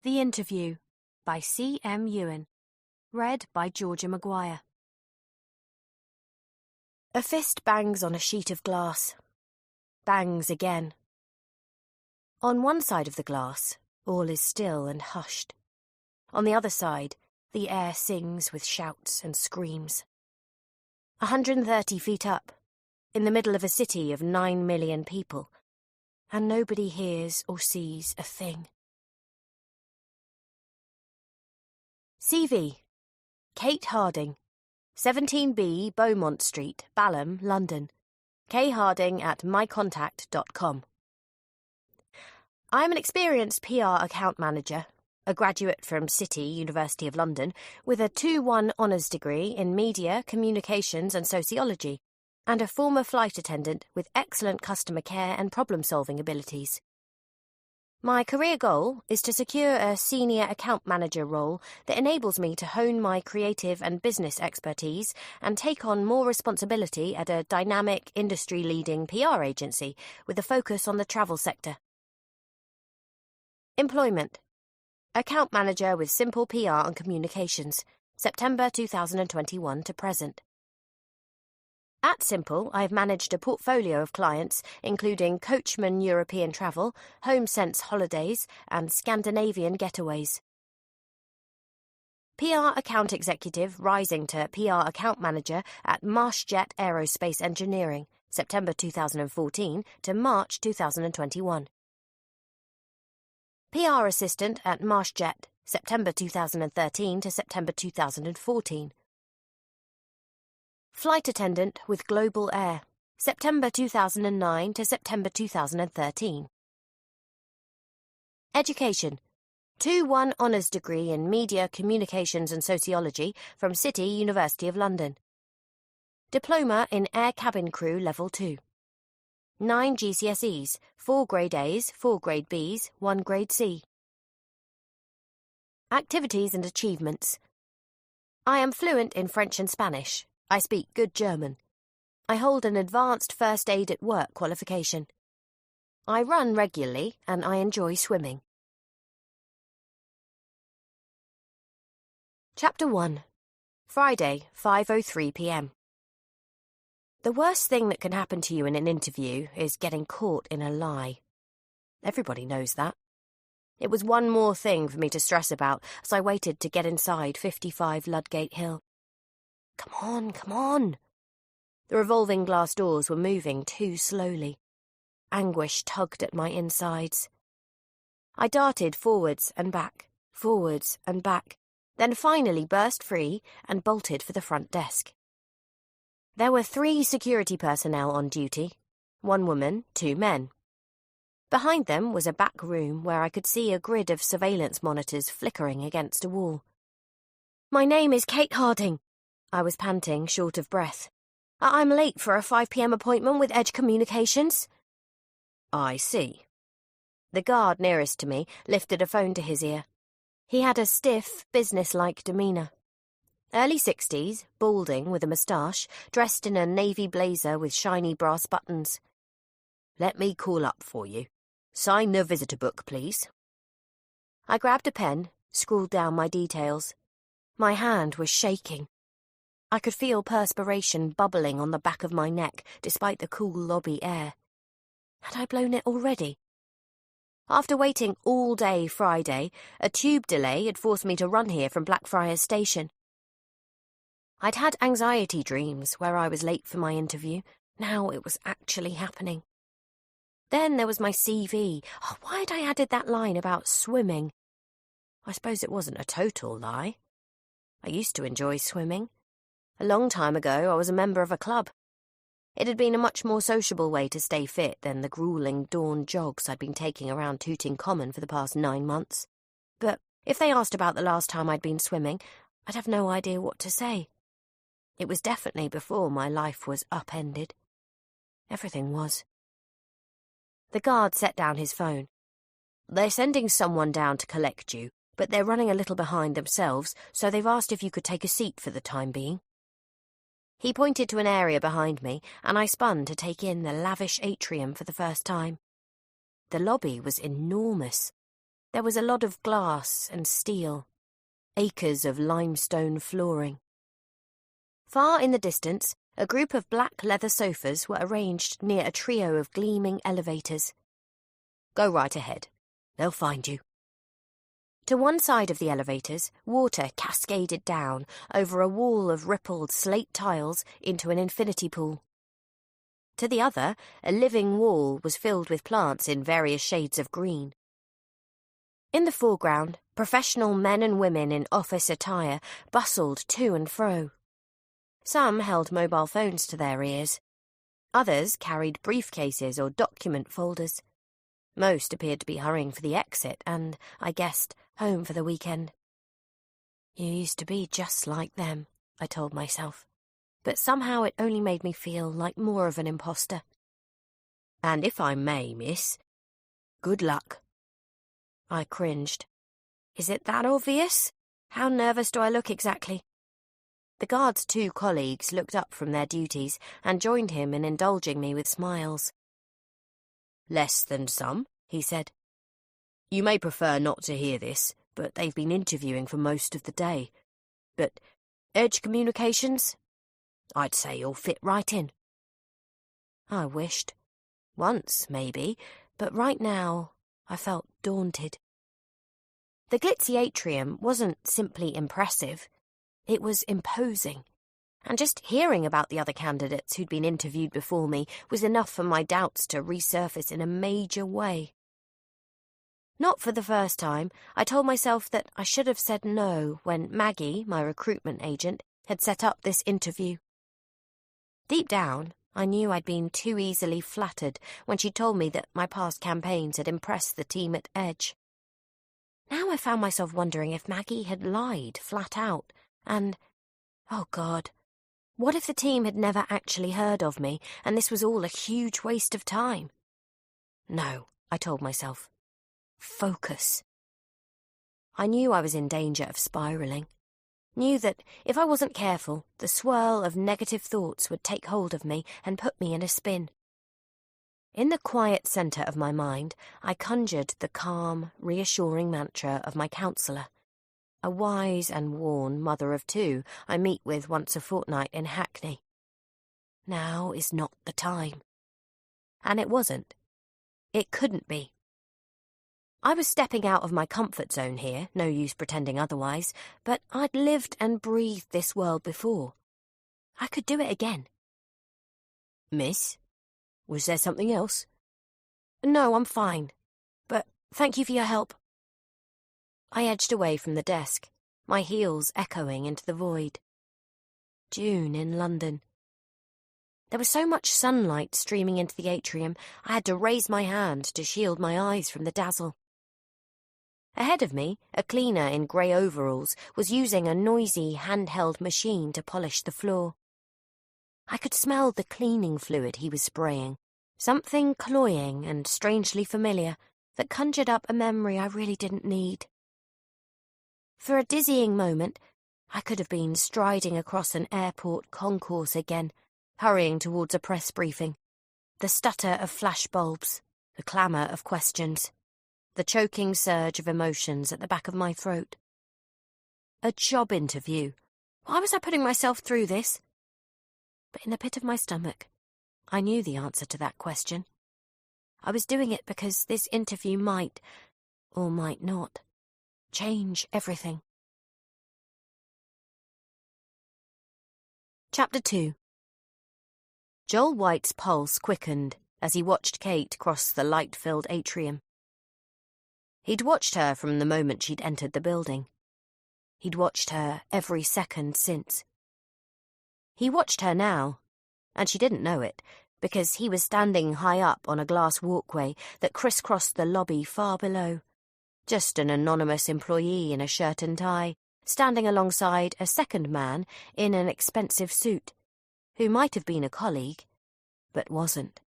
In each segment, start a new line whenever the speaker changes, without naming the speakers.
The Interview by C.M. Ewan. Read by Georgia Maguire. A fist bangs on a sheet of glass. Bangs again. On one side of the glass, all is still and hushed. On the other side, the air sings with shouts and screams. 130 feet up, in the middle of a city of 9 million people, and nobody hears or sees a thing. CV. Kate Harding, 17B Beaumont Street, Balham, London. kharding@mycontact.com. I am an experienced PR account manager, a graduate from City, University of London, with a 2-1 honours degree in media, communications and sociology, and a former flight attendant with excellent customer care and problem-solving abilities. My career goal is to secure a senior account manager role that enables me to hone my creative and business expertise and take on more responsibility at a dynamic, industry-leading PR agency with a focus on the travel sector. Employment. Account manager with Simple PR and Communications, September 2021 to present. At Simple, I have managed a portfolio of clients, including Coachman European Travel, HomeSense Holidays, and Scandinavian Getaways. PR Account Executive rising to PR Account Manager at MarshJet Aerospace Engineering, September 2014 to March 2021. PR Assistant at MarshJet, September 2013 to September 2014. Flight Attendant with Global Air, September 2009 to September 2013. Education. 2-1 honours degree in Media, Communications and Sociology from City, University of London. Diploma in Air Cabin Crew Level 2. 9 GCSEs, 4 Grade A's, 4 Grade B's, 1 Grade C. Activities and achievements. I am fluent in French and Spanish. I speak good German. I hold an advanced first aid at work qualification. I run regularly and I enjoy swimming. Chapter 1. Friday, 5:03 p.m. The worst thing that can happen to you in an interview is getting caught in a lie. Everybody knows that. It was one more thing for me to stress about as I waited to get inside 55 Ludgate Hill. Come on, come on. The revolving glass doors were moving too slowly. Anguish tugged at my insides. I darted forwards and back, then finally burst free and bolted for the front desk. There were 3 security personnel on duty, 1 woman, 2 men. Behind them was a back room where I could see a grid of surveillance monitors flickering against a wall. My name is Kate Harding. I was panting, short of breath. I'm late for a 5 p.m. appointment with Edge Communications. I see. The guard nearest to me lifted a phone to his ear. He had a stiff, business-like demeanour. Early 60s, balding with a moustache, dressed in a navy blazer with shiny brass buttons. Let me call up for you. Sign the visitor book, please. I grabbed a pen, scrawled down my details. My hand was shaking. I could feel perspiration bubbling on the back of my neck despite the cool lobby air. Had I blown it already? After waiting all day Friday, a tube delay had forced me to run here from Blackfriars Station. I'd had anxiety dreams where I was late for my interview. Now it was actually happening. Then there was my CV. Why had I added that line about swimming? I suppose it wasn't a total lie. I used to enjoy swimming. A long time ago, I was a member of a club. It had been a much more sociable way to stay fit than the gruelling dawn jogs I'd been taking around Tooting Common for the past 9 months. But if they asked about the last time I'd been swimming, I'd have no idea what to say. It was definitely before my life was upended. Everything was. The guard set down his phone. They're sending someone down to collect you, but they're running a little behind themselves, so they've asked if you could take a seat for the time being. He pointed to an area behind me, and I spun to take in the lavish atrium for the first time. The lobby was enormous. There was a lot of glass and steel, acres of limestone flooring. Far in the distance, a group of black leather sofas were arranged near a trio of gleaming elevators. Go right ahead. They'll find you. To one side of the elevators, water cascaded down over a wall of rippled slate tiles into an infinity pool. To the other, a living wall was filled with plants in various shades of green. In the foreground, professional men and women in office attire bustled to and fro. Some held mobile phones to their ears. Others carried briefcases or document folders. Most appeared to be hurrying for the exit and, I guessed, home for the weekend. You used to be just like them, I told myself, but somehow it only made me feel like more of an imposter. And if I may, miss, good luck. I cringed. Is it that obvious? How nervous do I look exactly? The guard's two colleagues looked up from their duties and joined him in indulging me with smiles. Less than some, he said. You may prefer not to hear this, but they've been interviewing for most of the day. But Edge Communications? I'd say you'll fit right in. I wished. Once, maybe, but right now I felt daunted. The glitzy atrium wasn't simply impressive. It was imposing, and just hearing about the other candidates who'd been interviewed before me was enough for my doubts to resurface in a major way. Not for the first time, I told myself that I should have said no when Maggie, my recruitment agent, had set up this interview. Deep down, I knew I'd been too easily flattered when she told me that my past campaigns had impressed the team at Edge. Now I found myself wondering if Maggie had lied flat out. And, oh God, what if the team had never actually heard of me and this was all a huge waste of time? No, I told myself. Focus. I knew I was in danger of spiralling. Knew that if I wasn't careful, the swirl of negative thoughts would take hold of me and put me in a spin. In the quiet centre of my mind, I conjured the calm, reassuring mantra of my counsellor. A wise and worn mother of two I meet with once a fortnight in Hackney. Now is not the time. And it wasn't. It couldn't be. I was stepping out of my comfort zone here, no use pretending otherwise, but I'd lived and breathed this world before. I could do it again. Miss, was there something else? No, I'm fine. But thank you for your help. I edged away from the desk, my heels echoing into the void. June in London. There was so much sunlight streaming into the atrium, I had to raise my hand to shield my eyes from the dazzle. Ahead of me, a cleaner in grey overalls was using a noisy handheld machine to polish the floor. I could smell the cleaning fluid he was spraying, something cloying and strangely familiar that conjured up a memory I really didn't need. For a dizzying moment, I could have been striding across an airport concourse again, hurrying towards a press briefing. The stutter of flashbulbs, the clamour of questions, the choking surge of emotions at the back of my throat. A job interview. Why was I putting myself through this? But in the pit of my stomach, I knew the answer to that question. I was doing it because this interview might, or might not, change everything. Chapter 2. Joel White's pulse quickened as he watched Kate cross the light-filled atrium. He'd watched her from the moment she'd entered the building. He'd watched her every second since. He watched her now, and she didn't know it, because he was standing high up on a glass walkway that crisscrossed the lobby far below. Just an anonymous employee in a shirt and tie, standing alongside a second man in an expensive suit, who might have been a colleague, but wasn't.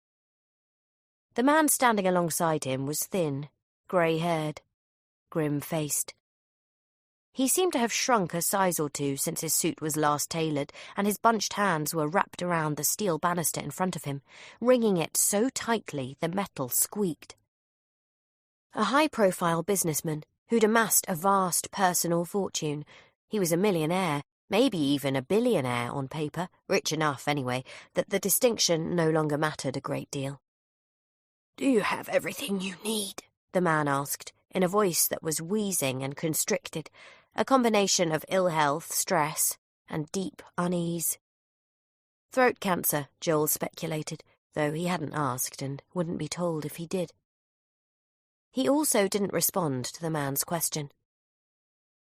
The man standing alongside him was thin, grey-haired, grim-faced. He seemed to have shrunk a size or two since his suit was last tailored, and his bunched hands were wrapped around the steel banister in front of him, wringing it so tightly the metal squeaked. A high-profile businessman who'd amassed a vast personal fortune. He was a millionaire, maybe even a billionaire on paper, rich enough, anyway, that the distinction no longer mattered a great deal. "Do you have everything you need?" the man asked, in a voice that was wheezing and constricted, a combination of ill health, stress, and deep unease. Throat cancer, Joel speculated, though he hadn't asked and wouldn't be told if he did. He also didn't respond to the man's question.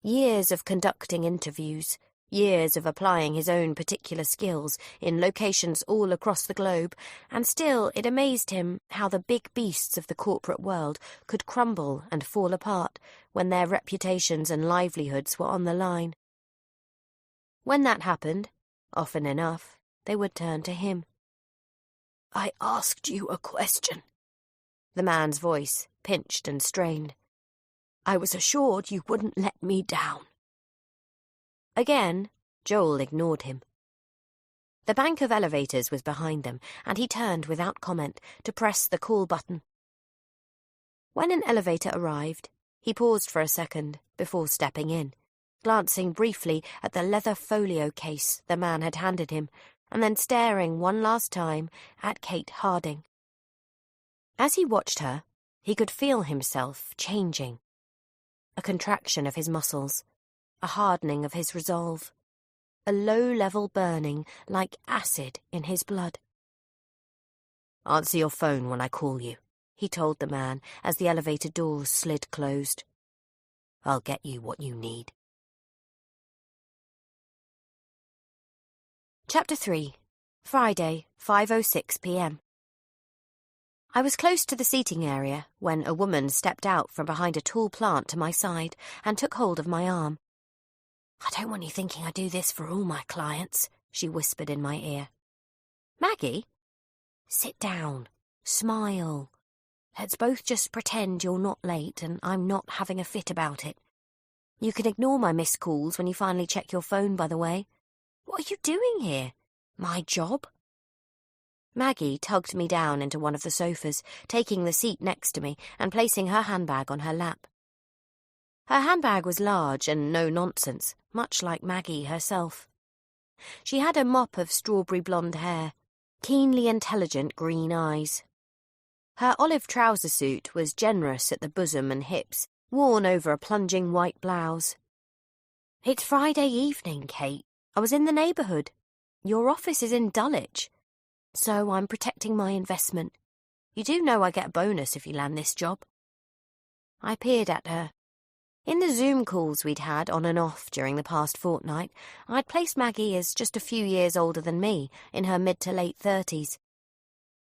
Years of conducting interviews, years of applying his own particular skills in locations all across the globe, and still it amazed him how the big beasts of the corporate world could crumble and fall apart when their reputations and livelihoods were on the line. When that happened, often enough, they would turn to him. "I asked you a question." The man's voice, pinched and strained. "I was assured you wouldn't let me down." Again, Joel ignored him. The bank of elevators was behind them, and he turned without comment to press the call button. When an elevator arrived, he paused for a second before stepping in, glancing briefly at the leather folio case the man had handed him, and then staring one last time at Kate Harding. As he watched her, he could feel himself changing. A contraction of his muscles, a hardening of his resolve, a low-level burning like acid in his blood. "Answer your phone when I call you," he told the man as the elevator doors slid closed. "I'll get you what you need." Chapter 3. Friday, 5:06 p.m. I was close to the seating area when a woman stepped out from behind a tall plant to my side and took hold of my arm. "I don't want you thinking I do this for all my clients," she whispered in my ear. "Maggie? Sit down. Smile. Let's both just pretend you're not late and I'm not having a fit about it. You can ignore my missed calls when you finally check your phone, by the way. What are you doing here? My job?" Maggie tugged me down into one of the sofas, taking the seat next to me and placing her handbag on her lap. Her handbag was large and no-nonsense, much like Maggie herself. She had a mop of strawberry blonde hair, keenly intelligent green eyes. Her olive trouser suit was generous at the bosom and hips, worn over a plunging white blouse. "It's Friday evening, Kate. I was in the neighbourhood. Your office is in Dulwich. So I'm protecting my investment. You do know I get a bonus if you land this job." I peered at her. In the Zoom calls we'd had on and off during the past fortnight, I'd placed Maggie as just a few years older than me, in her mid to late 30s.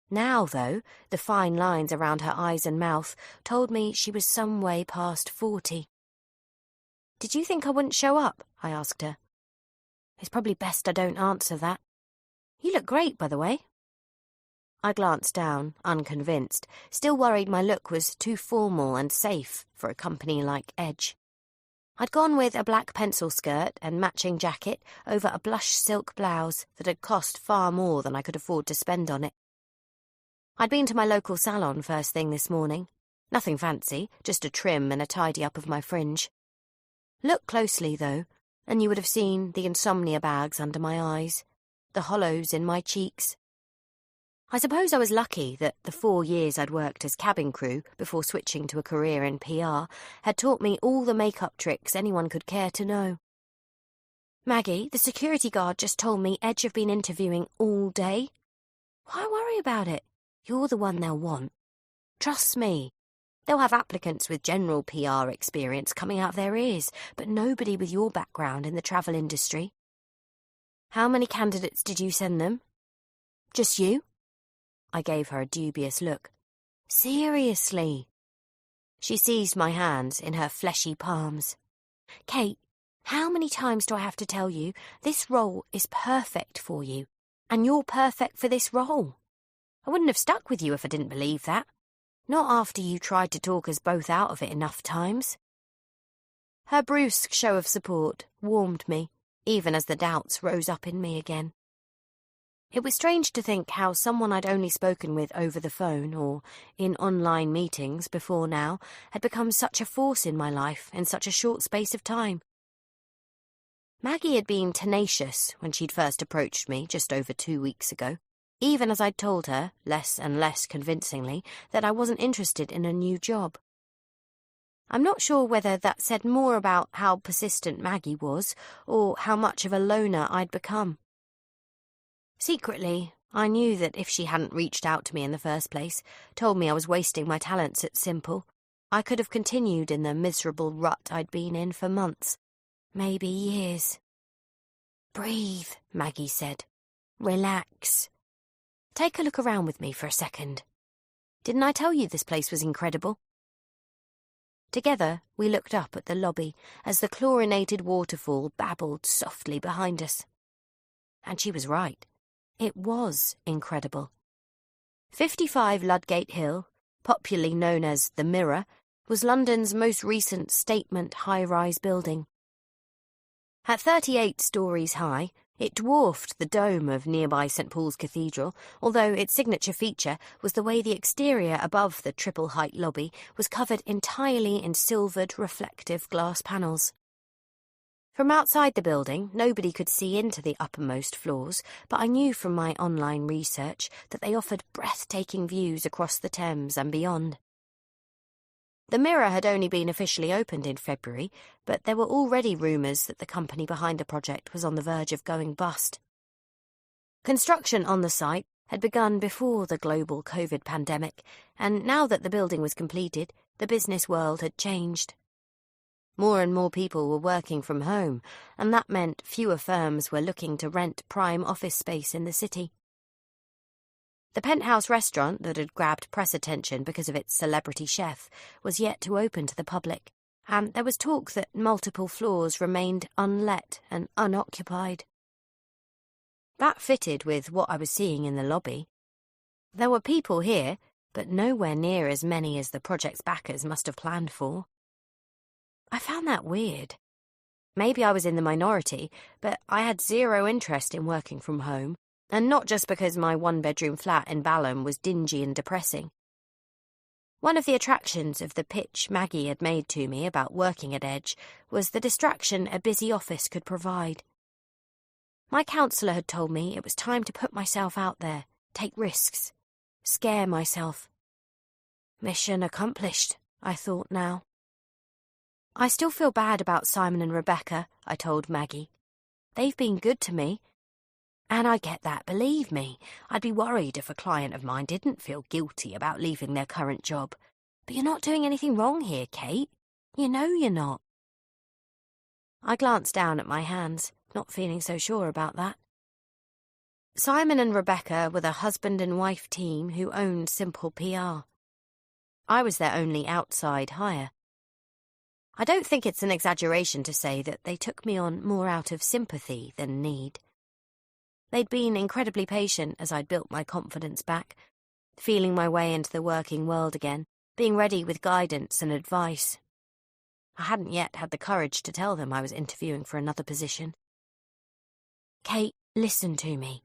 Now, though, the fine lines around her eyes and mouth told me she was some way past 40. "Did you think I wouldn't show up?" I asked her. "It's probably best I don't answer that. You look great, by the way." I glanced down, unconvinced, still worried my look was too formal and safe for a company like Edge. I'd gone with a black pencil skirt and matching jacket over a blush silk blouse that had cost far more than I could afford to spend on it. I'd been to my local salon first thing this morning. Nothing fancy, just a trim and a tidy up of my fringe. Look closely, though, and you would have seen the insomnia bags under my eyes, the hollows in my cheeks. I suppose I was lucky that the 4 years I'd worked as cabin crew before switching to a career in PR had taught me all the makeup tricks anyone could care to know. "Maggie, the security guard just told me Edge have been interviewing all day." "Why worry about it? You're the one they'll want. Trust me. They'll have applicants with general PR experience coming out of their ears, but nobody with your background in the travel industry." "How many candidates did you send them?" "Just you?" I gave her a dubious look. "Seriously?" She seized my hands in her fleshy palms. "Kate, how many times do I have to tell you this role is perfect for you, and you're perfect for this role? I wouldn't have stuck with you if I didn't believe that. Not after you tried to talk us both out of it enough times." Her brusque show of support warmed me, even as the doubts rose up in me again. It was strange to think how someone I'd only spoken with over the phone or in online meetings before now had become such a force in my life in such a short space of time. Maggie had been tenacious when she'd first approached me just over 2 weeks ago, even as I'd told her, less and less convincingly, that I wasn't interested in a new job. I'm not sure whether that said more about how persistent Maggie was or how much of a loner I'd become. Secretly, I knew that if she hadn't reached out to me in the first place, told me I was wasting my talents at Simple, I could have continued in the miserable rut I'd been in for months, maybe years. "Breathe," Maggie said. "Relax. Take a look around with me for a second. Didn't I tell you this place was incredible?" Together, we looked up at the lobby as the chlorinated waterfall babbled softly behind us. And she was right. It was incredible. 55 Ludgate Hill, popularly known as the Mirror, was London's most recent statement high-rise building. At 38 stories high, it dwarfed the dome of nearby St Paul's Cathedral, although its signature feature was the way the exterior above the triple-height lobby was covered entirely in silvered, reflective glass panels. From outside the building, nobody could see into the uppermost floors, but I knew from my online research that they offered breathtaking views across the Thames and beyond. The Mirror had only been officially opened in February, but there were already rumours that the company behind the project was on the verge of going bust. Construction on the site had begun before the global COVID pandemic, and now that the building was completed, the business world had changed. More and more people were working from home, and that meant fewer firms were looking to rent prime office space in the city. The penthouse restaurant that had grabbed press attention because of its celebrity chef was yet to open to the public, and there was talk that multiple floors remained unlet and unoccupied. That fitted with what I was seeing in the lobby. There were people here, but nowhere near as many as the project's backers must have planned for. I found that weird. Maybe I was in the minority, but I had zero interest in working from home. And not just because my one-bedroom flat in Balham was dingy and depressing. One of the attractions of the pitch Maggie had made to me about working at Edge was the distraction a busy office could provide. My counsellor had told me it was time to put myself out there, take risks, scare myself. Mission accomplished, I thought now. I still feel bad about Simon and Rebecca, I told Maggie. They've been good to me. And I get that, believe me. I'd be worried if a client of mine didn't feel guilty about leaving their current job. But you're not doing anything wrong here, Kate. You know you're not. I glanced down at my hands, not feeling so sure about that. Simon and Rebecca were the husband and wife team who owned Simple PR. I was their only outside hire. I don't think it's an exaggeration to say that they took me on more out of sympathy than need. They'd been incredibly patient as I'd built my confidence back, feeling my way into the working world again, being ready with guidance and advice. I hadn't yet had the courage to tell them I was interviewing for another position. Kate, listen to me.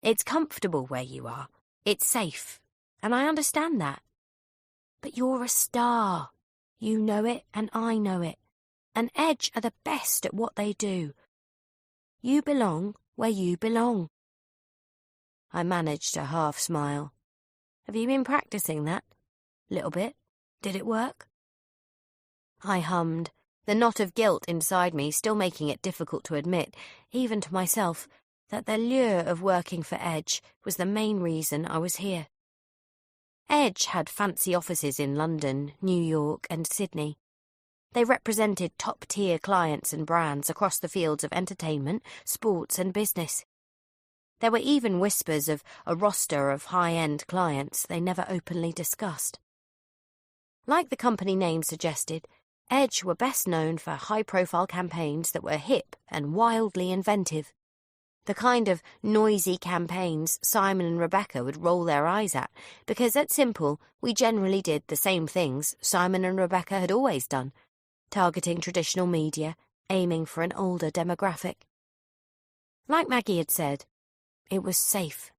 It's comfortable where you are. It's safe, and I understand that. But you're a star. You know it, and I know it. And Edge are the best at what they do. You belong where you belong. I managed a half smile. Have you been practicing that? Little bit. Did it work? I hummed, the knot of guilt inside me still making it difficult to admit, even to myself, that the lure of working for Edge was the main reason I was here. Edge had fancy offices in London, New York, and Sydney. They represented top-tier clients and brands across the fields of entertainment, sports and business. There were even whispers of a roster of high-end clients they never openly discussed. Like the company name suggested, Edge were best known for high-profile campaigns that were hip and wildly inventive. The kind of noisy campaigns Simon and Rebecca would roll their eyes at, because at Simple we generally did the same things Simon and Rebecca had always done, targeting traditional media, aiming for an older demographic. Like Maggie had said, It was safe.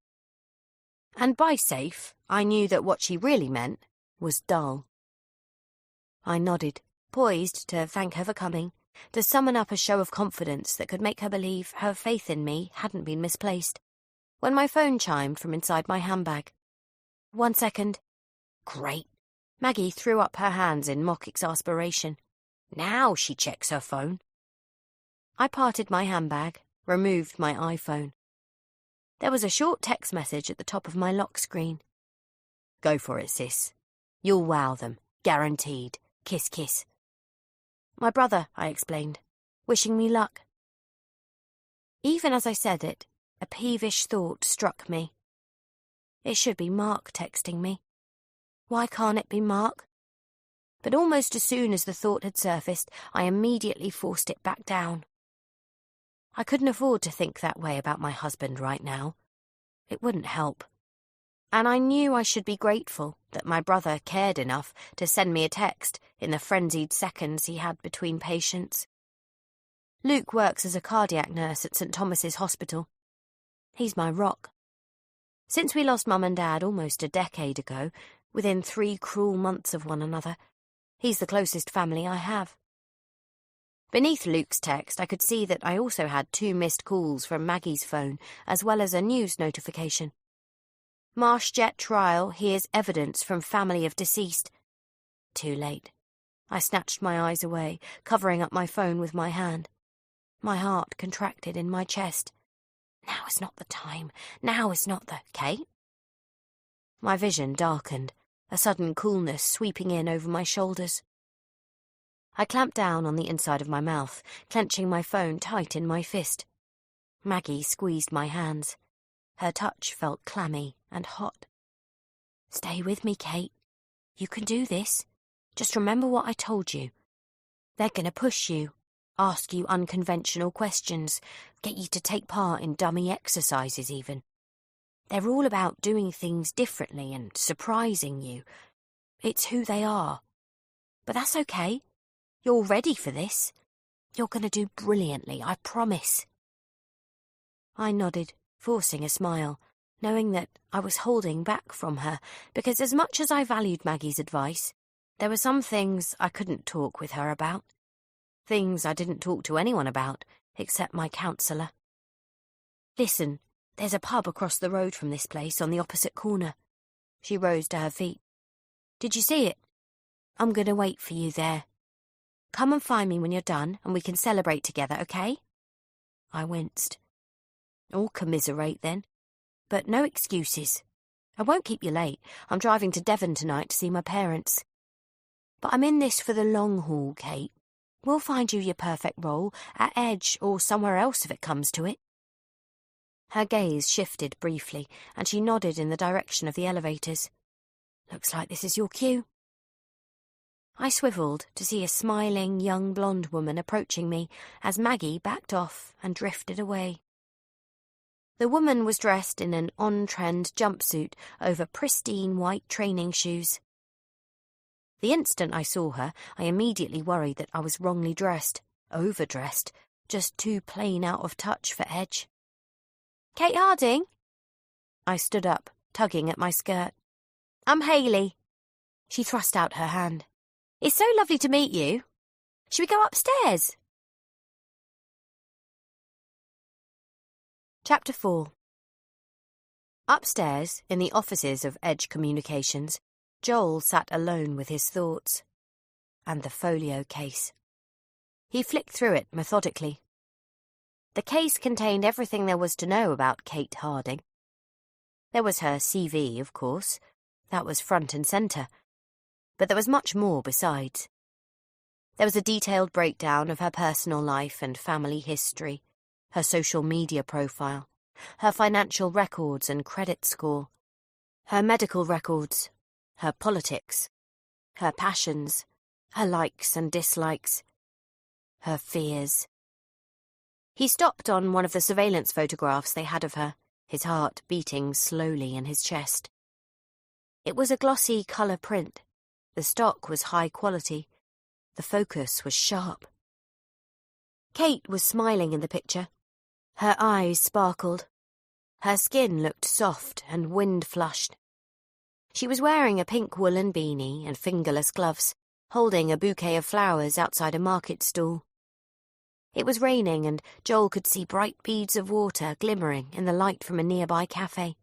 And by safe, I knew that what she really meant was dull. I nodded, poised to thank her for coming, to summon up a show of confidence that could make her believe her faith in me hadn't been misplaced, when my phone chimed from inside my handbag. 1 second. Great. Maggie threw up her hands in mock exasperation. Now she checks her phone. I parted my handbag, removed my iPhone. There was a short text message at the top of my lock screen. Go for it, sis. You'll wow them. Guaranteed. Kiss, kiss. My brother, I explained, wishing me luck. Even as I said it, a peevish thought struck me. It should be Mark texting me. Why can't it be Mark? But almost as soon as the thought had surfaced, I immediately forced it back down. I couldn't afford to think that way about my husband right now. It wouldn't help. And I knew I should be grateful that my brother cared enough to send me a text in the frenzied seconds he had between patients. Luke works as a cardiac nurse at St. Thomas's Hospital. He's my rock. Since we lost Mum and Dad almost a decade ago, within 3 cruel months of one another, he's the closest family I have. Beneath Luke's text, I could see that I also had 2 missed calls from Maggie's phone, as well as a news notification. Marshjet trial hears evidence from family of deceased. Too late. I snatched my eyes away, covering up my phone with my hand. My heart contracted in my chest. Now is not the time. Now is not the... Kate? My vision darkened, a sudden coolness sweeping in over my shoulders. I clamped down on the inside of my mouth, clenching my phone tight in my fist. Maggie squeezed my hands. Her touch felt clammy and hot. Stay with me, Kate. You can do this. Just remember what I told you. They're going to push you, ask you unconventional questions, get you to take part in dummy exercises even. They're all about doing things differently and surprising you. It's who they are. But that's okay. You're ready for this. You're going to do brilliantly, I promise. I nodded, forcing a smile, knowing that I was holding back from her, because as much as I valued Maggie's advice, there were some things I couldn't talk with her about. Things I didn't talk to anyone about, except my counsellor. Listen, there's a pub across the road from this place on the opposite corner. She rose to her feet. Did you see it? I'm going to wait for you there. Come and find me when you're done, and we can celebrate together, okay? I winced. I'll commiserate then. But no excuses. I won't keep you late. I'm driving to Devon tonight to see my parents. But I'm in this for the long haul, Kate. We'll find you your perfect role, at Edge or somewhere else if it comes to it. Her gaze shifted briefly, and she nodded in the direction of the elevators. Looks like this is your cue. I swivelled to see a smiling young blonde woman approaching me as Maggie backed off and drifted away. The woman was dressed in an on-trend jumpsuit over pristine white training shoes. The instant I saw her, I immediately worried that I was wrongly dressed, overdressed, just too plain out of touch for Edge. Kate Harding? I stood up, tugging at my skirt. I'm Hayley. She thrust out her hand. It's so lovely to meet you. Should we go upstairs? Chapter 4. Upstairs, in the offices of Edge Communications, Joel sat alone with his thoughts. And the folio case. He flicked through it methodically. The case contained everything there was to know about Kate Harding. There was her CV, of course. That was front and centre. But there was much more besides. There was a detailed breakdown of her personal life and family history, her social media profile, her financial records and credit score, her medical records, her politics, her passions, her likes and dislikes, her fears. He stopped on one of the surveillance photographs they had of her, his heart beating slowly in his chest. It was a glossy colour print. The stock was high quality. The focus was sharp. Kate was smiling in the picture. Her eyes sparkled. Her skin looked soft and wind-flushed. She was wearing a pink woolen beanie and fingerless gloves, holding a bouquet of flowers outside a market stall. It was raining and Joel could see bright beads of water glimmering in the light from a nearby cafe.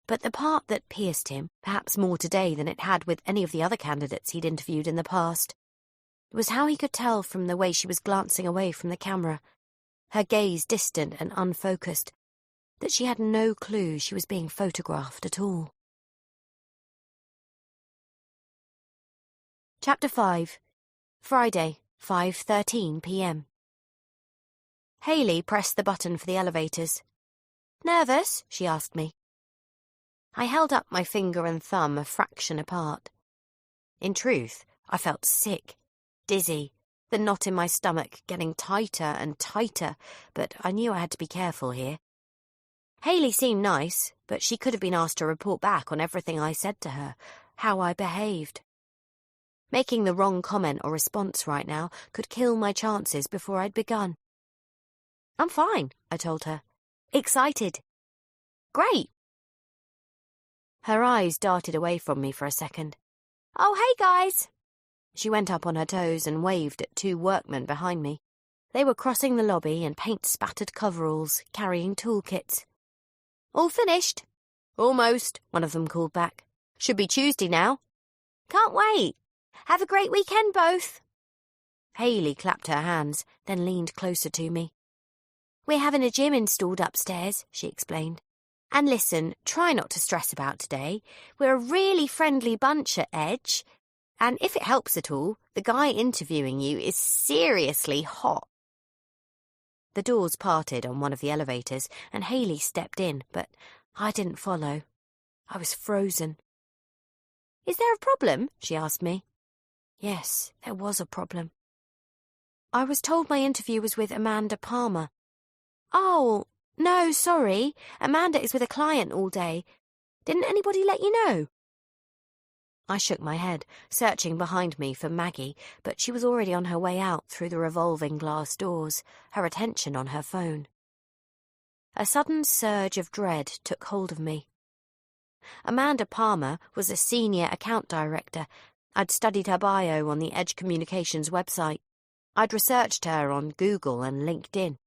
But the part that pierced him, perhaps more today than it had with any of the other candidates he'd interviewed in the past, was how he could tell from the way she was glancing away from the camera, her gaze distant and unfocused, that she had no clue she was being photographed at all. Chapter 5. Friday, 5:13 p.m. Hayley pressed the button for the elevators. "Nervous?" she asked me. I held up my finger and thumb a fraction apart. In truth, I felt sick, dizzy, the knot in my stomach getting tighter and tighter, but I knew I had to be careful here. Hayley seemed nice, but she could have been asked to report back on everything I said to her, how I behaved. Making the wrong comment or response right now could kill my chances before I'd begun. "I'm fine," I told her. "Excited." "Great." Her eyes darted away from me for a second. "Oh, hey, guys." She went up on her toes and waved at two workmen behind me. They were crossing the lobby in paint-spattered coveralls, carrying toolkits. "All finished?" "Almost," one of them called back. "Should be Tuesday now." "Can't wait. Have a great weekend, both." Hayley clapped her hands, then leaned closer to me. "We're having a gym installed upstairs," she explained. "And listen, try not to stress about today. We're a really friendly bunch at Edge. And if it helps at all, the guy interviewing you is seriously hot." The doors parted on one of the elevators, and Hayley stepped in, but I didn't follow. I was frozen. "Is there a problem?" she asked me. Yes, there was a problem. "I was told my interview was with Amanda Palmer." "Oh, no, sorry. Amanda is with a client all day. Didn't anybody let you know?" I shook my head, searching behind me for Maggie, but she was already on her way out through the revolving glass doors, her attention on her phone. A sudden surge of dread took hold of me. Amanda Palmer was a senior account director. I'd studied her bio on the Edge Communications website. I'd researched her on Google and LinkedIn.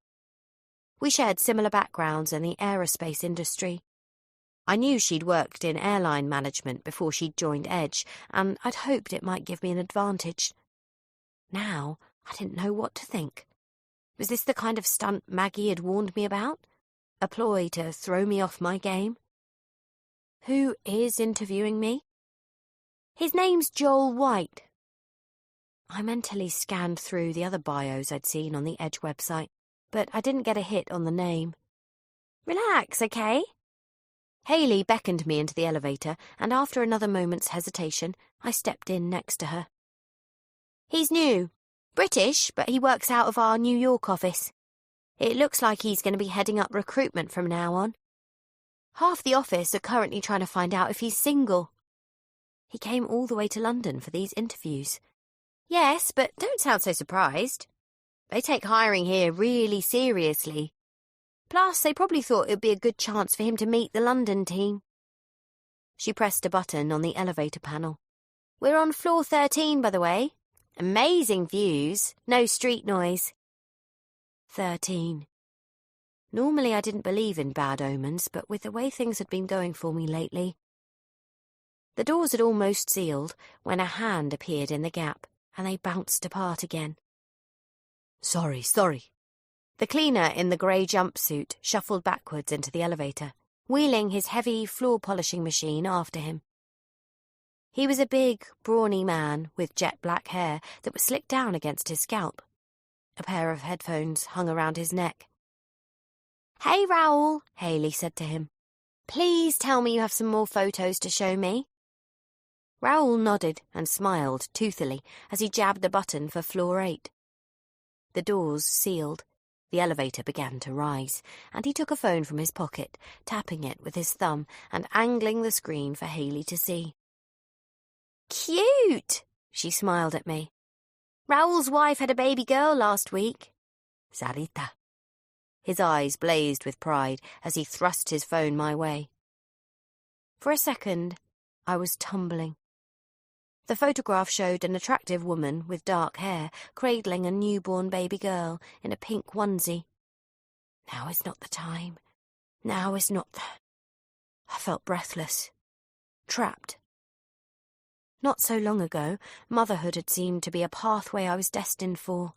We shared similar backgrounds in the aerospace industry. I knew she'd worked in airline management before she'd joined Edge, and I'd hoped it might give me an advantage. Now, I didn't know what to think. Was this the kind of stunt Maggie had warned me about? A ploy to throw me off my game? "Who is interviewing me?" "His name's Joel White." I mentally scanned through the other bios I'd seen on the Edge website, but I didn't get a hit on the name. "Relax, okay?" Hayley beckoned me into the elevator, and after another moment's hesitation, I stepped in next to her. "He's new. British, but he works out of our New York office. It looks like he's going to be heading up recruitment from now on. Half the office are currently trying to find out if he's single. He came all the way to London for these interviews." "Yes, but don't sound so surprised. They take hiring here really seriously. Plus, they probably thought it would be a good chance for him to meet the London team." She pressed a button on the elevator panel. "We're on floor 13, by the way. Amazing views, no street noise." 13. Normally I didn't believe in bad omens, but with the way things had been going for me lately. The doors had almost sealed when a hand appeared in the gap, and they bounced apart again. Sorry. The cleaner in the grey jumpsuit shuffled backwards into the elevator, wheeling his heavy floor-polishing machine after him. He was a big, brawny man with jet-black hair that was slicked down against his scalp. A pair of headphones hung around his neck. "Hey, Raoul," Hayley said to him. "Please tell me you have some more photos to show me." Raoul nodded and smiled toothily as he jabbed the button for floor 8. The doors sealed. The elevator began to rise, and he took a phone from his pocket, tapping it with his thumb and angling the screen for Hayley to see. "Cute!" she smiled at me. "Raoul's wife had a baby girl last week." Sarita. His eyes blazed with pride as he thrust his phone my way. For a second, I was tumbling. The photograph showed an attractive woman with dark hair cradling a newborn baby girl in a pink onesie. Now is not the time. Now is not the... I felt breathless. Trapped. Not so long ago, motherhood had seemed to be a pathway I was destined for.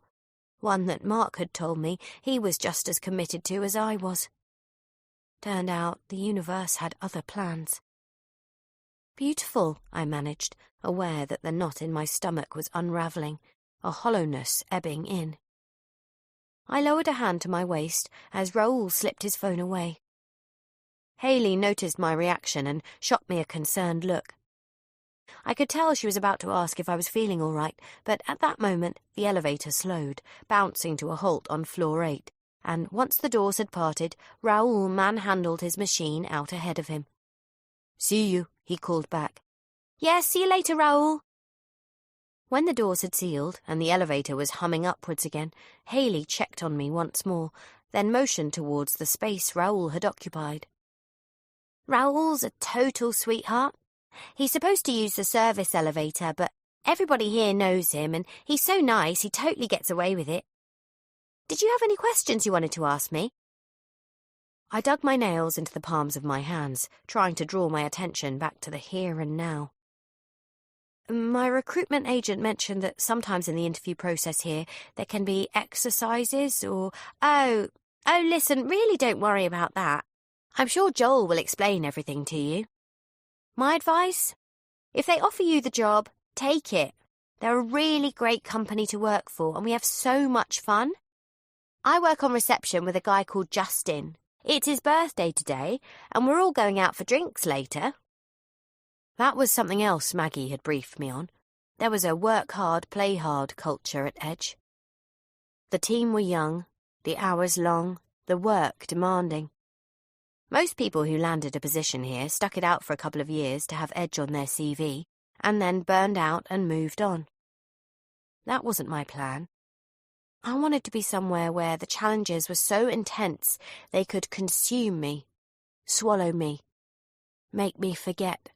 One that Mark had told me he was just as committed to as I was. Turned out the universe had other plans. Beautiful, I managed, aware that the knot in my stomach was unravelling, a hollowness ebbing in. I lowered a hand to my waist as Raoul slipped his phone away. Hayley noticed my reaction and shot me a concerned look. I could tell she was about to ask if I was feeling all right, but at that moment the elevator slowed, bouncing to a halt on floor 8, and once the doors had parted, Raoul manhandled his machine out ahead of him. "See you," he called back. "Yes, see you later, Raoul." When the doors had sealed and the elevator was humming upwards again, Hayley checked on me once more, then motioned towards the space Raoul had occupied. "Raoul's a total sweetheart. He's supposed to use the service elevator, but everybody here knows him, and he's so nice he totally gets away with it. Did you have any questions you wanted to ask me?" I dug my nails into the palms of my hands, trying to draw my attention back to the here and now. My recruitment agent mentioned that sometimes in the interview process here there can be exercises or... Oh, listen, really don't worry about that. I'm sure Joel will explain everything to you. My advice? If they offer you the job, take it. They're a really great company to work for, and we have so much fun. I work on reception with a guy called Justin. It's his birthday today, and we're all going out for drinks later. That was something else Maggie had briefed me on. There was a work hard, play hard culture at Edge. The team were young, the hours long, the work demanding. Most people who landed a position here stuck it out for a couple of years to have Edge on their CV, and then burned out and moved on. That wasn't my plan. I wanted to be somewhere where the challenges were so intense they could consume me, swallow me, make me forget.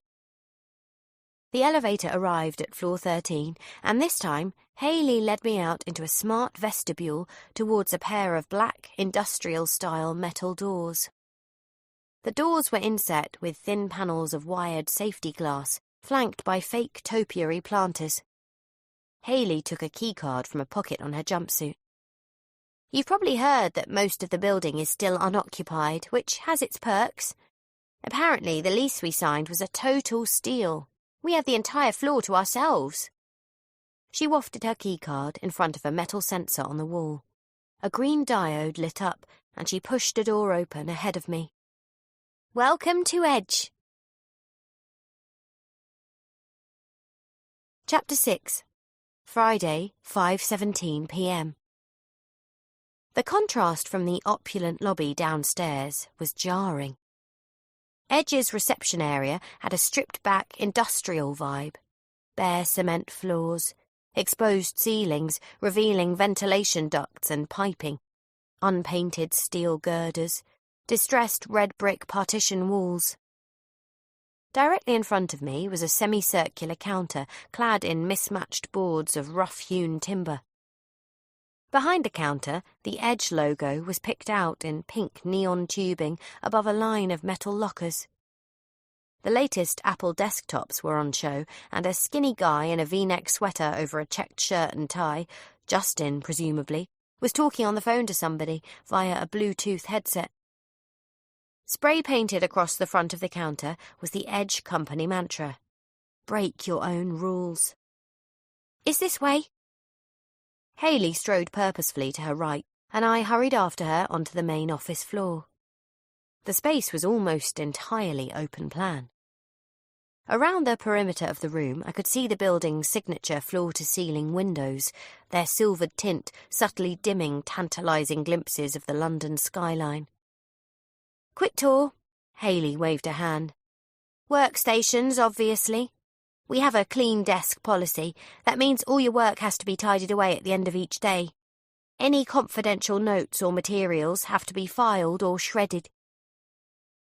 The elevator arrived at floor 13, and this time Hayley led me out into a smart vestibule towards a pair of black, industrial-style metal doors. The doors were inset with thin panels of wired safety glass, flanked by fake topiary planters. Hayley took a keycard from a pocket on her jumpsuit. You've probably heard that most of the building is still unoccupied, which has its perks. Apparently, the lease we signed was a total steal. We have the entire floor to ourselves. She wafted her keycard in front of a metal sensor on the wall. A green diode lit up, and she pushed a door open ahead of me. Welcome to Edge. Chapter 6. Friday, 5:17 p.m. The contrast from the opulent lobby downstairs was jarring. Edge's reception area had a stripped-back industrial vibe. Bare cement floors, exposed ceilings revealing ventilation ducts and piping, unpainted steel girders, distressed red brick partition walls. Directly in front of me was a semicircular counter clad in mismatched boards of rough-hewn timber. Behind the counter, the Edge logo was picked out in pink neon tubing above a line of metal lockers. The latest Apple desktops were on show, and a skinny guy in a V-neck sweater over a checked shirt and tie, Justin presumably, was talking on the phone to somebody via a Bluetooth headset. Spray-painted across the front of the counter was the Edge company mantra. Break your own rules. Is this way? Hayley strode purposefully to her right, and I hurried after her onto the main office floor. The space was almost entirely open plan. Around the perimeter of the room, I could see the building's signature floor-to-ceiling windows, their silvered tint subtly dimming tantalising glimpses of the London skyline. Quick tour. Hayley waved a hand. Workstations, obviously. We have a clean desk policy. That means all your work has to be tidied away at the end of each day. Any confidential notes or materials have to be filed or shredded.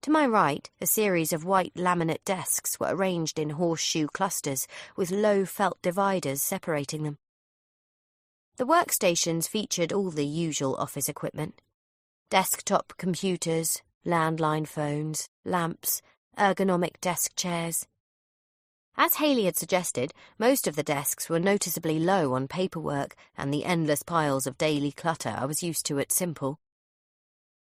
To my right, a series of white laminate desks were arranged in horseshoe clusters with low felt dividers separating them. The workstations featured all the usual office equipment: desktop computers, landline phones, lamps, ergonomic desk chairs. As Hayley had suggested, most of the desks were noticeably low on paperwork and the endless piles of daily clutter I was used to at Simple.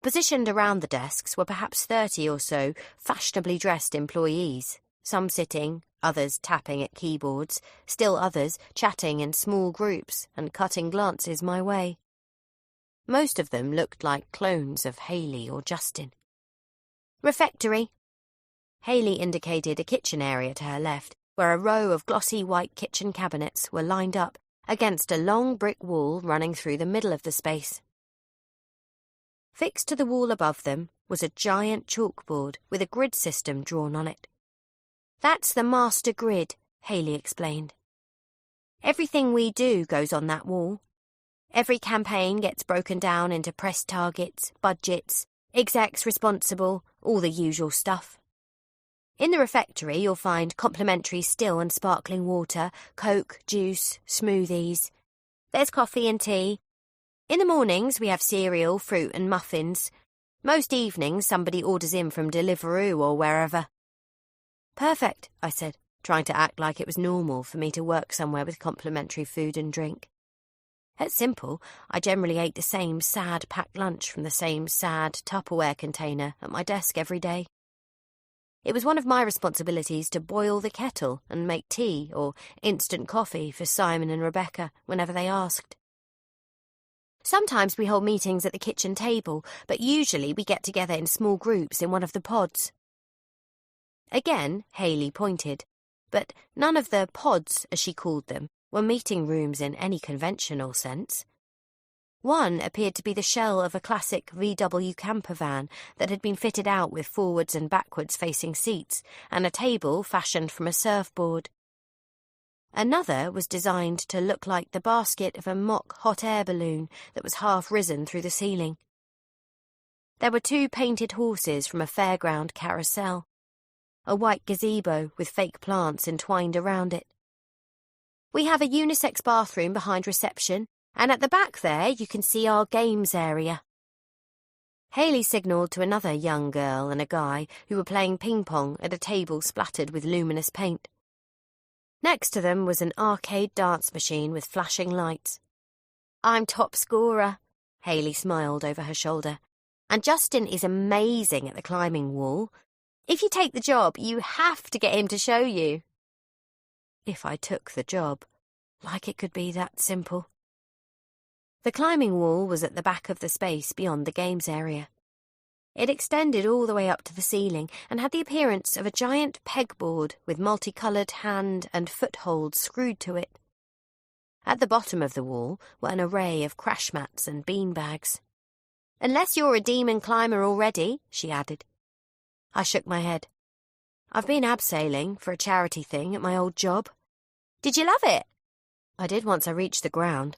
Positioned around the desks were perhaps 30 or so fashionably dressed employees, some sitting, others tapping at keyboards, still others chatting in small groups and cutting glances my way. Most of them looked like clones of Hayley or Justin. Refectory. Hayley indicated a kitchen area to her left, where a row of glossy white kitchen cabinets were lined up against a long brick wall running through the middle of the space. Fixed to the wall above them was a giant chalkboard with a grid system drawn on it. "That's the master grid," Hayley explained. "Everything we do goes on that wall. Every campaign gets broken down into press targets, budgets, execs responsible, all the usual stuff. In the refectory, you'll find complimentary still and sparkling water, Coke, juice, smoothies. There's coffee and tea. In the mornings, we have cereal, fruit and muffins. Most evenings, somebody orders in from Deliveroo or wherever." "Perfect," I said, trying to act like it was normal for me to work somewhere with complimentary food and drink. At Simple, I generally ate the same sad packed lunch from the same sad Tupperware container at my desk every day. It was one of my responsibilities to boil the kettle and make tea or instant coffee for Simon and Rebecca whenever they asked. Sometimes we hold meetings at the kitchen table, but usually we get together in small groups in one of the pods. Again, Hayley pointed, but none of the pods, as she called them, were meeting rooms in any conventional sense. One appeared to be the shell of a classic VW camper van that had been fitted out with forwards and backwards facing seats and a table fashioned from a surfboard. Another was designed to look like the basket of a mock hot air balloon that was half risen through the ceiling. There were 2 painted horses from a fairground carousel, a white gazebo with fake plants entwined around it. "We have a unisex bathroom behind reception, and at the back there you can see our games area." Hayley signalled to another young girl and a guy who were playing ping-pong at a table splattered with luminous paint. Next to them was an arcade dance machine with flashing lights. "I'm top scorer," Hayley smiled over her shoulder, "and Justin is amazing at the climbing wall. If you take the job, you have to get him to show you." If I took the job, like it could be that simple. The climbing wall was at the back of the space beyond the games area. It extended all the way up to the ceiling and had the appearance of a giant pegboard with multicoloured hand and footholds screwed to it. At the bottom of the wall were an array of crash mats and beanbags. "Unless you're a demon climber already," she added. I shook my head. "I've been abseiling for a charity thing at my old job." "Did you love it?" "I did once I reached the ground."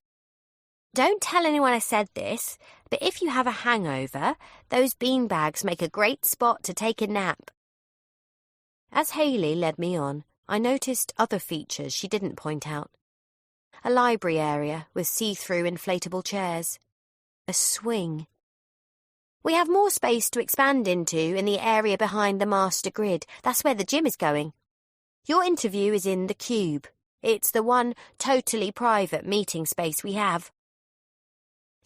"Don't tell anyone I said this, but if you have a hangover, those beanbags make a great spot to take a nap." As Hayley led me on, I noticed other features she didn't point out. A library area with see-through inflatable chairs. A swing. "We have more space to expand into in the area behind the master grid. That's where the gym is going. Your interview is in the cube. It's the one totally private meeting space we have."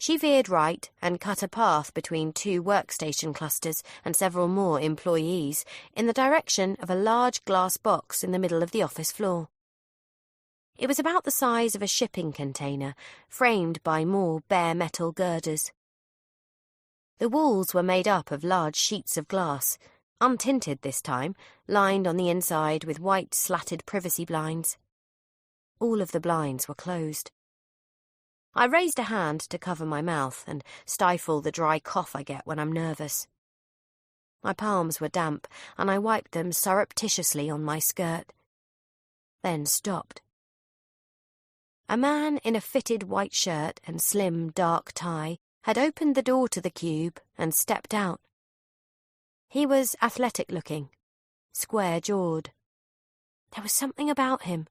She veered right and cut a path between 2 workstation clusters and several more employees in the direction of a large glass box in the middle of the office floor. It was about the size of a shipping container, framed by more bare metal girders. The walls were made up of large sheets of glass, untinted this time, lined on the inside with white slatted privacy blinds. All of the blinds were closed. I raised a hand to cover my mouth and stifle the dry cough I get when I'm nervous. My palms were damp, and I wiped them surreptitiously on my skirt. Then stopped. A man in a fitted white shirt and slim, dark tie had opened the door to the cube and stepped out. He was athletic-looking, square-jawed. There was something about him,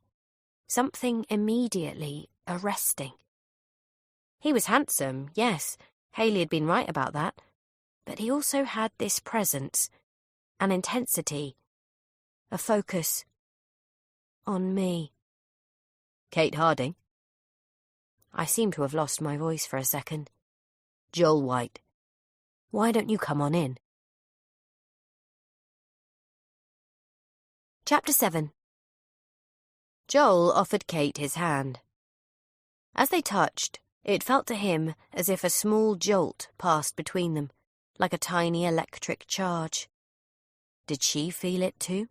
something immediately arresting. He was handsome, yes, Hayley had been right about that, but he also had this presence, an intensity, a focus on me.
Kate Harding?
I seem to have lost my voice for a second.
Joel White.
Why don't you come on in? Chapter 7. Joel offered Kate his hand. As they touched, it felt to him as if a small jolt passed between them, like a tiny electric charge. Did she feel it too?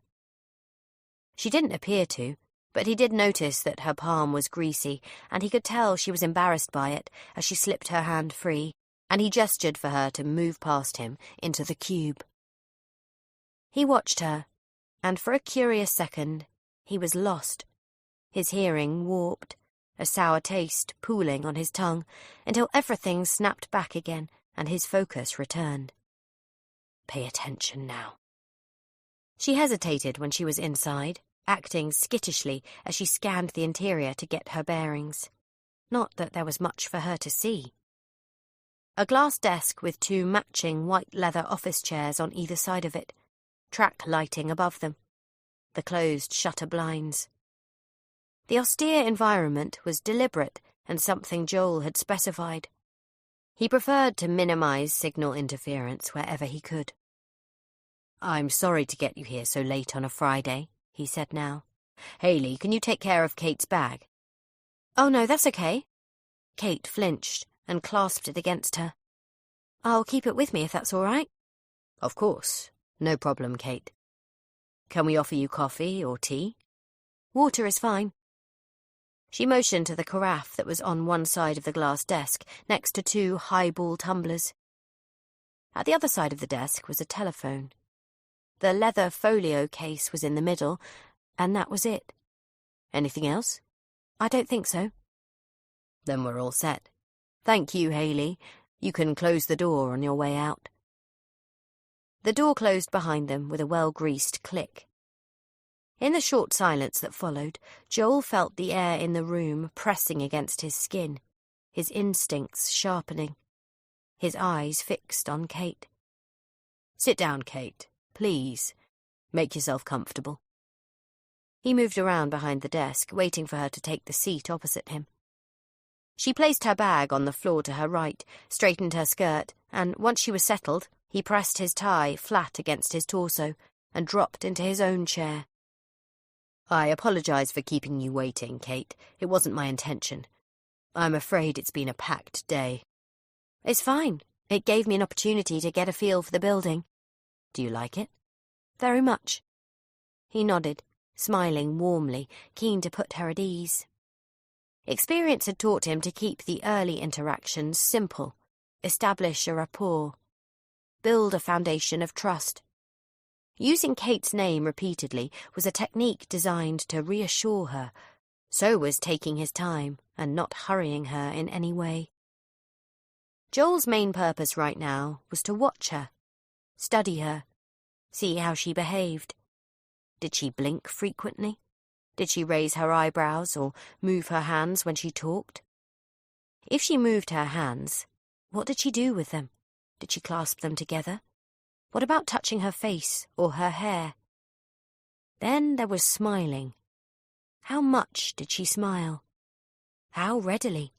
She didn't appear to, but he did notice that her palm was greasy, and he could tell she was embarrassed by it as she slipped her hand free, and he gestured for her to move past him into the cube. He watched her, and for a curious second, he was lost. His hearing warped, a sour taste pooling on his tongue, until everything snapped back again and his focus returned. Pay attention now. She hesitated when she was inside, acting skittishly as she scanned the interior to get her bearings. Not that there was much for her to see. A glass desk with 2 matching white leather office chairs on either side of it, track lighting above them, the closed shutter blinds. The austere environment was deliberate and something Joel had specified. He preferred to minimize signal interference wherever he could.
I'm sorry to get you here so late on a Friday, he said now. Hayley, can you take care of Kate's bag?
Oh, no, that's okay. Kate flinched and clasped it against her. I'll keep it with me if that's all right.
Of course. No problem, Kate. Can we offer you coffee or tea?
Water is fine. She motioned to the carafe that was on one side of the glass desk, next to 2 highball tumblers. At the other side of the desk was a telephone. The leather folio case was in the middle, and that was it.
Anything else?
I don't think so.
Then we're all set. Thank you, Hayley. You can close the door on your way out.
The door closed behind them with a well-greased click. In the short silence that followed, Joel felt the air in the room pressing against his skin, his instincts sharpening, his eyes fixed on Kate.
Sit down, Kate, please. Make yourself comfortable.
He moved around behind the desk, waiting for her to take the seat opposite him. She placed her bag on the floor to her right, straightened her skirt, and once she was settled, he pressed his tie flat against his torso and dropped into his own chair.
I apologize for keeping you waiting, Kate. It wasn't my intention. I'm afraid it's been a packed day.
It's fine. It gave me an opportunity to get a feel for the building.
Do you like it?
Very much. He nodded, smiling warmly, keen to put her at ease. Experience had taught him to keep the early interactions simple, establish a rapport, build a foundation of trust. Using Kate's name repeatedly was a technique designed to reassure her. So was taking his time and not hurrying her in any way. Joel's main purpose right now was to watch her, study her, see how she behaved. Did she blink frequently? Did she raise her eyebrows or move her hands when she talked? If she moved her hands, what did she do with them? Did she clasp them together? What about touching her face or her hair? Then there was smiling. How much did she smile? How readily?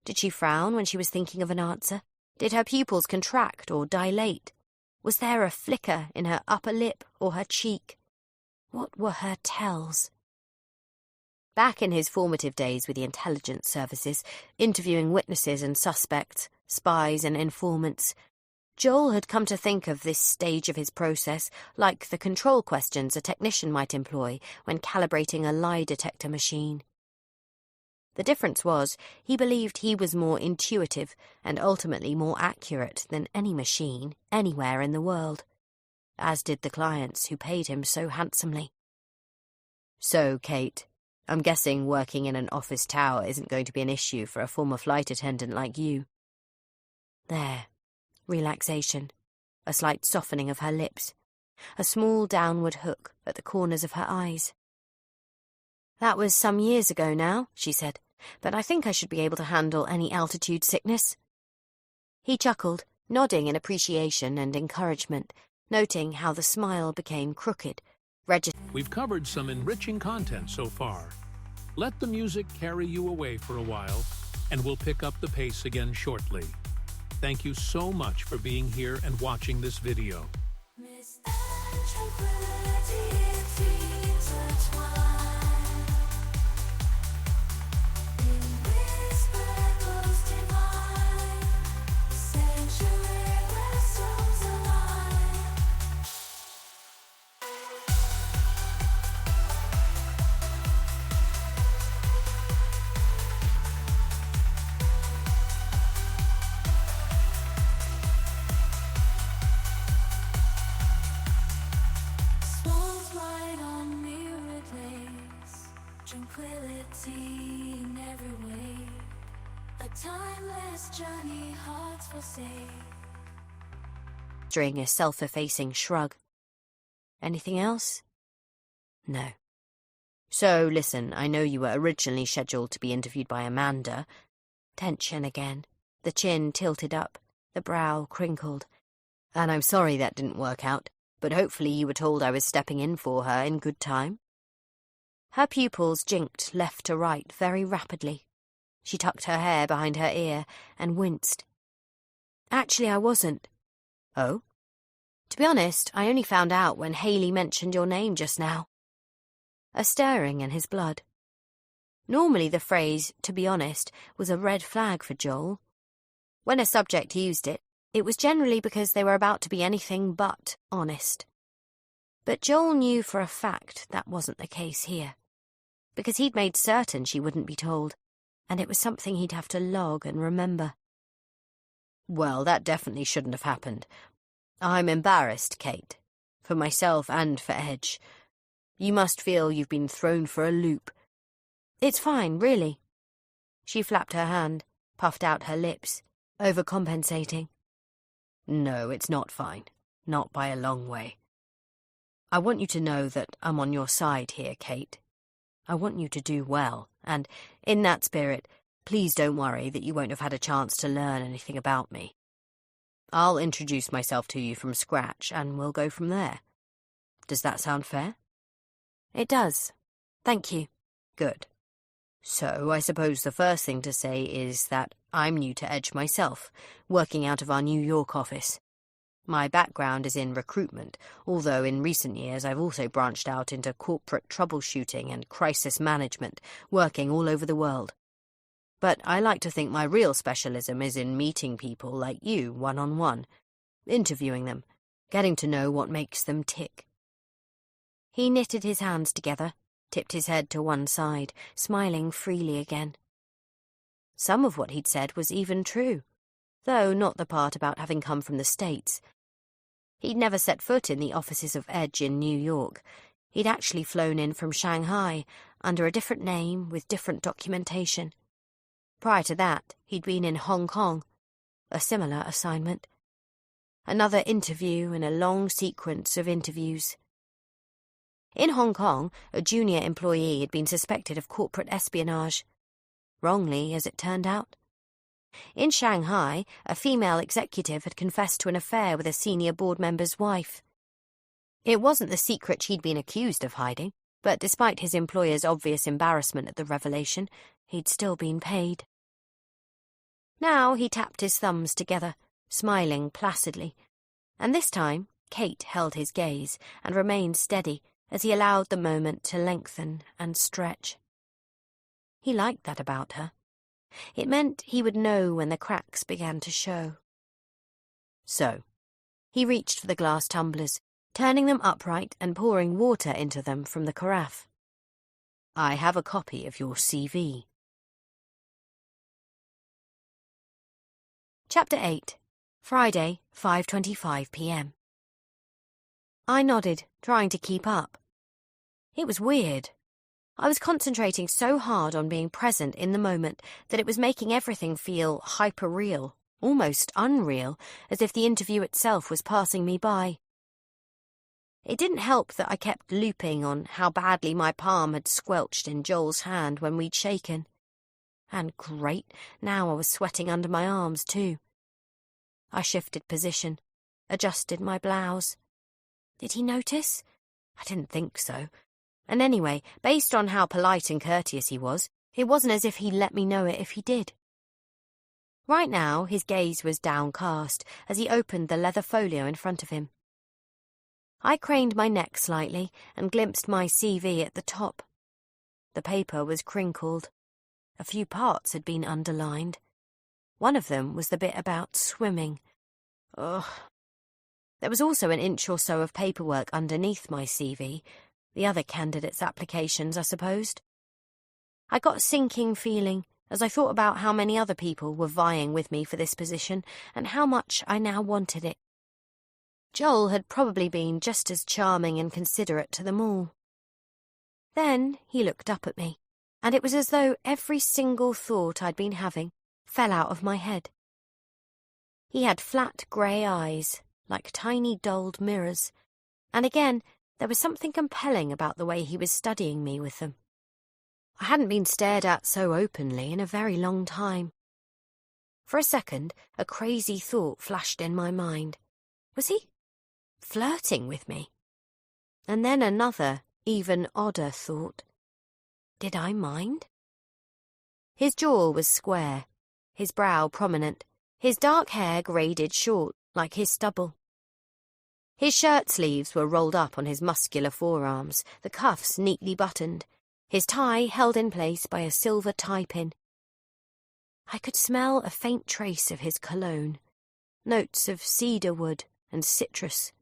Did she frown when she was thinking of an answer? Did her pupils contract or dilate? Was there a flicker in her upper lip or her cheek? What were her tells? Back in his formative days with the intelligence services, interviewing witnesses and suspects, spies and informants, Joel had come to think of this stage of his process like the control questions a technician might employ when calibrating a lie detector machine. The difference was he believed he was more intuitive and ultimately more accurate than any machine anywhere in the world, as did the clients who paid him so handsomely.
So, Kate, I'm guessing working in an office tower isn't going to be an issue for a former flight attendant like you.
There. Relaxation. A slight softening of her lips. A small downward hook at the corners of her eyes. That was some years ago now, she said, but I think I should be able to handle any altitude sickness. He chuckled, nodding in appreciation and encouragement, noting how the smile became crooked.
We've covered some enriching content so far. Let the music carry you away for a while, and we'll pick up the pace again shortly. Thank you so much for being here and watching this video.
Tranquility in every way. A timeless journey, hearts forsake. During a self-effacing shrug. Anything else? No. So, listen, I know you were originally scheduled to be interviewed by Amanda. Tension again. The chin tilted up, the brow crinkled. And I'm sorry that didn't work out, but hopefully you were told I was stepping in for her in good time. Her pupils jinked left to right very rapidly. She tucked her hair behind her ear and winced. Actually, I wasn't. Oh? To be honest, I only found out when Haley mentioned your name just now. A stirring in his blood. Normally the phrase, to be honest, was a red flag for Joel. When a subject used it, it was generally because they were about to be anything but honest. But Joel knew for a fact that wasn't the case here. Because he'd made certain she wouldn't be told, and it was something he'd have to log and remember.
Well, that definitely shouldn't have happened. I'm embarrassed, Kate. For myself and for Edge. You must feel you've been thrown for a loop.
It's fine, really. She flapped her hand, puffed out her lips, overcompensating.
No, it's not fine. Not by a long way. I want you to know that I'm on your side here, Kate. I want you to do well, and, in that spirit, please don't worry that you won't have had a chance to learn anything about me. I'll introduce myself to you from scratch, and we'll go from there. Does that sound fair?
It does. Thank you.
Good. So I suppose the first thing to say is that I'm new to Edge myself, working out of our New York office. My background is in recruitment, although in recent years I've also branched out into corporate troubleshooting and crisis management, working all over the world. But I like to think my real specialism is in meeting people like you one-on-one, interviewing them, getting to know what makes them tick.
He knitted his hands together, tipped his head to one side, smiling freely again. Some of what he'd said was even true, though not the part about having come from the States. He'd never set foot in the offices of Edge in New York. He'd actually flown in from Shanghai, under a different name with different documentation. Prior to that, he'd been in Hong Kong, a similar assignment. Another interview in a long sequence of interviews. In Hong Kong, a junior employee had been suspected of corporate espionage. Wrongly, as it turned out. In Shanghai, a female executive had confessed to an affair with a senior board member's wife. It wasn't the secret she'd been accused of hiding, but despite his employer's obvious embarrassment at the revelation, he'd still been paid. Now he tapped his thumbs together, smiling placidly, and this time Kate held his gaze and remained steady as he allowed the moment to lengthen and stretch. He liked that about her. It meant he would know when the cracks began to show. So, he reached for the glass tumblers, turning them upright and pouring water into them from the carafe. I have a copy of your CV. Chapter 8. Friday, 5:25 p.m. I nodded, trying to keep up. It was weird. I was concentrating so hard on being present in the moment that it was making everything feel hyper-real, almost unreal, as if the interview itself was passing me by. It didn't help that I kept looping on how badly my palm had squelched in Joel's hand when we'd shaken. And great, now I was sweating under my arms too. I shifted position, adjusted my blouse. Did he notice? I didn't think so. And anyway, based on how polite and courteous he was, it wasn't as if he'd let me know it if he did. Right now, his gaze was downcast as he opened the leather folio in front of him. I craned my neck slightly and glimpsed my CV at the top. The paper was crinkled. A few parts had been underlined. One of them was the bit about swimming. Ugh. There was also an inch or so of paperwork underneath my CV, the other candidates' applications, I supposed. I got a sinking feeling as I thought about how many other people were vying with me for this position and how much I now wanted it. Joel had probably been just as charming and considerate to them all. Then he looked up at me, and it was as though every single thought I'd been having fell out of my head. He had flat grey eyes, like tiny dulled mirrors, and again there was something compelling about the way he was studying me with them. I hadn't been stared at so openly in a very long time. For a second, a crazy thought flashed in my mind. Was he flirting with me? And then another, even odder thought. Did I mind? His jaw was square, his brow prominent, his dark hair braided short, like his stubble. His shirt sleeves were rolled up on his muscular forearms, the cuffs neatly buttoned, his tie held in place by a silver tie-pin. I could smell a faint trace of his cologne, notes of cedar wood and citrus.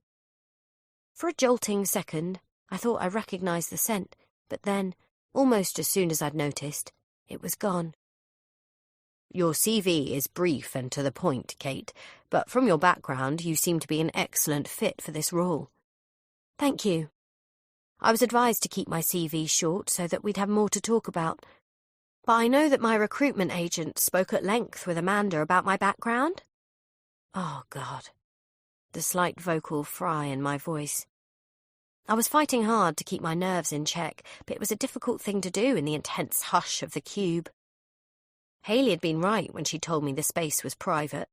For a jolting second, I thought I recognised the scent, but then, almost as soon as I'd noticed, it was gone. Your CV is brief and to the point, Kate, but from your background you seem to be an excellent fit for this role. Thank you. I was advised to keep my CV short so that we'd have more to talk about, but I know that my recruitment agent spoke at length with Amanda about my background. Oh, God. The slight vocal fry in my voice. I was fighting hard to keep my nerves in check, but it was a difficult thing to do in the intense hush of the cube. Hayley had been right when she told me the space was private.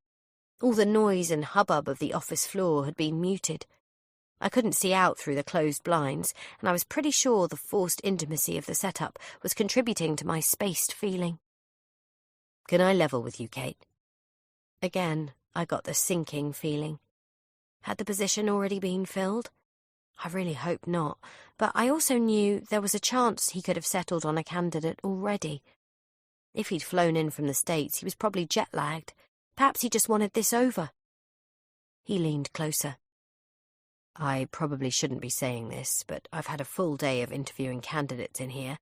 All the noise and hubbub of the office floor had been muted. I couldn't see out through the closed blinds, and I was pretty sure the forced intimacy of the setup was contributing to my spaced feeling. Can I level with you, Kate? Again, I got the sinking feeling. Had the position already been filled? I really hoped not, but I also knew there was a chance he could have settled on a candidate already. If he'd flown in from the States, he was probably jet-lagged. Perhaps he just wanted this over. He leaned closer. I probably shouldn't be saying this, but I've had a full day of interviewing candidates in here,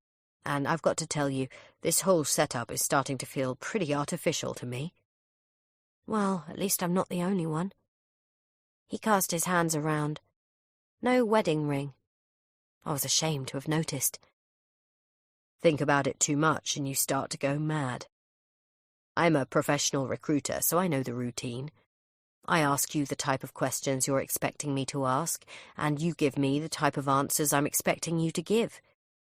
and I've got to tell you, this whole setup is starting to feel pretty artificial to me. Well, at least I'm not the only one. He cast his hands around. No wedding ring. I was ashamed to have noticed. Think about it too much and you start to go mad. I'm a professional recruiter, so I know the routine. I ask you the type of questions you're expecting me to ask, and you give me the type of answers I'm expecting you to give.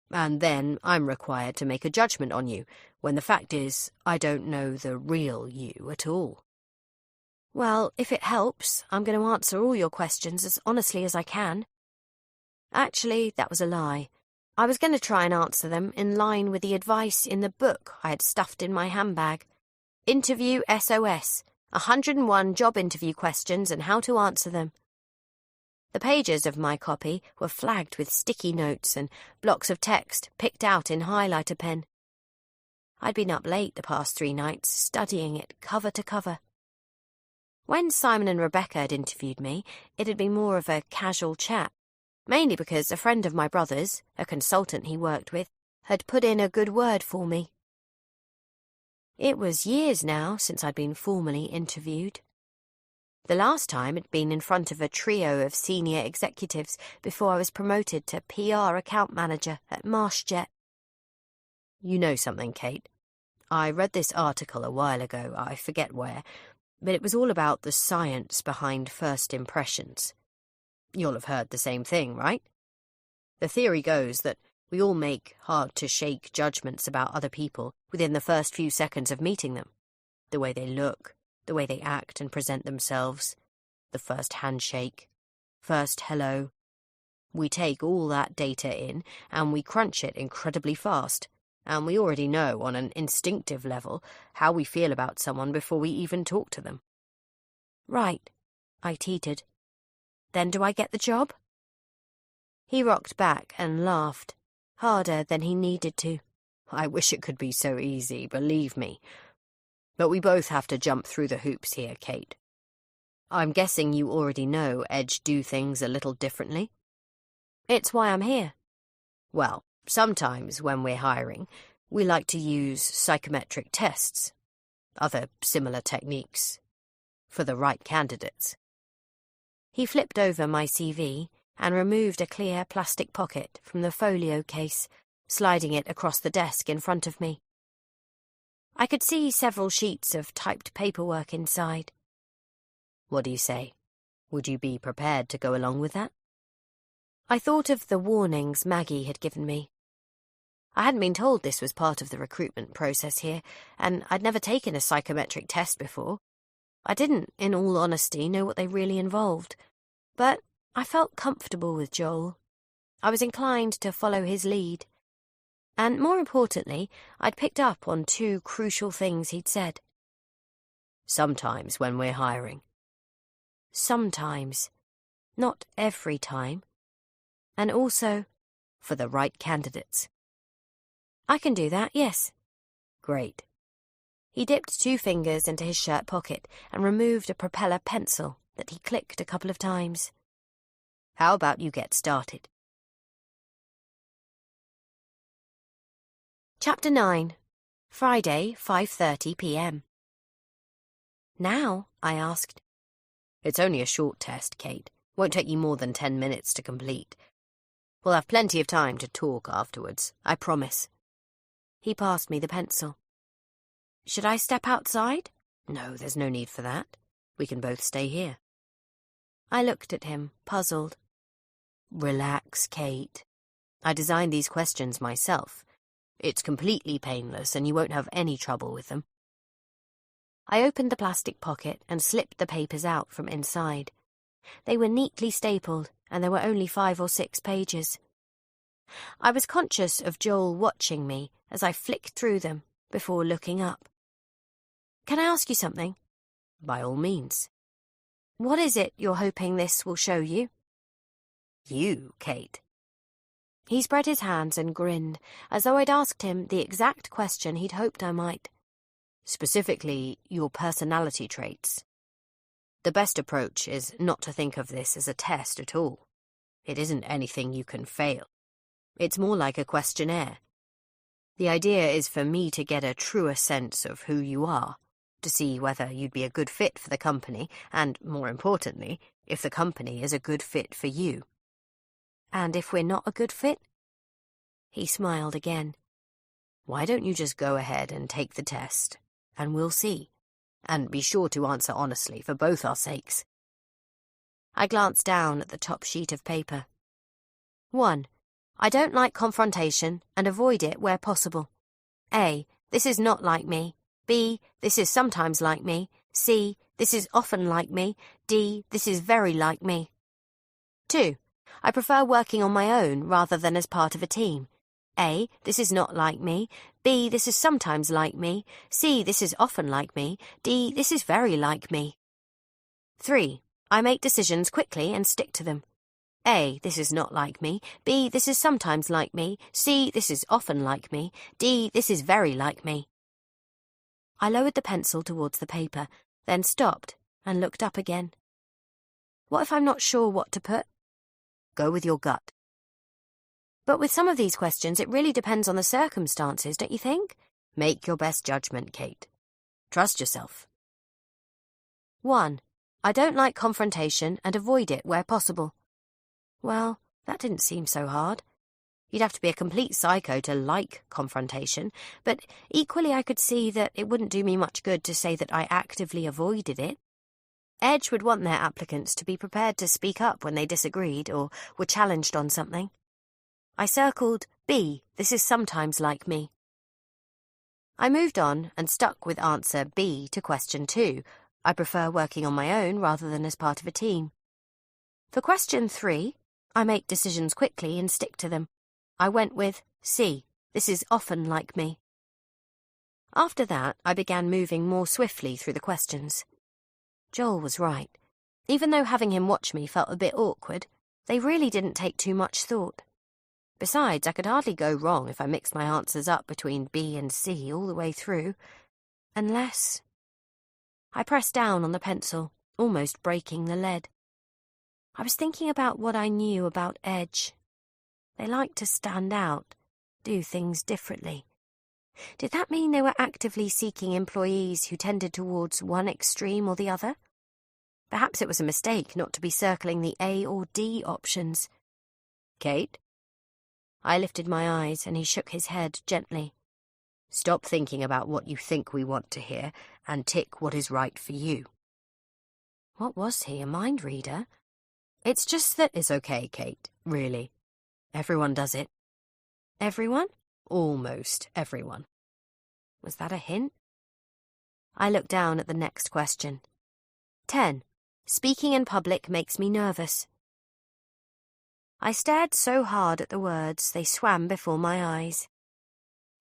And then I'm required to make a judgment on you, when the fact is, I don't know the real you at all. Well, if it helps, I'm going to answer all your questions as honestly as I can. Actually, that was a lie. I was going to try and answer them in line with the advice in the book I had stuffed in my handbag. Interview SOS, 101 job interview questions and how to answer them. The pages of my copy were flagged with sticky notes and blocks of text picked out in highlighter pen. I'd been up late the past 3 nights, studying it cover to cover. When Simon and Rebecca had interviewed me, it had been more of a casual chat, mainly because a friend of my brother's, a consultant he worked with, had put in a good word for me. It was years now since I'd been formally interviewed. The last time had been in front of a trio of senior executives before I was promoted to PR account manager at MarshJet.
You know something, Kate? I read this article a while ago, I forget where, but it was all about the science behind first impressions. You'll have heard the same thing, right? The theory goes that we all make hard-to-shake judgments about other people within the first few seconds of meeting them. The way they look, the way they act and present themselves, the first handshake, first hello. We take all that data in and we crunch it incredibly fast, and we already know on an instinctive level how we feel about someone before we even talk to them.
Right, I teetered. Then do I get the job?
He rocked back and laughed, harder than he needed to. I wish it could be so easy, believe me. But we both have to jump through the hoops here, Kate. I'm guessing you already know Edge do things a little differently?
It's why I'm here.
Well, sometimes when we're hiring, we like to use psychometric tests, other similar techniques, for the right candidates.
He flipped over my CV and removed a clear plastic pocket from the folio case, sliding it across the desk in front of me. I could see several sheets of typed paperwork inside.
What do you say? Would you be prepared to go along with that?
I thought of the warnings Maggie had given me. I hadn't been told this was part of the recruitment process here, and I'd never taken a psychometric test before. I didn't, in all honesty, know what they really involved, but I felt comfortable with Joel. I was inclined to follow his lead. And more importantly, I'd picked up on two crucial things he'd said.
Sometimes when we're hiring.
Sometimes. Not every time. And also,
for the right candidates.
I can do that, yes.
Great.
He dipped 2 fingers into his shirt pocket and removed a propeller pencil that he clicked a couple of times.
How about you get started?
Chapter 9. Friday, 5:30 p.m. Now? I asked.
It's only a short test, Kate. Won't take you more than 10 minutes to complete. We'll have plenty of time to talk afterwards, I promise.
He passed me the pencil. Should I step outside?
No, there's no need for that. We can both stay here.
I looked at him, puzzled.
Relax, Kate. I designed these questions myself. It's completely painless and you won't have any trouble with them.
I opened the plastic pocket and slipped the papers out from inside. They were neatly stapled and there were only 5 or 6 pages. I was conscious of Joel watching me as I flicked through them before looking up. Can I ask you something?
By all means.
What is it you're hoping this will show you?
You, Kate.
He spread his hands and grinned, as though I'd asked him the exact question he'd hoped I might.
Specifically, your personality traits. The best approach is not to think of this as a test at all. It isn't anything you can fail. It's more like a questionnaire. The idea is for me to get a truer sense of who you are, to see whether you'd be a good fit for the company, and, more importantly, if the company is a good fit for you.
And if we're not a good fit? He smiled again.
Why don't you just go ahead and take the test, and we'll see. And be sure to answer honestly for both our sakes.
I glanced down at the top sheet of paper. 1. I don't like confrontation and avoid it where possible. A. This is not like me. B. This is sometimes like me. C. This is often like me. D. This is very like me. 2. I prefer working on my own rather than as part of a team. A. This is not like me. B. This is sometimes like me. C. This is often like me. D. This is very like me. 3. I make decisions quickly and stick to them. A. This is not like me. B. This is sometimes like me. C. This is often like me. D. This is very like me. I lowered the pencil towards the paper, then stopped and looked up again. What if I'm not sure what to put?
Go with your gut.
But with some of these questions, it really depends on the circumstances, don't you think?
Make your best judgment, Kate. Trust yourself.
1. I don't like confrontation and avoid it where possible. Well, that didn't seem so hard. You'd have to be a complete psycho to like confrontation, but equally I could see that it wouldn't do me much good to say that I actively avoided it. Edge would want their applicants to be prepared to speak up when they disagreed or were challenged on something. I circled B. This is sometimes like me. I moved on and stuck with answer B to question 2. I prefer working on my own rather than as part of a team. For question 3, I make decisions quickly and stick to them. I went with C. This is often like me. After that, I began moving more swiftly through the questions. Joel was right. Even though having him watch me felt a bit awkward, they really didn't take too much thought. Besides, I could hardly go wrong if I mixed my answers up between B and C all the way through. Unless... I pressed down on the pencil, almost breaking the lead. I was thinking about what I knew about Edge. They liked to stand out, do things differently. Did that mean they were actively seeking employees who tended towards one extreme or the other? Perhaps it was a mistake not to be circling the A or D options. Kate? I lifted my eyes and he shook his head gently. Stop thinking about what you think we want to hear and tick what is right for you. What was he, a mind reader? It's just that it's okay, Kate, really. Everyone does it. Everyone? Almost everyone. Was that a hint? I looked down at the next question. 10. Speaking in public makes me nervous. I stared so hard at the words they swam before my eyes.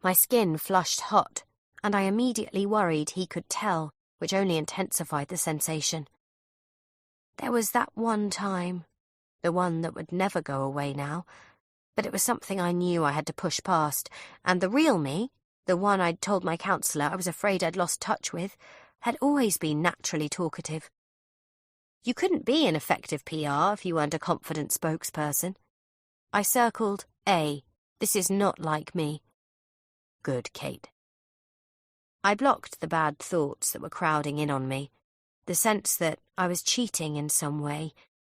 My skin flushed hot, and I immediately worried he could tell, which only intensified the sensation. There was that one time, the one that would never go away now, but it was something I knew I had to push past, and the real me, the one I'd told my counsellor I was afraid I'd lost touch with, had always been naturally talkative. You couldn't be an effective PR if you weren't a confident spokesperson. I circled A. This is not like me. Good, Kate. I blocked the bad thoughts that were crowding in on me, the sense that I was cheating in some way,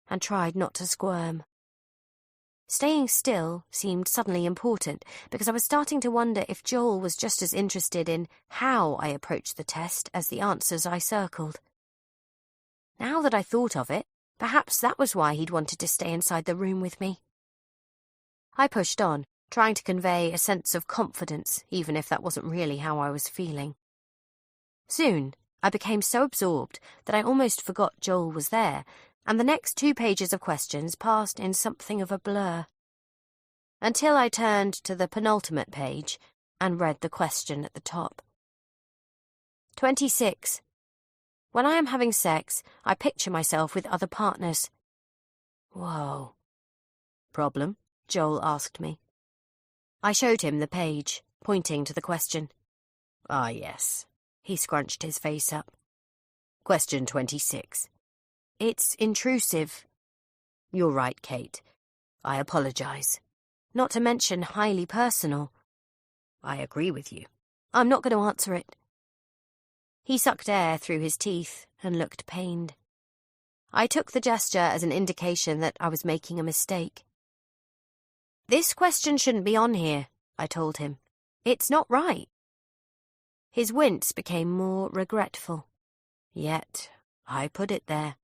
and tried not to squirm. Staying still seemed suddenly important because I was starting to wonder if Joel was just as interested in how I approached the test as the answers I circled. Now that I thought of it, perhaps that was why he'd wanted to stay inside the room with me. I pushed on, trying to convey a sense of confidence, even if that wasn't really how I was feeling. Soon, I became so absorbed that I almost forgot Joel was there, and the next 2 pages of questions passed in something of a blur. Until I turned to the penultimate page and read the question at the top. 26. When I am having sex, I picture myself with other partners. Whoa. Problem? Joel asked me. I showed him the page, pointing to the question. Ah, yes. He scrunched his face up. Question 26. It's intrusive. You're right, Kate. I apologize. Not to mention highly personal. I agree with you. I'm not going to answer it. He sucked air through his teeth and looked pained. I took the gesture as an indication that I was making a mistake. This question shouldn't be on here, I told him. It's not right. His wince became more regretful. Yet, I put it there.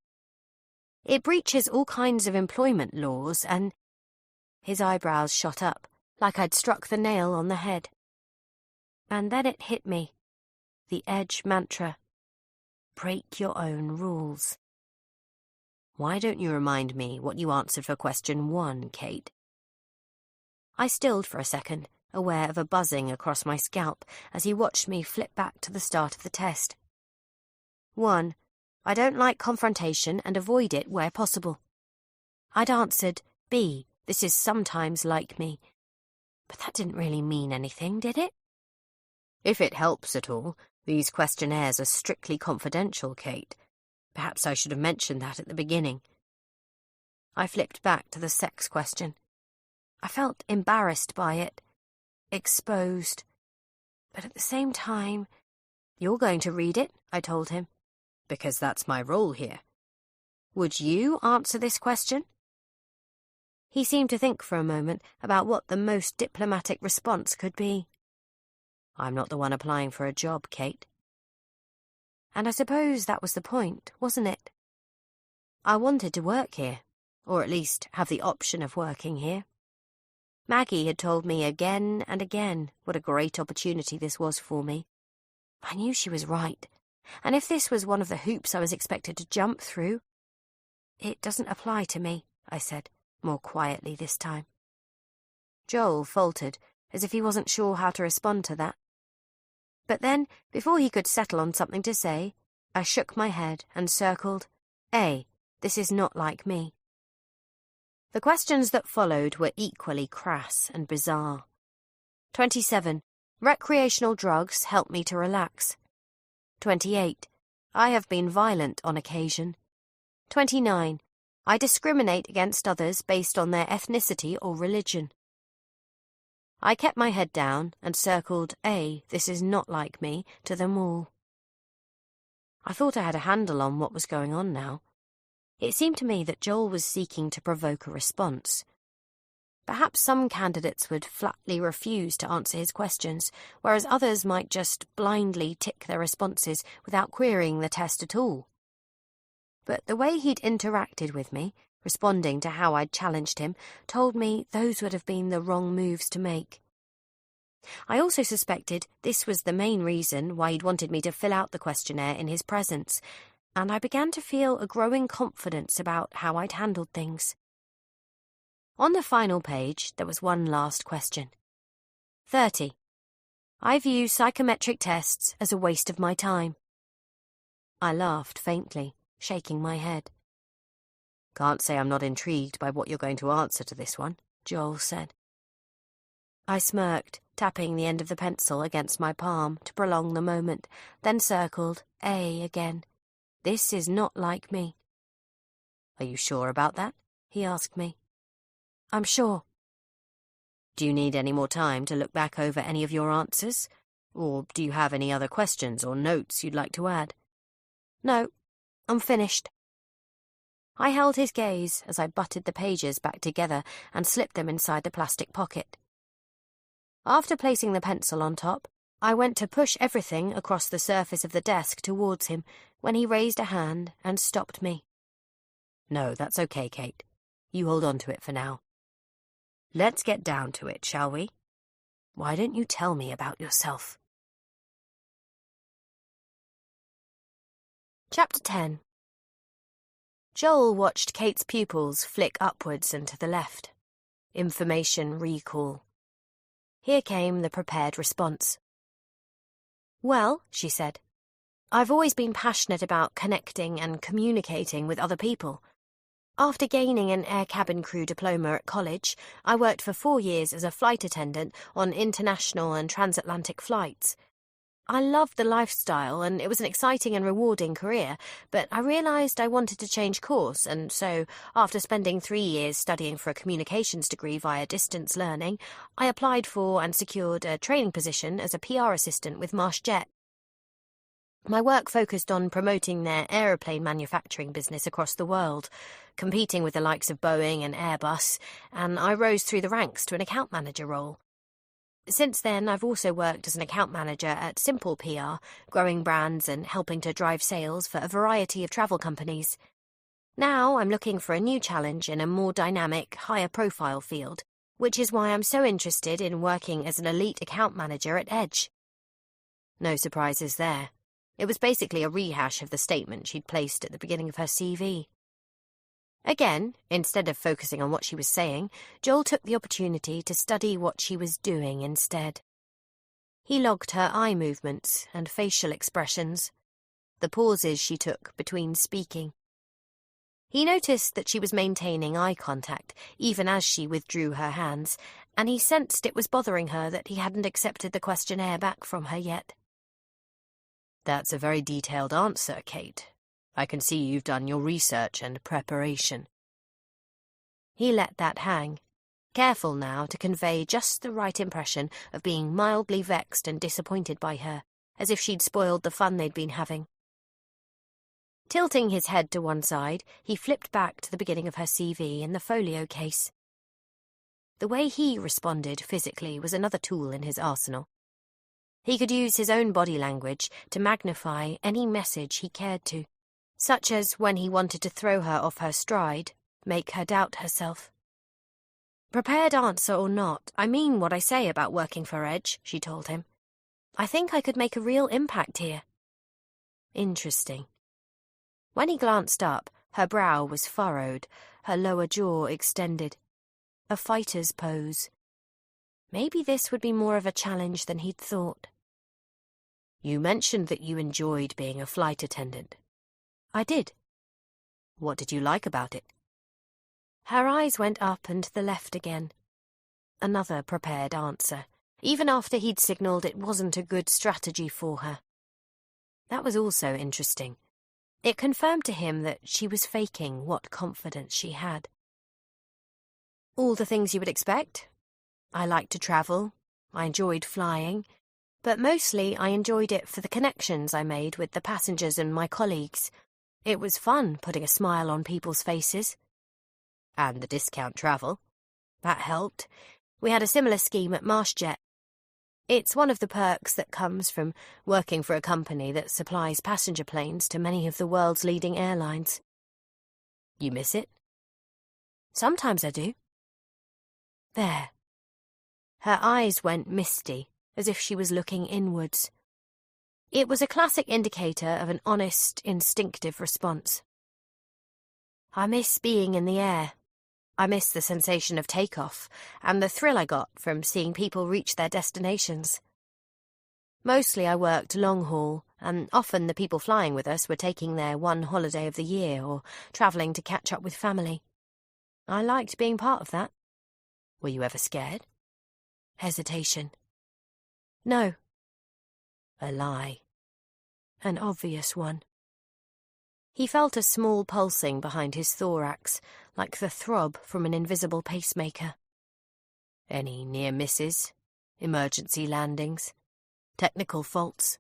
It breaches all kinds of employment laws and... His eyebrows shot up, like I'd struck the nail on the head. And then it hit me. The Edge mantra. Break your own rules. Why don't you remind me what you answered for question 1, Kate? I stilled for a second, aware of a buzzing across my scalp as he watched me flip back to the start of the test. 1. I don't like confrontation and avoid it where possible. I'd answered B. This is sometimes like me. But that didn't really mean anything, did it? If it helps at all, these questionnaires are strictly confidential, Kate. Perhaps I should have mentioned that at the beginning. I flipped back to the sex question. I felt embarrassed by it, exposed. But at the same time, you're going to read it, I told him, because that's my role here. Would you answer this question? He seemed to think for a moment about what the most diplomatic response could be.
I'm not the one applying for a job, Kate.
And I suppose that was the point, wasn't it? I wanted to work here, or at least have the option of working here. Maggie had told me again and again what a great opportunity this was for me. I knew she was right, and if this was one of the hoops I was expected to jump through... It doesn't apply to me, I said, more quietly this time. Joel faltered, as if he wasn't sure how to respond to that. But then, before he could settle on something to say, I shook my head and circled, A, this is not like me. The questions that followed were equally crass and bizarre. 27. Recreational drugs help me to relax. 28. I have been violent on occasion. 29. I discriminate against others based on their ethnicity or religion. I kept my head down and circled A, this is not like me, to them all. I thought I had a handle on what was going on now. It seemed to me that Joel was seeking to provoke a response. Perhaps some candidates would flatly refuse to answer his questions, whereas others might just blindly tick their responses without querying the test at all. But the way he'd interacted with me, responding to how I'd challenged him, told me those would have been the wrong moves to make. I also suspected this was the main reason why he'd wanted me to fill out the questionnaire in his presence, and I began to feel a growing confidence about how I'd handled things. On the final page, there was one last question. 30. I view psychometric tests as a waste of my time. I laughed faintly, shaking my head.
Can't say I'm not intrigued by what you're going to answer to this one, Joel said.
I smirked, tapping the end of the pencil against my palm to prolong the moment, then circled A again. This is not like me.
Are you sure about that? He asked me.
I'm sure.
Do you need any more time to look back over any of your answers? Or do you have any other questions or notes you'd like to add?
No, I'm finished. I held his gaze as I butted the pages back together and slipped them inside the plastic pocket. After placing the pencil on top, I went to push everything across the surface of the desk towards him when he raised a hand and stopped me.
No, that's okay, Kate. You hold on to it for now. Let's get down to it, shall we? Why don't you tell me about yourself?
Chapter 10. Joel watched Kate's pupils flick upwards and to the left. Information recall. Here came the prepared response. Well, she said, I've always been passionate about connecting and communicating with other people. After gaining an air cabin crew diploma at college, I worked for 4 years as a flight attendant on international and transatlantic flights. I loved the lifestyle and it was an exciting and rewarding career, but I realised I wanted to change course, and so, after spending 3 years studying for a communications degree via distance learning, I applied for and secured a training position as a PR assistant with MarshJet. My work focused on promoting their aeroplane manufacturing business across the world, competing with the likes of Boeing and Airbus, and I rose through the ranks to an account manager role. Since then, I've also worked as an account manager at Simple PR, growing brands and helping to drive sales for a variety of travel companies. Now I'm looking for a new challenge in a more dynamic, higher-profile field, which is why I'm so interested in working as an elite account manager at Edge.
No surprises there. It was basically a rehash of the statement she'd placed at the beginning of her CV.
Again, instead of focusing on what she was saying, Joel took the opportunity to study what she was doing instead. He logged her eye movements and facial expressions, the pauses she took between speaking. He noticed that she was maintaining eye contact, even as she withdrew her hands, and he sensed it was bothering her that he hadn't accepted the questionnaire back from her yet.
That's a very detailed answer, Kate. I can see you've done your research and preparation.
He let that hang, careful now to convey just the right impression of being mildly vexed and disappointed by her, as if she'd spoiled the fun they'd been having. Tilting his head to one side, he flipped back to the beginning of her CV in the folio case. the way he responded physically was another tool in his arsenal. He could use his own body language to magnify any message he cared to, such as when he wanted to throw her off her stride, make her doubt herself. "Prepared answer or not, I mean what I say about working for Edge," she told him. "I think I could make a real impact here." Interesting. When he glanced up, her brow was furrowed, her lower jaw extended. A fighter's pose. Maybe this would be more of a challenge than he'd thought. "You mentioned that you enjoyed being a flight attendant." "I did." "What did you like about it?" Her eyes went up and to the left again. Another prepared answer, even after he'd signalled it wasn't a good strategy for her. That was also interesting. It confirmed to him that she was faking what confidence she had. "All the things you would expect. I liked to travel. I enjoyed flying. But mostly I enjoyed it for the connections I made with the passengers and my colleagues. It was fun putting a smile on people's faces. And the discount travel. That helped. We had a similar scheme at MarshJet. It's one of the perks that comes from working for a company that supplies passenger planes to many of the world's leading airlines." "You miss it?" "Sometimes I do." There. Her eyes went misty, as if she was looking inwards. It was a classic indicator of an honest, instinctive response. "I miss being in the air. I miss the sensation of takeoff and the thrill I got from seeing people reach their destinations. Mostly I worked long haul, and often the people flying with us were taking their one holiday of the year or travelling to catch up with family. I liked being part of that." "Were you ever scared?" Hesitation. "No." A lie. An obvious one. He felt a small pulsing behind his thorax, like the throb from an invisible pacemaker. "Any near misses? Emergency landings? Technical faults?"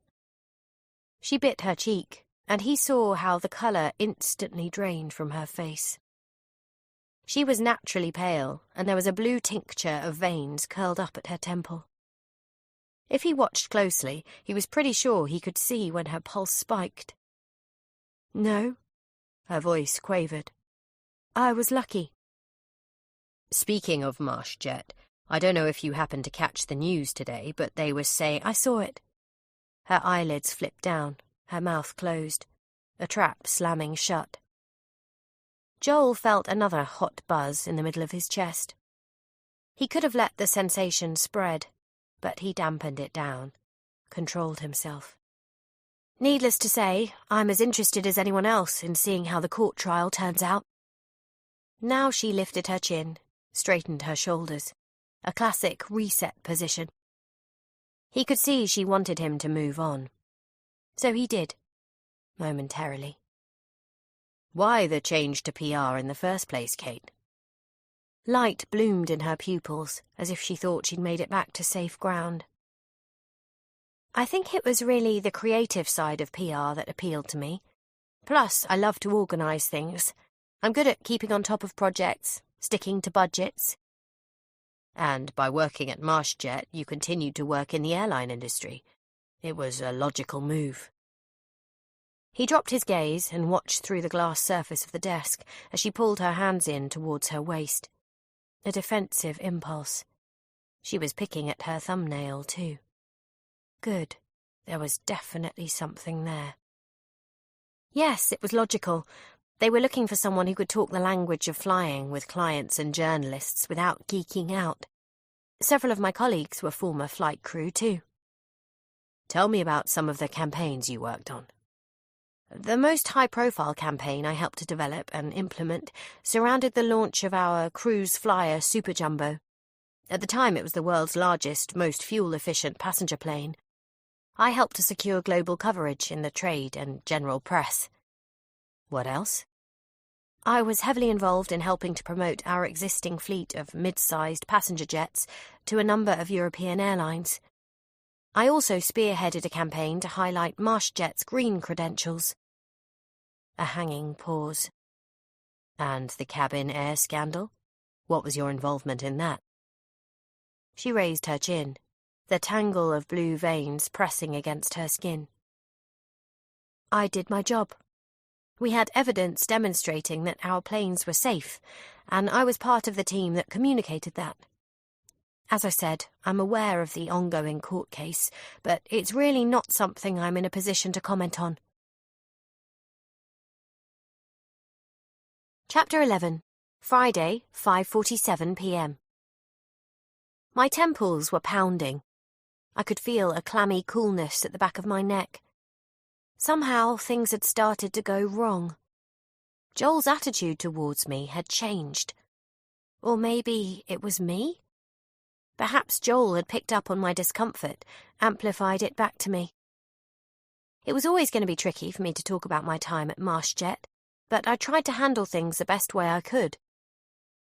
She bit her cheek, and he saw how the colour instantly drained from her face. She was naturally pale, and there was a blue tincture of veins curled up at her temple. If he watched closely, he was pretty sure he could see when her pulse spiked. "No," her voice quavered. "I was lucky." "Speaking of MarshJet, I don't know if you happened to catch the news today, but they were saying—" "I saw it." Her eyelids flipped down, her mouth closed, a trap slamming shut. Joel felt another hot buzz in the middle of his chest. He could have let the sensation spread, but he dampened it down, controlled himself. "Needless to say, I'm as interested as anyone else in seeing how the court trial turns out." Now she lifted her chin, straightened her shoulders, a classic reset position. He could see she wanted him to move on. So he did, momentarily. "Why the change to PR in the first place, Kate?" Light bloomed in her pupils, as if she thought she'd made it back to safe ground. "I think it was really the creative side of PR that appealed to me. Plus, I love to organise things. I'm good at keeping on top of projects, sticking to budgets." "And by working at MarshJet, you continued to work in the airline industry. It was a logical move." He dropped his gaze and watched through the glass surface of the desk as she pulled her hands in towards her waist. A defensive impulse. She was picking at her thumbnail, too. Good. There was definitely something there. Yes, it was logical. They were looking for someone who could talk the language of flying with clients and journalists without geeking out. Several of my colleagues were former flight crew, too. "Tell me about some of the campaigns you worked on." The most high-profile campaign I helped to develop and implement surrounded the launch of our cruise flyer Super Jumbo. At the time, it was the world's largest, most fuel-efficient passenger plane. I helped to secure global coverage in the trade and general press. What else? I was heavily involved in helping to promote our existing fleet of mid-sized passenger jets to a number of European airlines. I also spearheaded a campaign to highlight MarshJet's green credentials. A hanging pause. "And the cabin air scandal? What was your involvement in that?" She raised her chin, the tangle of blue veins pressing against her skin. I did my job. We had evidence demonstrating that our planes were safe, and I was part of the team that communicated that. As I said, I'm aware of the ongoing court case, but it's really not something I'm in a position to comment on. Chapter 11. Friday, 5:47 p.m. My temples were pounding. I could feel a clammy coolness at the back of my neck. Somehow things had started to go wrong. Joel's attitude towards me had changed. Or maybe it was me? Perhaps Joel had picked up on my discomfort, amplified it back to me. It was always going to be tricky for me to talk about my time at MarshJet, but I tried to handle things the best way I could.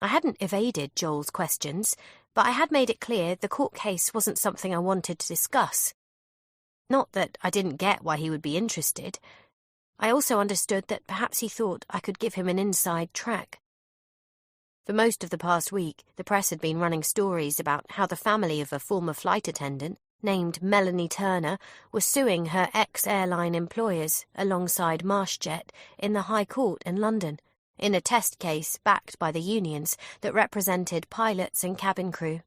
I hadn't evaded Joel's questions, but I had made it clear the court case wasn't something I wanted to discuss. Not that I didn't get why he would be interested. I also understood that perhaps he thought I could give him an inside track. For most of the past week, the press had been running stories about how the family of a former flight attendant named Melanie Turner was suing her ex-airline employers alongside MarshJet in the High Court in London, in a test case backed by the unions that represented pilots and cabin crew.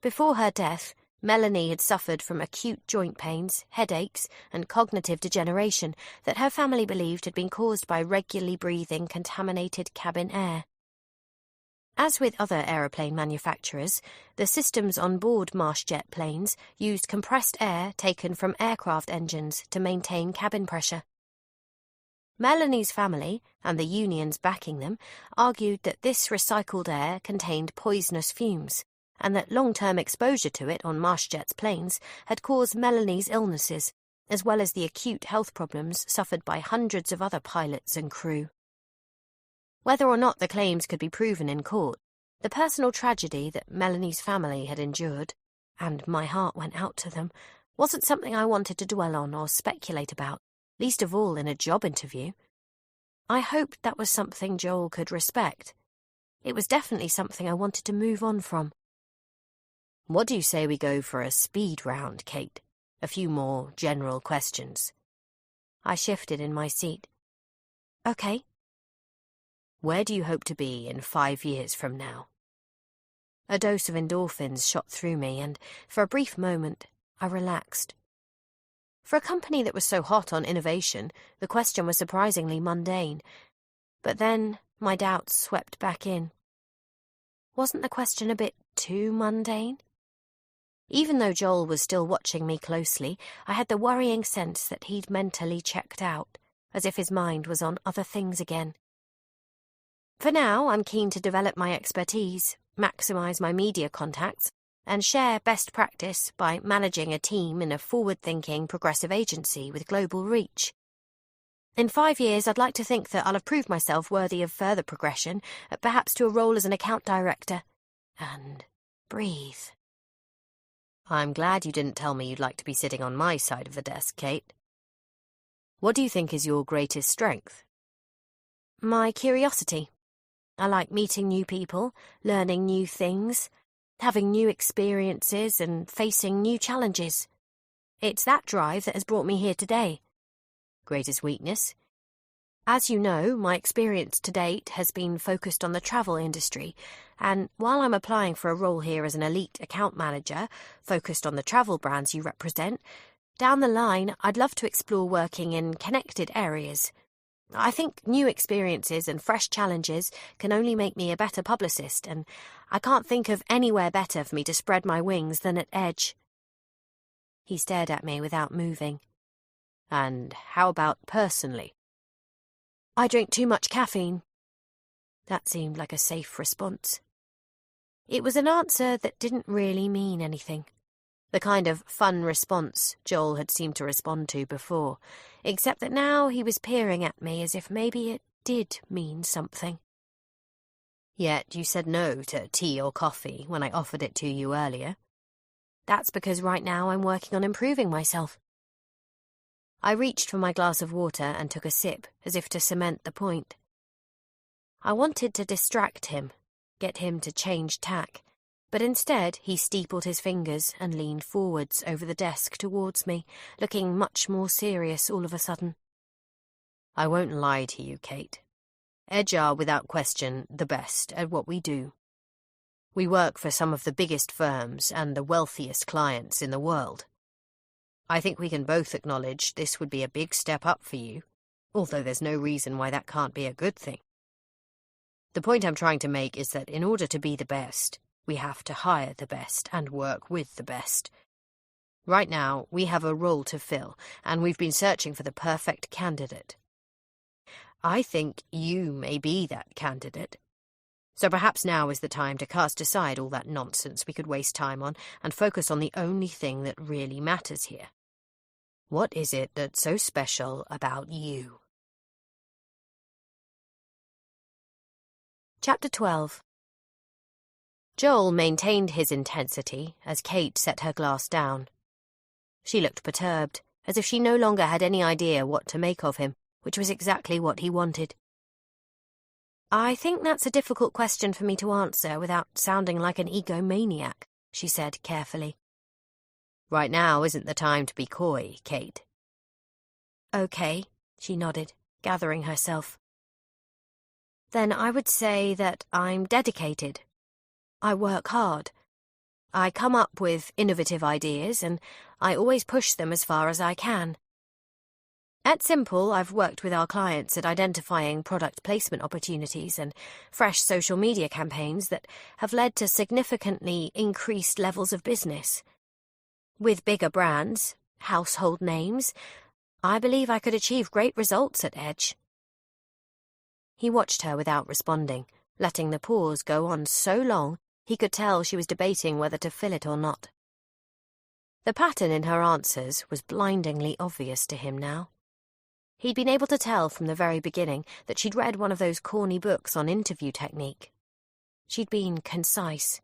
Before her death, Melanie had suffered from acute joint pains, headaches, and cognitive degeneration that her family believed had been caused by regularly breathing contaminated cabin air. As with other aeroplane manufacturers, the systems on board MarshJet planes used compressed air taken from aircraft engines to maintain cabin pressure. Melanie's family, and the unions backing them, argued that this recycled air contained poisonous fumes, and that long-term exposure to it on MarshJet's planes had caused Melanie's illnesses, as well as the acute health problems suffered by hundreds of other pilots and crew. Whether or not the claims could be proven in court, the personal tragedy that Melanie's family had endured, and my heart went out to them, wasn't something I wanted to dwell on or speculate about, least of all in a job interview. I hoped that was something Joel could respect. It was definitely something I wanted to move on from. What do you say we go for a speed round, Kate? A few more general questions. I shifted in my seat. Okay. Where do you hope to be in 5 years from now? A dose of endorphins shot through me, and for a brief moment, I relaxed. For a company that was so hot on innovation, the question was surprisingly mundane. But then my doubts swept back in. Wasn't the question a bit too mundane? Even though Joel was still watching me closely, I had the worrying sense that he'd mentally checked out, as if his mind was on other things again. For now, I'm keen to develop my expertise, maximise my media contacts, and share best practice by managing a team in a forward-thinking, progressive agency with global reach. In 5 years, I'd like to think that I'll have proved myself worthy of further progression, perhaps to a role as an account director. And breathe. I'm glad you didn't tell me you'd like to be sitting on my side of the desk, Kate. What do you think is your greatest strength? My curiosity. I like meeting new people, learning new things, having new experiences and facing new challenges. It's that drive that has brought me here today. Greatest weakness? As you know, my experience to date has been focused on the travel industry, and while I'm applying for a role here as an elite account manager, focused on the travel brands you represent, down the line I'd love to explore working in connected areas. I think new experiences and fresh challenges can only make me a better publicist, and I can't think of anywhere better for me to spread my wings than at Edge. He stared at me without moving. And how about personally? I drink too much caffeine. That seemed like a safe response. It was an answer that didn't really mean anything. The kind of fun response Joel had seemed to respond to before, except that now he was peering at me as if maybe it did mean something. Yet you said no to tea or coffee when I offered it to you earlier. That's because right now I'm working on improving myself. I reached for my glass of water and took a sip, as if to cement the point. I wanted to distract him, get him to change tack, but instead he steepled his fingers and leaned forwards over the desk towards me, looking much more serious all of a sudden.
I won't lie to you, Kate. Edge are, without question, the best at what we do. We work for some of the biggest firms and the wealthiest clients in the world. I think we can both acknowledge this would be a big step up for you, although there's no reason why that can't be a good thing. The point I'm trying to make is that in order to be the best, we have to hire the best and work with the best. Right now, we have a role to fill, and we've been searching for the perfect candidate. I think you may be that candidate. So perhaps now is the time to cast aside all that nonsense we could waste time on and focus on the only thing that really matters here. What is it that's so special about you?
Chapter 12. Joel maintained his intensity as Kate set her glass down. She looked perturbed, as if she no longer had any idea what to make of him, which was exactly what he wanted. I think that's a difficult question for me to answer without sounding like an egomaniac, she said carefully.
Right now isn't the time to be coy, Kate.
Okay, she nodded, gathering herself. Then I would say that I'm dedicated. I work hard. I come up with innovative ideas, and I always push them as far as I can. At Simple, I've worked with our clients at identifying product placement opportunities and fresh social media campaigns that have led to significantly increased levels of business. With bigger brands, household names, I believe I could achieve great results at Edge. He watched her without responding, letting the pause go on so long he could tell she was debating whether to fill it or not. The pattern in her answers was blindingly obvious to him now. He'd been able to tell from the very beginning that she'd read one of those corny books on interview technique. She'd been concise.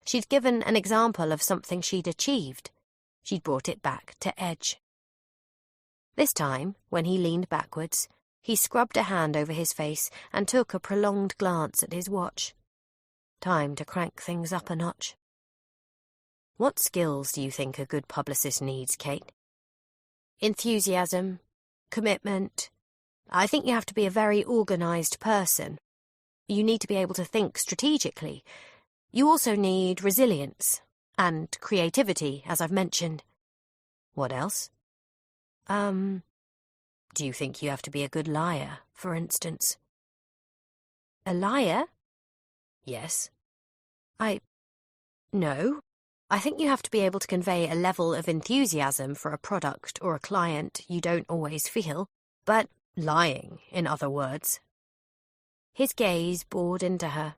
She'd given an example of something she'd achieved. She'd brought it back to Edge. This time, when he leaned backwards, he scrubbed a hand over his face and took a prolonged glance at his watch. Time to crank things up a notch. What skills do you think a good publicist needs, Kate? Enthusiasm, commitment. I think you have to be a very organised person. You need to be able to think strategically. You also need resilience and creativity, as I've mentioned. What else? Do you think you have to be a good liar, for instance? A liar?
Yes.
No. I think you have to be able to convey a level of enthusiasm for a product or a client you don't always feel, but
lying, in other words.
His gaze bored into her.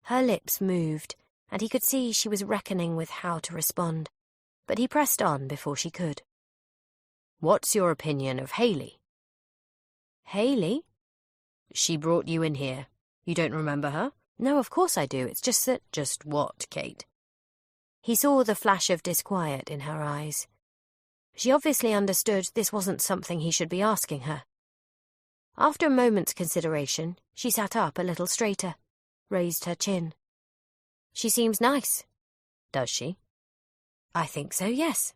Her lips moved, and he could see she was reckoning with how to respond, but he pressed on before she could.
What's your opinion of Hayley?
Hayley?
She brought you in here. You don't remember her?
No, of course I do. It's just that...
Just what, Kate?
He saw the flash of disquiet in her eyes. She obviously understood this wasn't something he should be asking her. After a moment's consideration, she sat up a little straighter, raised her chin. She seems nice.
Does she?
I think so, yes.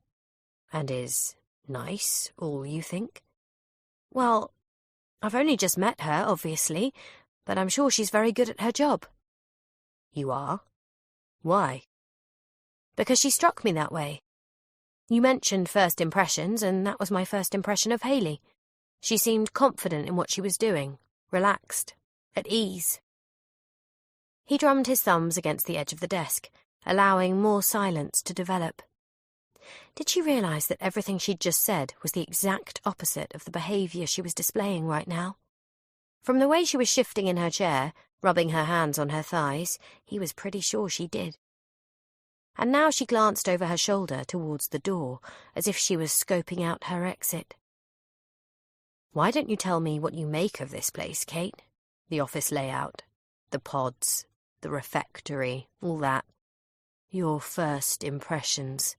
And is nice all you think?
Well, I've only just met her, obviously, but I'm sure she's very good at her job.
You are? Why?
Because she struck me that way. You mentioned first impressions, and that was my first impression of Hayley. She seemed confident in what she was doing, relaxed, at ease. He drummed his thumbs against the edge of the desk, allowing more silence to develop. Did she realise that everything she'd just said was the exact opposite of the behaviour she was displaying right now? From the way she was shifting in her chair, rubbing her hands on her thighs, he was pretty sure she did. And now she glanced over her shoulder towards the door, as if she was scoping out her exit.
Why don't you tell me what you make of this place, Kate? The office layout, the pods, the refectory, all that. Your first impressions.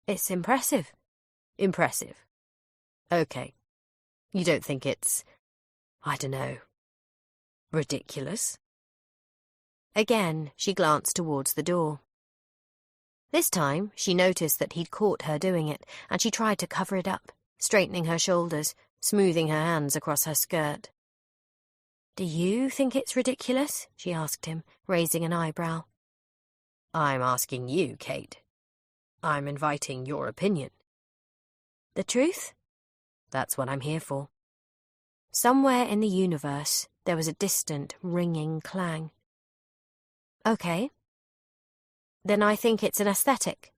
It's impressive.
Impressive. Okay. You don't think it's, I don't know, ridiculous?
Again, she glanced towards the door. This time, she noticed that he'd caught her doing it, and she tried to cover it up, straightening her shoulders, smoothing her hands across her skirt. "Do you think it's ridiculous?" she asked him, raising an eyebrow.
"I'm asking you, Kate. I'm inviting your opinion."
"The truth?"
"That's what I'm here for."
Somewhere in the universe, there was a distant, ringing clang. "Okay. Then I think it's an aesthetic.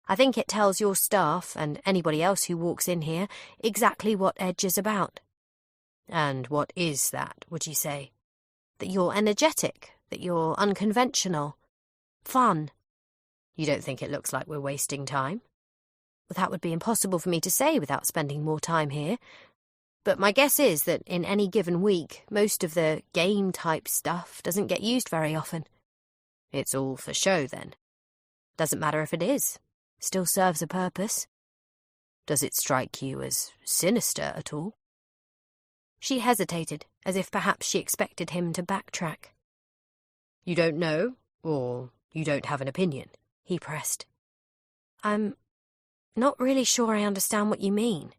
I think it tells your staff, and anybody else who walks in here, exactly what Edge is about."
"And what is that, would you say?"
"That you're energetic, that you're unconventional, fun."
"You don't think it looks like we're wasting time?"
"Well, that would be impossible for me to say without spending more time here. But my guess is that in any given week, most of the game-type stuff doesn't get used very often."
"It's all for show, then?"
"Doesn't matter if it is. Still serves a purpose."
"Does it strike you as sinister at all?"
She hesitated, as if perhaps she expected him to backtrack.
"You don't know, or you don't have an opinion?"
he pressed. "I'm not really sure I understand what you mean."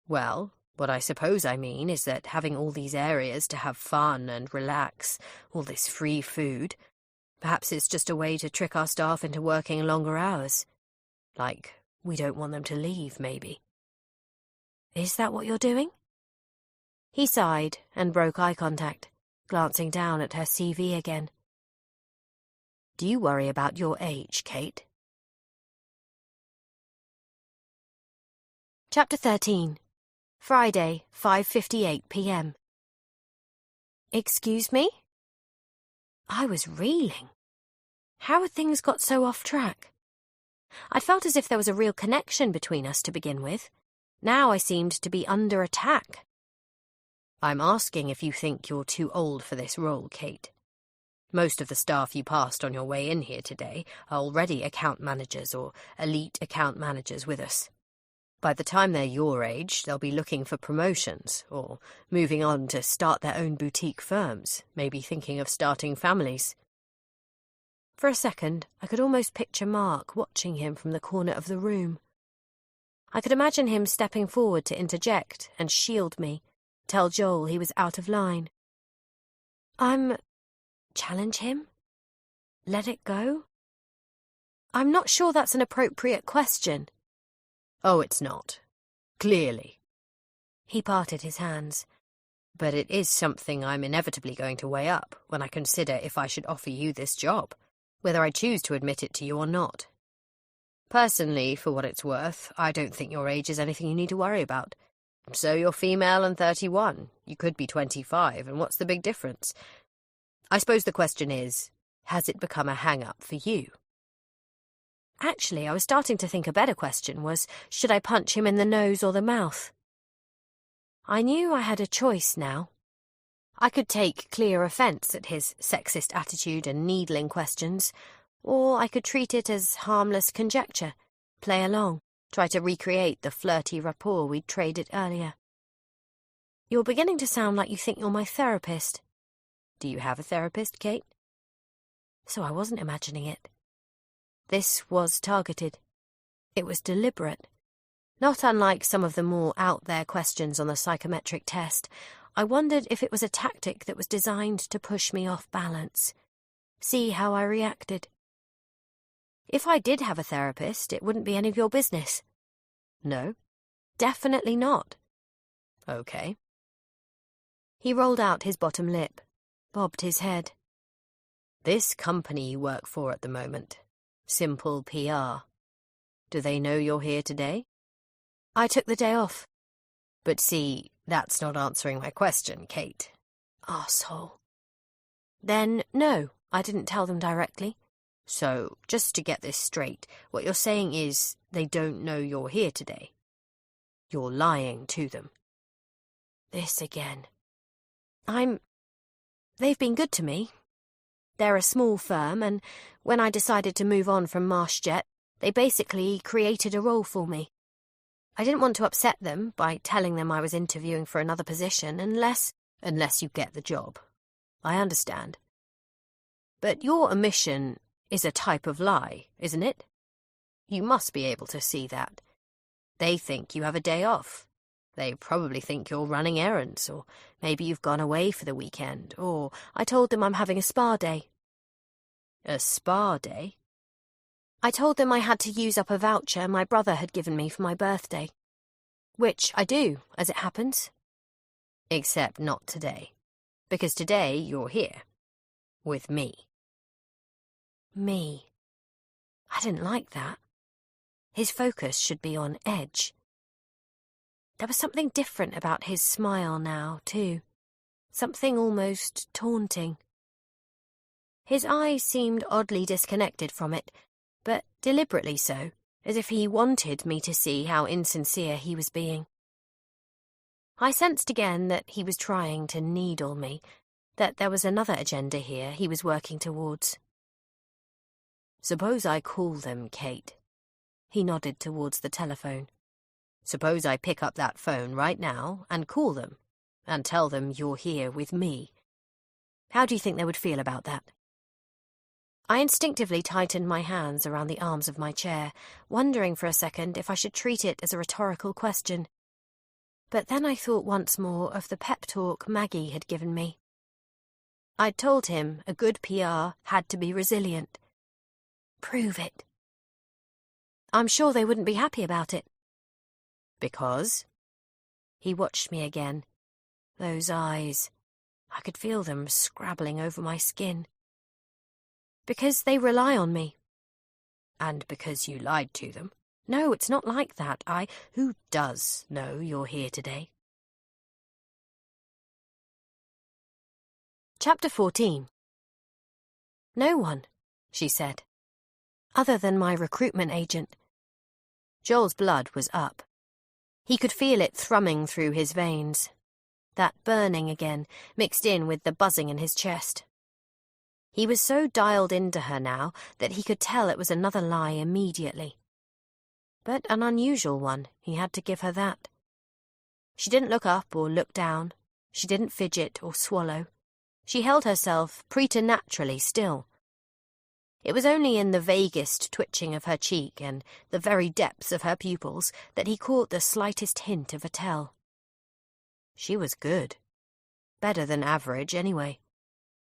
"Well, what I suppose I mean is that having all these areas to have fun and relax, all this free food, perhaps it's just a way to trick our staff into working longer hours. Like, we don't want them to leave, maybe."
"Is that what you're doing?" He sighed and broke eye contact, glancing down at her CV again.
"Do you worry about your age, Kate?"
Chapter 13. Friday, 5:58 p.m. "Excuse me?" I was reeling. How had things got so off track? I'd felt as if there was a real connection between us to begin with. Now I seemed to be under attack.
"I'm asking if you think you're too old for this role, Kate. Most of the staff you passed on your way in here today are already account managers or elite account managers with us. By the time they're your age, they'll be looking for promotions or moving on to start their own boutique firms, maybe thinking of starting families."
For a second, I could almost picture Mark watching him from the corner of the room. I could imagine him stepping forward to interject and shield me, tell Joel he was out of line. Challenge him? Let it go? I'm not sure that's an appropriate question.
"Oh, it's not. Clearly."
He parted his hands.
"But it is something I'm inevitably going to weigh up when I consider if I should offer you this job, whether I choose to admit it to you or not. Personally, for what it's worth, I don't think your age is anything you need to worry about. So you're female and 31. You could be 25, and what's the big difference? I suppose the question is, has it become a hang-up for you?"
Actually, I was starting to think a better question was, should I punch him in the nose or the mouth? I knew I had a choice now. I could take clear offence at his sexist attitude and needling questions, or I could treat it as harmless conjecture, play along, try to recreate the flirty rapport we'd traded earlier. "You're beginning to sound like you think you're my therapist."
"Do you have a therapist, Kate?"
So I wasn't imagining it. This was targeted. It was deliberate. Not unlike some of the more out-there questions on the psychometric test, I wondered if it was a tactic that was designed to push me off balance. See how I reacted. If I did have a therapist, it wouldn't be any of your business.
"No?"
"Definitely not."
"Okay."
He rolled out his bottom lip, bobbed his head.
"This company you work for at the moment, Simple PR, do they know you're here today?"
"I took the day off."
"But see, that's not answering my question, Kate."
Arsehole. "Then, no, I didn't tell them directly."
"So, just to get this straight, what you're saying is they don't know you're here today. You're lying to them."
This again. They've been good to me. They're a small firm, and when I decided to move on from MarshJet, they basically created a role for me. I didn't want to upset them by telling them I was interviewing for another position unless
"Unless you get the job. I understand." But your omission is a type of lie, isn't it? You must be able to see that. They think you have a day off. They probably think you're running errands, or maybe you've gone away for the weekend, or I told them I'm having a spa day. A spa day?
I told them I had to use up a voucher my brother had given me for my birthday. Which I do, as it happens.
Except not today. Because today you're here. With me.
Me. I didn't like that. His focus should be on Edge. There was something different about his smile now, too. Something almost taunting. His eyes seemed oddly disconnected from it, but deliberately so, as if he wanted me to see how insincere he was being. I sensed again that he was trying to needle me, that there was another agenda here he was working towards.
Suppose I call them, Kate. He nodded towards the telephone. Suppose I pick up that phone right now and call them, and tell them you're here with me. How do you think they would feel about that?
I instinctively tightened my hands around the arms of my chair, wondering for a second if I should treat it as a rhetorical question. But then I thought once more of the pep talk Maggie had given me. I'd told him a good PR had to be resilient. Prove it. I'm sure they wouldn't be happy about it.
Because?
He watched me again. Those eyes. I could feel them scrabbling over my skin. Because they rely on me.
And because you lied to them?
No, it's not like that.
Who does know you're here today?
Chapter 14. No one, she said. Other than my recruitment agent.
Joel's blood was up.
He could feel it thrumming through his veins. That burning again, mixed in with the buzzing in his chest. He was so dialed into her now that he could tell it was another lie immediately. But an unusual one, he had to give her that. She didn't look up or look down. She didn't fidget or swallow. She held herself preternaturally still. It was only in the vaguest twitching of her cheek and the very depths of her pupils that he caught the slightest hint of a tell. She was good. Better than average, anyway.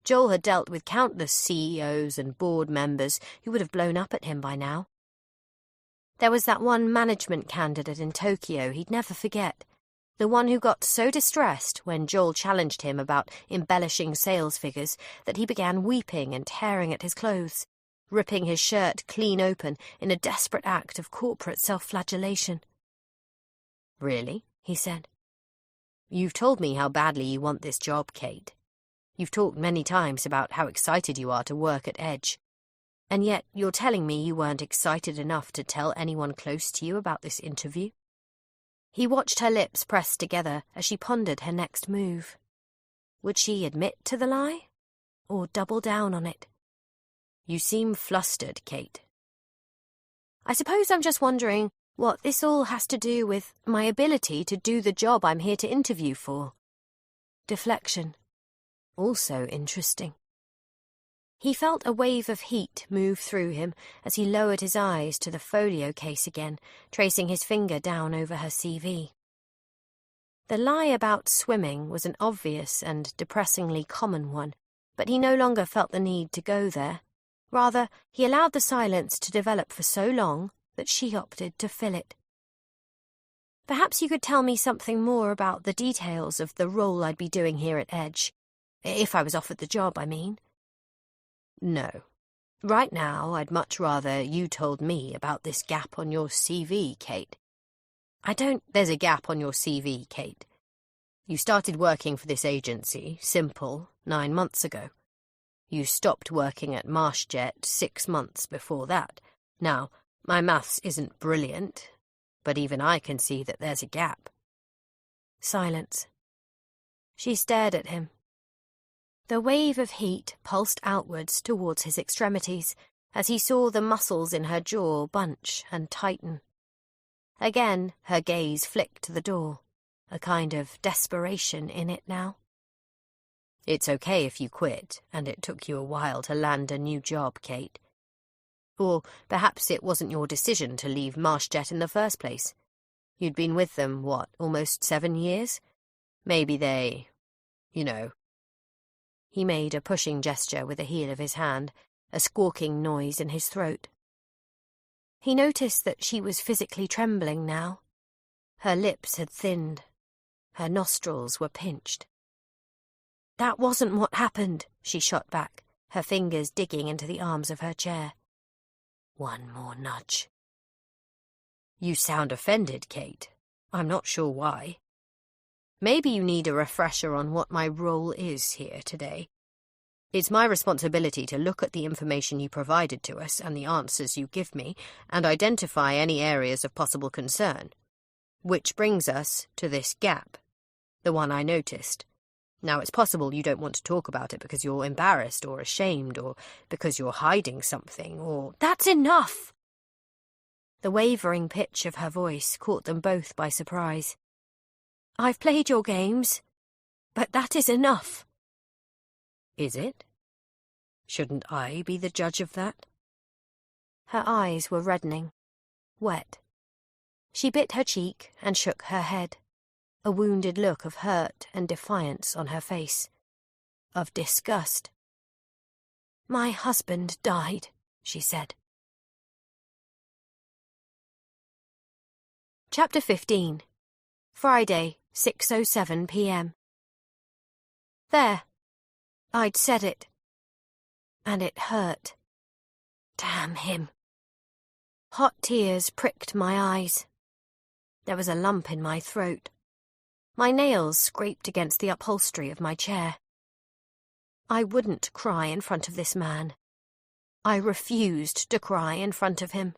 Joel had dealt with countless CEOs and board members who would have blown up at him by now. There was that one management candidate in Tokyo he'd never forget, the one who got so distressed when Joel challenged him about embellishing sales figures that he began weeping and tearing at his clothes, ripping his shirt clean open in a desperate act of corporate self-flagellation.
Really?
He said.
You've told me how badly you want this job, Kate. You've talked many times about how excited you are to work at Edge. And yet you're telling me you weren't excited enough to tell anyone close to you about this interview?
He watched her lips press together as she pondered her next move. Would she admit to the lie? Or double down on it?
You seem flustered, Kate.
I suppose I'm just wondering what this all has to do with my ability to do the job I'm here to interview for. Deflection. Also interesting. He felt a wave of heat move through him as he lowered his eyes to the folio case again, tracing his finger down over her CV. The lie about swimming was an obvious and depressingly common one, but he no longer felt the need to go there. Rather, he allowed the silence to develop for so long that she opted to fill it. Perhaps you could tell me something more about the details of the role I'd be doing here at Edge. If I was offered the job, I mean.
No. Right now, I'd much rather you told me about this gap on your CV, Kate. There's a gap on your CV, Kate. You started working for this agency, Simple, 9 months ago. You stopped working at MarshJet 6 months before that. Now, my maths isn't brilliant, but even I can see that there's a gap.
Silence. She stared at him. The wave of heat pulsed outwards towards his extremities as he saw the muscles in her jaw bunch and tighten. Again, her gaze flicked to the door, a kind of desperation in it now.
It's okay if you quit, and it took you a while to land a new job, Kate. Or perhaps it wasn't your decision to leave MarshJet in the first place. You'd been with them, what, almost 7 years? Maybe they... you know. He made a pushing gesture with the heel of his hand, a squawking noise in his throat. He noticed that she was physically trembling now. Her lips had thinned. Her nostrils were pinched. "That wasn't what happened," she shot back, her fingers digging into the arms of her chair. "One more nudge." "You sound offended, Kate. I'm not sure why. Maybe you need a refresher on what my role is here today. It's my responsibility to look at the information you provided to us and the answers you give me and identify any areas of possible concern. Which brings us to this gap, the one I noticed. Now, it's possible you don't want to talk about it because you're embarrassed or ashamed or because you're hiding something or—" "That's enough!" The wavering pitch of her voice caught them both by surprise. "I've played your games, but that is enough." "Is it? Shouldn't I be the judge of that?" Her eyes were reddening, wet. She bit her cheek and shook her head, a wounded look of hurt and defiance on her face, of disgust. "My husband died," she said. Chapter 15. Friday, 6:07 p.m. There. I'd said it. And it hurt. Damn him. Hot tears pricked my eyes. There was a lump in my throat. My nails scraped against the upholstery of my chair. I wouldn't cry in front of this man. I refused to cry in front of him.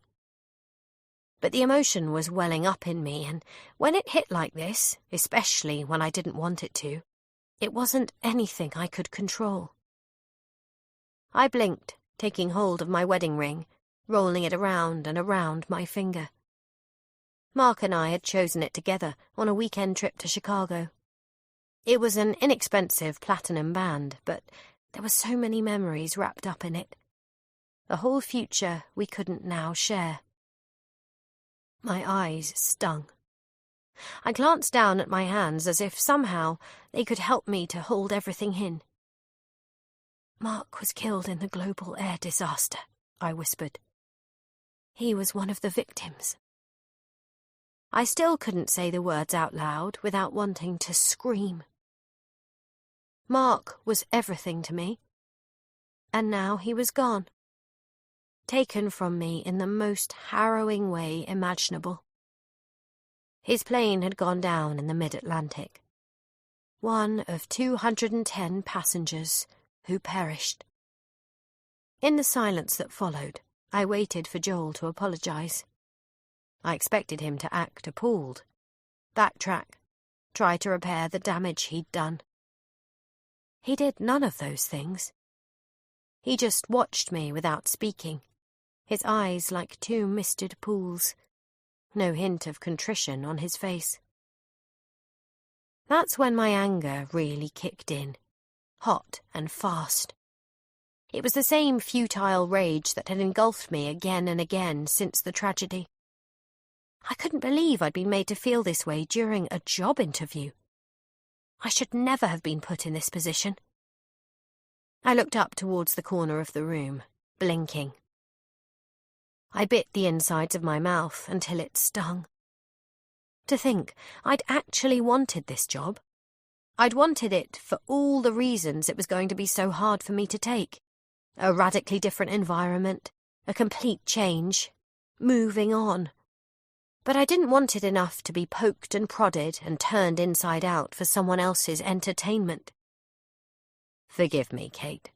But the emotion was welling up in me, and when it hit like this, especially when I didn't want it to, it wasn't anything I could control. I blinked, taking hold of my wedding ring, rolling it around and around my finger. Mark and I had chosen it together on a weekend trip to Chicago. It was an inexpensive platinum band, but there were so many memories wrapped up in it. The whole future we couldn't now share. My eyes stung. I glanced down at my hands as if somehow they could help me to hold everything in. "Mark was killed in the global air disaster," I whispered. "He was one of the victims." I still couldn't say the words out loud without wanting to scream. Mark was everything to me. And now he was gone. Taken from me in the most harrowing way imaginable. His plane had gone down in the mid-Atlantic. One of 210 passengers who perished. In the silence that followed, I waited for Joel to apologize. I expected him to act appalled, backtrack, try to repair the damage he'd done. He did none of those things. He just watched me without speaking, his eyes like two misted pools, no hint of contrition on his face. That's when my anger really kicked in, hot and fast. It was the same futile rage that had engulfed me again and again since the tragedy. I couldn't believe I'd been made to feel this way during a job interview. I should never have been put in this position. I looked up towards the corner of the room, blinking. I bit the insides of my mouth until it stung. To think I'd actually wanted this job. I'd wanted it for all the reasons it was going to be so hard for me to take. A radically different environment, a complete change, moving on. But I didn't want it enough to be poked and prodded and turned inside out for someone else's entertainment. Forgive me, Kate.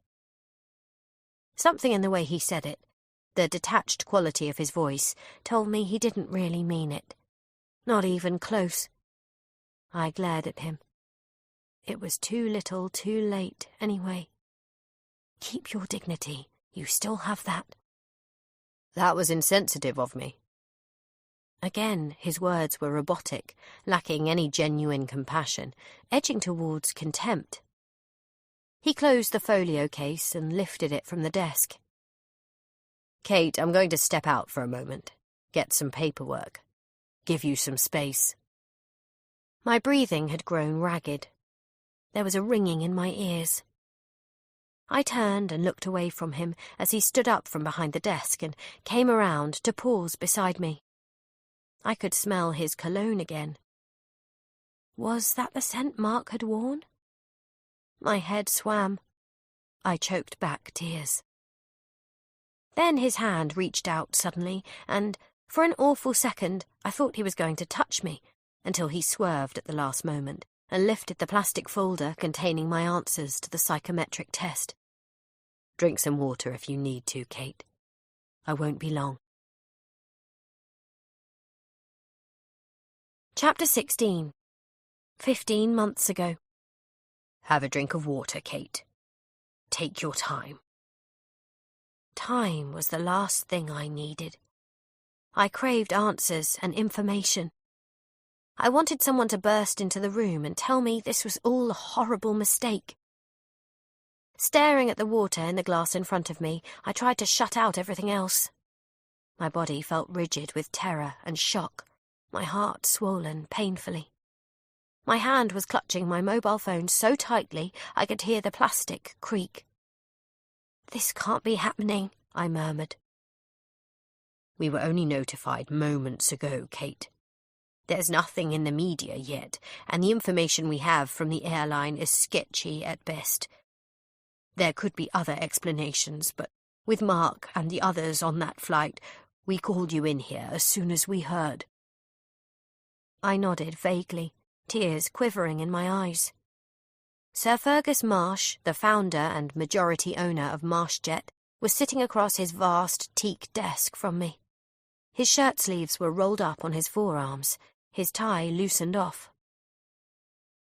Something in the way he said it, the detached quality of his voice, told me he didn't really mean it. Not even close. I glared at him. It was too little, too late, anyway. Keep your dignity. You still have that. That was insensitive of me. Again, his words were robotic, lacking any genuine compassion, edging towards contempt.
He closed the folio case and lifted it from the desk.
"Kate, I'm going to step out for a moment. Get some paperwork. Give you some space."
My breathing had grown ragged. There was a ringing in my ears. I turned and looked away from him as he stood up from behind the desk and came around to pause beside me. I could smell his cologne again. Was that the scent Mark had worn? My head swam. I choked back tears. Then his hand reached out suddenly, and for an awful second I thought he was going to touch me, until he swerved at the last moment and lifted the plastic folder containing my answers to the psychometric test.
"Drink some water if you need to, Kate. I won't be long."
Chapter 16. 15 months ago.
"Have a drink of water, Kate. Take your time."
Time was the last thing I needed. I craved answers and information. I wanted someone to burst into the room and tell me this was all a horrible mistake. Staring at the water in the glass in front of me, I tried to shut out everything else. My body felt rigid with terror and shock, my heart swollen painfully. My hand was clutching my mobile phone so tightly I could hear the plastic creak. "This can't be happening," I murmured.
"We were only notified moments ago, Kate. There's nothing in the media yet, and the information we have from the airline is sketchy at best. There could be other explanations, but with Mark and the others on that flight, we called you in here as soon as we heard."
I nodded vaguely, tears quivering in my eyes. Sir Fergus Marsh, the founder and majority owner of MarshJet, was sitting across his vast teak desk from me. His shirt sleeves were rolled up on his forearms, his tie loosened off.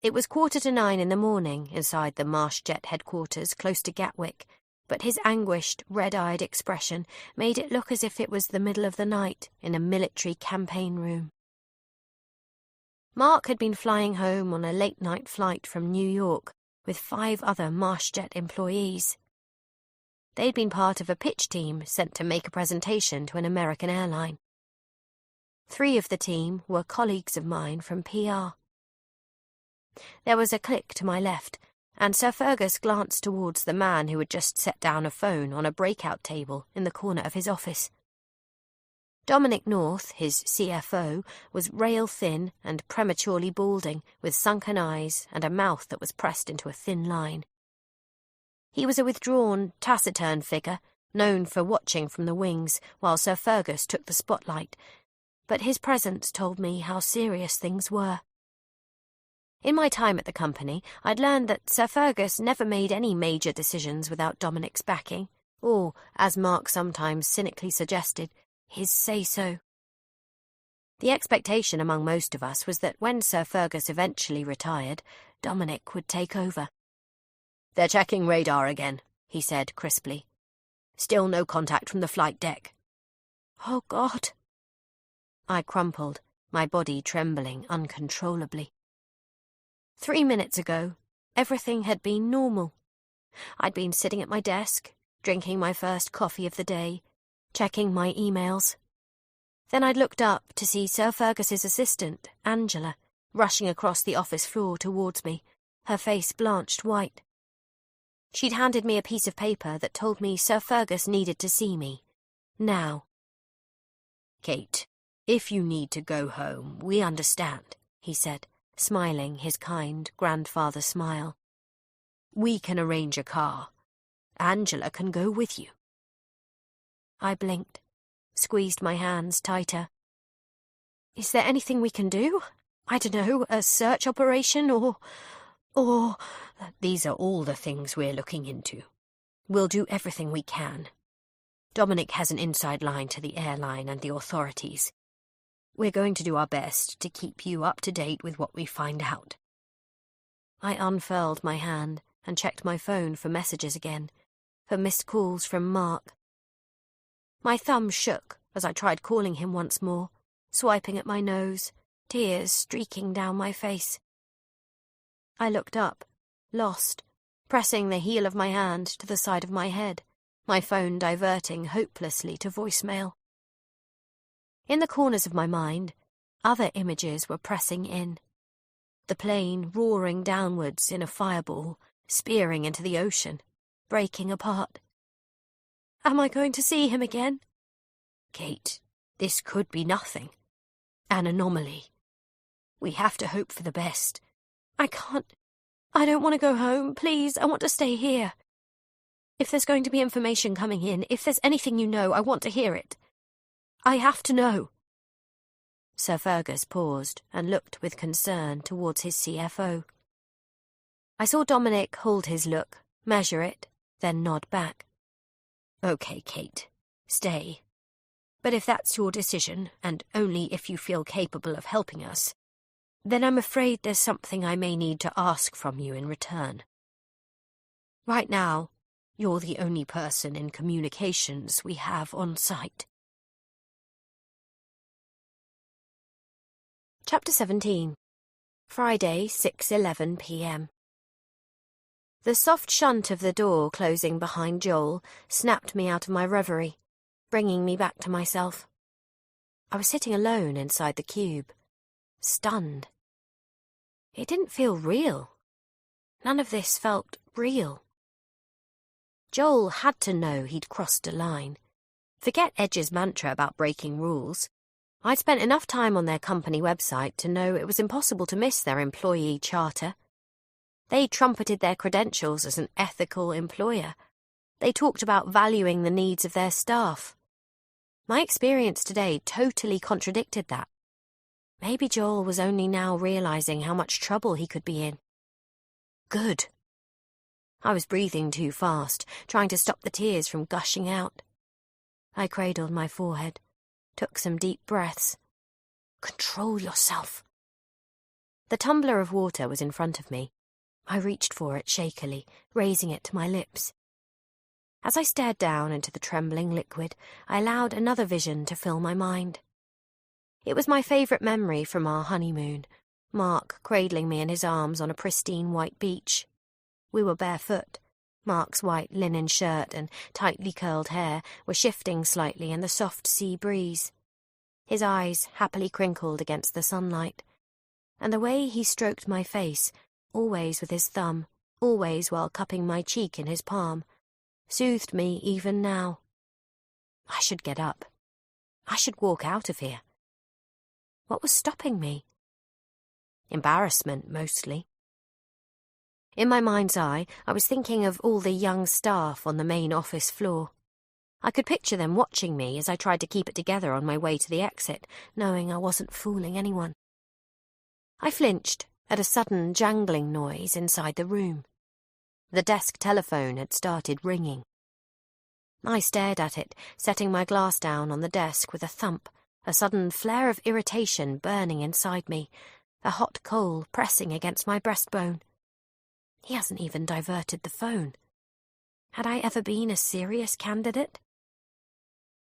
It was 9:15 in the morning inside the MarshJet headquarters close to Gatwick, but his anguished, red-eyed expression made it look as if it was the middle of the night in a military campaign room. Mark had been flying home on a late-night flight from New York with 5 other MarshJet employees. They'd been part of a pitch team sent to make a presentation to an American airline. 3 of the team were colleagues of mine from PR. There was a click to my left, and Sir Fergus glanced towards the man who had just set down a phone on a breakout table in the corner of his office. Dominic North, his CFO, was rail-thin and prematurely balding, with sunken eyes and a mouth that was pressed into a thin line. He was a withdrawn, taciturn figure, known for watching from the wings while Sir Fergus took the spotlight, but his presence told me how serious things were. In my time at the company, I'd learned that Sir Fergus never made any major decisions without Dominic's backing, or, as Mark sometimes cynically suggested, his say-so. The expectation among most of us was that when Sir Fergus eventually retired, Dominic would take over.
"They're checking radar again," he said crisply. "Still no contact from the flight deck."
"Oh, God!" I crumpled, my body trembling uncontrollably. 3 minutes ago, everything had been normal. I'd been sitting at my desk, drinking my first coffee of the day, checking my emails. Then I'd looked up to see Sir Fergus's assistant, Angela, rushing across the office floor towards me, her face blanched white. She'd handed me a piece of paper that told me Sir Fergus needed to see me. Now.
"Kate, if you need to go home, we understand," he said, smiling his kind grandfather smile. "We can arrange a car. Angela can go with you."
I blinked, squeezed my hands tighter. "Is there anything we can do? I don't know, a search operation or...
These are all the things we're looking into. We'll do everything we can. Dominic has an inside line to the airline and the authorities. We're going to do our best to keep you up to date with what we find out."
I unfurled my hand and checked my phone for messages again, for missed calls from Mark. My thumb shook as I tried calling him once more, swiping at my nose, tears streaking down my face. I looked up, lost, pressing the heel of my hand to the side of my head, my phone diverting hopelessly to voicemail. In the corners of my mind, other images were pressing in. The plane roaring downwards in a fireball, spearing into the ocean, breaking apart. Am I going to see him again? Kate, this could be nothing. An anomaly. We have to hope for the best. I don't want to go home. Please, I want to stay here. If there's going to be information coming in, if there's anything you know, I want to hear it. I have to know. Sir Fergus paused and looked with concern towards his CFO. I saw Dominic hold his look, measure it, then nod back. Okay, Kate, stay. But if that's your decision, and only if you feel capable of helping us, then I'm afraid there's something I may need to ask from you in return. Right now, you're the only person in communications we have on site. Chapter 17. Friday, 6:11 p.m. The soft shunt of the door closing behind Joel snapped me out of my reverie, bringing me back to myself. I was sitting alone inside the cube, stunned. It didn't feel real. None of this felt real. Joel had to know he'd crossed a line. Forget Edge's mantra about breaking rules. I'd spent enough time on their company website to know it was impossible to miss their employee charter. They trumpeted their credentials as an ethical employer. They talked about valuing the needs of their staff. My experience today totally contradicted that. Maybe Joel was only now realizing how much trouble he could be in. Good. I was breathing too fast, trying to stop the tears from gushing out. I cradled my forehead, took some deep breaths. Control yourself. The tumbler of water was in front of me. I reached for it shakily, raising it to my lips. As I stared down into the trembling liquid, I allowed another vision to fill my mind. It was my favourite memory from our honeymoon, Mark cradling me in his arms on a pristine white beach. We were barefoot. Mark's white linen shirt and tightly curled hair were shifting slightly in the soft sea breeze. His eyes happily crinkled against the sunlight, and the way he stroked my face, always with his thumb, always while cupping my cheek in his palm, soothed me even now. I should get up. I should walk out of here. What was stopping me? Embarrassment, mostly. In my mind's eye, I was thinking of all the young staff on the main office floor. I could picture them watching me as I tried to keep it together on my way to the exit, knowing I wasn't fooling anyone. I flinched at a sudden jangling noise inside the room. The desk telephone had started ringing. I stared at it, setting my glass down on the desk with a thump, a sudden flare of irritation burning inside me, a hot coal pressing against my breastbone. He hasn't even diverted the phone. Had I ever been a serious candidate?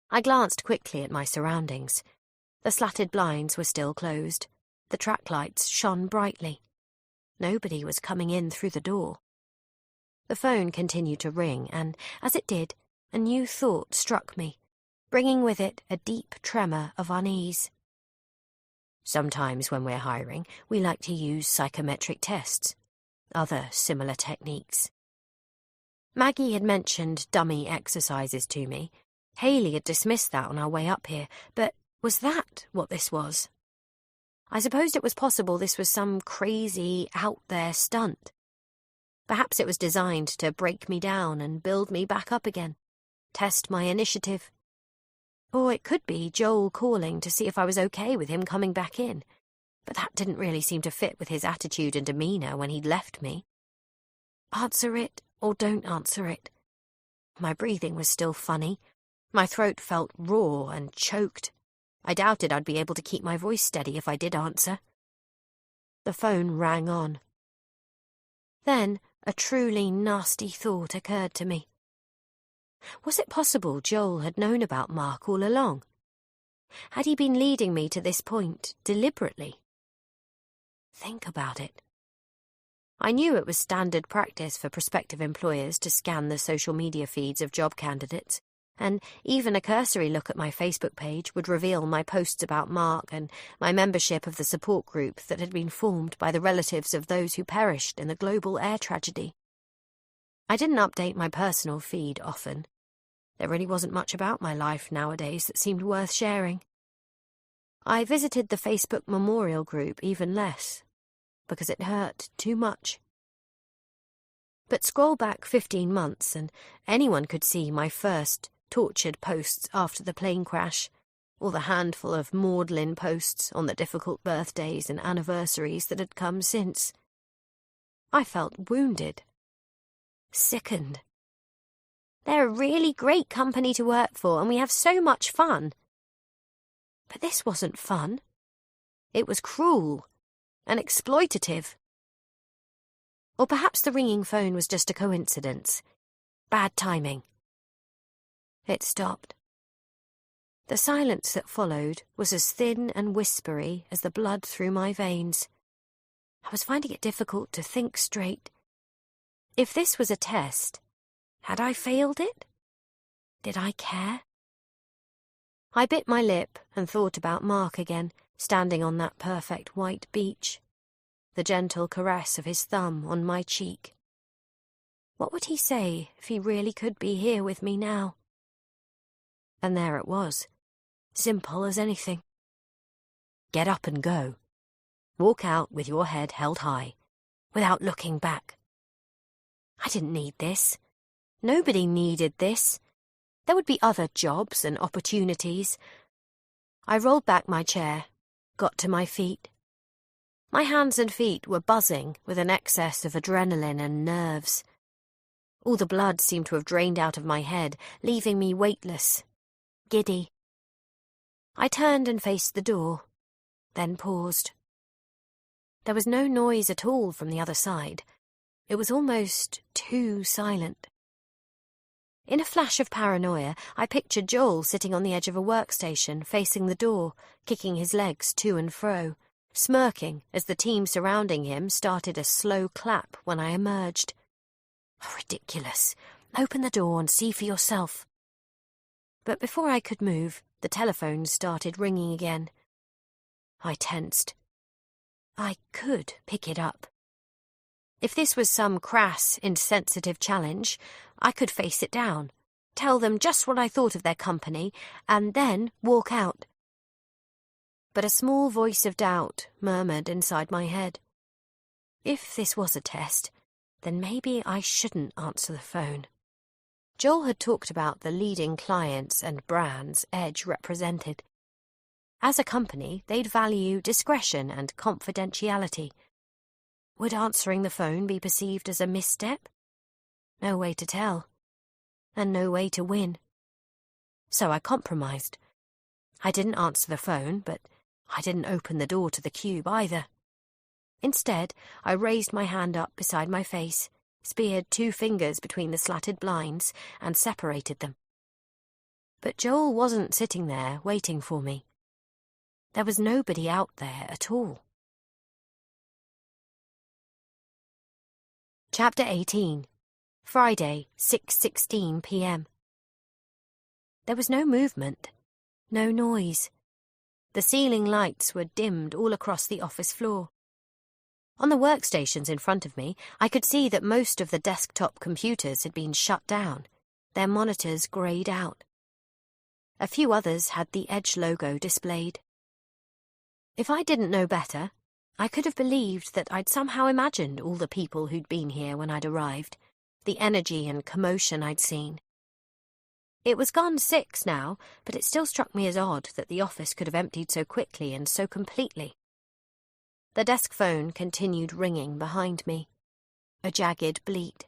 I glanced quickly at my surroundings. The slatted blinds were still closed. The track lights shone brightly. Nobody was coming in through the door. The phone continued to ring, and, as it did, a new thought struck me, bringing with it a deep tremor of unease. Sometimes when we're hiring, we like to use psychometric tests, other similar techniques. Maggie had mentioned dummy exercises to me. Haley had dismissed that on our way up here, but was that what this was? I supposed it was possible this was some crazy, out-there stunt. Perhaps it was designed to break me down and build me back up again, test my initiative. Or it could be Joel calling to see if I was okay with him coming back in, but that didn't really seem to fit with his attitude and demeanour when he'd left me. Answer it or don't answer it. My breathing was still funny. My throat felt raw and choked. I doubted I'd be able to keep my voice steady if I did answer. The phone rang on. Then a truly nasty thought occurred to me. Was it possible Joel had known about Mark all along? Had he been leading me to this point deliberately? Think about it. I knew it was standard practice for prospective employers to scan the social media feeds of job candidates, and even a cursory look at my Facebook page would reveal my posts about Mark and my membership of the support group that had been formed by the relatives of those who perished in the global air tragedy. I didn't update my personal feed often. There really wasn't much about my life nowadays that seemed worth sharing. I visited the Facebook memorial group even less, because it hurt too much. But scroll back 15 months and anyone could see my first tortured posts after the plane crash, or the handful of maudlin posts on the difficult birthdays and anniversaries that had come since. I felt wounded, sickened. They're a really great company to work for, and we have so much fun. But this wasn't fun. It was cruel and exploitative. Or perhaps the ringing phone was just a coincidence. Bad timing. It stopped. The silence that followed was as thin and whispery as the blood through my veins. I was finding it difficult to think straight. If this was a test, had I failed it? Did I care? I bit my lip and thought about Mark again, standing on that perfect white beach, the gentle caress of his thumb on my cheek. What would he say if he really could be here with me now? And there it was, simple as anything. Get up and go. Walk out with your head held high, without looking back. I didn't need this. Nobody needed this. There would be other jobs and opportunities. I rolled back my chair, got to my feet. My hands and feet were buzzing with an excess of adrenaline and nerves. All the blood seemed to have drained out of my head, leaving me weightless, giddy. I turned and faced the door, then paused. There was no noise at all from the other side. It was almost too silent. In a flash of paranoia, I pictured Joel sitting on the edge of a workstation, facing the door, kicking his legs to and fro, smirking as the team surrounding him started a slow clap when I emerged. Oh, ridiculous. Open the door and see for yourself. But before I could move, the telephone started ringing again. I tensed. I could pick it up. If this was some crass, insensitive challenge, I could face it down, tell them just what I thought of their company, and then walk out. But a small voice of doubt murmured inside my head. If this was a test, then maybe I shouldn't answer the phone. Joel had talked about the leading clients and brands Edge represented. As a company, they'd value discretion and confidentiality. Would answering the phone be perceived as a misstep? No way to tell, and no way to win. So I compromised. I didn't answer the phone, but I didn't open the door to the cube either. Instead, I raised my hand up beside my face, speared 2 fingers between the slatted blinds, and separated them. But Joel wasn't sitting there waiting for me. There was nobody out there at all. Chapter 18. Friday, 6:16 p.m. There was no movement, no noise. The ceiling lights were dimmed all across the office floor. On the workstations in front of me, I could see that most of the desktop computers had been shut down, their monitors greyed out. A few others had the Edge logo displayed. If I didn't know better, I could have believed that I'd somehow imagined all the people who'd been here when I'd arrived, the energy and commotion I'd seen. It was gone 6 now, but it still struck me as odd that the office could have emptied so quickly and so completely. The desk phone continued ringing behind me, a jagged bleat.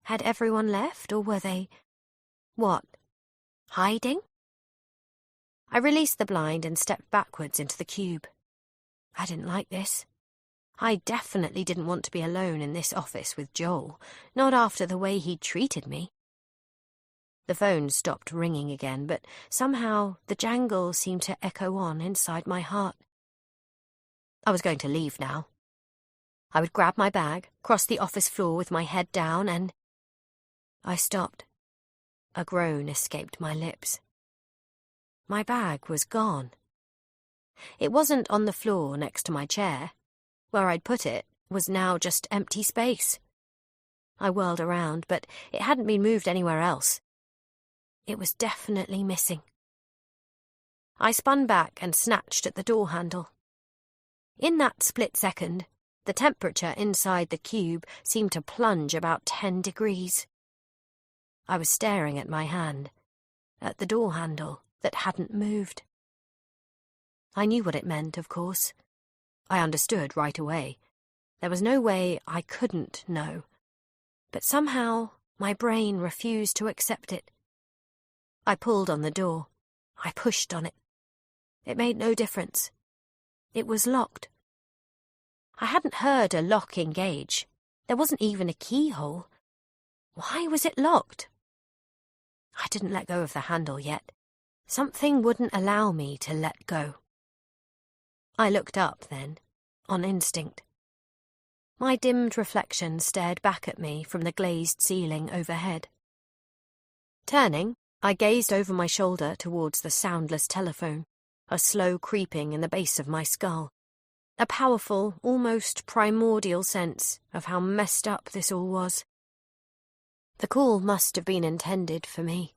Had everyone left, or were they... what? Hiding? I released the blind and stepped backwards into the cube. I didn't like this. I definitely didn't want to be alone in this office with Joel, not after the way he'd treated me. The phone stopped ringing again, but somehow the jangle seemed to echo on inside my heart. I was going to leave now. I would grab my bag, cross the office floor with my head down, and... I stopped. A groan escaped my lips. My bag was gone. It wasn't on the floor next to my chair. Where I'd put it was now just empty space. I whirled around, but it hadn't been moved anywhere else. It was definitely missing. I spun back and snatched at the door handle. In that split second, the temperature inside the cube seemed to plunge about 10 degrees. I was staring at my hand, at the door handle that hadn't moved. I knew what it meant, of course. I understood right away. There was no way I couldn't know. But somehow my brain refused to accept it. I pulled on the door. I pushed on it. It made no difference. It was locked. I hadn't heard a lock engage. There wasn't even a keyhole. Why was it locked? I didn't let go of the handle yet. Something wouldn't allow me to let go. I looked up then, on instinct. My dimmed reflection stared back at me from the glazed ceiling overhead. Turning, I gazed over my shoulder towards the soundless telephone, a slow creeping in the base of my skull, a powerful, almost primordial sense of how messed up this all was. The call must have been intended for me.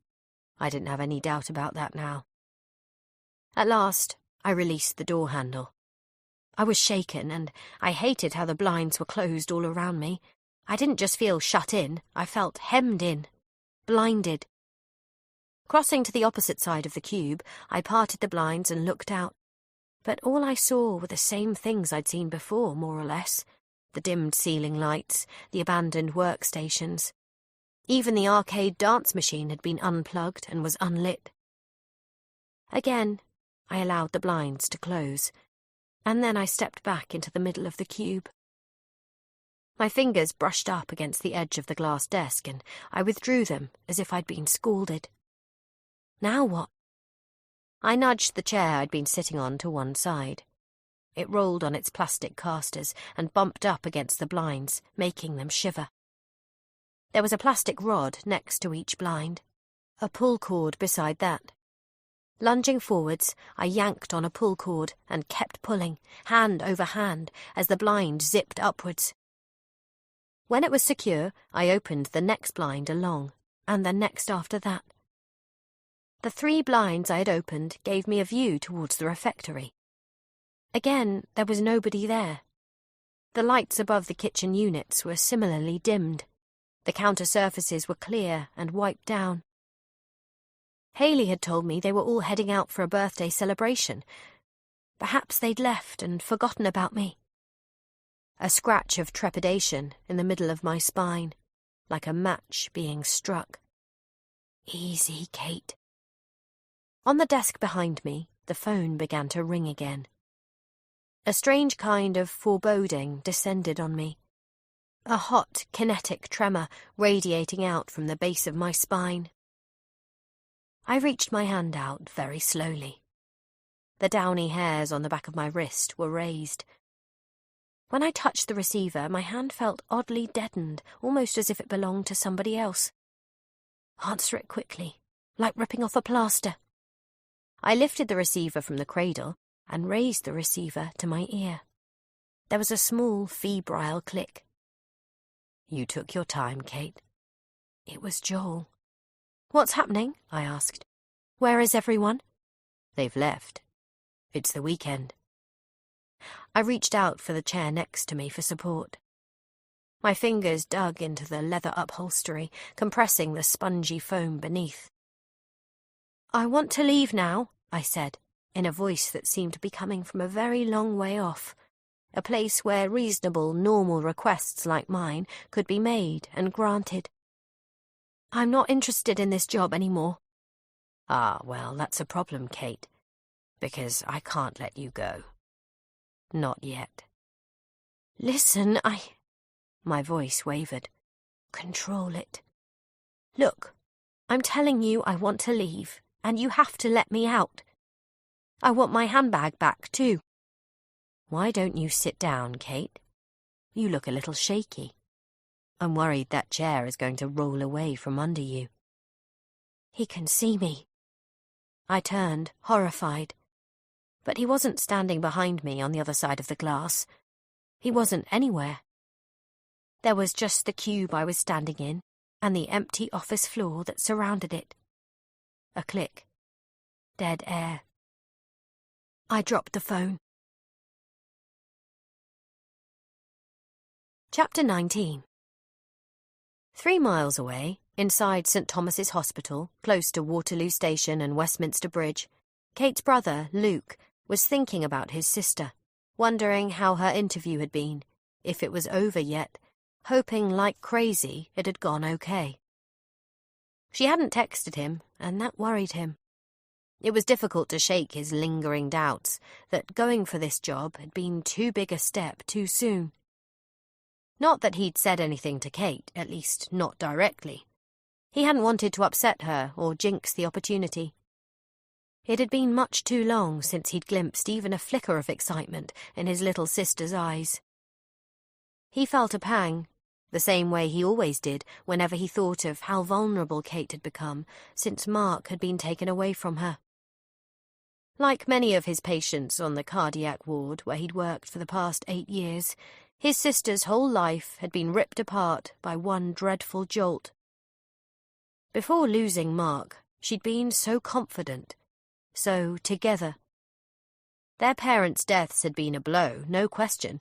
I didn't have any doubt about that now. At last, I released the door handle. I was shaken, and I hated how the blinds were closed all around me. I didn't just feel shut in, I felt hemmed in, blinded. Crossing to the opposite side of the cube, I parted the blinds and looked out. But all I saw were the same things I'd seen before, more or less. The dimmed ceiling lights, the abandoned workstations. Even the arcade dance machine had been unplugged and was unlit. Again, I allowed the blinds to close, and then I stepped back into the middle of the cube. My fingers brushed up against the edge of the glass desk, and I withdrew them as if I'd been scalded. Now what? I nudged the chair I'd been sitting on to one side. It rolled on its plastic casters and bumped up against the blinds, making them shiver. There was a plastic rod next to each blind, a pull cord beside that. Lunging forwards, I yanked on a pull cord and kept pulling, hand over hand, as the blind zipped upwards. When it was secure, I opened the next blind along, and the next after that. The 3 blinds I had opened gave me a view towards the refectory. Again, there was nobody there. The lights above the kitchen units were similarly dimmed. The counter surfaces were clear and wiped down. Haley had told me they were all heading out for a birthday celebration. Perhaps they'd left and forgotten about me. A scratch of trepidation in the middle of my spine, like a match being struck. Easy, Kate. On the desk behind me, the phone began to ring again. A strange kind of foreboding descended on me. A hot, kinetic tremor radiating out from the base of my spine. I reached my hand out very slowly. The downy hairs on the back of my wrist were raised. When I touched the receiver, my hand felt oddly deadened, almost as if it belonged to somebody else. Answer it quickly, like ripping off a plaster. I lifted the receiver from the cradle and raised the receiver to my ear. There was a small, febrile click. You took your time, Kate. It was Joel. What's happening? I asked. Where is everyone? They've left. It's the weekend. I reached out for the chair next to me for support. My fingers dug into the leather upholstery, compressing the spongy foam beneath. I want to leave now, I said, in a voice that seemed to be coming from a very long way off, a place where reasonable, normal requests like mine could be made and granted. I'm not interested in this job anymore. Ah, well, that's a problem, Kate, because I can't let you go. Not yet. Listen, My voice wavered. Control it. Look, I'm telling you I want to leave, and you have to let me out. I want my handbag back, too. Why don't you sit down, Kate? You look a little shaky. I'm worried that chair is going to roll away from under you." "He can see me." I turned, horrified. But he wasn't standing behind me on the other side of the glass. He wasn't anywhere. There was just the cube I was standing in and the empty office floor that surrounded it. A click. Dead air. I dropped the phone. Chapter 19. 3 miles away, inside St. Thomas's Hospital, close to Waterloo Station and Westminster Bridge, Kate's brother, Luke, was thinking about his sister, wondering how her interview had been, if it was over yet, hoping like crazy it had gone okay. She hadn't texted him, and that worried him. It was difficult to shake his lingering doubts that going for this job had been too big a step too soon. Not that he'd said anything to Kate, at least not directly. He hadn't wanted to upset her or jinx the opportunity. It had been much too long since he'd glimpsed even a flicker of excitement in his little sister's eyes. He felt a pang, the same way he always did whenever he thought of how vulnerable Kate had become since Mark had been taken away from her. Like many of his patients on the cardiac ward where he'd worked for the past 8 years, his sister's whole life had been ripped apart by one dreadful jolt. Before losing Mark, she'd been so confident, so together. Their parents' deaths had been a blow, no question,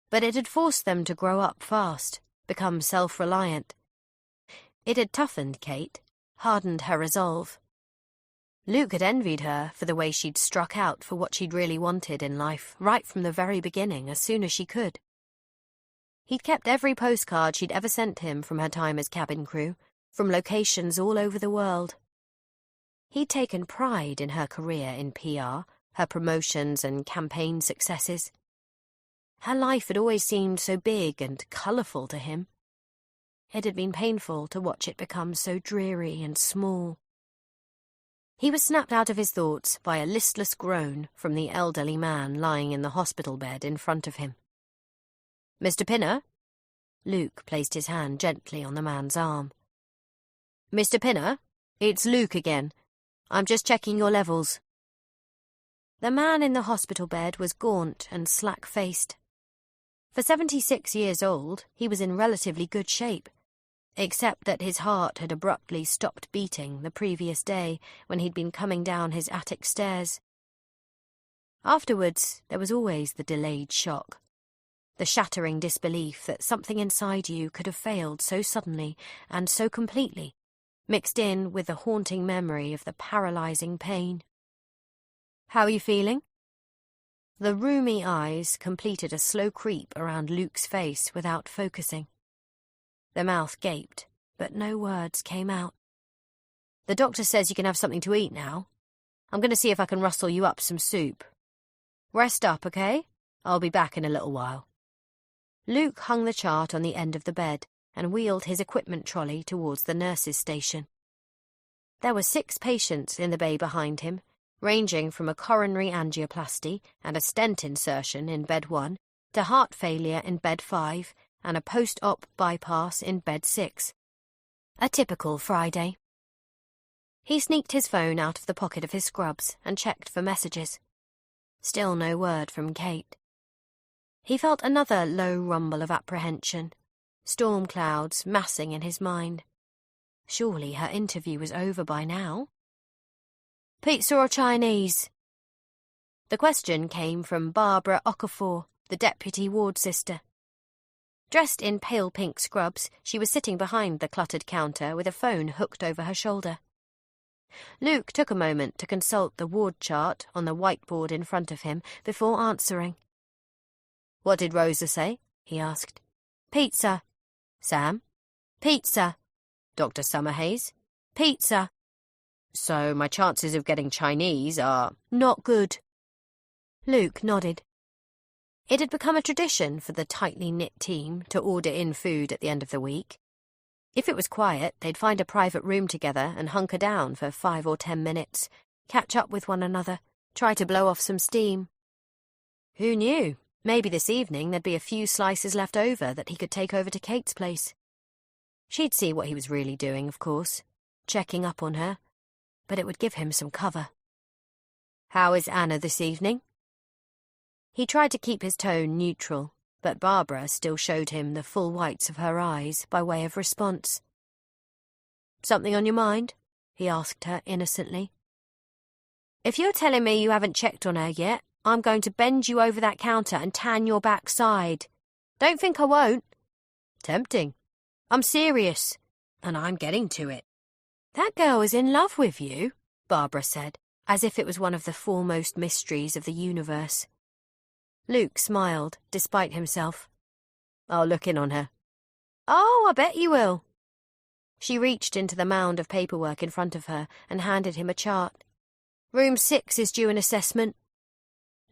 but it had forced them to grow up fast, become self-reliant. It had toughened Kate, hardened her resolve. Luke had envied her for the way she'd struck out for what she'd really wanted in life right from the very beginning, as soon as she could. He'd kept every postcard she'd ever sent him from her time as cabin crew, from locations all over the world. He'd taken pride in her career in PR, her promotions and campaign successes. Her life had always seemed so big and colourful to him. It had been painful to watch it become so dreary and small. He was snapped out of his thoughts by a listless groan from the elderly man lying in the hospital bed in front of him. "Mr. Pinner?" Luke placed his hand gently on the man's arm. "Mr. Pinner, it's Luke again. I'm just checking your levels." The man in the hospital bed was gaunt and slack-faced. For 76 years old, he was in relatively good shape, except that his heart had abruptly stopped beating the previous day when he'd been coming down his attic stairs. Afterwards, there was always the delayed shock, the shattering disbelief that something inside you could have failed so suddenly and so completely, mixed in with the haunting memory of the paralysing pain. "How are you feeling?" The rheumy eyes completed a slow creep around Luke's face without focusing. The mouth gaped, but no words came out. "The doctor says you can have something to eat now. I'm going to see if I can rustle you up some soup. Rest up, okay? I'll be back in a little while." Luke hung the chart on the end of the bed and wheeled his equipment trolley towards the nurses' station. There were 6 patients in the bay behind him, ranging from a coronary angioplasty and a stent insertion in bed 1 to heart failure in bed 5 and a post-op bypass in bed 6. A typical Friday. He sneaked his phone out of the pocket of his scrubs and checked for messages. Still no word from Kate. He felt another low rumble of apprehension, storm clouds massing in his mind. Surely her interview was over by now. "Pizza or Chinese?" The question came from Barbara Okafor, the deputy ward sister. Dressed in pale pink scrubs, she was sitting behind the cluttered counter with a phone hooked over her shoulder. Luke took a moment to consult the ward chart on the whiteboard in front of him before answering. "What did Rosa say?" he asked. "Pizza." "Sam?" "Pizza." "Dr. Summerhays?" "Pizza." "So my chances of getting Chinese are—" "Not good." Luke nodded. It had become a tradition for the tightly knit team to order in food at the end of the week. If it was quiet, they'd find a private room together and hunker down for 5 or 10 minutes, catch up with one another, try to blow off some steam. Who knew?
Maybe this evening there'd be a few slices left over that he could take over to Kate's place. She'd see what he was really doing, of course, checking up on her, but it would give him some cover. "How is Anna this evening?" He tried to keep his tone neutral, but Barbara still showed him the full whites of her eyes by way of response. "Something on your mind?" he asked her innocently. "If you're telling me you haven't checked on her yet, I'm going to bend you over that counter and tan your backside. Don't think I won't." "Tempting. I'm serious, and I'm getting to it." "That girl is in love with you," Barbara said, as if it was one of the foremost mysteries of the universe. Luke smiled, despite himself. "I'll look in on her." "Oh, I bet you will." She reached into the mound of paperwork in front of her and handed him a chart. "Room 6 is due an assessment."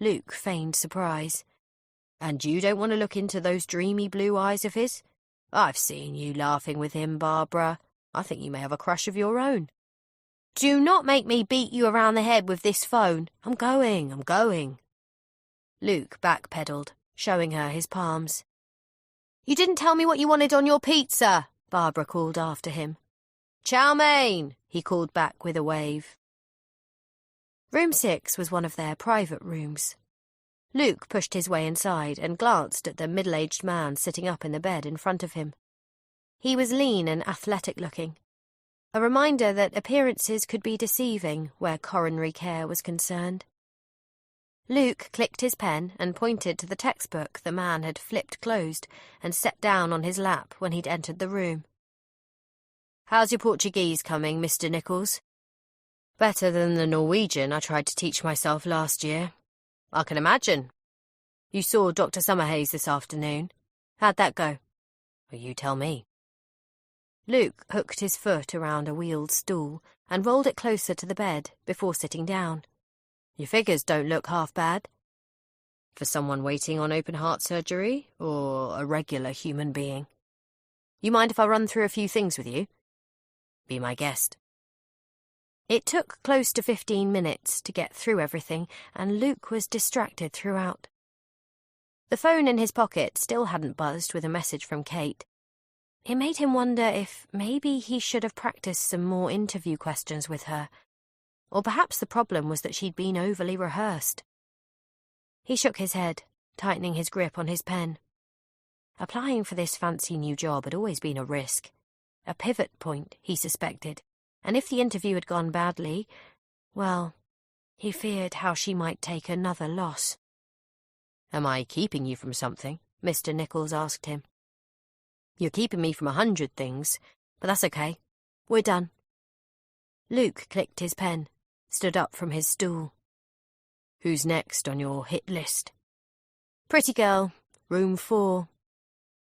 Luke feigned surprise. "And you don't want to look into those dreamy blue eyes of his? I've seen you laughing with him, Barbara. I think you may have a crush of your own." "Do not make me beat you around the head with this phone. I'm going. Luke backpedaled, showing her his palms. "You didn't tell me what you wanted on your pizza," Barbara called after him. "Chow mein," he called back with a wave. Room 6 was one of their private rooms. Luke pushed his way inside and glanced at the middle-aged man sitting up in the bed in front of him. He was lean and athletic-looking, a reminder that appearances could be deceiving where coronary care was concerned. Luke clicked his pen and pointed to the textbook the man had flipped closed and set down on his lap when he'd entered the room. "How's your Portuguese coming, Mr. Nichols?" "Better than the Norwegian I tried to teach myself last year." "I can imagine. You saw Dr. Summerhays this afternoon. How'd that go?" "Well, you tell me." Luke hooked his foot around a wheeled stool and rolled it closer to the bed before sitting down. "Your figures don't look half bad." "For someone waiting on open-heart surgery, or a regular human being?" "You mind if I run through a few things with you?" "Be my guest." It took close to 15 minutes to get through everything, and Luke was distracted throughout. The phone in his pocket still hadn't buzzed with a message from Kate. It made him wonder if maybe he should have practiced some more interview questions with her, or perhaps the problem was that she'd been overly rehearsed. He shook his head, tightening his grip on his pen. Applying for this fancy new job had always been a risk, a pivot point, he suspected, and if the interview had gone badly, well, he feared how she might take another loss. "Am I keeping you from something?" Mr. Nichols asked him. "You're keeping me from 100 things, but that's okay. We're done." Luke clicked his pen, stood up from his stool. "Who's next on your hit list?" "Pretty girl, room 4.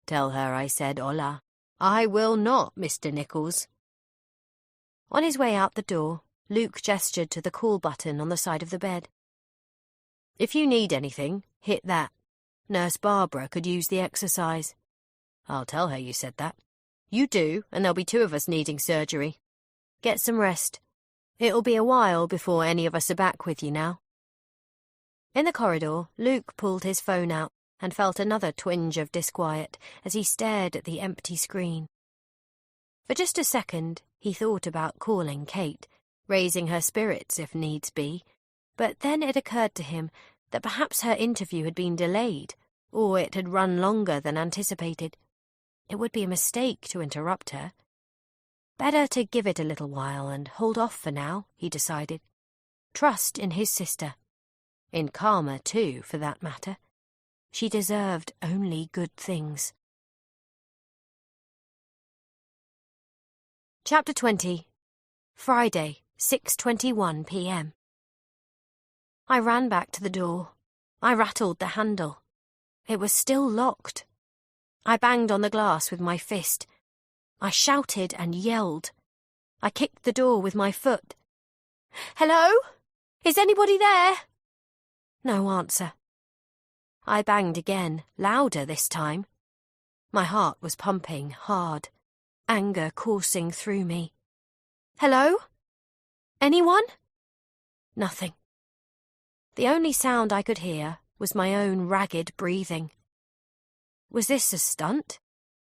"Tell her I said hola." "I will not, Mr. Nichols." On his way out the door, Luke gestured to the call button on the side of the bed. "If you need anything, hit that. Nurse Barbara could use the exercise." "I'll tell her you said that." "You do, and there'll be 2 of us needing surgery. Get some rest. It'll be a while before any of us are back with you now." In the corridor, Luke pulled his phone out and felt another twinge of disquiet as he stared at the empty screen. For just a second, he thought about calling Kate, raising her spirits if needs be, but then it occurred to him that perhaps her interview had been delayed, or it had run longer than anticipated. It would be a mistake to interrupt her. Better to give it a little while and hold off for now, he decided. Trust in his sister. In Karma, too, for that matter. She deserved only good things. Chapter 20. Friday, 6:21 p.m. I ran back to the door. I rattled the handle. It was still locked. I banged on the glass with my fist. I shouted and yelled. I kicked the door with my foot. "Hello? Is anybody there?" No answer. I banged again, louder this time. My heart was pumping hard, anger coursing through me. "Hello? Anyone?" Nothing. The only sound I could hear
was my own ragged breathing. Was this a stunt?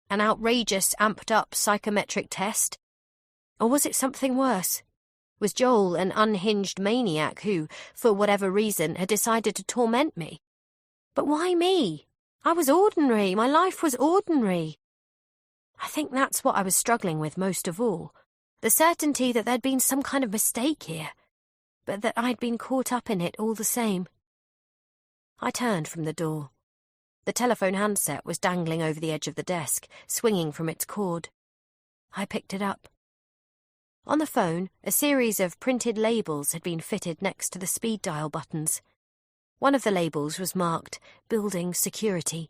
An outrageous, amped-up psychometric test? Or was it something worse? Was Joel an unhinged maniac who, for whatever reason, had decided to torment me? But why me? I was ordinary. My life was ordinary. I think that's what I was struggling with most of all. The certainty that there'd been some kind of mistake here, but that I'd been caught up in it all the same. I turned from the door. The telephone handset was dangling over the edge of the desk, swinging from its cord. I picked it up. On the phone, a series of printed labels had been fitted next to the speed dial buttons. One of the labels was marked Building Security.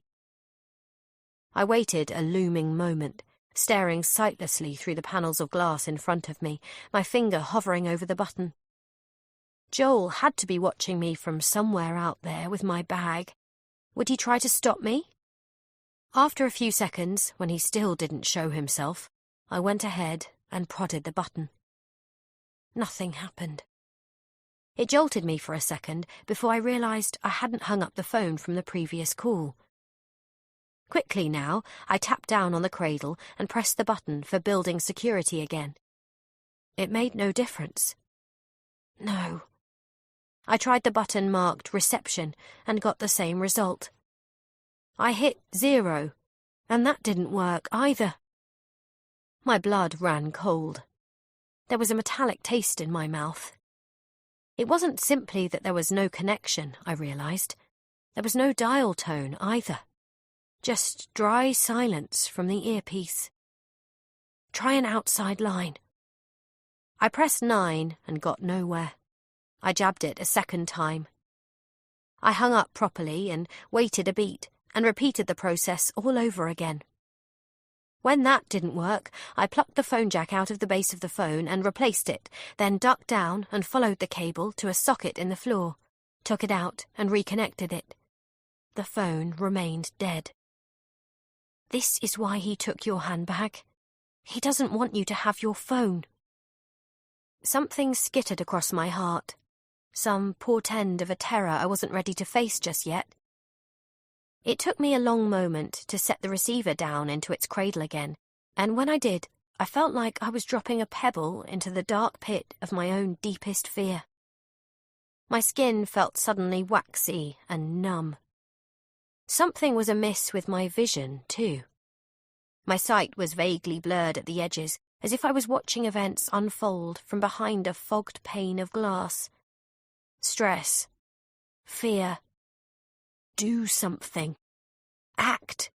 I waited a looming moment, staring sightlessly through the panels of glass in front of me, my finger hovering over the button. Joel had to be watching me from somewhere out there with my bag. Would he try to stop me? After a few seconds, when he still didn't show himself, I went ahead and prodded the button. Nothing happened. It jolted me for a second before I realised I hadn't hung up the phone from the previous call. Quickly now, I tapped down on the cradle and pressed the button for Building Security again. It made no difference. No. I tried the button marked Reception and got the same result. I hit 0, and that didn't work either. My blood ran cold. There was a metallic taste in my mouth. It wasn't simply that there was no connection, I realised. There was no dial tone either. Just dry silence from the earpiece. Try an outside line. I pressed 9 and got nowhere. I jabbed it a second time. I hung up properly and waited a beat and repeated the process all over again. When that didn't work, I plucked the phone jack out of the base of the phone and replaced it, then ducked down and followed the cable to a socket in the floor, took it out and reconnected it. The phone remained dead. This is why he took your handbag. He doesn't want you to have your phone. Something skittered across my heart. Some portend of a terror I wasn't ready to face just yet. It took me a long moment to set the receiver down into its cradle again, and when I did, I felt like I was dropping a pebble into the dark pit of my own deepest fear. My skin felt suddenly waxy and numb. Something was amiss with my vision, too. My sight was vaguely blurred at the edges, as if I was watching events unfold from behind a fogged pane of glass. Stress. Fear. Do something. Act.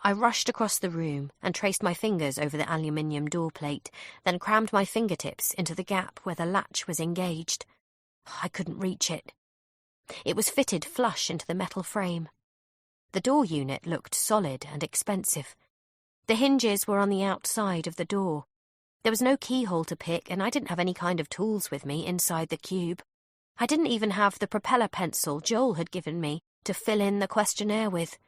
I rushed across the room and traced my fingers over the aluminium door plate, then crammed my fingertips into the gap where the latch was engaged. I couldn't reach it. It was fitted flush into the metal frame. The door unit looked solid and expensive. The hinges were on the outside of the door. There was no keyhole to pick, and I didn't have any kind of tools with me inside the cube. I didn't even have the propeller pencil Joel had given me to fill in the questionnaire with.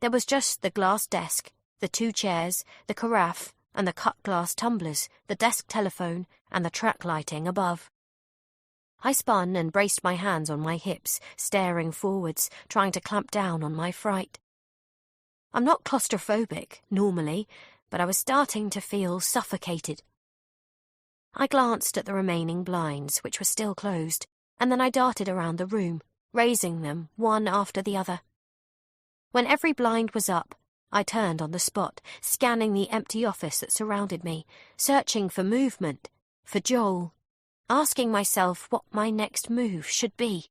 There was just the glass desk, the 2 chairs, the carafe, and the cut glass tumblers, the desk telephone, and the track lighting above. I spun and braced my hands on my hips, staring forwards, trying to clamp down on my fright. I'm not claustrophobic, normally, but I was starting to feel suffocated. I glanced at the remaining blinds, which were still closed, and then I darted around the room, raising them one after the other. When every blind was up, I turned on the spot, scanning the empty office that surrounded me, searching for movement, for Joel, asking myself what my next move should be.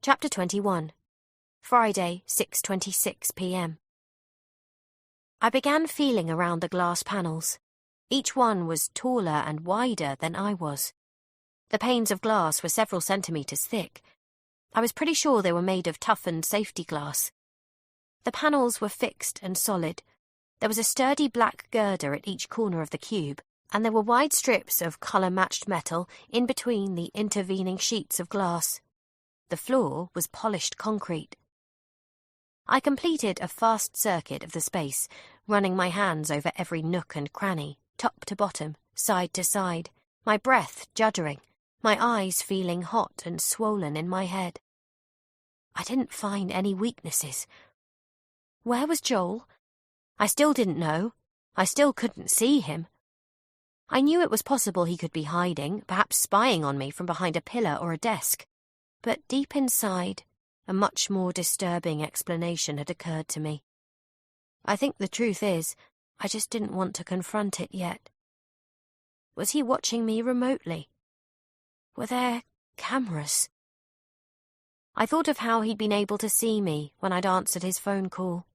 Chapter 21. Friday, 6:26 p.m. I began feeling around the glass panels. Each one was taller and wider than I was. The panes of glass were several centimetres thick. I was pretty sure they were made of toughened safety glass. The panels were fixed and solid. There was a sturdy black girder at each corner of the cube, and there were wide strips of colour-matched metal in between the intervening sheets of glass. The floor was polished concrete. I completed a fast circuit of the space, running my hands over every nook and cranny, top to bottom, side to side, my breath juddering, my eyes feeling hot and swollen in my head. I didn't find any weaknesses. Where was Joel? I still didn't know. I still couldn't see him. I knew it was possible he could be hiding, perhaps spying on me from behind a pillar or a desk. But deep inside, a much more disturbing explanation had occurred to me. I think the truth is, I just didn't want to confront it yet. Was he watching me remotely? Were there cameras? I thought of how he'd been able to see me when I'd answered his phone call.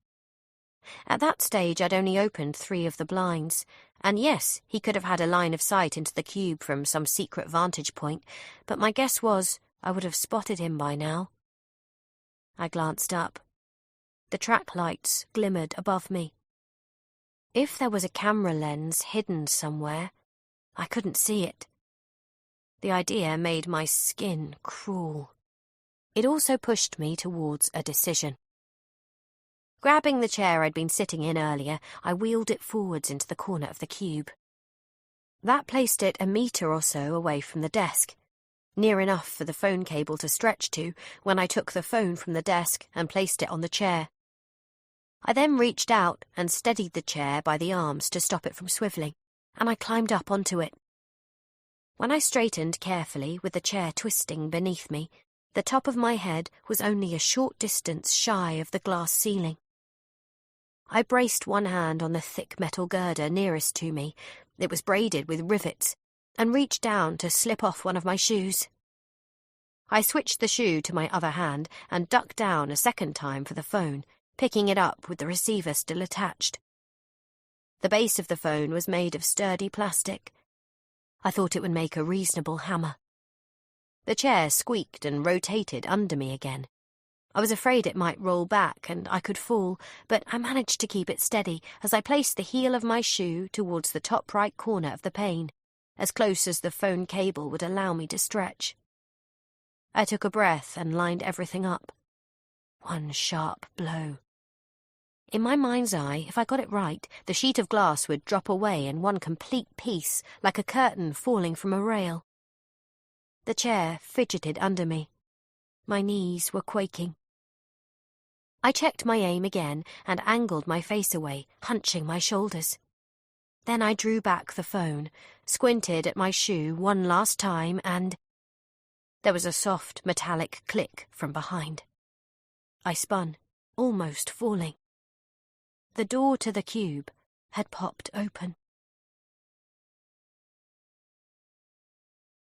At that stage, I'd only opened 3 of the blinds, and yes, he could have had a line of sight into the cube from some secret vantage point, but my guess was I would have spotted him by now. I glanced up. The track lights glimmered above me. If there was a camera lens hidden somewhere, I couldn't see it. The idea made my skin crawl. It also pushed me towards a decision. Grabbing the chair I'd been sitting in earlier, I wheeled it forwards into the corner of the cube. That placed it a metre or so away from the desk, near enough for the phone cable to stretch to when I took the phone from the desk and placed it on the chair. I then reached out and steadied the chair by the arms to stop it from swivelling, and I climbed up onto it. When I straightened carefully with the chair twisting beneath me, the top of my head was only a short distance shy of the glass ceiling. I braced one hand on the thick metal girder nearest to me, it was braided with rivets, and reached down to slip off one of my shoes. I switched the shoe to my other hand and ducked down a second time for the phone, picking it up with the receiver still attached. The base of the phone was made of sturdy plastic. I thought it would make a reasonable hammer. The chair squeaked and rotated under me again. I was afraid it might roll back and I could fall, but I managed to keep it steady as I placed the heel of my shoe towards the top right corner of the pane, as close as the phone cable would allow me to stretch. I took a breath and lined everything up. One sharp blow. In my mind's eye, if I got it right, the sheet of glass would drop away in one complete piece, like a curtain falling from a rail. The chair fidgeted under me. My knees were quaking. I checked my aim again and angled my face away, hunching my shoulders. Then I drew back the phone, squinted at my shoe one last time, and there was a soft metallic click from behind. I spun, almost falling. The door to the cube had popped open.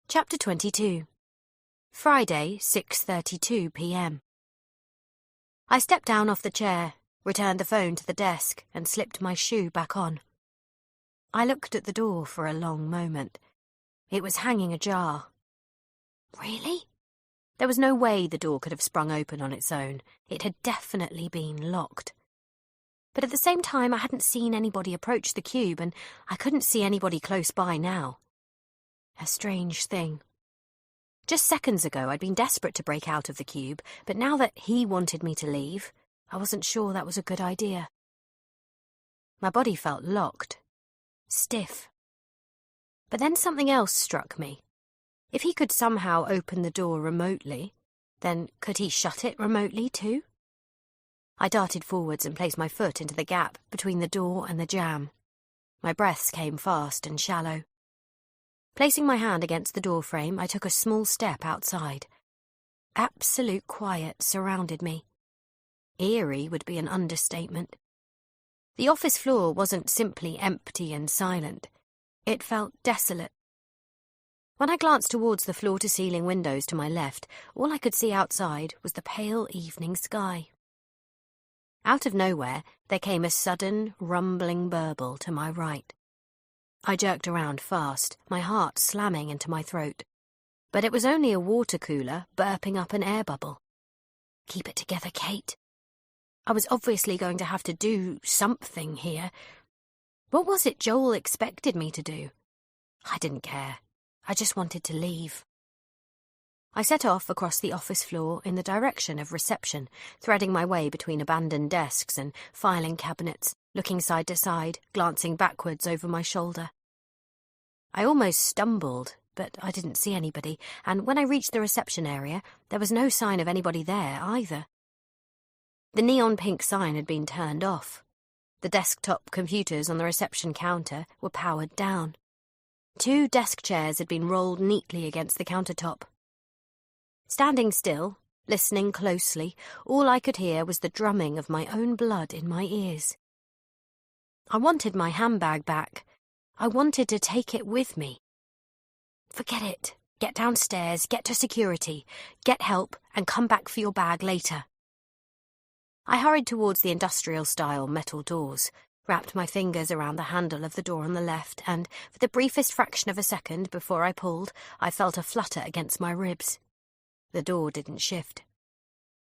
Chapter 22. Friday, 6:32 p.m. I stepped down off the chair, returned the phone to the desk, and slipped my shoe back on. I looked at the door for a long moment. It was hanging ajar. Really? There was no way the door could have sprung open on its own. It had definitely been locked. But at the same time, I hadn't seen anybody approach the cube, and I couldn't see anybody close by now. A strange thing. Just seconds ago, I'd been desperate to break out of the cube, but now that he wanted me to leave, I wasn't sure that was a good idea. My body felt locked, stiff. But then something else struck me. If he could somehow open the door remotely, then could he shut it remotely too? I darted forwards and placed my foot into the gap between the door and the jamb. My breaths came fast and shallow. Placing my hand against the door frame, I took a small step outside. Absolute quiet surrounded me. Eerie would be an understatement. The office floor wasn't simply empty and silent. It felt desolate. When I glanced towards the floor-to-ceiling windows to my left, all I could see outside was the pale evening sky. Out of nowhere, there came a sudden, rumbling burble to my right. I jerked around fast, my heart slamming into my throat. But it was only a water cooler burping up an air bubble. Keep it together, Kate. I was obviously going to have to do something here. What was it Joel expected me to do? I didn't care. I just wanted to leave. I set off across the office floor in the direction of reception, threading my way between abandoned desks and filing cabinets, looking side to side, glancing backwards over my shoulder. I almost stumbled but I didn't see anybody, and when I reached the reception area, there was no sign of anybody there either. The neon pink sign had been turned off. The desktop computers on the reception counter were powered down. 2 desk chairs had been rolled neatly against the countertop. Standing still, listening closely, all I could hear was the drumming of my own blood in my ears. I wanted my handbag back. I wanted to take it with me. Forget it. Get downstairs, get to security, get help, and come back for your bag later. I hurried towards the industrial-style metal doors, wrapped my fingers around the handle of the door on the left, and, for the briefest fraction of a second before I pulled, I felt a flutter against my ribs. The door didn't shift.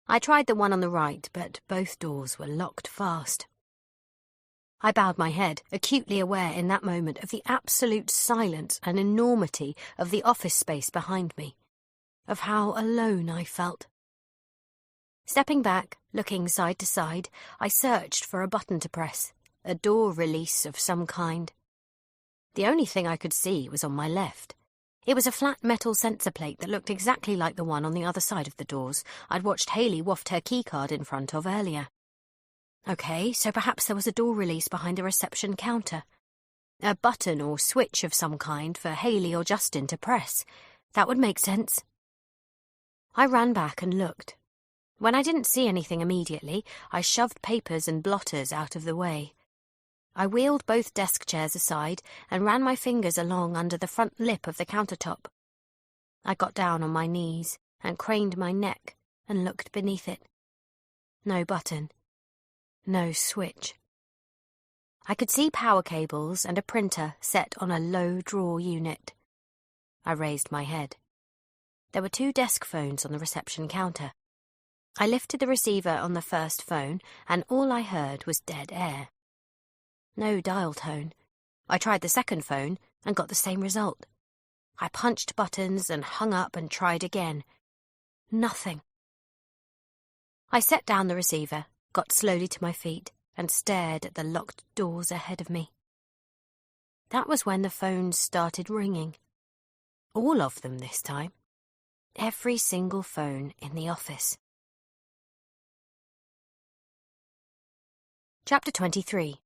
I tried the one on the right, but both doors were locked fast. I bowed my head, acutely aware in that moment of the absolute silence and enormity of the office space behind me, of how alone I felt. Stepping back, looking side to side, I searched for a button to press, a door release of some kind. The only thing I could see was on my left. It was a flat metal sensor plate that looked exactly like the one on the other side of the doors I'd watched Hayley waft her keycard in front of earlier. OK, so perhaps there was a door release behind the reception counter. A button or switch of some kind for Hayley or Justin to press. That would make sense. I ran back and looked. When I didn't see anything immediately, I shoved papers and blotters out of the way. I wheeled both desk chairs aside and ran my fingers along under the front lip of the countertop. I got down on my knees and craned my neck and looked beneath it. No button. No switch. I could see power cables and a printer set on a low drawer unit. I raised my head. There were 2 desk phones on the reception counter. I lifted the receiver on the first phone, and all I heard was dead air. No dial tone. I tried the second phone and got the same result. I punched buttons and hung up and tried again. Nothing. I set down the receiver, got slowly to my feet, and stared at the locked doors ahead of me. That was when the phones started ringing. All of them this time. Every single phone in the office. Chapter 23.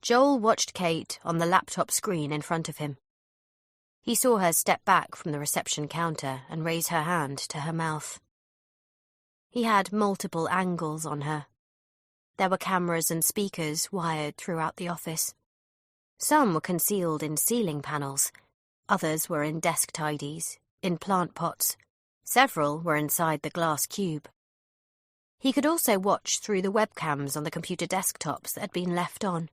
Joel watched Kate on the laptop screen in front of him. He saw her step back from the reception counter and raise her hand to her mouth. He had multiple angles on her. There were cameras and speakers wired throughout the office. Some were concealed in ceiling panels. Others were in desk tidies, in plant pots. Several were inside the glass cube. He could also watch through the webcams on the computer desktops that had been left on.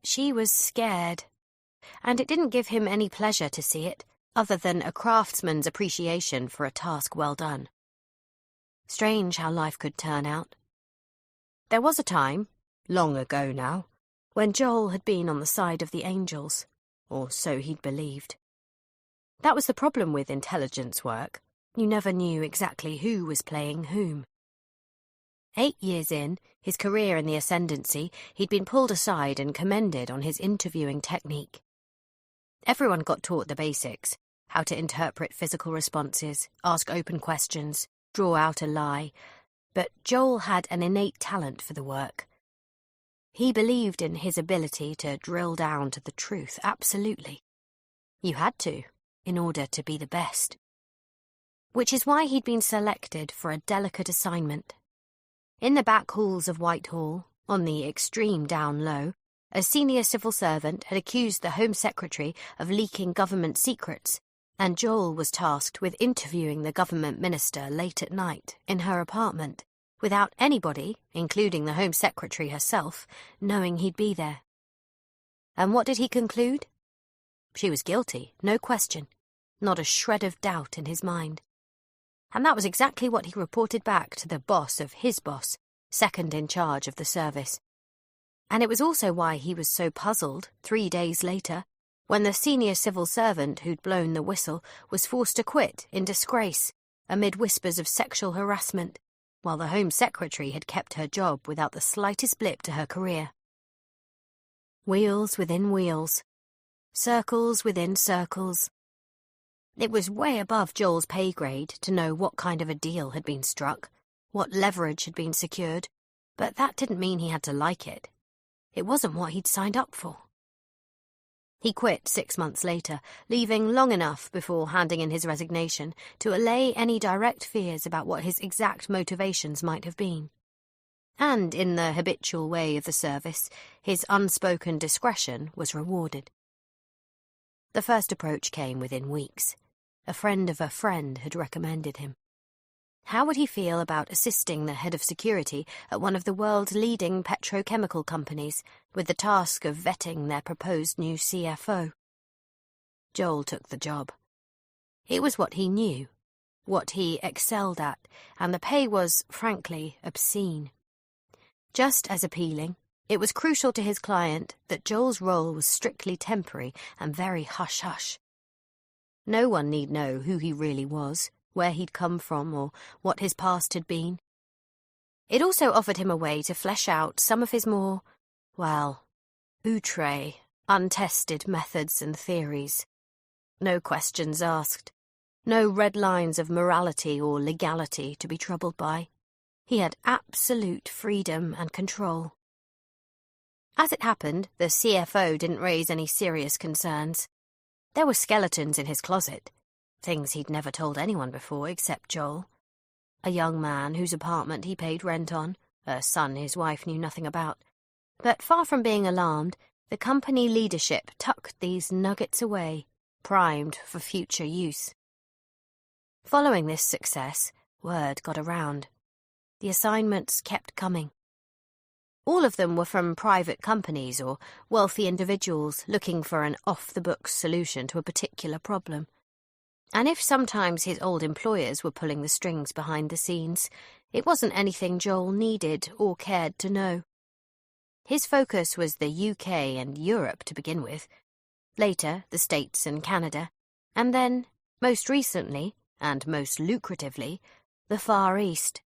She was scared, and it didn't give him any pleasure to see it, other than a craftsman's appreciation for a task well done. Strange how life could turn out. There was a time, long ago now, when Joel had been on the side of the angels, or so he'd believed. That was the problem with intelligence work. You never knew exactly who was playing whom. 8 years in, his career in the ascendancy, he'd been pulled aside and commended on his interviewing technique. Everyone got taught the basics, how to interpret physical responses, ask open questions, draw out a lie, but Joel had an innate talent for the work. He believed in his ability to drill down to the truth, absolutely. You had to, in order to be the best. Which is why he'd been selected for a delicate assignment. In the back halls of Whitehall, on the extreme down low, a senior civil servant had accused the Home Secretary of leaking government secrets, and Joel was tasked with interviewing the government minister late at night in her apartment, without anybody, including the Home Secretary herself, knowing he'd be there. And what did he conclude? She was guilty, no question, not a shred of doubt in his mind. And that was exactly what he reported back to the boss of his boss, second in charge of the service. And it was also why he was so puzzled 3 days later, when the senior civil servant who'd blown the whistle was forced to quit in disgrace, amid whispers of sexual harassment, while the Home Secretary had kept her job without the slightest blip to her career. Wheels within wheels. Circles within circles. It was way above Joel's pay grade to know what kind of a deal had been struck, what leverage had been secured, but that didn't mean he had to like it. It wasn't what he'd signed up for. He quit 6 months later, leaving long enough before handing in his resignation to allay any direct fears about what his exact motivations might have been. And in the habitual way of the service, his unspoken discretion was rewarded. The first approach came within weeks. A friend of a friend had recommended him. How would he feel about assisting the head of security at one of the world's leading petrochemical companies with the task of vetting their proposed new CFO? Joel took the job. It was what he knew, what he excelled at, and the pay was, frankly, obscene. Just as appealing, it was crucial to his client that Joel's role was strictly temporary and very hush-hush. No one need know who he really was, where he'd come from, or what his past had been. It also offered him a way to flesh out some of his more, outre, untested methods and theories. No questions asked. No red lines of morality or legality to be troubled by. He had absolute freedom and control. As it happened, the CFO didn't raise any serious concerns. There were skeletons in his closet, things he'd never told anyone before except Joel. A young man whose apartment he paid rent on, a son his wife knew nothing about. But far from being alarmed, the company leadership tucked these nuggets away, primed for future use. Following this success, word got around. The assignments kept coming. All of them were from private companies or wealthy individuals looking for an off-the-books solution to a particular problem. And if sometimes his old employers were pulling the strings behind the scenes, it wasn't anything Joel needed or cared to know. His focus was the UK and Europe to begin with, later the States and Canada, and then, most recently, and most lucratively, the Far East.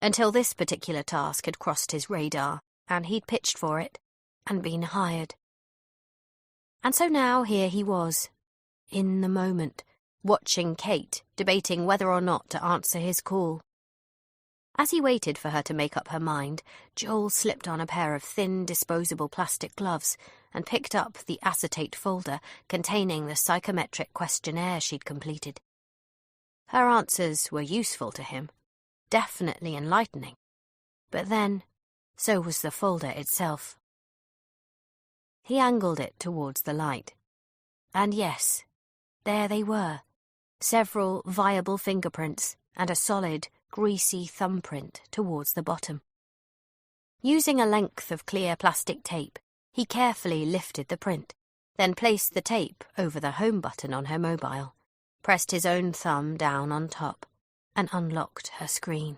Until this particular task had crossed his radar, and he'd pitched for it, and been hired. And so now here he was, in the moment, watching Kate, debating whether or not to answer his call. As he waited for her to make up her mind, Joel slipped on a pair of thin, disposable plastic gloves and picked up the acetate folder containing the psychometric questionnaire she'd completed. Her answers were useful to him, definitely enlightening. But then, so was the folder itself. He angled it towards the light. And yes, there they were, several viable fingerprints and a solid, greasy thumbprint towards the bottom. Using a length of clear plastic tape, he carefully lifted the print, then placed the tape over the home button on her mobile, pressed his own thumb down on top, and unlocked her screen.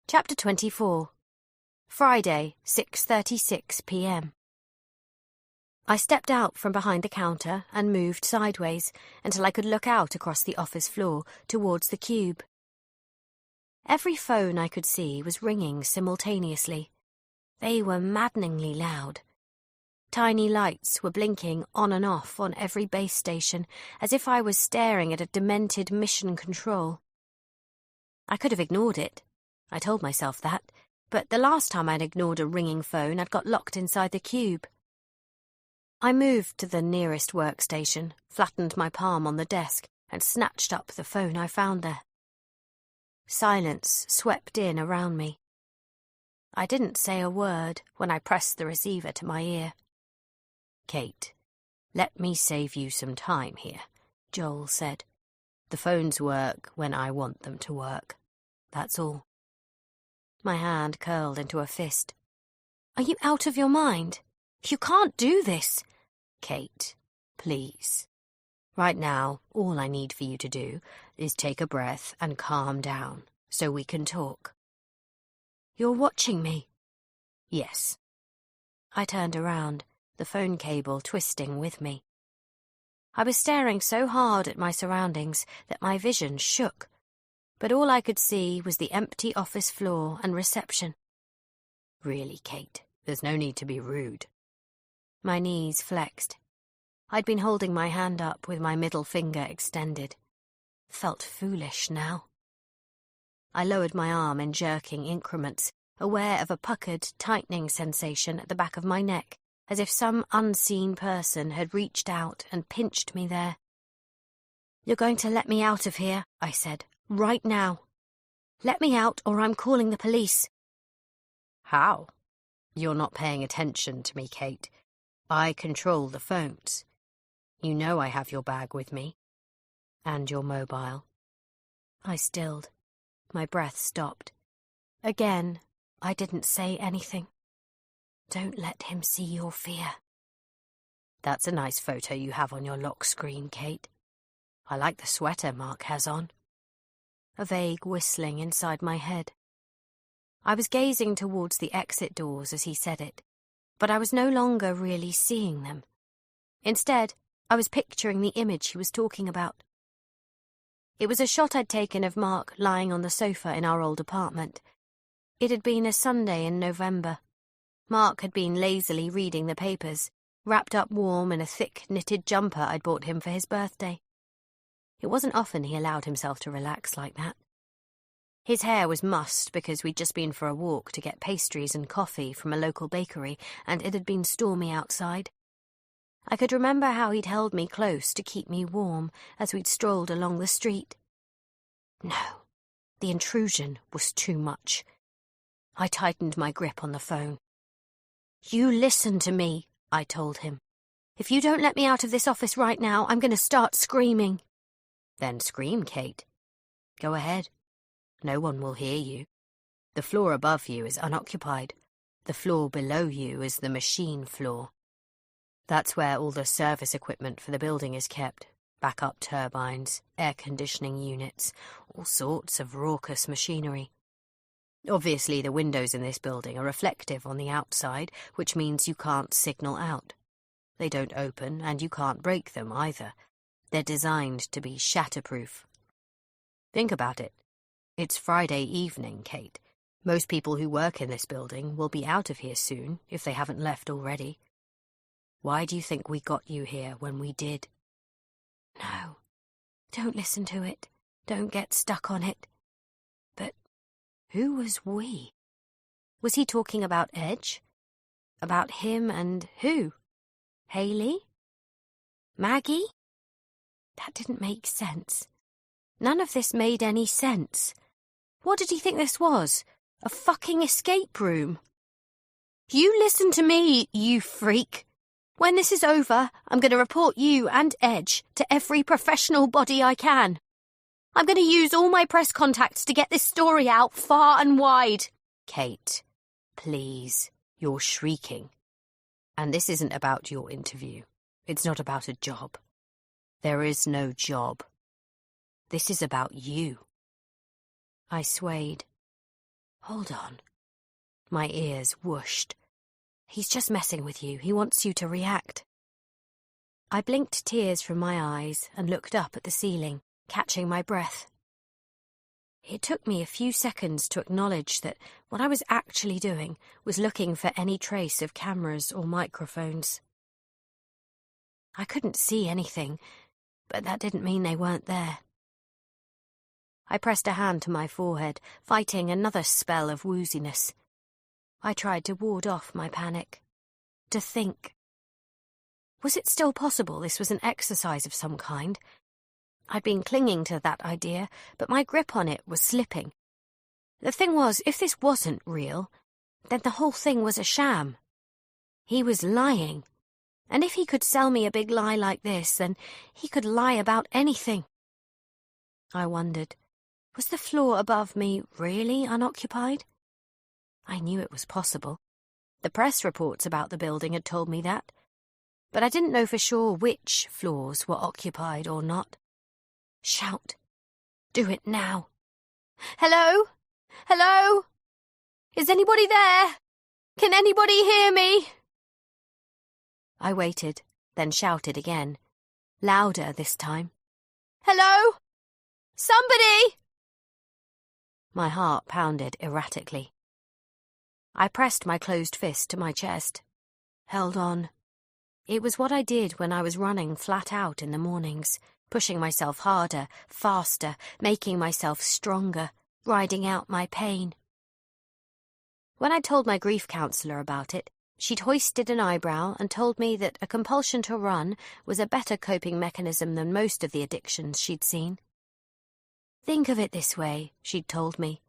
Chapter 24. Friday, 6:36 p.m. I stepped out from behind the counter and moved sideways until I could look out across the office floor towards the cube. Every phone I could see was ringing simultaneously. They were maddeningly loud. Tiny lights were blinking on and off on every base station, as if I was staring at a demented mission control. I could have ignored it. I told myself that, but the last time I'd ignored a ringing phone, I'd got locked inside the cube. I moved to the nearest workstation, flattened my palm on the desk, and snatched up the phone I found there. Silence swept in around me. I didn't say a word when I pressed the receiver to my ear. "Kate, let me save you some time here," Joel said. "The phones work when I want them to work. That's all." My hand curled into a fist. "Are you out of your mind? You can't do this." "Kate, please. Right now, all I need for you to do is take a breath and calm down so we can talk." "You're watching me?" "Yes." I turned around, the phone cable twisting with me. I was staring so hard at my surroundings that my vision shook, but all I could see was the empty office floor and reception. "Really, Kate,
There's no need to be rude.
My knees flexed. I'd been holding my hand up with my middle finger extended. Felt foolish now. I lowered my arm in jerking increments, aware of a puckered, tightening sensation at the back of my neck, as if some unseen person had reached out and pinched me there. "You're going to let me out of here," I said, "right now. Let me out or I'm calling the police."
How? You're not paying attention to me, Kate. I control the phones. You know I have your bag with me. And your mobile.
I stilled. My breath stopped. Again, I didn't say anything. Don't let him see your fear.
That's a nice photo you have on your lock screen, Kate. I like the sweater Mark has on.
A vague whistling inside my head. I was gazing towards the exit doors as he said it, but I was no longer really seeing them. Instead, I was picturing the image he was talking about. It was a shot I'd taken of Mark lying on the sofa in our old apartment. It had been a Sunday in November. Mark had been lazily reading the papers, wrapped up warm in a thick knitted jumper I'd bought him for his birthday. It wasn't often he allowed himself to relax like that. His hair was mussed because we'd just been for a walk to get pastries and coffee from a local bakery, and it had been stormy outside. I could remember how he'd held me close to keep me warm as we'd strolled along the street. No, the intrusion was too much. I tightened my grip on the phone. "You listen to me," I told him. "If you don't let me out of this office right now, I'm going to start screaming."
Then scream, Kate. Go ahead. No one will hear you. The floor above you is unoccupied. The floor below you is the machine floor. That's where all the service equipment for the building is kept. Backup turbines, air conditioning units, all sorts of raucous machinery. Obviously, the windows in this building are reflective on the outside, which means you can't signal out. They don't open, and you can't break them either. They're designed to be shatterproof. Think about it. It's Friday evening, Kate. Most people who work in this building will be out of here soon, if they haven't left already. Why do you think we got you here when we did?
No, don't listen to it. Don't get stuck on it. But who was we? Was he talking about Edge? About him and who? Hayley? Maggie? That didn't make sense. None of this made any sense. What did he think this was? A fucking escape room? "You listen to me, you freak. When this is over, I'm going to report you and Edge to every professional body I can. I'm going to use all my press contacts to get this story out far and wide."
Kate, please, you're shrieking. And this isn't about your interview. It's not about a job. There is no job. This is about you.
I swayed. Hold on. My ears whooshed. He's just messing with you. He wants you to react. I blinked tears from my eyes and looked up at the ceiling, catching my breath. It took me a few seconds to acknowledge that what I was actually doing was looking for any trace of cameras or microphones. I couldn't see anything, but that didn't mean they weren't there. I pressed a hand to my forehead, fighting another spell of wooziness. I tried to ward off my panic. To think. Was it still possible this was an exercise of some kind? I'd been clinging to that idea, but my grip on it was slipping. The thing was, if this wasn't real, then the whole thing was a sham. He was lying. And if he could sell me a big lie like this, then he could lie about anything. I wondered, was the floor above me really unoccupied? I knew it was possible. The press reports about the building had told me that. But I didn't know for sure which floors were occupied or not. Shout. Do it now. "Hello? Hello? Is anybody there? Can anybody hear me?" I waited, then shouted again, louder this time. "Hello? Somebody!" My heart pounded erratically. I pressed my closed fist to my chest. Held on. It was what I did when I was running flat out in the mornings, pushing myself harder, faster, making myself stronger, riding out my pain. When I told my grief counsellor about it, she'd hoisted an eyebrow and told me that a compulsion to run was a better coping mechanism than most of the addictions she'd seen. Think of it this way, she'd told me.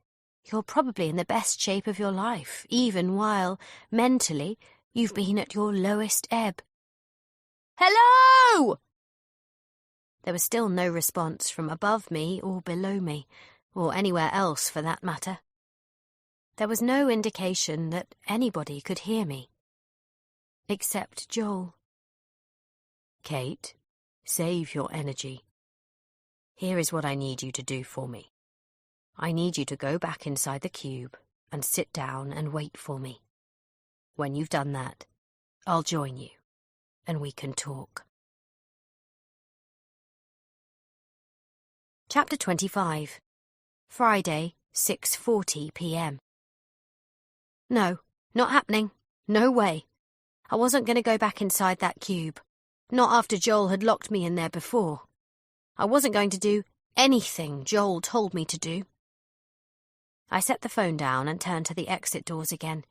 You're probably in the best shape of your life, even while, mentally, you've been at your lowest ebb. Hello! There was still no response from above me or below me, or anywhere else for that matter. There was no indication that anybody could hear me. Except Joel. Kate, save your energy. Here is what I need you to do for me. I need you to go back inside the cube and sit down and wait for me. When you've done that, I'll join you, and we can talk. Chapter 25. Friday, 6:40 p.m. No, not happening. No way. I wasn't going to go back inside that cube. Not after Joel had locked me in there before. I wasn't going to do anything Joel told me to do. I set the phone down and turned to the exit doors again.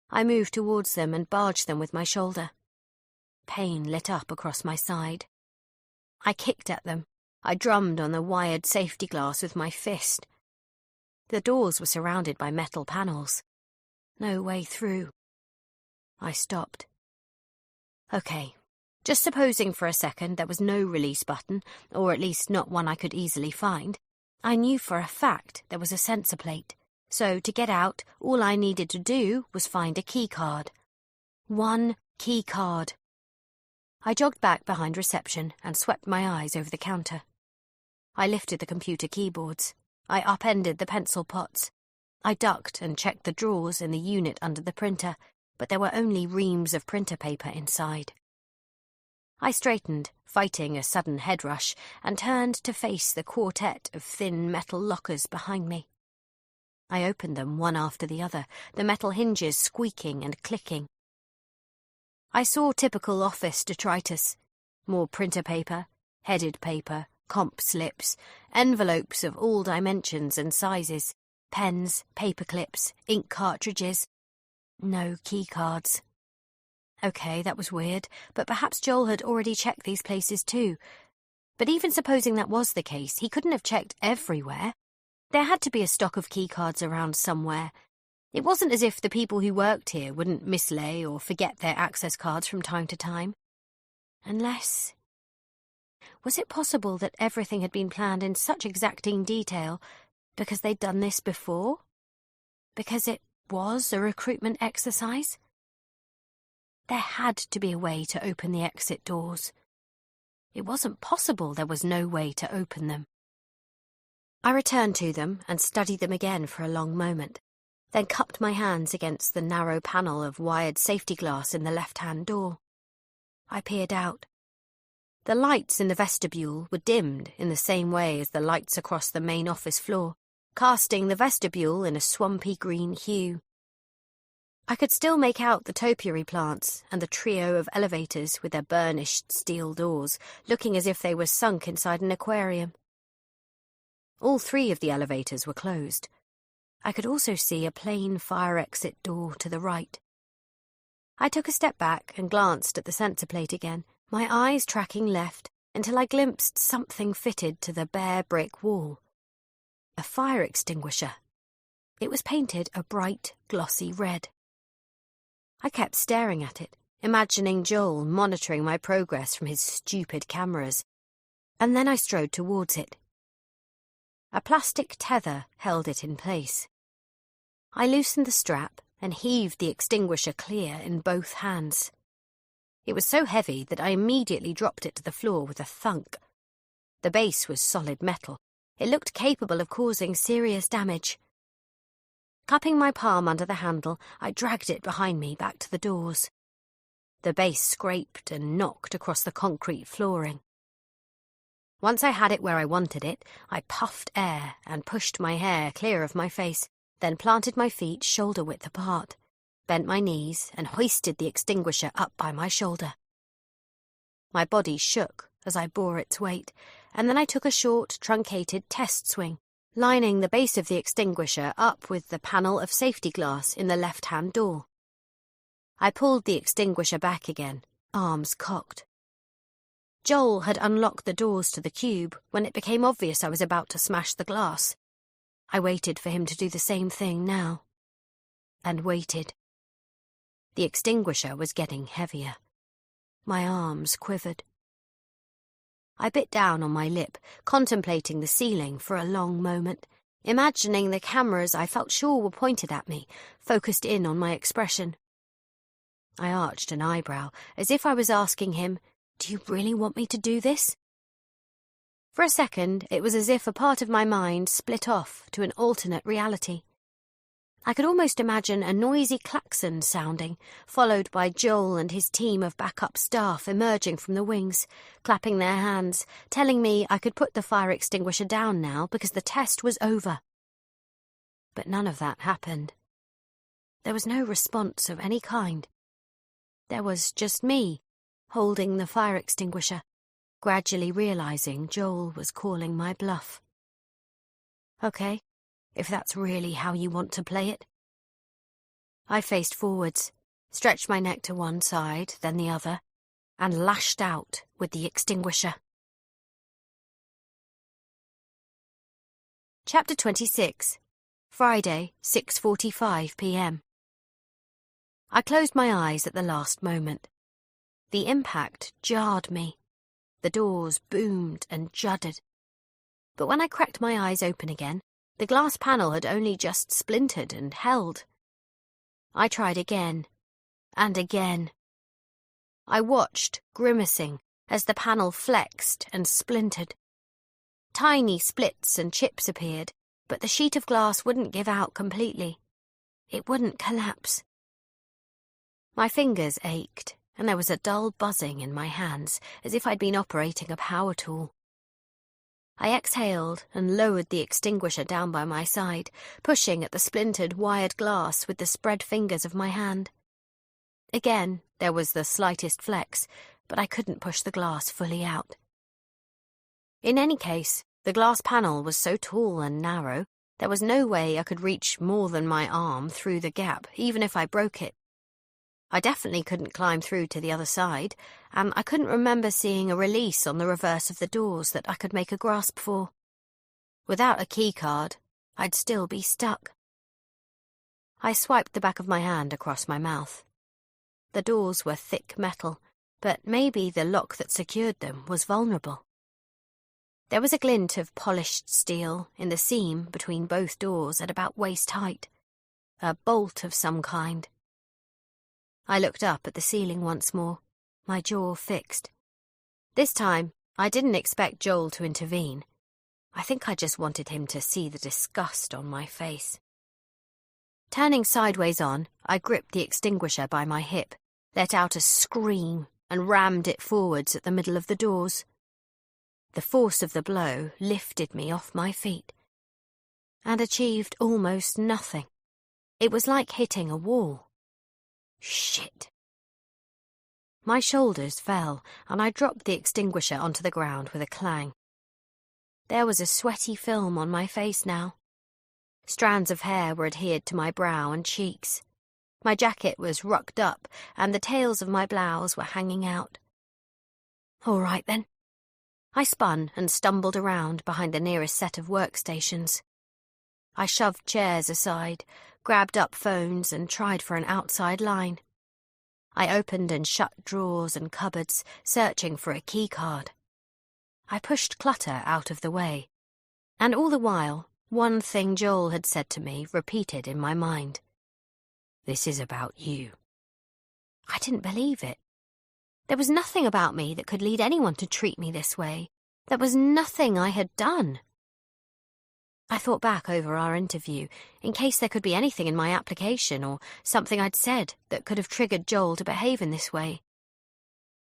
I moved towards them and barged them with my shoulder. Pain lit up across my side. I kicked at them. I drummed on the wired safety glass with my fist. The doors were surrounded by metal panels. No way through. I stopped. Okay, just supposing for a second there was no release button, or at least not one I could easily find. I knew for a fact there was a sensor plate, so to get out, all I needed to do was find a key card. One key card. I jogged back behind reception and swept my eyes over the counter. I lifted the computer keyboards. I upended the pencil pots. I ducked and checked the drawers in the unit under the printer, but there were only reams of printer paper inside. I straightened, fighting a sudden head rush, and turned to face the quartet of thin metal lockers behind me. I opened them one after the other, the metal hinges squeaking and clicking. I saw typical office detritus. More printer paper, headed paper, comp slips, envelopes of all dimensions and sizes, pens, paper clips, ink cartridges. No key cards. Okay, that was weird, but perhaps Joel had already checked these places too. But even supposing that was the case, he couldn't have checked everywhere. There had to be a stock of keycards around somewhere. It wasn't as if the people who worked here wouldn't mislay or forget their access cards from time to time. Unless... Was it possible that everything had been planned in such exacting detail because they'd done this before? Because it was a recruitment exercise? There had to be a way to open the exit doors. It wasn't possible there was no way to open them. I returned to them and studied them again for a long moment, then cupped my hands against the narrow panel of wired safety glass in the left-hand door. I peered out. The lights in the vestibule were dimmed in the same way as the lights across the main office floor, casting the vestibule in a swampy green hue. I could still make out the topiary plants and the trio of elevators with their burnished steel doors, looking as if they were sunk inside an aquarium. All three of the elevators were closed. I could also see a plain fire exit door to the right. I took a step back and glanced at the sensor plate again, my eyes tracking left until I glimpsed something fitted to the bare brick wall. A fire extinguisher. It was painted a bright, glossy red. I kept staring at it, imagining Joel monitoring my progress from his stupid cameras, and then I strode towards it. A plastic tether held it in place. I loosened the strap and heaved the extinguisher clear in both hands. It was so heavy that I immediately dropped it to the floor with a thunk. The base was solid metal. It looked capable of causing serious damage. Cupping my palm under the handle, I dragged it behind me back to the doors. The base scraped and knocked across the concrete flooring. Once I had it where I wanted it, I puffed air and pushed my hair clear of my face,
then planted my feet shoulder-width apart, bent my knees and hoisted the extinguisher up by my shoulder. My body shook as I bore its weight, and then I took a short, truncated test swing, lining the base of the extinguisher up with the panel of safety glass in the left-hand door. I pulled the extinguisher back again, arms cocked. Joel had unlocked the doors to the cube when it became obvious I was about to smash the glass. I waited for him to do the same thing now. And waited. The extinguisher was getting heavier. My arms quivered. I bit down on my lip, contemplating the ceiling for a long moment, imagining the cameras I felt sure were pointed at me, focused in on my expression. I arched an eyebrow, as if I was asking him, "Do you really want me to do this?" For a second, it was as if a part of my mind split off to an alternate reality. I could almost imagine a noisy klaxon sounding, followed by Joel and his team of backup staff emerging from the wings, clapping their hands, telling me I could put the fire extinguisher down now because the test was over. But none of that happened. There was no response of any kind. There was just me, holding the fire extinguisher, gradually realizing Joel was calling my bluff. Okay, if that's really how you want to play it. I faced forwards, stretched my neck to one side, then the other, and lashed out with the extinguisher. Chapter 26. Friday, 6:45 p.m. I closed my eyes at the last moment. The impact jarred me. The doors boomed and juddered. But when I cracked my eyes open again, the glass panel had only just splintered and held. I tried again, and again. I watched, grimacing, as the panel flexed and splintered. Tiny splits and chips appeared, but the sheet of glass wouldn't give out completely. It wouldn't collapse. My fingers ached, and there was a dull buzzing in my hands, as if I'd been operating a power tool. I exhaled and lowered the extinguisher down by my side, pushing at the splintered wired glass with the spread fingers of my hand. Again, there was the slightest flex, but I couldn't push the glass fully out. In any case, the glass panel was so tall and narrow, there was no way I could reach more than my arm through the gap, even if I broke it. I definitely couldn't climb through to the other side, and I couldn't remember seeing a release on the reverse of the doors that I could make a grasp for. Without a key card, I'd still be stuck. I swiped the back of my hand across my mouth. The doors were thick metal, but maybe the lock that secured them was vulnerable. There was a glint of polished steel in the seam between both doors at about waist height. A bolt of some kind. I looked up at the ceiling once more, my jaw fixed. This time, I didn't expect Joel to intervene. I think I just wanted him to see the disgust on my face. Turning sideways on, I gripped the extinguisher by my hip, let out a scream, and rammed it forwards at the middle of the doors. The force of the blow lifted me off my feet, and achieved almost nothing. It was like hitting a wall. Shit. My shoulders fell, and I dropped the extinguisher onto the ground with a clang. There was a sweaty film on my face now. Strands of hair were adhered to my brow and cheeks. My jacket was rucked up, and the tails of my blouse were hanging out. All right, then. I spun and stumbled around behind the nearest set of workstations. I shoved chairs aside, grabbed up phones and tried for an outside line. I opened and shut drawers and cupboards, searching for a key card. I pushed clutter out of the way, and all the while, one thing Joel had said to me repeated in my mind. This is about you. I didn't believe it. There was nothing about me that could lead anyone to treat me this way. There was nothing I had done. I thought back over our interview, in case there could be anything in my application or something I'd said that could have triggered Joel to behave in this way.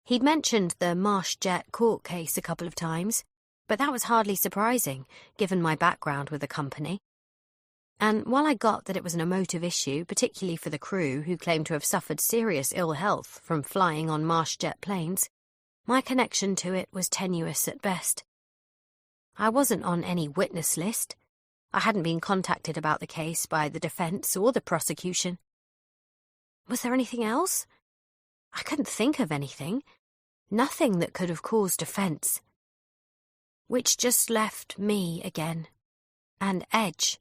He'd mentioned the MarshJet court case a couple of times, but that was hardly surprising, given my background with the company. And while I got that it was an emotive issue, particularly for the crew who claimed to have suffered serious ill health from flying on marsh jet planes, my connection to it was tenuous at best. I wasn't on any witness list. I hadn't been contacted about the case by the defence or the prosecution. Was there anything else? I couldn't think of anything. Nothing that could have caused offence. Which just left me again. And Edge.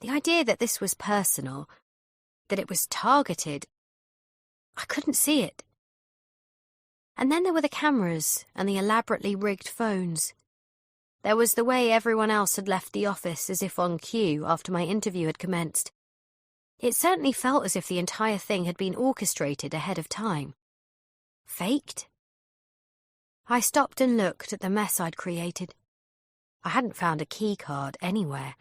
The idea that this was personal, that it was targeted, I couldn't see it. And then there were the cameras and the elaborately rigged phones. There was the way everyone else had left the office as if on cue after my interview had commenced. It certainly felt as if the entire thing had been orchestrated ahead of time. Faked? I stopped and looked at the mess I'd created. I hadn't found a key card anywhere.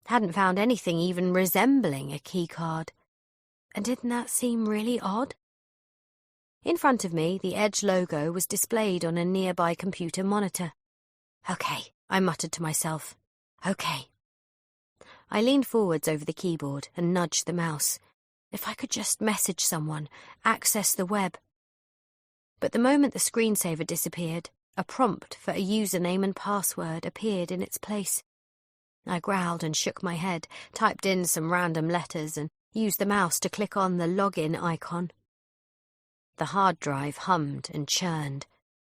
Hadn't found anything even resembling a key card. And didn't that seem really odd? In front of me, the Edge logo was displayed on a nearby computer monitor. Okay, I muttered to myself. Okay. I leaned forwards over the keyboard and nudged the mouse. If I could just message someone, access the web. But the moment the screensaver disappeared, a prompt for a username and password appeared in its place. I growled and shook my head, typed in some random letters and used the mouse to click on the login icon. The hard drive hummed and churned.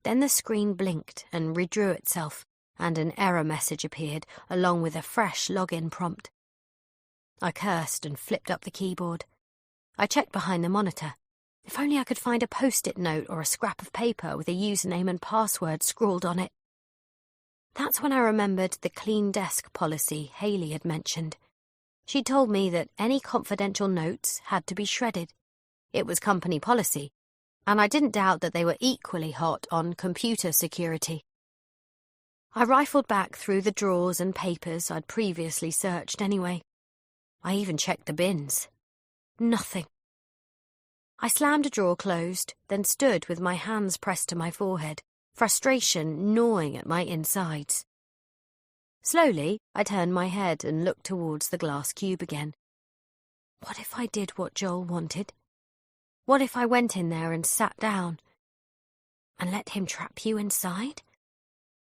Then the screen blinked and redrew itself, and an error message appeared, along with a fresh login prompt. I cursed and flipped up the keyboard. I checked behind the monitor. If only I could find a post-it note or a scrap of paper with a username and password scrawled on it. That's when I remembered the clean desk policy Hayley had mentioned. She'd told me that any confidential notes had to be shredded. It was company policy, and I didn't doubt that they were equally hot on computer security. I rifled back through the drawers and papers I'd previously searched anyway. I even checked the bins. Nothing. I slammed a drawer closed, then stood with my hands pressed to my forehead, frustration gnawing at my insides. Slowly, I turned my head and looked towards the glass cube again. What if I did what Joel wanted? What if I went in there and sat down? And let him trap you inside?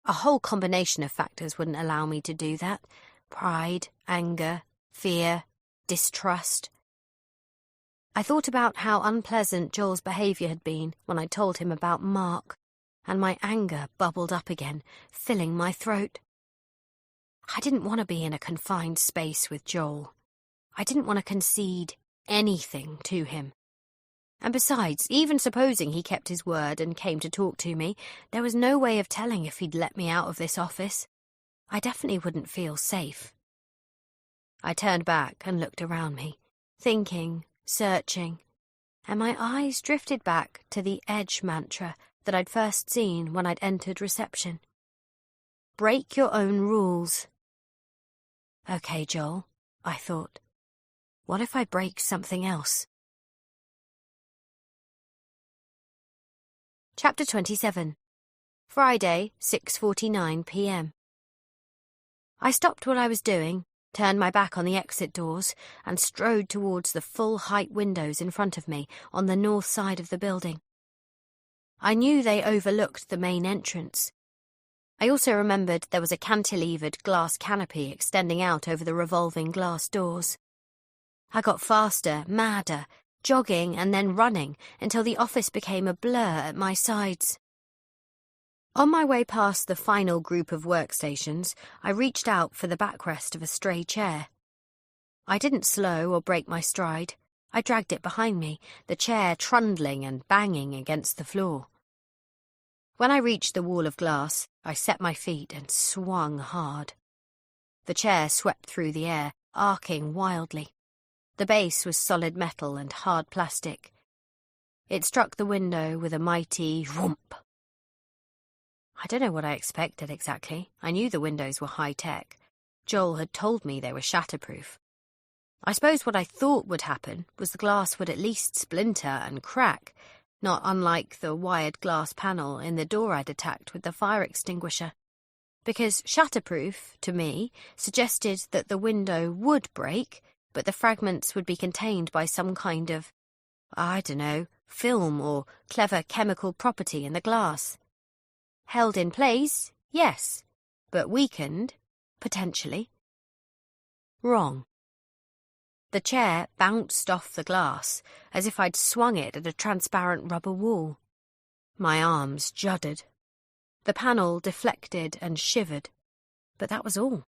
A whole combination of factors wouldn't allow me to do that. Pride, anger, fear, distrust. I thought about how unpleasant Joel's behaviour had been when I told him about Mark, and my anger bubbled up again, filling my throat. I didn't want to be in a confined space with Joel. I didn't want to concede anything to him. And besides, even supposing he kept his word and came to talk to me, there was no way of telling if he'd let me out of this office. I definitely wouldn't feel safe. I turned back and looked around me, thinking, searching, and my eyes drifted back to the Edge mantra that I'd first seen when I'd entered reception. Break your own rules. Okay, Joel, I thought. What if I break something else? Chapter 27. Friday, 6:49 p.m. I stopped what I was doing, turned my back on the exit doors, and strode towards the full-height windows in front of me on the north side of the building. I knew they overlooked the main entrance. I also remembered there was a cantilevered glass canopy extending out over the revolving glass doors. I got faster, madder, jogging and then running until the office became a blur at my sides. On my way past the final group of workstations, I reached out for the backrest of a stray chair. I didn't slow or break my stride. I dragged it behind me, the chair trundling and banging against the floor. When I reached the wall of glass, I set my feet and swung hard. The chair swept through the air, arcing wildly. The base was solid metal and hard plastic. It struck the window with a mighty whoomp. I don't know what I expected exactly. I knew the windows were high-tech. Joel had told me they were shatterproof. I suppose what I thought would happen was the glass would at least splinter and crack, not unlike the wired glass panel in the door I'd attacked with the fire extinguisher. because shatterproof, to me, suggested that the window would break, but the fragments would be contained by some kind of, I don't know, film or clever chemical property in the glass. Held in place, yes, but weakened, potentially. Wrong. The chair bounced off the glass, as if I'd swung it at a transparent rubber wall. My arms juddered. The panel deflected and shivered, but that was all.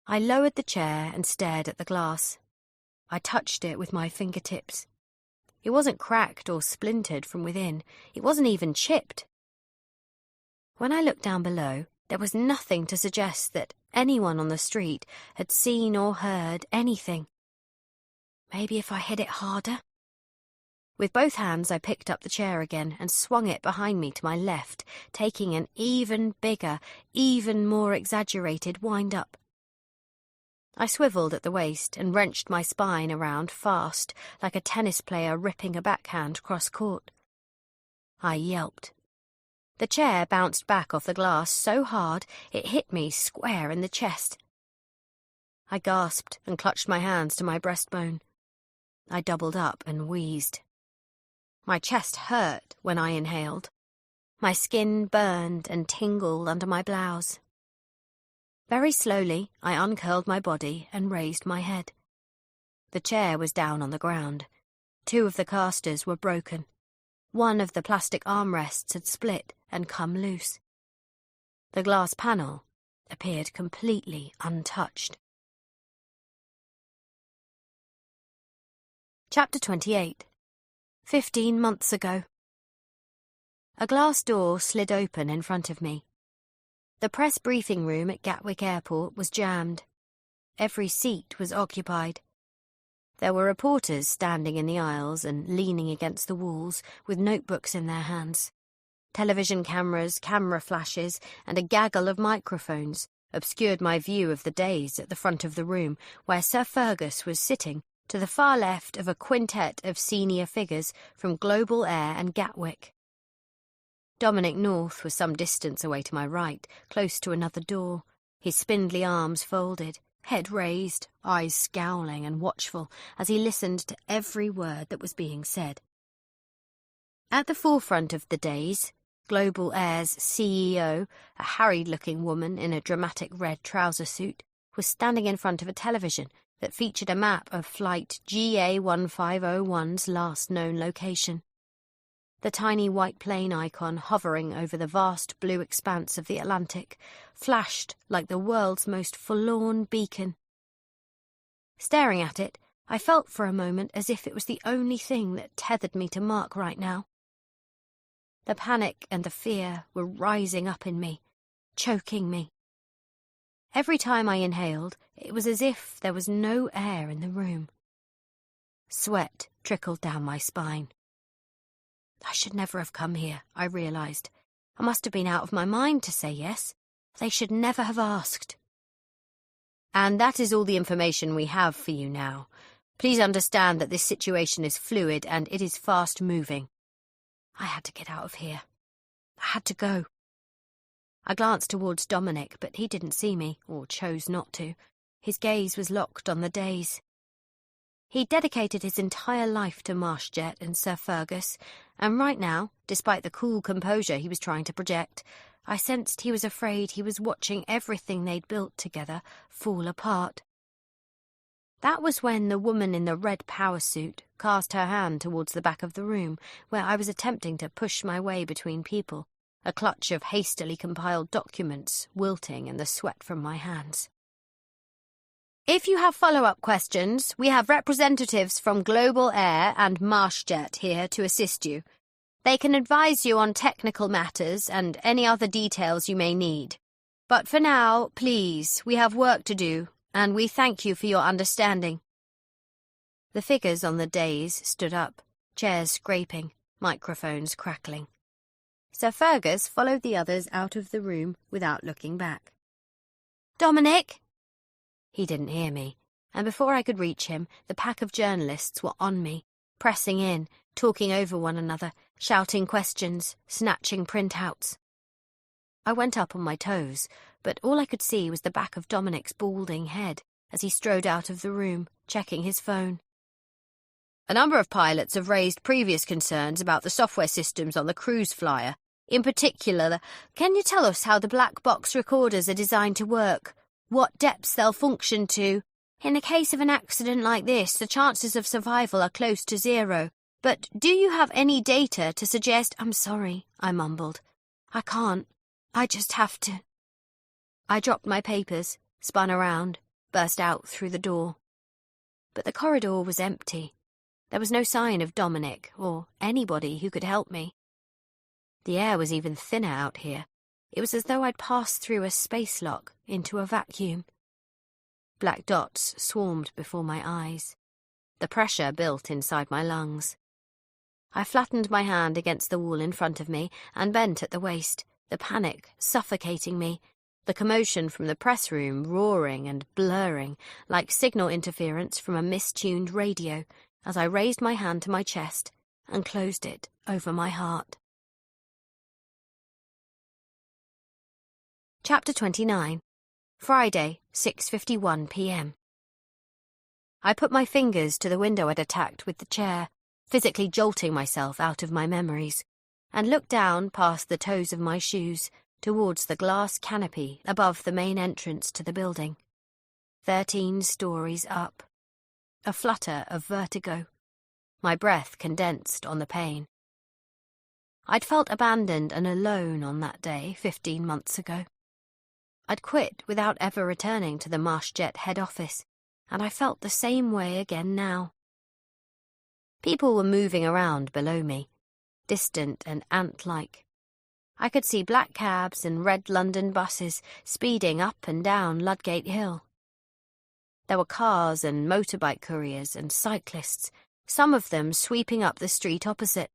I lowered the chair and stared at the glass. I touched it with my fingertips. It wasn't cracked or splintered from within. It wasn't even chipped. When I looked down below, there was nothing to suggest that anyone on the street had seen or heard anything. Maybe if I hit it harder? With both hands, I picked up the chair again and swung it behind me to my left, taking an even bigger, even more exaggerated wind-up. I swiveled at the waist and wrenched my spine around fast, like a tennis player ripping a backhand cross-court. I yelped. The chair bounced back off the glass so hard it hit me square in the chest. I gasped and clutched my hands to my breastbone. I doubled up and wheezed. My chest hurt when I inhaled. My skin burned and tingled under my blouse. Very slowly, I uncurled my body and raised my head. The chair was down on the ground. 2 of the casters were broken. 1 of the plastic armrests had split and come loose. The glass panel appeared completely untouched. Chapter 28. 15 months ago. A glass door slid open in front of me. The press briefing room at Gatwick Airport was jammed. Every seat was occupied. There were reporters standing in the aisles and leaning against the walls with notebooks in their hands. Television cameras, camera flashes, and a gaggle of microphones obscured my view of the dais at the front of the room where Sir Fergus was sitting to the far left of a quintet of senior figures from Global Air and Gatwick. Dominic North was some distance away to my right, close to another door, his spindly arms folded, head raised, eyes scowling and watchful as he listened to every word that was being said. At the forefront of the dais, Global Air's CEO, a harried-looking woman in a dramatic red trouser suit, was standing in front of a television that featured a map of flight GA1501's last known location. The tiny white plane icon hovering over the vast blue expanse of the Atlantic flashed like the world's most forlorn beacon. Staring at it, I felt for a moment as if it was the only thing that tethered me to Mark right now. The panic and the fear were rising up in me, choking me. Every time I inhaled, it was as if there was no air in the room. Sweat trickled down my spine. I should never have come here, I realised. I must have been out of my mind to say yes. They should never have asked. And that is all the information we have for you now. Please understand that this situation is fluid and it is fast-moving. I had to get out of here. I had to go. I glanced towards Dominic, but he didn't see me, or chose not to. His gaze was locked on the dais. He dedicated his entire life to Marshjet and Sir Fergus, and right now, despite the cool composure he was trying to project, I sensed he was afraid he was watching everything they'd built together fall apart. That was when the woman in the red power suit cast her hand towards the back of the room, where I was attempting to push my way between people, a clutch of hastily compiled documents wilting in the sweat from my hands. If you have follow-up questions, we have representatives from Global Air and Marshjet here to assist you. They can advise you on technical matters and any other details you may need. But for now, please, we have work to do, and we thank you for your understanding. The figures on the dais stood up, chairs scraping, microphones crackling. Sir Fergus followed the others out of the room without looking back. "Dominic!" He didn't hear me, and before I could reach him, the pack of journalists were on me, pressing in, talking over one another, shouting questions, snatching printouts.
I went up on my toes, but all I could see was the back of Dominic's balding head as he strode out of the room, checking his phone. A number of pilots have raised previous concerns about the software systems on the cruise flyer. In particular, can you tell us how the black box recorders are designed to work? What depths they'll function to? In the case of an accident like this, the chances of survival are close to zero. But do you have any data to suggest— I'm sorry, I mumbled. I can't. I just have to. I dropped my papers, spun around, burst out through the door. But the corridor was empty. There was no sign of Dominic or anybody who could help me. The air was even thinner out here. It was as though I'd passed through a space lock into a vacuum. Black dots swarmed before my eyes. The pressure built inside my lungs. I flattened my hand against the wall in front of me and bent at the waist, the panic suffocating me, the commotion from the press room roaring and blurring like signal interference from a mistuned radio as I raised my hand to my chest and closed it over my heart. Chapter 29. Friday, 6:51 p.m. I put my fingers to the window I'd attacked with the chair, physically jolting myself out of my memories, and looked down past the toes of my shoes towards the glass canopy above the main entrance to the building. 13 stories up. A flutter of vertigo. My breath condensed on the pain. I'd felt abandoned and alone on that day 15 months ago. I'd quit without ever returning to the MarshJet head office, and I felt the same way again now. People were moving around below me, distant and ant-like. I could see black cabs and red London buses speeding up and down Ludgate Hill. There were cars and motorbike couriers and cyclists, some of them sweeping up the street opposite.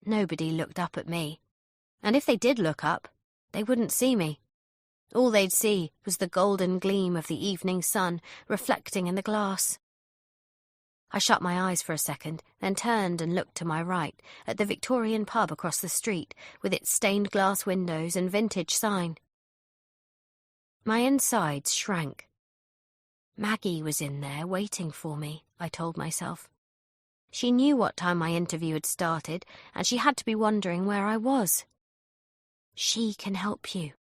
Nobody looked up at me, and if they did look up, they wouldn't see me. All they'd see was the golden gleam of the evening sun reflecting in the glass. I shut my eyes for a second, then turned and looked to my right at the Victorian pub across the street with its stained glass windows and vintage sign. My insides shrank. Maggie was in there waiting for me, I told myself. She knew what time my interview had started, and she had to be wondering where I was. She can help you.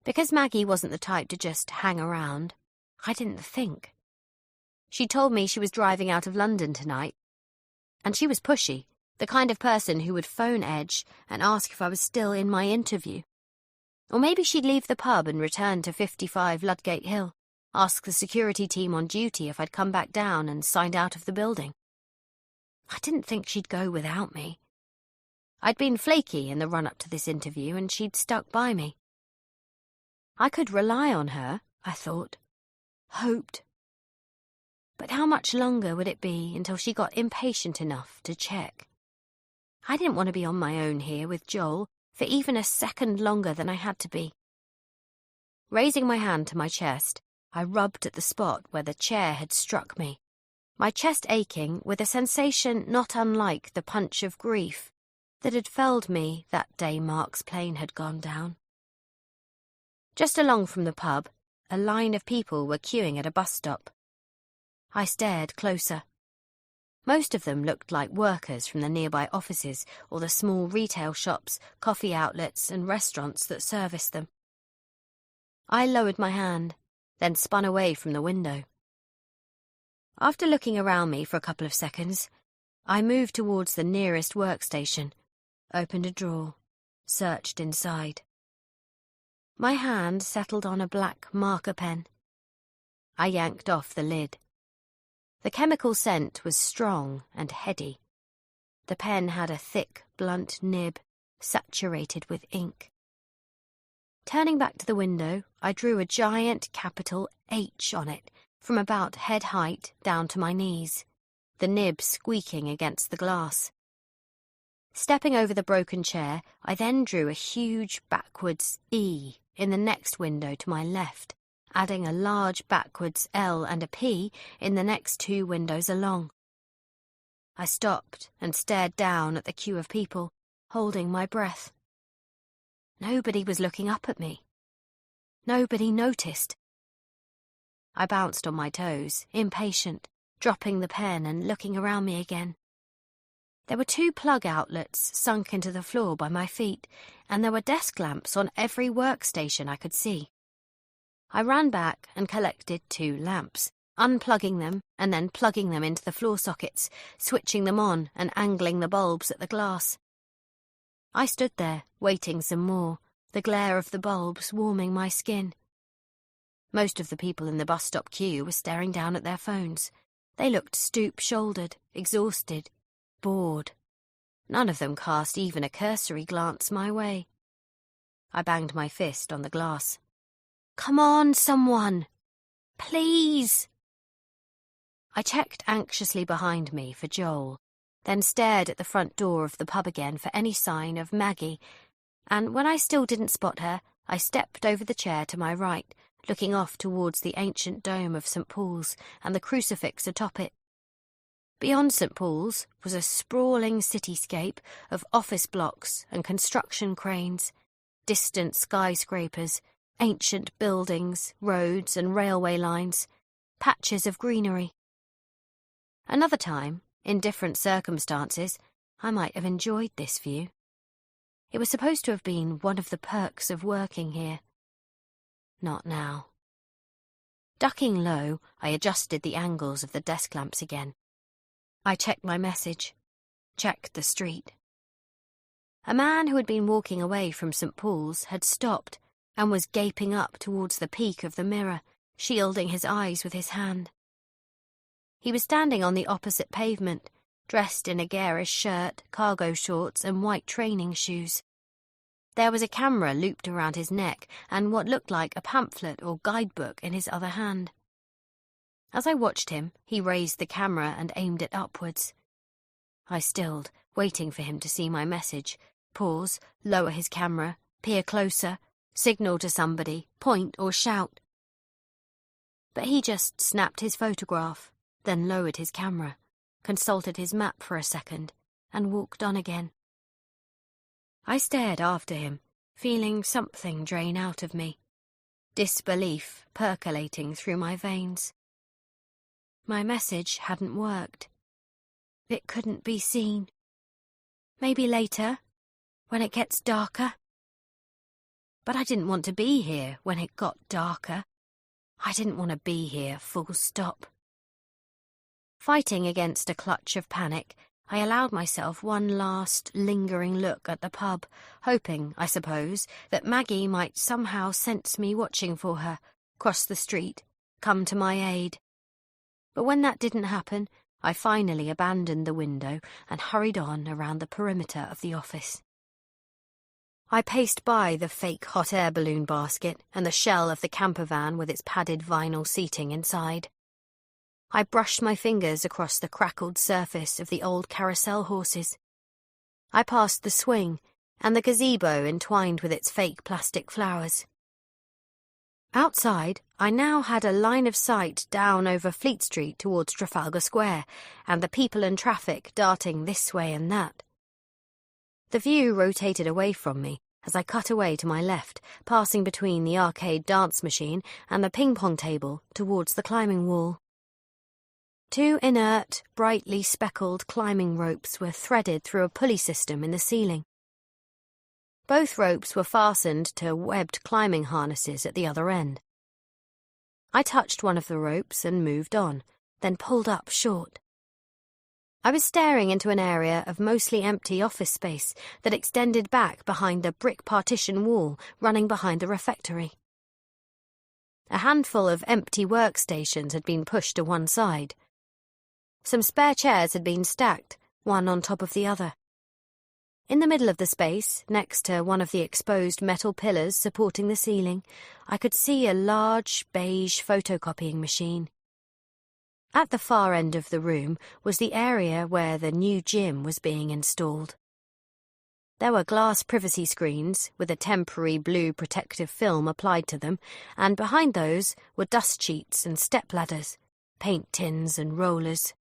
Because Maggie wasn't the type to just hang around, I didn't think. She told me she was driving out of London tonight, and she was pushy, the kind of person who would phone Edge and ask if I was still in my interview. Or maybe she'd leave the pub and return to 55 Ludgate Hill, ask the security team on duty if I'd come back down and signed out of the building. I didn't think she'd go without me. I'd been flaky in the run-up to this interview, and she'd stuck by me. I could rely on her, I thought. Hoped. But how much longer would it be until she got impatient enough to check? I didn't want to be on my own here with Joel for even a second longer than I had to be. Raising my hand to my chest, I rubbed at the spot where the chair had struck me, my chest aching with a sensation not unlike the punch of grief that had felled me that day Mark's plane had gone down. Just along from the pub, a line of people were queuing at a bus stop. I stared closer. Most of them looked like workers from the nearby offices or the small retail shops, coffee outlets and restaurants that serviced them. I lowered my hand, then spun away from the window. After looking around me for a couple of seconds, I moved towards the nearest workstation, opened a drawer, searched inside. My hand settled on a black marker pen. I yanked off the lid. The chemical scent was strong and heady. The pen had a thick, blunt nib, saturated with ink. Turning back to the window, I drew a giant capital H on it, from about head height down to my knees, the nib squeaking against the glass. Stepping over the broken chair, I then drew a huge backwards E in the next window to my left, adding a large backwards L and a P in the next two windows along. I stopped and stared down at the queue of people, holding my breath. Nobody was looking up at me. Nobody noticed. I bounced on my toes, impatient, dropping the pen and looking around me again. There were 2 plug outlets sunk into the floor by my feet, and there were desk lamps on every workstation I could see. I ran back and collected 2 lamps, unplugging them and then plugging them into the floor sockets, switching them on and angling the bulbs at the glass. I stood there, waiting some more, the glare of the bulbs warming my skin. Most of the people in the bus stop queue were staring down at their phones. They looked stoop-shouldered, exhausted, bored. None of them cast even a cursory glance my way. I banged my fist on the glass. "Come on, someone! Please!" I checked anxiously behind me for Joel, then stared at the front door of the pub again for any sign of Maggie, and when I still didn't spot her, I stepped over the chair to my right, looking off towards the ancient dome of St. Paul's and the crucifix atop it. Beyond St. Paul's was a sprawling cityscape of office blocks and construction cranes, distant skyscrapers, ancient buildings, roads and railway lines, patches of greenery. Another time, in different circumstances, I might have enjoyed this view. It was supposed to have been one of the perks of working here. Not now. Ducking low, I adjusted the angles of the desk lamps again. I checked my message, checked the street. A man who had been walking away from St. Paul's had stopped and was gaping up towards the peak of the mirror, shielding his eyes with his hand. He was standing on the opposite pavement, dressed in a garish shirt, cargo shorts and white training shoes. There was a camera looped around his neck and what looked like a pamphlet or guidebook in his other hand. As I watched him, he raised the camera and aimed it upwards. I stilled, waiting for him to see my message, pause, lower his camera, peer closer, signal to somebody, point or shout. But he just snapped his photograph, then lowered his camera, consulted his map for a second, and walked on again. I stared after him, feeling something drain out of me, disbelief percolating through my veins. My message hadn't worked. It couldn't be seen. Maybe later, when it gets darker. But I didn't want to be here when it got darker. I didn't want to be here, full stop. Fighting against a clutch of panic, I allowed myself one last, lingering look at the pub, hoping, I suppose, that Maggie might somehow sense me watching for her, cross the street, come to my aid. But when that didn't happen, I finally abandoned the window and hurried on around the perimeter of the office. I paced by the fake hot air balloon basket and the shell of the camper van with its padded vinyl seating inside. I brushed my fingers across the crackled surface of the old carousel horses. I passed the swing and the gazebo entwined with its fake plastic flowers. Outside, I now had a line of sight down over Fleet Street towards Trafalgar Square, and the people and traffic darting this way and that. The view rotated away from me as I cut away to my left, passing between the arcade dance machine and the ping-pong table towards the climbing wall. 2 inert, brightly speckled climbing ropes were threaded through a pulley system in the ceiling. Both ropes were fastened to webbed climbing harnesses at the other end. I touched one of the ropes and moved on, then pulled up short. I was staring into an area of mostly empty office space that extended back behind a brick partition wall running behind the refectory. A handful of empty workstations had been pushed to one side. Some spare chairs had been stacked, one on top of the other. In the middle of the space, next to one of the exposed metal pillars supporting the ceiling, I could see a large, beige photocopying machine. At the far end of the room was the area where the new gym was being installed. There were glass privacy screens with a temporary blue protective film applied to them, and behind those were dust sheets and stepladders, paint tins and rollers.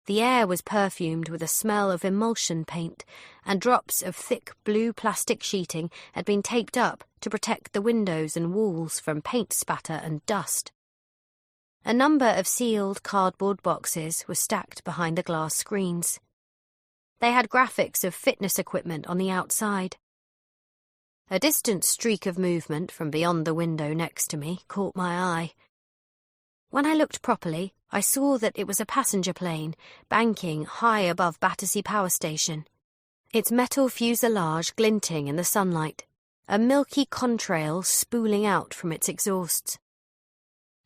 The air was perfumed with a smell of emulsion paint, and drops of thick blue plastic sheeting had been taped up to protect the windows and walls from paint spatter and dust. A number of sealed cardboard boxes were stacked behind the glass screens. They had graphics of fitness equipment on the outside. A distant streak of movement from beyond the window next to me caught my eye. When I looked properly, I saw that it was a passenger plane, banking high above Battersea Power Station, its metal fuselage glinting in the sunlight, a milky contrail spooling out from its exhausts.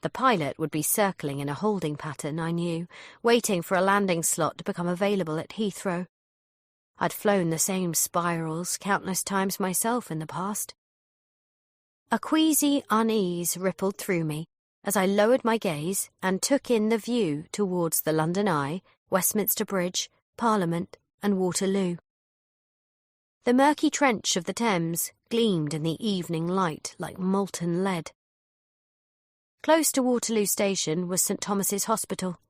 The pilot would be circling in a holding pattern, I knew, waiting for a landing slot to become available at Heathrow. I'd flown the same spirals countless times myself in the past. A queasy unease rippled through me as I lowered my gaze and took in the view towards the London Eye, Westminster Bridge, Parliament, and Waterloo. The murky trench of the Thames gleamed in the evening light like molten lead. Close to Waterloo Station was St. Thomas's Hospital.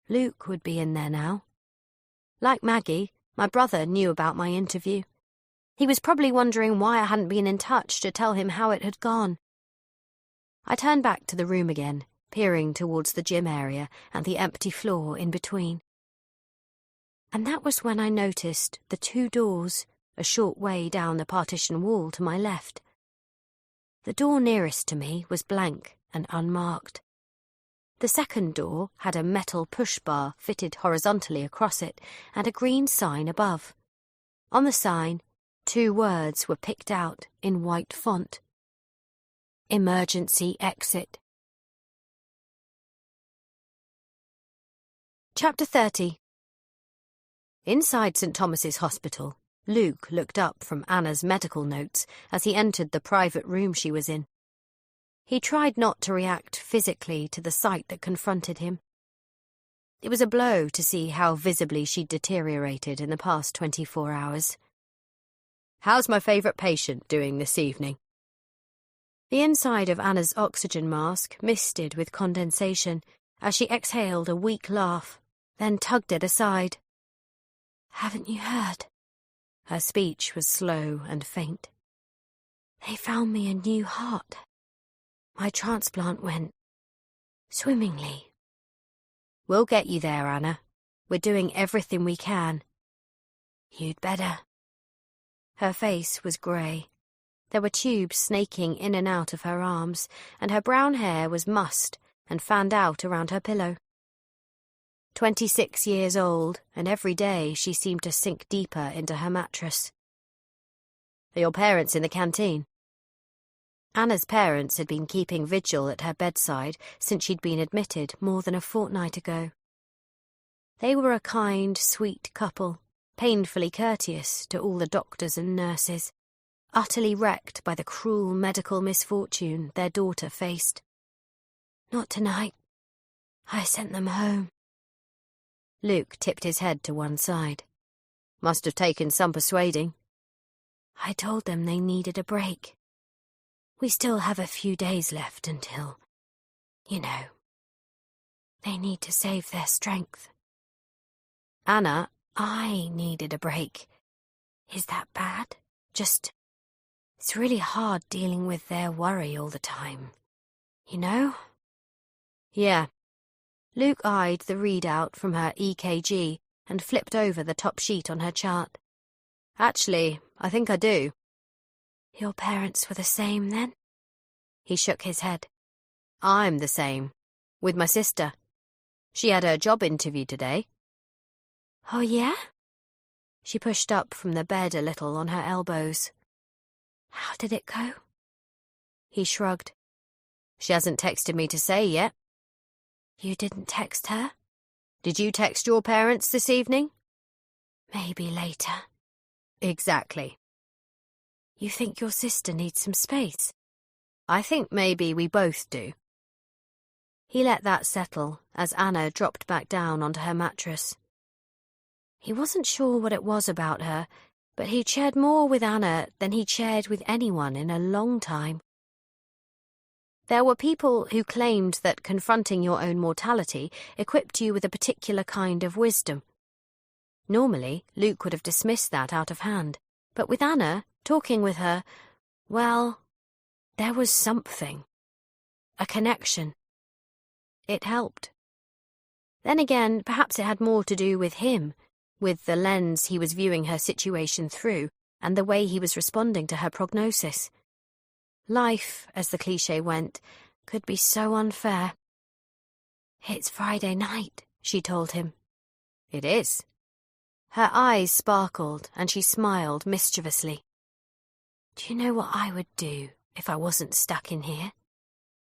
Luke would be in there now. Like Maggie, my brother knew about my interview. He was probably wondering why I hadn't been in touch to tell him how it had gone. I turned back to the room again, peering towards the gym area and the empty floor in between. And that was when I noticed the two doors a short way down the partition wall to my left. The door nearest to me was blank and unmarked. The second door had a metal push bar fitted horizontally across it and a green sign above. On the sign, 2 words were picked out in white font. Emergency exit. Chapter 30. Inside St. Thomas's Hospital, Luke looked up from Anna's medical notes as he entered the private room she was in. He tried not to react physically to the sight that confronted him. It was a blow to see how visibly she'd deteriorated in the past 24 hours. "How's my favourite patient doing this evening?" The inside of Anna's oxygen mask misted with condensation as she exhaled a weak laugh, then tugged it aside. "Haven't you heard?" Her speech was slow and faint. "They found me a new heart. My transplant went swimmingly." "We'll get you there, Anna. We're doing everything we can." "You'd better." Her face was grey. There were tubes snaking in and out of her arms, and her brown hair was mussed and fanned out around her pillow. 26 years old, and every day she seemed to sink deeper into her mattress. "Are your parents in the canteen?" Anna's parents had been keeping vigil at her bedside since she'd been admitted more than a fortnight ago. They were a kind, sweet couple, painfully courteous to all the doctors and nurses, utterly wrecked by the cruel medical misfortune their daughter faced. "Not tonight. I sent them home." Luke tipped his head to one side. "Must have taken some persuading." "I told them they needed a break. We still have a few days left until, they need to save their strength." "Anna, I needed a break. Is that bad? It's really hard dealing with their worry all the time. "Yeah." Luke eyed the readout from her EKG and flipped over the top sheet on her chart. "Actually, I think I do." "Your parents were the same, then?" He shook his head. "I'm the same. With my sister. She had her job interview today." "Oh, yeah?" She pushed up from the bed a little on her elbows. "How did it go?" He shrugged. "She hasn't texted me to say yet." "You didn't text her?" "Did you text your parents this evening?" "Maybe later." "Exactly." "You think your sister needs some space?" "I think maybe we both do." He let that settle as Anna dropped back down onto her mattress. He wasn't sure what it was about her, but he'd shared more with Anna than he'd shared with anyone in a long time.
There were people who claimed that confronting your own mortality equipped you with a particular kind of wisdom. Normally, Luke would have dismissed that out of hand, but with Anna, talking with her, well, there was something. A connection. It helped. Then again, perhaps it had more to do with him, with the lens he was viewing her situation through, and the way he was responding to her prognosis. Life, as the cliché went, could be so unfair. "It's Friday night," she told him. "It is." Her eyes sparkled, and she smiled mischievously. "Do you know what I would do if I wasn't stuck in here?"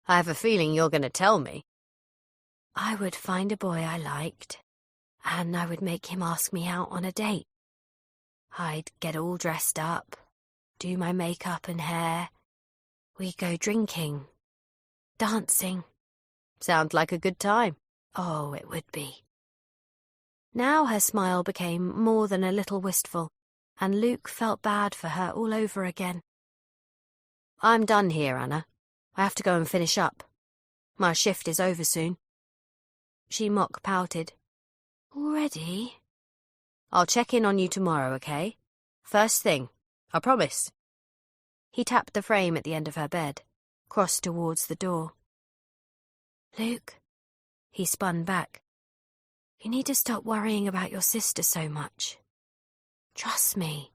"I have a feeling you're going to tell me." "I would find a boy I liked, and I would make him ask me out on a date. I'd get all dressed up, do my makeup and hair. We'd go drinking, dancing." "Sounds like a good time." "Oh, it would be." Now her smile became more than a little wistful, and Luke felt bad for her all over again. "I'm done here, Anna. I have to go and finish up. My shift is over soon." She mock-pouted. "Already?" "I'll check in on you tomorrow, okay? First thing, I promise." He tapped the frame at the end of her bed, crossed towards the door. "Luke," he spun back, "you need to stop worrying about your sister so much. Trust me,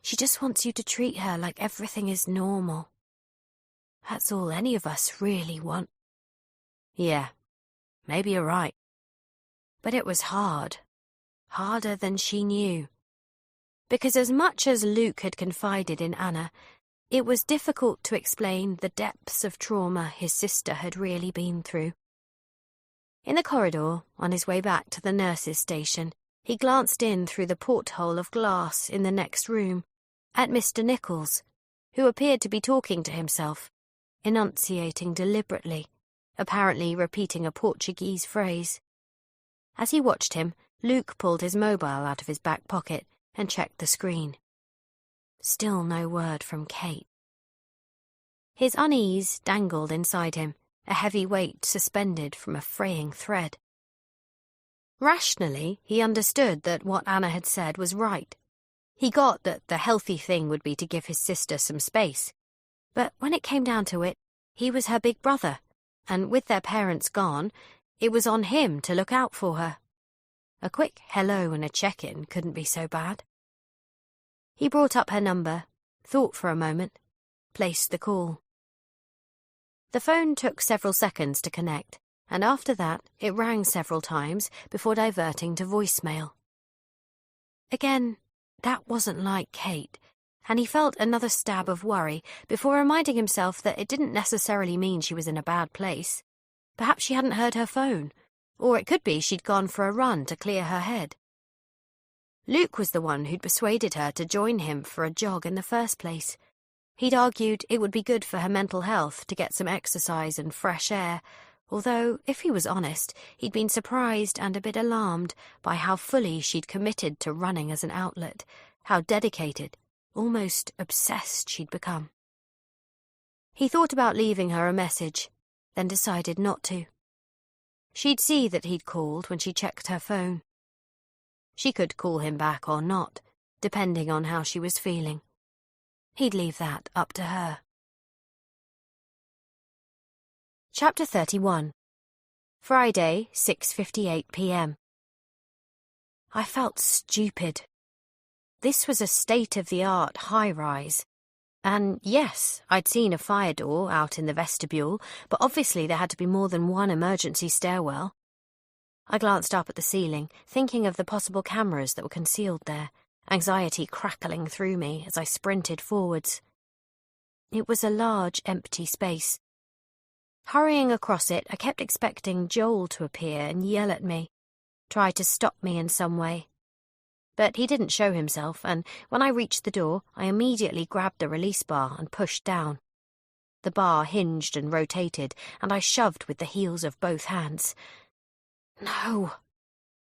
she just wants you to treat her like everything is normal. That's all any of us really want." "Yeah, maybe you're right." But it was hard. Harder than she knew. Because as much as Luke had confided in Anna, it was difficult to explain the depths of trauma his sister had really been through. In the corridor, on his way back to the nurse's station, he glanced in through the porthole of glass in the next room at Mr. Nichols, who appeared to be talking to himself, enunciating deliberately, apparently repeating a Portuguese phrase. As he watched him, Luke pulled his mobile out of his back pocket and checked the screen. Still no word from Kate. His unease dangled inside him, a heavy weight suspended from a fraying thread. Rationally, he understood that what Anna had said was right. He got that the healthy thing would be to give his sister some space. But when it came down to it, he was her big brother, and with their parents gone, it was on him to look out for her. A quick hello and a check-in couldn't be so bad. He brought up her number, thought for a moment, placed the call. The phone took several seconds to connect, and after that it rang several times before diverting to voicemail. Again, that wasn't like Kate, and he felt another stab of worry before reminding himself that it didn't necessarily mean she was in a bad place. Perhaps she hadn't heard her phone, or it could be she'd gone for a run to clear her head. Luke was the one who'd persuaded her to join him for a jog in the first place. He'd argued it would be good for her mental health to get some exercise and fresh air, although, if he was honest, he'd been surprised and a bit alarmed by how fully she'd committed to running as an outlet, how dedicated, almost obsessed she'd become. He thought about leaving her a message, then decided not to. She'd see that he'd called when she checked her phone. She could call him back or not, depending on how she was feeling. He'd leave that up to her. Chapter 31. Friday, 6:58 p.m. I felt stupid. This was a state-of-the-art high-rise. And yes, I'd seen a fire door out in the vestibule, but obviously there had to be more than one emergency stairwell. I glanced up at the ceiling, thinking of the possible cameras that were concealed there, anxiety crackling through me as I sprinted forwards. It was a large, empty space. Hurrying across it, I kept expecting Joel to appear and yell at me, try to stop me in some way. But he didn't show himself, and when I reached the door, I immediately grabbed the release bar and pushed down. The bar hinged and rotated, and I shoved with the heels of both hands. No!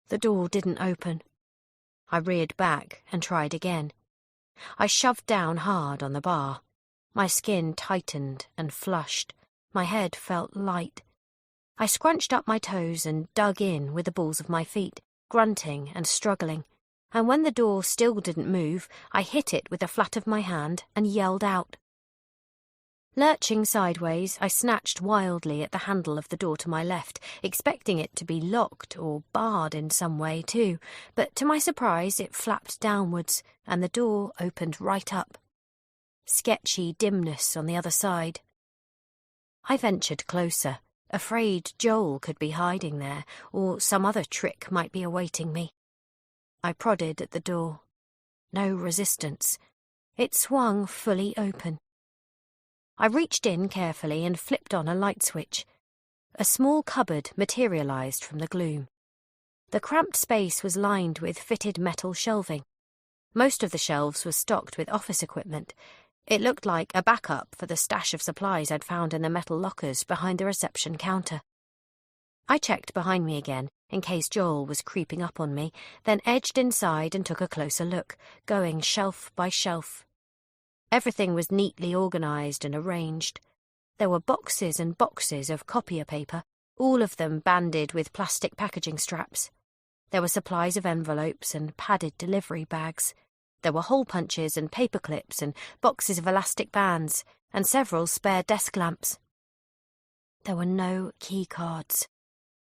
The door didn't open. I reared back and tried again. I shoved down hard on the bar. My skin tightened and flushed. My head felt light. I scrunched up my toes and dug in with the balls of my feet, grunting and struggling, and when the door still didn't move, I hit it with the flat of my hand and yelled out. Lurching sideways, I snatched wildly at the handle of the door to my left, expecting it to be locked or barred in some way too, but to my surprise it flapped downwards, and the door opened right up. Sketchy dimness on the other side. I ventured closer, afraid Joel could be hiding there, or some other trick might be awaiting me. I prodded at the door. No resistance. It swung fully open. I reached in carefully and flipped on a light switch. A small cupboard materialized from the gloom. The cramped space was lined with fitted metal shelving. Most of the shelves were stocked with office equipment. It looked like a backup for the stash of supplies I'd found in the metal lockers behind the reception counter. I checked behind me again, in case Joel was creeping up on me, then edged inside and took a closer look, going shelf by shelf. Everything was neatly organized and arranged. There were boxes and boxes of copier paper, all of them banded with plastic packaging straps. There were supplies of envelopes and padded delivery bags. There were hole punches and paper clips and boxes of elastic bands, and several spare desk lamps. There were no key cards.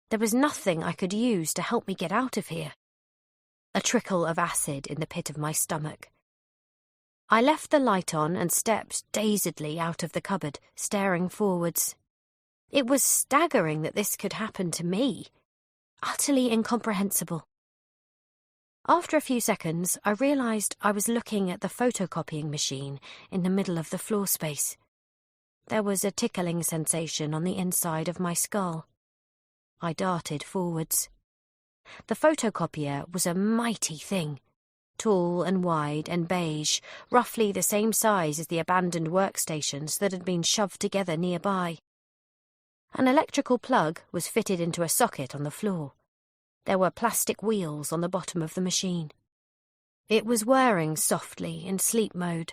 There was nothing I could use to help me get out of here. A trickle of acid in the pit of my stomach. I left the light on and stepped dazedly out of the cupboard, staring forwards. It was staggering that this could happen to me. Utterly incomprehensible. After a few seconds, I realized I was looking at the photocopying machine in the middle of the floor space. There was a tickling sensation on the inside of my skull. I darted forwards. The photocopier was a mighty thing. Tall and wide and beige, roughly the same size as the abandoned workstations that had been shoved together nearby. An electrical plug was fitted into a socket on the floor. There were plastic wheels on the bottom of the machine. It was whirring softly in sleep mode.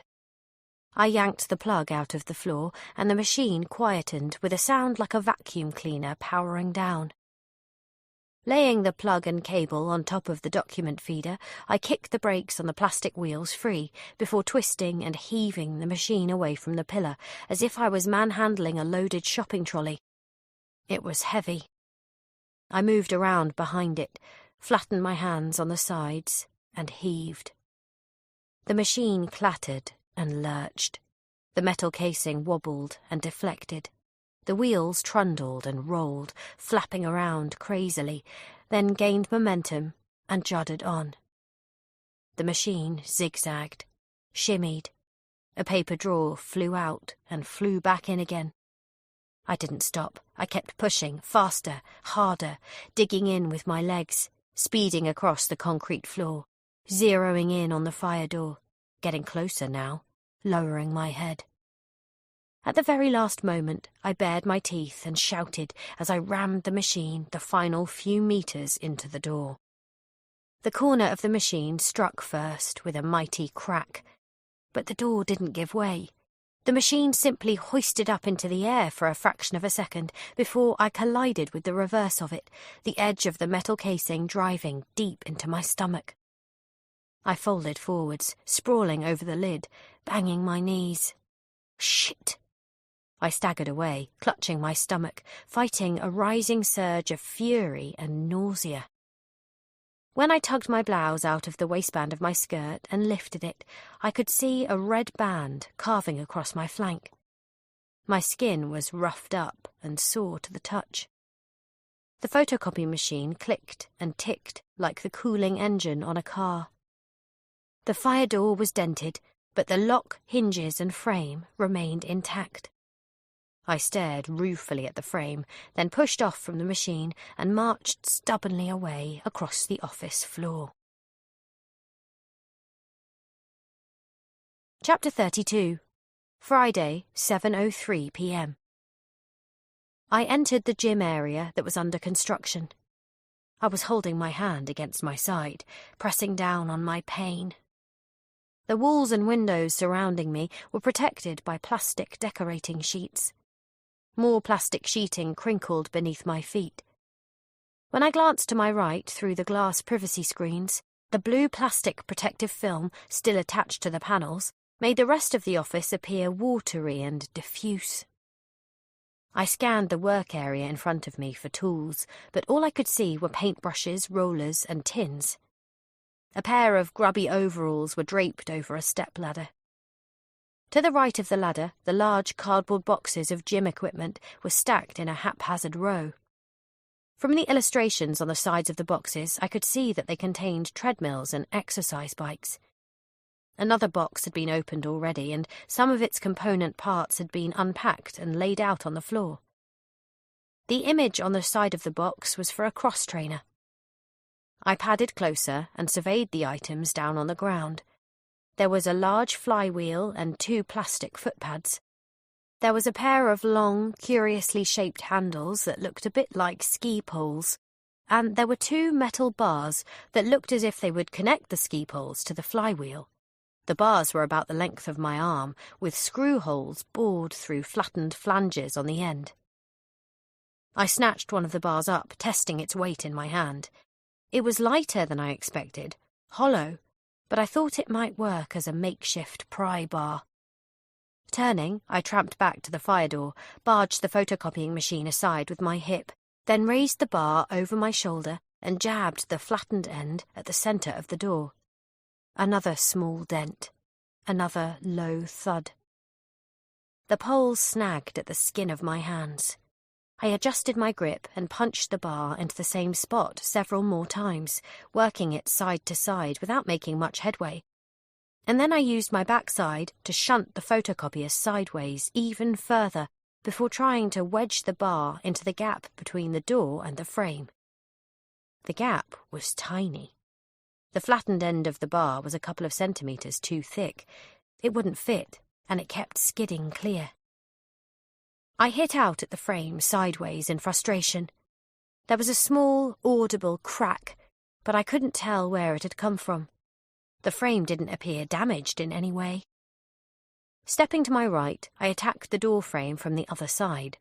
I yanked the plug out of the floor, and the machine quietened with a sound like a vacuum cleaner powering down. Laying the plug and cable on top of the document feeder, I kicked the brakes on the plastic wheels free before twisting and heaving the machine away from the pillar, as if I was manhandling a loaded shopping trolley. It was heavy. I moved around behind it, flattened my hands on the sides, and heaved. The machine clattered and lurched. The metal casing wobbled and deflected. The wheels trundled and rolled, flapping around crazily, then gained momentum and juddered on. The machine zigzagged, shimmied. A paper drawer flew out and flew back in again. I didn't stop. I kept pushing, faster, harder, digging in with my legs, speeding across the concrete floor, zeroing in on the fire door, getting closer now, lowering my head. At the very last moment, I bared my teeth and shouted as I rammed the machine the final few meters into the door. The corner of the machine struck first with a mighty crack, but the door didn't give way. The machine simply hoisted up into the air for a fraction of a second before I collided with the reverse of it, the edge of the metal casing driving deep into my stomach. I folded forwards, sprawling over the lid, banging my knees. Shit! I staggered away, clutching my stomach, fighting a rising surge of fury and nausea. When I tugged my blouse out of the waistband of my skirt and lifted it, I could see a red band carving across my flank. My skin was roughed up and sore to the touch. The photocopy machine clicked and ticked like the cooling engine on a car. The fire door was dented, but the lock, hinges and frame remained intact. I stared ruefully at the frame, then pushed off from the machine and marched stubbornly away across the office floor. Chapter 32. Friday, 7:03 p.m. I entered the gym area that was under construction. I was holding my hand against my side, pressing down on my pain. The walls and windows surrounding me were protected by plastic decorating sheets. More plastic sheeting crinkled beneath my feet. When I glanced to my right through the glass privacy screens, the blue plastic protective film, still attached to the panels, made the rest of the office appear watery and diffuse. I scanned the work area in front of me for tools, but all I could see were paintbrushes, rollers, and tins. A pair of grubby overalls were draped over a stepladder. To the right of the ladder, the large cardboard boxes of gym equipment were stacked in a haphazard row. From the illustrations on the sides of the boxes, I could see that they contained treadmills and exercise bikes. Another box had been opened already, and some of its component parts had been unpacked and laid out on the floor. The image on the side of the box was for a cross trainer. I padded closer and surveyed the items down on the ground. There was a large flywheel and 2 plastic footpads. There was a pair of long, curiously shaped handles that looked a bit like ski poles, and there were 2 metal bars that looked as if they would connect the ski poles to the flywheel. The bars were about the length of my arm, with screw holes bored through flattened flanges on the end. I snatched one of the bars up, testing its weight in my hand. It was lighter than I expected, hollow, but I thought it might work as a makeshift pry bar. Turning, I tramped back to the fire door, barged the photocopying machine aside with my hip, then raised the bar over my shoulder and jabbed the flattened end at the centre of the door. Another small dent. Another low thud. The pole snagged at the skin of my hands. I adjusted my grip and punched the bar into the same spot several more times, working it side to side without making much headway. And then I used my backside to shunt the photocopier sideways even further before trying to wedge the bar into the gap between the door and the frame. The gap was tiny. The flattened end of the bar was a couple of centimetres too thick. It wouldn't fit, and it kept skidding clear. I hit out at the frame sideways in frustration. There was a small, audible crack, but I couldn't tell where it had come from. The frame didn't appear damaged in any way. Stepping to my right, I attacked the door frame from the other side.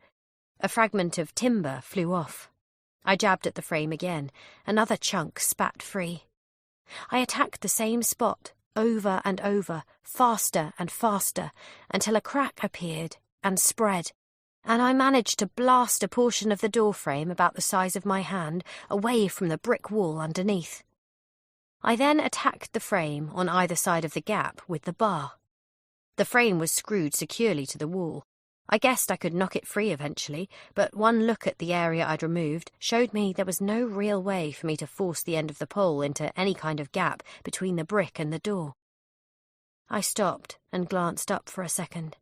A fragment of timber flew off. I jabbed at the frame again. Another chunk spat free. I attacked the same spot, over and over, faster and faster, until a crack appeared and spread, and I managed to blast a portion of the door frame about the size of my hand away from the brick wall underneath. I then attacked the frame on either side of the gap with the bar. The frame was screwed securely to the wall. I guessed I could knock it free eventually, but one look at the area I'd removed showed me there was no real way for me to force the end of the pole into any kind of gap between the brick and the door. I stopped and glanced up for a second,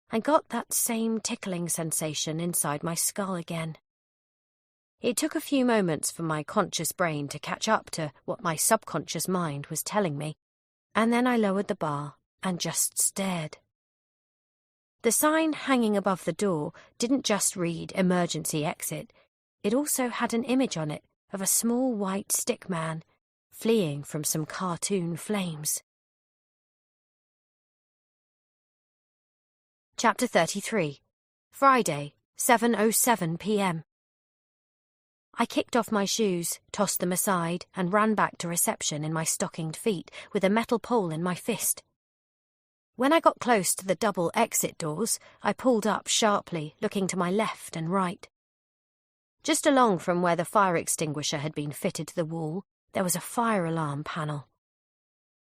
and got that same tickling sensation inside my skull again. It took a few moments for my conscious brain to catch up to what my subconscious mind was telling me, and then I lowered the bar and just stared. The sign hanging above the door didn't just read emergency exit, it also had an image on it of a small white stick man fleeing from some cartoon flames. Chapter 33. Friday, 7:07 p.m. I kicked off my shoes, tossed them aside, and ran back to reception in my stockinged feet with a metal pole in my fist. When I got close to the double exit doors, I pulled up sharply, looking to my left and right. Just along from where the fire extinguisher had been fitted to the wall, there was a fire alarm panel.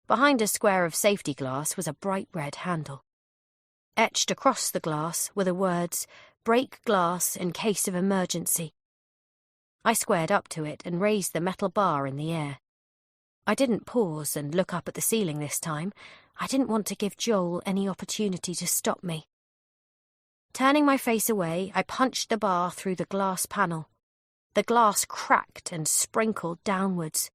Behind a square of safety glass was a bright red handle. Etched across the glass were the words, "Break glass in case of emergency." I squared up to it and raised the metal bar in the air. I didn't pause and look up at the ceiling this time. I didn't want to give Joel any opportunity to stop me. Turning my face away, I punched the bar through the glass panel. The glass cracked and sprinkled downwards.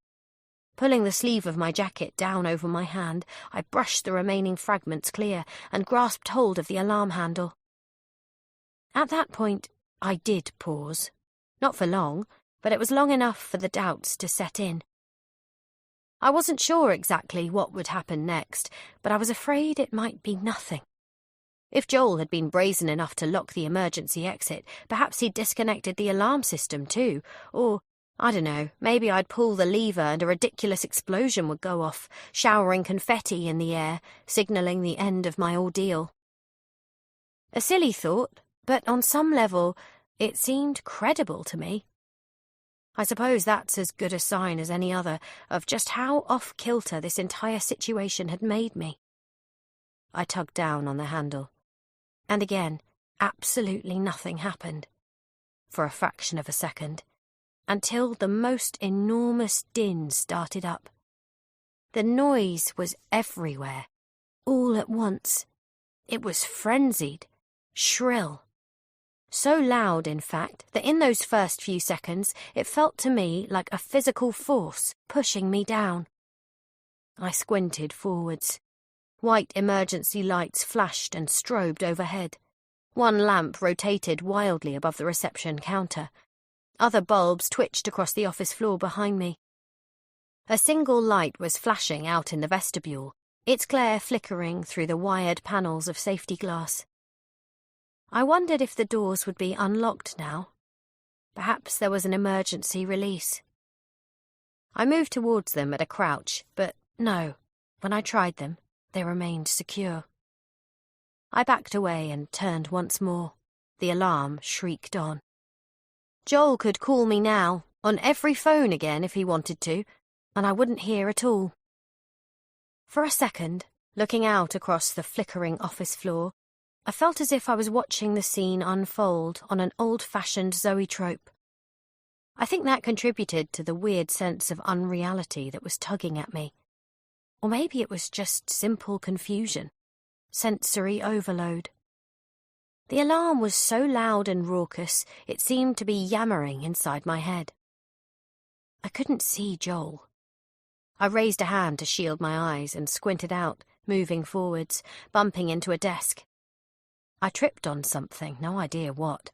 Pulling the sleeve of my jacket down over my hand, I brushed the remaining fragments clear and grasped hold of the alarm handle. At that point, I did pause. Not for long, but it was long enough for the doubts to set in. I wasn't sure exactly what would happen next, but I was afraid it might be nothing. If Joel had been brazen enough to lock the emergency exit, perhaps he'd disconnected the alarm system too, or, I don't know, maybe I'd pull the lever and a ridiculous explosion would go off, showering confetti in the air, signalling the end of my ordeal. A silly thought, but on some level, it seemed credible to me. I suppose that's as good a sign as any other of just how off-kilter this entire situation had made me. I tugged down on the handle, and again, absolutely nothing happened, for a fraction of a second, until the most enormous din started up. The noise was everywhere, all at once. It was frenzied, shrill. So loud, in fact, that in those first few seconds it felt to me like a physical force pushing me down. I squinted forwards. White emergency lights flashed and strobed overhead. One lamp rotated wildly above the reception counter. Other bulbs twitched across the office floor behind me. A single light was flashing out in the vestibule, its glare flickering through the wired panels of safety glass. I wondered if the doors would be unlocked now. Perhaps there was an emergency release. I moved towards them at a crouch, but no, when I tried them, they remained secure. I backed away and turned once more. The alarm shrieked on. Joel could call me now, on every phone again if he wanted to, and I wouldn't hear at all. For a second, looking out across the flickering office floor, I felt as if I was watching the scene unfold on an old-fashioned zoetrope. I think that contributed to the weird sense of unreality that was tugging at me. Or maybe it was just simple confusion, sensory overload. The alarm was so loud and raucous, it seemed to be yammering inside my head. I couldn't see Joel. I raised a hand to shield my eyes and squinted out, moving forwards, bumping into a desk. I tripped on something, no idea what.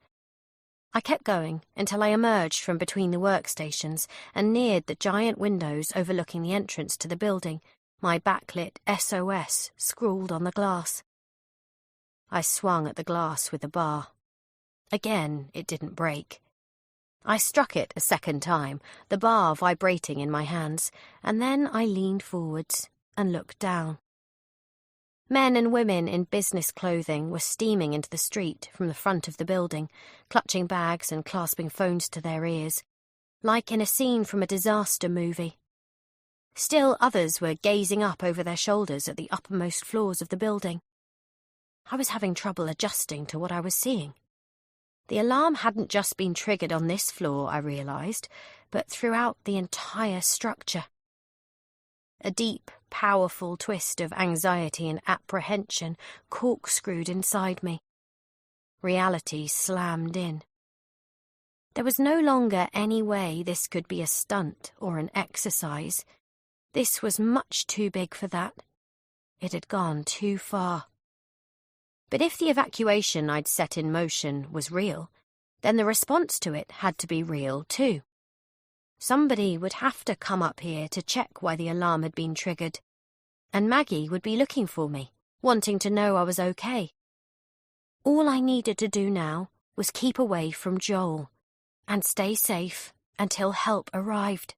I kept going until I emerged from between the workstations and neared the giant windows overlooking the entrance to the building, my backlit SOS scrawled on the glass. I swung at the glass with the bar. Again, it didn't break. I struck it a second time, the bar vibrating in my hands, and then I leaned forwards and looked down. Men and women in business clothing were steaming into the street from the front of the building, clutching bags and clasping phones to their ears, like in a scene from a disaster movie. Still others were gazing up over their shoulders at the uppermost floors of the building. I was having trouble adjusting to what I was seeing. The alarm hadn't just been triggered on this floor, I realised, but throughout the entire structure. A deep, powerful twist of anxiety and apprehension corkscrewed inside me. Reality slammed in. There was no longer any way this could be a stunt or an exercise. This was much too big for that. It had gone too far. But if the evacuation I'd set in motion was real, then the response to it had to be real too. Somebody would have to come up here to check why the alarm had been triggered, and Maggie would be looking for me, wanting to know I was okay. All I needed to do now was keep away from Joel and stay safe until help arrived.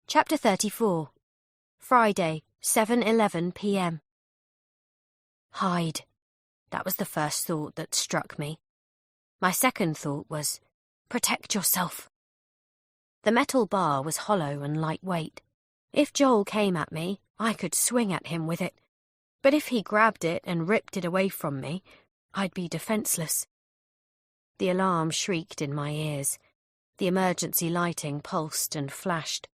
Chapter 34. Friday, 7:11 p.m. Hide. That was the first thought that struck me. My second thought was, protect yourself. The metal bar was hollow and lightweight. If Joel came at me, I could swing at him with it. But if he grabbed it and ripped it away from me, I'd be defenseless. The alarm shrieked in my ears. The emergency lighting pulsed and flashed.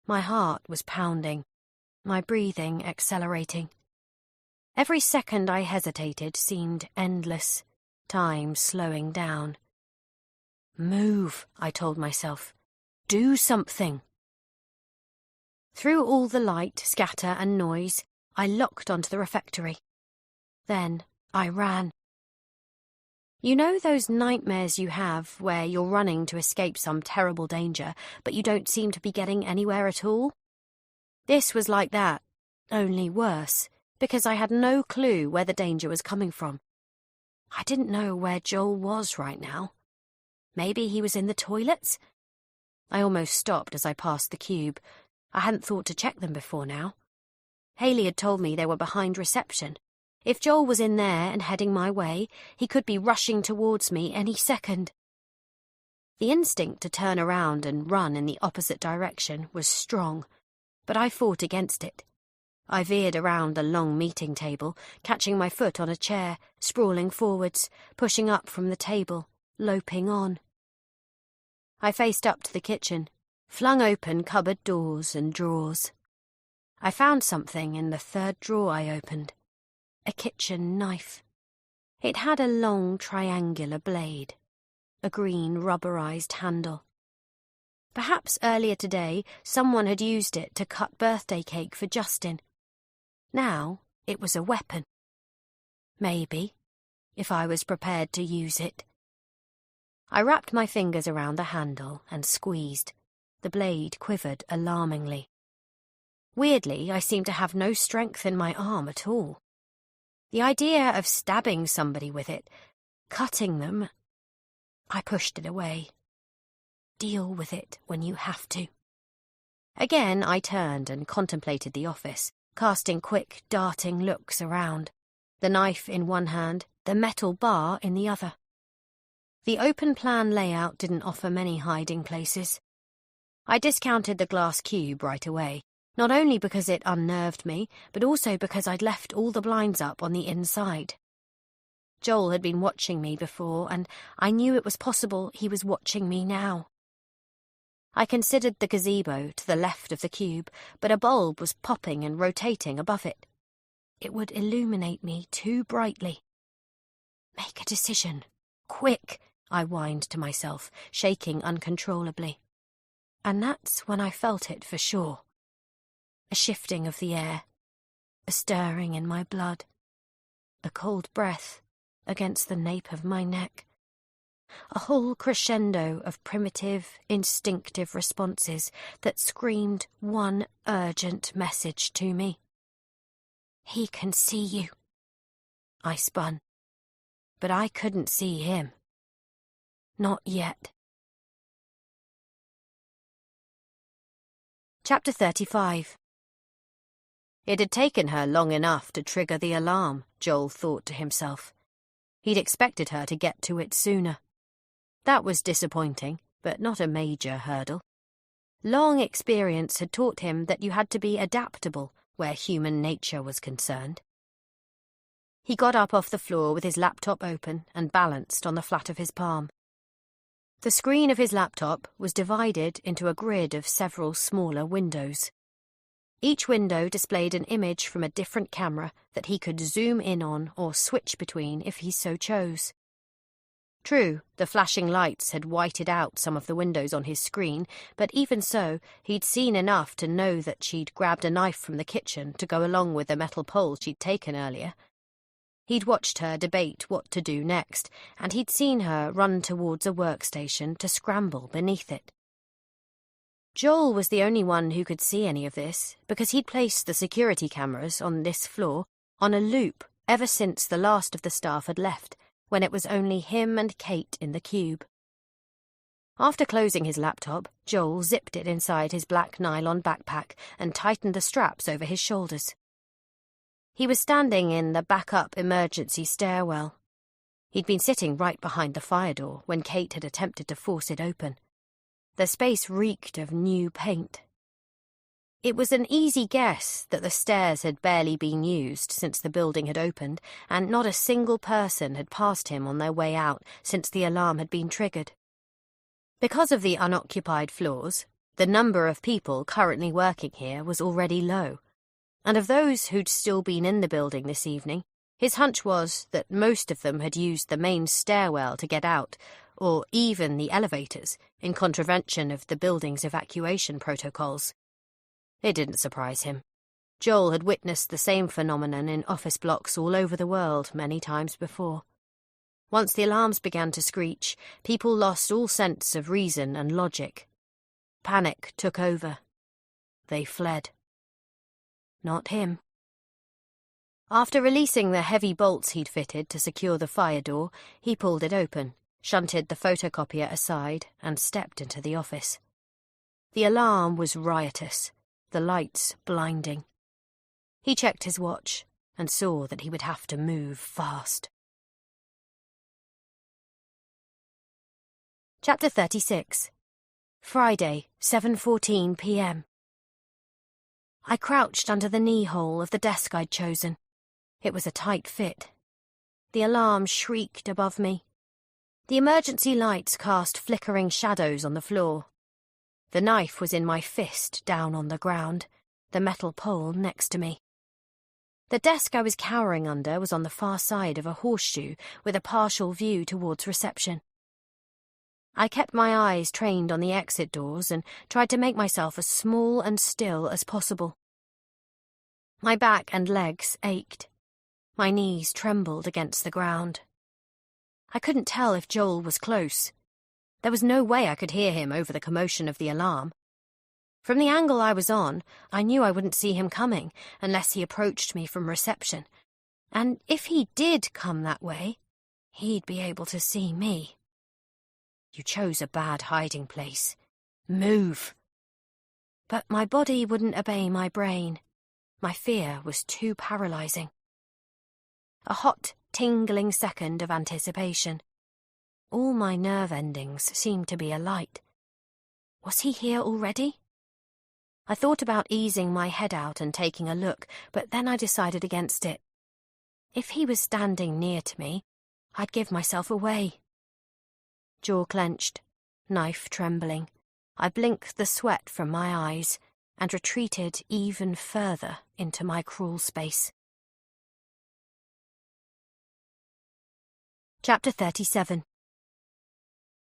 My heart was pounding, my breathing accelerating. Every second I hesitated seemed endless, time slowing down. Move, I told myself. Do something. Through all the light, scatter and noise, I locked onto the refectory. Then I ran. You know those nightmares you have where you're running to escape some terrible danger, but you don't seem to be getting anywhere at all? This was like that, Only worse, because I had no clue where the danger was coming from. I didn't know where Joel was right now. Maybe he was in the toilets? I almost stopped as I passed the cube. I hadn't thought to check them before now. Haley had told me they were behind reception. If Joel was in there and heading my way, he could be rushing towards me any second. The instinct to turn around and run in the opposite direction was strong, but I fought against it. I veered around the long meeting table, catching my foot on a chair, sprawling forwards, pushing up from the table, loping on. I faced up to the kitchen, flung open cupboard doors and drawers. I found something in the third drawer I opened. A kitchen knife. It had a long triangular blade, a green rubberized handle. Perhaps earlier today someone had used it to cut birthday cake for Justin. Now it was a weapon. Maybe, if I was prepared to use it. I wrapped my fingers around the handle and squeezed. The blade quivered alarmingly. Weirdly, I seemed to have no strength in my arm at all. The idea of stabbing somebody with it, cutting them, I pushed it away. Deal with it when you have to. Again, I turned and contemplated the office, casting quick, darting looks around, the knife in one hand, the metal bar in the other. The open-plan layout didn't offer many hiding places. I discounted the glass cube right away, not only because it unnerved me, but also because I'd left all the blinds up on the inside. Joel had been watching me before, and I knew it was possible he was watching me now. I considered the gazebo to the left of the cube, but a bulb was popping and rotating above it. It would illuminate me too brightly. Make a decision. Quick, I whined to myself, shaking uncontrollably. And that's when I felt it for sure. A shifting of the air, a stirring in my blood, a cold breath against the nape of my neck. A whole crescendo of primitive, instinctive responses that screamed one urgent message to me. He can see you. I spun, but I couldn't see him. Not yet. Chapter 35. It had taken her long enough to trigger the alarm, Joel thought to himself. He'd expected her to get to it sooner. That was disappointing, but not a major hurdle. Long experience had taught him that you had to be adaptable where human nature was concerned. He got up off the floor with his laptop open and balanced on the flat of his palm. The screen of his laptop was divided into a grid of several smaller windows. Each window displayed an image from a different camera that he could zoom in on or switch between if he so chose. True, the flashing lights had whited out some of the windows on his screen, but even so, he'd seen enough to know that she'd grabbed a knife from the kitchen to go along with the metal pole she'd taken earlier. He'd watched her debate what to do next, and he'd seen her run towards a workstation to scramble beneath it. Joel was the only one who could see any of this, because he'd placed the security cameras on this floor on a loop ever since the last of the staff had left, when it was only him and Kate in the cube. After closing his laptop, Joel zipped it inside his black nylon backpack and tightened the straps over his shoulders. He was standing in the backup emergency stairwell. He'd been sitting right behind the fire door when Kate had attempted to force it open. The space reeked of new paint. It was an easy guess that the stairs had barely been used since the building had opened, and not a single person had passed him on their way out since the alarm had been triggered. Because of the unoccupied floors, the number of people currently working here was already low, and of those who'd still been in the building this evening, his hunch was that most of them had used the main stairwell to get out, or even the elevators, in contravention of the building's evacuation protocols. It didn't surprise him. Joel had witnessed the same phenomenon in office blocks all over the world many times before. Once the alarms began to screech, people lost all sense of reason and logic. Panic took over. They fled.
not him. After releasing the heavy bolts he'd fitted to secure the fire door, he pulled it open, shunted the photocopier aside, and stepped into the office. The alarm was riotous, the lights blinding. He checked his watch and saw that he would have to move fast. Chapter 36. Friday, 7:14 p.m. I crouched under the knee-hole of the desk I'd chosen. It was a tight fit. The alarm shrieked above me. The emergency lights cast flickering shadows on the floor. The knife was in my fist down on the ground, the metal pole next to me. The desk I was cowering under was on the far side of a horseshoe with a partial view towards reception. I kept my eyes trained on the exit doors and tried to make myself as small and still as possible. My back and legs ached. My knees trembled against the ground. I couldn't tell if Joel was close. There was no way I could hear him over the commotion of the alarm. From the angle I was on, I knew I wouldn't see him coming unless he approached me from reception. And if he did come that way, he'd be able to see me. You chose a bad hiding place. Move! But my body wouldn't obey my brain. My fear was too paralyzing. A hot, tingling second of anticipation. All my nerve endings seemed to be alight. Was he here already? I thought about easing my head out and taking a look, but then I decided against it. If he was standing near to me, I'd give myself away. Jaw clenched, knife trembling, I blinked the sweat from my eyes and retreated even further into my crawl space. Chapter 37.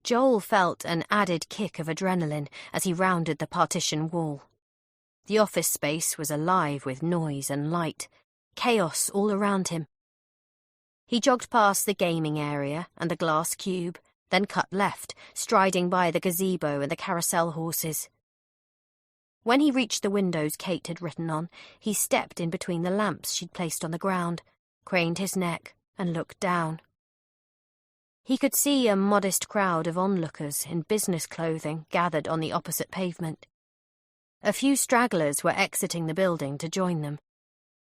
Joel felt an added kick of adrenaline as he rounded the partition wall. The office space was alive with noise and light, chaos all around him. He jogged past the gaming area and the glass cube, then cut left, striding by the gazebo and the carousel horses. When he reached the windows Kate had written on, he stepped in between the lamps she'd placed on the ground, craned his neck, and looked down. He could see a modest crowd of onlookers in business clothing gathered on the opposite pavement. A few stragglers were exiting the building to join them.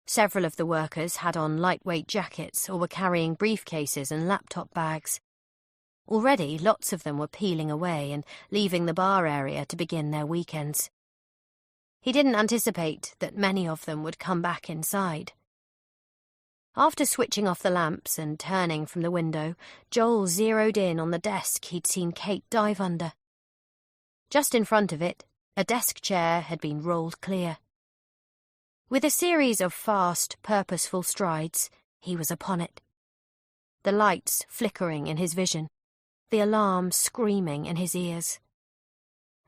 Several of the workers had on lightweight jackets or were carrying briefcases and laptop bags. Already, lots of them were peeling away and leaving the bar area to begin their weekends. He didn't anticipate that many of them would come back inside. After switching off the lamps and turning from the window, Joel zeroed in on the desk he'd seen Kate dive under. Just in front of it, a desk chair had been rolled clear. With a series of fast, purposeful strides, he was upon it. The lights flickering in his vision, the alarm screaming in his ears.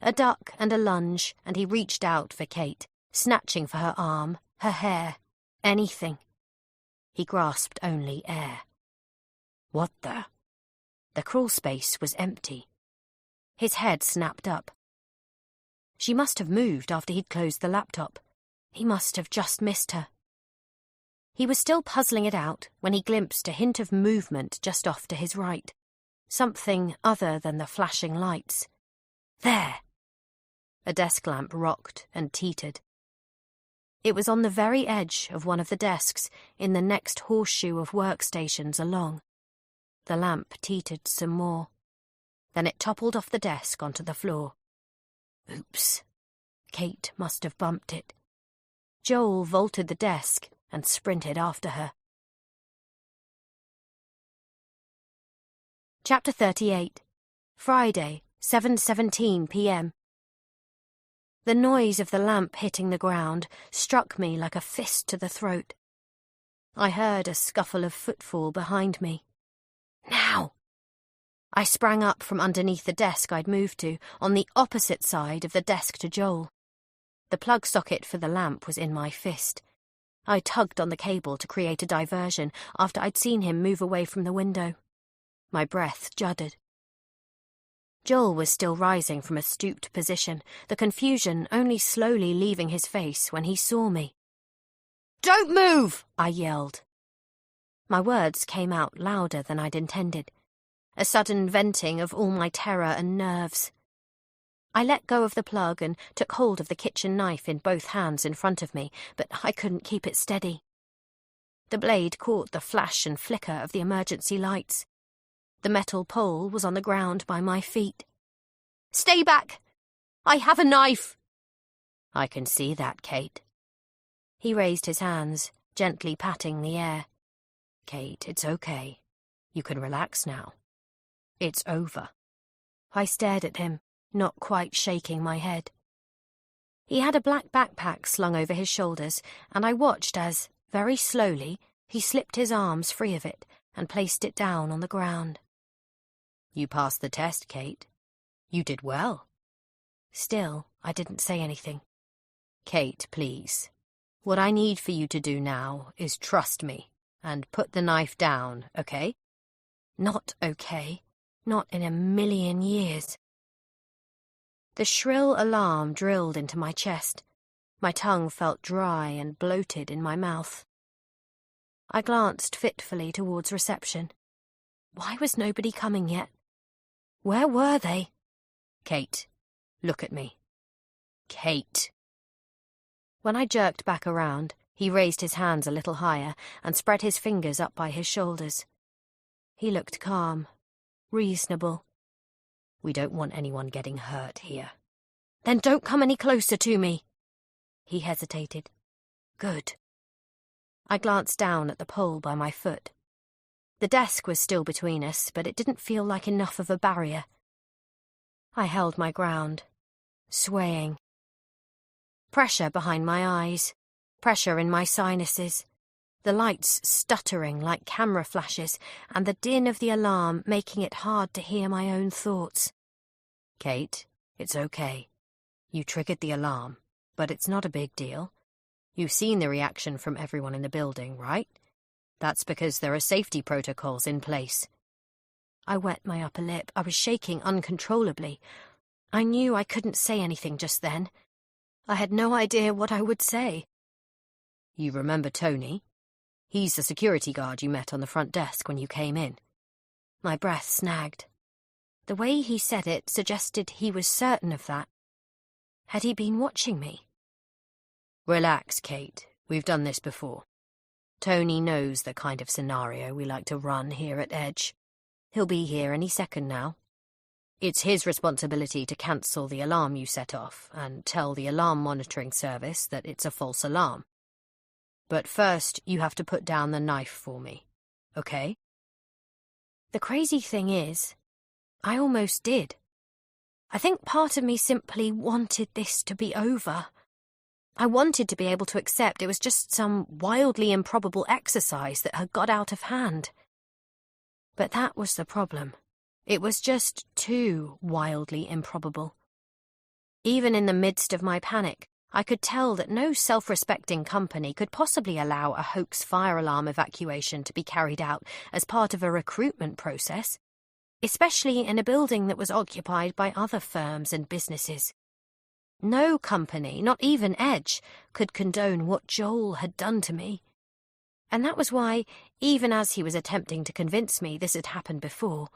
A duck and a lunge, and he reached out for Kate, snatching for her arm, her hair, anything. He grasped only air. What the? The crawl space was empty. His head snapped up. She must have moved after he'd closed the laptop. He must have just missed her. He was still puzzling it out when he glimpsed a hint of movement just off to his right. Something other than the flashing lights. There! A desk lamp rocked and teetered. It was on the very edge of one of the desks in the next horseshoe of workstations along. The lamp teetered some more. Then it toppled off the desk onto the floor. Oops. Kate must have bumped it. Joel vaulted the desk and sprinted after her. Chapter 38. Friday, 7:17 p.m. The noise of the lamp hitting the ground struck me like a fist to the throat. I heard a scuffle of footfall behind me. Now! I sprang up from underneath the desk I'd moved to, on the opposite side of the desk to Joel. The plug socket for the lamp was in my fist. I tugged on the cable to create a diversion after I'd seen him move away from the window. My breath juddered. Joel was still rising from a stooped position, the confusion only slowly leaving his face when he saw me.
Don't move! I yelled. My words came out louder than I'd intended, a sudden venting of all my terror and nerves. I let go of the plug and took hold of the kitchen knife in both hands in front of me, but I couldn't keep it steady. The blade caught the flash and flicker of the emergency lights. The metal pole was on the ground by my feet. Stay back! I have a knife! I can see that, Kate. He raised his hands, gently patting the air. Kate, it's okay. You can relax now. It's over. I stared at him, not quite shaking my head. He had a black backpack slung over his shoulders, and I watched as, very slowly, he slipped his arms free of it and placed it down on the ground. You passed the test, Kate. You did well. Still, I didn't say anything. Kate, please. What I need for you to do now is trust me and put the knife down, okay? Not okay. Not in a million years. The shrill alarm drilled into my chest. My tongue felt dry and bloated in my mouth. I glanced fitfully towards reception. Why was nobody coming yet? Where were they? Kate, look at me. Kate. When I jerked back around, he raised his hands a little higher and spread his fingers up by his shoulders. He looked calm, reasonable. We don't want anyone getting hurt here. Then don't come any closer to me. He hesitated. Good. I glanced down at the pole by my foot. The desk was still between us, but it didn't feel like enough of a barrier. I held my ground, swaying. Pressure behind my eyes, pressure in my sinuses, the lights stuttering like camera flashes, and the din of the alarm making it hard to hear my own thoughts. Kate, it's okay. You triggered the alarm, but it's not a big deal. You've seen the reaction from everyone in the building, right? That's because there are safety protocols in place. I wet my upper lip. I was shaking uncontrollably. I knew I couldn't say anything just then. I had no idea what I would say. You remember Tony? He's the security guard you met on the front desk when you came in. My breath snagged. The way he said it suggested he was certain of that. Had he been watching me? Relax, Kate. We've done this before. Tony knows the kind of scenario we like to run here at Edge. He'll be here any second now. It's his responsibility to cancel the alarm you set off and tell the alarm monitoring service that it's a false alarm. But first, you have to put down the knife for me, okay? The crazy thing is, I almost did. I think part of me simply wanted this to be over. I wanted to be able to accept it was just some wildly improbable exercise that had got out of hand. But that was the problem. It was just too wildly improbable. Even in the midst of my panic, I could tell that no self-respecting company could possibly allow a hoax fire alarm evacuation to be carried out as part of a recruitment process, especially in a building that was occupied by other firms and businesses. No company, not even Edge, could condone what Joel had done to me. And that was why, even as he was attempting to convince me this had happened before,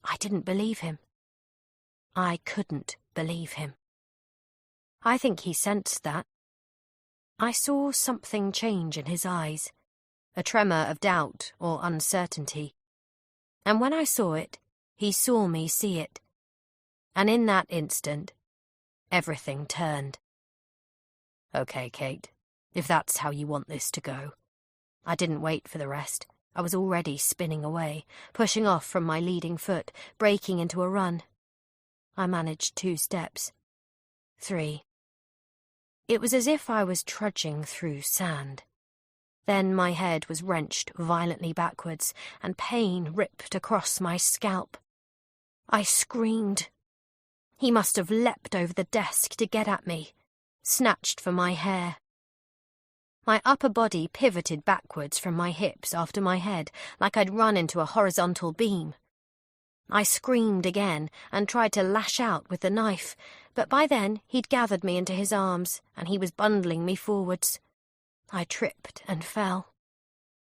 I didn't believe him. I couldn't believe him. I think he sensed that. I saw something change in his eyes, a tremor of doubt or uncertainty. And when I saw it, he saw me see it. And in that instant, everything turned. Okay, Kate, if that's how you want this to go. I didn't wait for the rest. I was already spinning away, pushing off from my leading foot, breaking into a run. I managed 2 steps. 3. It was as if I was trudging through sand. Then my head was wrenched violently backwards, and pain ripped across my scalp. I screamed. He must have leapt over the desk to get at me, snatched for my hair. My upper body pivoted backwards from my hips after my head, like I'd run into a horizontal beam. I screamed again and tried to lash out with the knife, but by then he'd gathered me into his arms and he was bundling me forwards. I tripped and fell.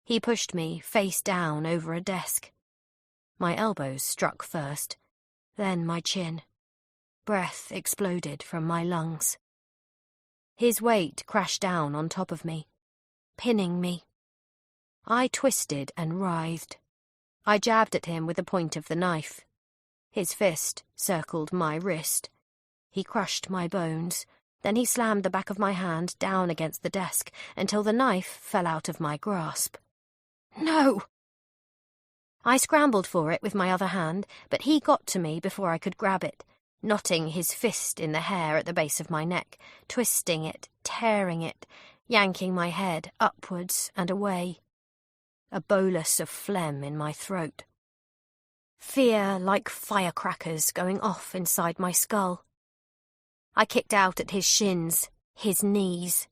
He pushed me face down over a desk. My elbows struck first, then my chin. Breath exploded from my lungs. His weight crashed down on top of me, pinning me. I twisted and writhed. I jabbed at him with the point of the knife. His fist circled my wrist. He crushed my bones. Then he slammed the back of my hand down against the desk until the knife fell out of my grasp. No! I scrambled for it with my other hand, but he got to me before I could grab it, knotting his fist in the hair at the base of my neck, twisting it, tearing it, yanking my head upwards and away. A bolus of phlegm in my throat. Fear like firecrackers going off inside my skull. I kicked out at his shins, his knees.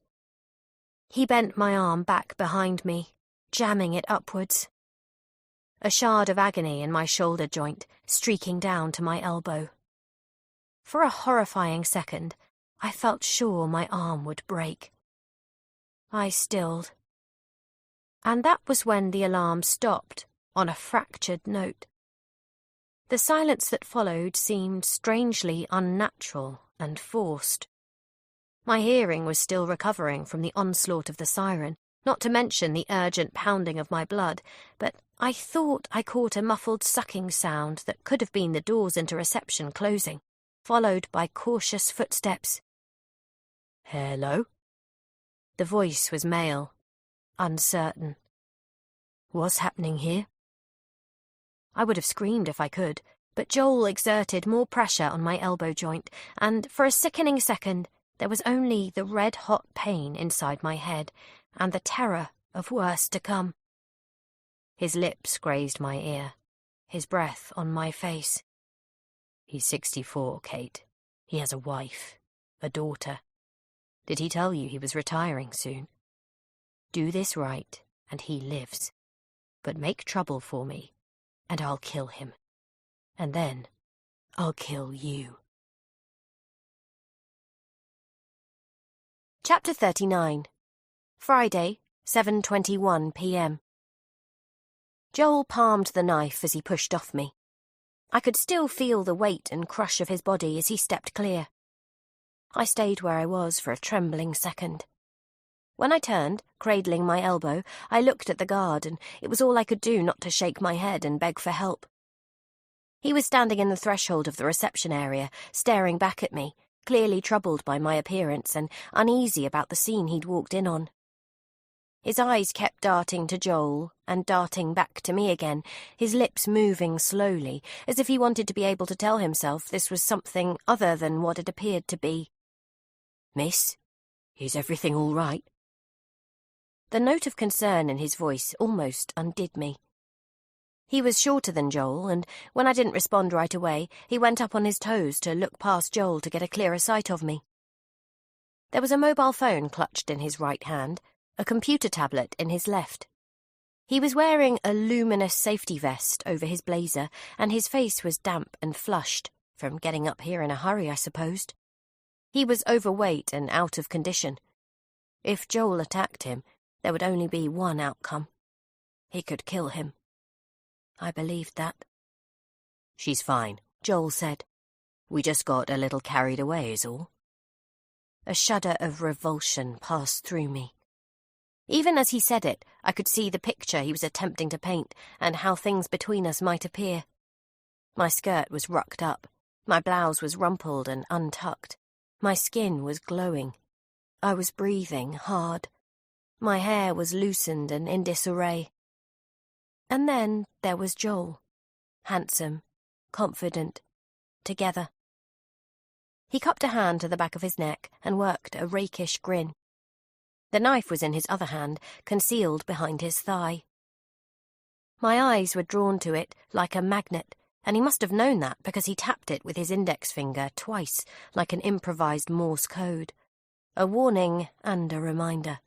He bent my arm back behind me, jamming it upwards. A shard of agony in my shoulder joint, streaking down to my elbow. For a horrifying second, I felt sure my arm would break. I stilled. And that was when the alarm stopped, on a fractured note. The silence that followed seemed strangely unnatural and forced. My hearing was still recovering from the onslaught of the siren, not to mention the urgent pounding of my blood, but I thought I caught a muffled sucking sound that could have been the doors into reception closing, followed by cautious footsteps. "Hello?" The voice was male, uncertain. "What's happening here?" I would have screamed if I could, but Joel exerted more pressure on my elbow joint, and for a sickening second there was only the red-hot pain inside my head and the terror of worse to come. His lips grazed my ear, his breath on my face. "He's 64, Kate. He has a wife, a daughter. Did he tell you he was retiring soon? Do this right, and he lives. But make trouble for me, and I'll kill him. And then I'll kill you." Chapter 39. Friday, 7:21 p.m. Joel palmed the knife as he pushed off me. I could still feel the weight and crush of his body as he stepped clear. I stayed where I was for a trembling second. When I turned, cradling my elbow, I looked at the guard, and it was all I could do not to shake my head and beg for help. He was standing in the threshold of the reception area, staring back at me, clearly troubled by my appearance and uneasy about the scene he'd walked in on. His eyes kept darting to Joel and darting back to me again, his lips moving slowly, as if he wanted to be able to tell himself this was something other than what it appeared to be. "Miss, is everything all right?" The note of concern in his voice almost undid me. He was shorter than Joel, and when I didn't respond right away, he went up on his toes to look past Joel to get a clearer sight of me. There was a mobile phone clutched in his right hand, a computer tablet in his left. He was wearing a luminous safety vest over his blazer, and his face was damp and flushed, from getting up here in a hurry, I supposed. He was overweight and out of condition. If Joel attacked him, there would only be one outcome. He could kill him. I believed that. "She's fine," Joel said. "We just got a little carried away is all." A shudder of revulsion passed through me. Even as he said it, I could see the picture he was attempting to paint and how things between us might appear. My skirt was rucked up, my blouse was rumpled and untucked, my skin was glowing. I was breathing hard. My hair was loosened and in disarray. And then there was Joel, handsome, confident, together. He cupped a hand to the back of his neck and worked a rakish grin. The knife was in his other hand, concealed behind his thigh. My eyes were drawn to it like a magnet, and he must have known that because he tapped it with his index finger twice, like an improvised Morse code. A warning and a reminder.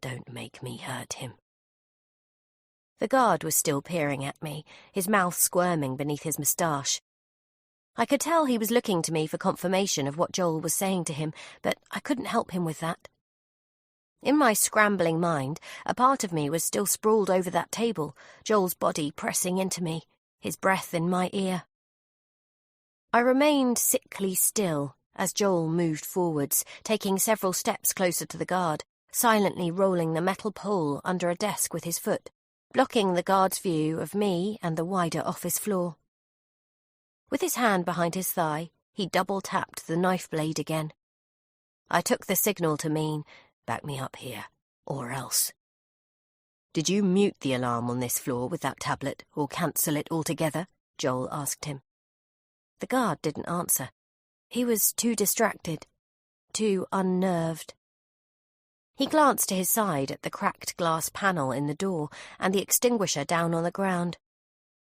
Don't make me hurt him. The guard was still peering at me, his mouth squirming beneath his moustache. I could tell he was looking to me for confirmation of what Joel was saying to him, but I couldn't help him with that. In my scrambling mind, a part of me was still sprawled over that table, Joel's body pressing into me, his breath in my ear. I remained sickly still as Joel moved forwards, taking several steps closer to the guard, silently rolling the metal pole under a desk with his foot, blocking the guard's view of me and the wider office floor. With his hand behind his thigh, he double-tapped the knife blade again. I took the signal to mean, back me up here, or else.
Did you mute the alarm on this floor with that tablet, or cancel it altogether? Joel asked him.
The guard didn't answer. He was too distracted, too unnerved. He glanced to his side at the cracked glass panel in the door and the extinguisher down on the ground.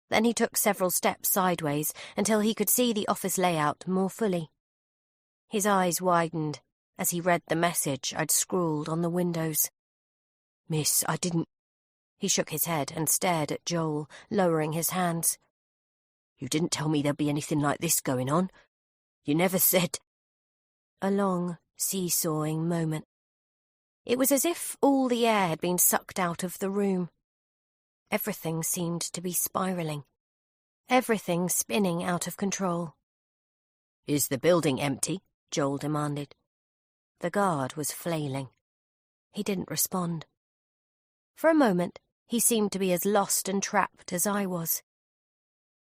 Then he took several steps sideways until he could see the office layout more fully. His eyes widened as he read the message I'd scrawled on the windows.
Miss, I didn't...
He shook his head and stared at Joel, lowering his hands.
You didn't tell me there'd be anything like this going on. You never said...
A long, seesawing moment. It was as if all the air had been sucked out of the room. Everything seemed to be spiralling. Everything spinning out of control.
Is the building empty? Joel demanded.
The guard was flailing. He didn't respond. For a moment, he seemed to be as lost and trapped as I was.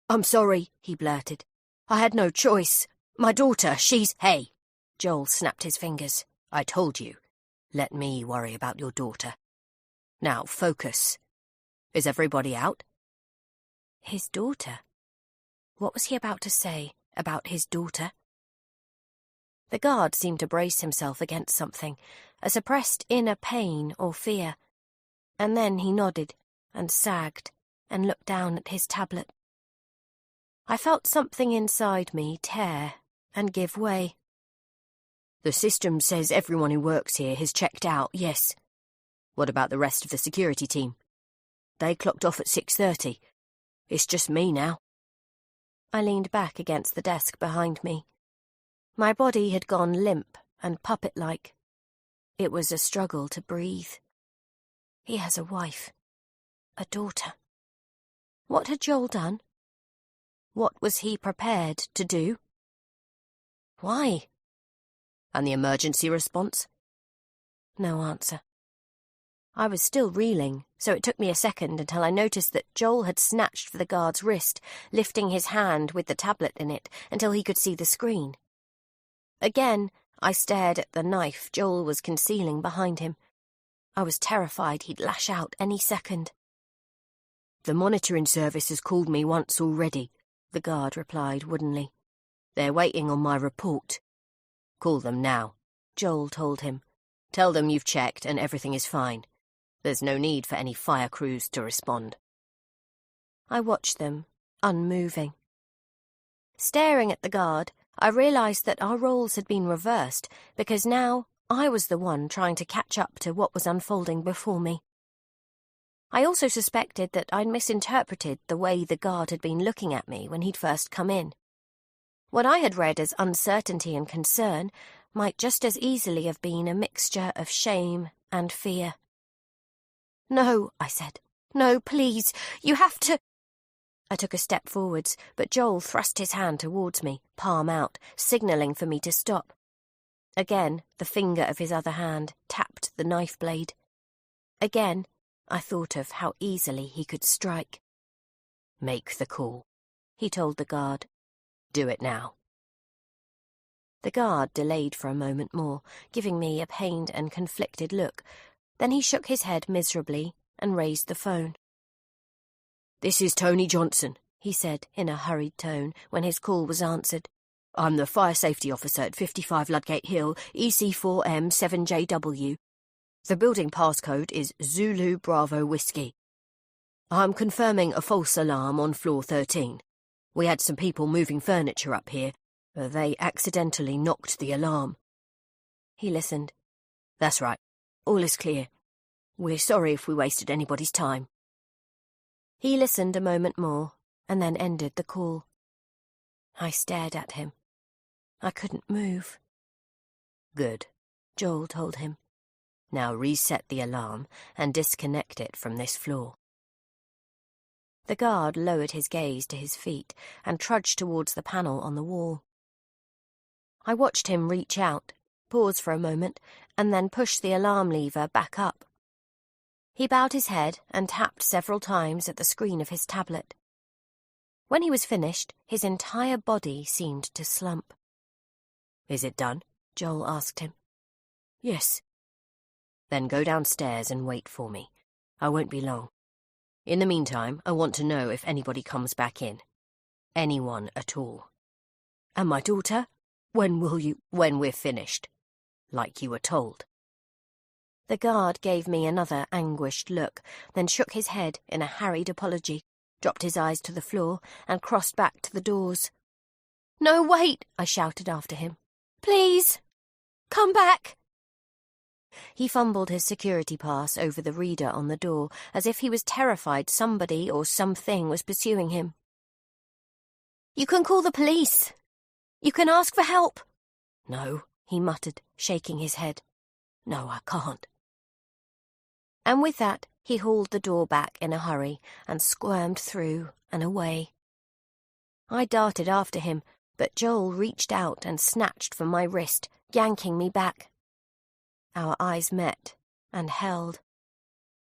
I'm sorry, he blurted. I had no choice. My daughter, she's...
Hey! Joel snapped his fingers.
I told you. Let me worry about your daughter. Now, focus. Is everybody out?
His daughter? What was he about to say about his daughter? The guard seemed to brace himself against something, a suppressed inner pain or fear, and then he nodded and sagged and looked down at his tablet. I felt something inside me tear and give way.
The system says everyone who works here has checked out, yes. What about the rest of the security team? They clocked off at 6:30. It's just me now.
I leaned back against the desk behind me. My body had gone limp and puppet-like. It was a struggle to breathe. He has a wife, a daughter. What had Joel done? What was he prepared to do? Why?
And the emergency response?
No answer. I was still reeling, so it took me a second until I noticed that Joel had snatched for the guard's wrist, lifting his hand with the tablet in it until he could see the screen. Again, I stared at the knife Joel was concealing behind him. I was terrified he'd lash out any second.
The monitoring service has called me once already, the guard replied woodenly. They're waiting on my report. Call them now, Joel told him. Tell them you've checked and everything is fine. There's no need for any fire crews to respond.
I watched them, unmoving. Staring at the guard, I realised that our roles had been reversed because now I was the one trying to catch up to what was unfolding before me. I also suspected that I'd misinterpreted the way the guard had been looking at me when he'd first come in. What I had read as uncertainty and concern might just as easily have been a mixture of shame and fear. "No," I said. "No, please, you have to—" I took a step forwards, but Joel thrust his hand towards me, palm out, signalling for me to stop. Again, the finger of his other hand tapped the knife blade. Again, I thought of how easily he could strike.
"Make the call,"
he told the guard.
"Do it now."
The guard delayed for a moment more, giving me a pained and conflicted look. Then he shook his head miserably and raised the phone.
"This is Tony Johnson,"
he said in a hurried tone when his call was answered.
"I'm the fire safety officer at 55 Ludgate Hill, EC4M7JW. The building passcode is Zulu Bravo Whiskey. I'm confirming a false alarm on floor 13. We had some people moving furniture up here. They accidentally knocked the alarm."
He listened.
"That's right. All is clear. We're sorry if we wasted anybody's time."
He listened a moment more and then ended the call. I stared at him. I couldn't move.
"Good,"
Joel told him.
Now reset the alarm and disconnect it from this floor." The guard lowered his gaze to his feet and trudged towards the panel on the wall. I watched him reach out, pause for a moment, and then push the alarm lever back up. He bowed his head and tapped several times at the screen of his tablet. When he was finished, his entire body seemed to slump. "Is it done?" Joel asked him. "Yes." "Then go downstairs and wait for me. I won't be long. In the meantime, I want to know if anybody comes back in. Anyone at all." "And my daughter? When will you—" "When we're finished. Like you were told." The guard gave me another anguished look, then shook his head in a harried apology, dropped his eyes to the floor, and crossed back to the doors. "No, wait!" I shouted after him. "Please! Come back!" He fumbled his security pass over the reader on the door, as if he was terrified somebody or something was pursuing him. "You can call the police. You can ask for help." "No," he muttered, shaking his head. "No, I can't." And with that, he hauled the door back in a hurry and squirmed through and away. I darted after him, but Joel reached out and snatched from my wrist, yanking me back. Our eyes met and held.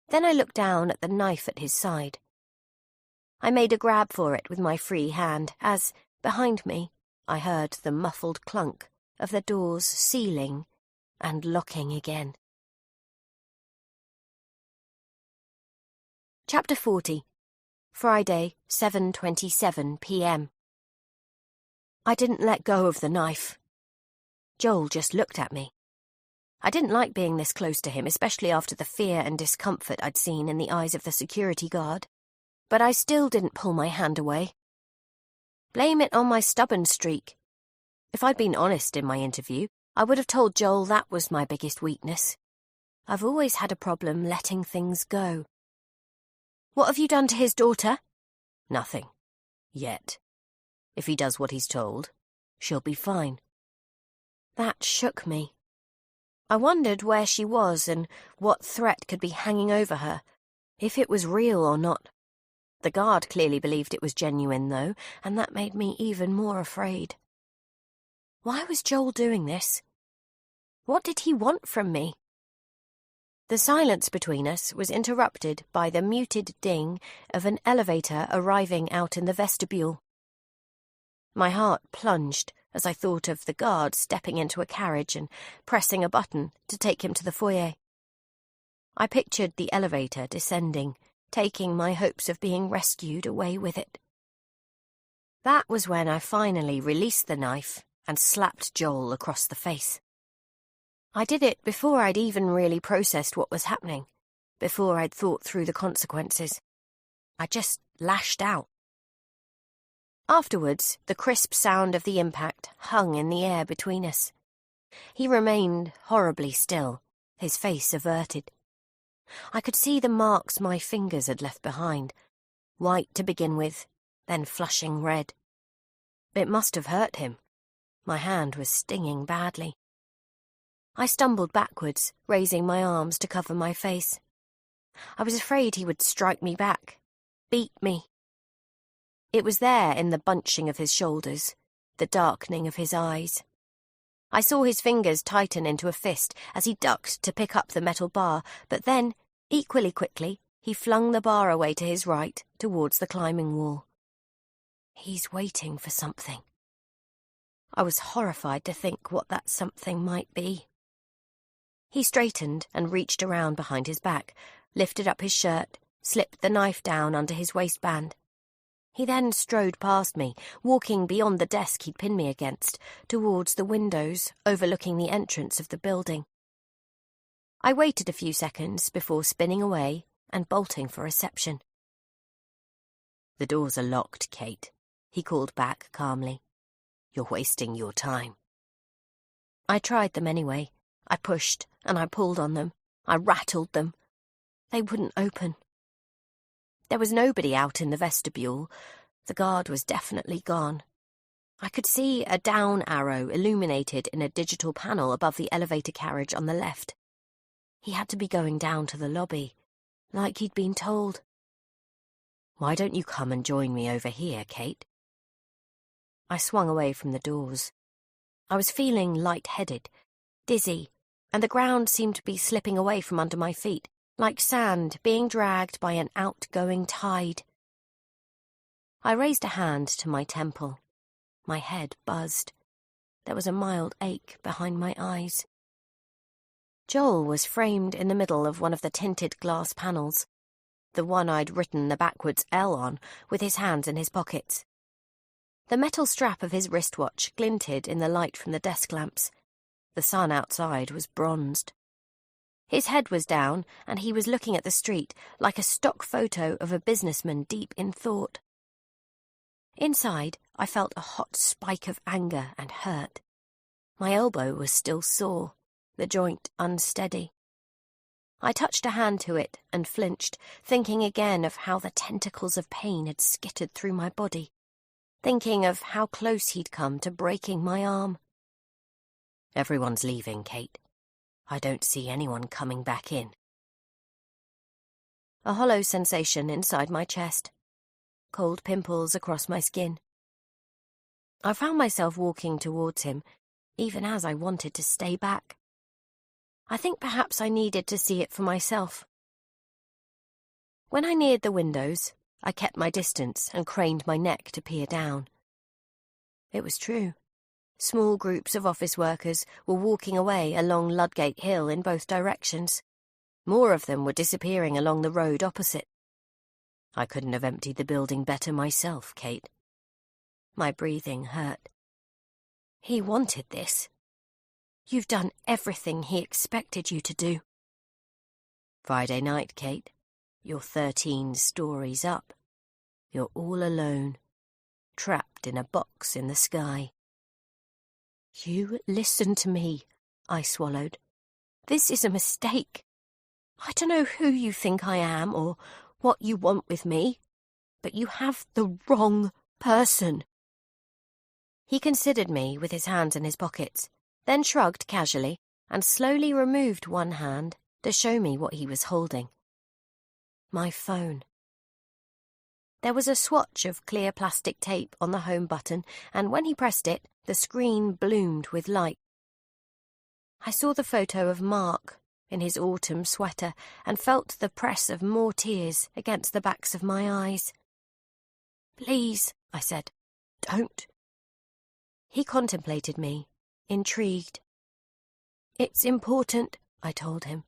Then I looked down at the knife at his side. I made a grab for it with my free hand as, behind me, I heard the muffled clunk of the doors sealing and locking again. Chapter 40. Friday, 7:27 p.m. I didn't let go of the knife. Joel just looked at me. I didn't like being this close to him, especially after the fear and discomfort I'd seen in the eyes of the security guard. But I still didn't pull my hand away. Blame it on my stubborn streak. If I'd been honest in my interview, I would have told Joel that was my biggest weakness. I've always had a problem letting things go. "What have you done to his daughter?" "Nothing. Yet. If he does what he's told, she'll be fine." That shook me. I wondered where she was and what threat could be hanging over her, if it was real or not. The guard clearly believed it was genuine, though, and that made me even more afraid. Why was Joel doing this? What did he want from me? The silence between us was interrupted by the muted ding of an elevator arriving out in the vestibule. My heart plunged as I thought of the guard stepping into a carriage and pressing a button to take him to the foyer. I pictured the elevator descending, taking my hopes of being rescued away with it. That was when I finally released the knife and slapped Joel across the face. I did it before I'd even really processed what was happening, before I'd thought through the consequences. I just lashed out. Afterwards, the crisp sound of the impact hung in the air between us. He remained horribly still, his face averted. I could see the marks my fingers had left behind, white to begin with, then flushing red. It must have hurt him. My hand was stinging badly. I stumbled backwards, raising my arms to cover my face. I was afraid he would strike me back, beat me. It was there in the bunching of his shoulders, the darkening of his eyes. I saw his fingers tighten into a fist as he ducked to pick up the metal bar, but then, equally quickly, he flung the bar away to his right, towards the climbing wall. He's waiting for something. I was horrified to think what that something might be. He straightened and reached around behind his back, lifted up his shirt, slipped the knife down under his waistband. He then strode past me, walking beyond the desk he'd pinned me against, towards the windows overlooking the entrance of the building. I waited a few seconds before spinning away and bolting for reception. "The doors are locked, Kate," he called back calmly. "You're wasting your time." I tried them anyway. I pushed and I pulled on them. I rattled them. They wouldn't open. There was nobody out in the vestibule. The guard was definitely gone. I could see a down arrow illuminated in a digital panel above the elevator carriage on the left.
He had to be going down to the lobby, like he'd been told.
Why don't you come and join me over here, Kate?
I swung away from the doors. I was feeling light-headed, dizzy, and the ground seemed to be slipping away from under my feet, like sand being dragged by an outgoing tide. I raised a hand to my temple. My head buzzed. There was a mild ache behind my eyes. Joel was framed in the middle of one of the tinted glass panels, the one I'd written the backwards L on, with his hands in his pockets. The metal strap of his wristwatch glinted in the light from the desk lamps. The sun outside was bronzed. His head was down, and he was looking at the street like a stock photo of a businessman deep in thought. Inside, I felt a hot spike of anger and hurt. My elbow was still sore, the joint unsteady. I touched a hand to it and flinched, thinking again of how the tentacles of pain had skittered through my body, thinking of how close he'd come to breaking my arm.
Everyone's leaving, Kate. I don't see anyone coming back in.
A hollow sensation inside my chest. Cold pimples across my skin. I found myself walking towards him, even as I wanted to stay back. I think perhaps I needed to see it for myself. When I neared the windows, I kept my distance and craned my neck to peer down. It was true. Small groups of office workers were walking away along Ludgate Hill in both directions. More of them were disappearing along the road opposite.
I couldn't have emptied the building better myself, Kate.
My breathing hurt. He wanted this. You've done everything he expected you to do.
Friday night, Kate. You're 13 stories up. You're all alone, trapped in a box in the sky.
You listen to me, I swallowed. This is a mistake. I don't know who you think I am or what you want with me, but you have the wrong person. He considered me with his hands in his pockets, then shrugged casually and slowly removed one hand to show me what he was holding. My phone. There was a swatch of clear plastic tape on the home button, and when he pressed it, the screen bloomed with light. I saw the photo of Mark in his autumn sweater and felt the press of more tears against the backs of my eyes. Please, I said, don't. He contemplated me, intrigued. It's important, I told him.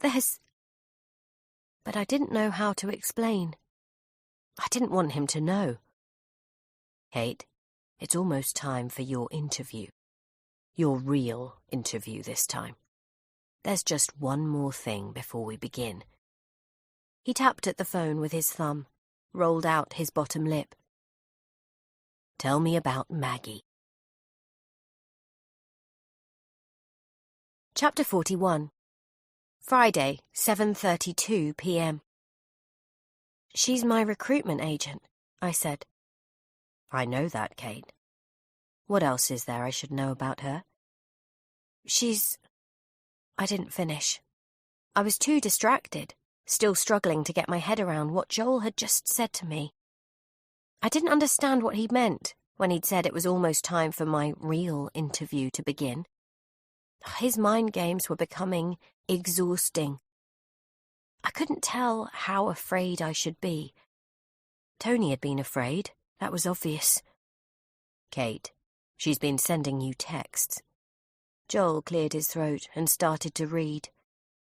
But I didn't know how to explain. I didn't want him to know.
Kate, it's almost time for your interview. Your real interview this time. There's just one more thing before we begin.
He tapped at the phone with his thumb, rolled out his bottom lip.
Tell me about Maggie.
Chapter 41. Friday, 7:32 p.m. She's my recruitment agent, I said.
I know that, Kate. What else is there I should know about her?
I didn't finish. I was too distracted, still struggling to get my head around what Joel had just said to me. I didn't understand what he meant when he'd said it was almost time for my real interview to begin. His mind games were becoming exhausting. I couldn't tell how afraid I should be. Tony had been afraid, that was obvious.
Kate, she's been sending you texts.
Joel cleared his throat and started to read.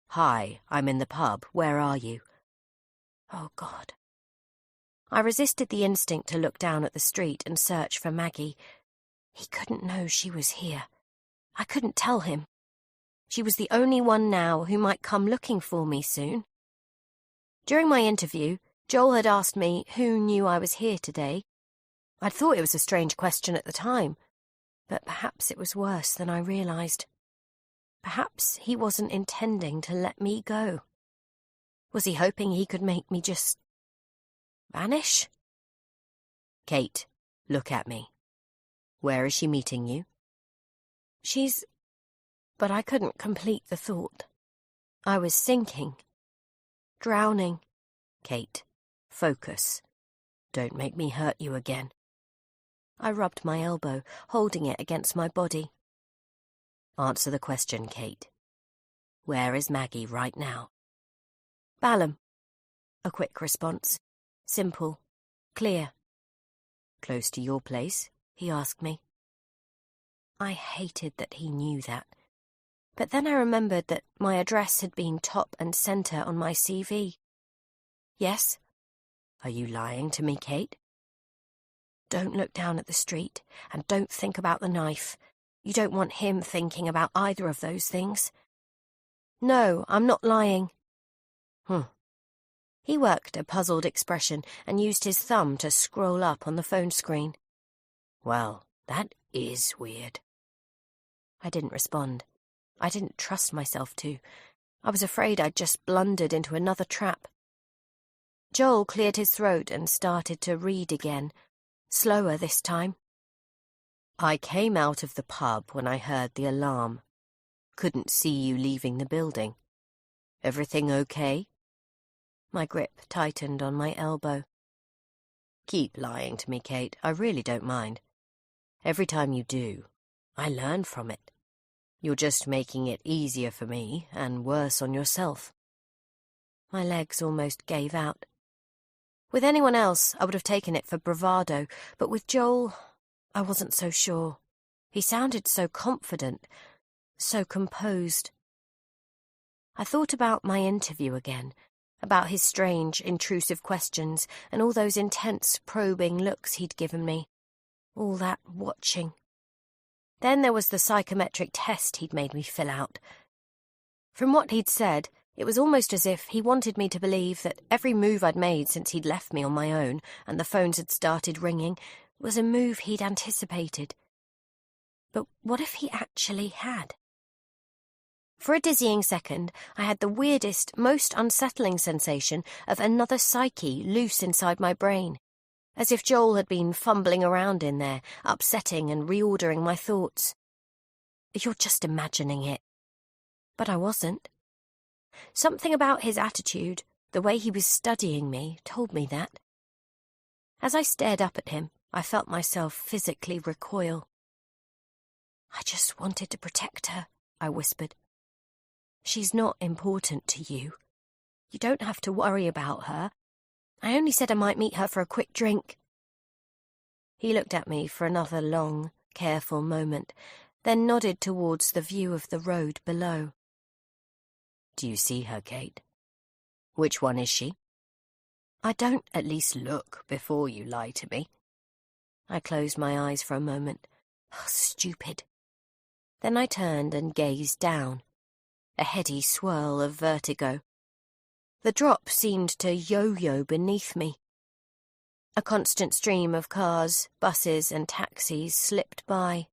Hi, I'm in the pub. Where are you?
Oh, God. I resisted the instinct to look down at the street and search for Maggie. He couldn't know she was here. I couldn't tell him. She was the only one now who might come looking for me soon. During my interview, Joel had asked me who knew I was here today. I'd thought it was a strange question at the time, but perhaps it was worse than I realised. Perhaps he wasn't intending to let me go. Was he hoping he could make me just vanish?
Kate, look at me. Where is she meeting you?
But I couldn't complete the thought. I was sinking. Drowning.
Kate, focus. Don't make me hurt you again.
I rubbed my elbow, holding it against my body.
Answer the question, Kate. Where is Maggie right now?
Balham. A quick response. Simple. Clear.
Close to your place? He asked me.
I hated that he knew that. But then I remembered that my address had been top and centre on my CV. Yes.
Are you lying to me, Kate?
Don't look down at the street, and don't think about the knife. You don't want him thinking about either of those things. No, I'm not lying. He worked a puzzled expression and used his thumb to scroll up on the phone screen.
Well, that is weird.
I didn't respond. I didn't trust myself to. I was afraid I'd just blundered into another trap. Joel cleared his throat and started to read again, slower this time.
I came out of the pub when I heard the alarm. Couldn't see you leaving the building. Everything okay?
My grip tightened on my elbow.
Keep lying to me, Kate. I really don't mind. Every time you do, I learn from it. You're just making it easier for me and worse on yourself.
My legs almost gave out. With anyone else, I would have taken it for bravado, but with Joel, I wasn't so sure. He sounded so confident, so composed. I thought about my interview again, about his strange, intrusive questions and all those intense, probing looks he'd given me. All that watching. Then there was the psychometric test he'd made me fill out. From what he'd said, it was almost as if he wanted me to believe that every move I'd made since he'd left me on my own and the phones had started ringing was a move he'd anticipated. But what if he actually had? For a dizzying second, I had the weirdest, most unsettling sensation of another psyche loose inside my brain, as if Joel had been fumbling around in there, upsetting and reordering my thoughts. You're just imagining it. But I wasn't. Something about his attitude, the way he was studying me, told me that. As I stared up at him, I felt myself physically recoil. I just wanted to protect her, I whispered. She's not important to you. You don't have to worry about her. I only said I might meet her for a quick drink. He looked at me for another long, careful moment, then nodded towards the view of the road below.
Do you see her, Kate? Which one is she?
I don't.
At least look before you lie to me.
I closed my eyes for a moment. Oh, stupid. Then I turned and gazed down. A heady swirl of vertigo. The drop seemed to yo-yo beneath me. A constant stream of cars, buses and taxis slipped by.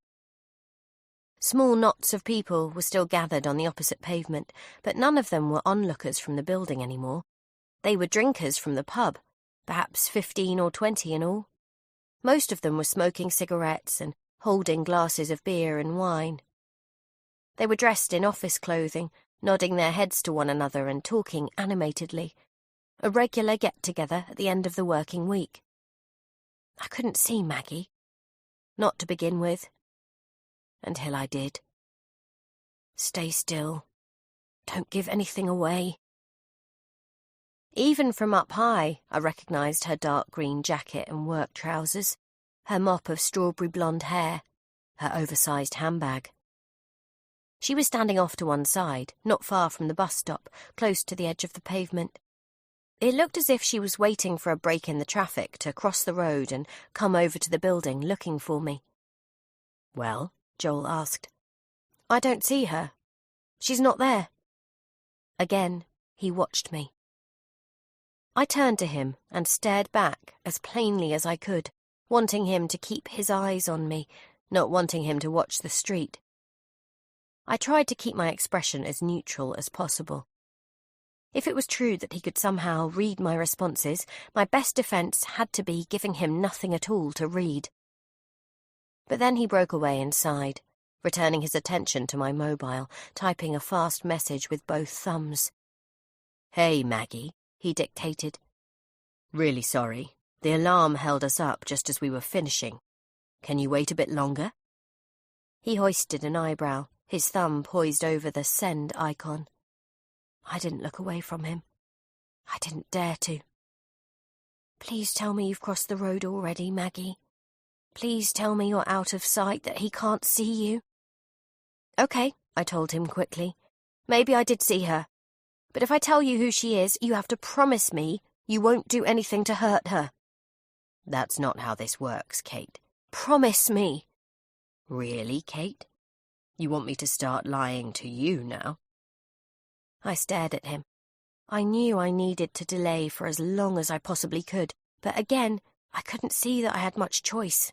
Small knots of people were still gathered on the opposite pavement, but none of them were onlookers from the building anymore. They were drinkers from the pub, perhaps 15 or 20 in all. Most of them were smoking cigarettes and holding glasses of beer and wine. They were dressed in office clothing, nodding their heads to one another and talking animatedly. A regular get-together at the end of the working week. I couldn't see Maggie. Not to begin with. Until I did. Stay still. Don't give anything away. Even from up high, I recognised her dark green jacket and work trousers, her mop of strawberry blonde hair, her oversized handbag. She was standing off to one side, not far from the bus stop, close to the edge of the pavement. It looked as if she was waiting for a break in the traffic to cross the road and come over to the building looking for me.
Well?
Joel asked. I don't see her. She's not there. Again, he watched me. I turned to him and stared back as plainly as I could, wanting him to keep his eyes on me, not wanting him to watch the street. I tried to keep my expression as neutral as possible. If it was true that he could somehow read my responses, my best defence had to be giving him nothing at all to read. But then he broke away and sighed, returning his attention to my mobile, typing a fast message with both thumbs. "Hey, Maggie," he dictated. "Really sorry. The alarm held us up just as we were finishing. Can you wait a bit longer?" He hoisted an eyebrow, his thumb poised over the send icon. I didn't look away from him. I didn't dare to. "Please tell me you've crossed the road already, Maggie. Please tell me you're out of sight, that he can't see you." "Okay," I told him quickly. "Maybe I did see her. But if I tell you who she is, you have to promise me you won't do anything to hurt her." "That's not how this works, Kate." "Promise me." "Really, Kate? You want me to start lying to you now?" I stared at him. I knew I needed to delay for as long as I possibly could, but again, I couldn't see that I had much choice.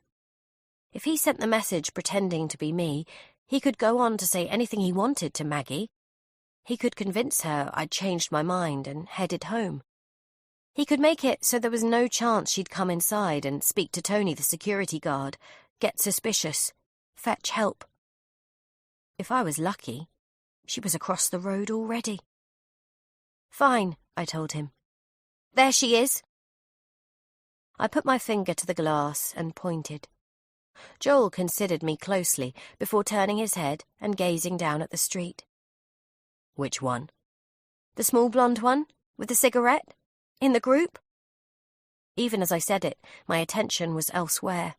If he sent the message pretending to be me, he could go on to say anything he wanted to Maggie. He could convince her I'd changed my mind and headed home. He could make it so there was no chance she'd come inside and speak to Tony, the security guard, get suspicious, fetch help. If I was lucky, she was across the road already. "Fine," I told him. "There she is." I put my finger to the glass and pointed. Joel considered me closely before turning his head and gazing down at the street. "Which one?" "The small blonde one, with the cigarette? In the group?" Even as I said it, my attention was elsewhere.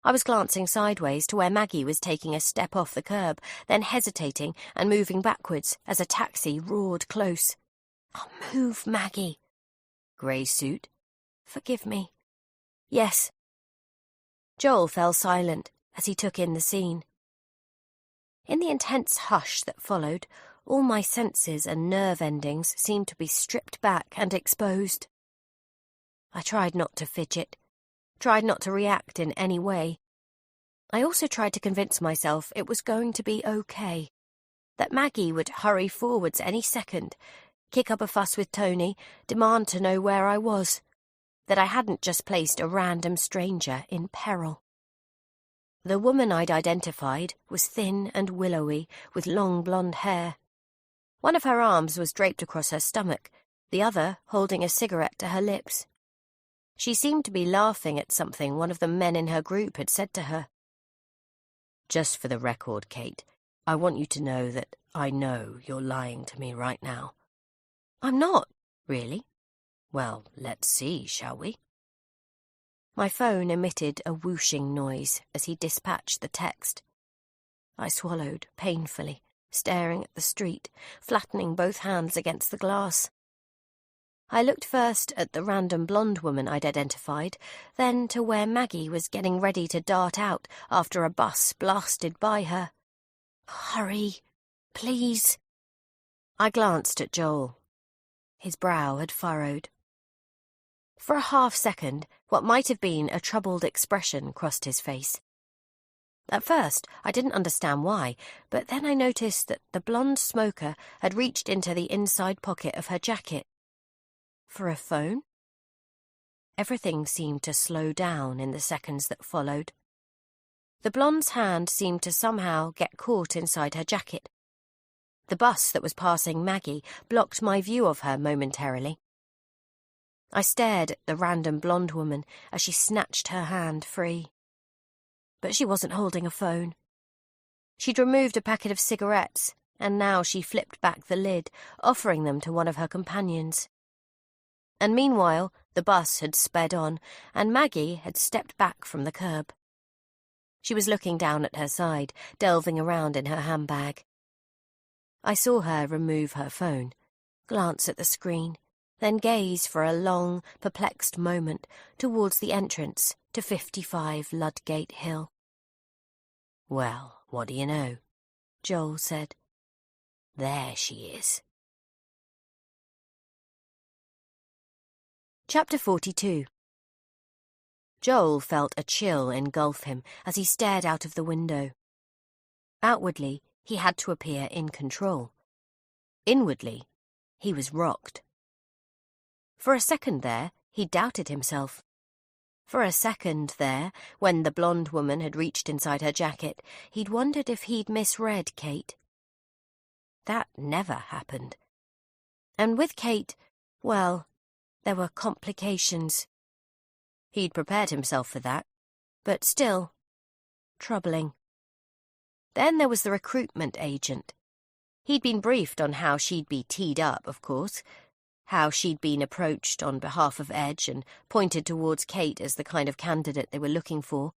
I was glancing sideways to where Maggie was taking a step off the curb, then hesitating and moving backwards as a taxi roared close. "Oh, move, Maggie." "Grey suit?" "Forgive me." "Yes." Joel fell silent as he took in the scene. In the intense hush that followed, all my senses and nerve endings seemed to be stripped back and exposed. I tried not to fidget, tried not to react in any way. I also tried to convince myself it was going to be okay, that Maggie would hurry forwards any second, kick up a fuss with Tony, demand to know where I was, that I hadn't just placed a random stranger in peril. The woman I'd identified was thin and willowy, with long blonde hair. One of her arms was draped across her stomach, the other holding a cigarette to her lips. She seemed to be laughing at something one of the men in her group had said to her. "Just for the record, Kate, I want you to know that I know you're lying to me right now." "I'm not." "Really? Well, let's see, shall we?" My phone emitted a whooshing noise as he dispatched the text. I swallowed painfully, staring at the street, flattening both hands against the glass. I looked first at the random blonde woman I'd identified, then to where Maggie was getting ready to dart out after a bus blasted by her. "Hurry, please." I glanced at Joel. His brow had furrowed. For a half-second, what might have been a troubled expression crossed his face. At first, I didn't understand why, but then I noticed that the blonde smoker had reached into the inside pocket of her jacket. For a phone? Everything seemed to slow down in the seconds that followed. The blonde's hand seemed to somehow get caught inside her jacket. The bus that was passing Maggie blocked my view of her momentarily. I stared at the random blonde woman as she snatched her hand free. But she wasn't holding a phone. She'd removed a packet of cigarettes, and now she flipped back the lid, offering them to one of her companions. And meanwhile, the bus had sped on, and Maggie had stepped back from the curb. She was looking down at her side, delving around in her handbag. I saw her remove her phone, glance at the screen, then gaze for a long, perplexed moment towards the entrance to 55 Ludgate Hill. "Well, what do you know?" Joel said. "There she is." Chapter 42. Joel felt a chill engulf him as he stared out of the window. Outwardly, he had to appear in control. Inwardly, he was rocked. For a second there, he doubted himself. For a second there, when the blonde woman had reached inside her jacket, he'd wondered if he'd misread Kate. That never happened. And with Kate, well, there were complications. He'd prepared himself for that, but still, troubling. Then there was the recruitment agent. He'd been briefed on how she'd be teed up, of course, how she'd been approached on behalf of Edge and pointed towards Kate as the kind of candidate they were looking for,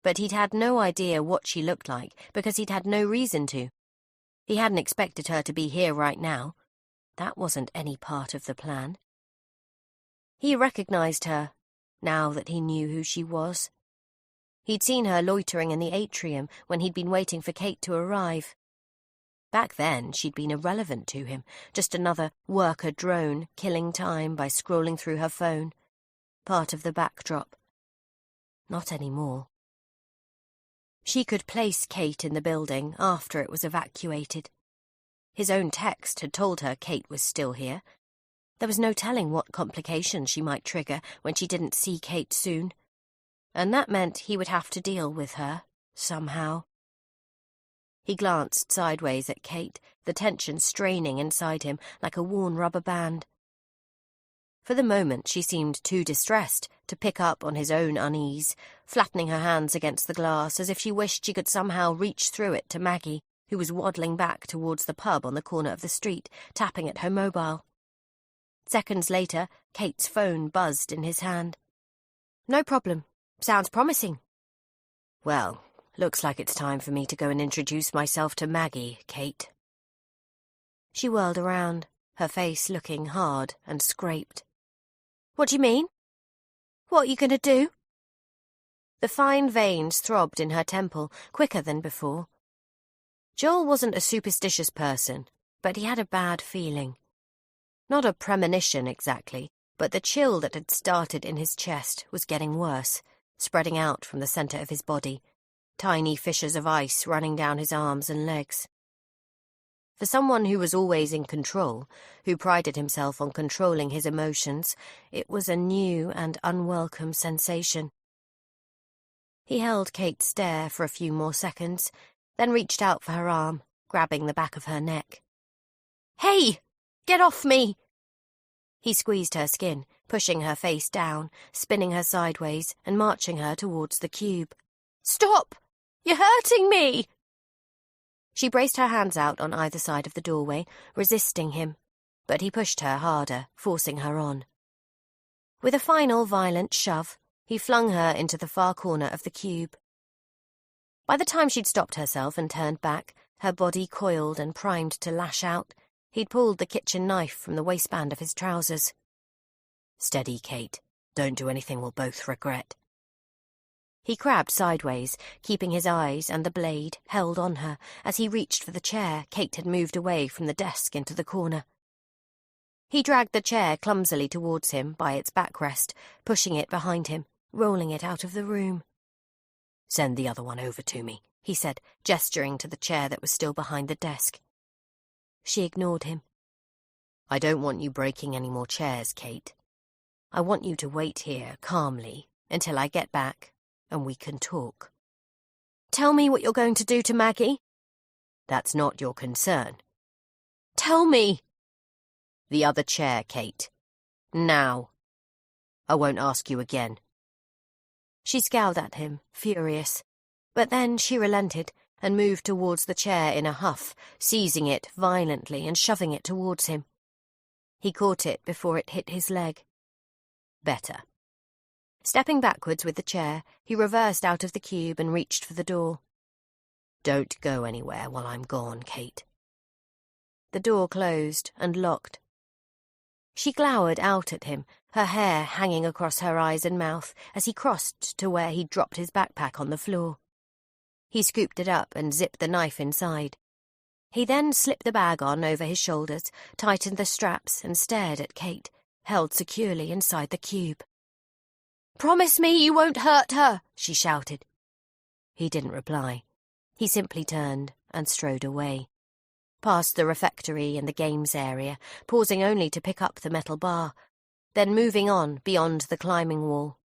but he'd had no idea what she looked like because he'd had no reason to. He hadn't expected her to be here right now. That wasn't any part of the plan. He recognized her, now that he knew who she was. He'd seen her loitering in the atrium when he'd been waiting for Kate to arrive. Back then, she'd been irrelevant to him, just another worker drone killing time by scrolling through her phone, part of the backdrop. Not anymore. She could place Kate in the building after it was evacuated. His own text had told her Kate was still here. There was no telling what complications she might trigger when she didn't see Kate soon, and that meant he would have to deal with her, somehow. He glanced sideways at Kate, the tension straining inside him like a worn rubber band. For the moment she seemed too distressed to pick up on his own unease, flattening her hands against the glass as if she wished she could somehow reach through it to Maggie, who was waddling back towards the pub on the corner of the street, tapping at her mobile. Seconds later, Kate's phone buzzed in his hand. "No problem. Sounds promising." "Well, looks like it's time for me to go and introduce myself to Maggie, Kate." She whirled around, her face looking hard and scraped. "What do you mean? What are you going to do?" The fine veins throbbed in her temple, quicker than before. Joel wasn't a superstitious person, but he had a bad feeling. Not a premonition exactly, but the chill that had started in his chest was getting worse, spreading out from the center of his body, tiny fissures of ice running down his arms and legs. For someone who was always in control, who prided himself on controlling his emotions, it was a new and unwelcome sensation. He held Kate's stare for a few more seconds, then reached out for her arm, grabbing the back of her neck. "Hey! Get off me!" He squeezed her skin, pushing her face down, spinning her sideways, and marching her towards the cube. "Stop! You're hurting me!" She braced her hands out on either side of the doorway, resisting him, but he pushed her harder, forcing her on. With a final violent shove, he flung her into the far corner of the cube. By the time she'd stopped herself and turned back, her body coiled and primed to lash out, he'd pulled the kitchen knife from the waistband of his trousers. "Steady, Kate. Don't do anything we'll both regret." He crabbed sideways, keeping his eyes and the blade held on her as he reached for the chair Kate had moved away from the desk into the corner. He dragged the chair clumsily towards him by its backrest, pushing it behind him, rolling it out of the room. "Send the other one over to me," he said, gesturing to the chair that was still behind the desk. She ignored him. "I don't want you breaking any more chairs, Kate. I want you to wait here calmly until I get back and we can talk." "Tell me what you're going to do to Maggie." "That's not your concern." "Tell me." "The other chair, Kate. Now. I won't ask you again." She scowled at him, furious, but then she relented and moved towards the chair in a huff, seizing it violently and shoving it towards him. He caught it before it hit his leg. Better. Stepping backwards with the chair, he reversed out of the cube and reached for the door. "Don't go anywhere while I'm gone, Kate." The door closed and locked. She glowered out at him, her hair hanging across her eyes and mouth as he crossed to where he'd dropped his backpack on the floor. He scooped it up and zipped the knife inside. He then slipped the bag on over his shoulders, tightened the straps and stared at Kate, held securely inside the cube. "Promise me you won't hurt her," she shouted. He didn't reply. He simply turned and strode away, past the refectory and the games area, pausing only to pick up the metal bar, then moving on beyond the climbing wall.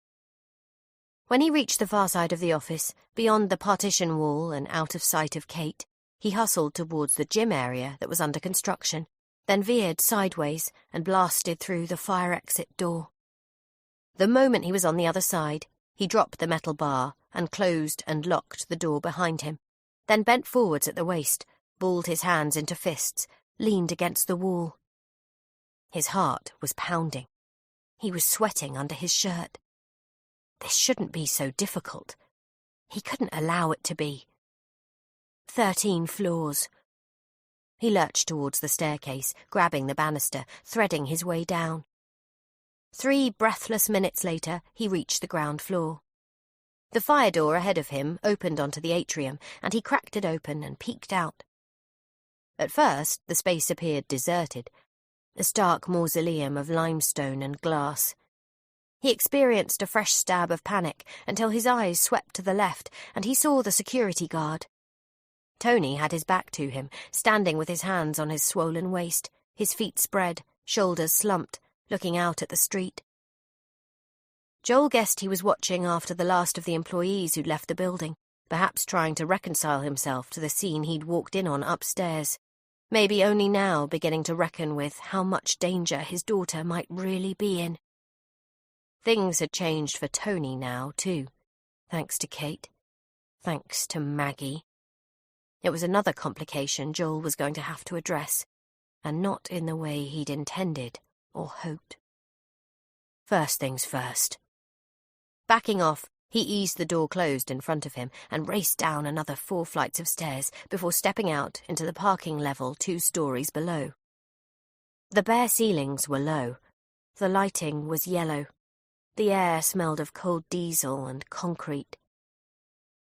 When he reached the far side of the office, beyond the partition wall and out of sight of Kate, he hustled towards the gym area that was under construction, then veered sideways and blasted through the fire exit door. The moment he was on the other side, he dropped the metal bar and closed and locked the door behind him, then bent forwards at the waist, balled his hands into fists, leaned against the wall. His heart was pounding. He was sweating under his shirt. This shouldn't be so difficult. He couldn't allow it to be. 13 floors. He lurched towards the staircase, grabbing the banister, threading his way down. 3 breathless minutes later, he reached the ground floor. The fire door ahead of him opened onto the atrium, and he cracked it open and peeked out. At first, the space appeared deserted, a stark mausoleum of limestone and glass. He experienced a fresh stab of panic until his eyes swept to the left and he saw the security guard. Tony had his back to him, standing with his hands on his swollen waist, his feet spread, shoulders slumped, looking out at the street. Joel guessed he was watching after the last of the employees who'd left the building, perhaps trying to reconcile himself to the scene he'd walked in on upstairs, maybe only now beginning to reckon with how much danger his daughter might really be in. Things had changed for Tony now, too, thanks to Kate, thanks to Maggie. It was another complication Joel was going to have to address, and not in the way he'd intended or hoped. First things first. Backing off, he eased the door closed in front of him and raced down another 4 flights of stairs before stepping out into the parking level 2 stories below. The bare ceilings were low. The lighting was yellow. The air smelled of cold diesel and concrete.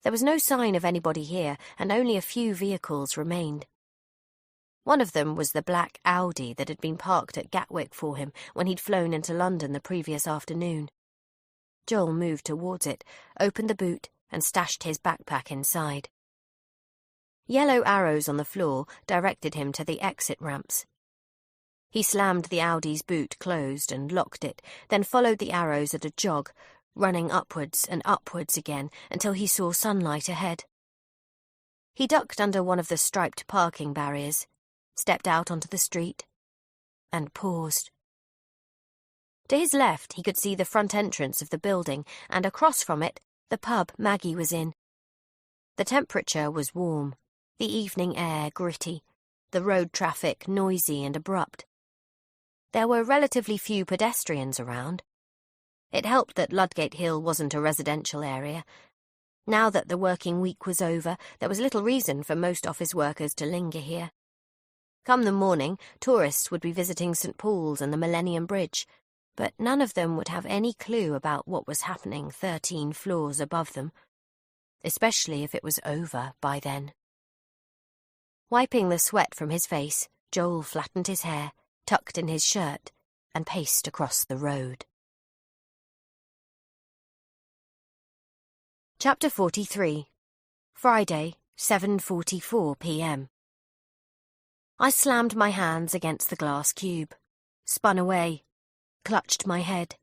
There was no sign of anybody here, and only a few vehicles remained. One of them was the black Audi that had been parked at Gatwick for him when he'd flown into London the previous afternoon. Joel moved towards it, opened the boot, and stashed his backpack inside. Yellow arrows on the floor directed him to the exit ramps. He slammed the Audi's boot closed and locked it, then followed the arrows at a jog, running upwards and upwards again until he saw sunlight ahead. He ducked under one of the striped parking barriers, stepped out onto the street, and paused. To his left, he could see the front entrance of the building, and across from it, the pub Maggie was in. The temperature was warm, the evening air gritty, the road traffic noisy and abrupt. There were relatively few pedestrians around. It helped that Ludgate Hill wasn't a residential area. Now that the working week was over, there was little reason for most office workers to linger here. Come the morning, tourists would be visiting St. Paul's and the Millennium Bridge, but none of them would have any clue about what was happening 13 floors above them, especially if it was over by then. Wiping the sweat from his face, Joel flattened his hair, tucked in his shirt, and paced across the road. Chapter 43. Friday, 7:44 p.m. I slammed my hands against the glass cube, spun away, clutched my head.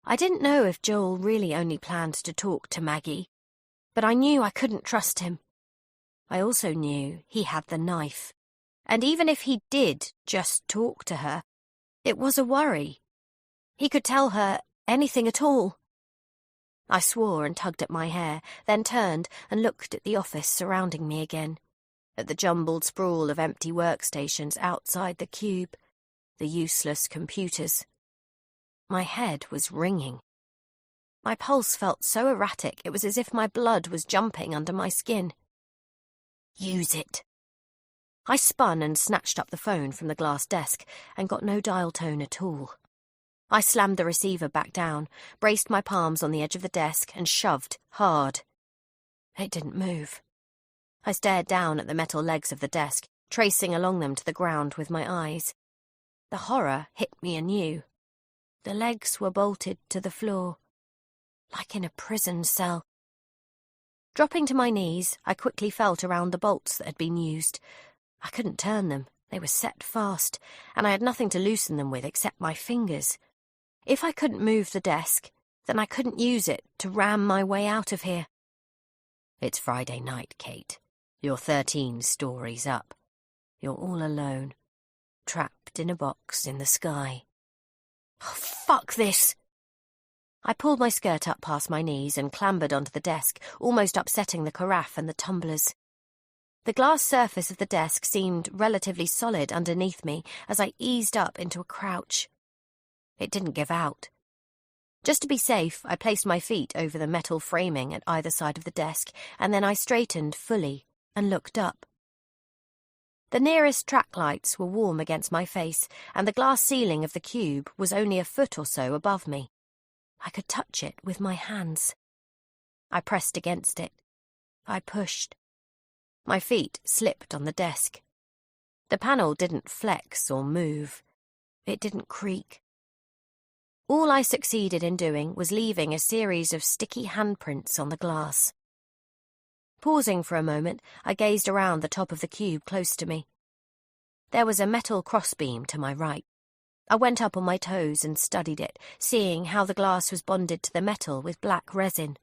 I didn't know if Joel really only planned to talk to Maggie, but I knew I couldn't trust him. I also knew he had the knife. And even if he did just talk to her, it was a worry. He could tell her anything at all. I swore and tugged at my hair, then turned and looked at the office surrounding me again, at the jumbled sprawl of empty workstations outside the cube, the useless computers. My head was ringing. My pulse felt so erratic it was as if my blood was jumping under my skin. Use it. I spun and snatched up the phone from the glass desk and got no dial tone at all. I slammed the receiver back down, braced my palms on the edge of the desk and shoved hard. It didn't move. I stared down at the metal legs of the desk, tracing along them to the ground with my eyes. The horror hit me anew. The legs were bolted to the floor, like in a prison cell. Dropping to my knees, I quickly felt around the bolts that had been used. I couldn't turn them. They were set fast, and I had nothing to loosen them with except my fingers. If I couldn't move the desk, then I couldn't use it to ram my way out of here.
It's Friday night, Kate. You're 13 stories up. You're all alone, trapped in a box in the sky.
Oh, fuck this! I pulled my skirt up past my knees and clambered onto the desk, almost upsetting the carafe and the tumblers. The glass surface of the desk seemed relatively solid underneath me as I eased up into a crouch. It didn't give out. Just to be safe, I placed my feet over the metal framing at either side of the desk, and then I straightened fully and looked up. The nearest track lights were warm against my face, and the glass ceiling of the cube was only a foot or so above me. I could touch it with my hands. I pressed against it. I pushed. My feet slipped on the desk. The panel didn't flex or move. It didn't creak. All I succeeded in doing was leaving a series of sticky handprints on the glass. Pausing for a moment, I gazed around the top of the cube close to me. There was a metal crossbeam to my right. I went up on my toes and studied it, seeing how the glass was bonded to the metal with black resin.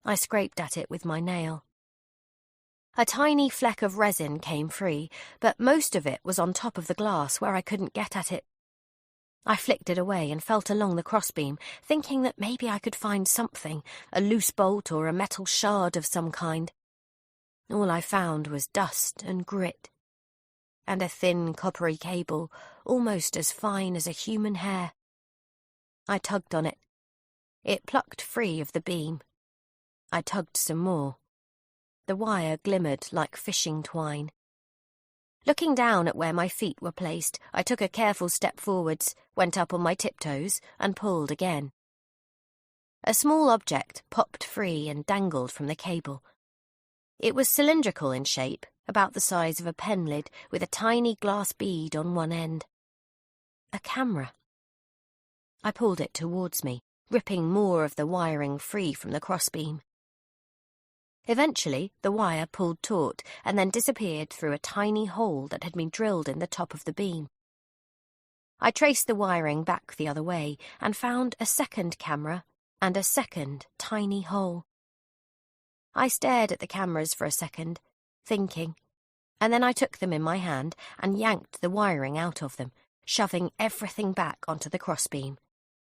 I scraped at it with my nail. A tiny fleck of resin came free, but most of it was on top of the glass where I couldn't get at it. I flicked it away and felt along the crossbeam, thinking that maybe I could find something, a loose bolt or a metal shard of some kind. All I found was dust and grit, and a thin coppery cable, almost as fine as a human hair. I tugged on it. It plucked free of the beam. I tugged some more. The wire glimmered like fishing twine. Looking down at where my feet were placed, I took a careful step forwards, went up on my tiptoes, and pulled again. A small object popped free and dangled from the cable. It was cylindrical in shape, about the size of a pen lid, with a tiny glass bead on one end. A camera. I pulled it towards me, ripping more of the wiring free from the crossbeam. Eventually, the wire pulled taut and then disappeared through a tiny hole that had been drilled in the top of the beam. I traced the wiring back the other way and found a second camera and a second tiny hole. I stared at the cameras for a second, thinking, and then I took them in my hand and yanked the wiring out of them, shoving everything back onto the crossbeam,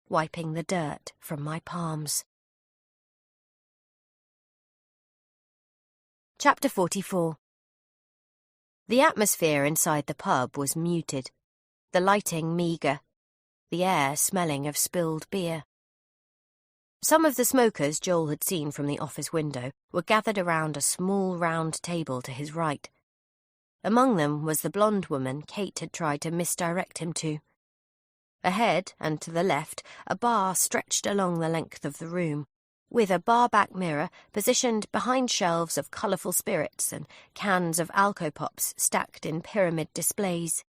wiping the dirt from my palms. Chapter 44. The atmosphere inside the pub was muted, the lighting meagre, the air smelling of spilled beer. Some of the smokers Joel had seen from the office window were gathered around a small round table to his right. Among them was the blonde woman Kate had tried to misdirect him to. Ahead and to the left, a bar stretched along the length of the room, with a bar-back mirror positioned behind shelves of colourful spirits and cans of Alco-Pops stacked in pyramid displays.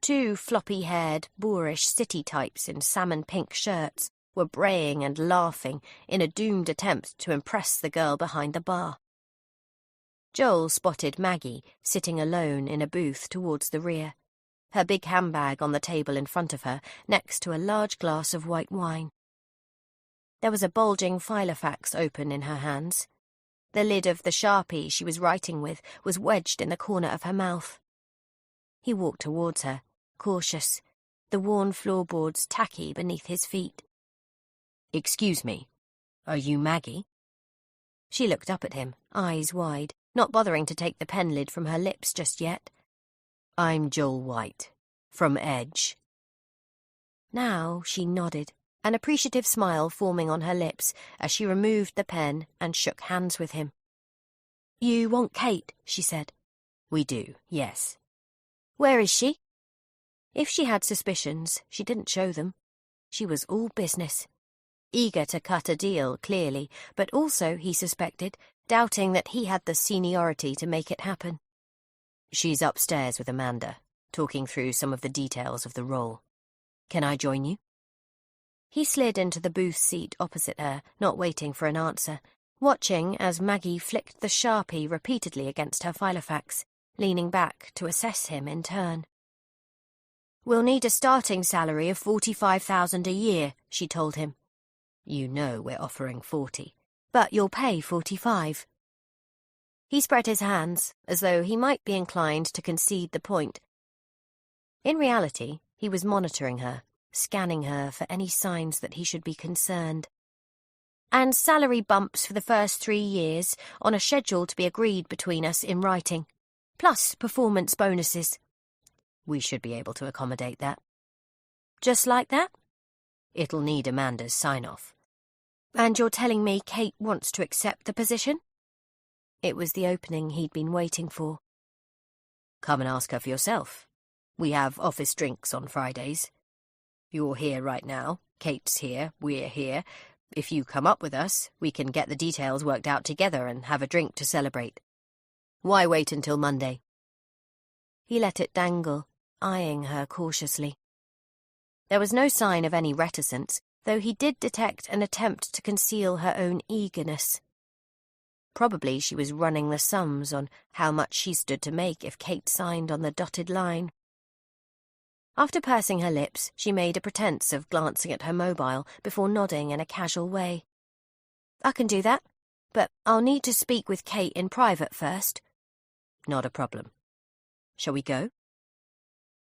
Two floppy-haired, boorish city types in salmon-pink shirts were braying and laughing in a doomed attempt to impress the girl behind the bar. Joel spotted Maggie sitting alone in a booth towards the rear, her big handbag on the table in front of her next to a large glass of white wine. There was a bulging filofax open in her hands. The lid of the Sharpie she was writing with was wedged in the corner of her mouth. He walked towards her, cautious, the worn floorboards tacky beneath his feet.
"Excuse me, are you Maggie?"
She looked up at him, eyes wide, not bothering to take the pen lid from her lips just yet.
"I'm Joel White, from Edge."
Now she nodded, an appreciative smile forming on her lips as she removed the pen and shook hands with him. "You want Kate," she said.
"We do, yes."
"Where is she?" If she had suspicions, she didn't show them. She was all business. Eager to cut a deal, clearly, but also, he suspected, doubting that he had the seniority to make it happen.
"She's upstairs with Amanda, talking through some of the details of the role. Can I join you?"
He slid into the booth seat opposite her, not waiting for an answer, watching as Maggie flicked the Sharpie repeatedly against her filofax, leaning back to assess him in turn. "We'll need a starting salary of $45,000 a year," she told him,
You know we're offering 40. But you'll pay 45. He spread his hands, as though he might be inclined to concede the point. In reality, he was monitoring her, scanning her for any signs that he should be concerned. And salary bumps for the first 3 years, on a schedule to be agreed between us in writing, plus performance bonuses. We should be able to accommodate that. Just like that? It'll need Amanda's sign-off. And you're telling me Kate wants to accept the position? It was the opening he'd been waiting for. Come and ask her for yourself. We have office drinks on Fridays. You're here right now. Kate's here. We're here. If you come up with us, we can get the details worked out together and have a drink to celebrate. Why wait until Monday? He let it dangle, eyeing her cautiously. There was no sign of any reticence, though he did detect an attempt to conceal her own eagerness. Probably she was running the sums on how much she stood to make if Kate signed on the dotted line. After pursing her lips, she made a pretense of glancing at her mobile before nodding in a casual way. I can do that, but I'll need to speak with Kate in private first. Not a problem. Shall we go?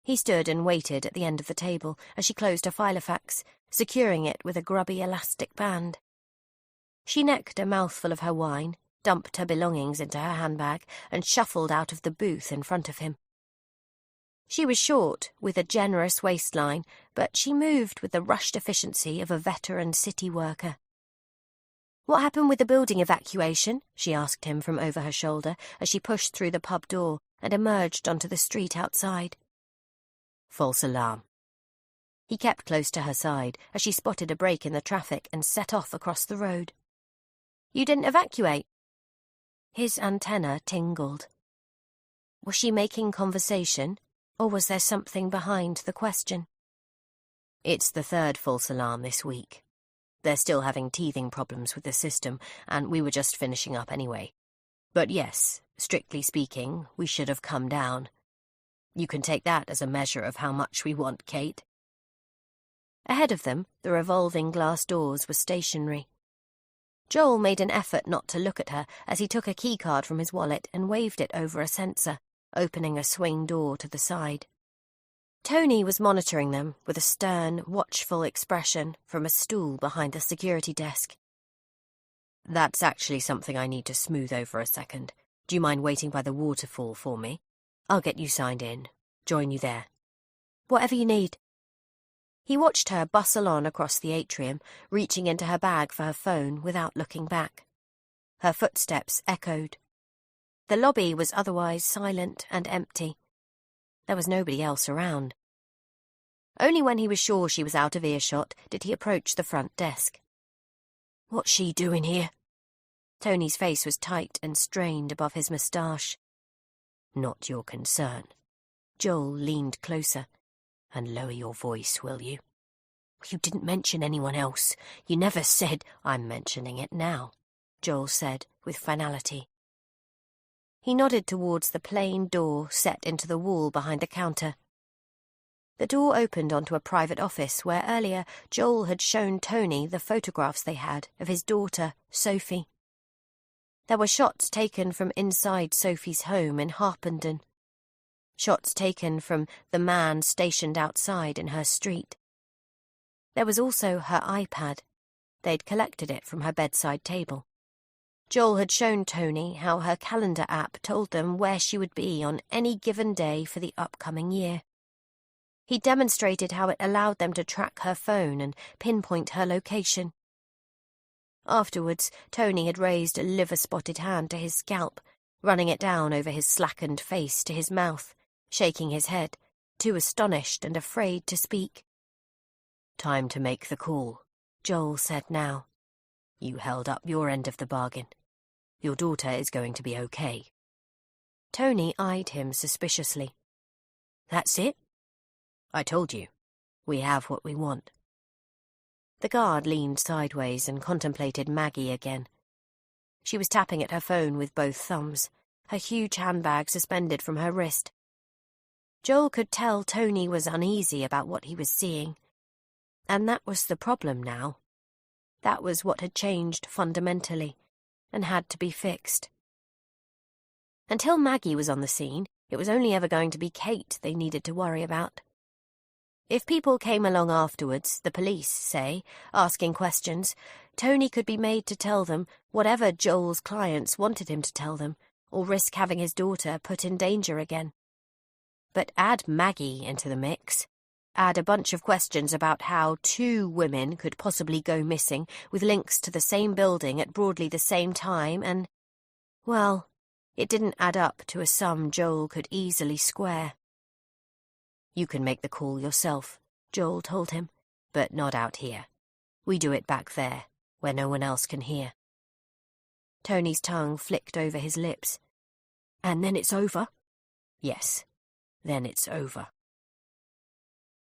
He stood and waited at the end of the table as she closed her filofax, securing it with a grubby elastic band. She necked a mouthful of her wine, dumped her belongings into her handbag, and shuffled out of the booth in front of him. She was short, with a generous waistline, but she moved with the rushed efficiency of a veteran city worker. What happened with the building evacuation? She asked him from over her shoulder as she pushed through the pub door and emerged onto the street outside. False alarm. He kept close to her side as she spotted a break in the traffic and set off across the road. You didn't evacuate? His antenna tingled. Was she making conversation, or was there something behind the question? It's the 3rd false alarm this week. They're still having teething problems with the system, and we were just finishing up anyway. But yes, strictly speaking, we should have come down. You can take that as a measure of how much we want Kate. Ahead of them, the revolving glass doors were stationary. Joel made an effort not to look at her as he took a keycard from his wallet and waved it over a sensor, opening a swing door to the side. Tony was monitoring them with a stern, watchful expression from a stool behind the security desk. That's actually something I need to smooth over a second. Do you mind waiting by the waterfall for me? I'll get you signed in. Join you there. Whatever you need. He watched her bustle on across the atrium, reaching into her bag for her phone without looking back. Her footsteps echoed. The lobby was otherwise silent and empty. There was nobody else around. Only when he was sure she was out of earshot did he approach the front desk. What's she doing here? Tony's face was tight and strained above his moustache. Not your concern. Joel leaned closer. And lower your voice, will you? You didn't mention anyone else. You never said. I'm mentioning it now, Joel said with finality. He nodded towards the plain door set into the wall behind the counter. The door opened onto a private office where earlier Joel had shown Tony the photographs they had of his daughter, Sophie. There were shots taken from inside Sophie's home in Harpenden. Shots taken from the man stationed outside in her street. There was also her iPad. They'd collected it from her bedside table. Joel had shown Tony how her calendar app told them where she would be on any given day for the upcoming year. He demonstrated how it allowed them to track her phone and pinpoint her location. Afterwards, Tony had raised a liver-spotted hand to his scalp, running it down over his slackened face to his mouth, shaking his head, too astonished and afraid to speak. Time to make the call, Joel said now. You held up your end of the bargain. Your daughter is going to be okay. Tony eyed him suspiciously. That's it? I told you. We have what we want. The guard leaned sideways and contemplated Maggie again. She was tapping at her phone with both thumbs, her huge handbag suspended from her wrist. Joel could tell Tony was uneasy about what he was seeing. And that was the problem now.
That was what had changed fundamentally, and had to be fixed. Until Maggie was on the scene, it was only ever going to be Kate they needed to worry about. If people came along afterwards, the police, say, asking questions, Tony could be made to tell them whatever Joel's clients wanted him to tell them, or risk having his daughter put in danger again. But add Maggie into the mix. Add a bunch of questions about how 2 women could possibly go missing with links to the same building at broadly the same time and, well, it didn't add up to a sum Joel could easily square. You can make the call yourself, Joel told him, but not out here. We do it back there, where no one else can hear. Tony's tongue flicked over his lips. And then it's over? Yes, then it's over.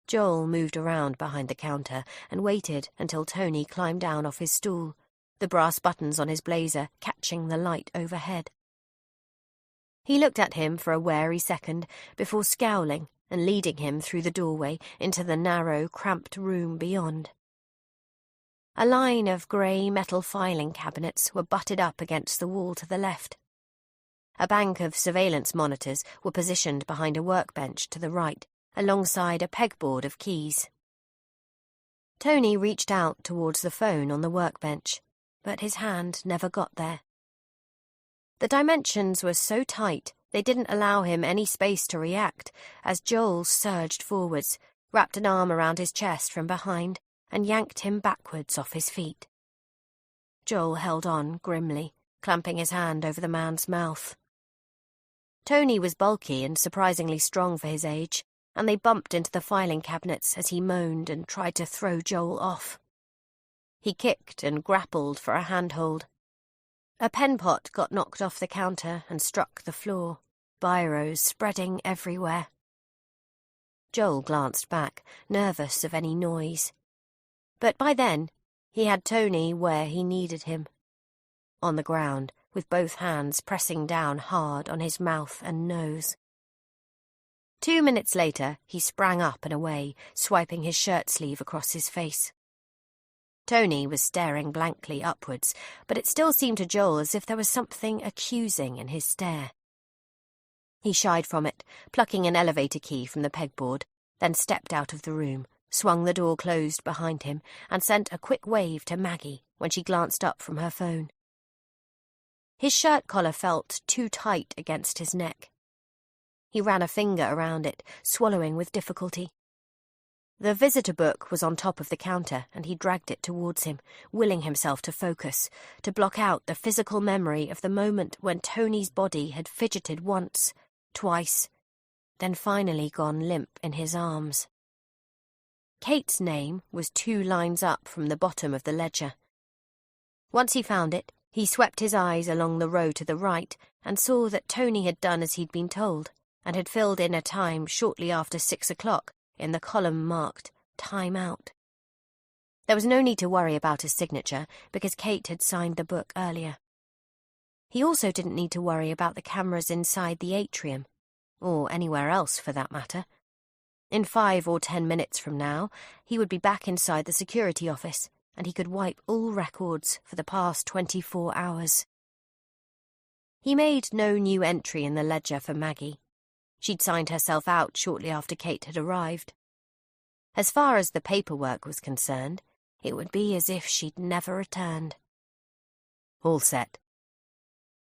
Joel moved around behind the counter and waited until Tony climbed down off his stool, the brass buttons on his blazer catching the light overhead. He looked at him for a wary second before scowling and leading him through the doorway into the narrow, cramped room beyond. A line of grey metal filing cabinets were butted up against the wall to the left. A bank of surveillance monitors were positioned behind a workbench to the right, alongside a pegboard of keys. Tony reached out towards the phone on the workbench, but his hand never got there. The dimensions were so tight they didn't allow him any space to react as Joel surged forwards, wrapped an arm around his chest from behind, and yanked him backwards off his feet. Joel held on grimly, clamping his hand over the man's mouth. Tony was bulky and surprisingly strong for his age, and they bumped into the filing cabinets as he moaned and tried to throw Joel off. He kicked and grappled for a handhold. A pen pot got knocked off the counter and struck the floor, biros spreading everywhere. Joel glanced back, nervous of any noise. But by then, he had Tony where he needed him. On the ground, with both hands pressing down hard on his mouth and nose. 2 minutes later, he sprang up and away, swiping his shirt sleeve across his face. Tony was staring blankly upwards, but it still seemed to Joel as if there was something accusing in his stare. He shied from it, plucking an elevator key from the pegboard, then stepped out of the room, swung the door closed behind him, and sent a quick wave to Maggie when she glanced up from her phone. His shirt collar felt too tight against his neck. He ran a finger around it, swallowing with difficulty. The visitor book was on top of the counter, and he dragged it towards him, willing himself to focus, to block out the physical memory of the moment when Tony's body had fidgeted once, twice, then finally gone limp in his arms. Kate's name was 2 lines up from the bottom of the ledger. Once he found it, he swept his eyes along the row to the right and saw that Tony had done as he'd been told, and had filled in a time shortly after 6 o'clock in the column marked Time Out. There was no need to worry about his signature because Kate had signed the book earlier. He also didn't need to worry about the cameras inside the atrium, or anywhere else for that matter. In 5 or 10 minutes from now, he would be back inside the security office, and he could wipe all records for the past 24 hours. He made no new entry in the ledger for Maggie. She'd signed herself out shortly after Kate had arrived. As far as the paperwork was concerned, it would be as if she'd never returned. All set.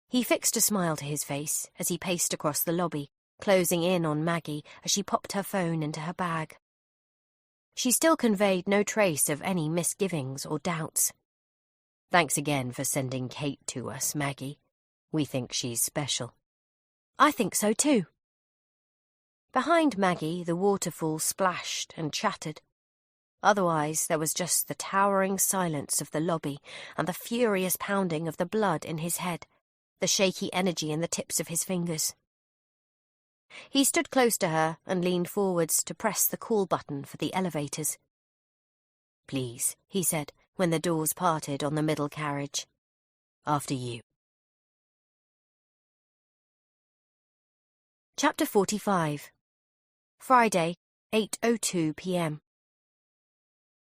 He fixed a smile to his face as he paced across the lobby, closing in on Maggie as she popped her phone into her bag. She still conveyed no trace of any misgivings or doubts. Thanks again for sending Kate to us, Maggie. We think she's special. I think so too. Behind Maggie, the waterfall splashed and chattered. Otherwise, there was just the towering silence of the lobby and the furious pounding of the blood in his head, the shaky energy in the tips of his fingers. He stood close to her and leaned forwards to press the call button for the elevators. Please, he said, when the doors parted on the middle carriage. After you. Chapter 45. Friday, 8:02 p.m.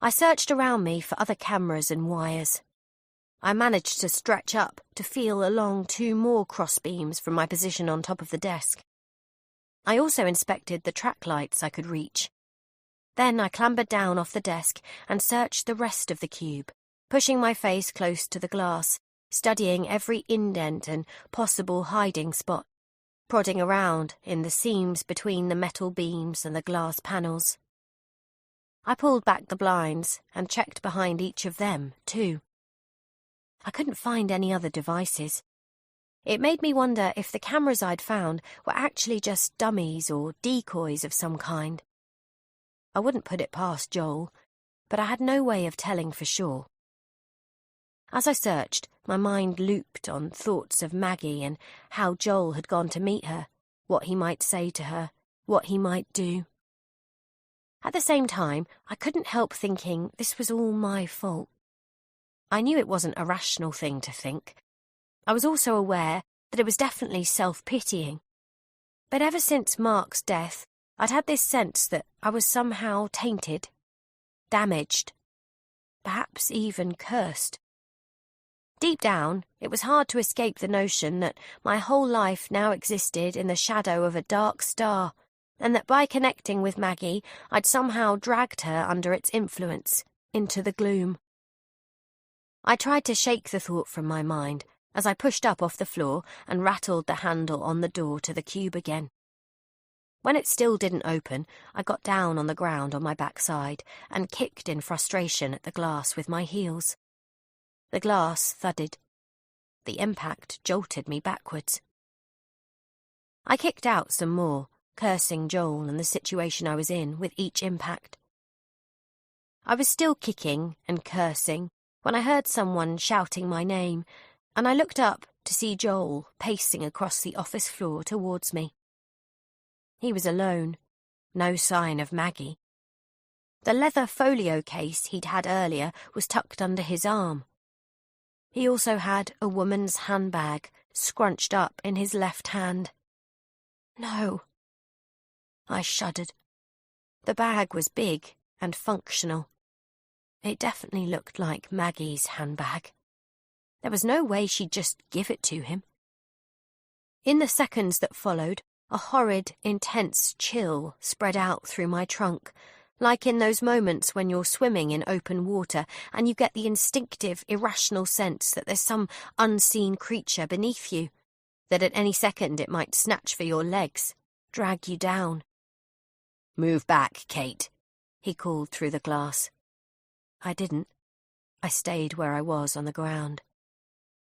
I searched around me for other cameras and wires. I managed to stretch up to feel along 2 more crossbeams from my position on top of the desk. I also inspected the track lights I could reach. Then I clambered down off the desk and searched the rest of the cube, pushing my face close to the glass, studying every indent and possible hiding spot, prodding around in the seams between the metal beams and the glass panels. I pulled back the blinds and checked behind each of them, too. I couldn't find any other devices. It made me wonder if the cameras I'd found were actually just dummies or decoys of some kind. I wouldn't put it past Joel, but I had no way of telling for sure. As I searched, my mind looped on thoughts of Maggie and how Joel had gone to meet her, what he might say to her, what he might do. At the same time, I couldn't help thinking this was all my fault. I knew it wasn't a rational thing to think. I was also aware that it was definitely self-pitying. But ever since Mark's death, I'd had this sense that I was somehow tainted, damaged, perhaps even cursed. Deep down, it was hard to escape the notion that my whole life now existed in the shadow of a dark star, and that by connecting with Maggie, I'd somehow dragged her under its influence, into the gloom. I tried to shake the thought from my mind as I pushed up off the floor and rattled the handle on the door to the cube again. When it still didn't open, I got down on the ground on my backside and kicked in frustration at the glass with my heels. The glass thudded. The impact jolted me backwards. I kicked out some more, cursing Joel and the situation I was in with each impact. I was still kicking and cursing when I heard someone shouting my name, and I looked up to see Joel pacing across the office floor towards me. He was alone, no sign of Maggie. The leather folio case he'd had earlier was tucked under his arm. He also had a woman's handbag scrunched up in his left hand. No. I shuddered. The bag was big and functional. It definitely looked like Maggie's handbag. There was no way she'd just give it to him. In the seconds that followed, a horrid, intense chill spread out through my trunk, like in those moments when you're swimming in open water and you get the instinctive, irrational sense that there's some unseen creature beneath you, that at any second it might snatch for your legs, drag you down. "Move back, Kate," he called through the glass. I didn't. I stayed where I was on the ground.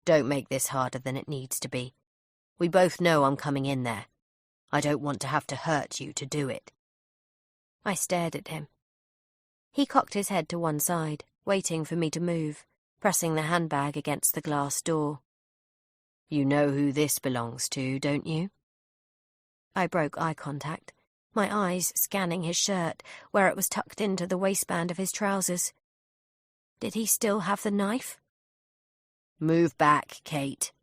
"Don't make this harder than it needs to be. We both know I'm coming in there. I don't want to have to hurt you to do it." I stared at him. He cocked his head to one side, waiting for me to move, pressing the handbag against the glass door. "You know who this belongs to, don't you?" I broke eye contact, my eyes scanning his shirt, where it was tucked into the waistband of his trousers. Did he still have the knife? "Move back, Kate."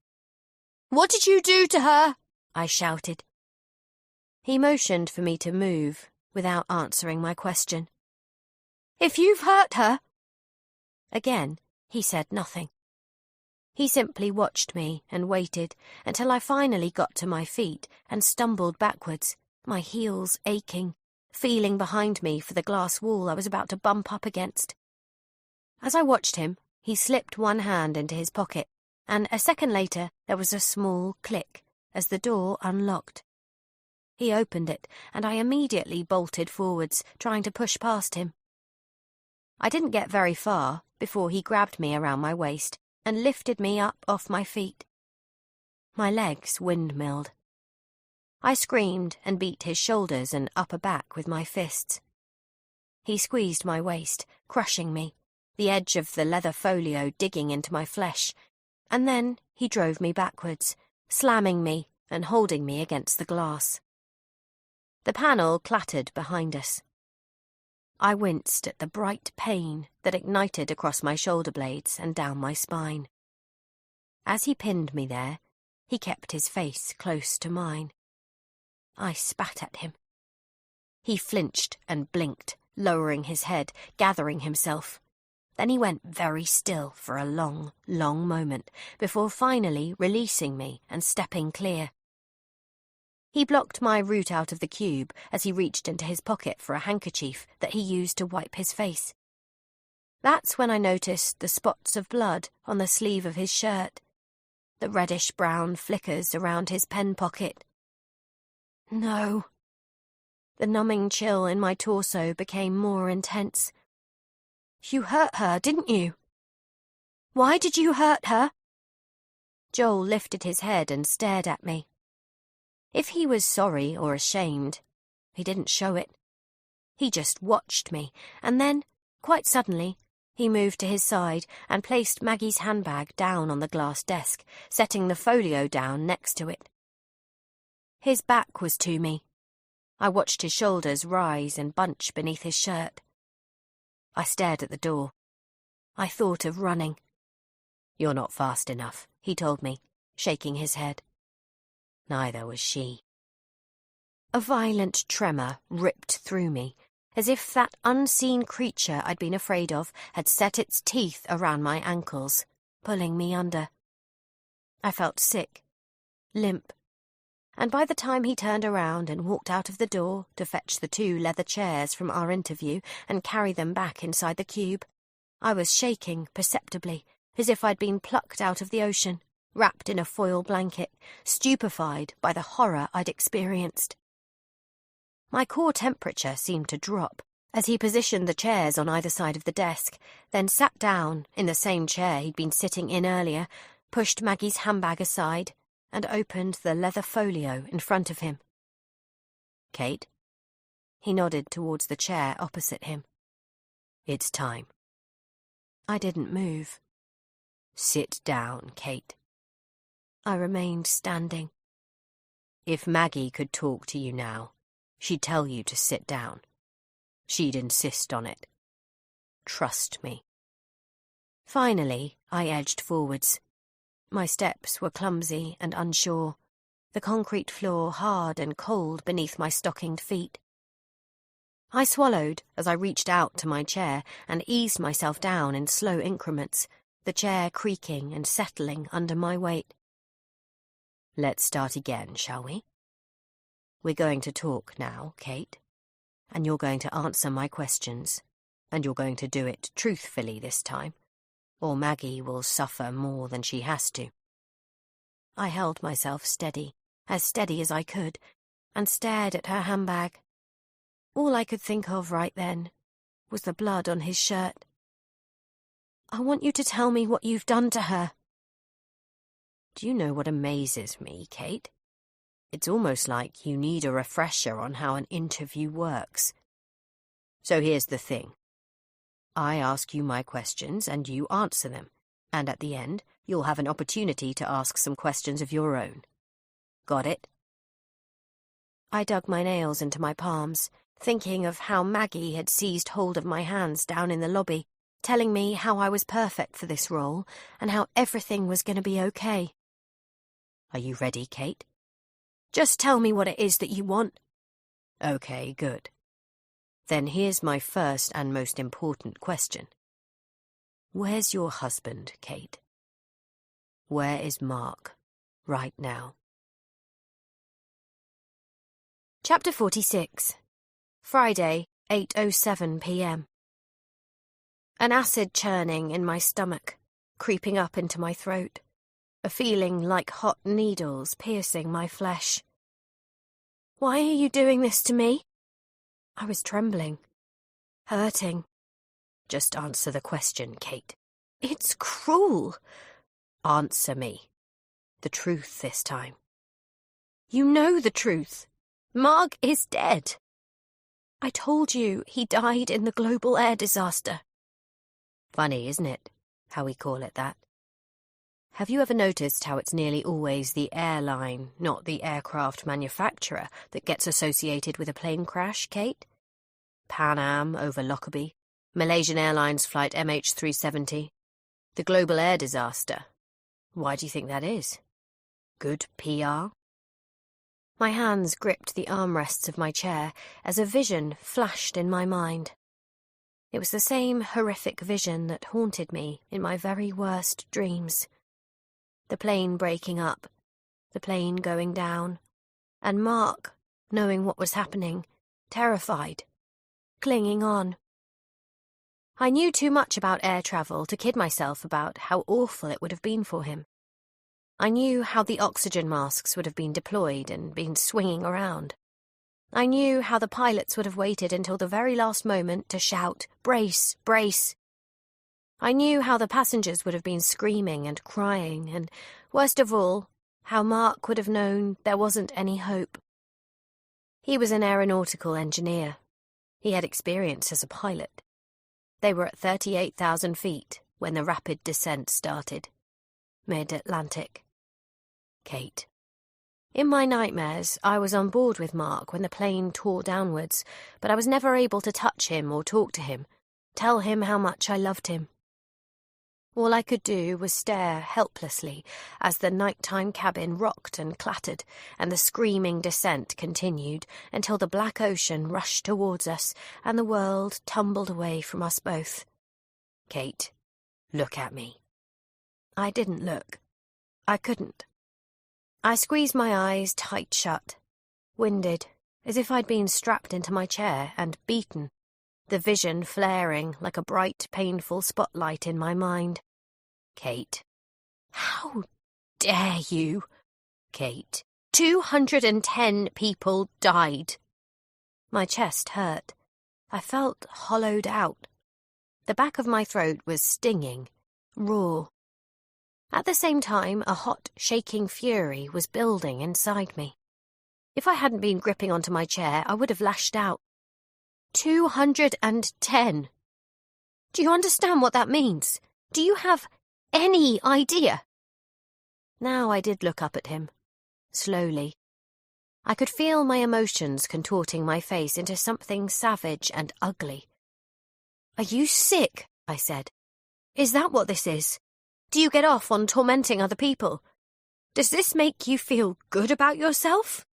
"What did you do to her?" I shouted. He motioned for me to move, without answering my question. "If you've hurt her—" Again, he said nothing. He simply watched me and waited until I finally got to my feet and stumbled backwards, my heels aching, feeling behind me for the glass wall I was about to bump up against. As I watched him, he slipped one hand into his pocket, and a second later there was a small click as the door unlocked. He opened it, and I immediately bolted forwards, trying to push past him. I didn't get very far before he grabbed me around my waist and lifted me up off my feet. My legs windmilled. I screamed and beat his shoulders and upper back with my fists. He squeezed my waist, crushing me, the edge of the leather folio digging into my flesh, and then he drove me backwards, slamming me and holding me against the glass. The panel clattered behind us. I winced at the bright pain that ignited across my shoulder blades and down my spine. As he pinned me there, he kept his face close to mine. I spat at him. He flinched and blinked, lowering his head, gathering himself. Then he went very still for a long, long moment before finally releasing me and stepping clear. He blocked my route out of the cube as he reached into his pocket for a handkerchief that he used to wipe his face. That's when I noticed the spots of blood on the sleeve of his shirt, the reddish-brown flickers around his pen pocket. No. The numbing chill in my torso became more intense. You hurt her, didn't you? Why did you hurt her? Joel lifted his head and stared at me. If he was sorry or ashamed, he didn't show it. He just watched me, and then, quite suddenly, he moved to his side and placed Maggie's handbag down on the glass desk, setting the folio down next to it. His back was to me. I watched his shoulders rise and bunch beneath his shirt. I stared at the door. I thought of running. You're not fast enough, he told me, shaking his head. Neither was she. A violent tremor ripped through me, as if that unseen creature I'd been afraid of had set its teeth around my ankles, pulling me under. I felt sick, limp, and by the time he turned around and walked out of the door to fetch the 2 leather chairs from our interview and carry them back inside the cube, I was shaking perceptibly, as if I'd been plucked out of the ocean, wrapped in a foil blanket, stupefied by the horror I'd experienced. My core temperature seemed to drop as he positioned the chairs on either side of the desk, then sat down in the same chair he'd been sitting in earlier, pushed Maggie's handbag aside, and opened the leather folio in front of him. Kate? He nodded towards the chair opposite him. It's time. I didn't move. Sit down, Kate. I remained standing. If Maggie could talk to you now, she'd tell you to sit down. She'd insist on it. Trust me. Finally, I edged forwards. My steps were clumsy and unsure, the concrete floor hard and cold beneath my stockinged feet. I swallowed as I reached out to my chair and eased myself down in slow increments, the chair creaking and settling under my weight. Let's start again, shall we? We're going to talk now, Kate, and you're going to answer my questions, and you're going to do it truthfully this time, or Maggie will suffer more than she has to. I held myself steady as I could, and stared at her handbag. All I could think of right then was the blood on his shirt. I want you to tell me what you've done to her. Do you know what amazes me, Kate? It's almost like you need a refresher on how an interview works. So here's the thing. I ask you my questions and you answer them, and at the end, you'll have an opportunity to ask some questions of your own. Got it? I dug my nails into my palms, thinking of how Maggie had seized hold of my hands down in the lobby, telling me how I was perfect for this role and how everything was going to be okay. Are you ready, Kate? Just tell me what it is that you want. Okay, good. Then here's my first and most important question. Where's your husband, Kate? Where is Mark, right now? Chapter 46. Friday, 8:07 p.m. An acid churning in my stomach, creeping up into my throat, a feeling like hot needles piercing my flesh. Why are you doing this to me? I was trembling, hurting. Just answer the question, Kate. It's cruel. Answer me. The truth this time. You know the truth. Mark is dead. I told you he died in the global air disaster. Funny, isn't it, how we call it that? Have you ever noticed how it's nearly always the airline, not the aircraft manufacturer, that gets associated with a plane crash, Kate? Pan Am over Lockerbie, Malaysian Airlines flight MH370, the global air disaster. Why do you think that is? Good PR? My hands gripped the armrests of my chair as a vision flashed in my mind. It was the same horrific vision that haunted me in my very worst dreams. The plane breaking up, the plane going down, and Mark, knowing what was happening, terrified, clinging on. I knew too much about air travel to kid myself about how awful it would have been for him. I knew how the oxygen masks would have been deployed and been swinging around. I knew how the pilots would have waited until the very last moment to shout, "Brace, brace!" I knew how the passengers would have been screaming and crying, and, worst of all, how Mark would have known there wasn't any hope. He was an aeronautical engineer. He had experience as a pilot. They were at 38,000 feet when the rapid descent started. Mid-Atlantic. Kate. In my nightmares, I was on board with Mark when the plane tore downwards, but I was never able to touch him or talk to him, tell him how much I loved him. All I could do was stare helplessly as the nighttime cabin rocked and clattered, and the screaming descent continued until the black ocean rushed towards us and the world tumbled away from us both. "Kate, look at me." I didn't look. I couldn't. I squeezed my eyes tight shut, winded, as if I'd been strapped into my chair and beaten, the vision flaring like a bright, painful spotlight in my mind. "Kate, how dare you? Kate, 210 people died." My chest hurt. I felt hollowed out. The back of my throat was stinging, raw. At the same time, a hot, shaking fury was building inside me. If I hadn't been gripping onto my chair, I would have lashed out. 210. Do you understand what that means? Do you have any idea? Now I did look up at him, slowly. I could feel my emotions contorting my face into something savage and ugly. "Are you sick?" I said. "Is that what this is? Do you get off on tormenting other people? Does this make you feel good about yourself?"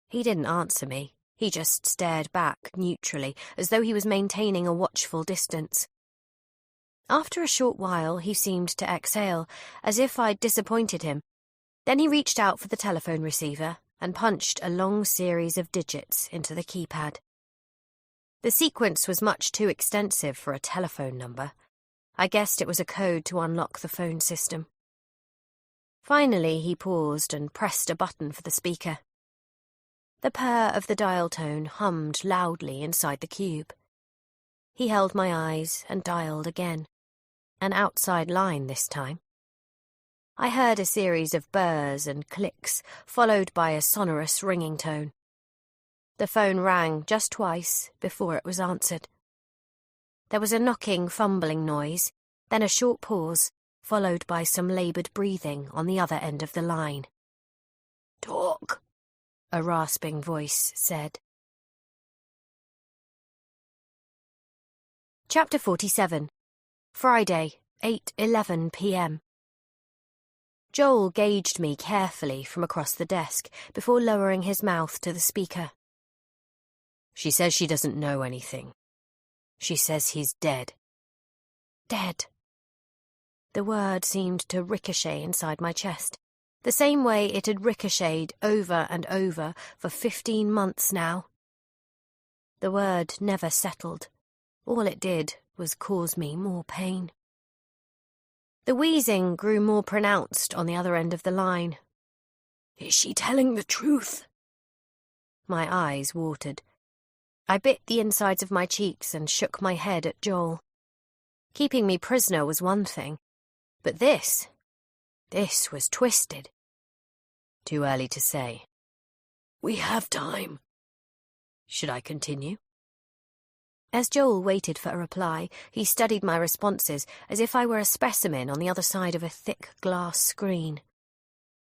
He didn't answer me. He just stared back neutrally, as though he was maintaining a watchful distance. After a short while, he seemed to exhale, as if I'd disappointed him. Then he reached out for the telephone receiver and punched a long series of digits into the keypad. The sequence was much too extensive for a telephone number. I guessed it was a code to unlock the phone system. Finally, he paused and pressed a button for the speaker. The purr of the dial tone hummed loudly inside the cube. He held my eyes and dialed again. An outside line this time. I heard a series of burrs and clicks, followed by a sonorous ringing tone. The phone rang just twice before it was answered. There was a knocking, fumbling noise, then a short pause, followed by some laboured breathing on the other end of the line. "Talk," a rasping voice said. Chapter 47. Friday, 8:11 p.m. Joel gauged me carefully from across the desk before lowering his mouth to the speaker. "She says she doesn't know anything. She says he's dead." Dead. The word seemed to ricochet inside my chest, the same way it had ricocheted over and over for 15 months now. The word never settled. All it did was cause me more pain. The wheezing grew more pronounced on the other end of the line. "Is she telling the truth?" My eyes watered. I bit the insides of my cheeks and shook my head at Joel. Keeping me prisoner was one thing, but this was twisted. "Too early to say." "We have time." "Should I continue?" As Joel waited for a reply, he studied my responses as if I were a specimen on the other side of a thick glass screen.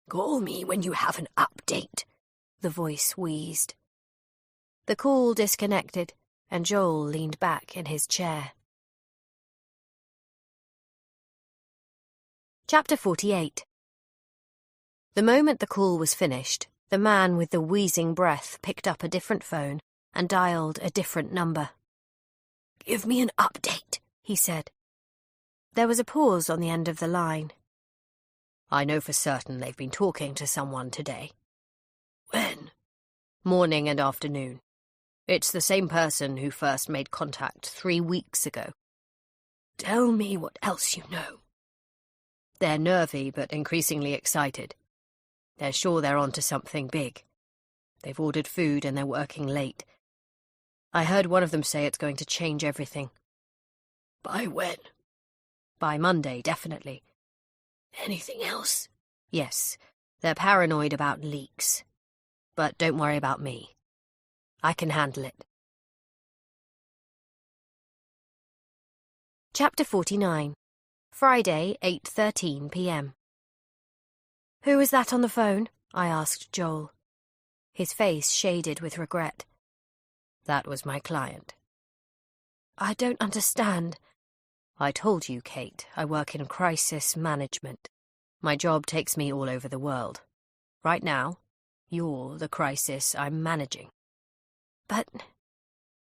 "Call me when you have an update," the voice wheezed. The call disconnected, and Joel leaned back in his chair. Chapter 48. The moment the call was finished, the man with the wheezing breath picked up a different phone and dialed a different number. Give me an update, he said. There was a pause on the end of the line.
I know for certain they've been talking to someone today.
When?
Morning and afternoon. It's the same person who first made contact 3 weeks ago.
Tell me what else you know.
They're nervy but increasingly excited. They're sure they're onto something big. They've ordered food and they're working late. I heard one of them say it's going to change everything.
By when?
By Monday, definitely.
Anything else?
Yes, they're paranoid about leaks. But don't worry about me. I can handle it.
Chapter 49. Friday, 8:13 p.m. Who was that on the phone? I asked Joel. His face shaded with regret.
That was my client.
I don't understand.
I told you, Kate, I work in crisis management. My job takes me all over the world. Right now, you're the crisis I'm managing.
But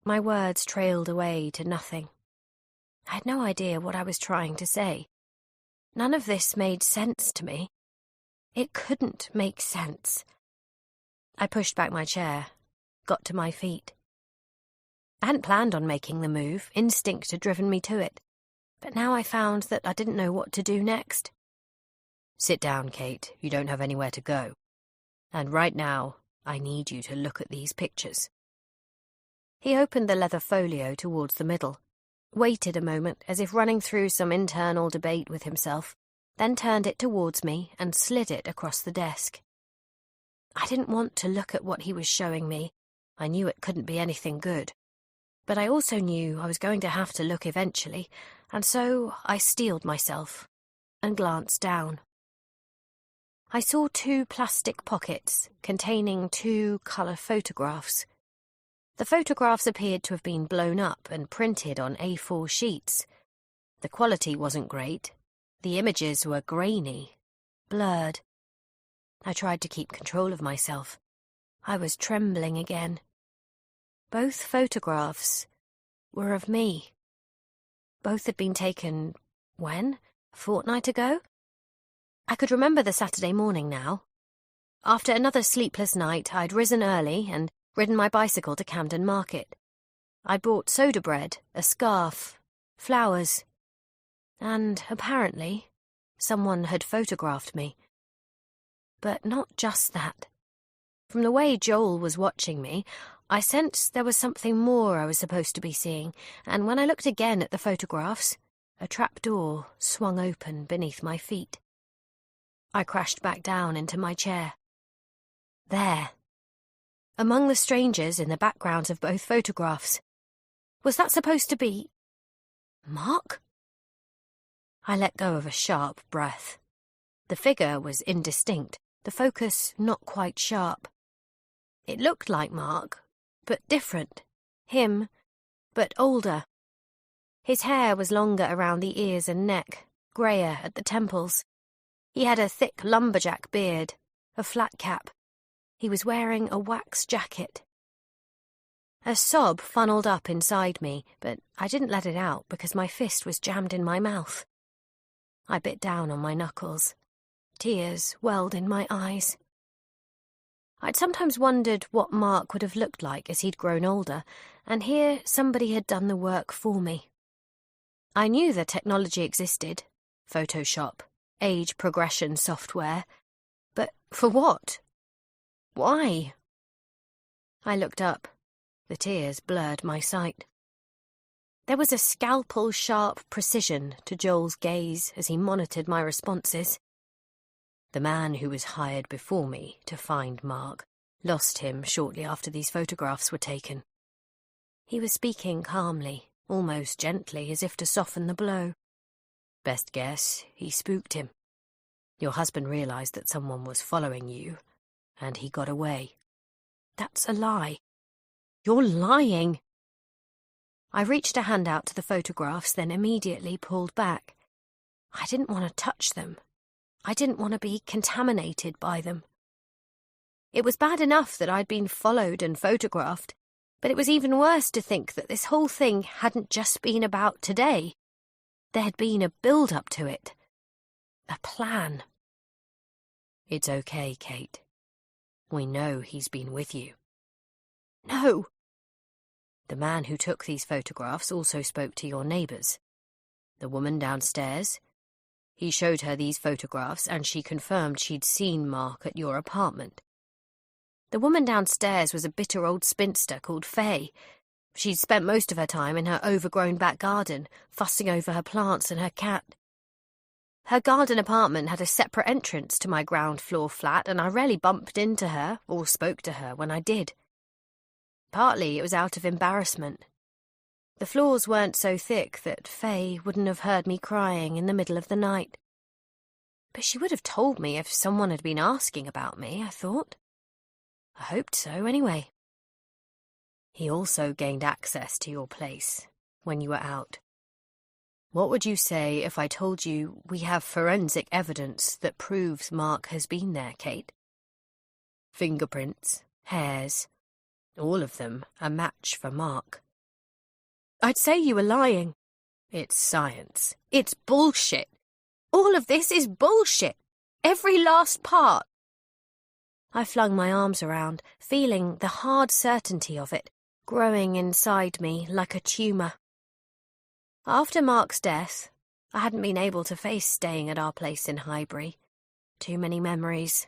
my words trailed away to nothing. I had no idea what I was trying to say. None of this made sense to me. It couldn't make sense. I pushed back my chair, got to my feet. I hadn't planned on making the move. Instinct had driven me to it. But now I found that I didn't know what to do next.
Sit down, Kate. You don't have anywhere to go. And right now, I need you to look at these pictures.
He opened the leather folio towards the middle, waited a moment as if running through some internal debate with himself, then turned it towards me and slid it across the desk. I didn't want to look at what he was showing me. I knew it couldn't be anything good. But I also knew I was going to have to look eventually, and so I steeled myself and glanced down. I saw 2 plastic pockets containing 2 colour photographs. The photographs appeared to have been blown up and printed on A4 sheets. The quality wasn't great. The images were grainy, blurred. I tried to keep control of myself. I was trembling again. Both photographs were of me. Both had been taken, when? A fortnight ago? I could remember the Saturday morning now. After another sleepless night, I'd risen early and ridden my bicycle to Camden Market. I'd bought soda bread, a scarf, flowers, and, apparently, someone had photographed me. But not just that. From the way Joel was watching me, I sensed there was something more I was supposed to be seeing, and when I looked again at the photographs, a trapdoor swung open beneath my feet. I crashed back down into my chair. There. Among the strangers in the backgrounds of both photographs. Was that supposed to be Mark? I let go of a sharp breath. The figure was indistinct, the focus not quite sharp. It looked like Mark, but different. Him, but older. His hair was longer around the ears and neck, greyer at the temples. He had a thick lumberjack beard, a flat cap. He was wearing a wax jacket. A sob funneled up inside me, but I didn't let it out because my fist was jammed in my mouth. I bit down on my knuckles. Tears welled in my eyes. I'd sometimes wondered what Mark would have looked like as he'd grown older, and here somebody had done the work for me. I knew the technology existed, Photoshop, age progression software, but for what? Why? I looked up. The tears blurred my sight. There was a scalpel-sharp precision to Joel's gaze as he monitored my responses. The man who was hired before me to find Mark lost him shortly after these photographs were taken. He was speaking calmly, almost gently, as if to soften the blow. Best guess, he spooked him. Your husband realized that someone was following you, and he got away. That's a lie. You're lying. I reached a hand out to the photographs, then immediately pulled back. I didn't want to touch them. I didn't want to be contaminated by them. It was bad enough that I'd been followed and photographed, But it was even worse to think that this whole thing hadn't just been about today. There had been a build-up to it. A plan.
It's okay, Kate. We know he's been with you.
No.
The man who took these photographs also spoke to your neighbours. The woman downstairs. He showed her these photographs and she confirmed she'd seen Mark at your apartment.
The woman downstairs was a bitter old spinster called Faye. She'd spent most of her time in her overgrown back garden, fussing over her plants and her cat. Her garden apartment had a separate entrance to my ground floor flat, and I rarely bumped into her or spoke to her when I did. Partly it was out of embarrassment. The floors weren't so thick that Faye wouldn't have heard me crying in the middle of the night. But she would have told me if someone had been asking about me, I thought. I hoped so, anyway.
He also gained access to your place when you were out. What would you say if I told you we have forensic evidence that proves Mark has been there, Kate? Fingerprints, hairs, all of them a match for Mark.
I'd say you were lying.
It's science.
It's bullshit. All of this is bullshit. Every last part. I flung my arms around, feeling the hard certainty of it, growing inside me like a tumour. After Mark's death, I hadn't been able to face staying at our place in Highbury. Too many memories.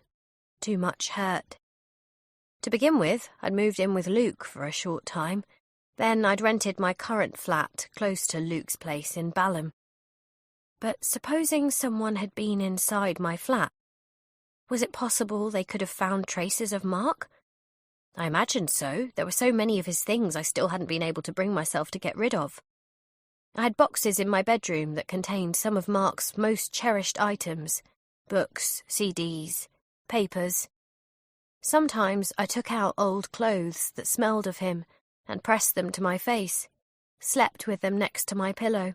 Too much hurt. To begin with, I'd moved in with Luke for a short time. Then I'd rented my current flat close to Luke's place in Balham. But supposing someone had been inside my flat, was it possible they could have found traces of Mark? I imagined so. There were so many of his things I still hadn't been able to bring myself to get rid of. I had boxes in my bedroom that contained some of Mark's most cherished items, books, CDs, papers. Sometimes I took out old clothes that smelled of him and pressed them to my face, slept with them next to my pillow.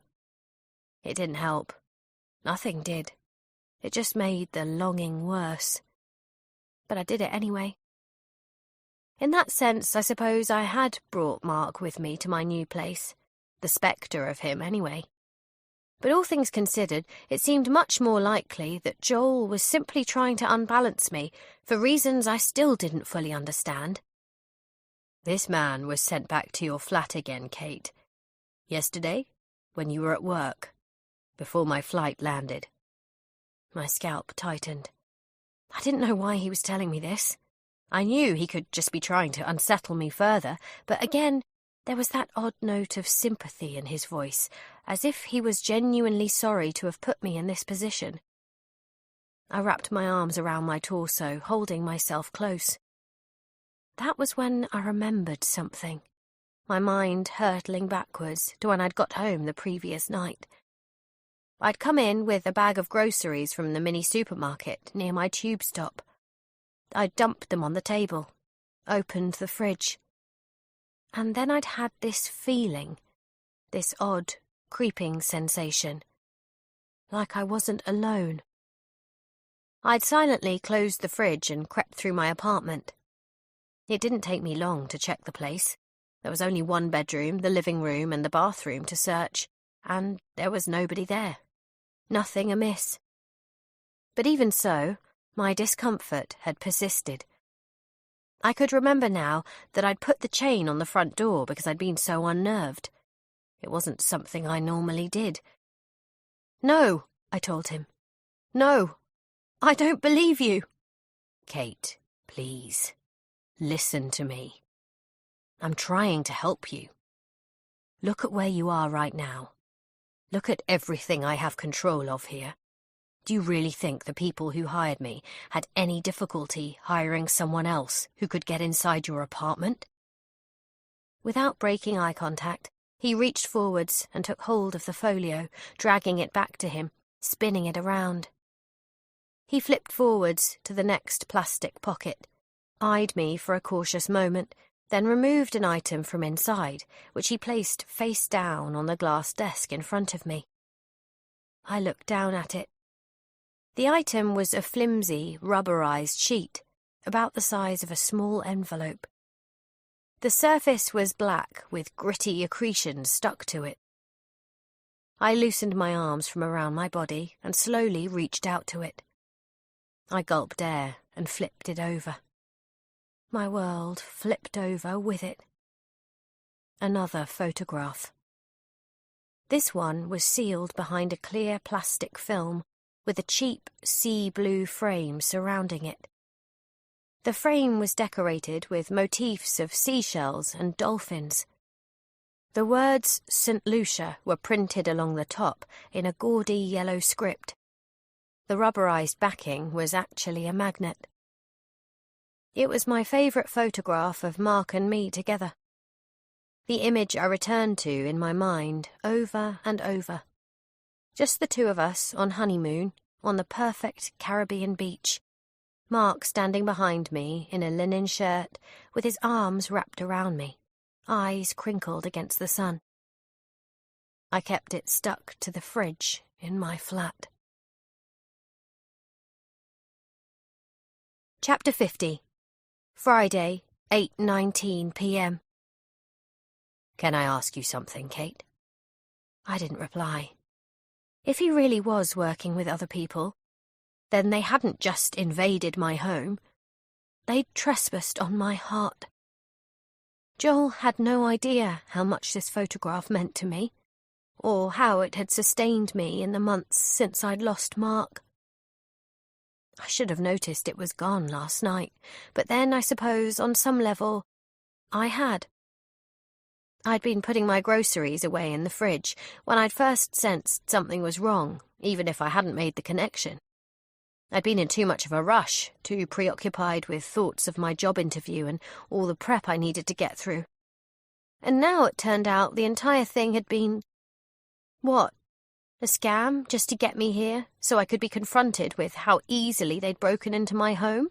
It didn't help. Nothing did. It just made the longing worse. But I did it anyway. In that sense, I suppose I had brought Mark with me to my new place. The spectre of him, anyway. But all things considered, it seemed much more likely that Joel was simply trying to unbalance me for reasons I still didn't fully understand.
This man was sent back to your flat again, Kate. Yesterday, when you were at work, before my flight landed.
My scalp tightened. I didn't know why he was telling me this. I knew he could just be trying to unsettle me further, but again, there was that odd note of sympathy in his voice, as if he was genuinely sorry to have put me in this position. I wrapped my arms around my torso, holding myself close. That was when I remembered something, my mind hurtling backwards to when I'd got home the previous night. I'd come in with a bag of groceries from the mini supermarket near my tube stop. I'd dumped them on the table, opened the fridge. And then I'd had this feeling, this odd, creeping sensation, like I wasn't alone. I'd silently closed the fridge and crept through my apartment. It didn't take me long to check the place. There was only one bedroom, the living room, and the bathroom to search, and there was nobody there. Nothing amiss. But even so, my discomfort had persisted. I could remember now that I'd put the chain on the front door because I'd been so unnerved. It wasn't something I normally did. "No," I told him. "No, I don't believe you."
"Kate, please, listen to me. I'm trying to help you. Look at where you are right now. Look at everything I have control of here. Do you really think the people who hired me had any difficulty hiring someone else who could get inside your apartment?"
Without breaking eye contact, he reached forwards and took hold of the folio, dragging it back to him, spinning it around. He flipped forwards to the next plastic pocket, eyed me for a cautious moment, then removed an item from inside, which he placed face down on the glass desk in front of me. I looked down at it. The item was a flimsy, rubberized sheet, about the size of a small envelope. The surface was black with gritty accretions stuck to it. I loosened my arms from around my body and slowly reached out to it. I gulped air and flipped it over. My world flipped over with it. Another photograph. This one was sealed behind a clear plastic film with a cheap sea blue frame surrounding it. The frame was decorated with motifs of seashells and dolphins. The words St. Lucia were printed along the top in a gaudy yellow script. The rubberized backing was actually a magnet. It was my favourite photograph of Mark and me together. The image I returned to in my mind over and over. Just the two of us on honeymoon on the perfect Caribbean beach. Mark standing behind me in a linen shirt with his arms wrapped around me, eyes crinkled against the sun. I kept it stuck to the fridge in my flat. Chapter 50. Friday, 8:19 p.m. Can I ask you something, Kate? I didn't reply. If he really was working with other people, then they hadn't just invaded my home. They'd trespassed on my heart. Joel had no idea how much this photograph meant to me, or how it had sustained me in the months since I'd lost Mark. I should have noticed it was gone last night, but then I suppose on some level I had. I'd been putting my groceries away in the fridge when I'd first sensed something was wrong, even if I hadn't made the connection. I'd been in too much of a rush, too preoccupied with thoughts of my job interview and all the prep I needed to get through. And now it turned out the entire thing had been... what? A scam just to get me here, so I could be confronted with how easily they'd broken into my home?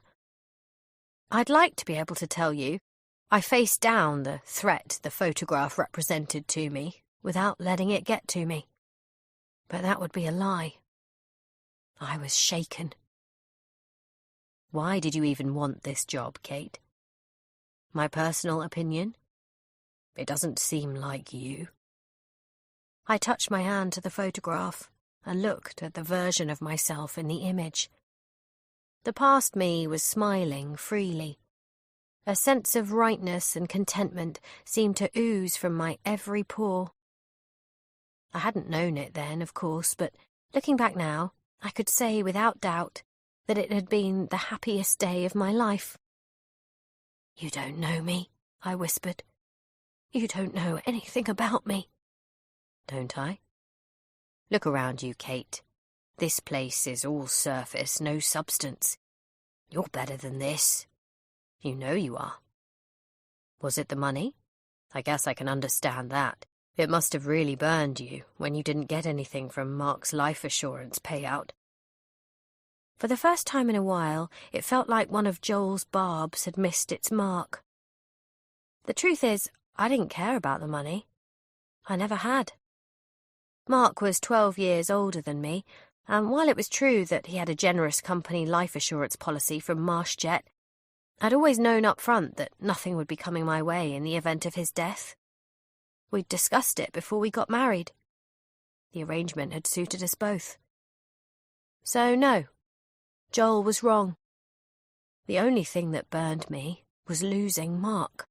I'd like to be able to tell you I faced down the threat the photograph represented to me without letting it get to me. But that would be a lie. I was shaken. Why did you even want this job, Kate? My personal opinion? It doesn't seem like you. I touched my hand to the photograph and looked at the version of myself in the image. The past me was smiling freely. A sense of rightness and contentment seemed to ooze from my every pore. I hadn't known it then, of course, but looking back now, I could say without doubt that it had been the happiest day of my life. You don't know me, I whispered. You don't know anything about me. Don't I? Look around you, Kate. This place is all surface, no substance. You're better than this. You know you are. Was it the money? I guess I can understand that. It must have really burned you when you didn't get anything from Mark's life assurance payout. For the first time in a while, it felt like one of Joel's barbs had missed its mark. The truth is, I didn't care about the money. I never had. Mark was 12 years older than me, and while it was true that he had a generous company life assurance policy from MarshJet, I'd always known up front that nothing would be coming my way in the event of his death. We'd discussed it before we got married. The arrangement had suited us both. So no, Joel was wrong. The only thing that burned me was losing Mark.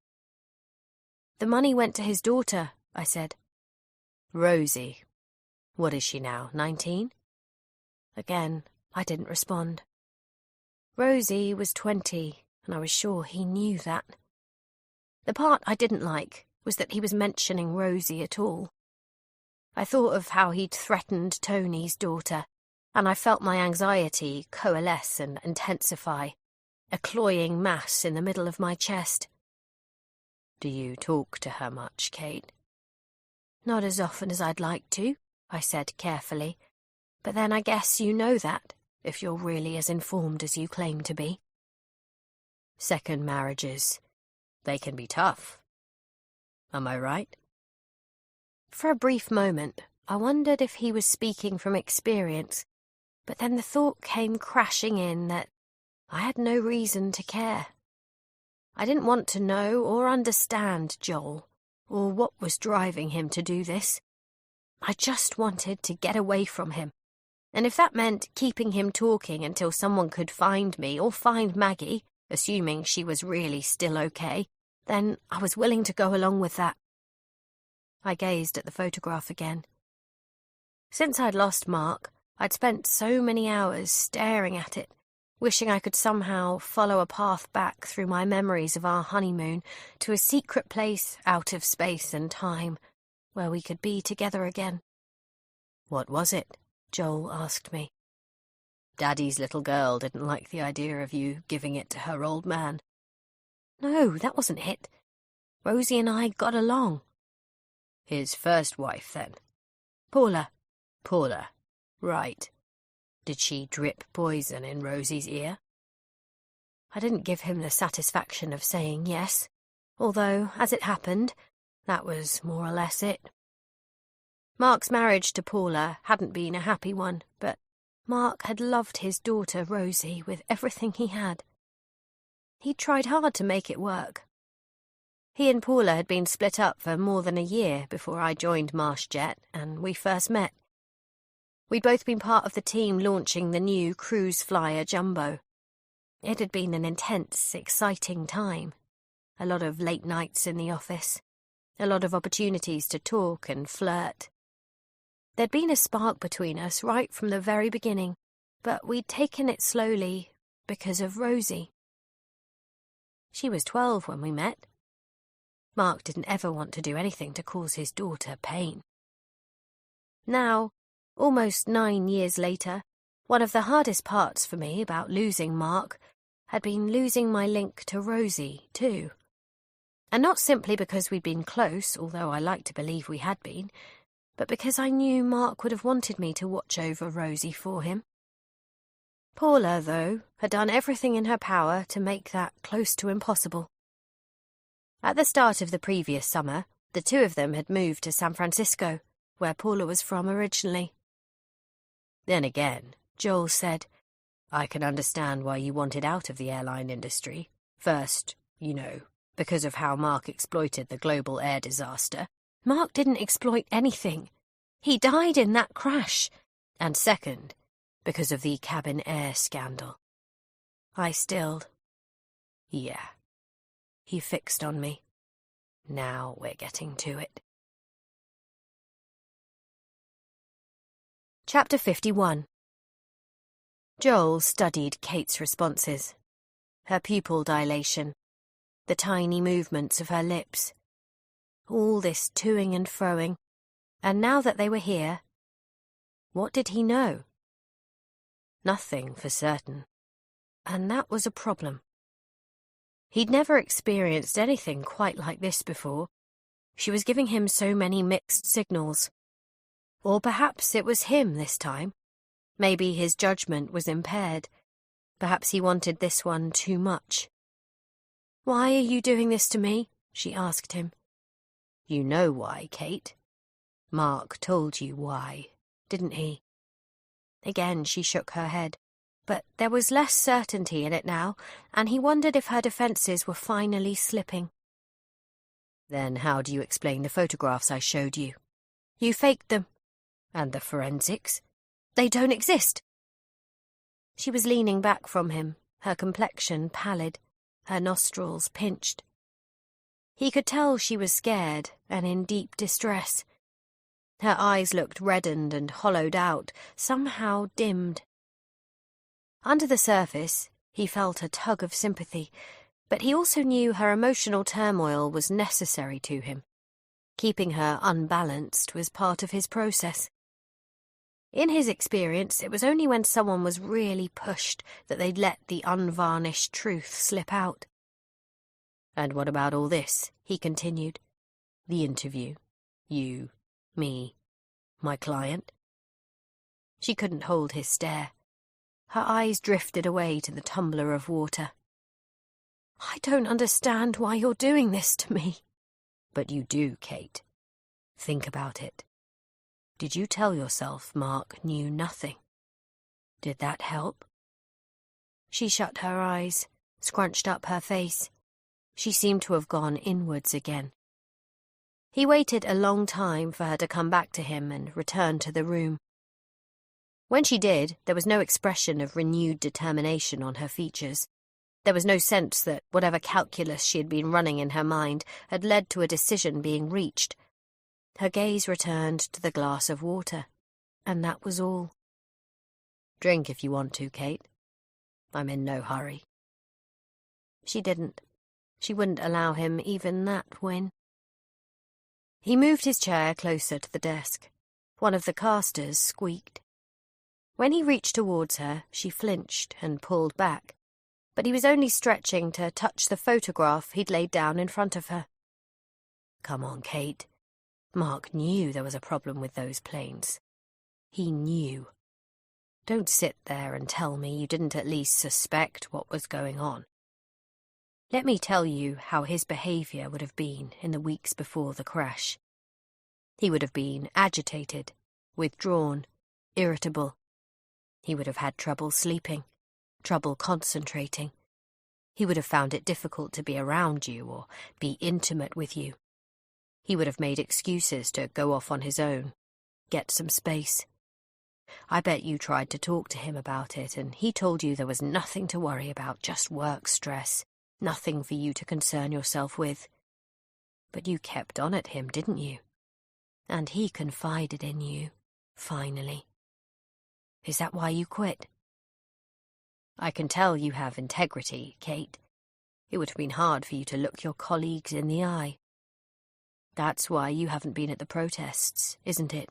The money went to his daughter, I said. Rosie. What is she now, 19? Again, I didn't respond. Rosie was 20, and I was sure he knew that. The part I didn't like was that he was mentioning Rosie at all. I thought of how he'd threatened Tony's daughter, and I felt my anxiety coalesce and intensify, a cloying mass in the middle of my chest. Do you talk to her much, Kate? Not as often as I'd like to, I said carefully, but then I guess you know that, if you're really as informed as you claim to be. Second marriages, they can be tough. Am I right? For a brief moment, I wondered if he was speaking from experience, but then the thought came crashing in that I had no reason to care. I didn't want to know or understand Joel, or what was driving him to do this. I just wanted to get away from him. And if that meant keeping him talking until someone could find me or find Maggie, assuming she was really still okay, then I was willing to go along with that. I gazed at the photograph again. Since I'd lost Mark, I'd spent so many hours staring at it, wishing I could somehow follow a path back through my memories of our honeymoon to a secret place out of space and time, where we could be together again.
"What was it?" Joel asked me. "Daddy's little girl didn't like the idea of you giving it to her old man."
"No, that wasn't it. Rosie and I got along."
"His first wife, then?"
"Paula."
"Paula. Right. Did she drip poison in Rosie's ear?"
I didn't give him the satisfaction of saying yes, although, as it happened, that was more or less it. Mark's marriage to Paula hadn't been a happy one, but Mark had loved his daughter Rosie with everything he had. He'd tried hard to make it work. He and Paula had been split up for more than a year before I joined MarshJet and we first met. We'd both been part of the team launching the new cruise flyer Jumbo. It had been an intense, exciting time. A lot of late nights in the office. A lot of opportunities to talk and flirt. There'd been a spark between us right from the very beginning, but we'd taken it slowly because of Rosie. She was 12 when we met. Mark didn't ever want to do anything to cause his daughter pain. Now, almost 9 years later, one of the hardest parts for me about losing Mark had been losing my link to Rosie, too. And not simply because we'd been close, although I like to believe we had been, but because I knew Mark would have wanted me to watch over Rosie for him. Paula, though, had done everything in her power to make that close to impossible. At the start of the previous summer, the two of them had moved to San Francisco, where Paula was from originally.
Then again, Joel said, "I can understand why you wanted out of the airline industry. First, because of how Mark exploited the global air disaster."
Mark didn't exploit anything. He died in that crash.
And second, because of the cabin air scandal.
I stilled.
Yeah. He fixed on me. Now we're getting to it.
Chapter 51. Joel studied Kate's responses. Her pupil dilation. The tiny movements of her lips. All this toing and froing. And now that they were here, what did he know? Nothing for certain. And that was a problem. He'd never experienced anything quite like this before. She was giving him so many mixed signals. Or perhaps it was him this time. Maybe his judgment was impaired. Perhaps he wanted this one too much. "Why are you doing this to me?" she asked him.
"You know why, Kate. Mark told you why, didn't he?"
Again she shook her head. But there was less certainty in it now, and he wondered if her defences were finally slipping.
"Then how do you explain the photographs I showed you?"
"You faked them."
"And the forensics?"
"They don't exist." She was leaning back from him, her complexion pallid, her nostrils pinched. He could tell she was scared and in deep distress. Her eyes looked reddened and hollowed out, somehow dimmed. Under the surface, he felt a tug of sympathy, but he also knew her emotional turmoil was necessary to him. Keeping her unbalanced was part of his process. In his experience, it was only when someone was really pushed that they'd let the unvarnished truth slip out.
"And what about all this?" he continued. "The interview. You, me, my client?"
She couldn't hold his stare. Her eyes drifted away to the tumbler of water. "I don't understand why you're doing this to me."
"But you do, Kate. Think about it. Did you tell yourself Mark knew nothing? Did that help?"
She shut her eyes, scrunched up her face. She seemed to have gone inwards again. He waited a long time for her to come back to him and return to the room. When she did, there was no expression of renewed determination on her features. There was no sense that whatever calculus she had been running in her mind had led to a decision being reached. Her gaze returned to the glass of water, and that was all. "Drink if you want to, Kate. I'm in no hurry." She didn't. She wouldn't allow him even that win. He moved his chair closer to the desk. One of the casters squeaked. When he reached towards her, she flinched and pulled back, but he was only stretching to touch the photograph he'd laid down in front of her. "Come on, Kate." Mark knew there was a problem with those planes. He knew. Don't sit there and tell me you didn't at least suspect what was going on. Let me tell you how his behaviour would have been in the weeks before the crash. He would have been agitated, withdrawn, irritable. He would have had trouble sleeping, trouble concentrating. He would have found it difficult to be around you or be intimate with you. He would have made excuses to go off on his own, get some space. I bet you tried to talk to him about it, and he told you there was nothing to worry about, just work stress, nothing for you to concern yourself with. But you kept on at him, didn't you? And he confided in you, finally. Is that why you quit? I can tell you have integrity, Kate. It would have been hard for you to look your colleagues in the eye. That's why you haven't been at the protests, isn't it?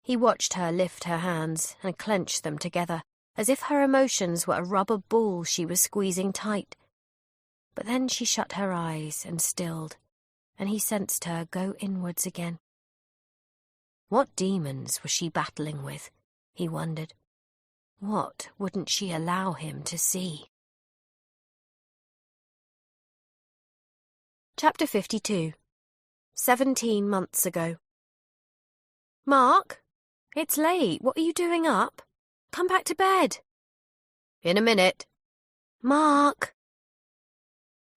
He watched her lift her hands and clench them together, as if her emotions were a rubber ball she was squeezing tight. But then she shut her eyes and stilled, and he sensed her go inwards again. What demons was she battling with, he wondered. What wouldn't she allow him to see? Chapter 52. 17 months ago. Mark? It's late. What are you doing up? Come back to bed. In a minute. Mark.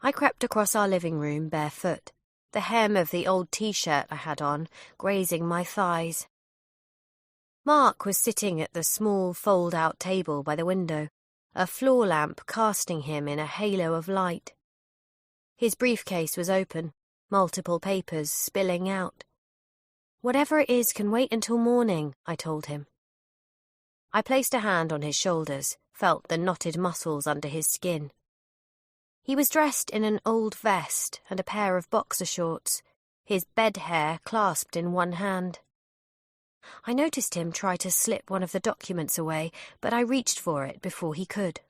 I crept across our living room barefoot, the hem of the old t-shirt I had on grazing my thighs. Mark was sitting at the small fold-out table by the window, a floor lamp casting him in a halo of light. His briefcase was open, multiple papers spilling out. Whatever it is can wait until morning, I told him. I placed a hand on his shoulders, felt the knotted muscles under his skin. He was dressed in an old vest and a pair of boxer shorts, his bed hair clasped in one hand. I noticed him try to slip one of the documents away, but I reached for it before he could.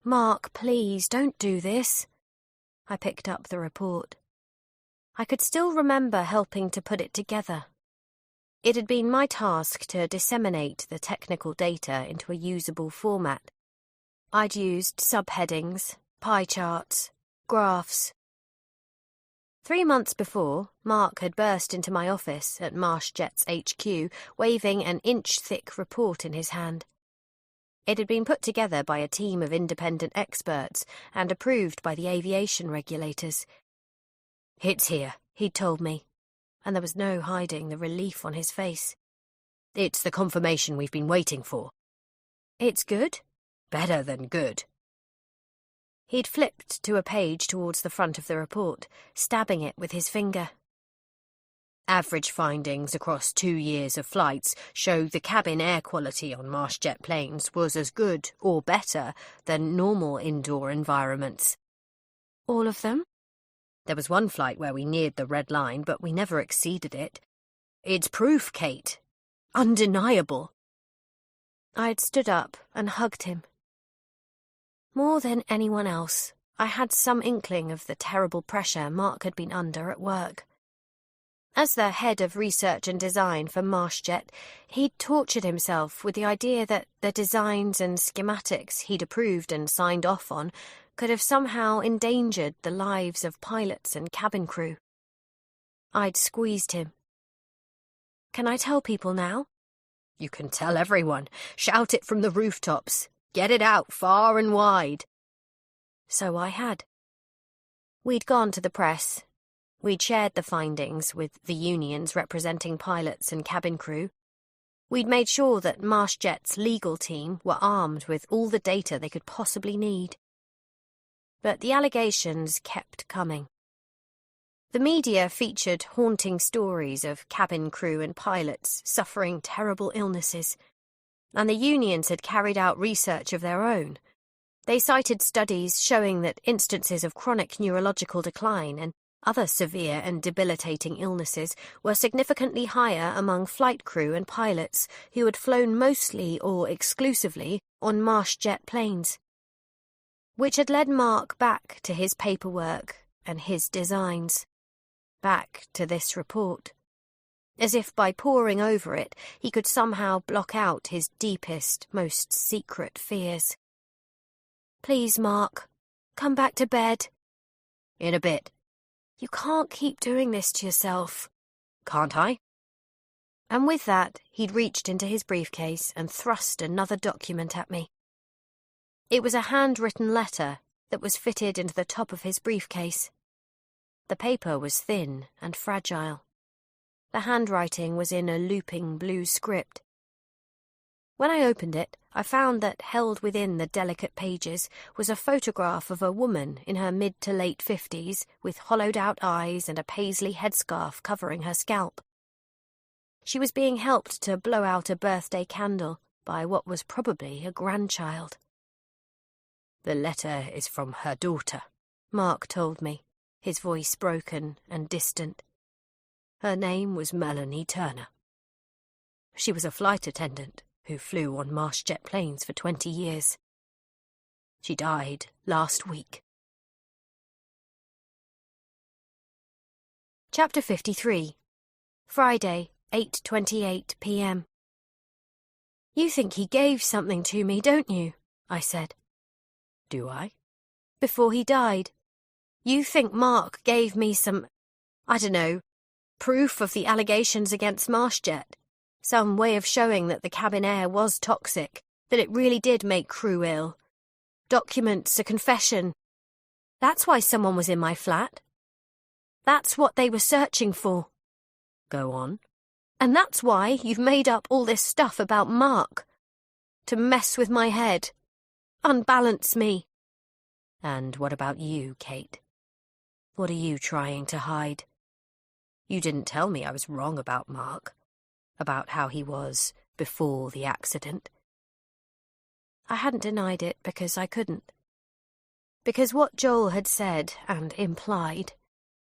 Mark, please, don't do this. I picked up the report. I could still remember helping to put it together. It had been my task to disseminate the technical data into a usable format. I'd used subheadings, pie charts, graphs. 3 months before, Mark had burst into my office at MarshJet's HQ, waving an inch-thick report in his hand. It had been put together by a team of independent experts and approved by the aviation regulators. It's here, he'd told me, and there was no hiding the relief on his face. It's the confirmation we've been waiting for. It's good? Better than good. He'd flipped to a page towards the front of the report, stabbing it with his finger. Average findings across 2 years of flights show the cabin air quality on MarshJet planes was as good or better than normal indoor environments. All of them? There was one flight where we neared the red line, but we never exceeded it. It's proof, Kate. Undeniable. I'd stood up and hugged him. More than anyone else, I had some inkling of the terrible pressure Mark had been under at work. As the head of research and design for MarshJet, he'd tortured himself with the idea that the designs and schematics he'd approved and signed off on could have somehow endangered the lives of pilots and cabin crew. I'd squeezed him. Can I tell people now? You can tell everyone. Shout it from the rooftops. Get it out far and wide. So I had. We'd gone to the press. We'd shared the findings with the unions representing pilots and cabin crew. We'd made sure that MarshJet's legal team were armed with all the data they could possibly need. But the allegations kept coming. The media featured haunting stories of cabin crew and pilots suffering terrible illnesses, and the unions had carried out research of their own. They cited studies showing that instances of chronic neurological decline and other severe and debilitating illnesses were significantly higher among flight crew and pilots who had flown mostly or exclusively on MarshJet planes. Which had led Mark back to his paperwork and his designs, back to this report, as if by poring over it he could somehow block out his deepest, most secret fears. "Please, Mark, come back to bed." "In a bit." "You can't keep doing this to yourself."
"Can't I?"
And with that, he'd reached into his briefcase and thrust another document at me. It was a handwritten letter that was fitted into the top of his briefcase. The paper was thin and fragile. The handwriting was in a looping blue script. When I opened it, I found that held within the delicate pages was a photograph of a woman in her mid to late 50s with hollowed-out eyes and a paisley headscarf covering her scalp. She was being helped to blow out a birthday candle by what was probably a grandchild.
"The letter is from her daughter,"
Mark told me, his voice broken and distant.
"Her name was Melanie Turner. She was a flight attendant who flew on MarshJet planes for 20 years. She died last week."
Chapter 53. Friday, 8:28 p.m. "You think he gave something to me, don't you?" I said.
"Do I?"
"Before he died. You think Mark gave me some, I don't know, proof of the allegations against MarshJet? Some way of showing that the cabin air was toxic, that it really did make crew ill. Documents, a confession. That's why someone was in my flat. That's what they were searching for."
"Go on."
"And that's why you've made up all this stuff about Mark. To mess with my head. Unbalance me."
"And what about you, Kate? What are you trying to hide? You didn't tell me I was wrong about Mark, about how he was before the accident."
I hadn't denied it because I couldn't. Because what Joel had said and implied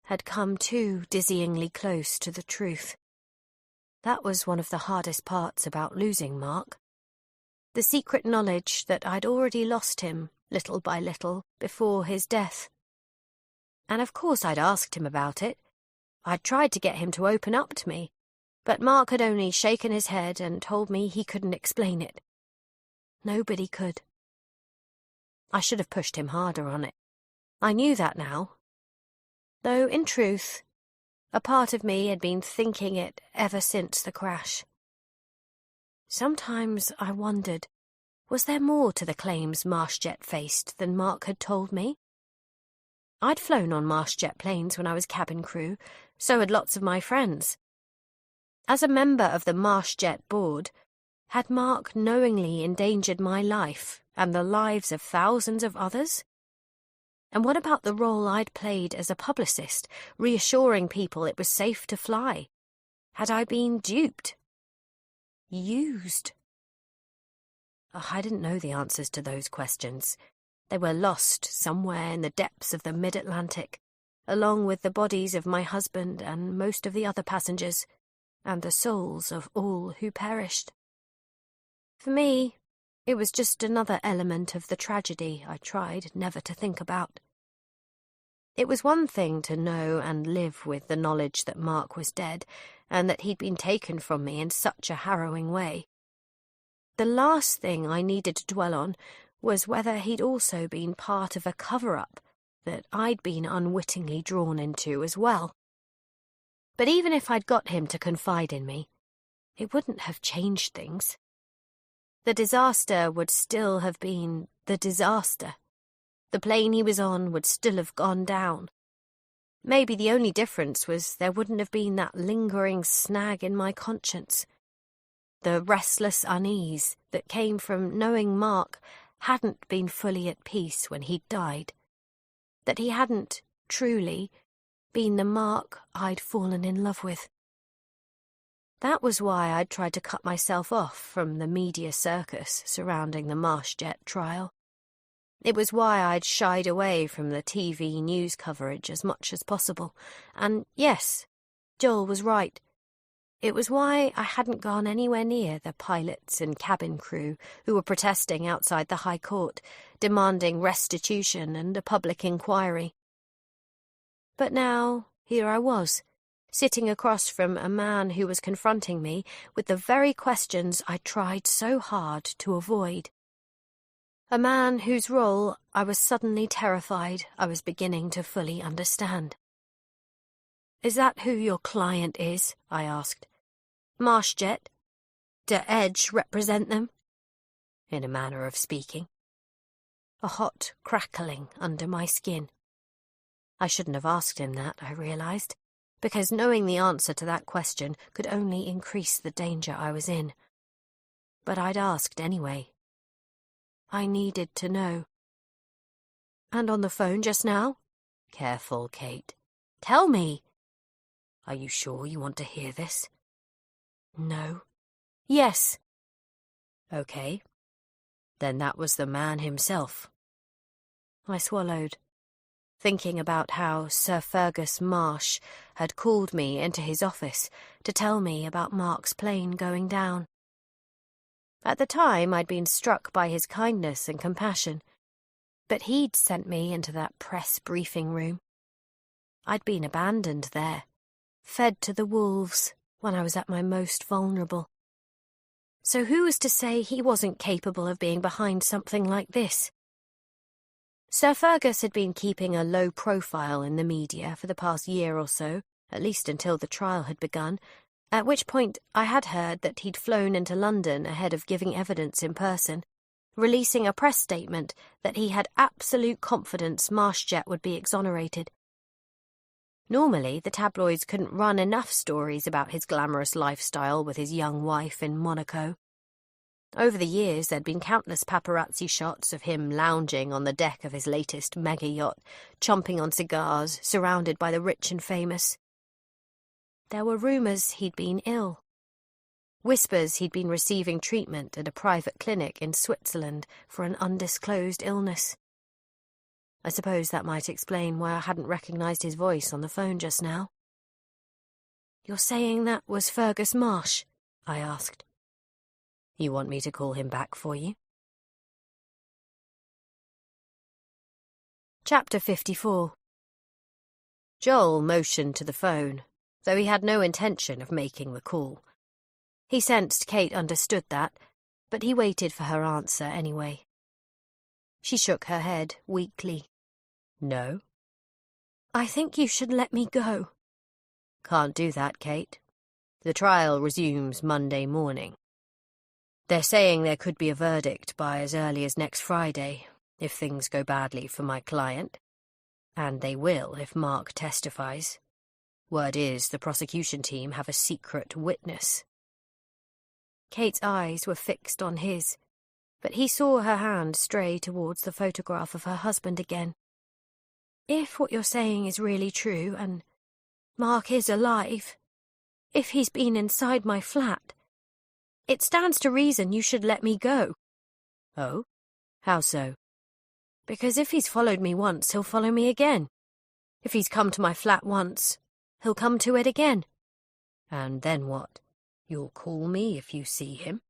had come too dizzyingly close to the truth. That was one of the hardest parts about losing Mark. The secret knowledge that I'd already lost him, little by little, before his death. And of course I'd asked him about it. I'd tried to get him to open up to me, but Mark had only shaken his head and told me he couldn't explain it. Nobody could. I should have pushed him harder on it. I knew that now. Though, in truth, a part of me had been thinking it ever since the crash. Sometimes I wondered, was there more to the claims MarshJet faced than Mark had told me? I'd flown on MarshJet planes when I was cabin crew, so had lots of my friends. As a member of the MarshJet board, had Mark knowingly endangered my life and the lives of thousands of others? And what about the role I'd played as a publicist, reassuring people it was safe to fly? Had I been duped? Used? I didn't know the answers to those questions. They were lost somewhere in the depths of the mid-Atlantic, along with the bodies of my husband and most of the other passengers, and the souls of all who perished. For me, it was just another element of the tragedy I tried never to think about. It was one thing to know and live with the knowledge that Mark was dead, and that he'd been taken from me in such a harrowing way. The last thing I needed to dwell on was whether he'd also been part of a cover-up that I'd been unwittingly drawn into as well. But even if I'd got him to confide in me, it wouldn't have changed things. The disaster would still have been the disaster. The plane he was on would still have gone down, Maybe the only difference was there wouldn't have been that lingering snag in my conscience. The restless unease that came from knowing Mark hadn't been fully at peace when he'd died. That he hadn't, truly, been the Mark I'd fallen in love with. That was why I'd tried to cut myself off from the media circus surrounding the Marshjet trial. It was why I'd shied away from the TV news coverage as much as possible. And yes, Joel was right. It was why I hadn't gone anywhere near the pilots and cabin crew who were protesting outside the High Court, demanding restitution and a public inquiry. But now, here I was, sitting across from a man who was confronting me with the very questions I tried so hard to avoid. A man whose role I was suddenly terrified I was beginning to fully understand. "Is that who your client is?" I asked. "Marshjet? Do Edge represent them?" In a manner of speaking. A hot crackling under my skin. I shouldn't have asked him that, I realised, because knowing the answer to that question could only increase the danger I was in. But I'd asked anyway. I needed to know. "And on the phone just now?" "Careful, Kate. Tell me." "Are you sure you want to hear this?" "No." "Yes." "Okay. Then that was the man himself." I swallowed, thinking about how Sir Fergus Marsh had called me into his office to tell me about Mark's plane going down. At the time, I'd been struck by his kindness and compassion, but he'd sent me into that press briefing room. I'd been abandoned there, fed to the wolves when I was at my most vulnerable. So who was to say he wasn't capable of being behind something like this? Sir Fergus had been keeping a low profile in the media for the past year or so, at least until the trial had begun, at which point I had heard that he'd flown into London ahead of giving evidence in person, releasing a press statement that he had absolute confidence Marshjet would be exonerated. Normally, the tabloids couldn't run enough stories about his glamorous lifestyle with his young wife in Monaco. Over the years, there'd been countless paparazzi shots of him lounging on the deck of his latest mega yacht, chomping on cigars, surrounded by the rich and famous. There were rumours he'd been ill. Whispers he'd been receiving treatment at a private clinic in Switzerland for an undisclosed illness. I suppose that might explain why I hadn't recognised his voice on the phone just now. "You're saying that was Fergus Marsh?" I asked. "You want me to call him back for you?" Chapter 54. Joel motioned to the phone, though he had no intention of making the call. He sensed Kate understood that, but he waited for her answer anyway. She shook her head weakly. "No?" "I think you should let me go." "Can't do that, Kate. The trial resumes Monday morning. They're saying there could be a verdict by as early as next Friday, if things go badly for my client. And they will if Mark testifies. Word is the prosecution team have a secret witness." Kate's eyes were fixed on his, but he saw her hand stray towards the photograph of her husband again. "If what you're saying is really true, and Mark is alive, if he's been inside my flat, it stands to reason you should let me go." "Oh? How so?" "Because if he's followed me once, he'll follow me again. If he's come to my flat once, he'll come to it again." "And then what? You'll call me if you see him?"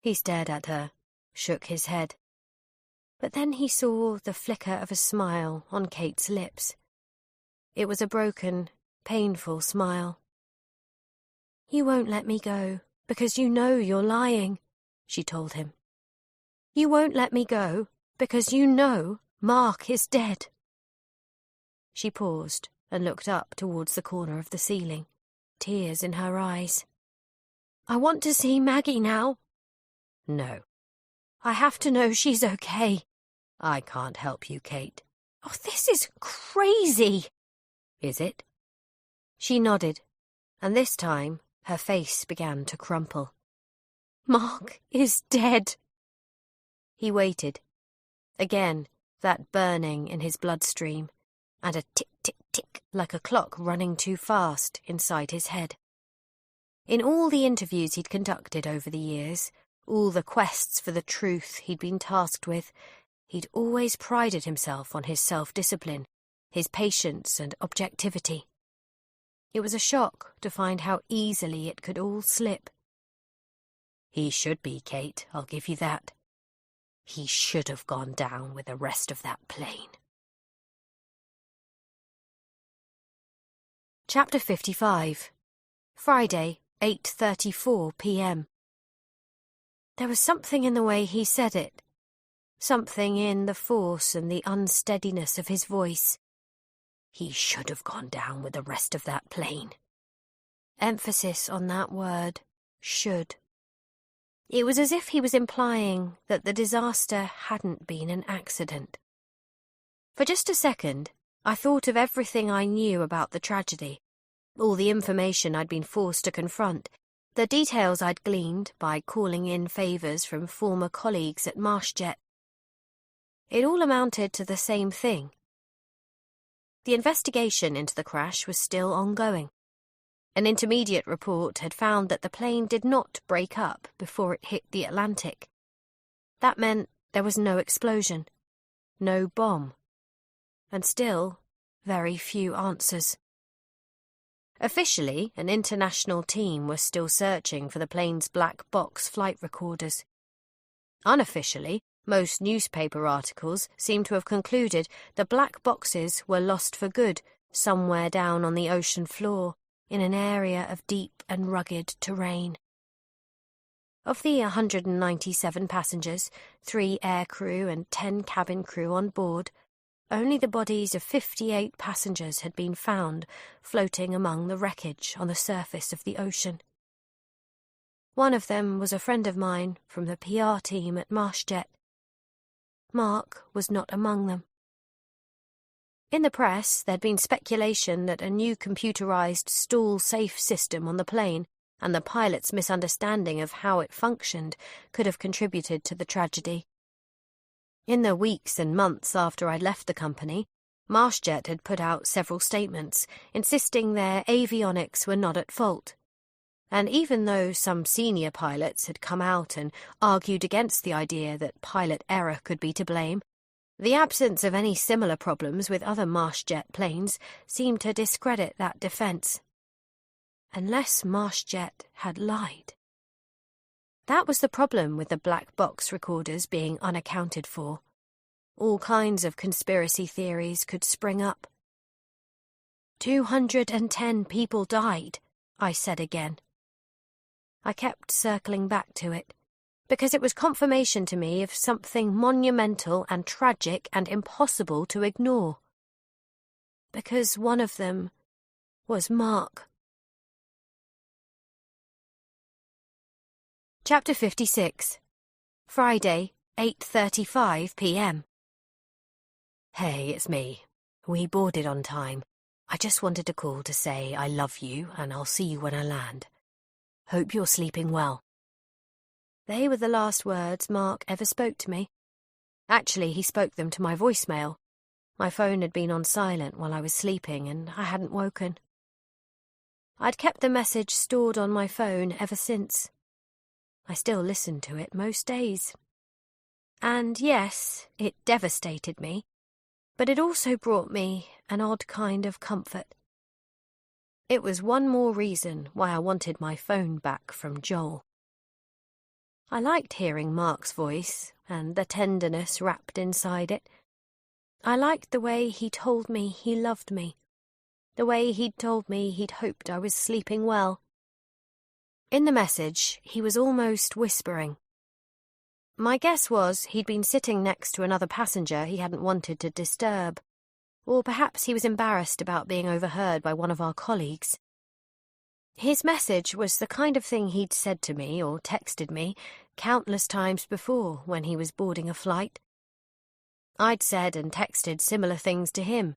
He stared at her, shook his head. But then he saw the flicker of a smile on Kate's lips. It was a broken, painful smile. "You won't let me go because you know you're lying," she told him. "You won't let me go because you know Mark is dead." She paused and looked up towards the corner of the ceiling, tears in her eyes. "I want to see Maggie now." "No." "I have to know she's okay." "I can't help you, Kate." "Oh, this is crazy."
Is it?
She nodded, and this time her face began to crumple. Mark is dead. He waited. Again, that burning in his bloodstream, and a tick-tick-tick like a clock running too fast inside his head. In all the interviews he'd conducted over the years, all the quests for the truth he'd been tasked with, he'd always prided himself on his self-discipline, his patience and objectivity. It was a shock to find how easily it could all slip.
He should be, Kate, I'll give you that. He should have gone down with the rest of that plane.
Chapter 55. Friday, 8:34 p.m. There was something in the way he said it, something in the force and the unsteadiness of his voice.
He should have gone down with the rest of that plane.
Emphasis on that word, should. It was as if he was implying that the disaster hadn't been an accident. For just a second, I thought of everything I knew about the tragedy, all the information I'd been forced to confront, the details I'd gleaned by calling in favours from former colleagues at MarshJet. It all amounted to the same thing. The investigation into the crash was still ongoing. An intermediate report had found that the plane did not break up before it hit the Atlantic. That meant there was no explosion, no bomb, and still very few answers. Officially, an international team was still searching for the plane's black box flight recorders. Unofficially, most newspaper articles seemed to have concluded the black boxes were lost for good somewhere down on the ocean floor in an area of deep and rugged terrain. Of the 197 passengers, 3 aircrew and 10 cabin crew on board, only the bodies of 58 passengers had been found floating among the wreckage on the surface of the ocean. One of them was a friend of mine from the PR team at MarshJet. Mark was not among them. In the press, there'd been speculation that a new computerized stall-safe system on the plane and the pilot's misunderstanding of how it functioned could have contributed to the tragedy. In the weeks and months after I'd left the company, MarshJet had put out several statements insisting their avionics were not at fault. And even though some senior pilots had come out and argued against the idea that pilot error could be to blame, the absence of any similar problems with other MarshJet planes seemed to discredit that defence. Unless MarshJet had lied. That was the problem with the black box recorders being unaccounted for. All kinds of conspiracy theories could spring up. 210 people died, I said again. I kept circling back to it, because it was confirmation to me of something monumental and tragic and impossible to ignore. Because one of them was Mark. Chapter 56. Friday, 8:35 p.m.
Hey, it's me. We boarded on time. I just wanted to call to say I love you and I'll see you when I land. Hope you're sleeping well.
They were the last words Mark ever spoke to me. Actually, he spoke them to my voicemail. My phone had been on silent while I was sleeping and I hadn't woken. I'd kept the message stored on my phone ever since. I still listened to it most days. And yes, it devastated me, but it also brought me an odd kind of comfort. It was one more reason why I wanted my phone back from Joel. I liked hearing Mark's voice and the tenderness wrapped inside it. I liked the way he told me he loved me, the way he'd told me he'd hoped I was sleeping well. In the message, he was almost whispering. My guess was he'd been sitting next to another passenger he hadn't wanted to disturb, or perhaps he was embarrassed about being overheard by one of our colleagues. His message was the kind of thing he'd said to me or texted me countless times before when he was boarding a flight. I'd said and texted similar things to him.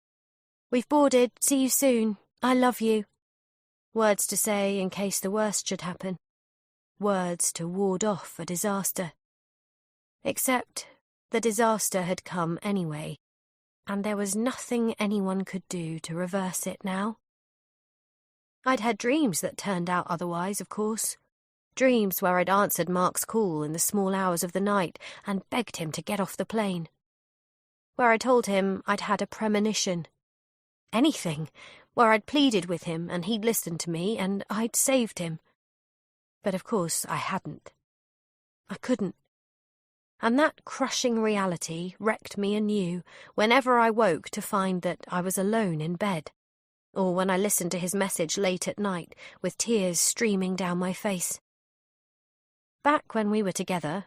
We've boarded. See you soon. I love you. Words to say in case the worst should happen. Words to ward off a disaster. Except the disaster had come anyway, and there was nothing anyone could do to reverse it now. I'd had dreams that turned out otherwise, of course. Dreams where I'd answered Mark's call in the small hours of the night and begged him to get off the plane. Where I told him I'd had a premonition. Anything. Where I'd pleaded with him and he'd listened to me and I'd saved him. But of course I hadn't. I couldn't. And that crushing reality wrecked me anew whenever I woke to find that I was alone in bed, or when I listened to his message late at night with tears streaming down my face. Back when we were together,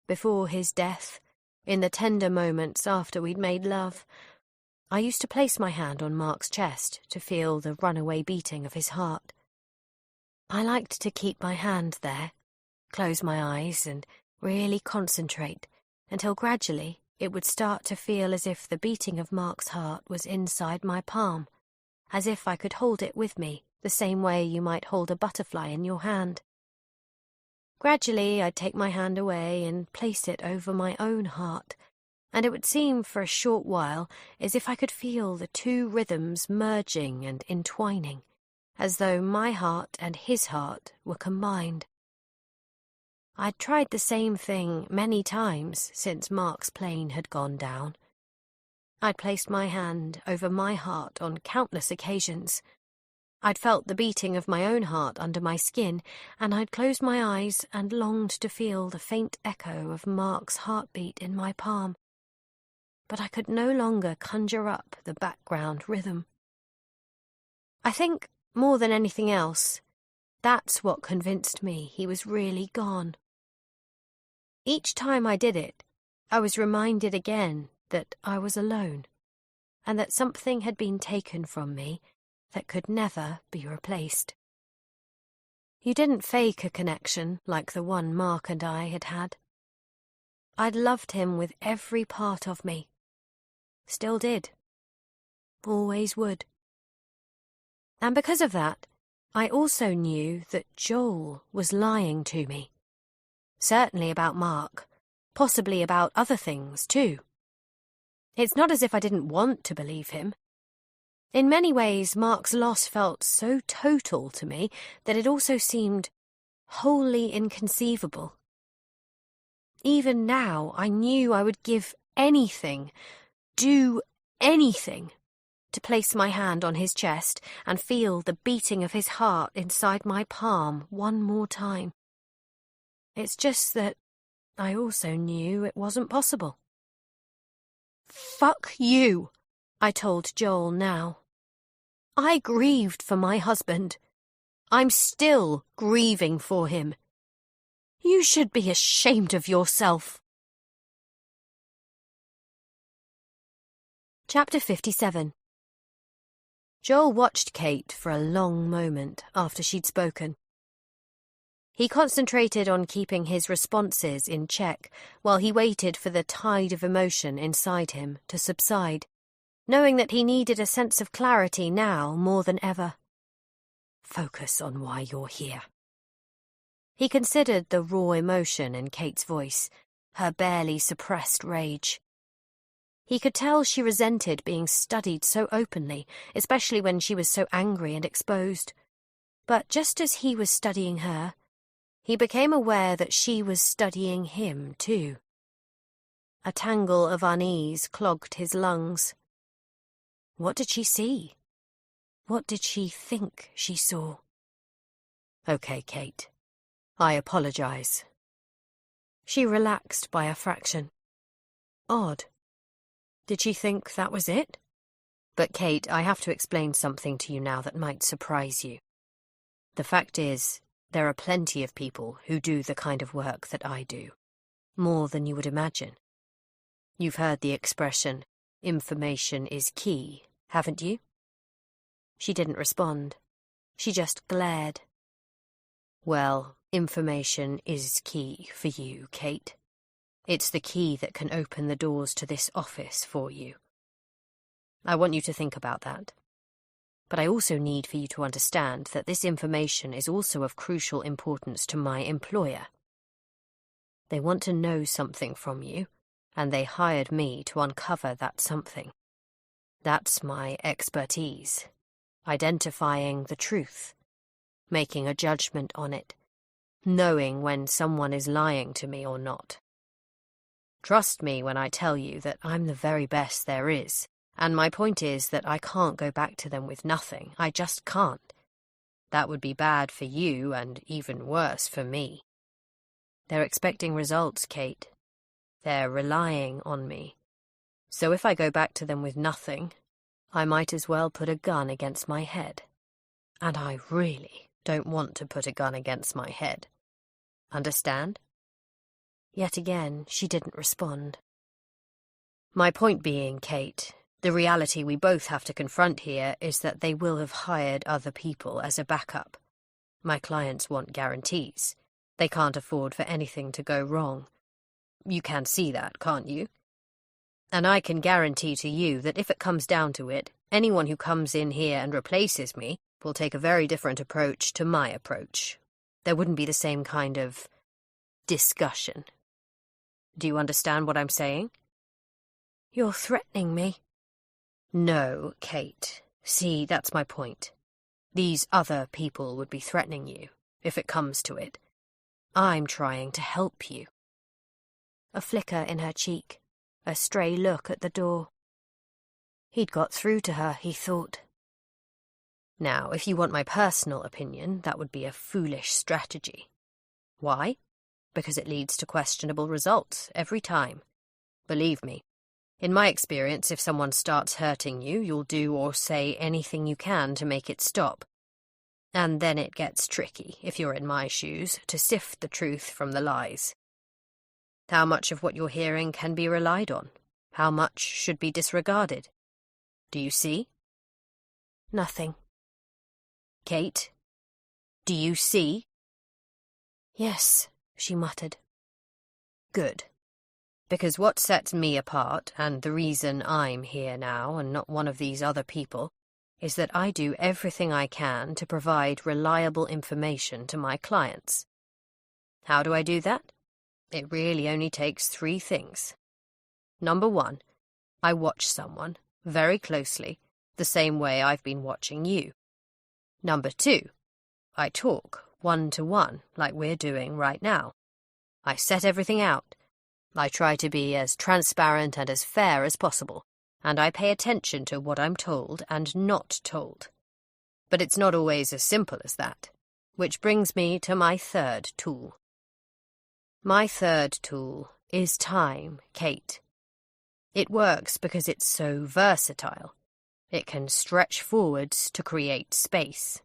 before his death, in the tender moments after we'd made love, I used to place my hand on Mark's chest to feel the runaway beating of his heart. I liked to keep my hand there, close my eyes and really concentrate until gradually it would start to feel as if the beating of Mark's heart was inside my palm, as if I could hold it with me the same way you might hold a butterfly in your hand. Gradually I'd take my hand away and place it over my own heart, and it would seem for a short while as if I could feel the two rhythms merging and entwining, as though my heart and his heart were combined. I'd tried the same thing many times since Mark's plane had gone down. I'd placed my hand over my heart on countless occasions. I'd felt the beating of my own heart under my skin, and I'd closed my eyes and longed to feel the faint echo of Mark's heartbeat in my palm. But I could no longer conjure up the background rhythm. I think, more than anything else, that's what convinced me he was really gone. Each time I did it, I was reminded again that I was alone, and that something had been taken from me that could never be replaced. You didn't fake a connection like the one Mark and I had had. I'd loved him with every part of me. Still did. Always would. And because of that, I also knew that Joel was lying to me. Certainly about Mark, possibly about other things too. It's not as if I didn't want to believe him. In many ways, Mark's loss felt so total to me that it also seemed wholly inconceivable. Even now, I knew I would give anything, do anything, to place my hand on his chest and feel the beating of his heart inside my palm one more time. It's just that I also knew it wasn't possible. "Fuck you," I told Joel now. I grieved for my husband. I'm still grieving for him. You should be ashamed of yourself. Chapter 57. Joel watched Kate for a long moment after she'd spoken. He concentrated on keeping his responses in check while he waited for the tide of emotion inside him to subside, knowing that he needed a sense of clarity now more than ever. Focus on why you're here. He considered the raw emotion in Kate's voice, her barely suppressed rage. He could tell she resented being studied so openly, especially when she was so angry and exposed. But just as he was studying her, he became aware that she was studying him too. A tangle of unease clogged his lungs. What did she see? What did she think she saw? Okay, Kate. I apologize. She relaxed by a fraction. Odd. Did she think that was it? But, Kate, I have to explain something to you now that might surprise you. The fact is, there are plenty of people who do the kind of work that I do. More than you would imagine. You've heard the expression, information is key, haven't you? She didn't respond. She just glared. Well, information is key for you, Kate. It's the key that can open the doors to this office for you.
I want you to think about that. But I also need for you to understand that this information is also of crucial importance to my employer. They want to know something from you, and they hired me to uncover that something. That's my expertise. Identifying the truth, making a judgment on it, knowing when someone is lying to me or not. Trust me when I tell you that I'm the very best there is, and my point is that I can't go back to them with nothing. I just can't. That would be bad for you and even worse for me. They're expecting results, Kate. They're relying on me. So if I go back to them with nothing, I might as well put a gun against my head. And I really don't want to put a gun against my head. Understand? Yet again, she didn't respond. My point being, Kate, the reality we both have to confront here is that they will have hired other people as a backup. My clients want guarantees. They can't afford for anything to go wrong. You can see that, can't you? And I can guarantee to you that if it comes down to it, anyone who comes in here and replaces me will take a very different approach to my approach. There wouldn't be the same kind of discussion. Do you understand what I'm saying?
You're threatening me.
No, Kate. See, that's my point. These other people would be threatening you, if it comes to it. I'm trying to help you.
A flicker in her cheek, a stray look at the door. He'd got through to her, he thought.
Now, if you want my personal opinion, that would be a foolish strategy. Why? Because it leads to questionable results every time. Believe me, in my experience, if someone starts hurting you, you'll do or say anything you can to make it stop. And then it gets tricky, if you're in my shoes, to sift the truth from the lies. How much of what you're hearing can be relied on? How much should be disregarded? Do you see?
Nothing.
Kate, do you see?
Yes, she muttered.
Good. Because what sets me apart, and the reason I'm here now and not one of these other people, is that I do everything I can to provide reliable information to my clients. How do I do that? It really only takes 3 things. Number 1, I watch someone, very closely, the same way I've been watching you. Number 2, I talk, 1-to-1, like we're doing right now. I set everything out. I try to be as transparent and as fair as possible, and I pay attention to what I'm told and not told. But it's not always as simple as that, which brings me to my 3rd tool. My 3rd tool is time, Kate. It works because it's so versatile. It can stretch forwards to create space.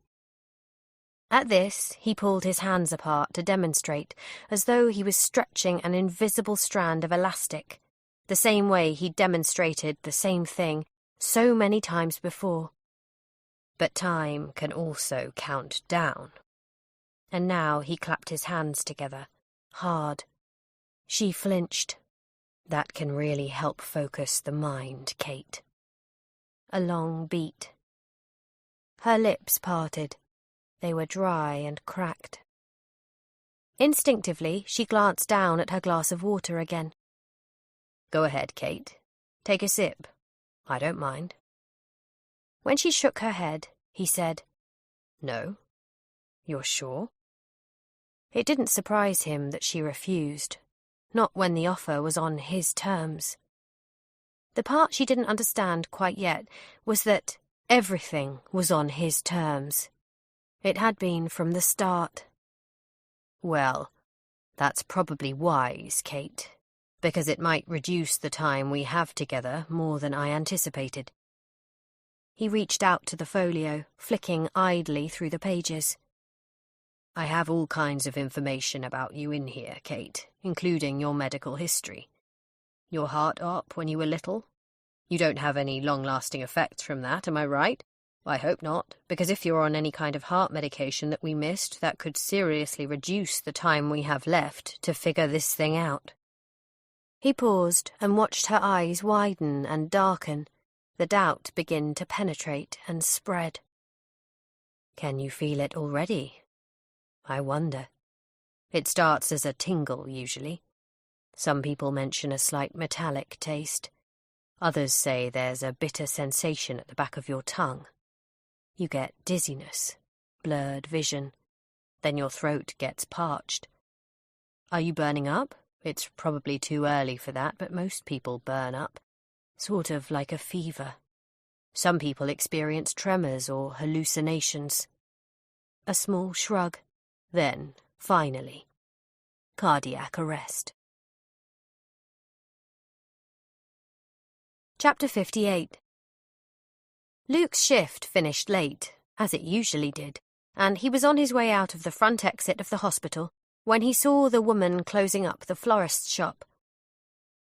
At this, he pulled his hands apart to demonstrate, as though he was stretching an invisible strand of elastic, the same way he'd demonstrated the same thing so many times before.
But time can also count down.
And now he clapped his hands together, hard. She flinched.
That can really help focus the mind, Kate.
A long beat. Her lips parted. They were dry and cracked. Instinctively, she glanced down at her glass of water again.
Go ahead, Kate. Take a sip. I don't mind.
When she shook her head, he said,
No. You're sure?
It didn't surprise him that she refused, not when the offer was on his terms. The part she didn't understand quite yet was that everything was on his terms. It had been from the start.
Well, that's probably wise, Kate, because it might reduce the time we have together more than I anticipated.
He reached out to the folio, flicking idly through the pages.
I have all kinds of information about you in here, Kate, including your medical history. Your heart op when you were little? You don't have any long-lasting effects from that, am I right? I hope not, because if you're on any kind of heart medication that we missed, that could seriously reduce the time we have left to figure this thing out.
He paused and watched her eyes widen and darken, the doubt begin to penetrate and spread. Can you feel it already? I wonder. It starts as a tingle, usually. Some people mention a slight metallic taste. Others say there's a bitter sensation at the back of your tongue. You get dizziness, blurred vision. Then your throat gets parched. Are you burning up? It's probably too early for that, but most people burn up. Sort of like a fever. Some people experience tremors or hallucinations. A small shrug. Then, finally, cardiac arrest. Chapter 58. Luke's shift finished late, as it usually did, and he was on his way out of the front exit of the hospital when he saw the woman closing up the florist's shop.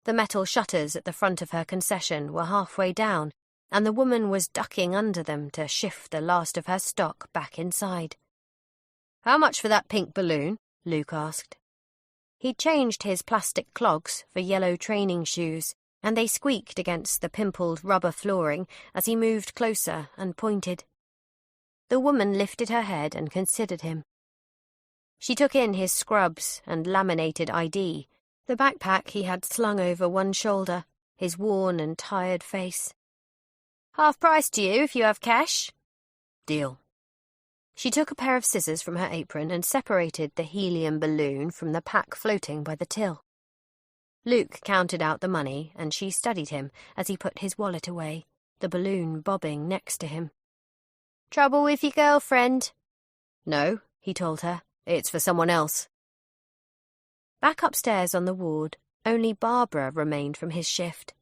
The metal shutters at the front of her concession were halfway down, and the woman was ducking under them to shift the last of her stock back inside. "How much for that pink balloon?" Luke asked. He'd changed his plastic clogs for yellow training shoes, and they squeaked against the pimpled rubber flooring as he moved closer and pointed. The woman lifted her head and considered him. She took in his scrubs and laminated ID, the backpack he had slung over one shoulder, his worn and tired face. "Half price to you if you have cash." "Deal." She took a pair of scissors from her apron and separated the helium balloon from the pack floating by the till. Luke counted out the money, and she studied him as he put his wallet away, the balloon bobbing next to him. "Trouble with your girlfriend?" "No," he told her. "It's for someone else." Back upstairs on the ward, only Barbara remained from his shift.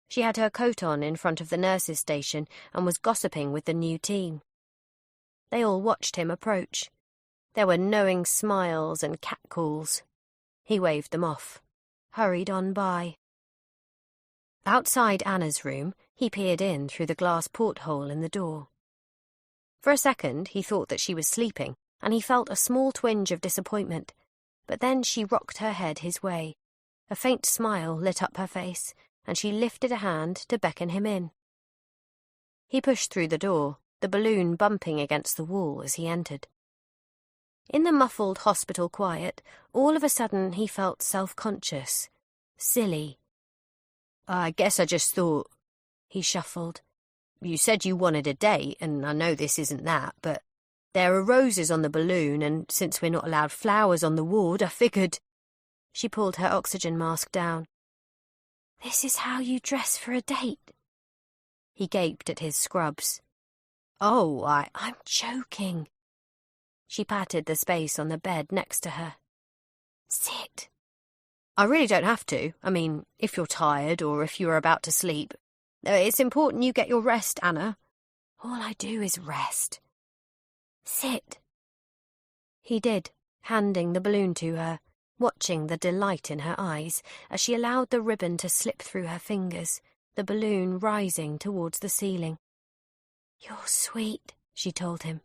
She had her coat on in front of the nurses' station and was gossiping with the new team. They all watched him approach. There were knowing smiles and catcalls. He waved them off, hurried on by. Outside Anna's room, he peered in through the glass porthole in the door. For a second, he thought that she was sleeping, and he felt a small twinge of disappointment. But then she rocked her head his way. A faint smile lit up her face, and she lifted a hand to beckon him in. He pushed through the door, the balloon bumping against the wall as he entered. In the muffled hospital quiet, all of a sudden he felt self-conscious, silly. "I guess I just thought," he shuffled. "You said you wanted a date, and I know this isn't that, but there are roses on the balloon, and since we're not allowed flowers on the ward, I figured—" She pulled her oxygen mask down. "This is how you dress for a date?" He gaped at his scrubs. "Oh, I'm joking." She patted the space on the bed next to her. "Sit." "I really don't have to. I mean, if you're tired or if you're about to sleep. It's important you get your rest, Anna." "All I do is rest." "Sit." He did, handing the balloon to her, watching the delight in her eyes as she allowed the ribbon to slip through her fingers, the balloon rising towards the ceiling. "You're sweet," she told him.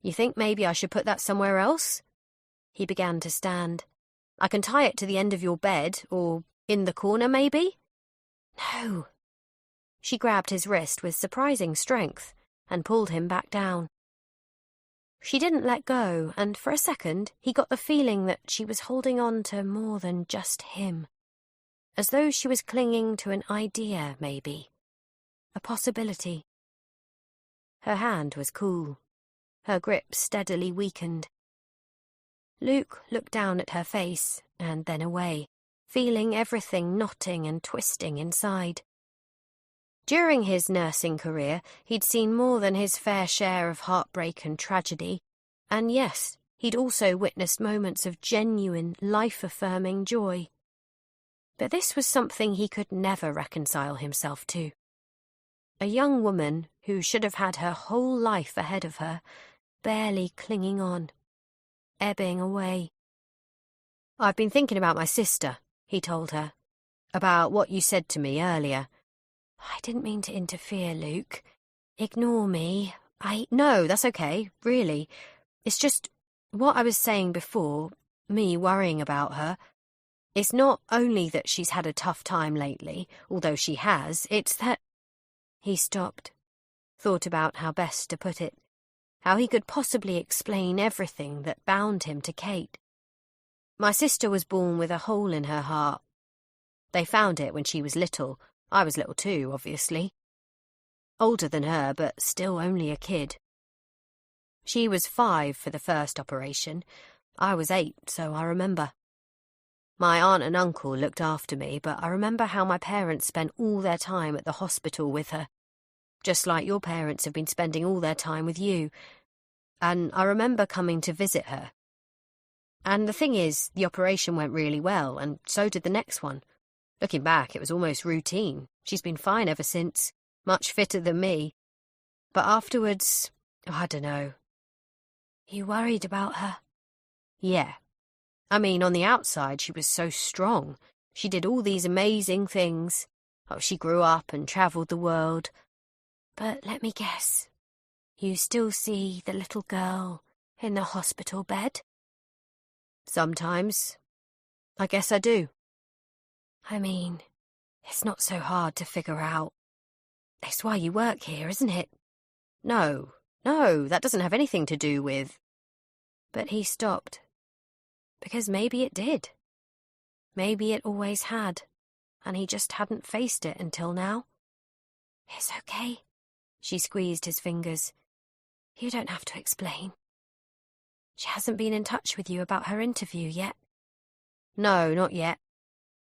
"You think maybe I should put that somewhere else?" He began to stand. "I can tie it to the end of your bed, or in the corner, maybe?" "No." She grabbed his wrist with surprising strength and pulled him back down. She didn't let go, and for a second he got the feeling that she was holding on to more than just him. As though she was clinging to an idea, maybe. A possibility. Her hand was cool. Her grip steadily weakened. Luke looked down at her face, and then away, feeling everything knotting and twisting inside. During his nursing career, he'd seen more than his fair share of heartbreak and tragedy, and yes, he'd also witnessed moments of genuine, life-affirming joy. But this was something he could never reconcile himself to. A young woman who should have had her whole life ahead of her, barely clinging on, ebbing away. "I've been thinking about my sister," he told her. "About what you said to me earlier." "I didn't mean to interfere, Luke. Ignore me. No, that's okay, really. It's just what I was saying before, me worrying about her. It's not only that she's had a tough time lately, although she has, it's that..."
He stopped, thought about how best to put it, how he could possibly explain everything that bound him to Kate. My sister was born with a hole in her heart. They found it when she was little. I was little too, obviously. Older than her, but still only a kid. She was 5 for the first operation. I was 8, so I remember. My aunt and uncle looked after me, but I remember how my parents spent all their time at the hospital with her, just like your parents have been spending all their time with you. And I remember coming to visit her. And the thing is, the operation went really well, and so did the next one. Looking back, it was almost routine. She's been fine ever since, much fitter than me. But afterwards, I don't know.
You worried about her?
Yeah. I mean, on the outside, she was so strong. She did all these amazing things. Oh, she grew up and travelled the world.
But let me guess. You still see the little girl in the hospital bed?
Sometimes. I guess I do.
I mean, it's not so hard to figure out. It's why you work here, isn't it?
No, that doesn't have anything to do with...
But he stopped. Because maybe it did. Maybe it always had, and he just hadn't faced it until now. It's okay. She squeezed his fingers. You don't have to explain. She hasn't been in touch with you about her interview yet?
No, not yet.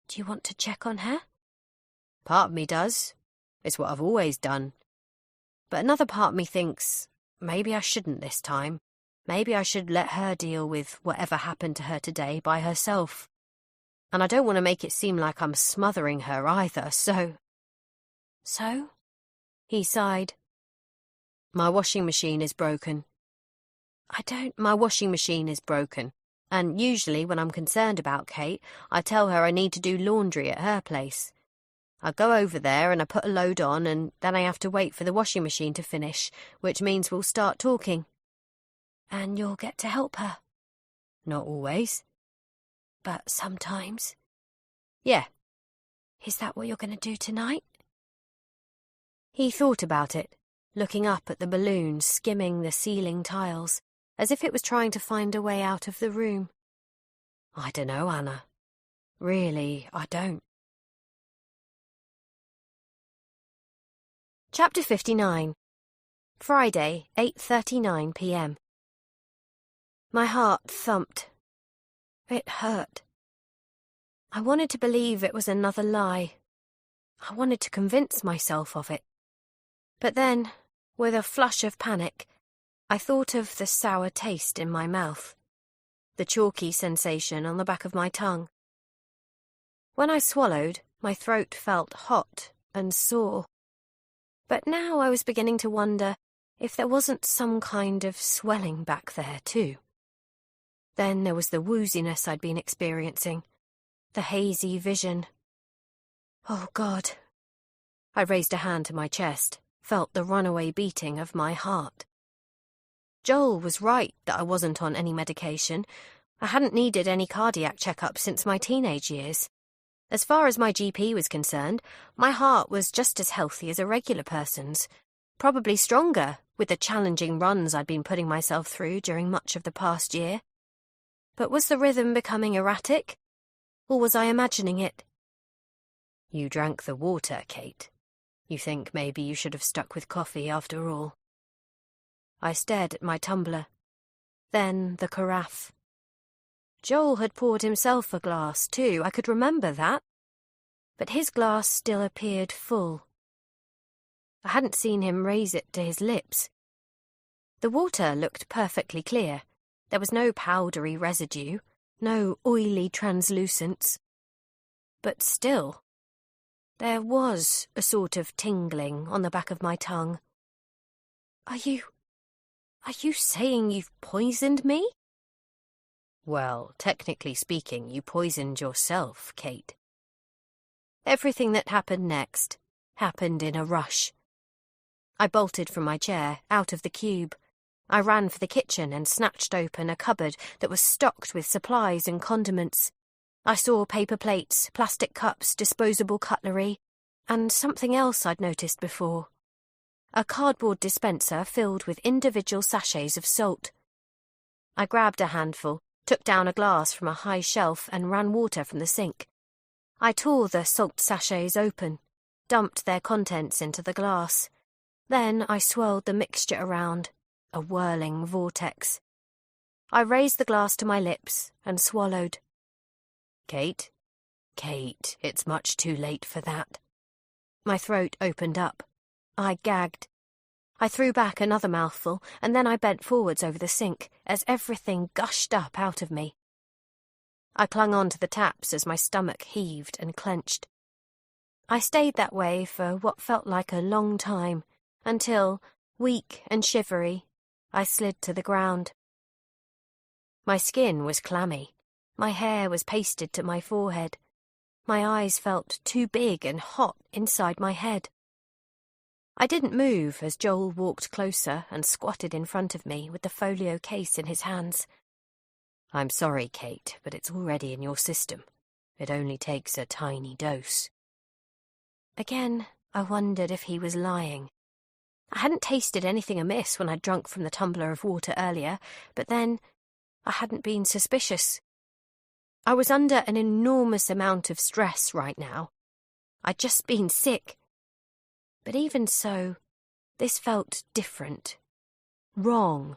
Do you want to check on her?
Part of me does. It's what I've always done. But another part of me thinks, maybe I shouldn't this time. Maybe I should let her deal with whatever happened to her today by herself. And I don't want to make it seem like I'm smothering her either, so...
So?
He sighed. My washing machine is broken. My washing machine is broken. And usually when I'm concerned about Kate, I tell her I need to do laundry at her place. I go over there and I put a load on, and then I have to wait for the washing machine to finish, which means we'll start talking.
And you'll get to help her?
Not always.
But sometimes?
Yeah.
Is that what you're going to do tonight?
He thought about it, looking up at the balloon skimming the ceiling tiles, as if it was trying to find a way out of the room. I don't know, Anna. Really, I don't.
Chapter 59. Friday, 8:39 p.m. My heart thumped. It hurt. I wanted to believe it was another lie. I wanted to convince myself of it. But then, with a flush of panic, I thought of the sour taste in my mouth, the chalky sensation on the back of my tongue. When I swallowed, my throat felt hot and sore. But now I was beginning to wonder if there wasn't some kind of swelling back there too. Then there was the wooziness I'd been experiencing, the hazy vision. Oh, God. I raised a hand to my chest, felt the runaway beating of my heart. Joel was right that I wasn't on any medication. I hadn't needed any cardiac checkup since my teenage years. As far as my GP was concerned, my heart was just as healthy as a regular person's, probably stronger with the challenging runs I'd been putting myself through during much of the past year. But was the rhythm becoming erratic? Or was I imagining it?
You drank the water, Kate. You think maybe you should have stuck with coffee after all. I stared at my tumbler, then the carafe. Joel had poured himself a glass too, I could remember that. But his glass still appeared full. I hadn't seen him raise it to his lips. The water looked perfectly clear. There was no powdery residue, no oily translucence. But still, there was a sort of tingling on the back of my tongue. Are you saying you've poisoned me? Well, technically speaking, you poisoned yourself, Kate. Everything that happened next happened in a rush. I bolted from my chair, out of the cube. I ran for the kitchen and snatched open a cupboard that was stocked with supplies and condiments. I saw paper plates, plastic cups, disposable cutlery, and something else I'd noticed before,
a cardboard dispenser filled with individual sachets of salt. I grabbed a handful, took down a glass from a high shelf and ran water from the sink. I tore the salt sachets open, dumped their contents into the glass. Then I swirled the mixture around, a whirling vortex. I raised the glass to my lips and swallowed. Kate, it's much too late for that. My throat opened up. I gagged. I threw back another mouthful, and then I bent forwards over the sink as everything gushed up out of me. I clung on to the taps as my stomach heaved and clenched. I stayed that way for what felt like a long time, until, weak and shivery, I slid to the ground. My skin was clammy. My hair was pasted to my forehead. My eyes felt too big and hot inside my head. I didn't move as Joel walked closer and squatted in front of me with the folio case in his hands. I'm sorry, Kate, but it's already in your system. It only takes a tiny dose. Again, I wondered if he was lying. I hadn't tasted anything amiss when I'd drunk from the tumbler of water earlier, but then I hadn't been suspicious. I was under an enormous amount of stress right now. I'd just been sick. But even so, this felt different. Wrong.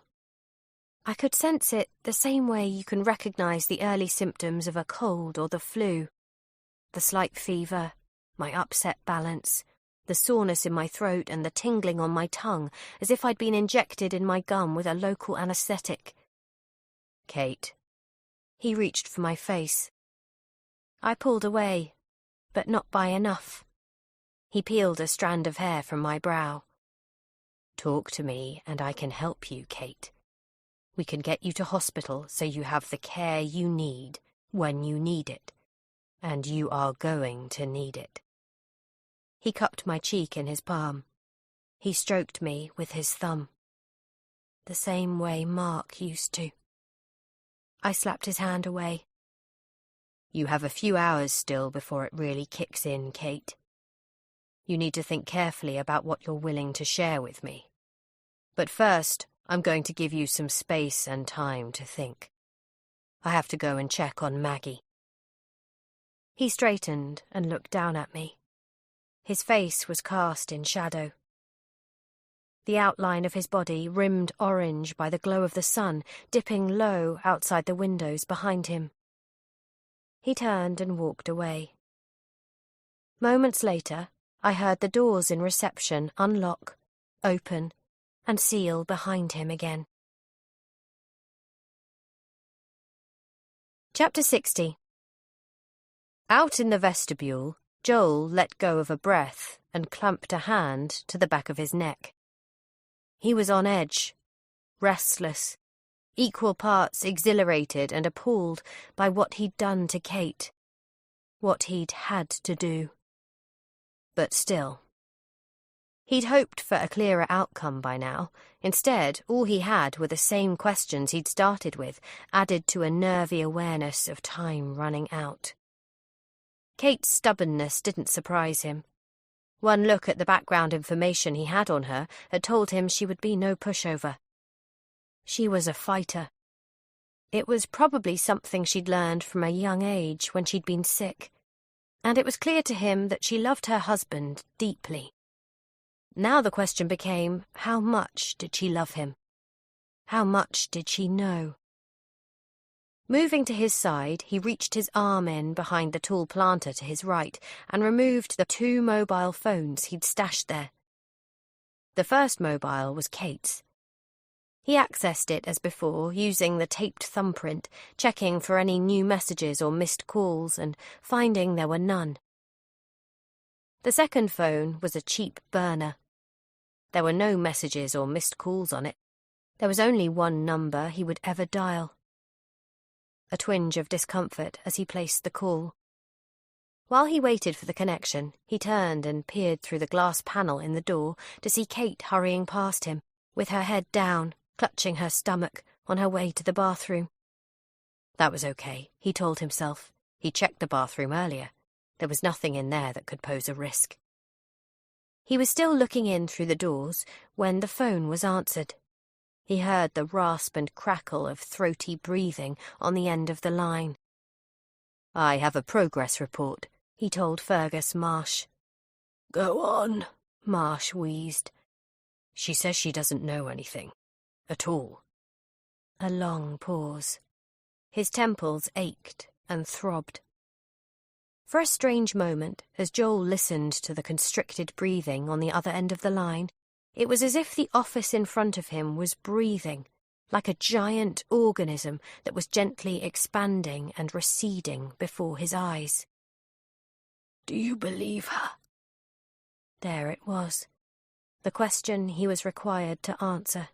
I could sense it the same way you can recognize the early symptoms of a cold or the flu. The slight fever, my upset balance, the soreness in my throat and the tingling on my tongue, as if I'd been injected in my gum with a local anesthetic. Kate. He reached for my face. I pulled away, but not by enough. He peeled a strand of hair from my brow. Talk to me and I can help you, Kate. We can get you to hospital so you have the care you need when you need it. And you are going to need it. He cupped my cheek in his palm. He stroked me with his thumb. The same way Mark used to. I slapped his hand away. You have a few hours still before it really kicks in, Kate. You need to think carefully about what you're willing to share with me. But first, I'm going to give you some space and time to think. I have to go and check on Maggie. He straightened and looked down at me. His face was cast in shadow. The outline of his body rimmed orange by the glow of the sun, dipping low outside the windows behind him. He turned and walked away. Moments later, I heard the doors in reception unlock, open, and seal behind him again. Chapter 60. Out in the vestibule, Joel let go of a breath and clamped a hand to the back of his neck. He was on edge, restless, equal parts exhilarated and appalled by what he'd done to Kate, what he'd had to do. But still. He'd hoped for a clearer outcome by now. Instead, all he had were the same questions he'd started with, added to a nervy awareness of time running out. Kate's stubbornness didn't surprise him. One look at the background information he had on her had told him she would be no pushover. She was a fighter. It was probably something she'd learned from a young age when she'd been sick, and it was clear to him that she loved her husband deeply. Now the question became, how much did she love him? How much did she know? Moving to his side, he reached his arm in behind the tall planter to his right and removed the 2 mobile phones he'd stashed there. The first mobile was Kate's. He accessed it as before, using the taped thumbprint, checking for any new messages or missed calls and finding there were none. The second phone was a cheap burner. There were no messages or missed calls on it. There was only one number he would ever dial. A twinge of discomfort as he placed the call. While he waited for the connection, he turned and peered through the glass panel in the door to see Kate hurrying past him, with her head down, clutching her stomach, on her way to the bathroom. That was okay, he told himself. He checked the bathroom earlier. There was nothing in there that could pose a risk. He was still looking in through the doors when the phone was answered. He heard the rasp and crackle of throaty breathing on the end of the line.
"I have a progress report," he told Fergus Marsh.
"Go on," Marsh wheezed.
"She says she doesn't know anything. At all."
A long pause. His temples ached and throbbed. For a strange moment, as Joel listened to the constricted breathing on the other end of the line, it was as if the office in front of him was breathing, like a giant organism that was gently expanding and receding before his eyes.
"Do you believe her?"
There it was. The question he was required to answer.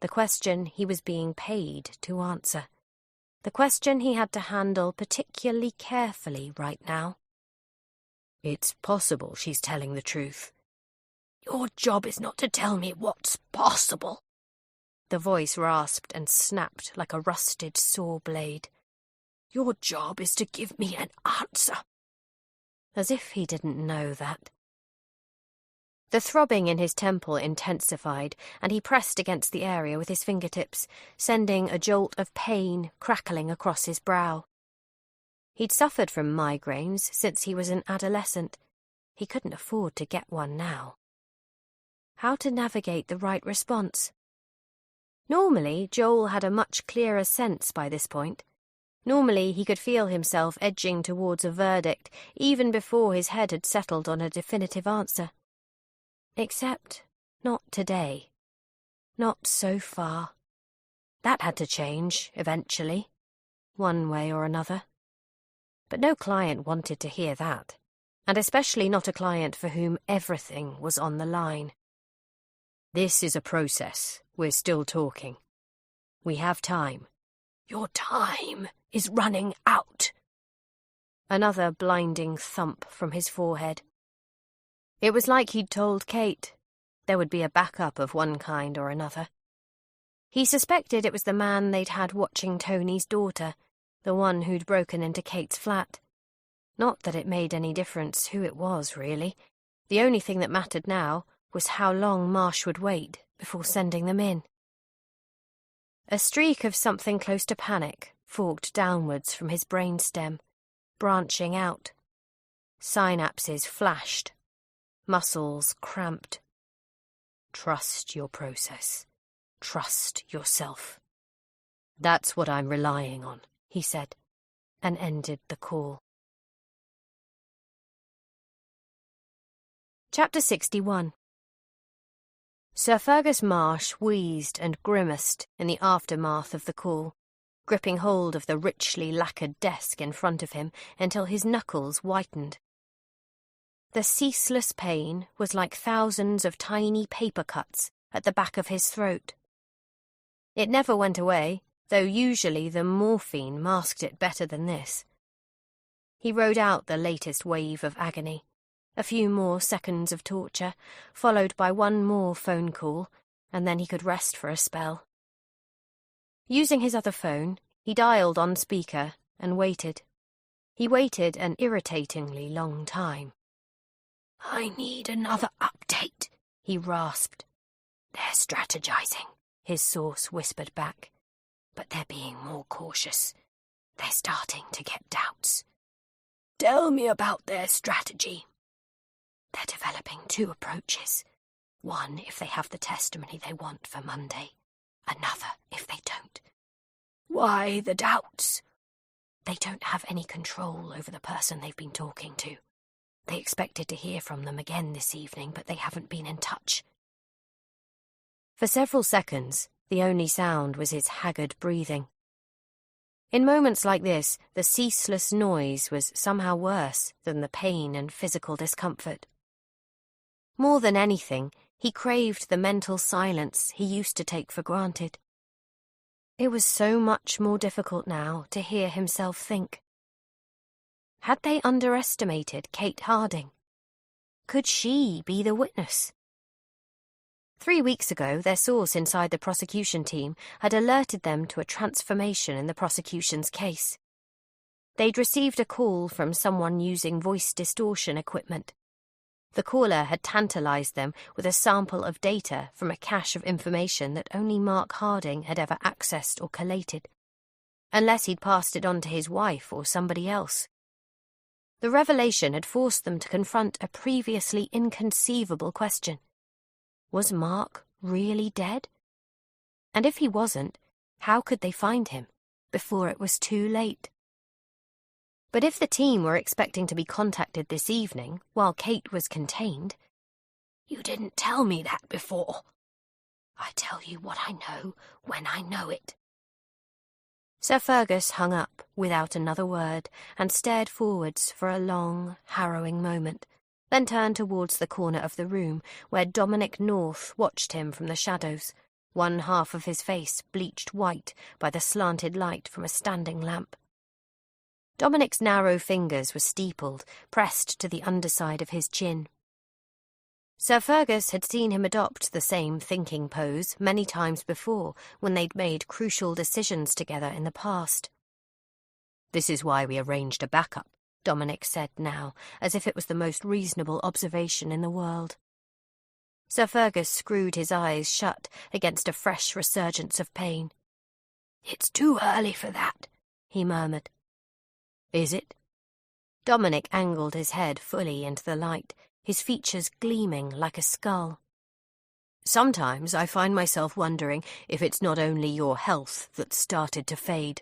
The question he was being paid to answer. The question he had to handle particularly carefully right now.
"It's possible she's telling the truth."
"Your job is not to tell me what's possible."
The voice rasped and snapped like a rusted saw blade.
"Your job is to give me an answer."
As if he didn't know that. The throbbing in his temple intensified, and he pressed against the area with his fingertips, sending a jolt of pain crackling across his brow. He'd suffered from migraines since he was an adolescent. He couldn't afford to get one now. How to navigate the right response? Normally, Joel had a much clearer sense by this point. Normally, he could feel himself edging towards a verdict even before his head had settled on a definitive answer. Except not today. Not so far. That had to change, eventually, one way or another. But no client wanted to hear that, and especially not a client for whom everything was on the line.
"This is a process. We're still talking. We have time."
"Your time is running out."
Another blinding thump from his forehead. It was like he'd told Kate. There would be a backup of one kind or another. He suspected it was the man they'd had watching Tony's daughter, the one who'd broken into Kate's flat. Not that it made any difference who it was, really. The only thing that mattered now was how long Marsh would wait before sending them in. A streak of something close to panic forked downwards from his brainstem, branching out. Synapses flashed. Muscles cramped.
"Trust your process. Trust yourself." "That's what I'm relying on,"
he said, and ended the call. Chapter 61. Sir Fergus Marsh wheezed and grimaced in the aftermath of the call, gripping hold of the richly lacquered desk in front of him until his knuckles whitened. The ceaseless pain was like thousands of tiny paper cuts at the back of his throat. It never went away, though usually the morphine masked it better than this. He rode out the latest wave of agony, a few more seconds of torture, followed by one more phone call, and then he could rest for a spell. Using his other phone, he dialed on speaker and waited. He waited an irritatingly long time.
"I need another update," he rasped. "They're strategizing," his source whispered back. "But they're being more cautious. They're starting to get doubts." "Tell me about their strategy." "They're developing two approaches. One if they have the testimony they want for Monday. Another if they don't." "Why the doubts?" "They don't have any control over the person they've been talking to. They expected to hear from them again this evening, but they haven't been in touch."
For several seconds, the only sound was his haggard breathing. In moments like this, the ceaseless noise was somehow worse than the pain and physical discomfort. More than anything, he craved the mental silence he used to take for granted. It was so much more difficult now to hear himself think. Had they underestimated Kate Harding? Could she be the witness? 3 weeks ago, their source inside the prosecution team had alerted them to a transformation in the prosecution's case. They'd received a call from someone using voice distortion equipment. The caller had tantalised them with a sample of data from a cache of information that only Mark Harding had ever accessed or collated, unless he'd passed it on to his wife or somebody else. The revelation had forced them to confront a previously inconceivable question. Was Mark really dead? And if he wasn't, how could they find him before it was too late? But if the team were expecting to be contacted this evening, while Kate was contained...
You didn't tell me that before. I tell you what I know when I know it.
Sir Fergus hung up without another word and stared forwards for a long, harrowing moment, then turned towards the corner of the room where Dominic North watched him from the shadows, one half of his face bleached white by the slanted light from a standing lamp. Dominic's narrow fingers were steepled, pressed to the underside of his chin. Sir Fergus had seen him adopt the same thinking pose many times before when they'd made crucial decisions together in the past. "This is why we arranged a backup," Dominic said now, as if it was the most reasonable observation in the world. Sir Fergus screwed his eyes shut against a fresh resurgence of pain.
"It's too early for that," he murmured.
"Is it?" Dominic angled his head fully into the light, his features gleaming like a skull. "Sometimes I find myself wondering if it's not only your health that's started to fade."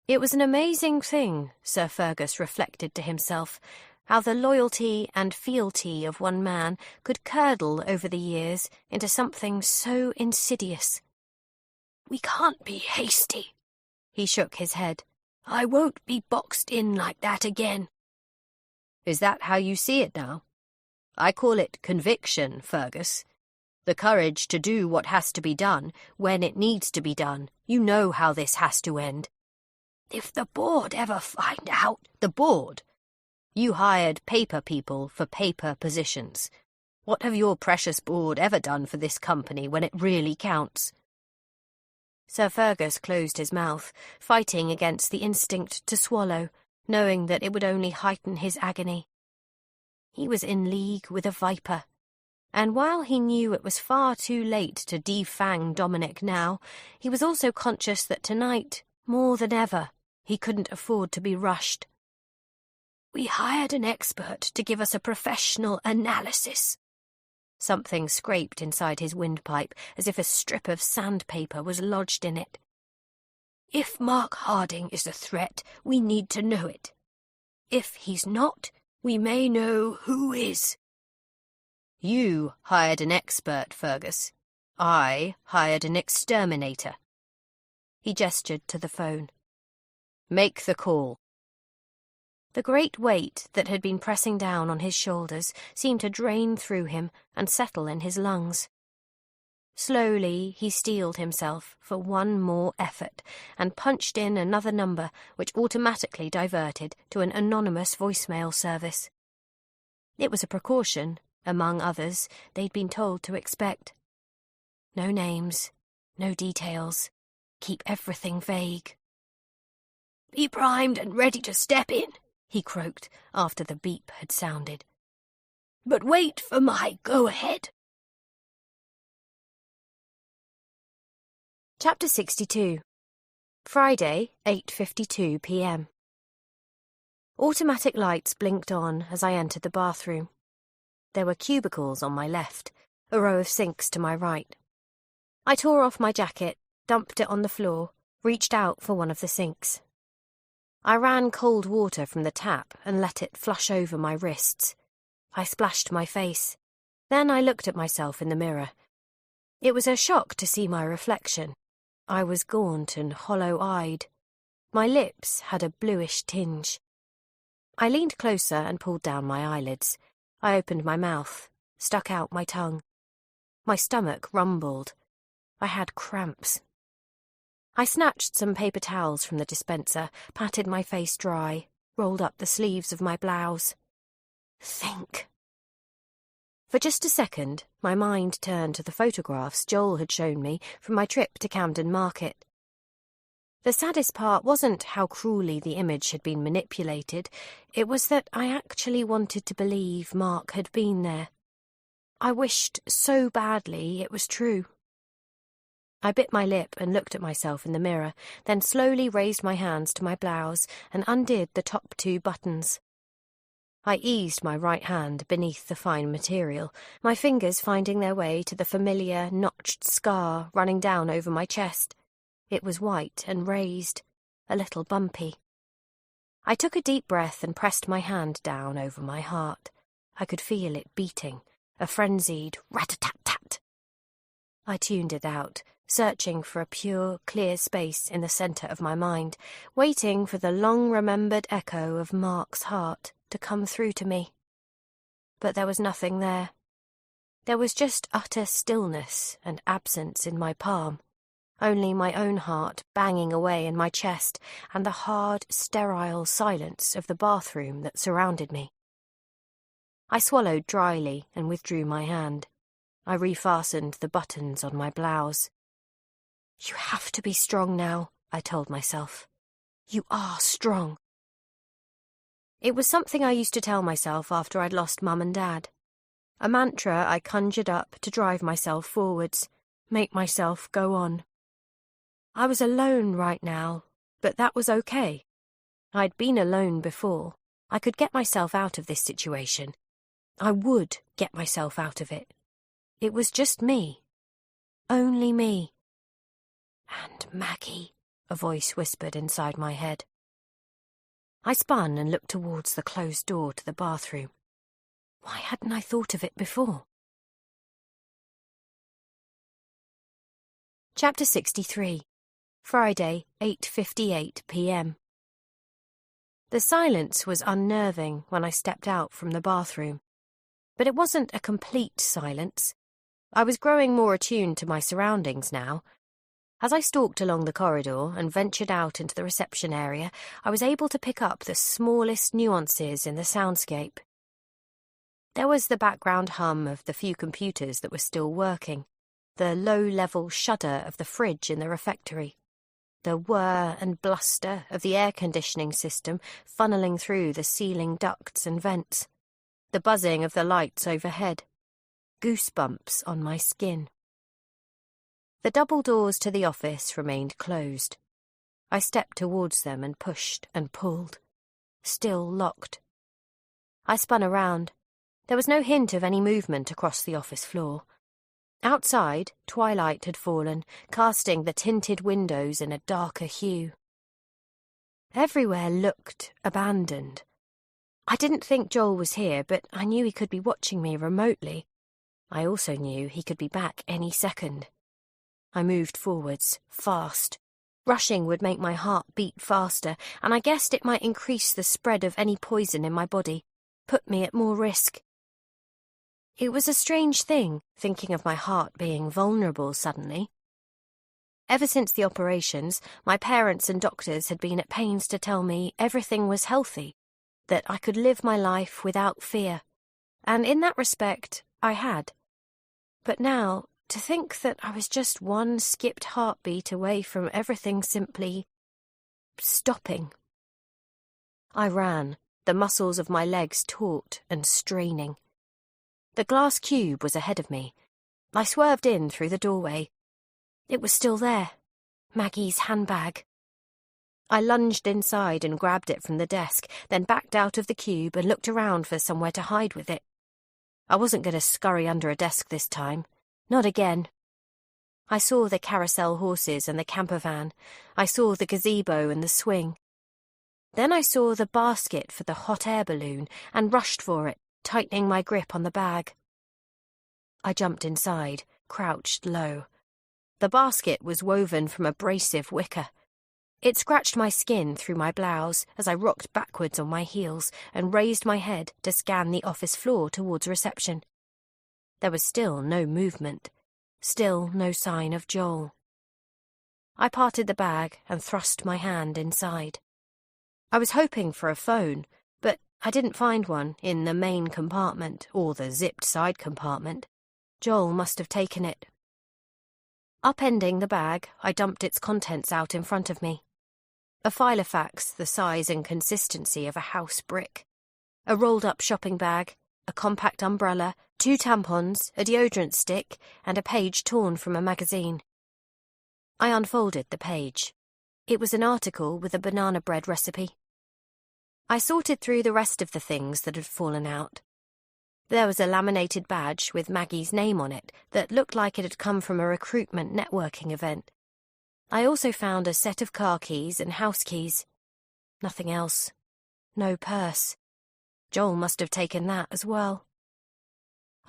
It was an amazing thing, Sir Fergus reflected to himself, how the loyalty and fealty of one man could curdle over the years into something so insidious.
"We can't be hasty."
He shook his head.
"I won't be boxed in like that again."
"Is that how you see it now? I call it conviction, Fergus. The courage to do what has to be done when it needs to be done. You know how this has to end."
"If the board ever find out..."
"The board? You hired paper people for paper positions. What have your precious board ever done for this company when it really counts?" Sir Fergus closed his mouth, fighting against the instinct to swallow, knowing that it would only heighten his agony. He was in league with a viper, and while he knew it was far too late to defang Dominic now, he was also conscious that tonight, more than ever, he couldn't afford to be rushed.
"We hired an expert to give us a professional analysis."
Something scraped inside his windpipe as if a strip of sandpaper was lodged in it.
"If Mark Harding is a threat, we need to know it. If he's not, we may know who is."
"You hired an expert, Fergus. I hired an exterminator." He gestured to the phone. "Make the call." The great weight that had been pressing down on his shoulders seemed to drain through him and settle in his lungs. Slowly he steeled himself for one more effort and punched in another number which automatically diverted to an anonymous voicemail service. It was a precaution, among others, they'd been told to expect. No names, no details. Keep everything vague.
"Be primed and ready to step in,"
he croaked after the beep had sounded.
"But wait for my go-ahead."
Chapter 62. Friday, 8:52 p.m. Automatic lights blinked on as I entered the bathroom. There were cubicles on my left, a row of sinks to my right. I tore off my jacket, dumped it on the floor, reached out for one of the sinks. I ran cold water from the tap and let it flush over my wrists. I splashed my face. Then I looked at myself in the mirror. It was a shock to see my reflection. I was gaunt and hollow-eyed. My lips had a bluish tinge. I leaned closer and pulled down my eyelids. I opened my mouth, stuck out my tongue. My stomach rumbled. I had cramps. I snatched some paper towels from the dispenser, patted my face dry, rolled up the sleeves of my blouse. Think. For just a second, my mind turned to the photographs Joel had shown me from my trip to Camden Market. The saddest part wasn't how cruelly the image had been manipulated, it was that I actually wanted to believe Mark had been there. I wished so badly it was true. I bit my lip and looked at myself in the mirror, then slowly raised my hands to my blouse and undid the top 2 buttons. I eased my right hand beneath the fine material, my fingers finding their way to the familiar notched scar running down over my chest. It was white and raised, a little bumpy. I took a deep breath and pressed my hand down over my heart. I could feel it beating, a frenzied rat-a-tat-tat. I tuned it out, searching for a pure, clear space in the centre of my mind, waiting for the long-remembered echo of Mark's heart to come through to me. But there was nothing there. There was just utter stillness and absence in my palm, only my own heart banging away in my chest and the hard, sterile silence of the bathroom that surrounded me. I swallowed dryly and withdrew my hand. I refastened the buttons on my blouse. "You have to be strong now," I told myself. "You are strong." It was something I used to tell myself after I'd lost Mum and Dad. A mantra I conjured up to drive myself forwards, make myself go on. I was alone right now, but that was okay. I'd been alone before. I could get myself out of this situation. I would get myself out of it. It was just me. Only me. "And Maggie," a voice whispered inside my head. I spun and looked towards the closed door to the bathroom. Why hadn't I thought of it before? Chapter 63. Friday, 8:58 p.m. The silence was unnerving when I stepped out from the bathroom. But it wasn't a complete silence. I was growing more attuned to my surroundings now. As I stalked along the corridor and ventured out into the reception area, I was able to pick up the smallest nuances in the soundscape. There was the background hum of the few computers that were still working, the low-level shudder of the fridge in the refectory, the whir and bluster of the air-conditioning system funneling through the ceiling ducts and vents, the buzzing of the lights overhead, goosebumps on my skin. The double doors to the office remained closed. I stepped towards them and pushed and pulled. Still locked. I spun around. There was no hint of any movement across the office floor. Outside, twilight had fallen, casting the tinted windows in a darker hue. Everywhere looked abandoned. I didn't think Joel was here, but I knew he could be watching me remotely. I also knew he could be back any second. I moved forwards, fast. Rushing would make my heart beat faster, and I guessed it might increase the spread of any poison in my body, put me at more risk. It was a strange thing, thinking of my heart being vulnerable suddenly. Ever since the operations, my parents and doctors had been at pains to tell me everything was healthy, that I could live my life without fear, and in that respect, I had. But now, to think that I was just one skipped heartbeat away from everything simply stopping. I ran, the muscles of my legs taut and straining. The glass cube was ahead of me. I swerved in through the doorway. It was still there. Maggie's handbag. I lunged inside and grabbed it from the desk, then backed out of the cube and looked around for somewhere to hide with it. I wasn't going to scurry under a desk this time. Not again. I saw the carousel horses and the camper van. I saw the gazebo and the swing. Then I saw the basket for the hot air balloon and rushed for it, tightening my grip on the bag. I jumped inside, crouched low. The basket was woven from abrasive wicker. It scratched my skin through my blouse as I rocked backwards on my heels and raised my head to scan the office floor towards reception. There was still no movement, still no sign of Joel. I parted the bag and thrust my hand inside. I was hoping for a phone, but I didn't find one in the main compartment or the zipped side compartment. Joel must have taken it. Upending the bag, I dumped its contents out in front of me. A filofax the size and consistency of a house brick. A rolled-up shopping bag, a compact umbrella, 2 tampons, a deodorant stick, and a page torn from a magazine. I unfolded the page. It was an article with a banana bread recipe. I sorted through the rest of the things that had fallen out. There was a laminated badge with Maggie's name on it that looked like it had come from a recruitment networking event. I also found a set of car keys and house keys. Nothing else. No purse. Joel must have taken that as well.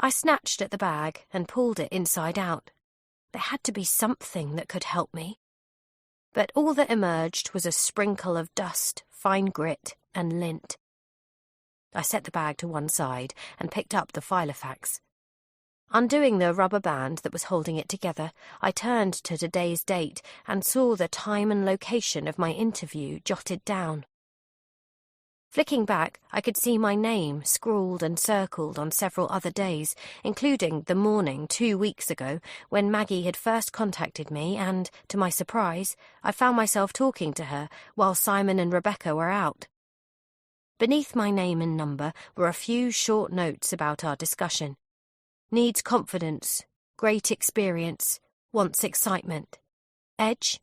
I snatched at the bag and pulled it inside out. There had to be something that could help me. But all that emerged was a sprinkle of dust, fine grit, and lint. I set the bag to one side and picked up the filofax. Undoing the rubber band that was holding it together, I turned to today's date and saw the time and location of my interview jotted down. Flicking back, I could see my name scrawled and circled on several other days, including the morning 2 weeks ago when Maggie had first contacted me and, to my surprise, I found myself talking to her while Simon and Rebecca were out. Beneath my name and number were a few short notes about our discussion. Needs confidence, great experience, wants excitement. Edge?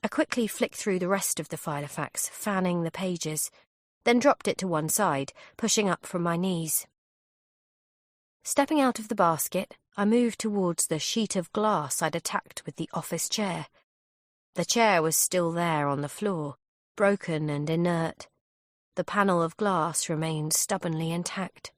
I quickly flicked through the rest of the filofax, fanning the pages, then dropped it to one side, pushing up from my knees. Stepping out of the basket, I moved towards the sheet of glass I'd attacked with the office chair. The chair was still there on the floor, broken and inert. The panel of glass remained stubbornly intact.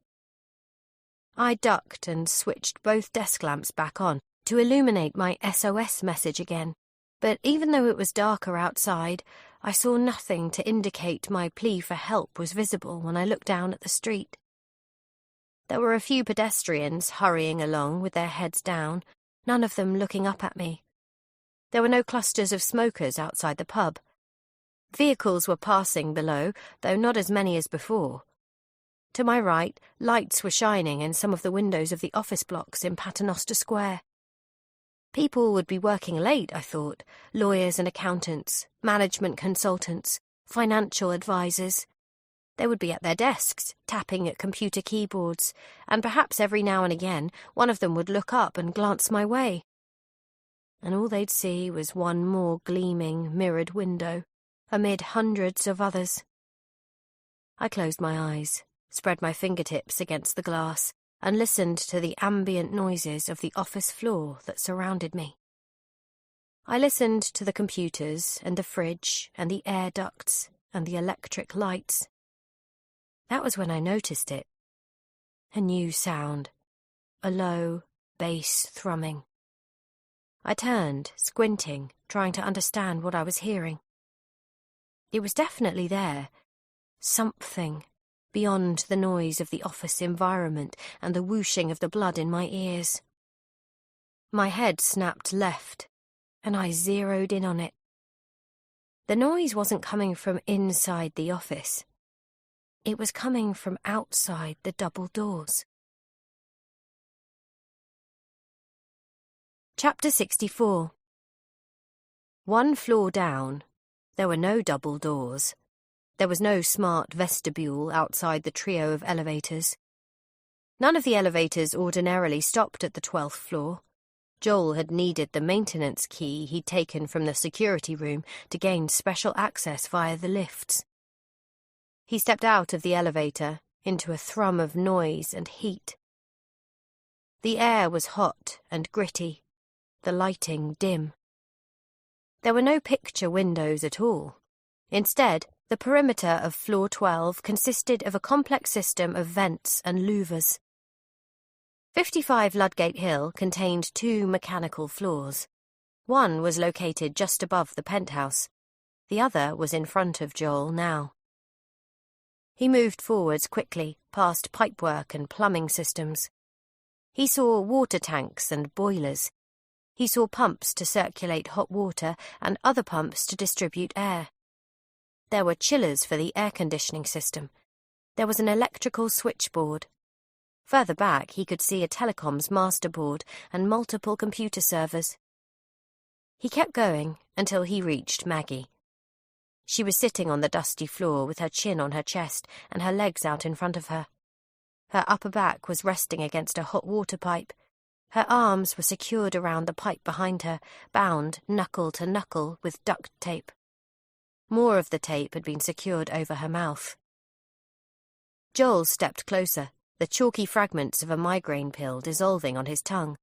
I ducked and switched both desk lamps back on to illuminate my SOS message again. But even though it was darker outside, I saw nothing to indicate my plea for help was visible when I looked down at the street. There were a few pedestrians hurrying along with their heads down, none of them looking up at me. There were no clusters of smokers outside the pub. Vehicles were passing below, though not as many as before. To my right, lights were shining in some of the windows of the office blocks in Paternoster Square. People would be working late, I thought, lawyers and accountants, management consultants, financial advisors. They would be at their desks, tapping at computer keyboards, and perhaps every now and again one of them would look up and glance my way. And all they'd see was one more gleaming, mirrored window, amid hundreds of others. I closed my eyes, spread my fingertips against the glass, and listened to the ambient noises of the office floor that surrounded me. I listened to the computers and the fridge and the air ducts and the electric lights. That was when I noticed it. A new sound, a low, bass thrumming. I turned, squinting, trying to understand what I was hearing. It was definitely there. Something beyond the noise of the office environment and the whooshing of the blood in my ears. My head snapped left, and I zeroed in on it. The noise wasn't coming from inside the office. It was coming from outside the double doors. Chapter 64. One floor down, there were no double doors. There was no smart vestibule outside the trio of elevators. None of the elevators ordinarily stopped at the 12th floor. Joel had needed the maintenance key he'd taken from the security room to gain special access via the lifts. He stepped out of the elevator into a thrum of noise and heat. The air was hot and gritty, the lighting dim. There were no picture windows at all. Instead, the perimeter of floor 12 consisted of a complex system of vents and louvers. 55 Ludgate Hill contained 2 mechanical floors. One was located just above the penthouse. The other was in front of Joel now. He moved forwards quickly, past pipework and plumbing systems. He saw water tanks and boilers. He saw pumps to circulate hot water and other pumps to distribute air. There were chillers for the air conditioning system. There was an electrical switchboard. Further back, he could see a telecoms master board and multiple computer servers. He kept going until he reached Maggie, She was sitting on the dusty floor with her chin on her chest and her legs out in front of her. Her upper back was resting against a hot water pipe. Her arms were secured around the pipe behind her, bound knuckle to knuckle with duct tape. More of the tape had been secured over her mouth. Joel stepped closer, the chalky fragments of a migraine pill dissolving on his tongue.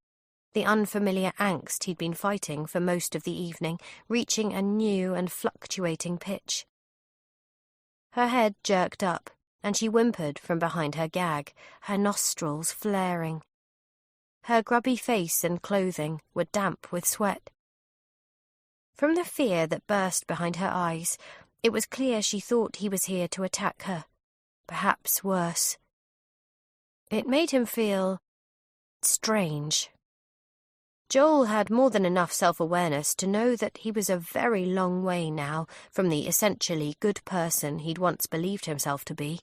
The unfamiliar angst he'd been fighting for most of the evening, reaching a new and fluctuating pitch. Her head jerked up, and she whimpered from behind her gag, her nostrils flaring. Her grubby face and clothing were damp with sweat. From the fear that burst behind her eyes, it was clear she thought he was here to attack her, perhaps worse. It made him feel strange. Joel had more than enough self-awareness to know that he was a very long way now from the essentially good person he'd once believed himself to be.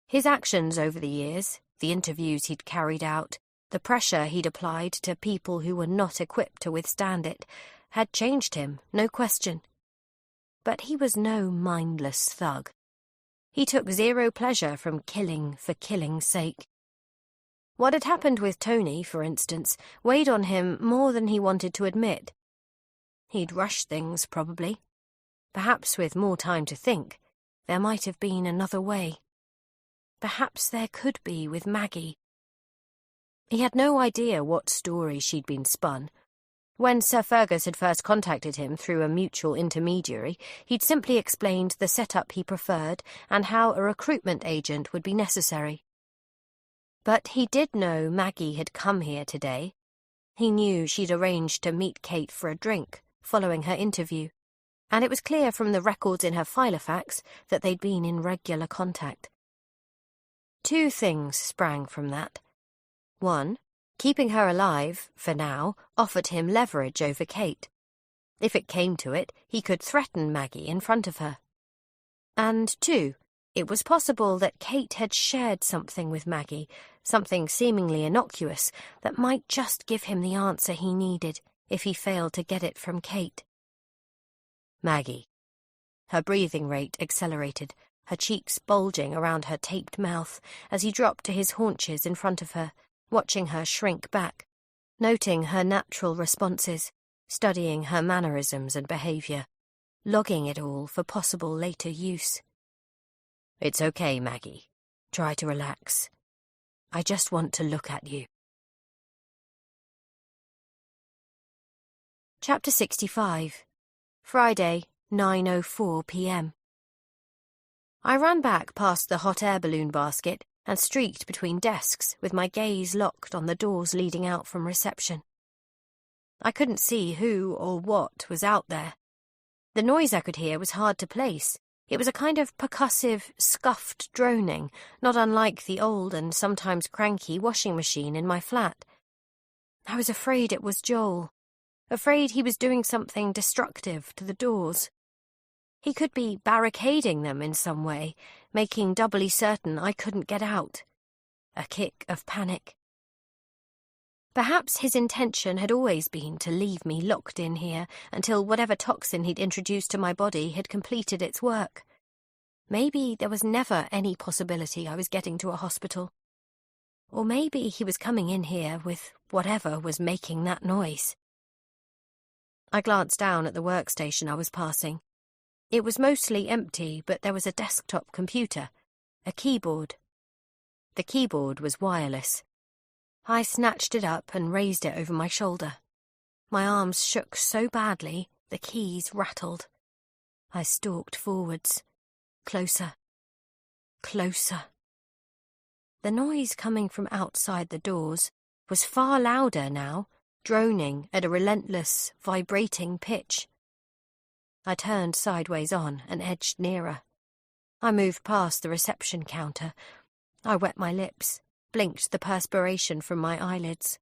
His actions over the years, the interviews he'd carried out, the pressure he'd applied to people who were not equipped to withstand it, had changed him, no question. But he was no mindless thug. He took zero pleasure from killing for killing's sake. What had happened with Tony, for instance, weighed on him more than he wanted to admit. He'd rushed things, probably. Perhaps with more time to think, there might have been another way. Perhaps there could be with Maggie. He had no idea what story she'd been spun. When Sir Fergus had first contacted him through a mutual intermediary, he'd simply explained the setup he preferred and how a recruitment agent would be necessary. But he did know Maggie had come here today. He knew she'd arranged to meet Kate for a drink following her interview, and it was clear from the records in her Filofax that they'd been in regular contact. Two things sprang from that. One, keeping her alive, for now, offered him leverage over Kate. If it came to it, he could threaten Maggie in front of her. And two, it was possible that Kate had shared something with Maggie, something seemingly innocuous, that might just give him the answer he needed if he failed to get it from Kate. Maggie. Her breathing rate accelerated, her cheeks bulging around her taped mouth as he dropped to his haunches in front of her, watching her shrink back, noting her natural responses, studying her mannerisms and behaviour, logging it all for possible later use. It's okay, Maggie. Try to relax. I just want to look at you. Chapter 65. Friday, 9:04 p.m. I ran back past the hot air balloon basket and streaked between desks with my gaze locked on the doors leading out from reception. I couldn't see who or what was out there. The noise I could hear was hard to place. It was a kind of percussive, scuffed droning, not unlike the old and sometimes cranky washing machine in my flat. I was afraid it was Joel, afraid he was doing something destructive to the doors. He could be barricading them in some way, making doubly certain I couldn't get out. A kick of panic. Perhaps his intention had always been to leave me locked in here until whatever toxin he'd introduced to my body had completed its work. Maybe there was never any possibility I was getting to a hospital. Or maybe he was coming in here with whatever was making that noise. I glanced down at the workstation I was passing. It was mostly empty, but there was a desktop computer, a keyboard. The keyboard was wireless. I snatched it up and raised it over my shoulder. My arms shook so badly, the keys rattled. I stalked forwards. Closer. Closer. The noise coming from outside the doors was far louder now, droning at a relentless, vibrating pitch. I turned sideways on and edged nearer. I moved past the reception counter. I wet my lips, blinked the perspiration from my eyelids.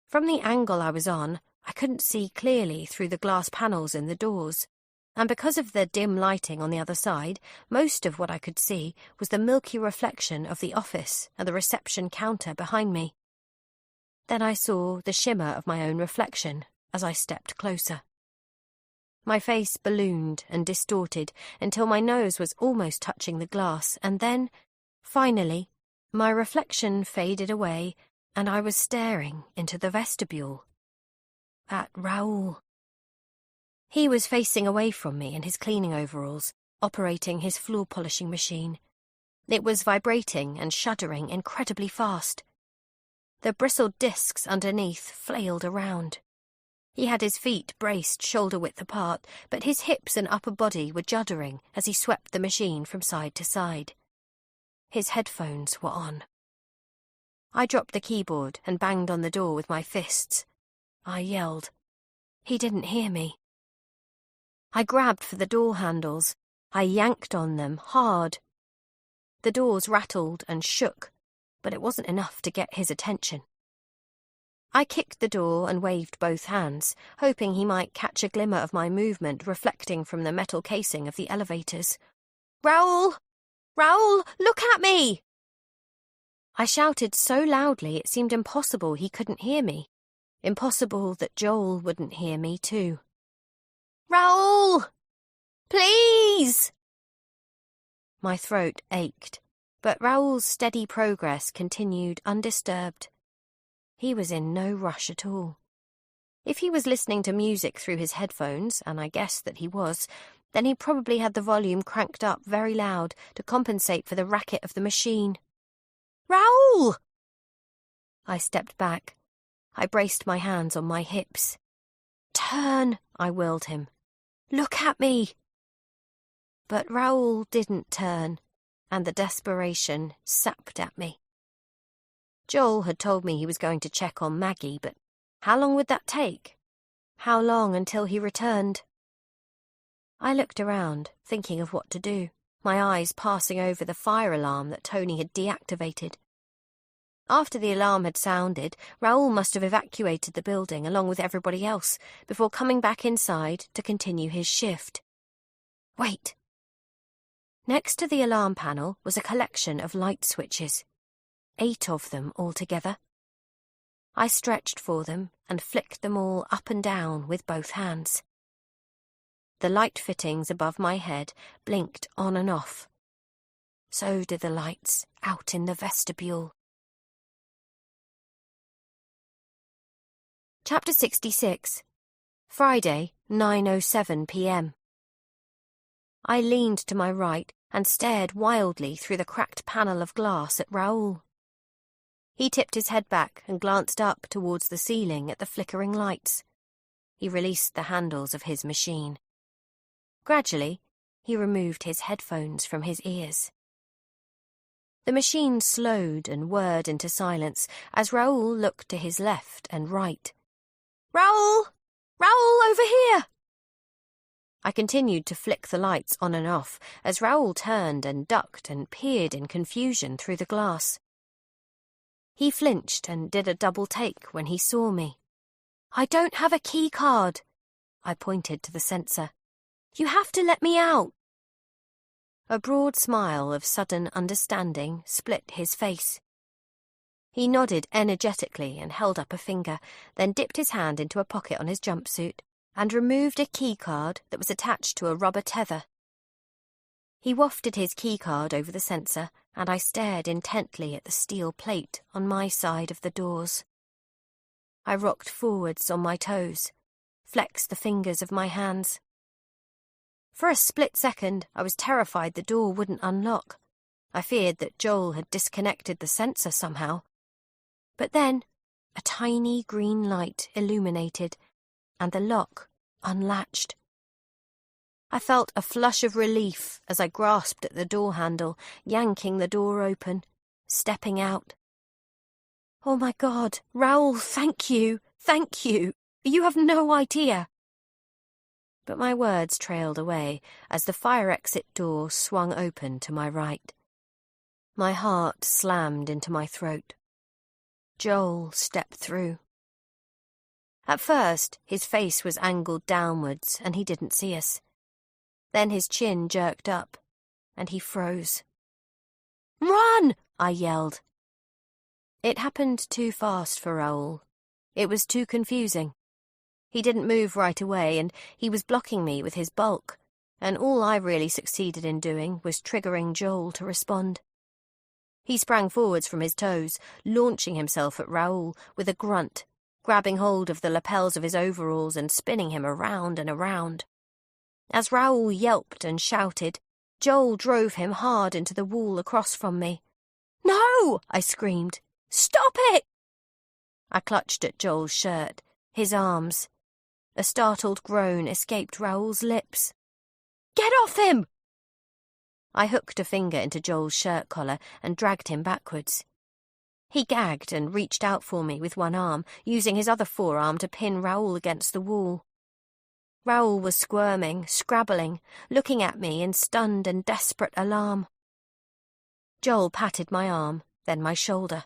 From the angle I was on, I couldn't see clearly through the glass panels in the doors, and because of the dim lighting on the other side, most of what I could see was the milky reflection of the office and the reception counter behind me. Then I saw the shimmer of my own reflection as I stepped closer. My face ballooned and distorted until my nose was almost touching the glass, and then, finally, my reflection faded away and I was staring into the vestibule. At Raoul. He was facing away from me in his cleaning overalls, operating his floor polishing machine. It was vibrating and shuddering incredibly fast. The bristled discs underneath flailed around. He had his feet braced shoulder-width apart, but his hips and upper body were juddering as he swept the machine from side to side. His headphones were on. I dropped the keyboard and banged on the door with my fists. I yelled. He didn't hear me. I grabbed for the door handles. I yanked on them hard. The doors rattled and shook, but it wasn't enough to get his attention. I kicked the door and waved both hands, hoping he might catch a glimmer of my movement reflecting from the metal casing of the elevators. "Raoul! Raoul, look at me!" I shouted so loudly it seemed impossible he couldn't hear me. Impossible that Joel wouldn't hear me too. "Raoul! Please!" My throat ached, but Raoul's steady progress continued undisturbed. He was in no rush at all. If he was listening to music through his headphones, and I guessed that he was, then he probably had the volume cranked up very loud to compensate for the racket of the machine. "Raoul!" I stepped back. I braced my hands on my hips. "Turn," I willed him. "Look at me." But Raoul didn't turn, and the desperation sapped at me. Joel had told me he was going to check on Maggie, but how long would that take? How long until he returned? I looked around, thinking of what to do, my eyes passing over the fire alarm that Tony had deactivated. After the alarm had sounded, Raoul must have evacuated the building along with everybody else before coming back inside to continue his shift. Wait. Next to the alarm panel was a collection of light switches. 8 of them altogether. I stretched for them and flicked them all up and down with both hands. The light fittings above my head blinked on and off. So did the lights out in the vestibule. Chapter 66. Friday, 9:07 p.m. I leaned to my right and stared wildly through the cracked panel of glass at Raoul. He tipped his head back and glanced up towards the ceiling at the flickering lights. He released the handles of his machine. Gradually, he removed his headphones from his ears. The machine slowed and whirred into silence as Raoul looked to his left and right. "Raoul! Raoul, over here!" I continued to flick the lights on and off as Raoul turned and ducked and peered in confusion through the glass. He flinched and did a double take when he saw me. "I don't have a key card." I pointed to the sensor. "You have to let me out." A broad smile of sudden understanding split his face. He nodded energetically and held up a finger, then dipped his hand into a pocket on his jumpsuit and removed a key card that was attached to a rubber tether. He wafted his key card over the sensor, and I stared intently at the steel plate on my side of the doors. I rocked forwards on my toes, flexed the fingers of my hands. For a split second, I was terrified the door wouldn't unlock. I feared that Joel had disconnected the sensor somehow. But then, a tiny green light illuminated, and the lock unlatched. I felt a flush of relief as I grasped at the door handle, yanking the door open, stepping out. "Oh my God, Raoul, thank you, thank you. You have no idea." But my words trailed away as the fire exit door swung open to my right. My heart slammed into my throat. Joel stepped through. At first, his face was angled downwards and he didn't see us. Then his chin jerked up, and he froze. "Run!" I yelled. It happened too fast for Raoul. It was too confusing. He didn't move right away, and he was blocking me with his bulk, and all I really succeeded in doing was triggering Joel to respond. He sprang forwards from his toes, launching himself at Raoul with a grunt, grabbing hold of the lapels of his overalls and spinning him around and around. As Raoul yelped and shouted, Joel drove him hard into the wall across from me. "No!" I screamed. "Stop it!" I clutched at Joel's shirt, his arms. A startled groan escaped Raoul's lips. "Get off him!" I hooked a finger into Joel's shirt collar and dragged him backwards. He gagged and reached out for me with one arm, using his other forearm to pin Raoul against the wall. Raoul was squirming, scrabbling, looking at me in stunned and desperate alarm. Joel patted my arm, then my shoulder.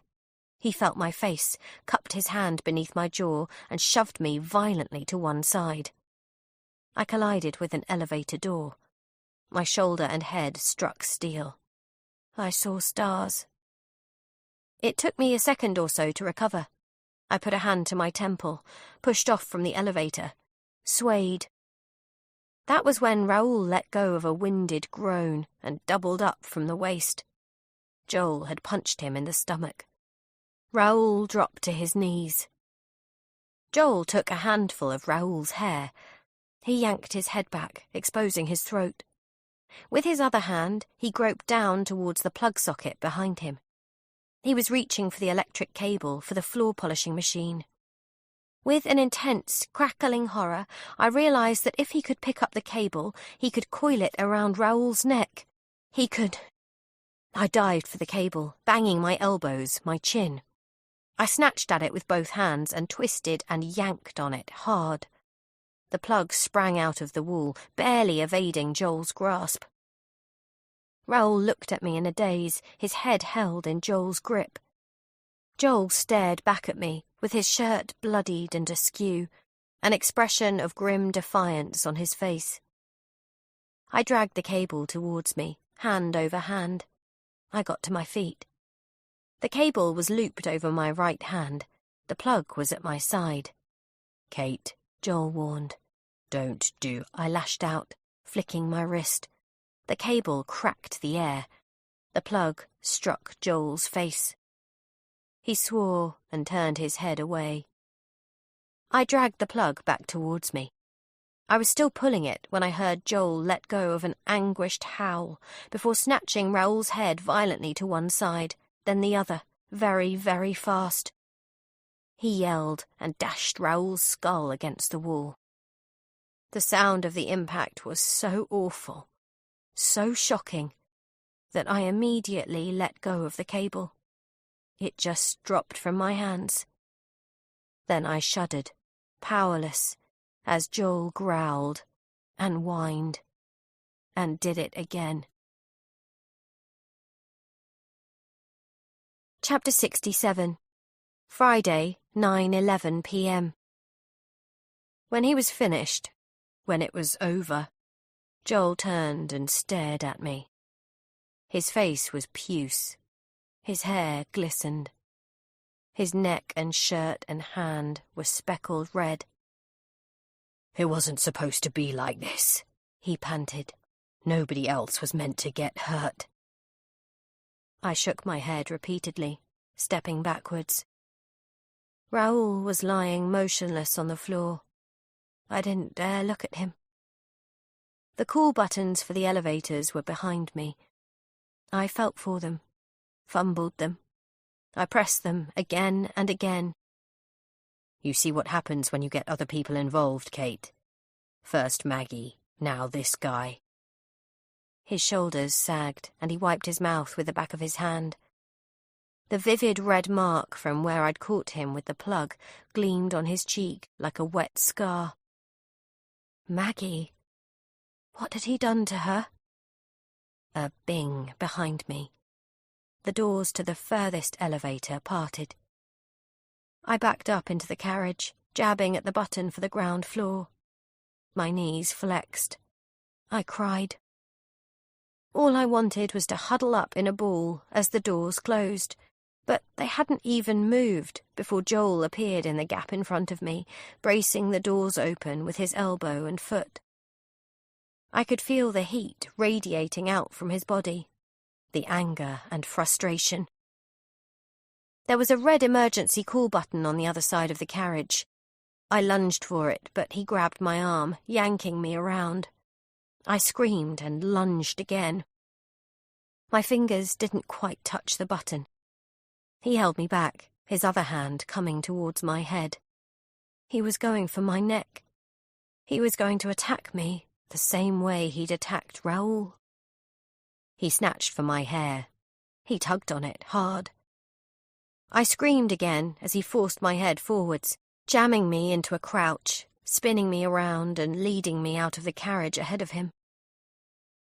He felt my face, cupped his hand beneath my jaw, and shoved me violently to one side. I collided with an elevator door. My shoulder and head struck steel. I saw stars. It took me a second or so to recover. I put a hand to my temple, pushed off from the elevator, swayed. That was when Raoul let go of a winded groan and doubled up from the waist. Joel had punched him in the stomach. Raoul dropped to his knees. Joel took a handful of Raoul's hair. He yanked his head back, exposing his throat. With his other hand, he groped down towards the plug socket behind him. He was reaching for the electric cable for the floor polishing machine. With an intense, crackling horror, I realized that if he could pick up the cable, he could coil it around Raoul's neck. He could... I dived for the cable, banging my elbows, my chin. I snatched at it with both hands and twisted and yanked on it hard. The plug sprang out of the wall, barely evading Joel's grasp. Raoul looked at me in a daze, his head held in Joel's grip. Joel stared back at me, with his shirt bloodied and askew, an expression of grim defiance on his face. I dragged the cable towards me, hand over hand. I got to my feet. The cable was looped over my right hand. The plug was at my side. "Kate," Joel warned. "Don't do..." I lashed out, flicking my wrist. The cable cracked the air. The plug struck Joel's face. He swore and turned his head away. I dragged the plug back towards me. I was still pulling it when I heard Joel let go of an anguished howl before snatching Raoul's head violently to one side, then the other, very, very fast. He yelled and dashed Raoul's skull against the wall. The sound of the impact was so awful, so shocking, that I immediately let go of the cable. It just dropped from my hands. Then I shuddered, powerless, as Joel growled and whined and did it again. Chapter 67. Friday, 9:11 p.m. When he was finished, when it was over, Joel turned and stared at me. His face was puce. His hair glistened. His neck and shirt and hand were speckled red. "It wasn't supposed to be like this," he panted. "Nobody else was meant to get hurt." I shook my head repeatedly, stepping backwards. Raoul was lying motionless on the floor. I didn't dare look at him. The call buttons for the elevators were behind me. I felt for them, fumbled them. I pressed them again and again. "You see what happens when you get other people involved, Kate. First Maggie, now this guy." His shoulders sagged, and he wiped his mouth with the back of his hand. The vivid red mark from where I'd caught him with the plug gleamed on his cheek like a wet scar. Maggie. What had he done to her? A bing behind me. The doors to the furthest elevator parted. I backed up into the carriage, jabbing at the button for the ground floor. My knees flexed. I cried. All I wanted was to huddle up in a ball as the doors closed, But they hadn't even moved before Joel appeared in the gap in front of me, bracing the doors open with his elbow and foot. I could feel the heat radiating out from his body, the anger and frustration. There was a red emergency call button on the other side of the carriage. I lunged for it, but he grabbed my arm, yanking me around. I screamed and lunged again. My fingers didn't quite touch the button. He held me back, his other hand coming towards my head. He was going for my neck. He was going to attack me the same way he'd attacked Raoul. He snatched for my hair. He tugged on it hard. I screamed again as he forced my head forwards, jamming me into a crouch, spinning me around and leading me out of the carriage ahead of him.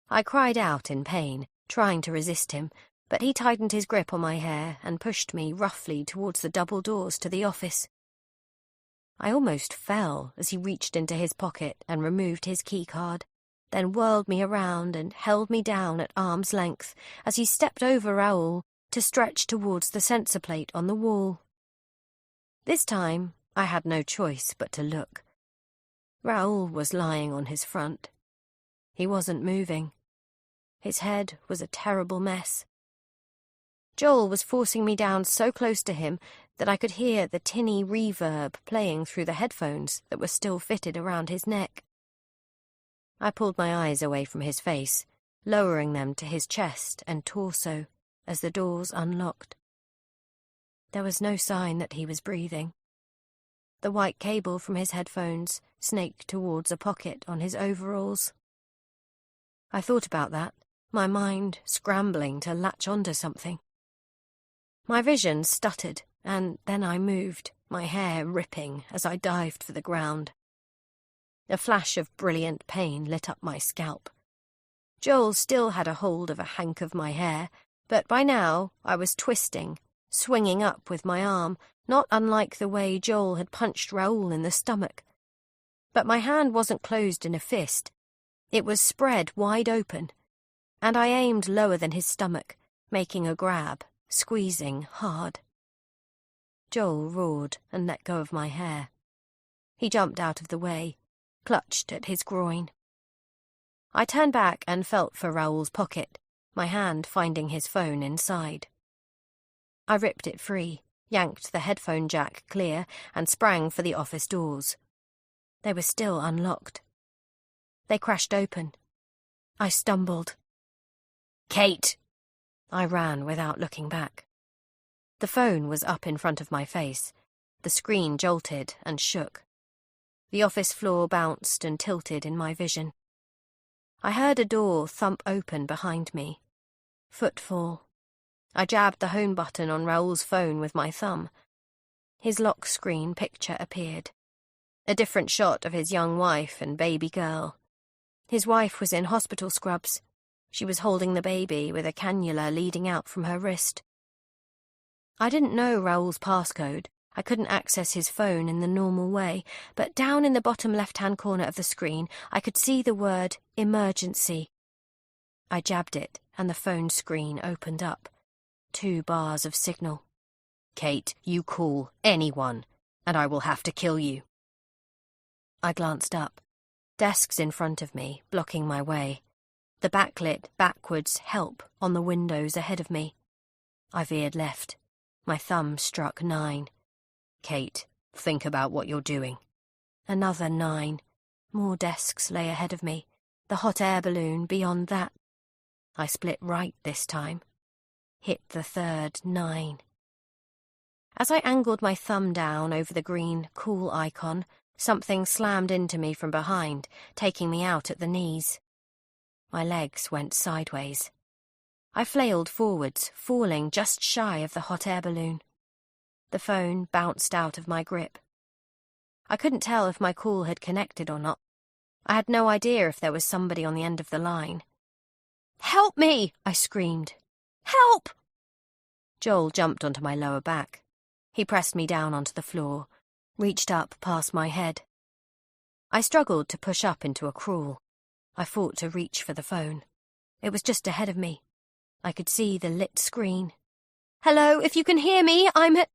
I cried out in pain, trying to resist him, but he tightened his grip on my hair and pushed me roughly towards the double doors to the office. I almost fell as he reached into his pocket and removed his keycard, then whirled me around and held me down at arm's length as he stepped over Raoul to stretch towards the sensor plate on the wall. This time, I had no choice but to look. Raoul was lying on his front. He wasn't moving. His head was a terrible mess. Joel was forcing me down so close to him that I could hear the tinny reverb playing through the headphones that were still fitted around his neck. I pulled my eyes away from his face, lowering them to his chest and torso as the doors unlocked. There was no sign that he was breathing. The white cable from his headphones snaked towards a pocket on his overalls. I thought about that, my mind scrambling to latch onto something. My vision stuttered, and then I moved, my hair ripping as I dived for the ground. A flash of brilliant pain lit up my scalp. Joel still had a hold of a hank of my hair, but by now I was twisting, swinging up with my arm, not unlike the way Joel had punched Raoul in the stomach. But my hand wasn't closed in a fist. It was spread wide open, and I aimed lower than his stomach, making a grab, squeezing hard. Joel roared and let go of my hair. He jumped out of the way, clutched at his groin. I turned back and felt for Raoul's pocket, my hand finding his phone inside. I ripped it free, yanked the headphone jack clear, and sprang for the office doors. They were still unlocked. They crashed open. I stumbled. "Kate!" I ran without looking back. The phone was up in front of my face. The screen jolted and shook. The office floor bounced and tilted in my vision. I heard a door thump open behind me. Footfall. I jabbed the home button on Raoul's phone with my thumb. His lock screen picture appeared. A different shot of his young wife and baby girl. His wife was in hospital scrubs. She was holding the baby with a cannula leading out from her wrist. I didn't know Raoul's passcode. I couldn't access his phone in the normal way, but down in the bottom left-hand corner of the screen, I could see the word emergency. I jabbed it, and the phone screen opened up. 2 bars of signal. "Kate, you call anyone, and I will have to kill you." I glanced up. Desks in front of me, blocking my way. The backlit, backwards help on the windows ahead of me. I veered left. My thumb struck 9. "Kate, think about what you're doing." Another 9. More desks lay ahead of me. The hot air balloon beyond that. I split right this time. Hit the third 9. As I angled my thumb down over the green, cool icon, something slammed into me from behind, taking me out at the knees. My legs went sideways. I flailed forwards, falling just shy of the hot air balloon. The phone bounced out of my grip. I couldn't tell if my call had connected or not. I had no idea if there was somebody on the end of the line. "Help me!" I screamed. "Help!" Joel jumped onto my lower back. He pressed me down onto the floor, reached up past my head. I struggled to push up into a crawl. I fought to reach for the phone. It was just ahead of me. I could see the lit screen. Hello, if you can hear me, I'm at...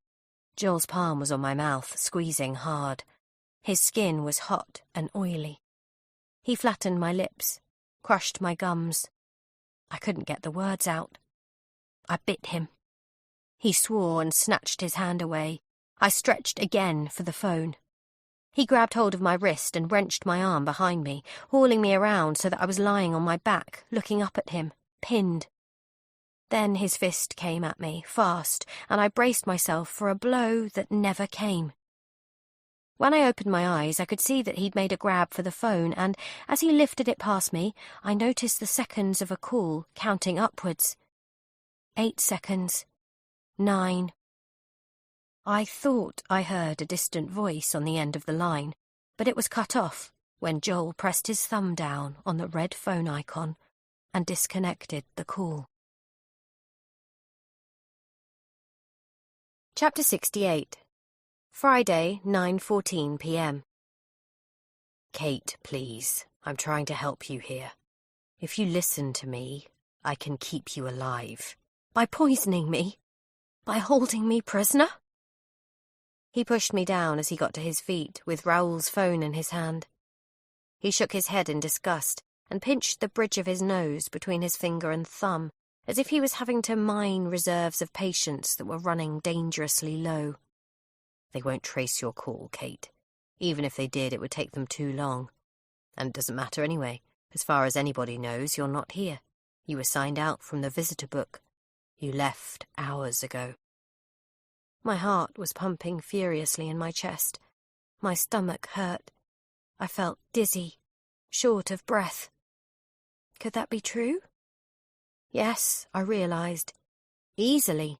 Joel's palm was on my mouth, squeezing hard. His skin was hot and oily. He flattened my lips, crushed my gums. I couldn't get the words out. I bit him. He swore and snatched his hand away. I stretched again for the phone. He grabbed hold of my wrist and wrenched my arm behind me, hauling me around so that I was lying on my back, looking up at him, pinned. Then his fist came at me, fast, and I braced myself for a blow that never came. When I opened my eyes, I could see that he'd made a grab for the phone, and as he lifted it past me, I noticed the seconds of a call counting upwards. 8 seconds. 9. I thought I heard a distant voice on the end of the line, but it was cut off when Joel pressed his thumb down on the red phone icon and disconnected the call. Chapter 68. Friday, 9:14 p.m. Kate, please. I'm trying to help you here. If you listen to me, I can keep you alive. By poisoning me? By holding me prisoner? He pushed me down as he got to his feet, with Raoul's phone in his hand. He shook his head in disgust and pinched the bridge of his nose between his finger and thumb, as if he was having to mine reserves of patience that were running dangerously low. They won't trace your call, Kate. Even if they did, it would take them too long. And it doesn't matter anyway. As far as anybody knows, you're not here. You were signed out from the visitor book. You left hours ago. My heart was pumping furiously in my chest. My stomach hurt. I felt dizzy, short of breath. Could that be true? Yes, I realised. Easily.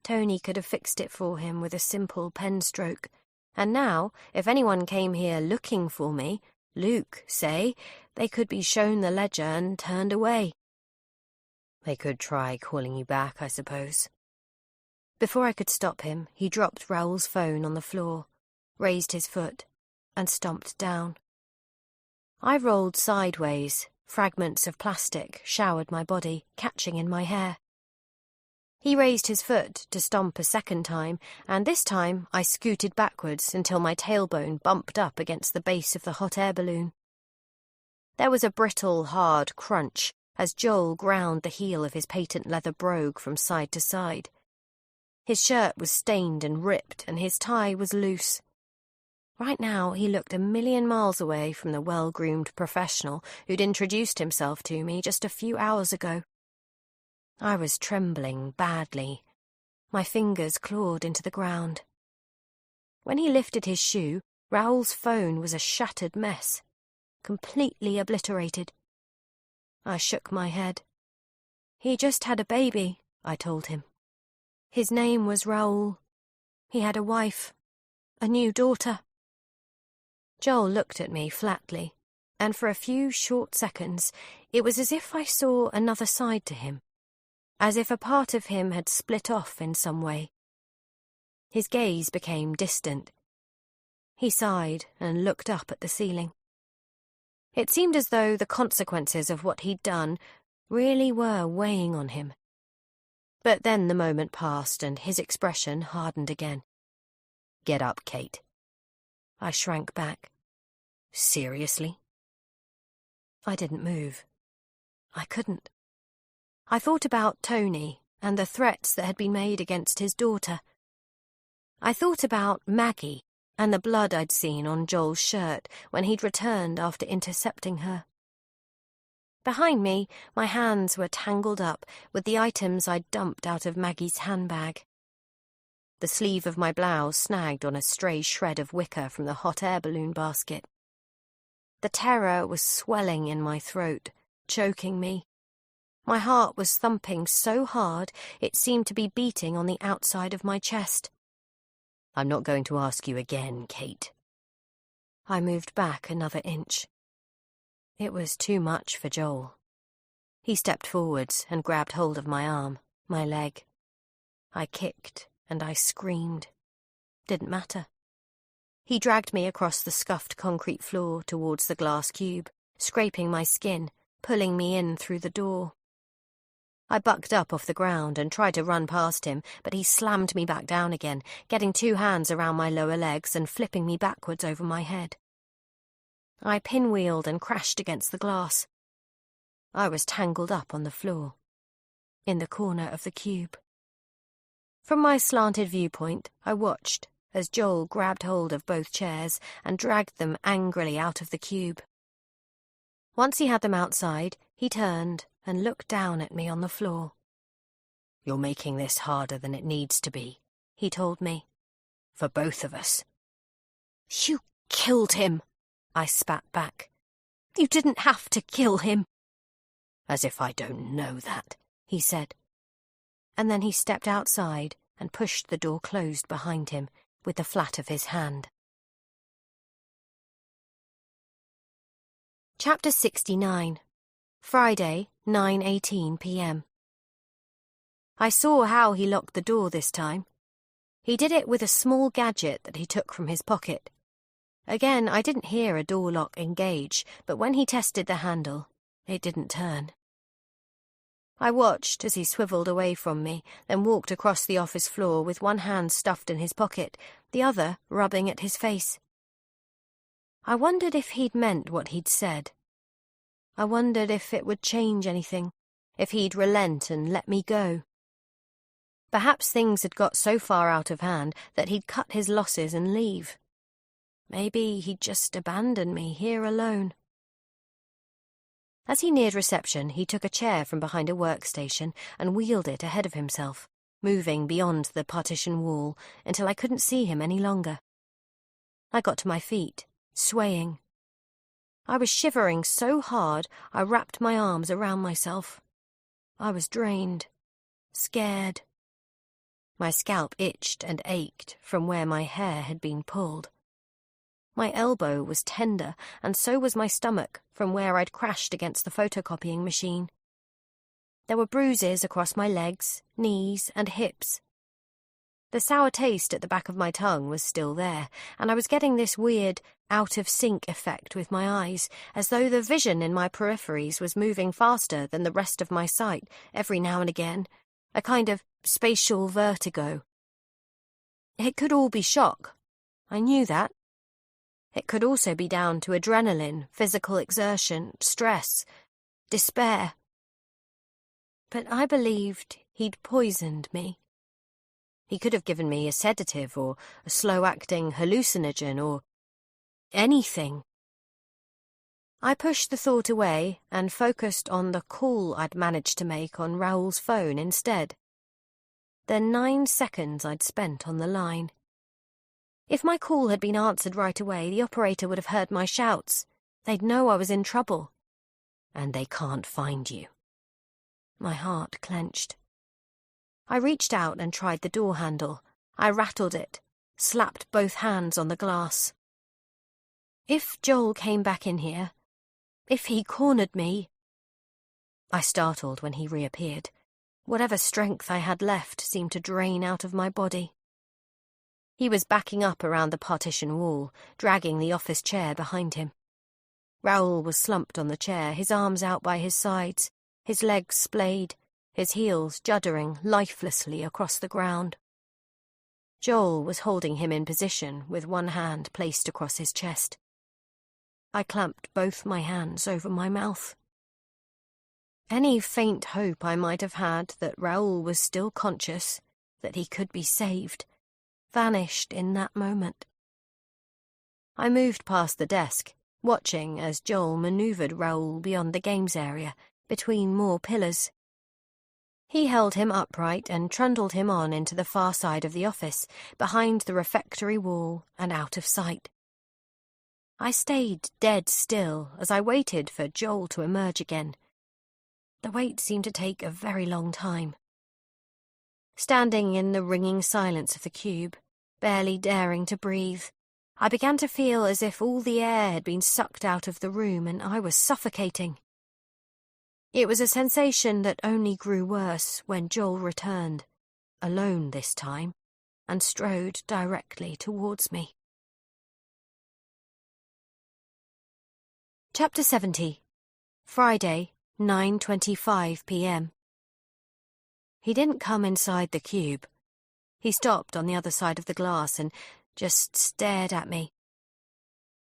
Tony could have fixed it for him with a simple pen stroke. And now, if anyone came here looking for me, Luke, say, they could be shown the ledger and turned away. They could try calling you back, I suppose. Before I could stop him, he dropped Raoul's phone on the floor, raised his foot, and stomped down. I rolled sideways. Fragments of plastic showered my body, catching in my hair. He raised his foot to stomp a second time, and this time I scooted backwards until my tailbone bumped up against the base of the hot air balloon. There was a brittle, hard crunch as Joel ground the heel of his patent leather brogue from side to side. His shirt was stained and ripped, and his tie was loose. Right now he looked a million miles away from the well-groomed professional who'd introduced himself to me just a few hours ago. I was trembling badly. My fingers clawed into the ground. When he lifted his shoe, Raoul's phone was a shattered mess, completely obliterated. I shook my head. He just had a baby, I told him. His name was Raoul. He had a wife, a new daughter. Joel looked at me flatly, and for a few short seconds it was as if I saw another side to him, as if a part of him had split off in some way. His gaze became distant. He sighed and looked up at the ceiling. It seemed as though the consequences of what he'd done really were weighing on him. But then the moment passed and his expression hardened again. Get up, Kate. I shrank back. Seriously? I didn't move. I couldn't. I thought about Tony and the threats that had been made against his daughter. I thought about Maggie and the blood I'd seen on Joel's shirt when he'd returned after intercepting her. Behind me, my hands were tangled up with the items I'd dumped out of Maggie's handbag. The sleeve of my blouse snagged on a stray shred of wicker from the hot air balloon basket. The terror was swelling in my throat, choking me. My heart was thumping so hard it seemed to be beating on the outside of my chest. I'm not going to ask you again, Kate. I moved back another inch. It was too much for Joel. He stepped forwards and grabbed hold of my arm, my leg. I kicked and I screamed. Didn't matter. He dragged me across the scuffed concrete floor towards the glass cube, scraping my skin, pulling me in through the door.
I bucked up off the ground and tried to run past him, but he slammed me back down again, getting 2 hands around my lower legs and flipping me backwards over my head. I pinwheeled and crashed against the glass. I was tangled up on the floor, in the corner of the cube. From my slanted viewpoint, I watched as Joel grabbed hold of both chairs and dragged them angrily out of the cube. Once he had them outside, he turned and looked down at me on the floor. "You're making this harder than it needs to be," he told me. "For both of us."
"You killed him," I spat back. "You didn't have to kill him."
"As if I don't know that," he said. And then he stepped outside and pushed the door closed behind him with the flat of his hand. Chapter 69. Friday, 9:18 p.m. I saw how he locked the door this time. He did it with a small gadget that he took from his pocket. Again, I didn't hear a door lock engage, but when he tested the handle, it didn't turn. I watched as he swiveled away from me, then walked across the office floor with one hand stuffed in his pocket, the other rubbing at his face. I wondered if he'd meant what he'd said. I wondered if it would change anything, if he'd relent and let me go. Perhaps things had got so far out of hand that he'd cut his losses and leave. Maybe he'd just abandon me here alone. As he neared reception, he took a chair from behind a workstation and wheeled it ahead of himself, moving beyond the partition wall until I couldn't see him any longer. I got to my feet, swaying. I was shivering so hard I wrapped my arms around myself. I was drained, scared. My scalp itched and ached from where my hair had been pulled. My elbow was tender, and so was my stomach from where I'd crashed against the photocopying machine. There were bruises across my legs, knees, and hips. The sour taste at the back of my tongue was still there, and I was getting this weird, out-of-sync effect with my eyes, as though the vision in my peripheries was moving faster than the rest of my sight every now and again, a kind of spatial vertigo. It could all be shock. I knew that. It could also be down to adrenaline, physical exertion, stress, despair. But I believed he'd poisoned me. He could have given me a sedative or a slow-acting hallucinogen or anything. I pushed the thought away and focused on the call I'd managed to make on Raoul's phone instead. The 9 seconds I'd spent on the line. If my call had been answered right away, the operator would have heard my shouts. They'd know I was in trouble. And they can't find you. My heart clenched. I reached out and tried the door handle. I rattled it, slapped both hands on the glass. If Joel came back in here, if he cornered me... I startled when he reappeared. Whatever strength I had left seemed to drain out of my body. He was backing up around the partition wall, dragging the office chair behind him. Raoul was slumped on the chair, his arms out by his sides, his legs splayed, his heels juddering lifelessly across the ground. Joel was holding him in position with one hand placed across his chest. I clamped both my hands over my mouth. Any faint hope I might have had that Raoul was still conscious, that he could be saved, vanished in that moment. I moved past the desk, watching as Joel manoeuvred Raoul beyond the games area, between more pillars. He held him upright and trundled him on into the far side of the office, behind the refectory wall and out of sight. I stayed dead still as I waited for Joel to emerge again. The wait seemed to take a very long time. Standing in the ringing silence of the cube, barely daring to breathe, I began to feel as if all the air had been sucked out of the room and I was suffocating. It was a sensation that only grew worse when Joel returned, alone this time, and strode directly towards me. Chapter 70. Friday, 9:25 p.m. He didn't come inside the cube. He stopped on the other side of the glass and just stared at me.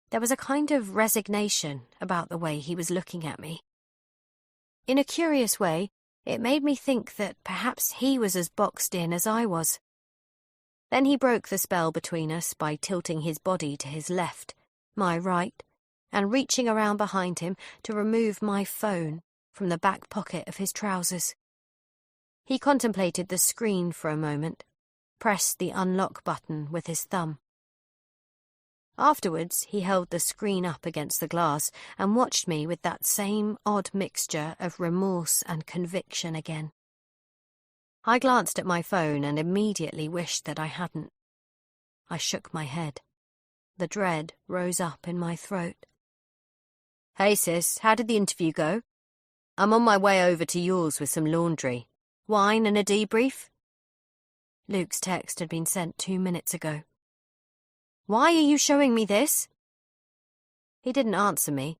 There was a kind of resignation about the way he was looking at me. In a curious way, it made me think that perhaps he was as boxed in as I was. Then he broke the spell between us by tilting his body to his left, my right, and reaching around behind him to remove my phone from the back pocket of his trousers. He contemplated the screen for a moment, pressed the unlock button with his thumb. Afterwards, he held the screen up against the glass and watched me with that same odd mixture of remorse and conviction again. I glanced at my phone and immediately wished that I hadn't. I shook my head. The dread rose up in my throat. "Hey sis, how did the interview go? I'm on my way over to yours with some laundry. Wine and a debrief?" Luke's text had been sent 2 minutes ago. "Why are you showing me this?" He didn't answer me,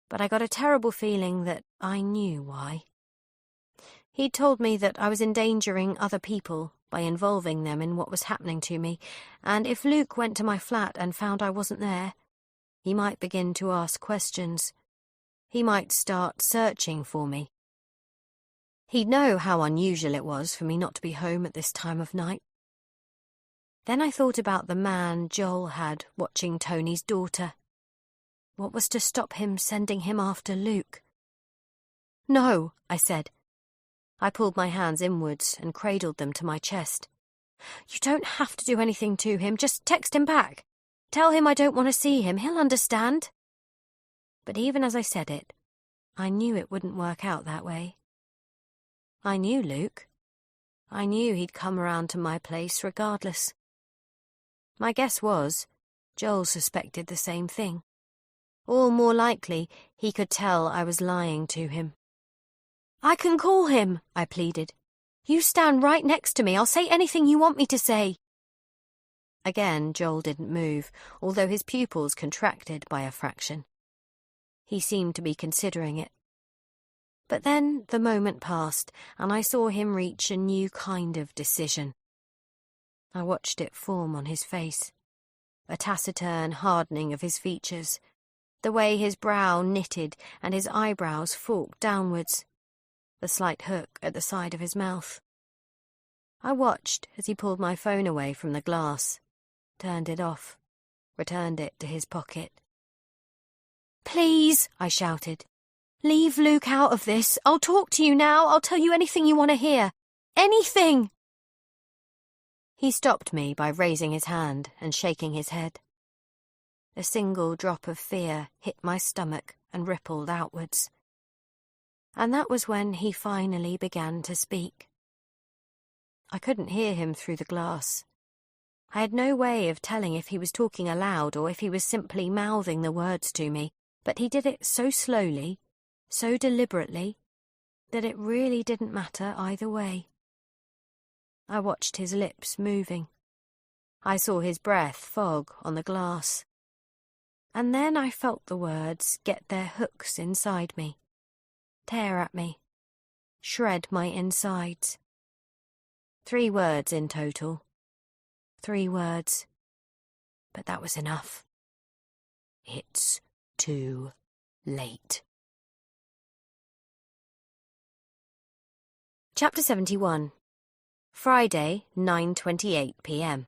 but I got a terrible feeling that I knew why. He'd told me that I was endangering other people by involving them in what was happening to me, and if Luke went to my flat and found I wasn't there, he might begin to ask questions. He might start searching for me. He'd know how unusual it was for me not to be home at this time of night. Then I thought about the man Joel had watching Tony's daughter. What was to stop him sending him after Luke? "No," I said. I pulled my hands inwards and cradled them to my chest. "You don't have to do anything to him. Just text him back. Tell him I don't want to see him. He'll understand." But even as I said it, I knew it wouldn't work out that way. I knew Luke. I knew he'd come around to my place regardless. My guess was Joel suspected the same thing. Or more likely, he could tell I was lying to him. "I can call him," I pleaded. "You stand right next to me. I'll say anything you want me to say." Again, Joel didn't move, although his pupils contracted by a fraction. He seemed to be considering it. But then the moment passed, and I saw him reach a new kind of decision. I watched it form on his face, a taciturn hardening of his features, the way his brow knitted and his eyebrows forked downwards, the slight hook at the side of his mouth. I watched as he pulled my phone away from the glass, turned it off, returned it to his pocket. "Please," I shouted. "Leave Luke out of this. I'll talk to you now. I'll tell you anything you want to hear. Anything!" He stopped me by raising his hand and shaking his head. A single drop of fear hit my stomach and rippled outwards. And that was when he finally began to speak. I couldn't hear him through the glass. I had no way of telling if he was talking aloud or if he was simply mouthing the words to me, but he did it so slowly, so deliberately, that it really didn't matter either way. I watched his lips moving. I saw his breath fog on the glass. And then I felt the words get their hooks inside me, tear at me, shred my insides. 3 words in total. 3 words. But that was enough. It's too late. Chapter 71. Friday, 9:28 p.m.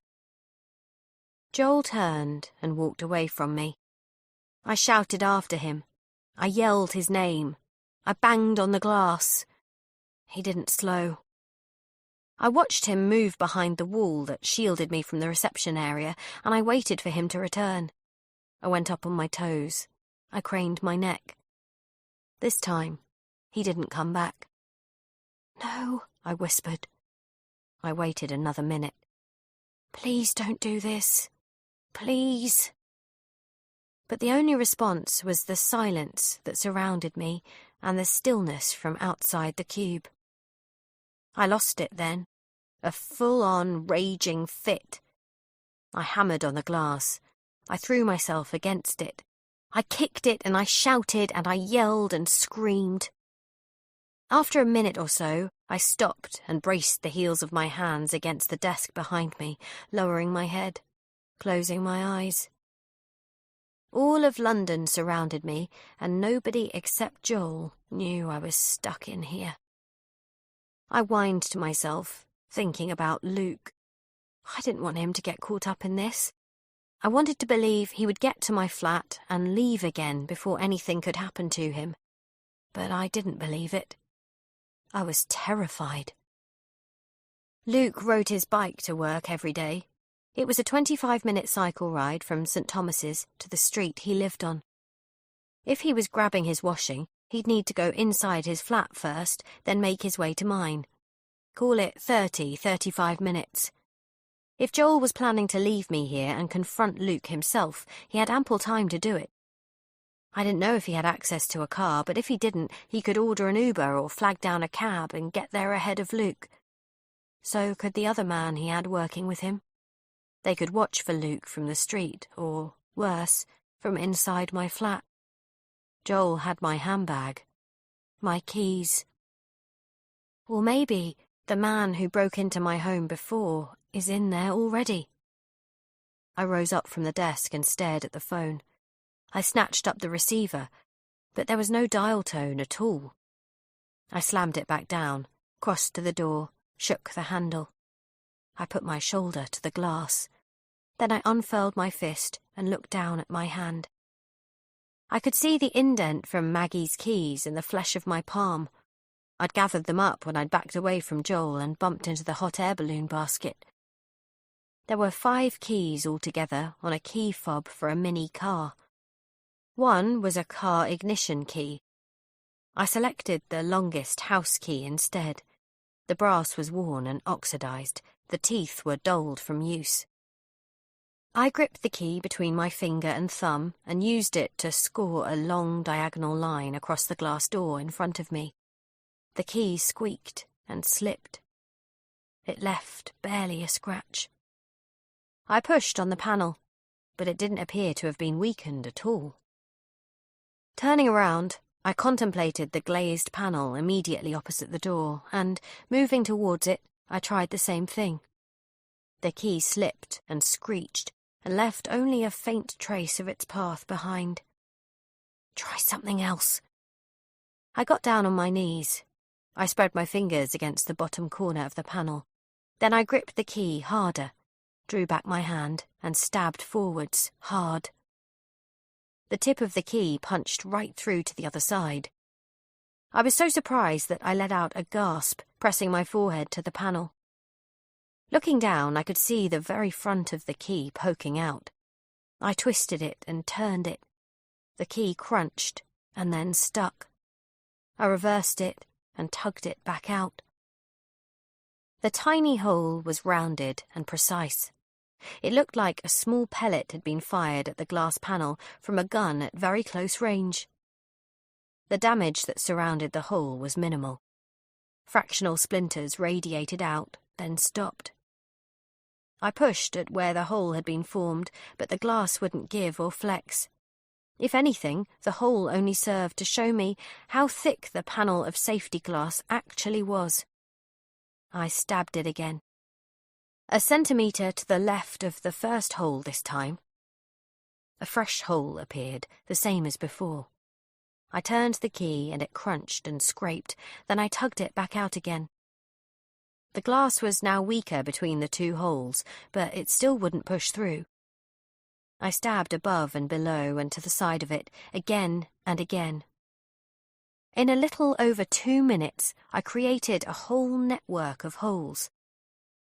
Joel turned and walked away from me. I shouted after him. I yelled his name. I banged on the glass. He didn't slow. I watched him move behind the wall that shielded me from the reception area, and I waited for him to return. I went up on my toes. I craned my neck. This time, he didn't come back. "No," I whispered. I waited another minute. "Please don't do this. Please." But the only response was the silence that surrounded me and the stillness from outside the cube. I lost it then, a full-on raging fit. I hammered on the glass. I threw myself against it. I kicked it and I shouted and I yelled and screamed.
After a minute or so, I stopped and braced the heels of my hands against the desk behind me, lowering my head, closing my eyes. All of London surrounded me, and nobody except Joel knew I was stuck in here. I whined to myself, thinking about Luke. I didn't want him to get caught up in this. I wanted to believe he would get to my flat and leave again before anything could happen to him. But I didn't believe it. I was terrified. Luke rode his bike to work every day. It was a 25-minute cycle ride from St. Thomas's to the street he lived on. If he was grabbing his washing, he'd need to go inside his flat first, then make his way to mine. Call it 35 minutes. If Joel was planning to leave me here and confront Luke himself, he had ample time to do it. I didn't know if he had access to a car, but if he didn't, he could order an Uber or flag down a cab and get there ahead of Luke. So could the other man he had working with him. They could watch for Luke from the street, or, worse, from inside my flat. Joel had my handbag, my keys. Or maybe the man who broke into my home before is in there already. I rose up from the desk and stared at the phone. I snatched up the receiver, but there was no dial tone at all. I slammed it back down, crossed to the door, shook the handle. I put my shoulder to the glass. Then I unfurled my fist and looked down at my hand. I could see the indent from Maggie's keys in the flesh of my palm. I'd gathered them up when I'd backed away from Joel and bumped into the hot air balloon basket. There were 5 keys altogether on a key fob for a mini car. One was a car ignition key. I selected the longest house key instead. The brass was worn and oxidized. The teeth were dulled from use. I gripped the key between my finger and thumb and used it to score a long diagonal line across the glass door in front of me. The key squeaked and slipped. It left barely a scratch. I pushed on the panel, but it didn't appear to have been weakened at all. Turning around, I contemplated the glazed panel immediately opposite the door, and, moving towards it, I tried the same thing. The key slipped and screeched, and left only a faint trace of its path behind. Try something else. I got down on my knees. I spread my fingers against the bottom corner of the panel. Then I gripped the key harder, drew back my hand, and stabbed forwards, hard. The tip of the key punched right through to the other side. I was so surprised that I let out a gasp, pressing my forehead to the panel. Looking down, I could see the very front of the key poking out. I twisted it and turned it. The key crunched and then stuck. I reversed it and tugged it back out. The tiny hole was rounded and precise. It looked like a small pellet had been fired at the glass panel from a gun at very close range. The damage that surrounded the hole was minimal. Fractional splinters radiated out, then stopped. I pushed at where the hole had been formed, but the glass wouldn't give or flex. If anything, the hole only served to show me how thick the panel of safety glass actually was. I stabbed it again. A centimetre to the left of the first hole this time. A fresh hole appeared, the same as before. I turned the key and it crunched and scraped, then I tugged it back out again. The glass was now weaker between the 2 holes, but it still wouldn't push through. I stabbed above and below and to the side of it, again and again. In a little over 2 minutes, I created a whole network of holes.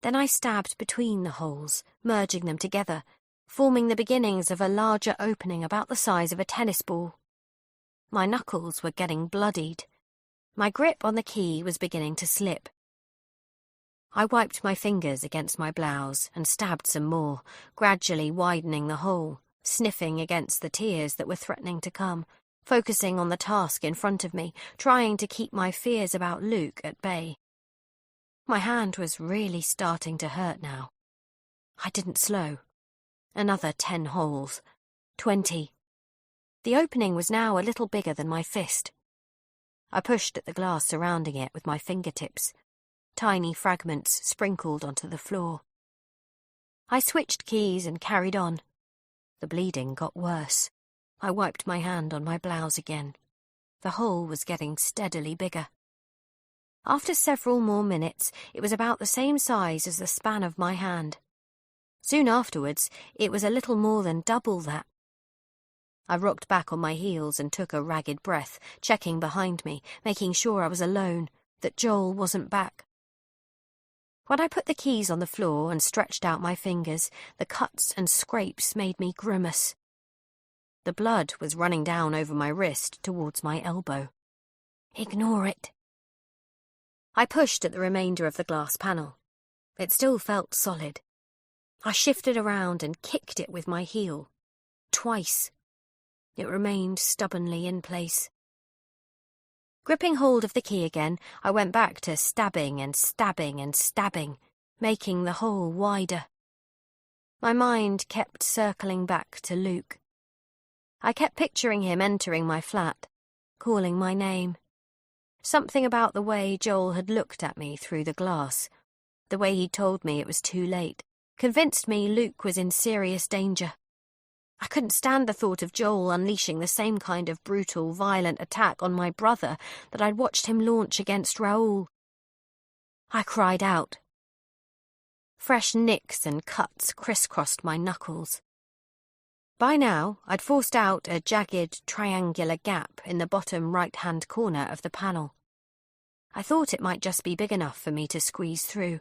Then I stabbed between the holes, merging them together, forming the beginnings of a larger opening about the size of a tennis ball. My knuckles were getting bloodied. My grip on the key was beginning to slip. I wiped my fingers against my blouse and stabbed some more, gradually widening the hole, sniffing against the tears that were threatening to come, focusing on the task in front of me, trying to keep my fears about Luke at bay. My hand was really starting to hurt now. I didn't slow. Another 10 holes. 20. The opening was now a little bigger than my fist.
I pushed at the glass surrounding it with my fingertips. Tiny fragments sprinkled onto the floor. I switched keys and carried on. The bleeding got worse. I wiped my hand on my blouse again. The hole was getting steadily bigger. After several more minutes, it was about the same size as the span of my hand. Soon afterwards, it was a little more than double that. I rocked back on my heels and took a ragged breath, checking behind me, making sure I was alone, that Joel wasn't back. When I put the keys on the floor and stretched out my fingers, the cuts and scrapes made me grimace. The blood was running down over my wrist towards my elbow. Ignore it. I pushed at the remainder of the glass panel. It still felt solid. I shifted around and kicked it with my heel. Twice. It remained stubbornly in place. Gripping hold of the key again, I went back to stabbing and stabbing and stabbing, making the hole wider. My mind kept circling back to Luke. I kept picturing him entering my flat, calling my name. Something about the way Joel had looked at me through the glass, the way he'd told me it was too late, convinced me Luke was in serious danger. I couldn't stand the thought of Joel unleashing the same kind of brutal, violent attack on my brother that I'd watched him launch against Raoul. I cried out. Fresh nicks and cuts crisscrossed my knuckles. By now, I'd forced out a jagged, triangular gap in the bottom right-hand corner of the panel. I thought it might just be big enough for me to squeeze through.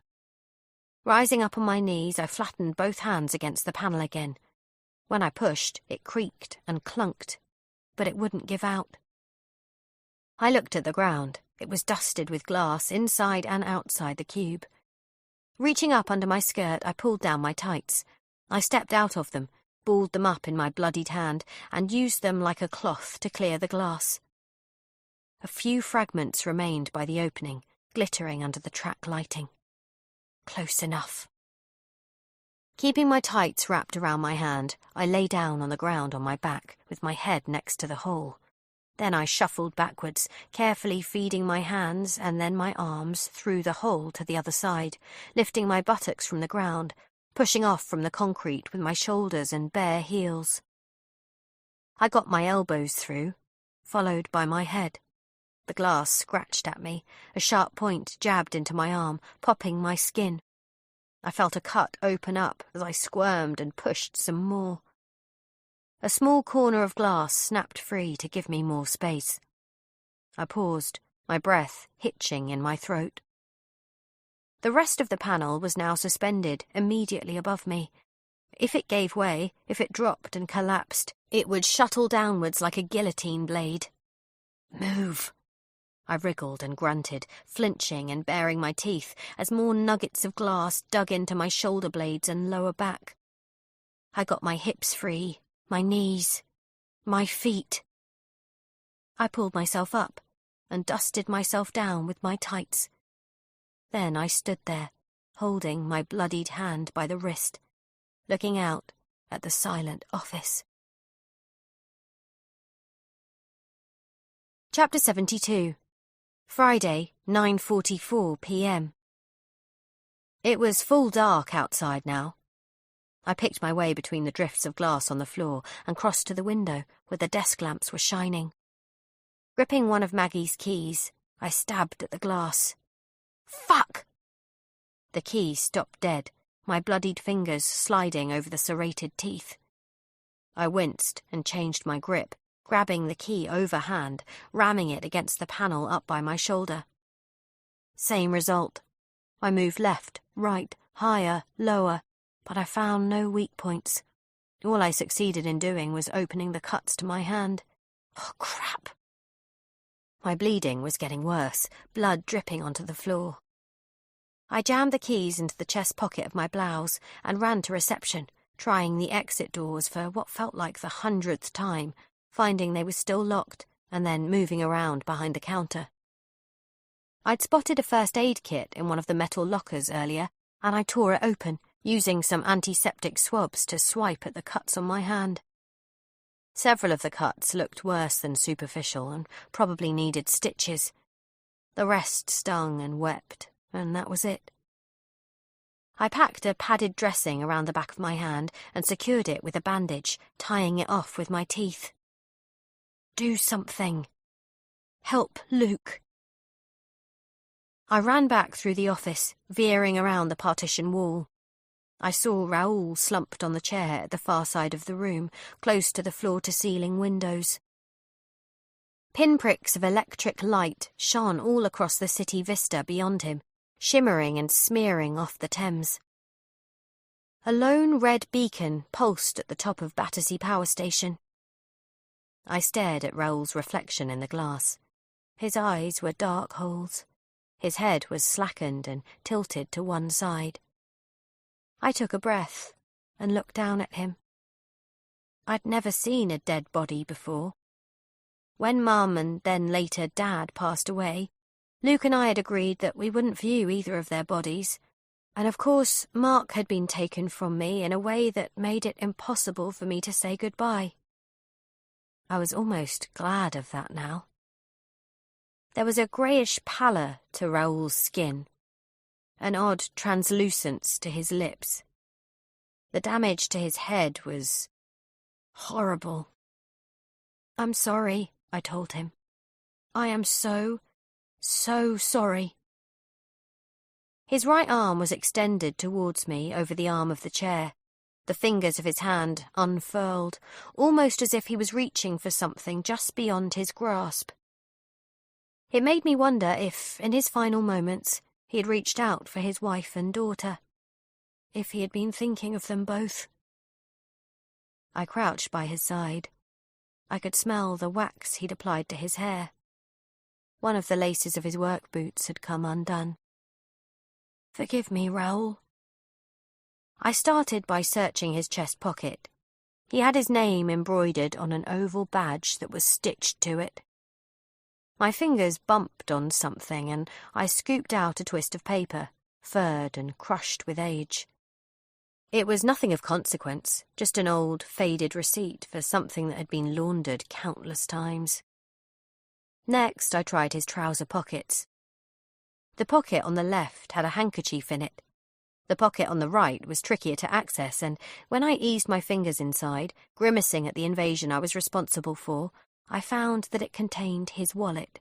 Rising up on my knees, I flattened both hands against the panel again. When I pushed, it creaked and clunked, but it wouldn't give out. I looked at the ground. It was dusted with glass inside and outside the cube. Reaching up under my skirt, I pulled down my tights. I stepped out of them, balled them up in my bloodied hand, and used them like a cloth to clear the glass. A few fragments remained by the opening, glittering under the track lighting. Close enough. Keeping my tights wrapped around my hand, I lay down on the ground on my back, with my head next to the hole. Then I shuffled backwards, carefully feeding my hands and then my arms through the hole to the other side, lifting my buttocks from the ground, pushing off from the concrete with my shoulders and bare heels. I got my elbows through, followed by my head. The glass scratched at me, a sharp point jabbed into my arm, popping my skin. I felt a cut open up as I squirmed and pushed some more. A small corner of glass snapped free to give me more space. I paused, my breath hitching in my throat. The rest of the panel was now suspended immediately above me. If it gave way, if it dropped and collapsed, it would shuttle downwards like a guillotine blade. Move! I wriggled and grunted, flinching and baring my teeth as more nuggets of glass dug into my shoulder blades and lower back. I got my hips free, my knees, my feet. I pulled myself up and dusted myself down with my tights. Then I stood there, holding my bloodied hand by the wrist, looking out at the silent office. Chapter 72. Friday, 9:44 p.m. It was full dark outside now. I picked my way between the drifts of glass on the floor and crossed to the window where the desk lamps were shining. Gripping one of Maggie's keys, I stabbed at the glass. Fuck! The key stopped dead, my bloodied fingers sliding over the serrated teeth. I winced and changed my grip, grabbing the key overhand, ramming it against the panel up by my shoulder. Same result. I moved left, right, higher, lower, but I found no weak points. All I succeeded in doing was opening the cuts to my hand. Oh, crap! My bleeding was getting worse, blood dripping onto the floor. I jammed the keys into the chest pocket of my blouse and ran to reception, trying the exit doors for what felt like the 100th time, finding they were still locked, and then moving around behind the counter. I'd spotted a first aid kit in one of the metal lockers earlier, and I tore it open, using some antiseptic swabs to swipe at the cuts on my hand. Several of the cuts looked worse than superficial and probably needed stitches. The rest stung and wept, and that was it. I packed a padded dressing around the back of my hand and secured it with a bandage, tying it off with my teeth. Do something. Help Luke. I ran back through the office, veering around the partition wall. I saw Raoul slumped on the chair at the far side of the room, close to the floor-to-ceiling windows. Pinpricks of electric light shone all across the city vista beyond him, shimmering and smearing off the Thames. A lone red beacon pulsed at the top of Battersea Power Station. I stared at Raoul's reflection in the glass. His eyes were dark holes. His head was slackened and tilted to one side. I took a breath and looked down at him. I'd never seen a dead body before. When Mum and then later Dad passed away, Luke and I had agreed that we wouldn't view either of their bodies, and of course Mark had been taken from me in a way that made it impossible for me to say goodbye. I was almost glad of that now. There was a greyish pallor to Raoul's skin, an odd translucence to his lips. The damage to his head was horrible. I'm sorry, I told him. I am so sorry. His right arm was extended towards me over the arm of the chair, the fingers of his hand unfurled, almost as if he was reaching for something just beyond his grasp. It made me wonder if, in his final moments, he had reached out for his wife and daughter, if he had been thinking of them both. I crouched by his side. I could smell the wax he'd applied to his hair. One of the laces of his work boots had come undone. Forgive me, Raoul. I started by searching his chest pocket. He had his name embroidered on an oval badge that was stitched to it. My fingers bumped on something, and I scooped out a twist of paper, furred and crushed with age. It was nothing of consequence, just an old, faded receipt for something that had been laundered countless times. Next, I tried his trouser pockets. The pocket on the left had a handkerchief in it. The pocket on the right was trickier to access, and when I eased my fingers inside, grimacing at the invasion I was responsible for, I found that it contained his wallet.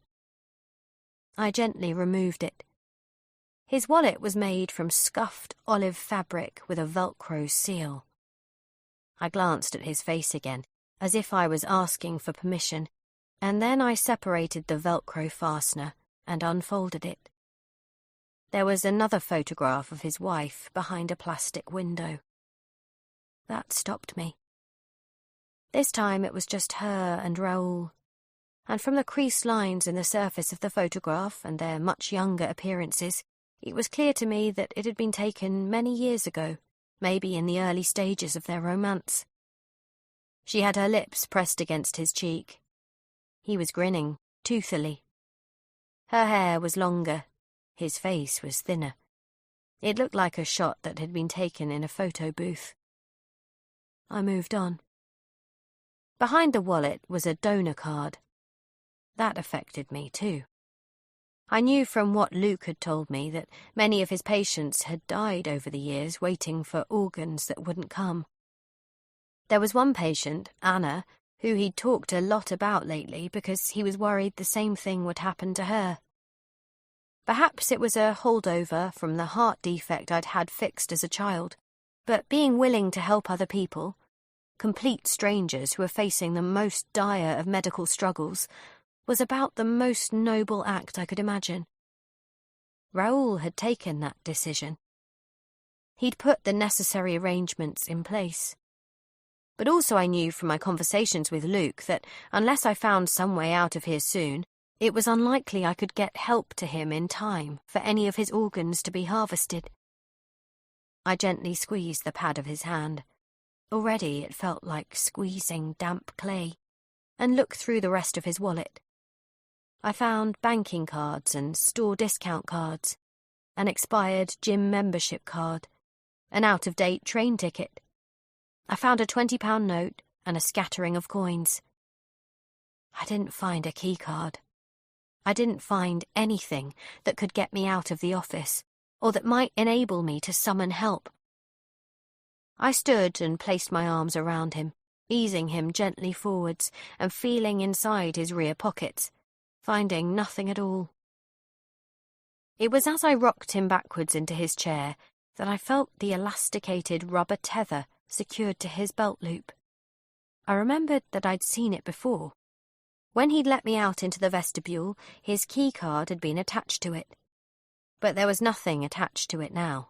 I gently removed it. His wallet was made from scuffed olive fabric with a Velcro seal. I glanced at his face again, as if I was asking for permission, and then I separated the Velcro fastener and unfolded it. There was another photograph of his wife behind a plastic window. That stopped me. This time it was just her and Raoul, and from the creased lines in the surface of the photograph and their much younger appearances, it was clear to me that it had been taken many years ago, maybe in the early stages of their romance. She had her lips pressed against his cheek. He was grinning, toothily. Her hair was longer, his face was thinner. It looked like a shot that had been taken in a photo booth. I moved on. Behind the wallet was a donor card. That affected me too. I knew from what Luke had told me that many of his patients had died over the years waiting for organs that wouldn't come. There was one patient, Anna, who he'd talked a lot about lately because he was worried the same thing would happen to her. Perhaps it was a holdover from the heart defect I'd had fixed as a child, but being willing to help other people, complete strangers who were facing the most dire of medical struggles, was about the most noble act I could imagine. Raoul had taken that decision. He'd put the necessary arrangements in place. But also I knew from my conversations with Luke that unless I found some way out of here soon, it was unlikely I could get help to him in time for any of his organs to be harvested. I gently squeezed the pad of his hand. Already it felt like squeezing damp clay, and looked through the rest of his wallet. I found banking cards and store discount cards, an expired gym membership card, an out-of-date train ticket. I found a £20 note,
and a scattering of coins. I didn't find a keycard. I didn't find anything that could get me out of the office, or that might enable me to summon help. I stood and placed my arms around him, easing him gently forwards and feeling inside his rear pockets, finding nothing at all. It was as I rocked him backwards into his chair that I felt the elasticated rubber tether secured to his belt loop. I remembered that I'd seen it before. When he'd let me out into the vestibule, his keycard had been attached to it. But there was nothing attached to it now.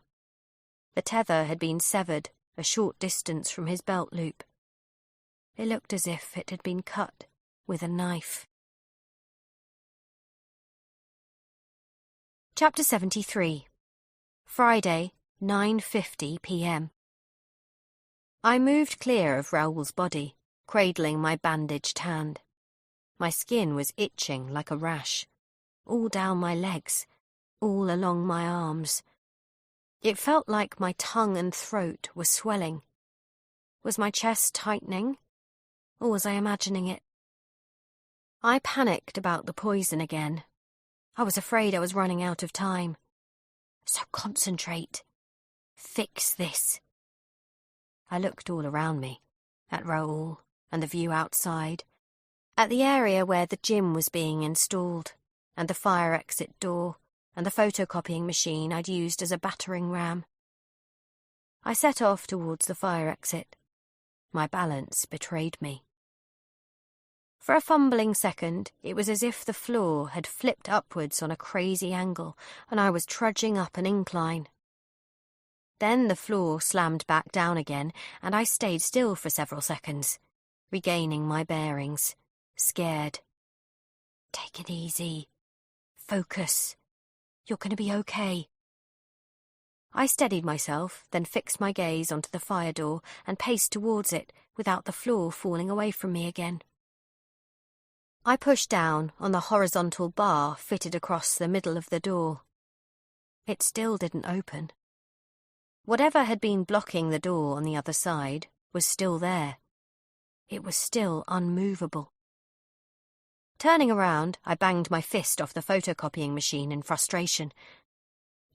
The tether had been severed a short distance from his belt loop. It looked as if it had been cut with a knife. Chapter 73. Friday, 9:50 p.m. I moved clear of Raoul's body, cradling my bandaged hand. My skin was itching like a rash, all down my legs, all along my arms. It felt like my tongue and throat were swelling. Was my chest tightening, or was I imagining it? I panicked about the poison again. I was afraid I was running out of time. So concentrate. Fix this. I looked all around me, at Raoul and the view outside, at the area where the gym was being installed, and the fire exit door, and the photocopying machine I'd used as a battering ram. I set off towards the fire exit. My balance betrayed me. For a fumbling second, it was as if the floor had flipped upwards on a crazy angle, and I was trudging up an incline. Then the floor slammed back down again, and I stayed still for several seconds, regaining my bearings, scared. Take it easy. Focus. You're going to be okay. I steadied myself, then fixed my gaze onto the fire door and paced towards it without the floor falling away from me again. I pushed down on the horizontal bar fitted across the middle of the door. It still didn't open. Whatever had been blocking the door on the other side was still there. It was still unmovable. Turning around, I banged my fist off the photocopying machine in frustration.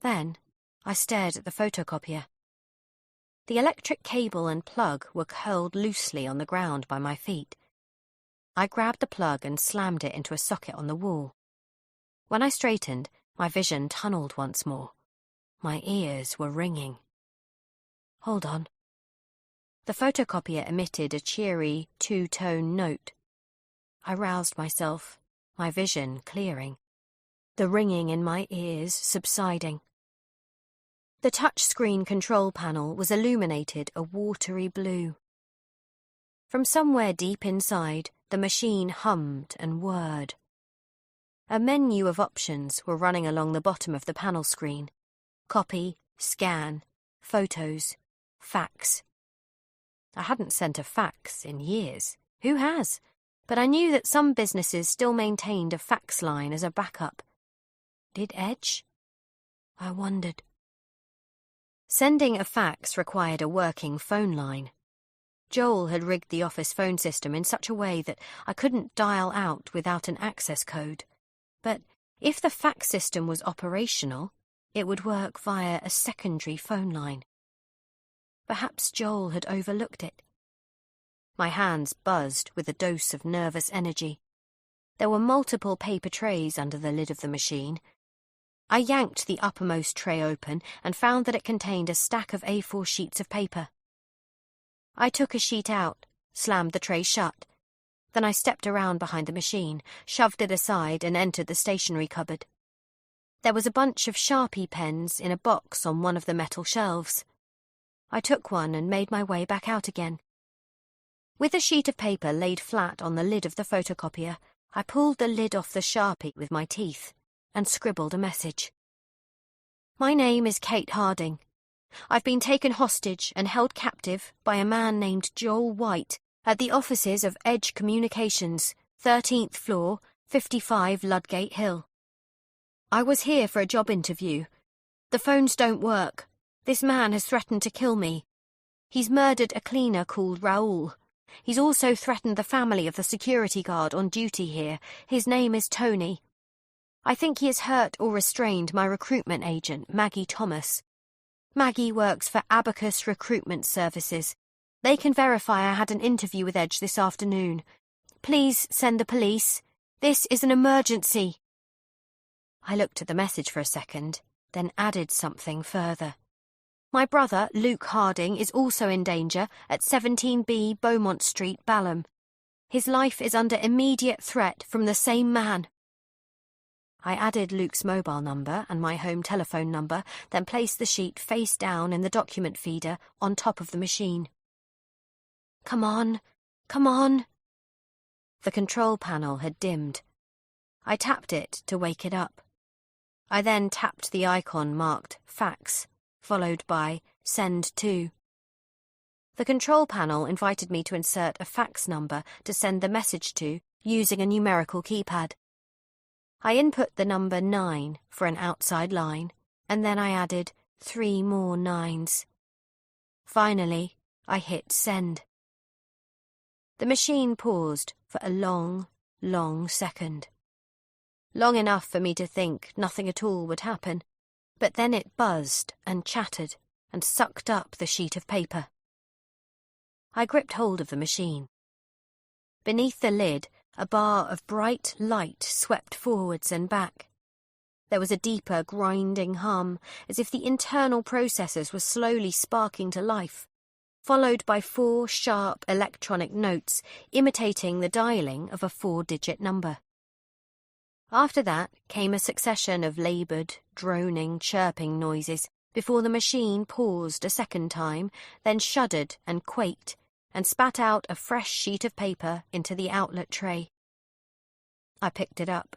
Then I stared at the photocopier. The electric cable and plug were curled loosely on the ground by my feet. I grabbed the plug and slammed it into a socket on the wall. When I straightened, my vision tunneled once more. My ears were ringing. Hold on. The photocopier emitted a cheery, two-tone note. I roused myself, my vision clearing, the ringing in my ears subsiding. The touchscreen control panel was illuminated a watery blue. From somewhere deep inside, the machine hummed and whirred. A menu of options were running along the bottom of the panel screen. Copy, scan, photos, fax. I hadn't sent a fax in years. Who has? But I knew that some businesses still maintained a fax line as a backup. Did Edge? I wondered. Sending a fax required a working phone line. Joel had rigged the office phone system in such a way that I couldn't dial out without an access code. But if the fax system was operational, it would work via a secondary phone line. Perhaps Joel had overlooked it. My hands buzzed with a dose of nervous energy. There were multiple paper trays under the lid of the machine. I yanked the uppermost tray open and found that it contained a stack of A4 sheets of paper. I took a sheet out, slammed the tray shut. Then I stepped around behind the machine, shoved it aside and entered the stationery cupboard. There was a bunch of Sharpie pens in a box on one of the metal shelves. I took one and made my way back out again. With a sheet of paper laid flat on the lid of the photocopier, I pulled the lid off the Sharpie with my teeth and scribbled a message. My name is Kate Harding. I've been taken hostage and held captive by a man named Joel White at the offices of Edge Communications, 13th floor, 55 Ludgate Hill. I was here for a job interview. The phones don't work. This man has threatened to kill me. He's murdered a cleaner called Raoul. He's also threatened the family of the security guard on duty here. His name is Tony. I think he has hurt or restrained my recruitment agent, Maggie Thomas. Maggie works for Abacus Recruitment Services. They can verify I had an interview with Edge this afternoon. Please send the police. This is an emergency. I looked at the message for a second, then added something further. My brother, Luke Harding, is also in danger at 17B Beaumont Street, Balham. His life is under immediate threat from the same man. I added Luke's mobile number and my home telephone number, then placed the sheet face down in the document feeder on top of the machine. Come on, come on. The control panel had dimmed. I tapped it to wake it up. I then tapped the icon marked Fax, followed by Send to. The control panel invited me to insert a fax number to send the message to using a numerical keypad. I input the number 9 for an outside line, and then I added 3 more 9s. Finally, I hit send. The machine paused for a long, long second. Long enough for me to think nothing at all would happen, but then it buzzed and chattered and sucked up the sheet of paper. I gripped hold of the machine. Beneath the lid, a bar of bright light swept forwards and back. There was a deeper, grinding hum, as if the internal processors were slowly sparking to life, followed by 4 sharp electronic notes imitating the dialing of a 4-digit number. After that came a succession of laboured, droning, chirping noises before the machine paused a second time, then shuddered and quaked, and spat out a fresh sheet of paper into the outlet tray. I picked it up.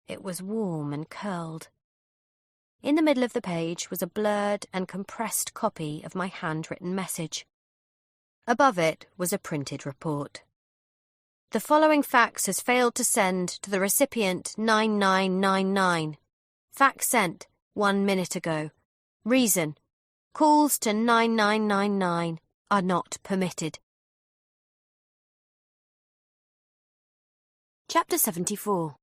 It was warm and curled. In the middle of the page was a blurred and compressed copy of my handwritten message. Above it was a printed report. The following fax has failed to send to the recipient 9999. Fax sent 1 minute ago. Reason: calls to 9999 are not permitted. Chapter 74.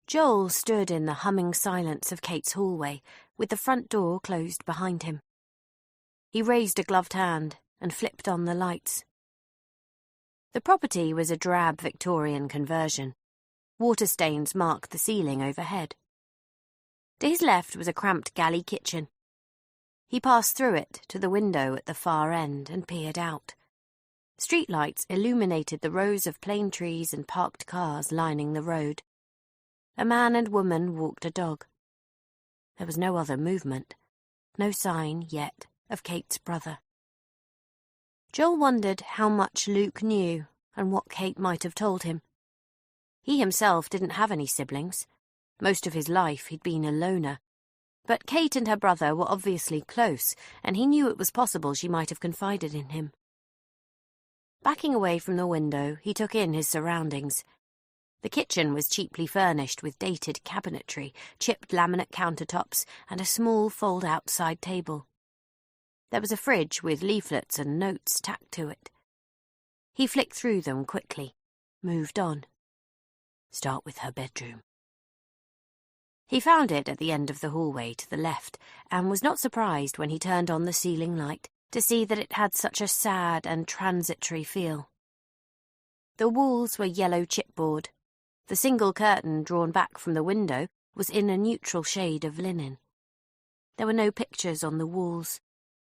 Joel stood in the humming silence of Kate's hallway, with the front door closed behind him. He raised a gloved hand and flipped on the lights. The property was a drab Victorian conversion. Water stains marked the ceiling overhead. To his left was a cramped galley kitchen. He passed through it to the window at the far end and peered out. Streetlights illuminated the rows of plane trees and parked cars lining the road. A man and woman walked a dog. There was no other movement, no sign yet of Kate's brother. Joel wondered how much Luke knew and what Kate might have told him. He himself didn't have any siblings. Most of his life he'd been a loner. But Kate and her brother were obviously close, and he knew it was possible she might have confided in him. Backing away from the window, he took in his surroundings. The kitchen was cheaply furnished with dated cabinetry, chipped laminate countertops, and a small fold-out side table. There was a fridge with leaflets and notes tacked to it. He flicked through them quickly, moved on. Start with her bedroom. He found it at the end of the hallway to the left, and was not surprised when he turned on the ceiling light to see that it had such a sad and transitory feel. The walls were yellow chipboard. The single curtain drawn back from the window was in a neutral shade of linen. There were no pictures on the walls,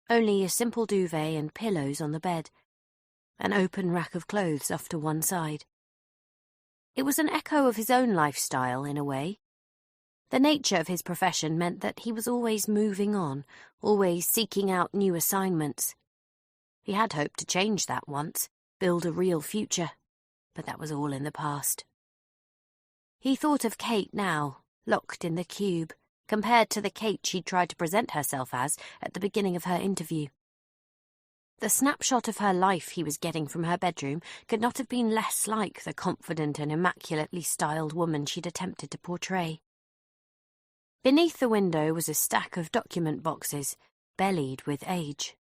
only a simple duvet and pillows on the bed, an open rack of clothes off to one side. It was an echo of his own lifestyle, in a way. The nature of his profession meant that he was always moving on, always seeking out new assignments. He had hoped to change that once, build a real future, but that was all in the past. He thought of Kate now, locked in the cube, compared to the Kate she'd tried to present herself as at the beginning of her interview. The snapshot of her life he was getting from her bedroom could not have been less like the confident and immaculately styled woman she'd attempted to portray. Beneath the window was a stack of document boxes, bellied with age.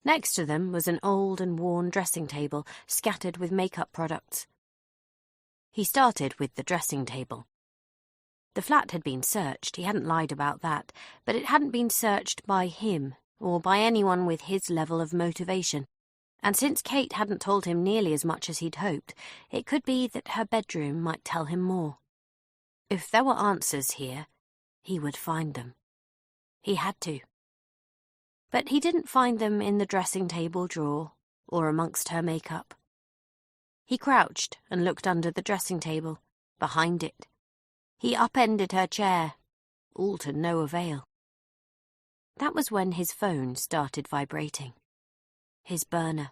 Next to them was an old and worn dressing table scattered with makeup products. He started with the dressing table. The flat had been searched, he hadn't lied about that, but it hadn't been searched by him or by anyone with his level of motivation. And since Kate hadn't told him nearly as much as he'd hoped, it could be that her bedroom might tell him more. If there were answers here, he would find them. He had to. But he didn't find them in the dressing table drawer or amongst her makeup. He crouched and looked under the dressing table, behind it. He upended her chair, all to no avail. That was when his phone started vibrating. His burner.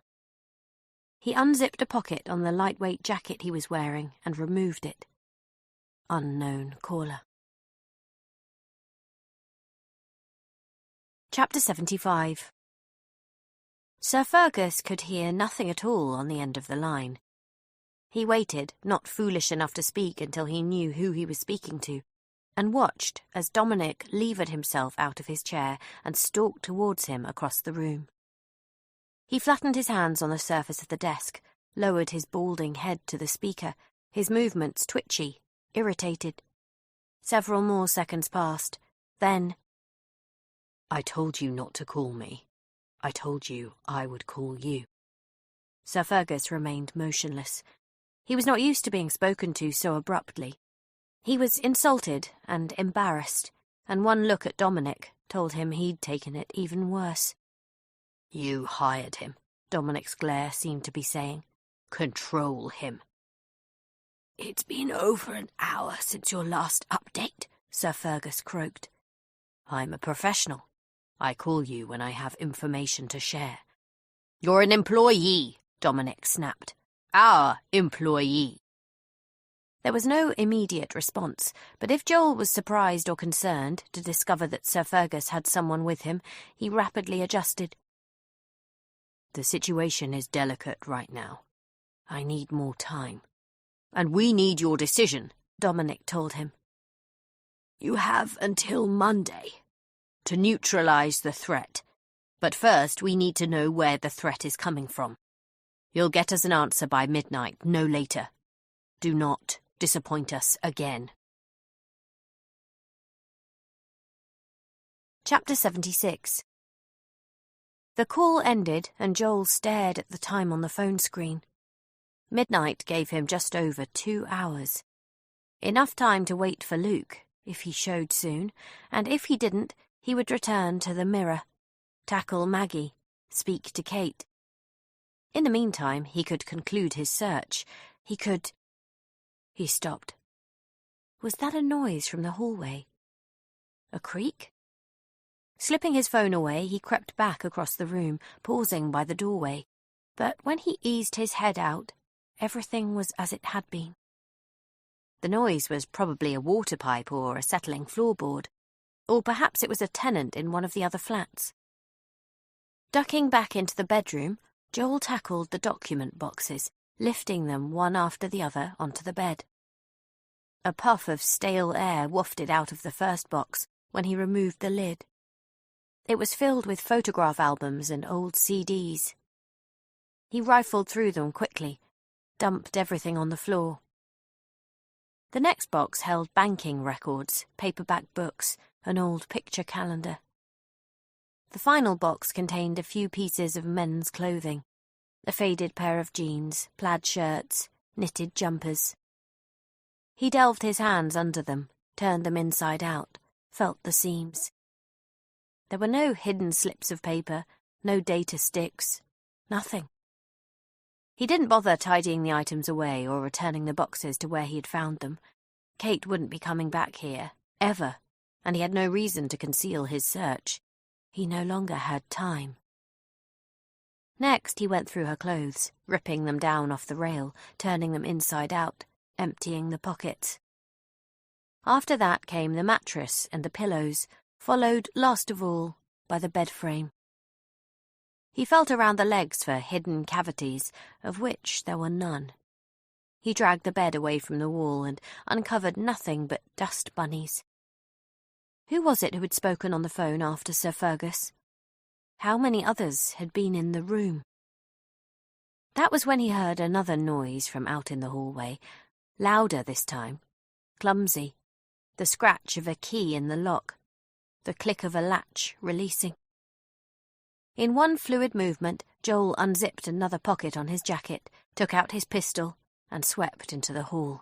He unzipped a pocket on the lightweight jacket he was wearing and removed it. Unknown caller. Chapter 75. Sir Fergus could hear nothing at all on the end of the line. He waited, not foolish enough to speak until he knew who he was speaking to, and watched as Dominic levered himself out of his chair and stalked towards him across the room. He flattened his hands on the surface of the desk, lowered his balding head to the speaker, his movements twitchy, irritated. Several more seconds passed. Then,
"I told you not to call me. I told you I would call you."
Sir Fergus remained motionless. He was not used to being spoken to so abruptly. He was insulted and embarrassed, and one look at Dominic told him he'd taken it even worse.
"You hired him,"
Dominic's glare seemed to be saying.
"Control him."
"It's been over an hour since your last update," Sir Fergus croaked.
"I'm a professional. I call you when I have information to share." "You're an employee," Dominic snapped. "Our employee."
There was no immediate response, but if Joel was surprised or concerned to discover that Sir Fergus had someone with him, he rapidly adjusted.
"The situation is delicate right now. I need more time." "And we need your decision," Dominic told him.
"You have until Monday
to neutralize the threat. But first we need to know where the threat is coming from. You'll get us an answer by midnight, no later. Do not disappoint us again."
Chapter 76. The call ended and Joel stared at the time on the phone screen. Midnight gave him just over 2 hours. Enough time to wait for Luke, if he showed soon, and if he didn't, he would return to the Mirror, tackle Maggie, speak to Kate. In the meantime, he could conclude his search. He stopped. Was that a noise from the hallway? A creak? Slipping his phone away, he crept back across the room, pausing by the doorway. But when he eased his head out, everything was as it had been. The noise was probably a water pipe or a settling floorboard, or perhaps it was a tenant in one of the other flats. Ducking back into the bedroom, Joel tackled the document boxes, lifting them one after the other onto the bed. A puff of stale air wafted out of the first box when he removed the lid. It was filled with photograph albums and old CDs. He rifled through them quickly, dumped everything on the floor. The next box held banking records, paperback books, an old picture calendar. The final box contained a few pieces of men's clothing, a faded pair of jeans, plaid shirts, knitted jumpers. He delved his hands under them, turned them inside out, felt the seams. There were no hidden slips of paper, no data sticks, nothing. He didn't bother tidying the items away or returning the boxes to where he had found them. Kate wouldn't be coming back here, ever, and he had no reason to conceal his search. He no longer had time. Next, he went through her clothes, ripping them down off the rail, turning them inside out, emptying the pockets. After that came the mattress and the pillows, followed, last of all, by the bed frame. He felt around the legs for hidden cavities, of which there were none. He dragged the bed away from the wall and uncovered nothing but dust bunnies. Who was it who had spoken on the phone after Sir Fergus? how many others had been in the room. That was when he heard another noise from out in the hallway, louder this time, clumsy, the scratch of a key in the lock, the click of a latch releasing. In one fluid movement, Joel unzipped another pocket on his jacket, took out his pistol, and swept into the hall.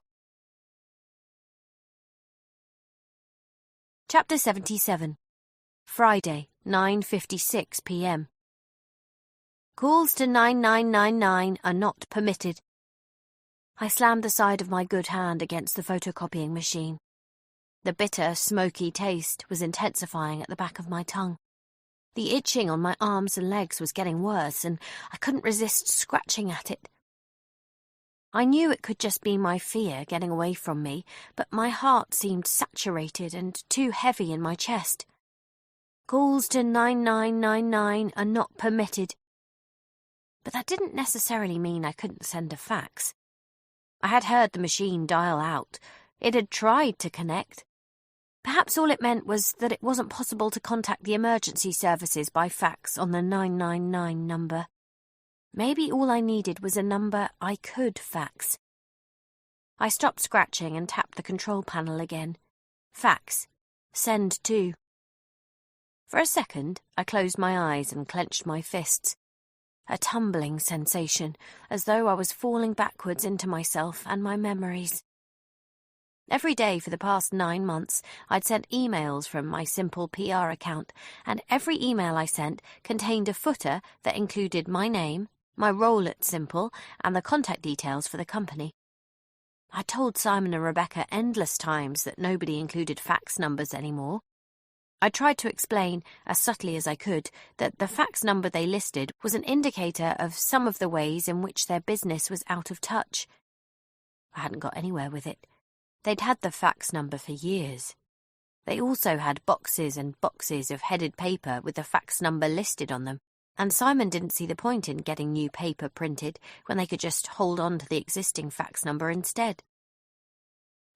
Chapter 77. Friday, 9:56 p.m. Calls to 9999 are not permitted. I slammed the side of my good hand against the photocopying machine. The bitter, smoky taste was intensifying at the back of my tongue. The itching on my arms and legs was getting worse, and I couldn't resist scratching at it. I knew it could just be my fear getting away from me, but my heart seemed saturated and too heavy in my chest. Calls to 9999 are not permitted. But that didn't necessarily mean I couldn't send a fax. I had heard the machine dial out. It had tried to connect. Perhaps all it meant was that it wasn't possible to contact the emergency services by fax on the 999 number. Maybe all I needed was a number I could fax. I stopped scratching and tapped the control panel again. Fax. Send to. For a second, I closed my eyes and clenched my fists. A tumbling sensation, as though I was falling backwards into myself and my memories. Every day for the past 9 months, I'd sent emails from my Simple PR account, and every email I sent contained a footer that included my name, my role at Simple, and the contact details for the company. I told Simon and Rebecca endless times that nobody included fax numbers anymore. I tried to explain, as subtly as I could, that the fax number they listed was an indicator of some of the ways in which their business was out of touch. I hadn't got anywhere with it. They'd had the fax number for years. They also had boxes and boxes of headed paper with the fax number listed on them, and Simon didn't see the point in getting new paper printed when they could just hold on to the existing fax number instead.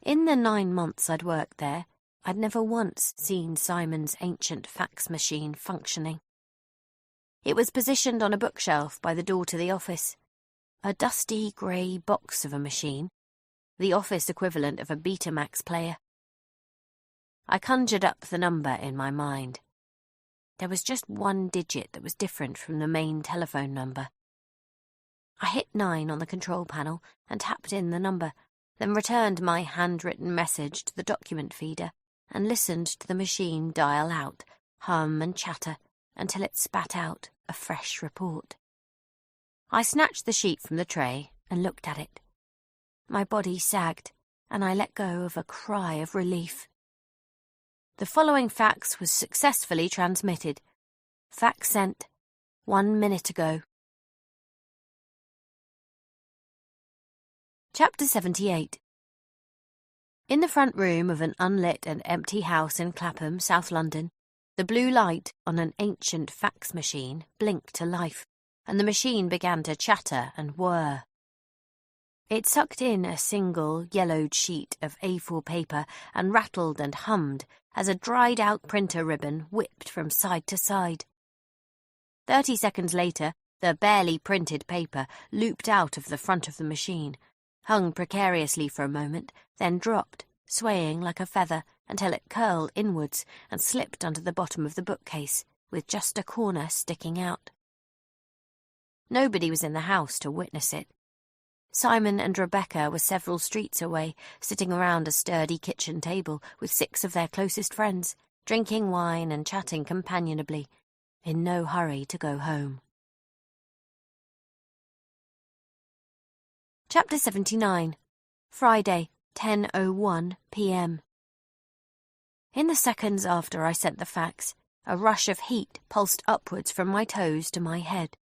In the 9 months I'd worked there, I'd never once seen Simon's ancient fax machine functioning. It was positioned on a bookshelf by the door to the office. A dusty grey box of a machine, the office equivalent of a Betamax player. I conjured up the number in my mind. There was just one digit that was different from the main telephone number. I hit 9 on the control panel and tapped in the number, then returned my handwritten message to the document feeder and listened to the machine dial out, hum and chatter, until it spat out a fresh report. I snatched the sheet from the tray and looked at it. My body sagged, and I let go of a cry of relief. The following fax was successfully transmitted. Fax sent 1 minute ago. Chapter 78. In the front room of an unlit and empty house in Clapham, South London, the blue light on an ancient fax machine blinked to life, and the machine began to chatter and whir. It sucked in a single yellowed sheet of A4 paper and rattled and hummed as a dried-out printer ribbon whipped from side to side. 30 seconds later, the barely printed paper looped out of the front of the machine, hung precariously for a moment, then dropped, swaying like a feather until it curled inwards and slipped onto the bottom of the bookcase, with just a corner sticking out. Nobody was in the house to witness it. Simon and Rebecca were several streets away, sitting around a sturdy kitchen table with 6 of their closest friends, drinking wine and chatting companionably, in no hurry to go home. Chapter 79. Friday, 10:01 p.m. In the seconds after I sent the fax, a rush of heat pulsed upwards from my toes to my head.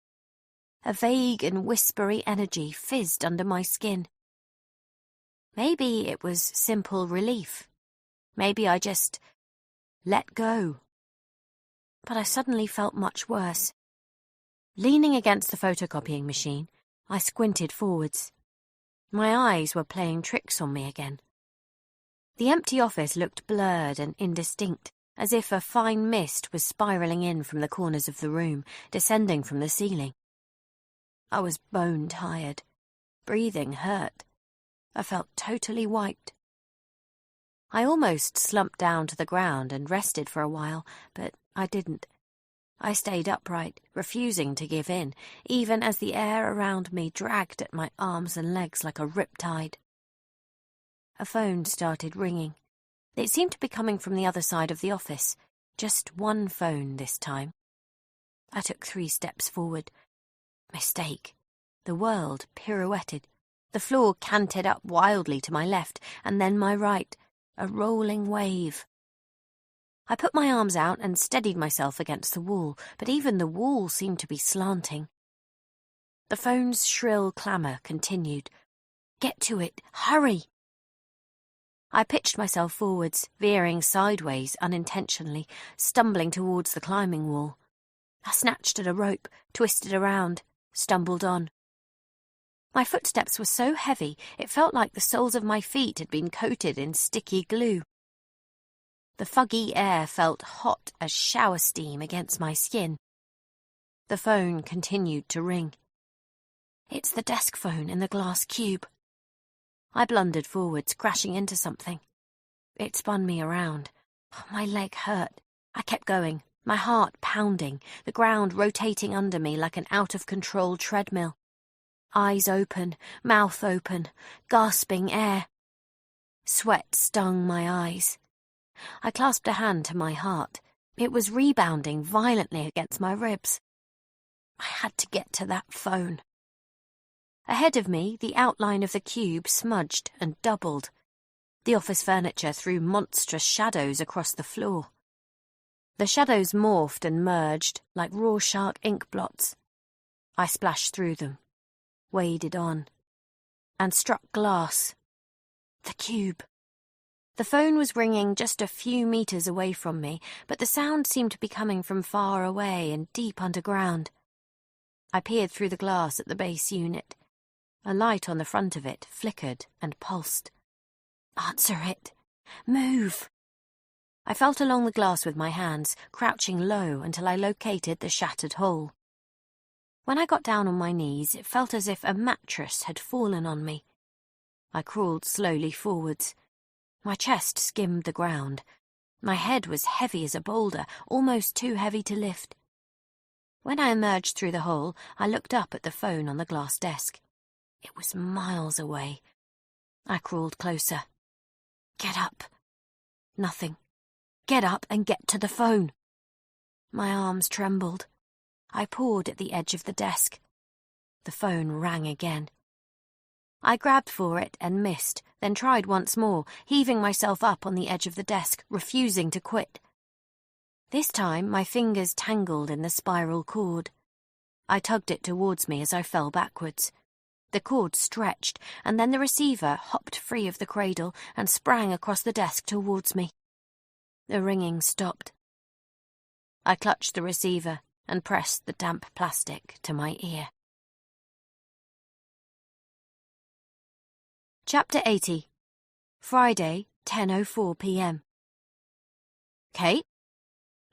A vague and whispery energy fizzed under my skin. Maybe it was simple relief. Maybe I just let go. But I suddenly felt much worse. Leaning against the photocopying machine, I squinted forwards. My eyes were playing tricks on me again. The empty office looked blurred and indistinct, as if a fine mist was spiralling in from the corners of the room, descending from the ceiling. I was bone-tired. Breathing hurt. I felt totally wiped. I almost slumped down to the ground and rested for a while, but I didn't. I stayed upright, refusing to give in, even as the air around me dragged at my arms and legs like a riptide. A phone started ringing. It seemed to be coming from the other side of the office. Just one phone this time. I took 3 steps forward. Mistake. The world pirouetted. The floor canted up wildly to my left, and then my right. A rolling wave. I put my arms out and steadied myself against the wall, but even the wall seemed to be slanting. The phone's shrill clamour continued. Get to it! Hurry! I pitched myself forwards, veering sideways unintentionally, stumbling towards the climbing wall. I snatched at a rope, twisted around, stumbled on. My footsteps were so heavy it felt like the soles of my feet had been coated in sticky glue. The fuggy air felt hot as shower steam against my skin. The phone continued to ring. It's the desk phone in the glass cube. I blundered forwards, crashing into something. It spun me around. My leg hurt. I kept going, my heart pounding, the ground rotating under me like an out-of-control treadmill. Eyes open, mouth open, gasping air. Sweat stung my eyes. I clasped a hand to my heart. It was rebounding violently against my ribs. I had to get to that phone. Ahead of me, the outline of the cube smudged and doubled. The office furniture threw monstrous shadows across the floor. The shadows morphed and merged like Rorschach ink blots. I splashed through them, waded on, and struck glass. The cube. The phone was ringing just a few meters away from me, but the sound seemed to be coming from far away and deep underground. I peered through the glass at the base unit. A light on the front of it flickered and pulsed. Answer it. Move. I felt along the glass with my hands, crouching low until I located the shattered hole. When I got down on my knees, it felt as if a mattress had fallen on me. I crawled slowly forwards. My chest skimmed the ground. My head was heavy as a boulder, almost too heavy to lift. When I emerged through the hole, I looked up at the phone on the glass desk. It was miles away. I crawled closer. Get up. Nothing. Get up and get to the phone. My arms trembled. I pawed at the edge of the desk. The phone rang again. I grabbed for it and missed, then tried once more, heaving myself up on the edge of the desk, refusing to quit. This time my fingers tangled in the spiral cord. I tugged it towards me as I fell backwards. The cord stretched, and then the receiver hopped free of the cradle and sprang across the desk towards me. The ringing stopped. I clutched the receiver and pressed the damp plastic to my ear. Chapter 80. Friday, 10:04 p.m. Kate?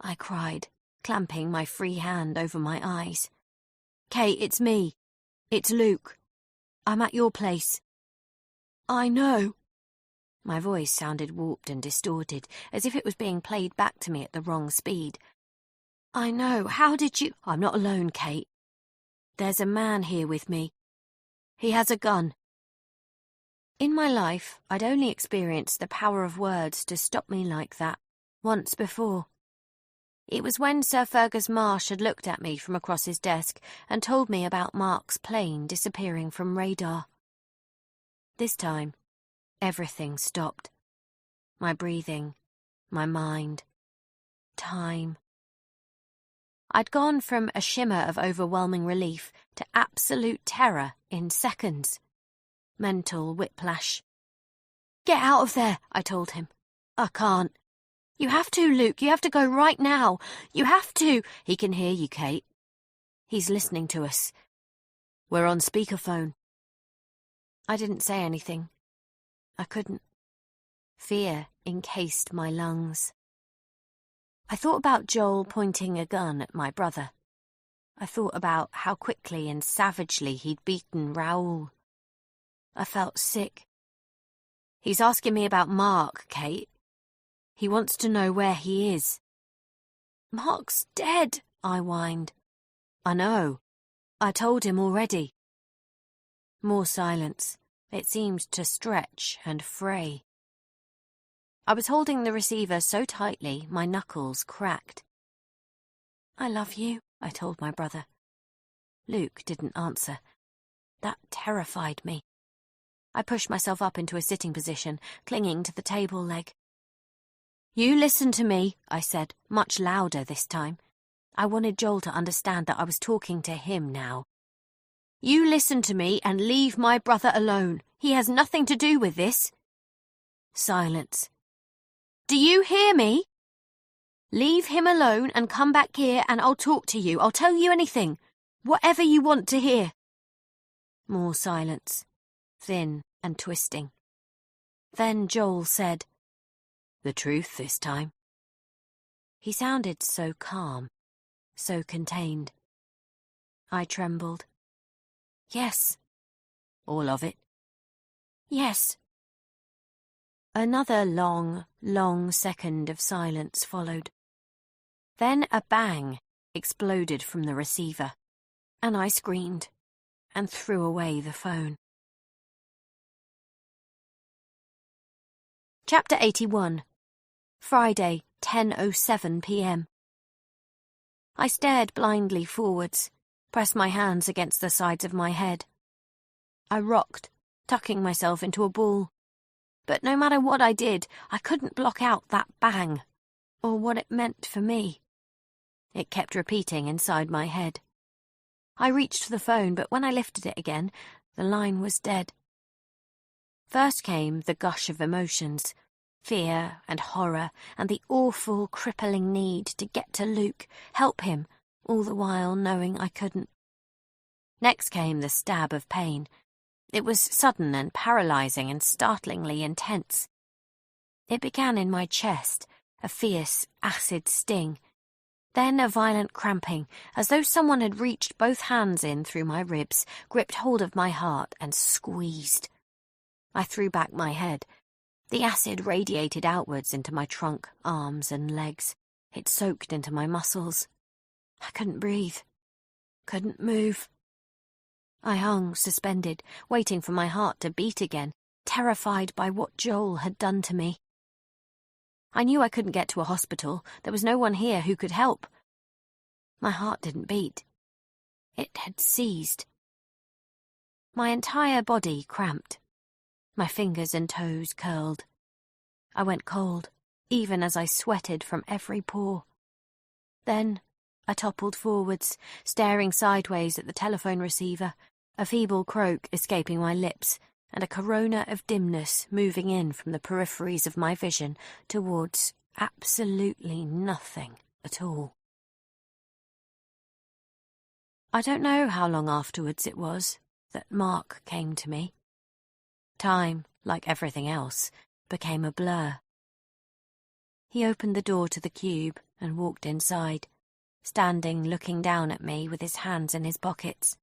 I cried, clamping my free hand over my eyes. Kate, it's me. It's Luke. I'm at your place. I know. My voice sounded warped and distorted, as if it was being played back to me at the wrong speed. I know. How did you... I'm not alone, Kate. There's a man here with me. He has a gun. In my life, I'd only experienced the power of words to stop me like that once before. It was when Sir Fergus Marsh had looked at me from across his desk and told me about Mark's plane disappearing from radar. This time, everything stopped. My breathing, my mind, time. I'd gone from a shimmer of overwhelming relief to absolute terror in seconds. Mental whiplash. Get out of there, I told him. I can't. You have to, Luke. You have to go right now. You have to. He can hear you, Kate. He's listening to us. We're on speakerphone. I didn't say anything. I couldn't. Fear encased my lungs. I thought about Joel pointing a gun at my brother. I thought about how quickly and savagely he'd beaten Raoul. I felt sick. He's asking me about Mark, Kate. He wants to know where he is. Mark's dead, I whined. I know. I told him already. More silence. It seemed to stretch and fray. I was holding the receiver so tightly my knuckles cracked. I love you, I told my brother. Luke didn't answer. That terrified me. I pushed myself up into a sitting position, clinging to the table leg. You listen to me, I said, much louder this time. I wanted Joel to understand that I was talking to him now. You listen to me and leave my brother alone. He has nothing to do with this. Silence. Do you hear me? Leave him alone and come back here and I'll talk to you. I'll tell you anything. Whatever you want to hear. More silence. Thin and twisting. Then Joel said, The truth this time. He sounded so calm, so contained. I trembled. Yes. All of it? Yes. Another long, long second of silence followed. Then a bang exploded from the receiver, and I screamed and threw away the phone. Chapter 81. Friday, 10:07 p.m. I stared blindly forwards, pressed my hands against the sides of my head. I rocked, tucking myself into a ball. But no matter what I did, I couldn't block out that bang, or what it meant for me. It kept repeating inside my head. I reached for the phone, but when I lifted it again, the line was dead. First came the gush of emotions, fear and horror, and the awful, crippling need to get to Luke, help him, all the while knowing I couldn't. Next came the stab of pain. It was sudden and paralysing and startlingly intense. It began in my chest, a fierce, acid sting. Then a violent cramping, as though someone had reached both hands in through my ribs, gripped hold of my heart and squeezed. I threw back my head. The acid radiated outwards into my trunk, arms and legs. It soaked into my muscles. I couldn't breathe. Couldn't move. I hung suspended, waiting for my heart to beat again, terrified by what Joel had done to me. I knew I couldn't get to a hospital. There was no one here who could help. My heart didn't beat. It had seized. My entire body cramped. My fingers and toes curled. I went cold, even as I sweated from every pore. Then I toppled forwards, staring sideways at the telephone receiver, a feeble croak escaping my lips, and a corona of dimness moving in from the peripheries of my vision towards absolutely nothing at all. I don't know how long afterwards it was that Mark came to me. Time, like everything else, became a blur. He opened the door to the cube and walked inside, standing looking down at me with his hands in his pockets.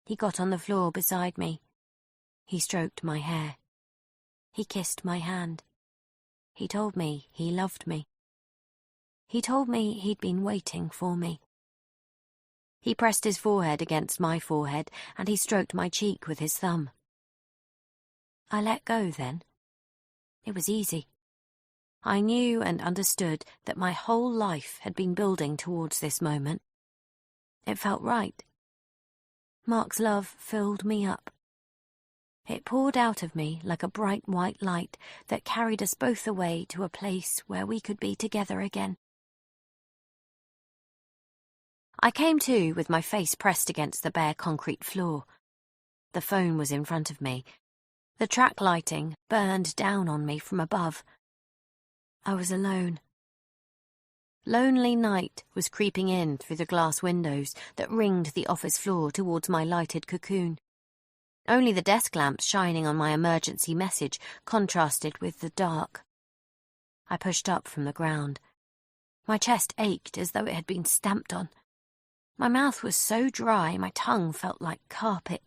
He got on the floor beside me. He stroked my hair. He kissed my hand. He told me he loved me. He told me he'd been waiting for me. He pressed his forehead against my forehead, and he stroked my cheek with his thumb. I let go then. It was easy. I knew and understood that my whole life had been building towards this moment. It felt right. Mark's love filled me up. It poured out of me like a bright white light that carried us both away to a place where we could be together again. I came to with my face pressed against the bare concrete floor. The phone was in front of me. The track lighting burned down on me from above. I was alone. Lonely night was creeping in through the glass windows that ringed the office floor towards my lighted cocoon. Only the desk lamps shining on my emergency message contrasted with the dark. I pushed up from the ground.
My chest ached as though it had been stamped on. My mouth was so dry, my tongue felt like carpet.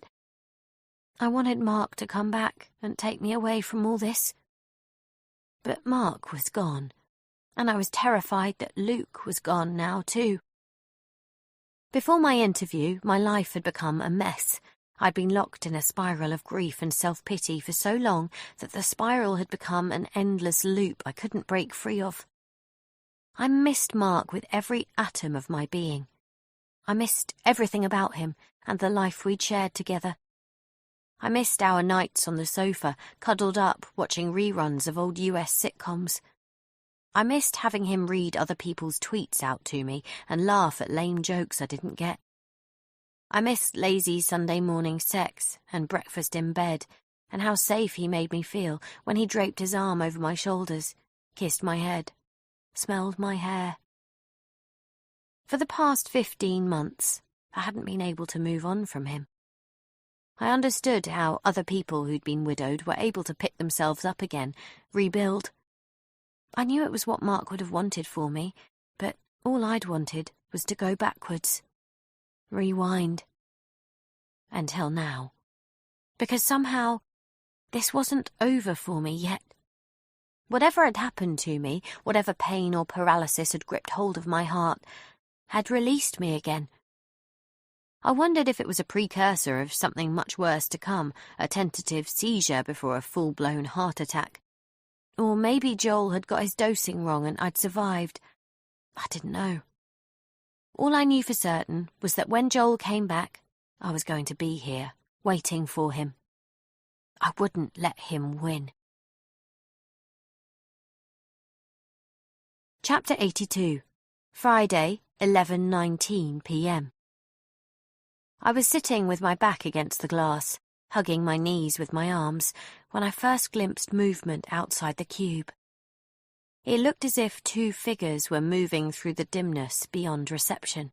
I wanted Mark to come back and take me away from all this. But Mark was gone, and I was terrified that Luke was gone now too. Before my interview, my life had become a mess. I'd been locked in a spiral of grief and self-pity for so long that the spiral had become an endless loop I couldn't break free of. I missed Mark with every atom of my being. I missed everything about him and the life we'd shared together. I missed our nights on the sofa, cuddled up, watching reruns of old US sitcoms. I missed having him read other people's tweets out to me and laugh at lame jokes I didn't get. I missed lazy Sunday morning sex and breakfast in bed, and how safe he made me feel when he draped his arm over my shoulders, kissed my head, smelled my hair. For the past 15 months, I hadn't been able to move on from him. I understood how other people who'd been widowed were able to pick themselves up again, rebuild. I knew it was what Mark would have wanted for me, but all I'd wanted was to go backwards. Rewind. Until now. Because somehow, this wasn't over for me yet. Whatever had happened to me, whatever pain or paralysis had gripped hold of my heart, had released me again. I wondered if it was a precursor of something much worse to come, a tentative seizure before a full-blown heart attack. Or maybe Joel had got his dosing wrong and I'd survived. I didn't know. All I knew for certain was that when Joel came back, I was going to be here, waiting for him. I wouldn't let him win. Chapter 82. Friday, 11:19 p.m. I was sitting with my back against the glass, hugging my knees with my arms, when I first glimpsed movement outside the cube. It looked as if two figures were moving through the dimness beyond reception.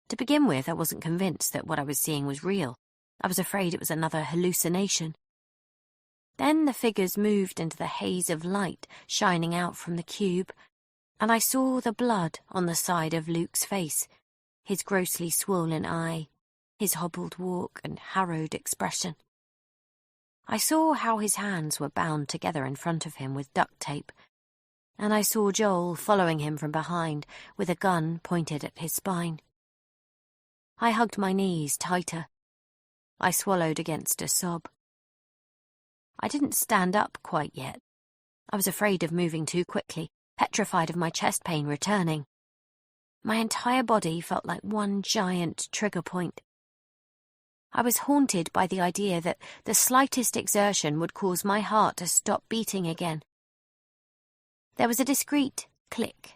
To begin with, I wasn't convinced that what I was seeing was real. I was afraid it was another hallucination. Then the figures moved into the haze of light shining out from the cube, and I saw the blood on the side of Luke's face, his grossly swollen eye, his hobbled walk and harrowed expression. I saw how his hands were bound together in front of him with duct tape, and I saw Joel following him from behind with a gun pointed at his spine. I hugged my knees tighter. I swallowed against a sob. I didn't stand up quite yet. I was afraid of moving too quickly, petrified of my chest pain returning. My entire body felt like one giant trigger point. I was haunted by the idea that the slightest exertion would cause my heart to stop beating again. There was a discreet click.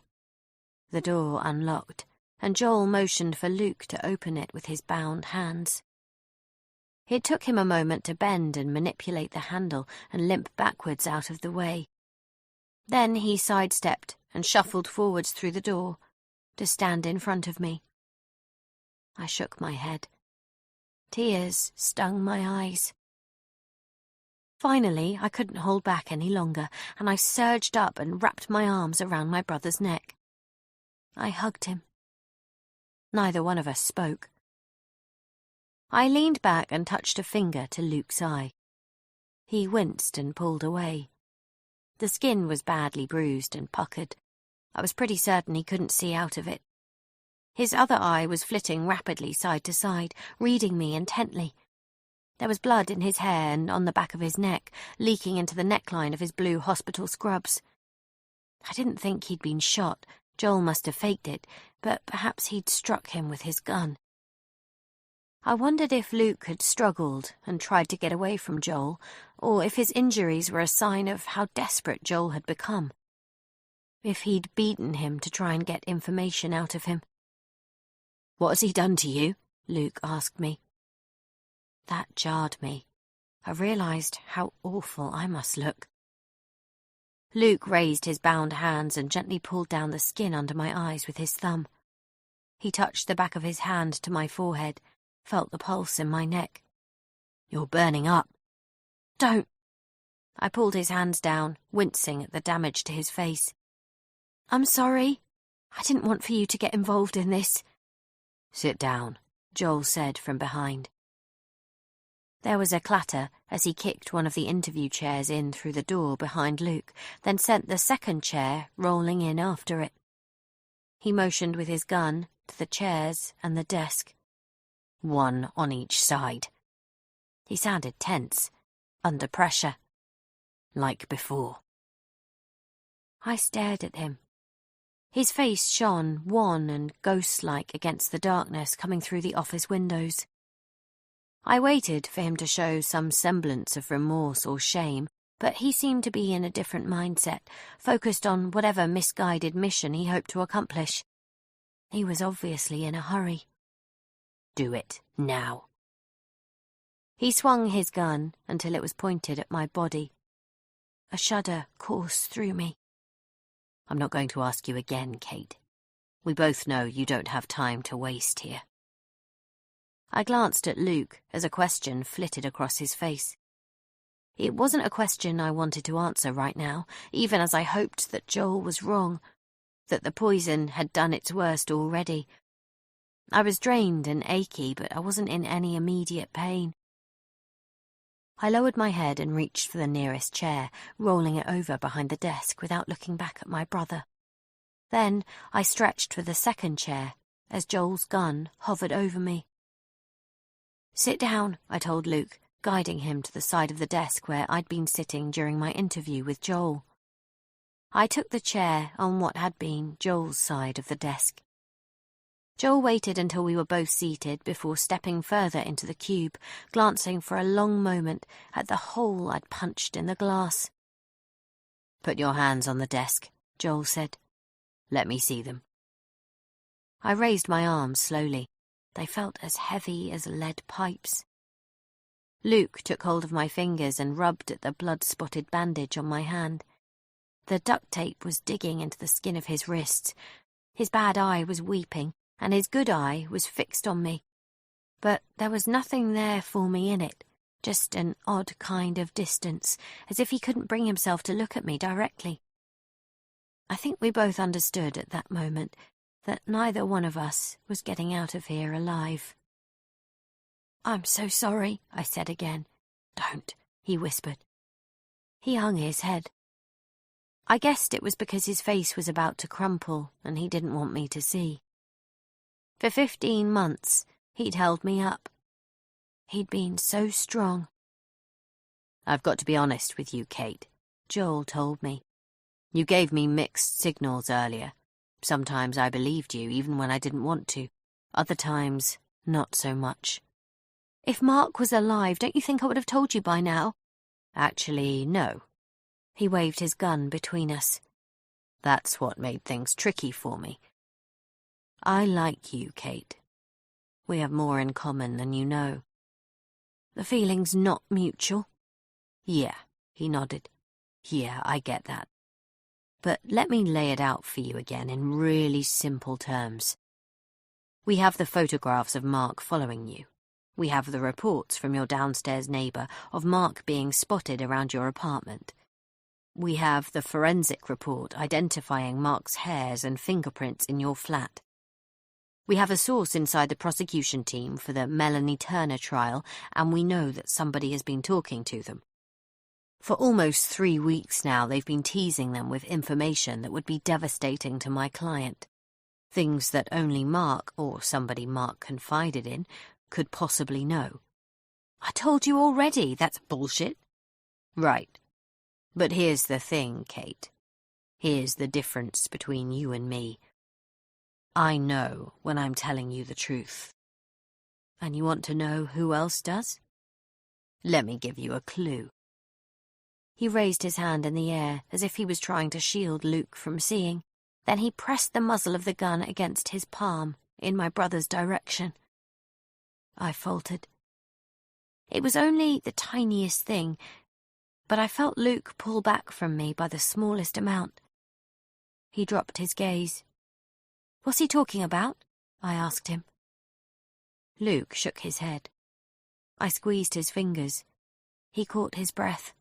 The door unlocked, and Joel motioned for Luke to open it with his bound hands. It took him a moment to bend and manipulate the handle and limp backwards out of the way. Then he sidestepped and shuffled forwards through the door to stand in front of me. I shook my head. Tears stung my eyes. Finally, I couldn't hold back any longer, and I surged up and wrapped my arms around my brother's neck. I hugged him. Neither one of us spoke. I leaned back and touched a finger to Luke's eye. He winced and pulled away. The skin was badly bruised and puckered. I was pretty certain he couldn't see out of it. His other eye was flitting rapidly side to side, reading me intently. There was blood in his hair and on the back of his neck, leaking into the neckline of his blue hospital scrubs. I didn't think he'd been shot. Joel must have faked it, but perhaps he'd struck him with his gun. I wondered if Luke had struggled and tried to get away from Joel, or if his injuries were a sign of how desperate Joel had become. If he'd beaten him to try and get information out of him. "What has he done to you?" Luke asked me. That jarred me. I realised how awful I must look. Luke raised his bound hands and gently pulled down the skin under my eyes with his thumb. He touched the back of his hand to my forehead, felt the pulse in my neck. "You're burning up." "Don't." I pulled his hands down, wincing at the damage to his face. "I'm sorry," I didn't want for you to get involved in this.
Sit down, Joel said from behind. There was a clatter as he kicked one of the interview chairs in through the door behind Luke, then sent the second chair rolling in after it. He motioned with his gun to the chairs and the desk. One on each side. He sounded tense, under pressure, like before. I stared at him. His face shone wan and ghost-like against the darkness coming through the office windows. I waited for him to show some semblance of remorse or shame, but he seemed to be in a different mindset, focused on whatever misguided mission he hoped to accomplish. He was obviously in a hurry. Do it now. He swung his gun until it was pointed at my body. A shudder coursed through me. I'm not going to ask you again, Kate. We both know you don't have time to waste here. I glanced at Luke as a question flitted across his face. It wasn't a question I wanted to answer right now, even as I hoped that Joel was wrong, that the poison had done its worst already. I was drained and achy, but I wasn't in any immediate pain. I lowered my head and reached for the nearest chair, rolling it over behind the desk without looking back at my brother. Then I stretched for the second chair as Joel's gun hovered over me. Sit down, I told Luke, guiding him to the side of the desk where I'd been sitting during my interview with Joel. I took the chair on what had been Joel's side of the desk. Joel waited until we were both seated before stepping further into the cube, glancing for a long moment at the hole I'd punched in the glass. Put your hands on the desk, Joel said. Let me see them. I raised my arms slowly. They felt as heavy as lead pipes. Luke took hold of my fingers and rubbed at the blood-spotted bandage on my hand. The duct tape was digging into the skin of his wrists. His bad eye was weeping, and his good eye was fixed on me. But there was nothing there for me in it, just an odd kind of distance, as if he couldn't bring himself to look at me directly. I think we both understood at that moment that neither one of us was getting out of here alive. I'm so sorry, I said again. Don't, he whispered. He hung his head. I guessed it was because his face was about to crumple and he didn't want me to see. For 15 months, he'd held me up. He'd been so strong. I've got to be honest with you, Kate, Joel told me. You gave me mixed signals earlier. Sometimes I believed you, even when I didn't want to. Other times, not so much.
If Mark was alive, don't you think I would have told you by now?
Actually, no. He waved his gun between us. That's what made things tricky for me. I like you, Kate. We have more in common than you know.
The feeling's not mutual.
Yeah, he nodded. Yeah, I get that. But let me lay it out for you again in really simple terms. We have the photographs of Mark following you. We have the reports from your downstairs neighbour of Mark being spotted around your apartment. We have the forensic report identifying Mark's hairs and fingerprints in your flat. We have a source inside the prosecution team for the Melanie Turner trial, and we know that somebody has been talking to them. For almost 3 weeks now, they've been teasing them with information that would be devastating to my client. Things that only Mark, or somebody Mark confided in, could possibly know.
I told you already, that's bullshit.
Right. But here's the thing, Kate. Here's the difference between you and me. I know when I'm telling you the truth. And you want to know who else does? Let me give you a clue.
He raised his hand in the air as if he was trying to shield Luke from seeing. Then he pressed the muzzle of the gun against his palm in my brother's direction. I faltered. It was only the tiniest thing, but I felt Luke pull back from me by the smallest amount. He dropped his gaze. What's he talking about? I asked him.
Luke shook his head.
I squeezed his fingers. He caught his breath.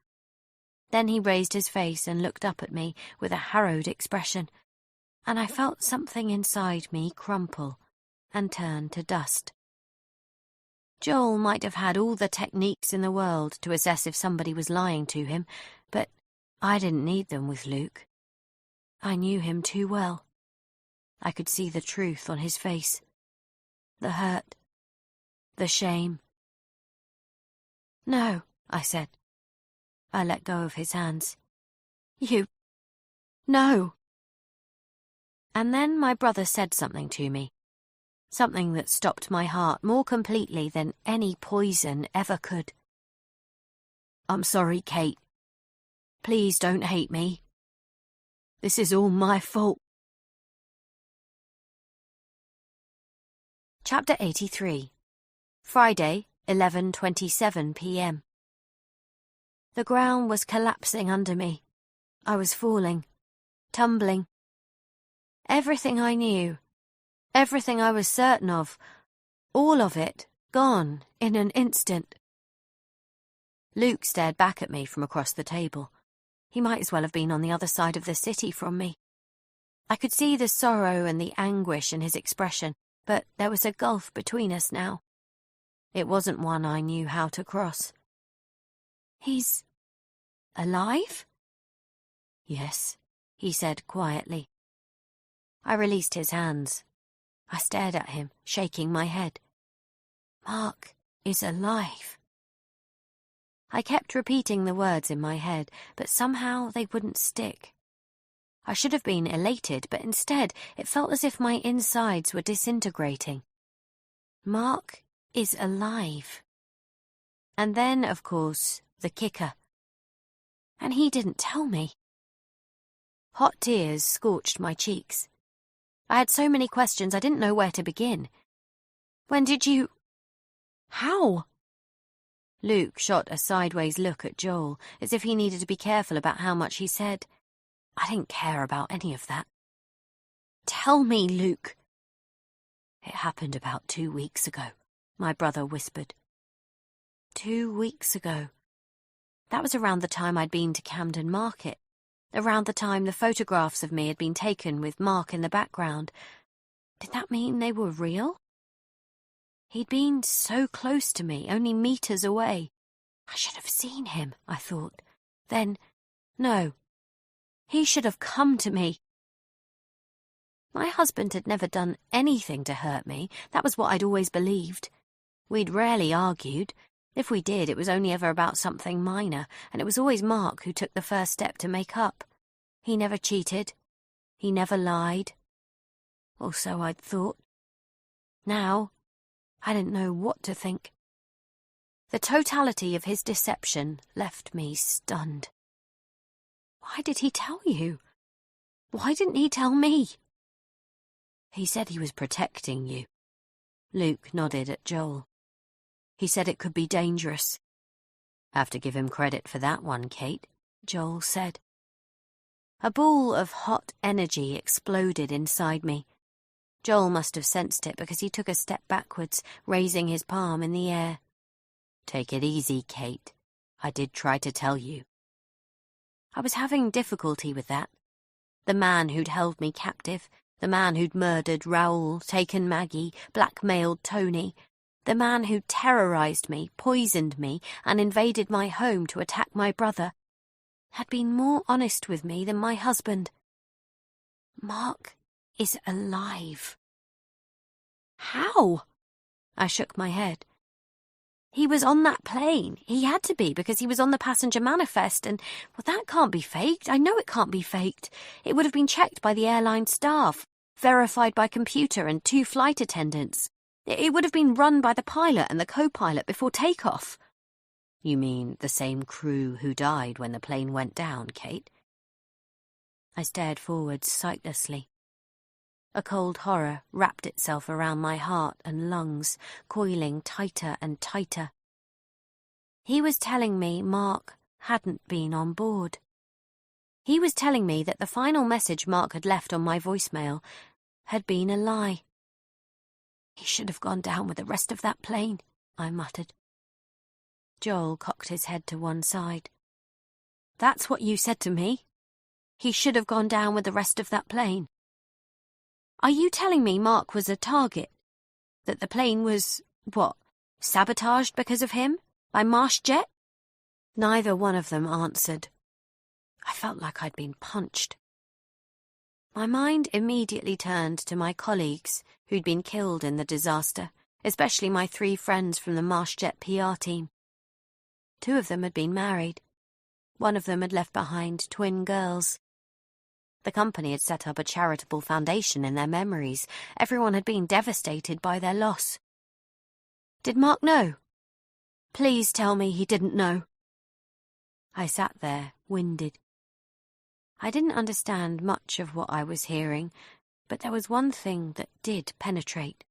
Then he raised his face and looked up at me with a harrowed expression.
and I felt something inside me crumple and turn to dust. Joel might have had all the techniques in the world to assess if somebody was lying to him, but I didn't need them with Luke. I knew him too well. I could see the truth on his face, the hurt, the shame. "No," I said. I let go of his hands. No." And then my brother said something to me. Something that stopped my heart more completely than any poison ever could. "I'm sorry, Kate. Please don't hate me. This is all my fault." Chapter 83. Friday, 11:27 p.m. The ground was collapsing under me. I was falling, tumbling. Everything I knew, everything I was certain of, all of it gone in an instant. Luke stared back at me from across the table. He might as well have been on the other side of the city from me. I could see the sorrow and the anguish in his expression, but there was a gulf between us now. It wasn't one I knew how to cross. "He's alive?" "Yes," he said quietly. I released his hands. I stared at him, shaking my head. "Mark is alive." I kept repeating the words in my head, but somehow they wouldn't stick. I should have been elated, but instead it felt as if my insides were disintegrating. Mark is alive. And then, of course, the kicker. And he didn't tell me. Hot tears scorched my cheeks. I had so many questions I didn't know where to begin. "When did you... How?" Luke shot a sideways look at Joel, as if he needed to be careful about how much he said. I didn't care about any of that. "Tell me, Luke." "It happened about 2 weeks ago," my brother whispered. 2 weeks ago. That was around the time I'd been to Camden Market, around the time the photographs of me had been taken with Mark in the background. Did that mean they were real? He'd been so close to me, only meters away. I should have seen him, I thought. Then, no. He should have come to me. My husband had never done anything to hurt me. That was what I'd always believed. We'd rarely argued. If we did, it was only ever about something minor, and it was always Mark who took the first step to make up. He never cheated. He never lied. Or so I'd thought. Now, I didn't know what to think. The totality of his deception left me stunned. Why did he tell you? Why didn't he tell me? He said he was protecting you. Luke nodded at Joel. He said it could be dangerous. Have to give him credit for that one, Kate, Joel said. A ball of hot energy exploded inside me. Joel must have sensed it because he took a step backwards, raising his palm in the air. Take it easy, Kate. I did try to tell you. I was having difficulty with that. The man who'd held me captive, the man who'd murdered Raoul, taken Maggie, blackmailed Tony, the man who'd terrorized me, poisoned me, and invaded my home to attack my brother, had been more honest with me than my husband. Mark is alive. How? I shook my head. He was on that plane. He had to be, because he was on the passenger manifest, and, well, that can't be faked. I know it can't be faked. It would have been checked by the airline staff, verified by computer and 2 flight attendants. It would have been run by the pilot and the co-pilot before takeoff. You mean the same crew who died when the plane went down, Kate? I stared forward sightlessly. A cold horror wrapped itself around my heart and lungs, coiling tighter and tighter. He was telling me Mark hadn't been on board. He was telling me that the final message Mark had left on my voicemail had been a lie. He should have gone down with the rest of that plane, I muttered. Joel cocked his head to one side. That's what you said to me. He should have gone down with the rest of that plane. Are you telling me Mark was a target? That the plane was, sabotaged because of him? By MarshJet? Neither one of them answered. I felt like I'd been punched. My mind immediately turned to my colleagues who'd been killed in the disaster, especially my 3 friends from the MarshJet PR team. 2 of them had been married. One of them had left behind twin girls. The company had set up a charitable foundation in their memories. Everyone had been devastated by their loss. Did Mark know? Please tell me he didn't know. I sat there, winded. I didn't understand much of what I was hearing, but there was one thing that did penetrate.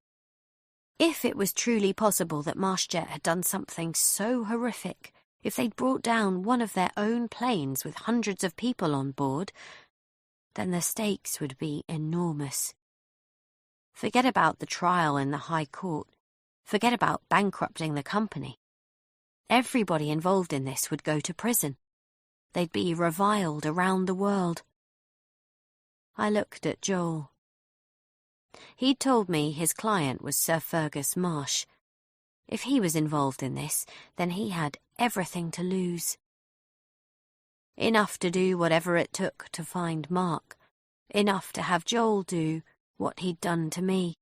If it was truly possible that MarshJet had done something so horrific, if they'd brought down one of their own planes with hundreds of people on board, then the stakes would be enormous. Forget about the trial in the High Court. Forget about bankrupting the company. Everybody involved in this would go to prison. They'd be reviled around the world. I looked at Joel. He'd told me his client was Sir Fergus Marsh. If he was involved in this, then he had everything to lose. Enough to do whatever it took to find Mark. Enough to have Joel do what he'd done to me.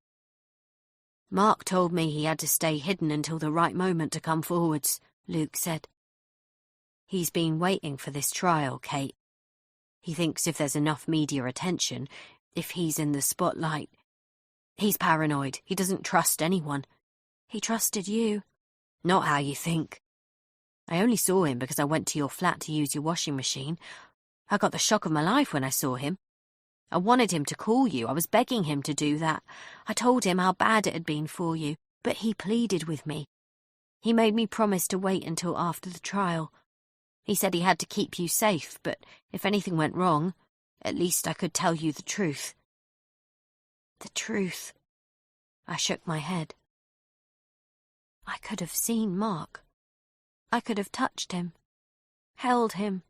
Mark told me he had to stay hidden until the right moment to come forwards, Luke said. He's been waiting for this trial, Kate. He thinks if there's enough media attention, if he's in the spotlight... He's paranoid. He doesn't trust anyone. He trusted you. Not how you think. I only saw him because I went to your flat to use your washing machine. I got the shock of my life when I saw him. I wanted him to call you. I was begging him to do that. I told him how bad it had been for you, but he pleaded with me. He made me promise to wait until after the trial. He said he had to keep you safe, but if anything went wrong, at least I could tell you the truth. The truth. I shook my head. I could have seen Mark. I could have touched him, held him.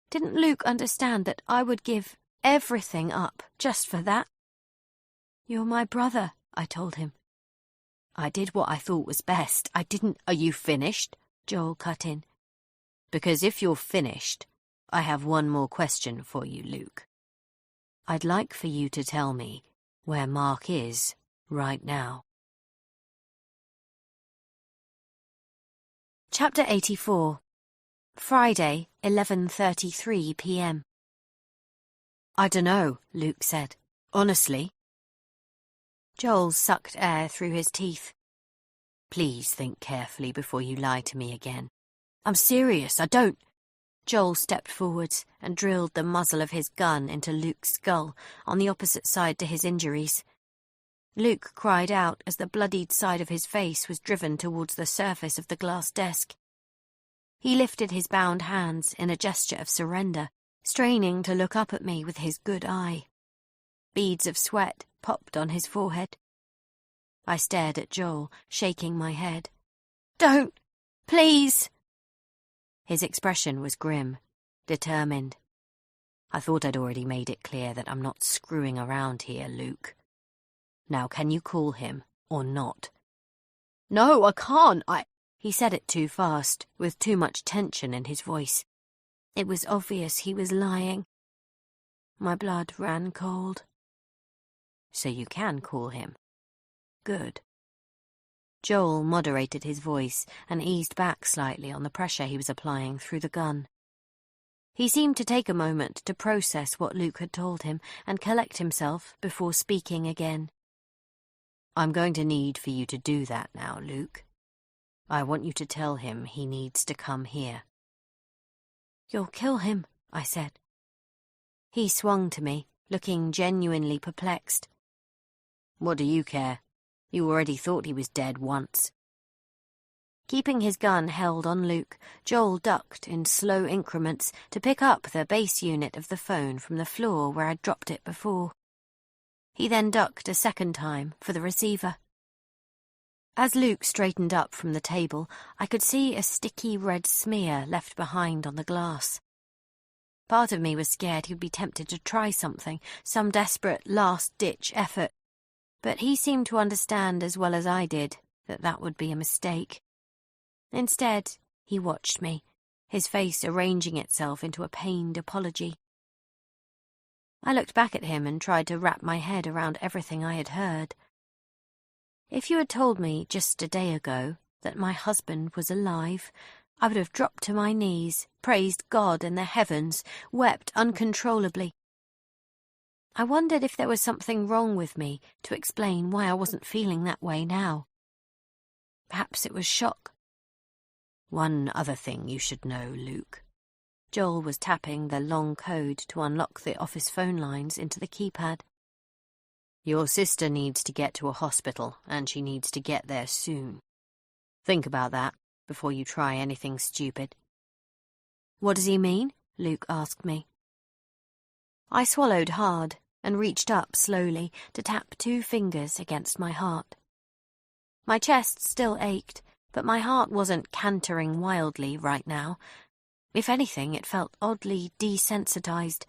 Didn't Luke understand that I would give everything up just for that? You're my brother, I told him. I did what I thought was best. I didn't... Are you finished? Joel cut in. Because if you're finished, I have one more question for you, Luke. I'd like for you to tell me where Mark is right now. Chapter 84. Friday, 11:33 p.m. I dunno, Luke said. Honestly. Joel sucked air through his teeth. Please think carefully before you lie to me again. I'm serious, I don't... Joel stepped forwards and drilled the muzzle of his gun into Luke's skull on the opposite side to his injuries. Luke cried out as the bloodied side of his face was driven towards the surface of the glass desk. He lifted his bound hands in a gesture of surrender, straining to look up at me with his good eye. Beads of sweat popped on his forehead. I stared at Joel, shaking my head. Don't! Please! His expression was grim, determined. I thought I'd already made it clear that I'm not screwing around here, Luke. Now, can you call him, or not? No, I can't, He said it too fast, with too much tension in his voice. It was obvious he was lying. My blood ran cold. So you can call him. Good. Joel moderated his voice and eased back slightly on the pressure he was applying through the gun. He seemed to take a moment to process what Luke had told him and collect himself before speaking again. I'm going to need for you to do that now, Luke. I want you to tell him he needs to come here. You'll kill him, I said. He swung to me, looking genuinely perplexed. What do you care? You already thought he was dead once. Keeping his gun held on Luke, Joel ducked in slow increments to pick up the base unit of the phone from the floor where I'd dropped it before. He then ducked a second time for the receiver. As Luke straightened up from the table, I could see a sticky red smear left behind on the glass. Part of me was scared he'd be tempted to try something, some desperate last-ditch effort. But he seemed to understand as well as I did that that would be a mistake. Instead, he watched me, his face arranging itself into a pained apology. I looked back at him and tried to wrap my head around everything I had heard. If you had told me just a day ago that my husband was alive, I would have dropped to my knees, praised God and the heavens, wept uncontrollably. I wondered if there was something wrong with me to explain why I wasn't feeling that way now. Perhaps it was shock.
One other thing you should know, Luke. Joel was tapping the long code to unlock the office phone lines into the keypad. Your sister needs to get to a hospital, and she needs to get there soon. Think about that before you try anything stupid.
What does he mean? Luke asked me. I swallowed hard and reached up slowly to tap 2 fingers against my heart. My chest still ached, but my heart wasn't cantering wildly right now. If anything, it felt oddly desensitized.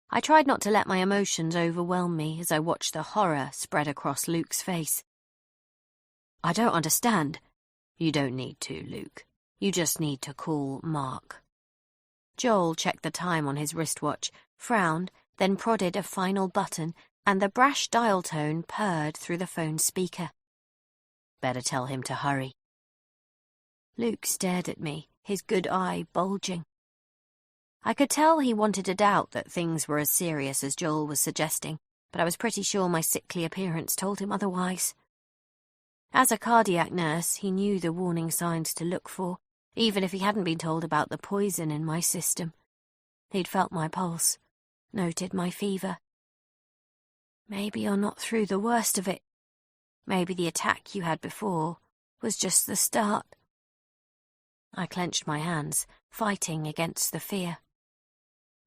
I tried not to let my emotions overwhelm me as I watched the horror spread across Luke's face.
I don't understand. You don't need to, Luke. You just need to call Mark.
Joel checked the time on his wristwatch, frowned, then prodded a final button, and the brash dial tone purred through the phone's speaker.
Better tell him to hurry.
Luke stared at me, his good eye bulging. I could tell he wanted to doubt that things were as serious as Joel was suggesting, but I was pretty sure my sickly appearance told him otherwise. As a cardiac nurse, he knew the warning signs to look for, even if he hadn't been told about the poison in my system. He'd felt my pulse, noted my fever. Maybe you're not through the worst of it. Maybe the attack you had before was just the start. I clenched my hands, fighting against the fear.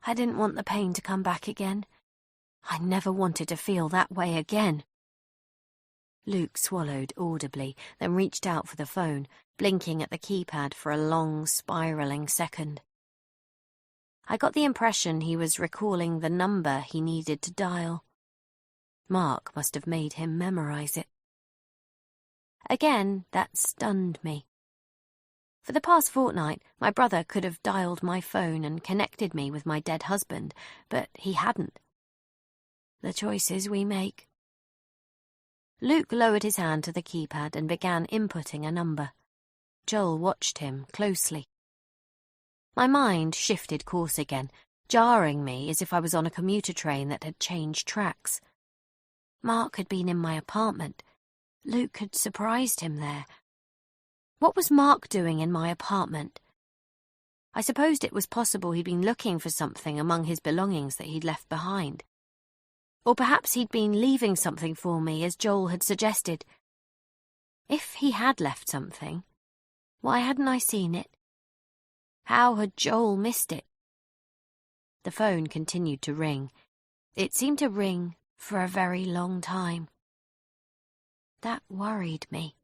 I didn't want the pain to come back again. I never wanted to feel that way again.
Luke swallowed audibly, then reached out for the phone, blinking at the keypad for a long, spiralling second.
I got the impression he was recalling the number he needed to dial.
Mark must have made him memorize it.
Again, that stunned me. For the past fortnight, my brother could have dialed my phone and connected me with my dead husband, but he hadn't. The choices we make. Luke lowered his hand to the keypad and began inputting a number. Joel watched him closely. My mind shifted course again, jarring me as if I was on a commuter train that had changed tracks. Mark had been in my apartment. Luke had surprised him there. What was Mark doing in my apartment? I supposed it was possible he'd been looking for something among his belongings that he'd left behind. Or perhaps he'd been leaving something for me, as Joel had suggested. If he had left something, why hadn't I seen it? How had Joel missed it? The phone continued to ring. It seemed to ring for a very long time. That worried me.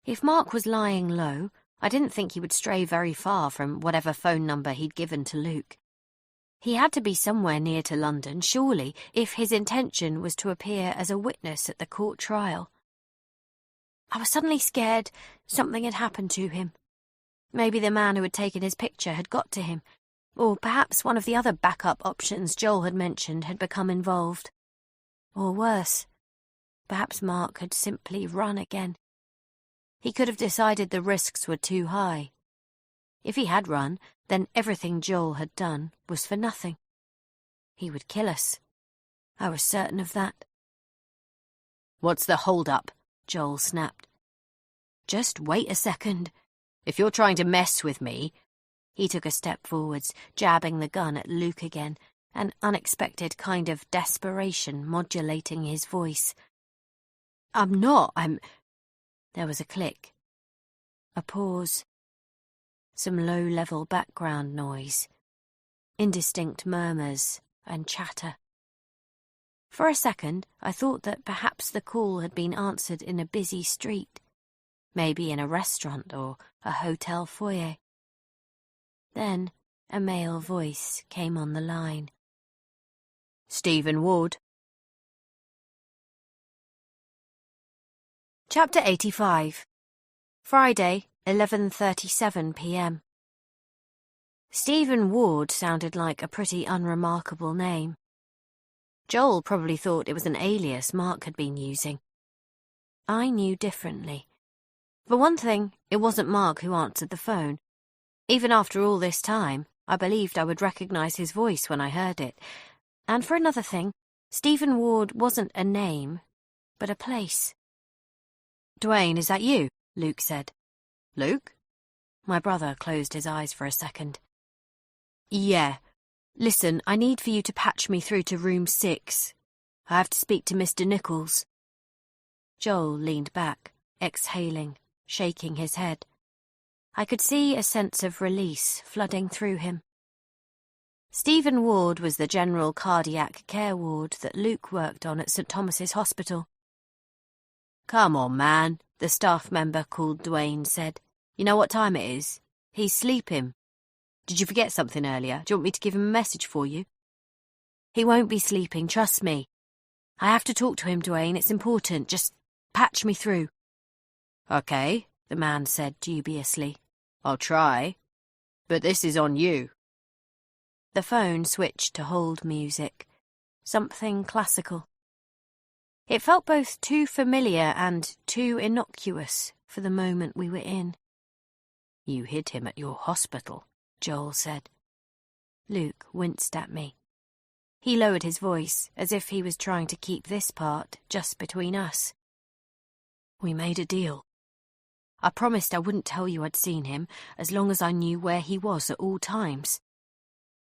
If Mark was lying low, I didn't think he would stray very far from whatever phone number he'd given to Luke. He had to be somewhere near to London, surely, if his intention was to appear as a witness at the court trial. I was suddenly scared something had happened to him. Maybe the man who had taken his picture had got to him, or perhaps one of the other backup options Joel had mentioned had become involved. Or worse, perhaps Mark had simply run again. He could have decided the risks were too high. If he had run, then everything Joel had done was for nothing. He would kill us. I was certain of that.
What's the hold-up? Joel snapped. Just wait a second. If you're trying to mess with me...
He took a step forwards, jabbing the gun at Luke again, an unexpected kind of desperation modulating his voice.
I'm not.
There was a click. A pause. Some low-level background noise. Indistinct murmurs and chatter. For a second, I thought that perhaps the call had been answered in a busy street, maybe in a restaurant or a hotel foyer. Then
A male voice came on the line.
Stephen Ward.
Chapter 85. Friday, 11:37 p.m. Stephen Ward sounded like a pretty unremarkable name. Joel probably thought it was an alias Mark had been using. I knew differently. For one thing, it wasn't Mark who answered the phone. Even after all this time, I believed I would recognise his voice when I heard it. And for another thing, Stephen Ward wasn't a name, but a place.
Dwayne, is that you? Luke said.
Luke? My brother closed his eyes for a second.
Yeah. Listen, I need for you to patch me through to room 6. I have to speak to Mr. Nichols.
Joel leaned back, exhaling, shaking his head. I could see a sense of release flooding through him. Stephen Ward was the general cardiac care ward that Luke worked on at St. Thomas's Hospital.
Come on, man, the staff member called Dwayne said. You know what time it is? He's sleeping. Did you forget something earlier? Do you want me to give him a message for you?
He won't be sleeping, trust me. I have to talk to him, Dwayne. It's important. Just patch me through.
Okay, the man said dubiously. I'll try. But this is on you.
The phone switched to hold music. Something classical. It felt both too familiar and too innocuous for the moment we were in.
You hid him at your hospital, Joel said.
Luke winced at me. He lowered his voice, as if he was trying to keep this part just between us.
We made a deal. I promised I wouldn't tell you I'd seen him as long as I knew where he was at all times.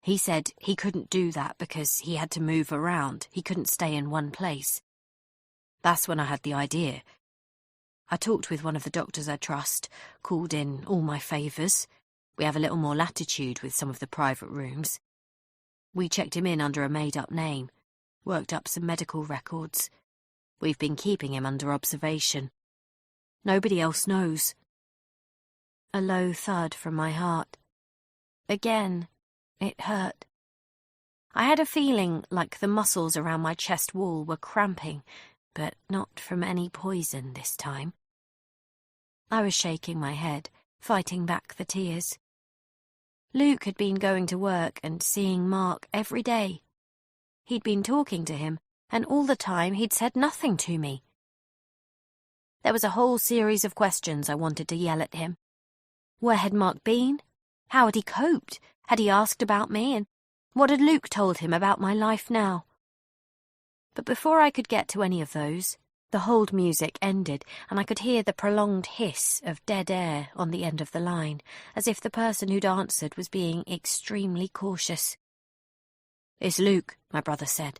He said he couldn't do that because he had to move around. He couldn't stay in one place. That's when I had the idea. I talked with one of the doctors I trust, called in all my favours. We have a little more latitude with some of the private rooms. We checked him in under a made-up name, worked up some medical records. We've been keeping him under observation. Nobody else knows.
A low thud from my heart. Again, it hurt. I had a feeling like the muscles around my chest wall were cramping, but not from any poison this time. I was shaking my head, fighting back the tears. Luke had been going to work and seeing Mark every day. He'd been talking to him, and all the time he'd said nothing to me. There was a whole series of questions I wanted to yell at him. Where had Mark been? How had he coped? Had he asked about me? And what had Luke told him about my life now? But before I could get to any of those, the hold music ended, and I could hear the prolonged hiss of dead air on the end of the line, as if the person who'd answered was being extremely cautious.
It's Luke, my brother said.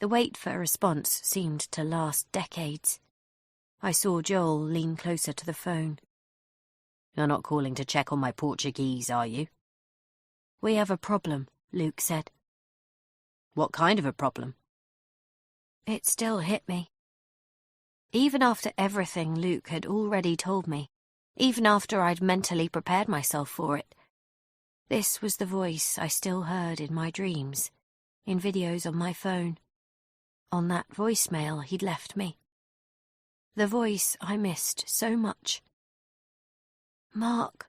The wait for a response seemed to last decades. I saw Joel lean closer to the phone.
You're not calling to check on my Portuguese, are you?
We have a problem, Luke said.
What kind of a problem?
It still hit me. Even after everything Luke had already told me, even after I'd mentally prepared myself for it, this was the voice I still heard in my dreams, in videos on my phone, on that voicemail he'd left me. The voice I missed so much. Mark.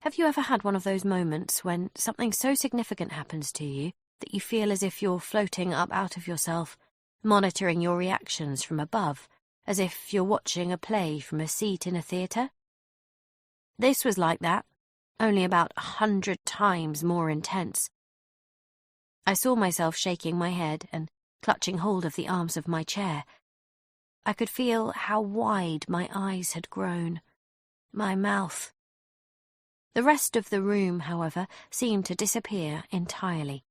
Have you ever had one of those moments when something so significant happens to you that you feel as if you're floating up out of yourself, monitoring your reactions from above, as if you're watching a play from a seat in a theatre? This was like that, only about 100 times more intense. I saw myself shaking my head and clutching hold of the arms of my chair. I could feel how wide my eyes had grown, my mouth. The rest of the room, however, seemed to disappear entirely.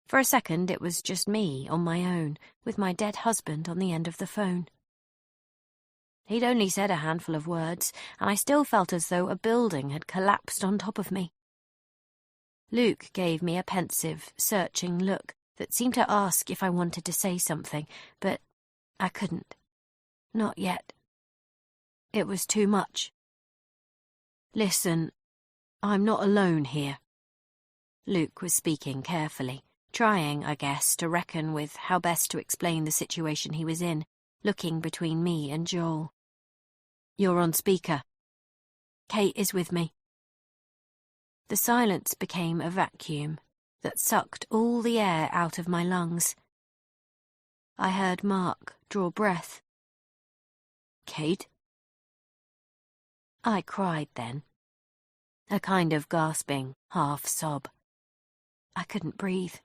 For a second it was just me on my own, with my dead husband on the end of the phone. He'd only said a handful of words, and I still felt as though a building had collapsed on top of me. Luke gave me a pensive, searching look that seemed to ask if I wanted to say something, but I couldn't. Not yet. It was too much.
Listen, I'm not alone here. Luke was speaking carefully, trying, I guess, to reckon with how best to explain the situation he was in, looking between me and Joel. You're on speaker. Kate is with me. The silence became a vacuum that sucked all the air out of my lungs. I heard Mark draw breath. Kate? I cried then. A kind of gasping half-sob. I couldn't breathe.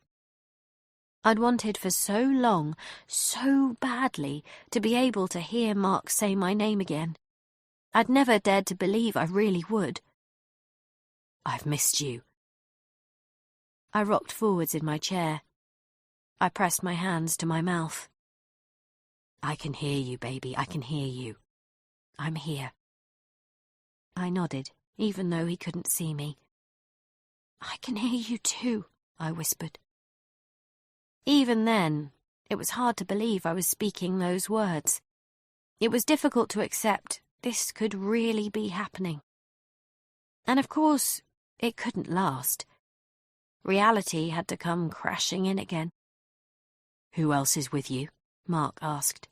I'd wanted for so long, so badly, to be able to hear Mark say my name again. I'd never dared to believe I really would. I've missed you. I rocked forwards in my chair. I pressed my hands to my mouth. I can hear you, baby, I can hear you. I'm here. I nodded, even though he couldn't see me. I can hear you too, I whispered. Even then, it was hard to believe I was speaking those words. It was difficult to accept this could really be happening. And of course, it couldn't last. Reality had to come crashing in again. Who else is with you? Mark asked.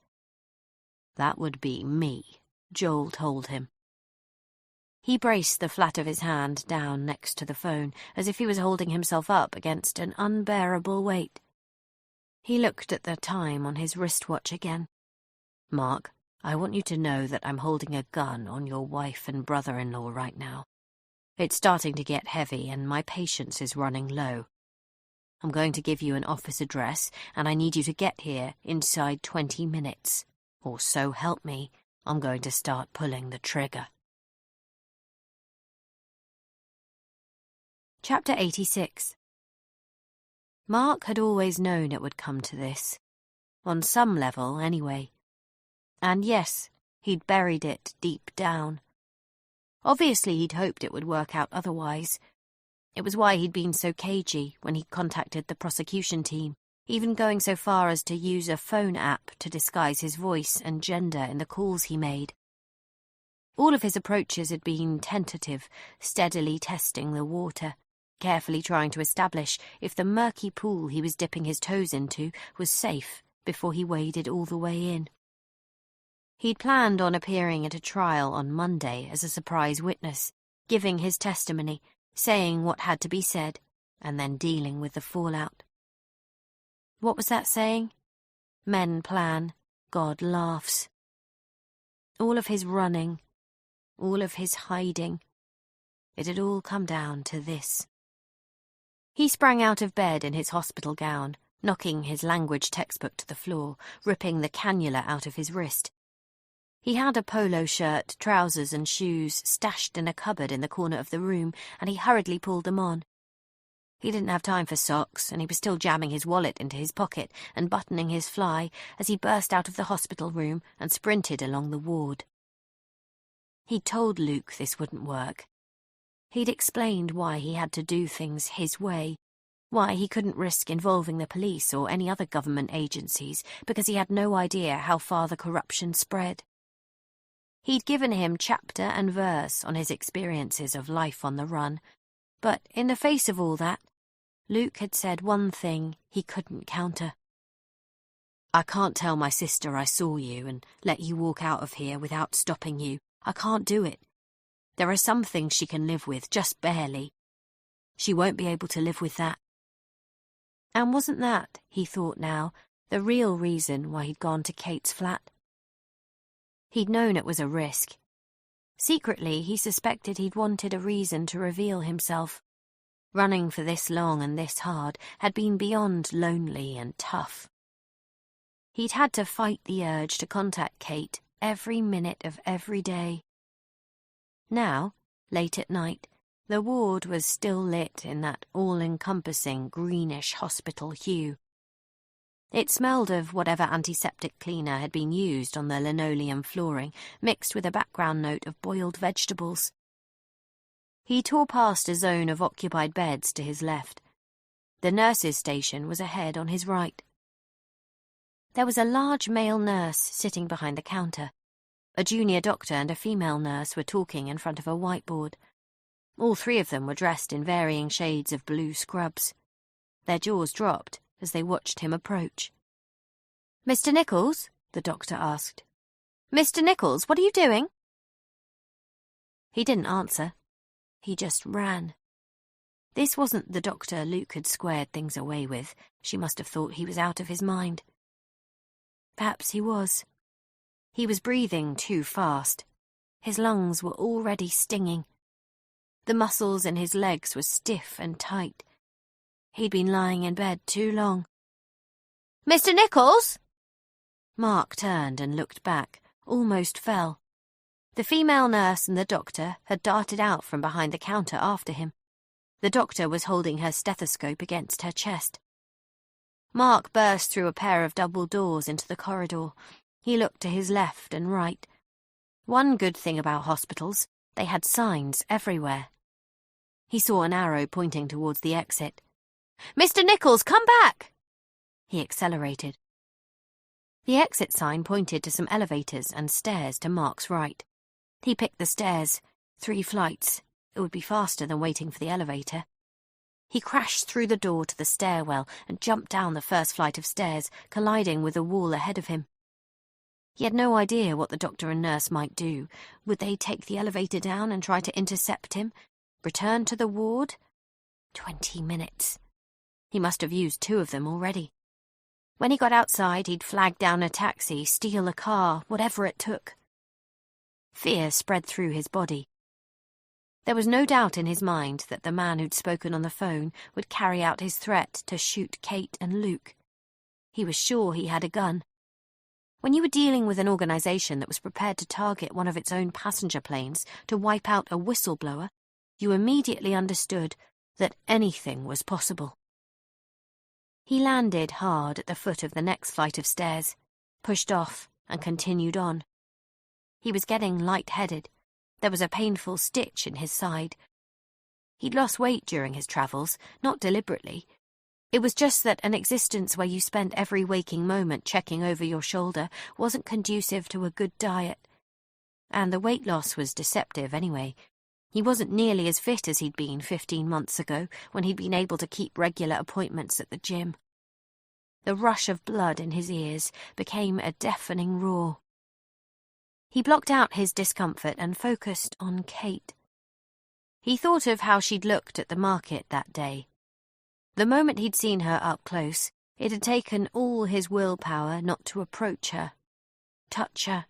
That would be me, Joel told him. He braced the flat of his hand down next to the phone, as if he was holding himself up against an unbearable weight. He looked at the time on his wristwatch again. Mark, I want you to know that I'm holding a gun on your wife and brother-in-law right now. It's starting to get heavy and my patience is running low. I'm going to give you an office address and I need you to get here inside 20 minutes. Or so help me, I'm going to start pulling the trigger. Chapter 86. Mark had always known it would come to this. On some level, anyway. And yes, he'd buried it deep down. Obviously, he'd hoped it would work out otherwise. It was why he'd been so cagey when he contacted the prosecution team, even going so far as to use a phone app to disguise his voice and gender in the calls he made. All of his approaches had been tentative, steadily testing the water, carefully trying to establish if the murky pool he was dipping his toes into was safe before he waded all the way in. He'd planned on appearing at a trial on Monday as a surprise witness, giving his testimony, saying what had to be said, and then dealing with the fallout. What was that saying? Men plan, God laughs. All of his running, all of his hiding, it had all come down to this. He sprang out of bed in his hospital gown, knocking his language textbook to the floor, ripping the cannula out of his wrist. He had a polo shirt, trousers and shoes stashed in a cupboard in the corner of the room, and he hurriedly pulled them on. He didn't have time for socks, and he was still jamming his wallet into his pocket and buttoning his fly as he burst out of the hospital room and sprinted along the ward. He'd told Luke this wouldn't work. He'd explained why he had to do things his way, why he couldn't risk involving the police or any other government agencies because he had no idea how far the corruption spread. He'd given him chapter and verse on his experiences of life on the run, but in the face of all that, Luke had said one thing he couldn't counter. I can't tell my sister I saw you and let you walk out of here without stopping you. I can't do it. There are some things she can live with, just barely. She won't be able to live with that. And wasn't that, he thought now, the real reason why he'd gone to Kate's flat? He'd known it was a risk. Secretly, he suspected he'd wanted a reason to reveal himself. Running for this long and this hard had been beyond lonely and tough. He'd had to fight the urge to contact Kate every minute of every day. Now, late at night, the ward was still lit in that all-encompassing greenish hospital hue. It smelled of whatever antiseptic cleaner had been used on the linoleum flooring, mixed with a background note of boiled vegetables. He tore past a zone of occupied beds to his left. The nurse's station was ahead on his right. There was a large male nurse sitting behind the counter. A junior doctor and a female nurse were talking in front of a whiteboard. All three of them were dressed in varying shades of blue scrubs. Their jaws dropped as they watched him approach. "Mr. Nichols?" the doctor asked. "Mr. Nichols, what are you doing?" He didn't answer. He just ran. This wasn't the doctor Luke had squared things away with. She must have thought he was out of his mind. Perhaps he was. He was breathing too fast. His lungs were already stinging. The muscles in his legs were stiff and tight. He'd been lying in bed too long. "Mr. Nichols!" Mark turned and looked back, almost fell. The female nurse and the doctor had darted out from behind the counter after him. The doctor was holding her stethoscope against her chest. Mark burst through a pair of double doors into the corridor. He looked to his left and right. One good thing about hospitals, they had signs everywhere. He saw an arrow pointing towards the exit. "Mr. Nichols, come back!" He accelerated. The exit sign pointed to some elevators and stairs to Mark's right. He picked the stairs, 3 flights. It would be faster than waiting for the elevator. He crashed through the door to the stairwell and jumped down the first flight of stairs, colliding with the wall ahead of him. He had no idea what the doctor and nurse might do. Would they take the elevator down and try to intercept him? Return to the ward? 20 minutes. He must have used 2 of them already. When he got outside, he'd flag down a taxi, steal a car, whatever it took. Fear spread through his body. There was no doubt in his mind that the man who'd spoken on the phone would carry out his threat to shoot Kate and Luke. He was sure he had a gun. When you were dealing with an organisation that was prepared to target one of its own passenger planes to wipe out a whistleblower, you immediately understood that anything was possible. He landed hard at the foot of the next flight of stairs, pushed off and continued on. He was getting light-headed. There was a painful stitch in his side. He'd lost weight during his travels, not deliberately. It was just that an existence where you spent every waking moment checking over your shoulder wasn't conducive to a good diet. And the weight loss was deceptive anyway. He wasn't nearly as fit as he'd been 15 months ago, when he'd been able to keep regular appointments at the gym. The rush of blood in his ears became a deafening roar. He blocked out his discomfort and focused on Kate. He thought of how she'd looked at the market that day. The moment he'd seen her up close, it had taken all his willpower not to approach her, touch her.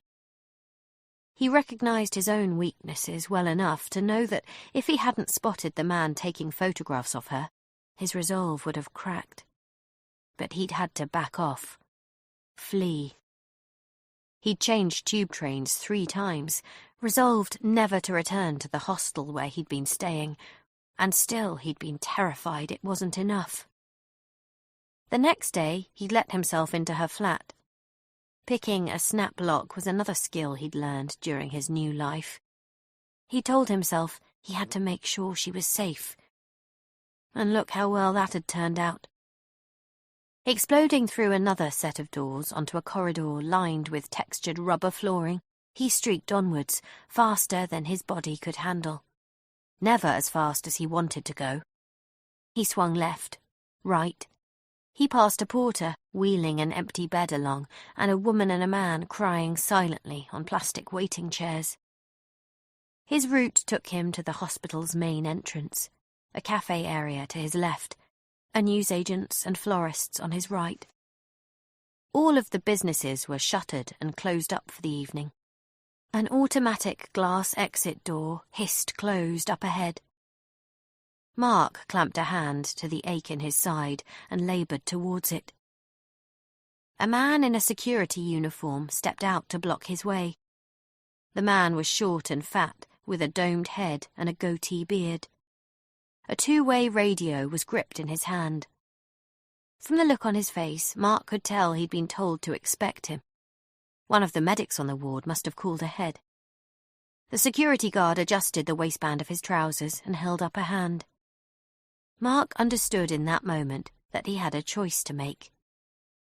He recognised his own weaknesses well enough to know that if he hadn't spotted the man taking photographs of her, his resolve would have cracked. But he'd had to back off. Flee. He'd changed tube trains 3 times, resolved never to return to the hostel where he'd been staying, and still he'd been terrified it wasn't enough. The next day, he'd let himself into her flat. Picking a snap lock was another skill he'd learned during his new life. He told himself he had to make sure she was safe. And look how well that had turned out. Exploding through another set of doors onto a corridor lined with textured rubber flooring, he streaked onwards, faster than his body could handle. Never as fast as he wanted to go. He swung left, right. He passed a porter, wheeling an empty bed along, and a woman and a man crying silently on plastic waiting chairs. His route took him to the hospital's main entrance, a cafe area to his left, a newsagent's and florist's on his right. All of the businesses were shuttered and closed up for the evening. An automatic glass exit door hissed closed up ahead. Mark clamped a hand to the ache in his side and laboured towards it. A man in a security uniform stepped out to block his way. The man was short and fat, with a domed head and a goatee beard. A 2-way radio was gripped in his hand. From the look on his face, Mark could tell he'd been told to expect him. One of the medics on the ward must have called ahead. The security guard adjusted the waistband of his trousers and held up a hand. Mark understood in that moment that he had a choice to make.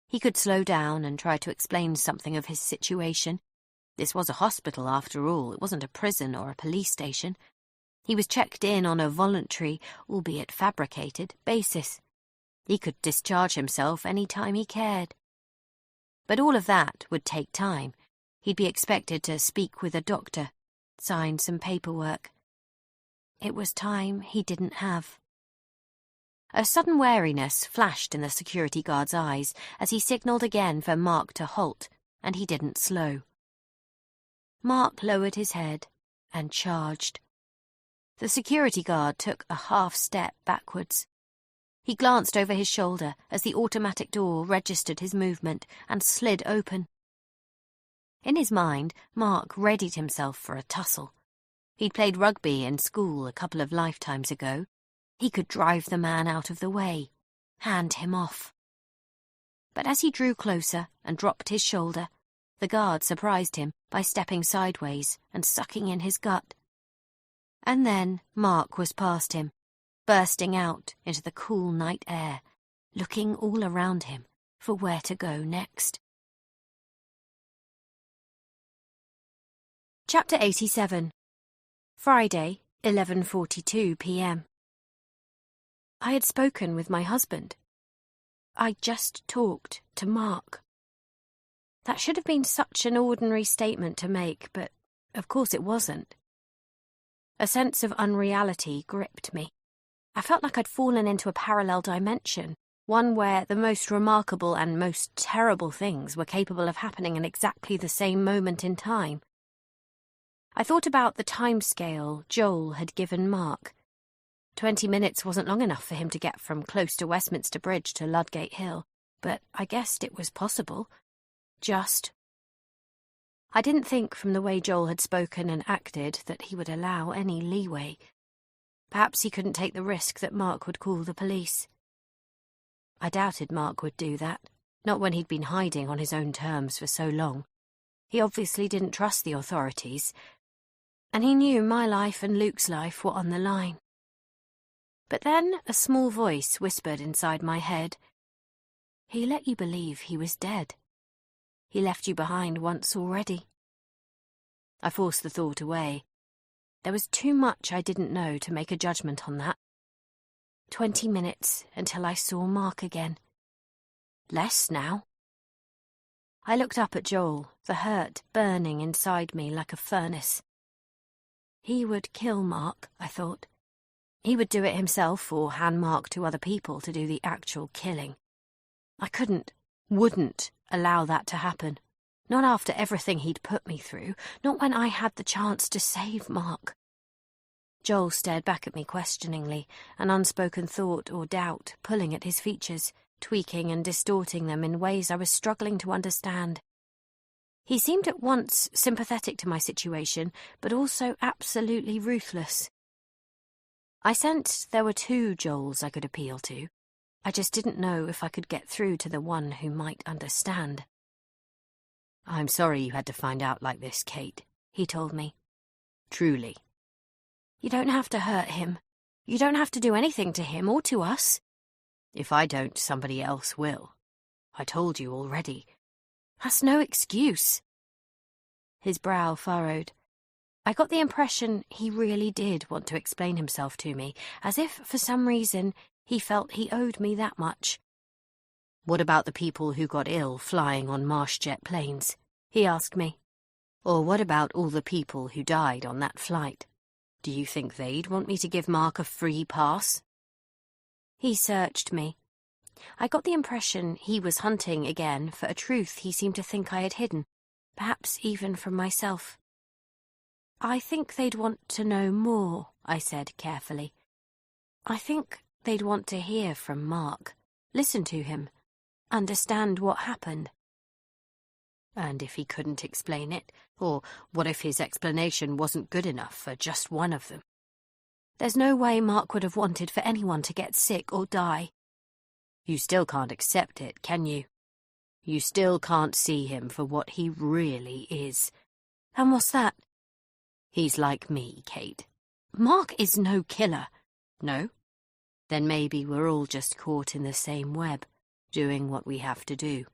He could slow down and try to explain something of his situation. This was a hospital, after all. It wasn't a prison or a police station. He was checked in on a voluntary, albeit fabricated, basis. He could discharge himself any time he cared. But all of that would take time. He'd be expected to speak with a doctor, sign some paperwork. It was time he didn't have. A sudden wariness flashed in the security guard's eyes as he signalled again for Mark to halt, and he didn't slow. Mark lowered his head and charged. The security guard took a half step backwards. He glanced over his shoulder as the automatic door registered his movement and slid open. In his mind, Mark readied himself for a tussle. He'd played rugby in school a couple of lifetimes ago. He could drive the man out of the way, hand him off. But as he drew closer and dropped his shoulder, the guard surprised him by stepping sideways and sucking in his gut. And then Mark was past him, bursting out into the cool night air, looking all around him for where to go next. Chapter 87. Friday, 11:42 p.m. I had spoken with my husband. I just talked to Mark. That should have been such an ordinary statement to make, but of course it wasn't. A sense of unreality gripped me. I felt like I'd fallen into a parallel dimension, one where the most remarkable and most terrible things were capable of happening in exactly the same moment in time. I thought about the timescale Joel had given Mark. 20 minutes wasn't long enough for him to get from close to Westminster Bridge to Ludgate Hill, but I guessed it was possible. Just. I didn't think from the way Joel had spoken and acted that he would allow any leeway. Perhaps he couldn't take the risk that Mark would call the police. I doubted Mark would do that, not when he'd been hiding on his own terms for so long. He obviously didn't trust the authorities, and he knew my life and Luke's life were on the line. But then a small voice whispered inside my head, "He let you believe he was dead. He left you behind once already." I forced the thought away. There was too much I didn't know to make a judgment on that. 20 minutes until I saw Mark again. Less now. I looked up at Joel, the hurt burning inside me like a furnace. He would kill Mark, I thought. He would do it himself or hand Mark to other people to do the actual killing. I wouldn't allow that to happen. Not after everything he'd put me through, not when I had the chance to save Mark. Joel stared back at me questioningly, an unspoken thought or doubt pulling at his features, tweaking and distorting them in ways I was struggling to understand. He seemed at once sympathetic to my situation, but also absolutely ruthless. I sensed there were two Joels I could appeal to. I just didn't know if I could get through to the one who might understand. "I'm sorry you had to find out like this, Kate," he told me. "Truly." "You don't have to hurt him. You don't have to do anything to him or to us." "If I don't, somebody else will. I told you already." "That's no excuse." His brow furrowed. I got the impression he really did want to explain himself to me, as if, for some reason, he felt he owed me that much. "What about the people who got ill flying on MarshJet planes?" he asked me. "Or what about all the people who died on that flight? Do you think they'd want me to give Mark a free pass?" He searched me. I got the impression he was hunting again for a truth he seemed to think I had hidden, perhaps even from myself. "I think they'd want to know more," I said carefully. "I think they'd want to hear from Mark, listen to him, understand what happened." "And if he couldn't explain it? Or what if his explanation wasn't good enough for just one of them?" "There's no way Mark would have wanted for anyone to get sick or die." "You still can't accept it, can you? You still can't see him for what he really is." "And what's that?" "He's like me, Kate." "Mark is no killer." "No? Then maybe we're all just caught in the same web, doing what we have to do.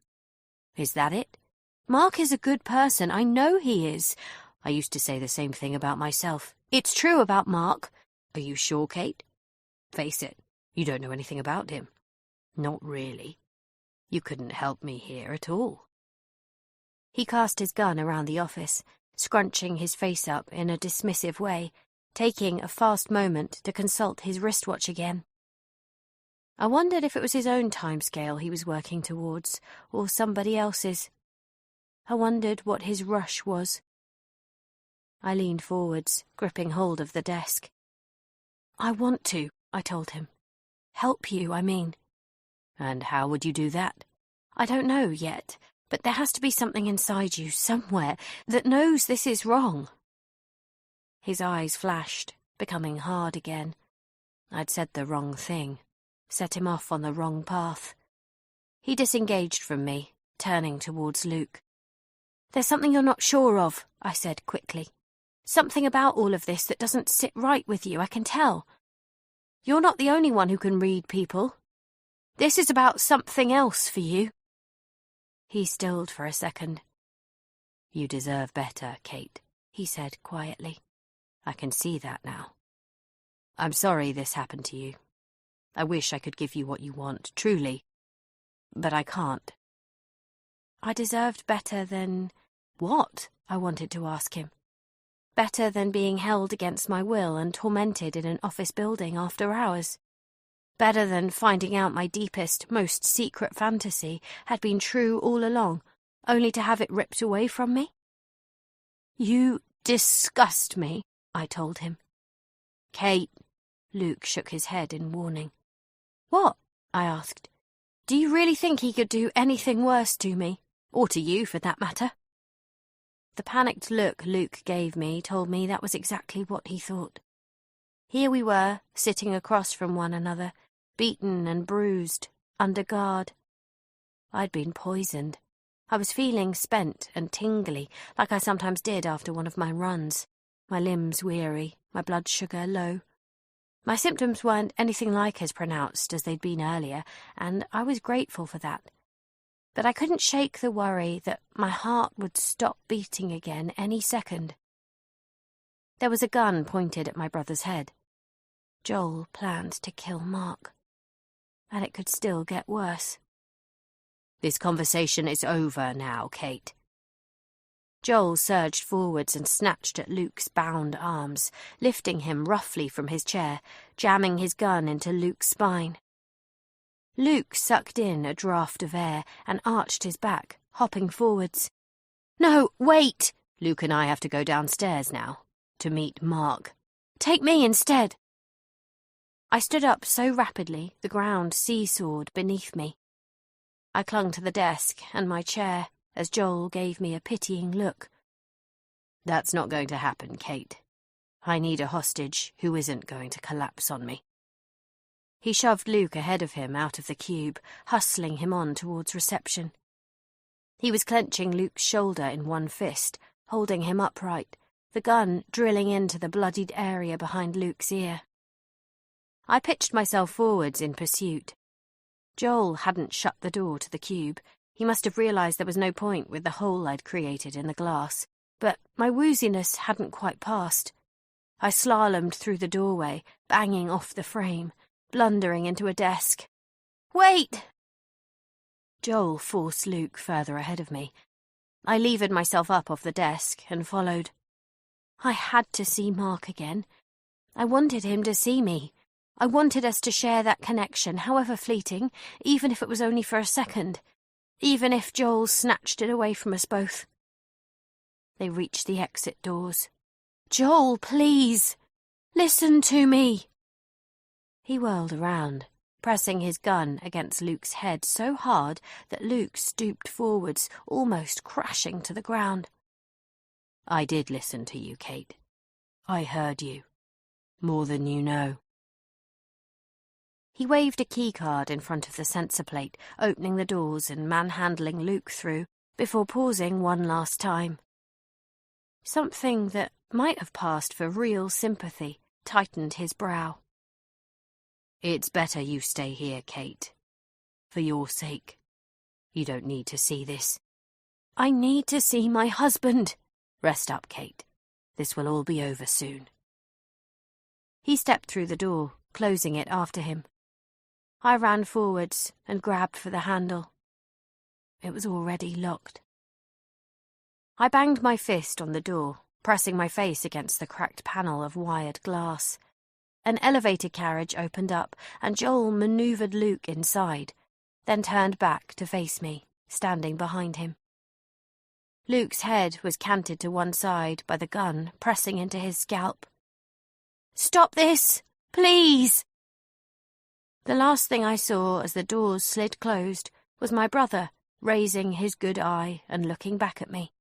Is that it?" "Mark is a good person. I know he is. I used to say the same thing about myself. It's true about Mark. Are you sure, Kate? Face it, you don't know anything about him. Not really. You couldn't help me here at all.
He cast his gun around the office, scrunching his face up in a dismissive way, taking a fast moment to consult his wristwatch again. I wondered if it was his own timescale he was working towards, or somebody else's. I wondered what his rush was. I leaned forwards, gripping hold of the desk. I want to, I told him. Help you, I mean.
And how would you do that?
I don't know yet, but there has to be something inside you, somewhere, that knows this is wrong. His eyes flashed, becoming hard again. I'd said the wrong thing, set him off on the wrong path. He disengaged from me, turning towards Luke. There's something you're not sure of, I said quickly. Something about all of this that doesn't sit right with you, I can tell. You're not the only one who can read people. This is about something else for you. He stilled for a second.
You deserve better, Kate, he said quietly. I can see that now. I'm sorry this happened to you. I wish I could give you what you want, truly. But I can't.
I deserved better than... What? I wanted to ask him. Better than being held against my will and tormented in an office building after hours. Better than finding out my deepest, most secret fantasy had been true all along, only to have it ripped away from me? You disgust me, I told him.
Kate,
Luke shook his head in warning. What? I asked. Do you really think he could do anything worse to me? Or to you, for that matter? The panicked look Luke gave me told me that was exactly what he thought. Here we were, sitting across from one another, beaten and bruised, under guard. I'd been poisoned. I was feeling spent and tingly, like I sometimes did after one of my runs, my limbs weary, my blood sugar low. My symptoms weren't anything like as pronounced as they'd been earlier, and I was grateful for that. But I couldn't shake the worry that my heart would stop beating again any second. There was a gun pointed at my brother's head. Joel planned to kill Mark. And it could still get worse.
This conversation is over now, Kate.
Joel surged forwards and snatched at Luke's bound arms, lifting him roughly from his chair, jamming his gun into Luke's spine. Luke sucked in a draught of air and arched his back, hopping forwards. No, wait!
Luke and I have to go downstairs now, to meet Mark.
Take me instead! I stood up so rapidly the ground seesawed beneath me. I clung to the desk and my chair as Joel gave me a pitying look.
That's not going to happen, Kate. I need a hostage who isn't going to collapse on me.
He shoved Luke ahead of him out of the cube, hustling him on towards reception. He was clenching Luke's shoulder in one fist, holding him upright, the gun drilling into the bloodied area behind Luke's ear. I pitched myself forwards in pursuit. Joel hadn't shut the door to the cube. He must have realised there was no point with the hole I'd created in the glass, but my wooziness hadn't quite passed. I slalomed through the doorway, banging off the frame, blundering into a desk. Wait! Joel forced Luke further ahead of me. I levered myself up off the desk and followed. I had to see Mark again. I wanted him to see me. I wanted us to share that connection, however fleeting, even if it was only for a second, even if Joel snatched it away from us both. They reached the exit doors. Joel, please! Listen to me! He whirled around, pressing his gun against Luke's head so hard that Luke stooped forwards, almost crashing to the ground.
I did listen to you, Kate. I heard you. More than you know.
He waved a keycard in front of the sensor plate, opening the doors and manhandling Luke through, before pausing one last time. Something that might have passed for real sympathy tightened his brow.
It's better you stay here, Kate. For your sake. You don't need to see this.
I need to see my husband.
Rest up, Kate. This will all be over soon.
He stepped through the door, closing it after him. I ran forwards and grabbed for the handle. It was already locked. I banged my fist on the door, pressing my face against the cracked panel of wired glass. An elevator carriage opened up, and Joel manoeuvred Luke inside, then turned back to face me, standing behind him. Luke's head was canted to one side by the gun pressing into his scalp. "Stop this! Please!" The last thing I saw as the doors slid closed was my brother raising his good eye and looking back at me.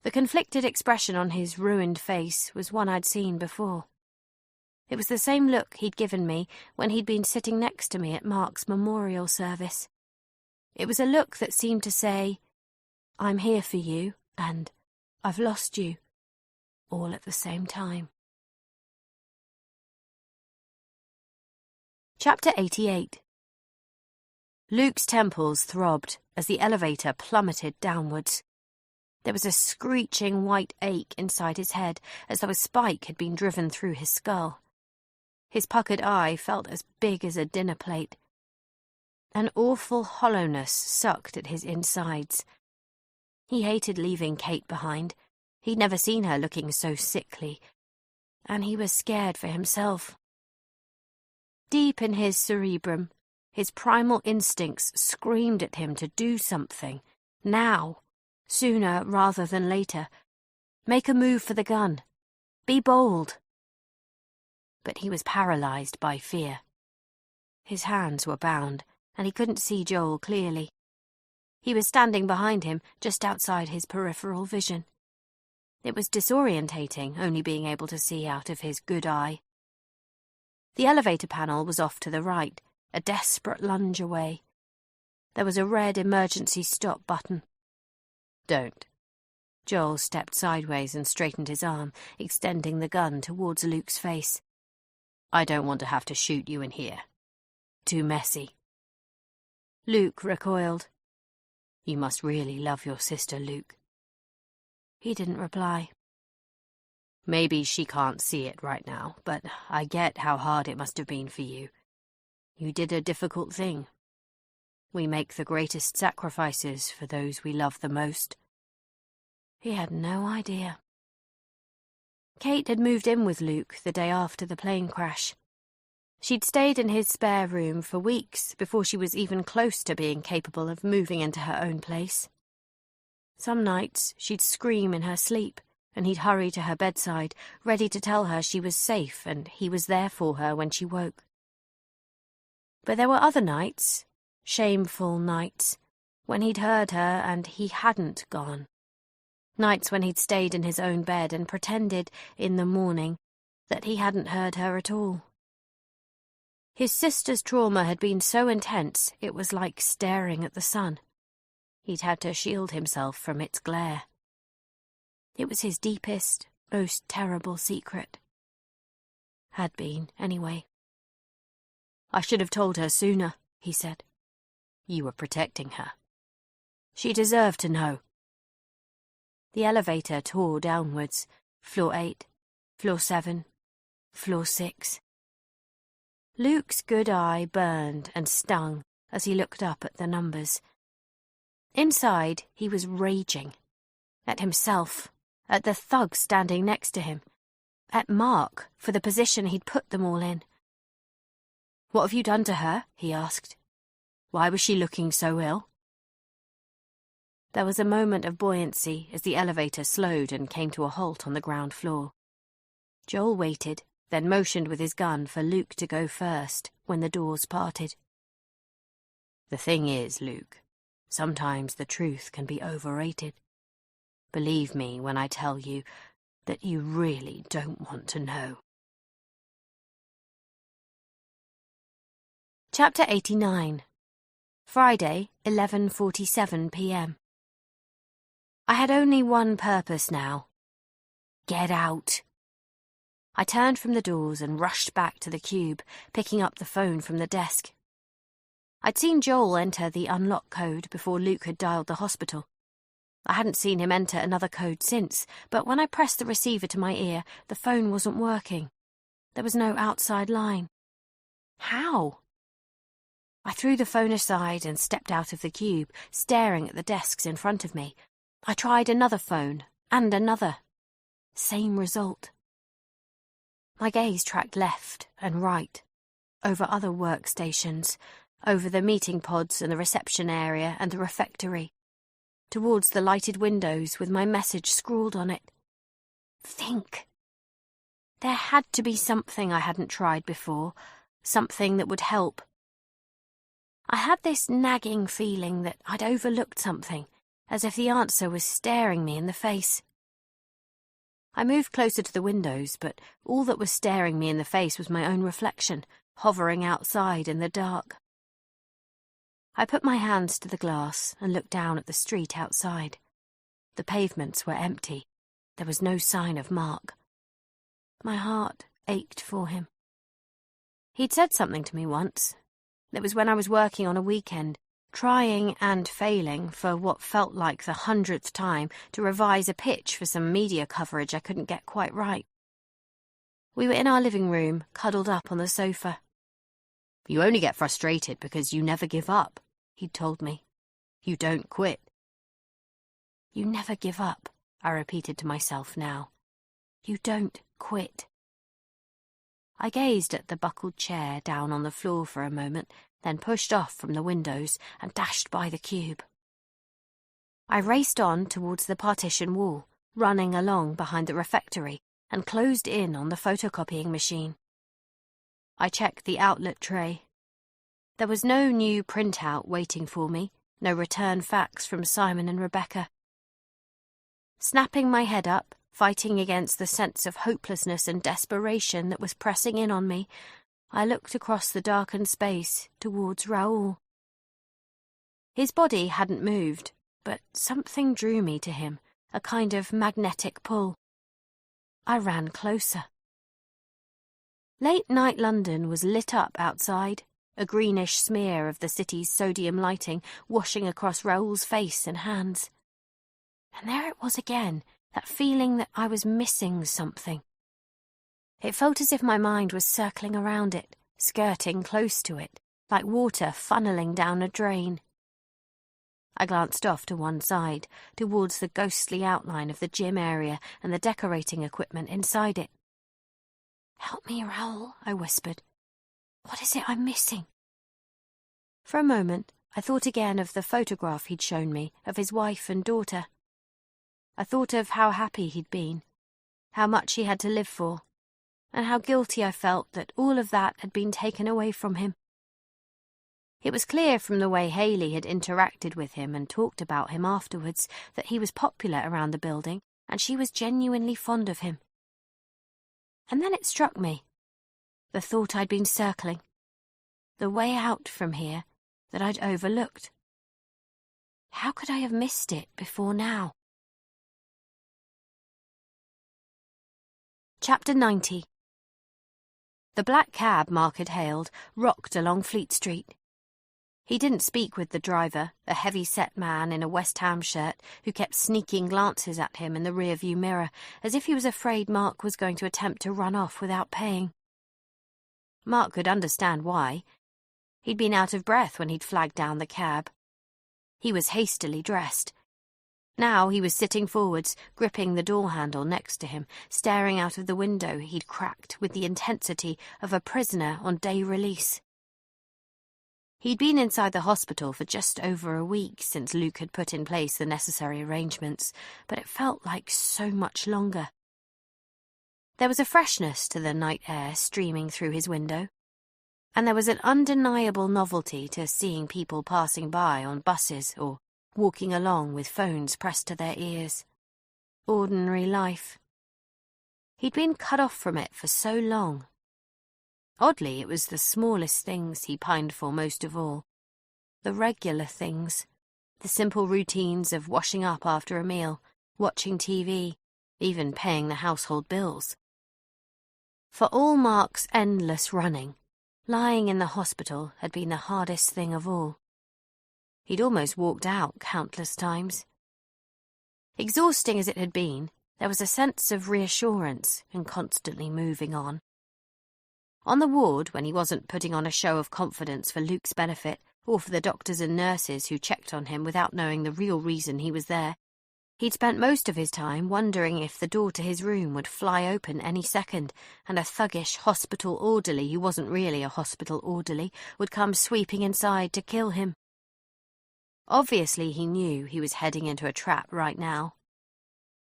The conflicted expression on his ruined face was one I'd seen before. It was the same look he'd given me when he'd been sitting next to me at Mark's memorial service. It was a look that seemed to say, "I'm here for you," and "I've lost you," all at the same time. Chapter 88. Luke's temples throbbed as the elevator plummeted downwards. There was a screeching white ache inside his head, as though a spike had been driven through his skull. His puckered eye felt as big as a dinner plate. An awful hollowness sucked at his insides. He hated leaving Kate behind. He'd never seen her looking so sickly, and he was scared for himself. Deep in his cerebrum, his primal instincts screamed at him to do something, now, sooner rather than later. Make a move for the gun. Be bold. But he was paralyzed by fear. His hands were bound, and he couldn't see Joel clearly. He was standing behind him, just outside his peripheral vision. It was disorientating, only being able to see out of his good eye. The elevator panel was off to the right, a desperate lunge away. There was a red emergency stop button. "Don't." Joel stepped sideways and straightened his arm, extending the gun towards Luke's face. "I don't want to have to shoot you in here. Too messy." Luke recoiled. "You must really love your sister, Luke." He didn't reply. "Maybe she can't see it right now, but I get how hard it must have been for you. You did a difficult thing. We make the greatest sacrifices for those we love the most." He had no idea. Kate had moved in with Luke the day after the plane crash. She'd stayed in his spare room for weeks before she was even close to being capable of moving into her own place. Some nights she'd scream in her sleep, and he'd hurry to her bedside, ready to tell her she was safe and he was there for her when she woke. But there were other nights, shameful nights, when he'd heard her and he hadn't gone. Nights when he'd stayed in his own bed and pretended, in the morning, that he hadn't heard her at all. His sister's trauma had been so intense it was like staring at the sun. He'd had to shield himself from its glare. It was his deepest, most terrible secret. Had been, anyway. "I should have told her sooner," he said. "You were protecting her. She deserved to know." The elevator tore downwards. Floor 8, floor 7, floor 6. Luke's good eye burned and stung as he looked up at the numbers. Inside, he was raging. At himself, at the thug standing next to him, at Mark for the position he'd put them all in. "What have you done to her?" he asked. "Why was she looking so ill?" There was a moment of buoyancy as the elevator slowed and came to a halt on the ground floor. Joel waited, then motioned with his gun for Luke to go first when the doors parted. "The thing is, Luke, sometimes the truth can be overrated. Believe me when I tell you that you really don't want to know." Chapter 89. Friday, 11:47 p.m. I had only one purpose now. Get out. I turned from the doors and rushed back to the cube, picking up the phone from the desk. I'd seen Joel enter the unlock code before Luke had dialed the hospital. I hadn't seen him enter another code since, but when I pressed the receiver to my ear, the phone wasn't working. There was no outside line. How? I threw the phone aside and stepped out of the cube, staring at the desks in front of me. I tried another phone, and another. Same result. My gaze tracked left and right, over other workstations, over the meeting pods and the reception area and the refectory, towards the lighted windows with my message scrawled on it. Think. There had to be something I hadn't tried before, something that would help. I had this nagging feeling that I'd overlooked something, as if the answer was staring me in the face. I moved closer to the windows, but all that was staring me in the face was my own reflection, hovering outside in the dark. I put my hands to the glass and looked down at the street outside. The pavements were empty. There was no sign of Mark. My heart ached for him. He'd said something to me once. It was when I was working on a weekend, trying and failing for what felt like the 100th time to revise a pitch for some media coverage I couldn't get quite right. We were in our living room, cuddled up on the sofa. "You only get frustrated because you never give up," he'd told me. "You don't quit." "You never give up," I repeated to myself now. "You don't quit." I gazed at the buckled chair down on the floor for a moment, then pushed off from the windows and dashed by the cube. I raced on towards the partition wall, running along behind the refectory, and closed in on the photocopying machine. I checked the outlet tray. There was no new printout waiting for me, no return fax from Simon and Rebecca. Snapping my head up, fighting against the sense of hopelessness and desperation that was pressing in on me, I looked across the darkened space towards Raoul. His body hadn't moved, but something drew me to him, a kind of magnetic pull. I ran closer. Late-night London was lit up outside, a greenish smear of the city's sodium lighting washing across Raoul's face and hands. And there it was again, that feeling that I was missing something. It felt as if my mind was circling around it, skirting close to it, like water funneling down a drain. I glanced off to one side, towards the ghostly outline of the gym area and the decorating equipment inside it. "Help me, Raoul," I whispered. "What is it I'm missing?" For a moment, I thought again of the photograph he'd shown me of his wife and daughter. I thought of how happy he'd been, how much he had to live for, and how guilty I felt that all of that had been taken away from him. It was clear from the way Hayley had interacted with him and talked about him afterwards that he was popular around the building and she was genuinely fond of him. And then it struck me, the thought I'd been circling, the way out from here that I'd overlooked. How could I have missed it before now? Chapter 90. The black cab Mark had hailed rocked along Fleet Street. He didn't speak with the driver, a heavy-set man in a West Ham shirt who kept sneaking glances at him in the rear-view mirror, as if he was afraid Mark was going to attempt to run off without paying. Mark could understand why. He'd been out of breath when he'd flagged down the cab. He was hastily dressed. Now he was sitting forwards, gripping the door handle next to him, staring out of the window he'd cracked with the intensity of a prisoner on day release. He'd been inside the hospital for just over a week since Luke had put in place the necessary arrangements, but it felt like so much longer. There was a freshness to the night air streaming through his window, and there was an undeniable novelty to seeing people passing by on buses or walking along with phones pressed to their ears. Ordinary life. He'd been cut off from it for so long. Oddly, it was the smallest things he pined for most of all. The regular things. The simple routines of washing up after a meal, watching TV, even paying the household bills. For all Mark's endless running, lying in the hospital had been the hardest thing of all. He'd almost walked out countless times. Exhausting as it had been, there was a sense of reassurance in constantly moving on.
On the ward, when he wasn't putting on a show of confidence for Luke's benefit, or for the doctors and nurses who checked on him without knowing the real reason he was there, he'd spent most of his time wondering if the door to his room would fly open any second, and a thuggish hospital orderly who wasn't really a hospital orderly would come sweeping inside to kill him. Obviously, he knew he was heading into a trap right now.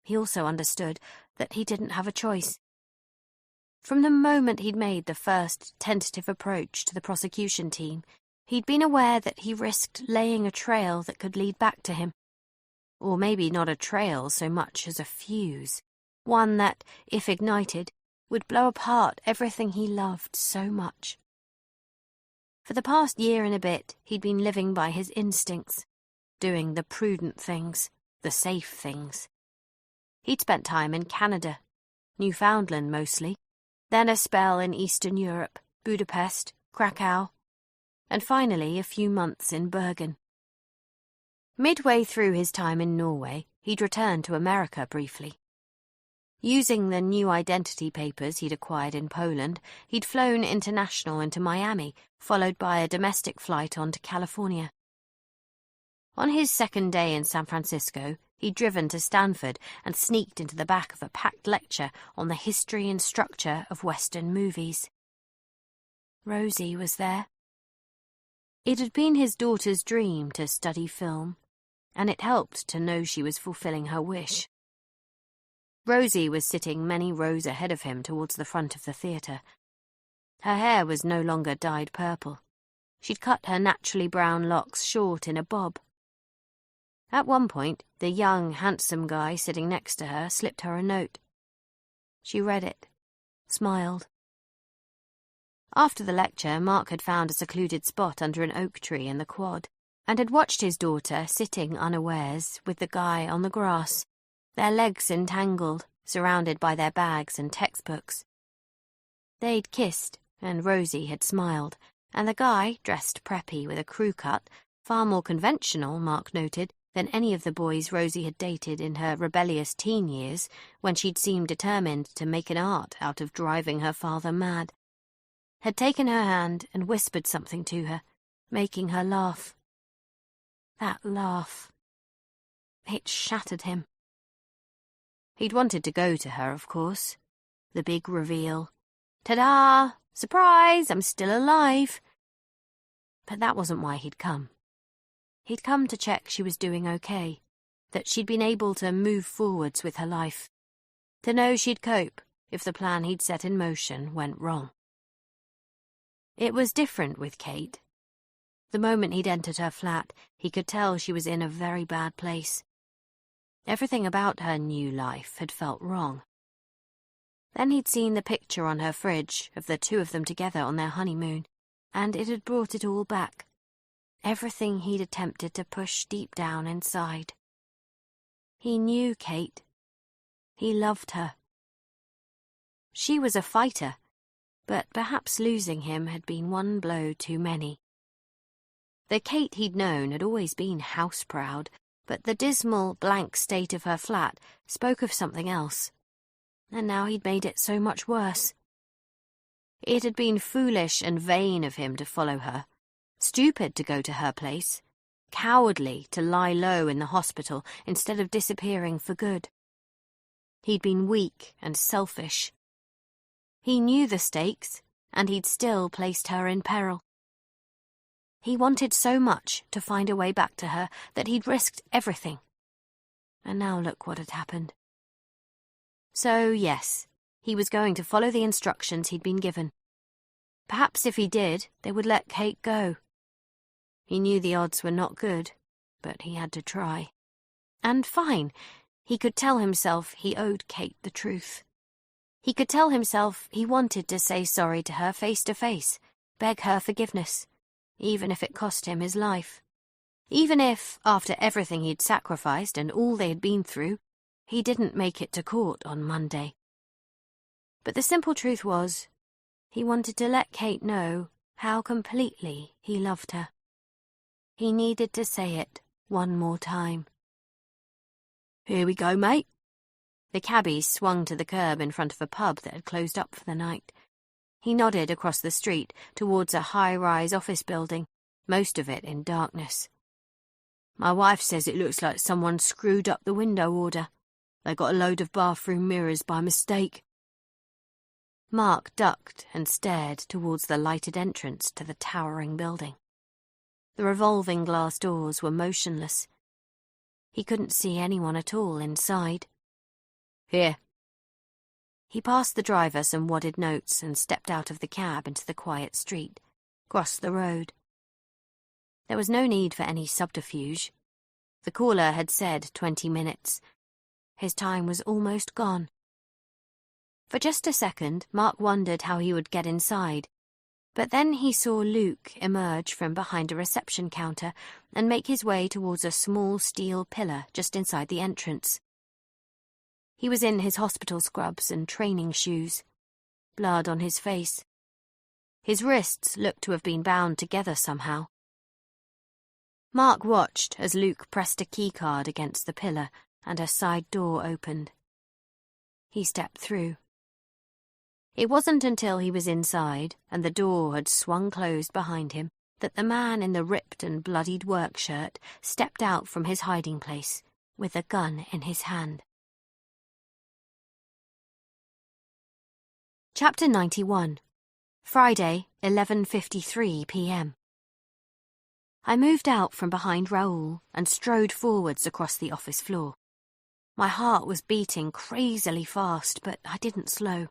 He also understood that he didn't have a choice. From the moment he'd made the first tentative approach to the prosecution team, he'd been aware that he risked laying a trail that could lead back to him. Or maybe not a trail so much as a fuse, one that, if ignited, would blow apart everything he loved so much. For the past year and a bit, he'd been living by his instincts, doing the prudent things, the safe things. He'd spent time in Canada, Newfoundland mostly, then a spell in Eastern Europe, Budapest, Krakow, and finally a few months in Bergen. Midway through his time in Norway, he'd returned to America briefly. Using the new identity papers he'd acquired in Poland, he'd flown international into Miami, followed by a domestic flight on to California. On his second day in San Francisco, he'd driven to Stanford and sneaked into the back of a packed lecture on the history and structure of Western movies. Rosie was there. It had been his daughter's dream to study film, and it helped to know she was fulfilling her wish. Rosie was sitting many rows ahead of him towards the front of the theatre. Her hair was no longer dyed purple. She'd cut her naturally brown locks short in a bob. At one point, the young, handsome guy sitting next to her slipped her a note. She read it, smiled. After the lecture, Mark had found a secluded spot under an oak tree in the quad, and had watched his daughter sitting unawares with the guy on the grass, their legs entangled, surrounded by their bags and textbooks. They'd kissed, and Rosie had smiled, and the guy, dressed preppy with a crew cut, far more conventional, Mark noted, than any of the boys Rosie had dated in her rebellious teen years, when she'd seemed determined to make an art out of driving her father mad, had taken her hand and whispered something to her, making her laugh. That laugh. It shattered him. He'd wanted to go to her, of course. The big reveal. Ta-da! Surprise! I'm still alive! But that wasn't why he'd come. He'd come to check she was doing okay, that she'd been able to move forwards with her life, to know she'd cope if the plan he'd set in motion went wrong. It was different with Kate. The moment he'd entered her flat, he could tell she was in a very bad place. Everything about her new life had felt wrong. Then he'd seen the picture on her fridge of the two of them together on their honeymoon, and it had brought it all back. Everything he'd attempted to push deep down inside. He knew Kate. He loved her. She was a fighter, but perhaps losing him had been one blow too many. The Kate he'd known had always been house-proud, but the dismal, blank state of her flat spoke of something else, and now he'd made it so much worse. It had been foolish and vain of him to follow her, stupid to go to her place, cowardly to lie low in the hospital instead of disappearing for good. He'd been weak and selfish. He knew the stakes, and he'd still placed her in peril. He wanted so much to find a way back to her that he'd risked everything. And now look what had happened. So, yes, he was going to follow the instructions he'd been given. Perhaps if he did, they would let Kate go. He knew the odds were not good, but he had to try. And fine, he could tell himself he owed Kate the truth. He could tell himself he wanted to say sorry to her face to face, beg her forgiveness, even if it cost him his life. Even if, after everything he'd sacrificed and all they had been through, he didn't make it to court on Monday. But the simple truth was, he wanted to let Kate know how completely he loved her. He needed to say it one more time. "Here we go, mate." The cabbie swung to the curb in front of a pub that had closed up for the night. He nodded across the street towards a high-rise office building, most of it in darkness. My wife says it looks like someone screwed up the window order. They got a load of bathroom mirrors by mistake. Mark ducked and stared towards the lighted entrance to the towering building. The revolving glass doors were motionless. He couldn't see anyone at all inside. Here. He passed the driver some wadded notes and stepped out of the cab into the quiet street, crossed the road. There was no need for any subterfuge. The caller had said 20 minutes. His time was almost gone. For just a second, Mark wondered how he would get inside, but then he saw Luke emerge from behind a reception counter and make his way towards a small steel pillar just inside the entrance. He was in his hospital scrubs and training shoes, blood on his face. His wrists looked to have been bound together somehow. Mark watched as Luke pressed a keycard against the pillar and a side door opened. He stepped through. It wasn't until he was inside and the door had swung closed behind him that the man in the ripped and bloodied work shirt stepped out from his hiding place with a gun in his hand. Chapter 91. Friday, 11:53 p.m. I moved out from behind Raoul and strode forwards across the office floor. My heart was beating crazily fast, but I didn't slow.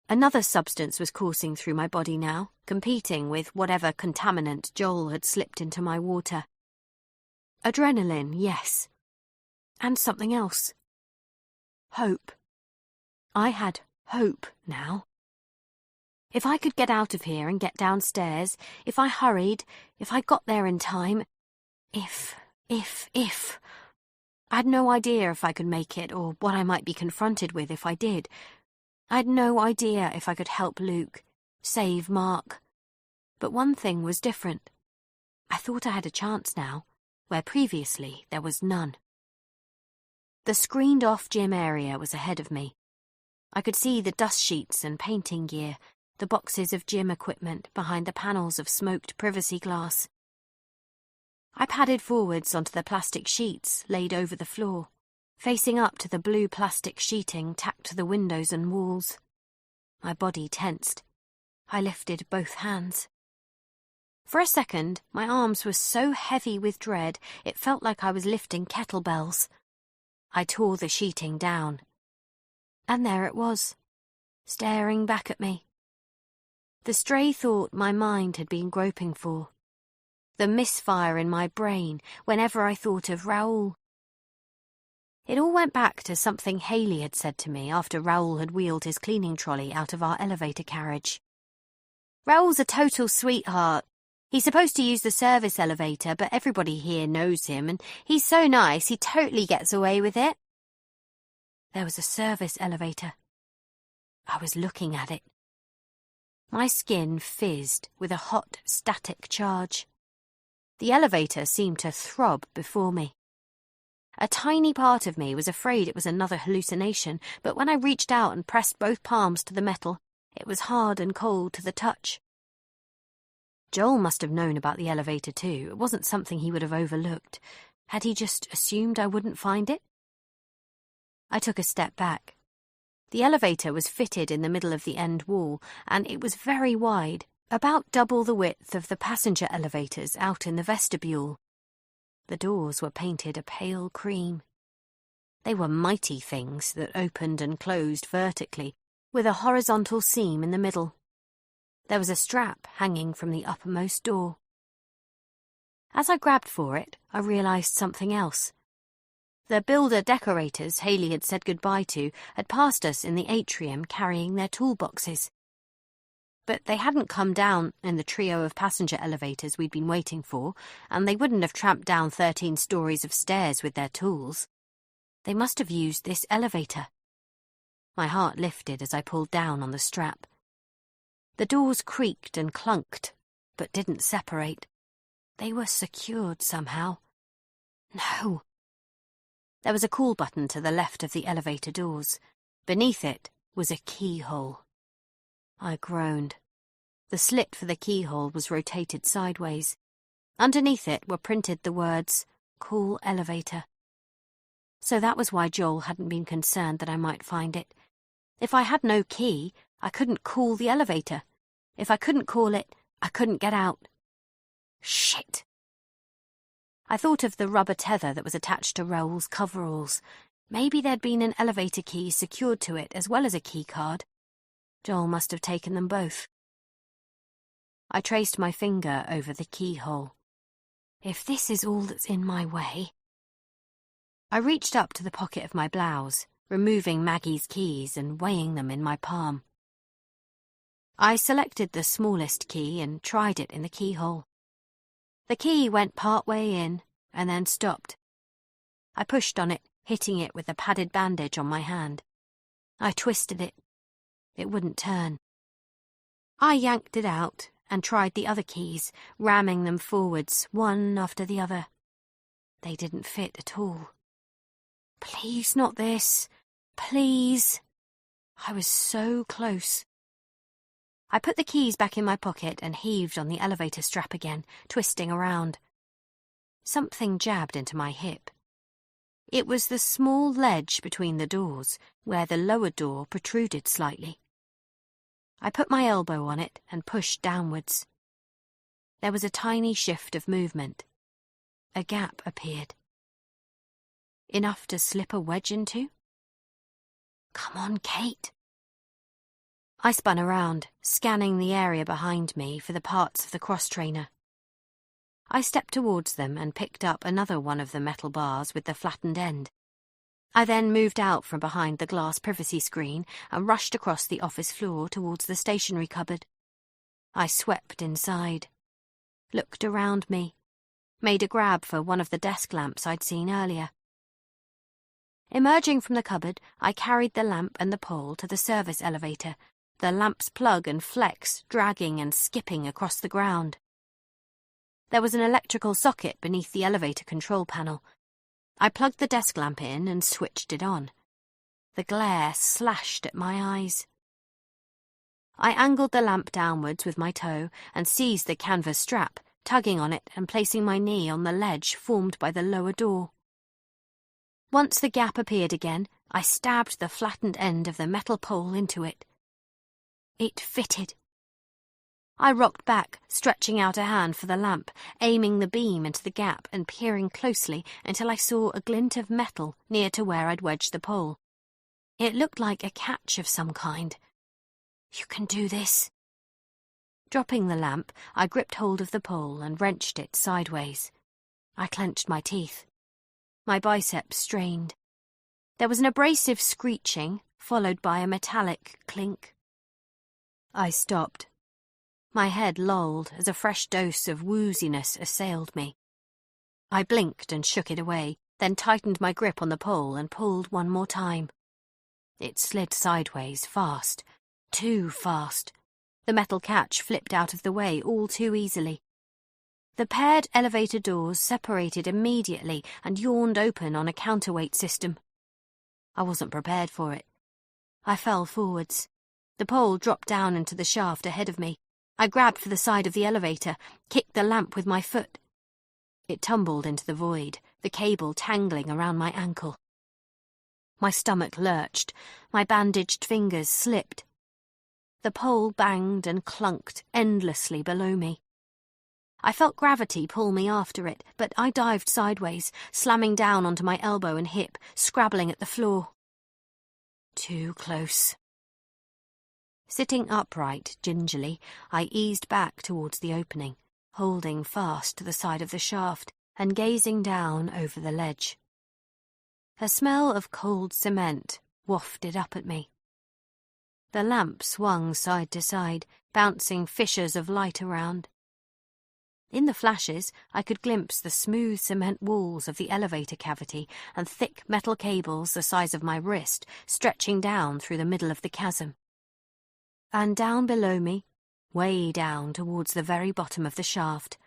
Another substance was coursing through my body now, competing with whatever contaminant Joel had slipped into my water. Adrenaline, yes. And something else. Hope. I had hope now. If I could get out of here and get downstairs, if I hurried, if I got there in time, if. I had no idea if I could make it or what I might be confronted with if I did. I had no idea if I could help Luke, save Mark. But one thing was different. I thought I had a chance now, where previously there was none. The screened-off gym area was ahead of me. I could see the dust sheets and painting gear, the boxes of gym equipment behind the panels of smoked privacy glass. I padded forwards onto the plastic sheets laid over the floor, facing up to the blue plastic sheeting tacked to the windows and walls. My body tensed. I lifted both hands. For a second, my arms were so heavy with dread it felt like I was lifting kettlebells. I tore the sheeting down. And there it was, staring back at me. The stray thought my mind had been groping for. The misfire in my brain whenever I thought of Raoul. It all went back to something Haley had said to me after Raoul had wheeled his cleaning trolley out of our elevator carriage. Raoul's a total sweetheart. He's supposed to use the service elevator, but everybody here knows him, and he's so nice he totally gets away with it. There was a service elevator. I was looking at it. My skin fizzed with a hot, static charge. The elevator seemed to throb before me. A tiny part of me was afraid it was another hallucination, but when I reached out and pressed both palms to the metal, it was hard and cold to the touch. Joel must have known about the elevator too. It wasn't something he would have overlooked. Had he just assumed I wouldn't find it? I took a step back. The elevator was fitted in the middle of the end wall, and it was very wide, about double the width of the passenger elevators out in the vestibule. The doors were painted a pale cream. They were mighty things that opened and closed vertically, with a horizontal seam in the middle. There was a strap hanging from the uppermost door. As I grabbed for it, I realized something else. The builder-decorators Haley had said goodbye to had passed us in the atrium carrying their toolboxes. But they hadn't come down in the trio of passenger elevators we'd been waiting for, and they wouldn't have tramped down 13 stories of stairs with their tools. They must have used this elevator. My heart lifted as I pulled down on the strap. The doors creaked and clunked, but didn't separate. They were secured somehow. No. There was a call button to the left of the elevator doors. Beneath it was a keyhole. I groaned. The slit for the keyhole was rotated sideways. Underneath it were printed the words, "Call elevator." So that was why Joel hadn't been concerned that I might find it. If I had no key, I couldn't call the elevator. If I couldn't call it, I couldn't get out. Shit! I thought of the rubber tether that was attached to Raoul's coveralls. Maybe there'd been an elevator key secured to it as well as a key card. Joel must have taken them both. I traced my finger over the keyhole. If this is all that's in my way... I reached up to the pocket of my blouse, removing Maggie's keys and weighing them in my palm. I selected the smallest key and tried it in the keyhole. The key went part way in and then stopped. I pushed on it, hitting it with the padded bandage on my hand. I twisted it. It wouldn't turn. I yanked it out and tried the other keys, ramming them forwards, one after the other. They didn't fit at all. Please not this. Please. I was so close. I put the keys back in my pocket and heaved on the elevator strap again, twisting around. Something jabbed into my hip. It was the small ledge between the doors, where the lower door protruded slightly. I put my elbow on it and pushed downwards. There was a tiny shift of movement. A gap appeared. Enough to slip a wedge into? Come on, Kate. I spun around, scanning the area behind me for the parts of the cross-trainer. I stepped towards them and picked up another one of the metal bars with the flattened end. I then moved out from behind the glass privacy screen and rushed across the office floor towards the stationery cupboard. I swept inside, looked around me, made a grab for one of the desk lamps I'd seen earlier. Emerging from the cupboard, I carried the lamp and the pole to the service elevator, the lamp's plug and flex dragging and skipping across the ground. There was an electrical socket beneath the elevator control panel. I plugged the desk lamp in and switched it on. The glare slashed at my eyes. I angled the lamp downwards with my toe and seized the canvas strap, tugging on it and placing my knee on the ledge formed by the lower door. Once the gap appeared again, I stabbed the flattened end of the metal pole into it. It fitted. I rocked back, stretching out a hand for the lamp, aiming the beam into the gap and peering closely until I saw a glint of metal near to where I'd wedged the pole. It looked like a catch of some kind. You can do this. Dropping the lamp, I gripped hold of the pole and wrenched it sideways. I clenched my teeth. My biceps strained. There was an abrasive screeching, followed by a metallic clink. I stopped. My head lolled as a fresh dose of wooziness assailed me. I blinked and shook it away, then tightened my grip on the pole and pulled one more time. It slid sideways, fast. Too fast. The metal catch flipped out of the way all too easily. The paired elevator doors separated immediately and yawned open on a counterweight system. I wasn't prepared for it. I fell forwards. The pole dropped down into the shaft ahead of me. I grabbed for the side of the elevator, kicked the lamp with my foot. It tumbled into the void, the cable tangling around my ankle. My stomach lurched. My bandaged fingers slipped. The pole banged and clunked endlessly below me. I felt gravity pull me after it, but I dived sideways, slamming down onto my elbow and hip, scrabbling at the floor. Too close. Sitting upright gingerly, I eased back towards the opening, holding fast to the side of the shaft and gazing down over the ledge. A smell of cold cement wafted up at me. The lamp swung side to side, bouncing fissures of light around. In the flashes, I could glimpse the smooth cement walls of the elevator cavity and thick metal cables the size of my wrist stretching down through the middle of the chasm. And down below me, way down towards the very bottom of the shaft,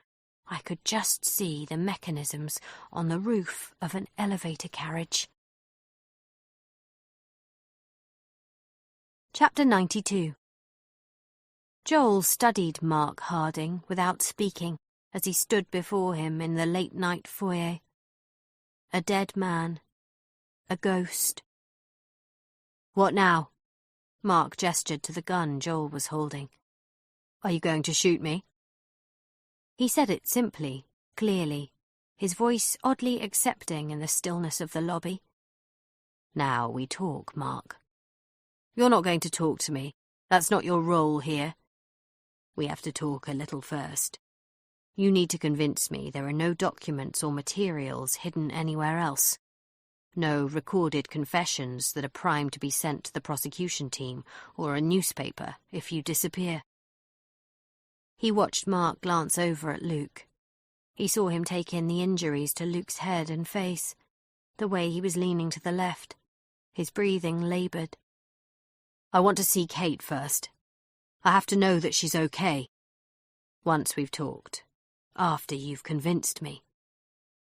I could just see the mechanisms on the roof of an elevator carriage. Chapter 92. Joel studied Mark Harding without speaking as he stood before him in the late-night foyer. A dead man. A ghost. "What now?" Mark gestured to the gun Joel was holding. "Are you going to shoot me?" He said it simply, clearly, his voice oddly accepting in the stillness of the lobby. "Now we talk, Mark." "You're not going to talk to me. That's not your role here." "We have to talk a little first. You need to convince me there are no documents or materials hidden anywhere else. No recorded confessions that are primed to be sent to the prosecution team or a newspaper if you disappear." He watched Mark glance over at Luke. He saw him take in the injuries to Luke's head and face, the way he was leaning to the left, his breathing laboured. "I want to see Kate first. I have to know that she's okay. Once we've talked. After you've convinced me."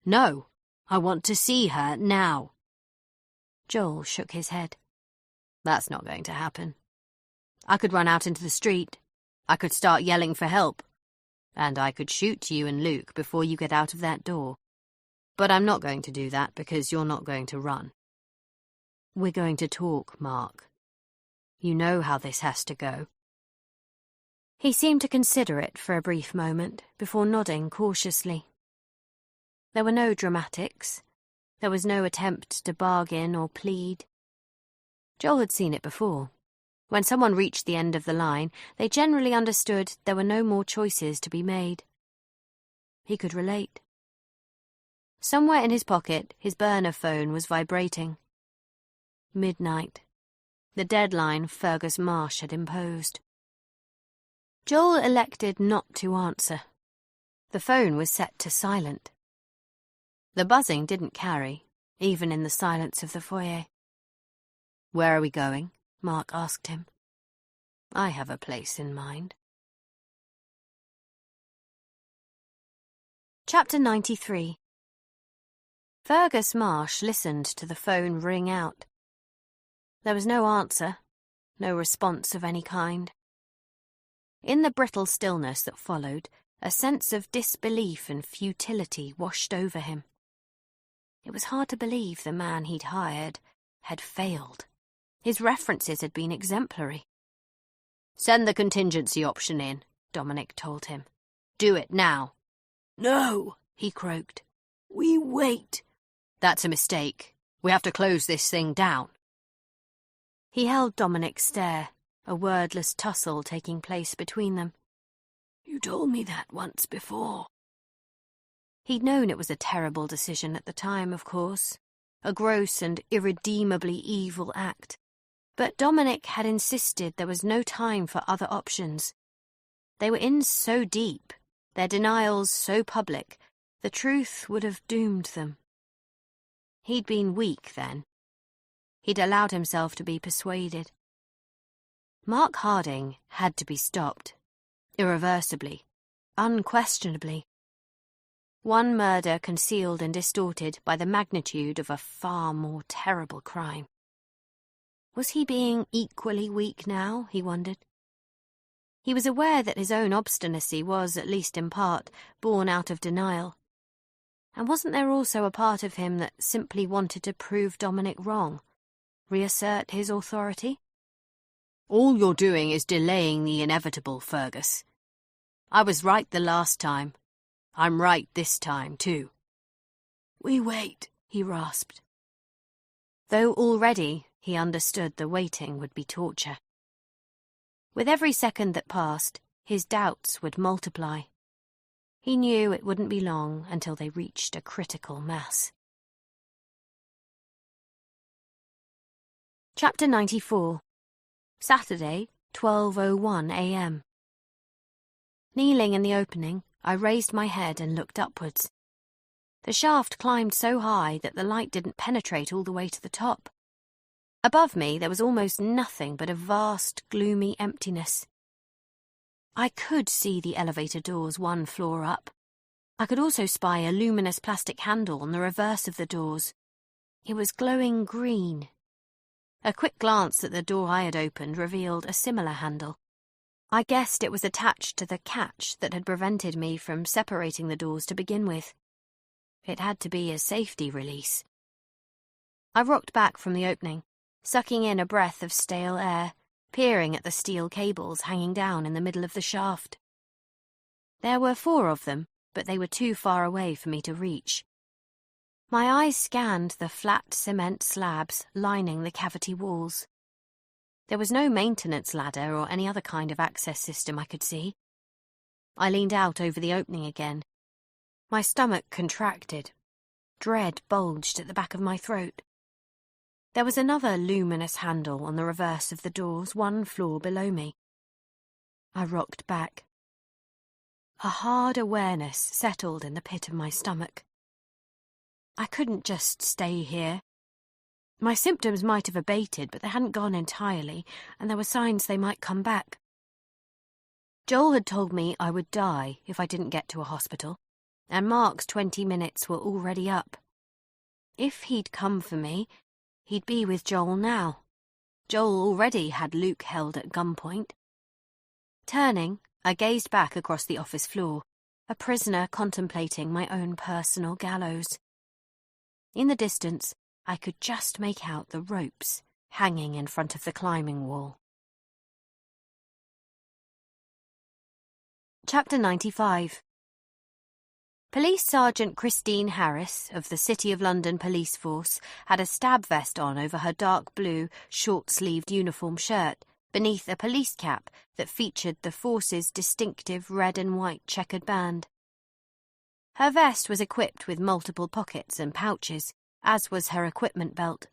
"No, I want to see her now." Joel shook his head. "That's not going to happen. I could run out into the street. I could start yelling for help. And I could shoot you and Luke before you get out of that door. But I'm not going to do that because you're not going to run. We're going to talk, Mark. You know how this has to go." He seemed to consider it for a brief moment before nodding cautiously. There were no dramatics. There was no attempt to bargain or plead. Joel had seen it before. When someone reached the end of the line, they generally understood there were no more choices to be made. He could relate. Somewhere in his pocket, his burner phone was vibrating. Midnight. The deadline Fergus Marsh had imposed. Joel elected not to answer. The phone was set to silent. The buzzing didn't carry, even in the silence of the foyer. "Where are we going?" Mark asked him. "I have a place in mind." Chapter 93. Fergus Marsh listened to the phone ring out. There was no answer, no response of any kind. In the brittle stillness that followed, a sense of disbelief and futility washed over him. It was hard to believe the man he'd hired had failed. His references had been exemplary. "Send the contingency option in," Dominic told him. "Do it now." "No," he croaked. "We wait." "That's a mistake. We have to close this thing down." He held Dominic's stare, a wordless tussle taking place between them. "You told me that once before." He'd known it was a terrible decision at the time, of course, a gross and irredeemably evil act. But Dominic had insisted there was no time for other options. They were in so deep, their denials so public, the truth would have doomed them. He'd been weak then. He'd allowed himself to be persuaded. Mark Harding had to be stopped, irreversibly, unquestionably. One murder concealed and distorted by the magnitude of a far more terrible crime. Was he being equally weak now, he wondered? He was aware that his own obstinacy was, at least in part, born out of denial. And wasn't there also a part of him that simply wanted to prove Dominic wrong, reassert his authority? "All you're doing is delaying the inevitable, Fergus. I was right the last time. I'm right this time, too." "We wait," he rasped. Though already he understood the waiting would be torture. With every second that passed, his doubts would multiply. He knew it wouldn't be long until they reached a critical mass. Chapter 94. Saturday, 12:01 a.m. Kneeling in the opening, I raised my head and looked upwards. The shaft climbed so high that the light didn't penetrate all the way to the top. Above me there was almost nothing but a vast, gloomy emptiness. I could see the elevator doors one floor up. I could also spy a luminous plastic handle on the reverse of the doors. It was glowing green. A quick glance at the door I had opened revealed a similar handle. I guessed it was attached to the catch that had prevented me from separating the doors to begin with. It had to be a safety release. I rocked back from the opening, sucking in a breath of stale air, peering at the steel cables hanging down in the middle of the shaft. There were 4 of them, but they were too far away for me to reach. My eyes scanned the flat cement slabs lining the cavity walls. There was no maintenance ladder or any other kind of access system I could see. I leaned out over the opening again. My stomach contracted. Dread bulged at the back of my throat. There was another luminous handle on the reverse of the doors 1 floor below me. I rocked back. A hard awareness settled in the pit of my stomach. I couldn't just stay here. My symptoms might have abated, but they hadn't gone entirely, and there were signs they might come back. Joel had told me I would die if I didn't get to a hospital, and Mark's 20 minutes were already up. If he'd come for me, he'd be with Joel now. Joel already had Luke held at gunpoint. Turning, I gazed back across the office floor, a prisoner contemplating my own personal gallows. In the distance, I could just make out the ropes hanging in front of the climbing wall. Chapter 95. Police Sergeant Christine Harris of the City of London Police Force had a stab vest on over her dark blue, short-sleeved uniform shirt, beneath a police cap that featured the force's distinctive red and white checkered band. Her vest was equipped with multiple pockets and pouches, as was her equipment belt.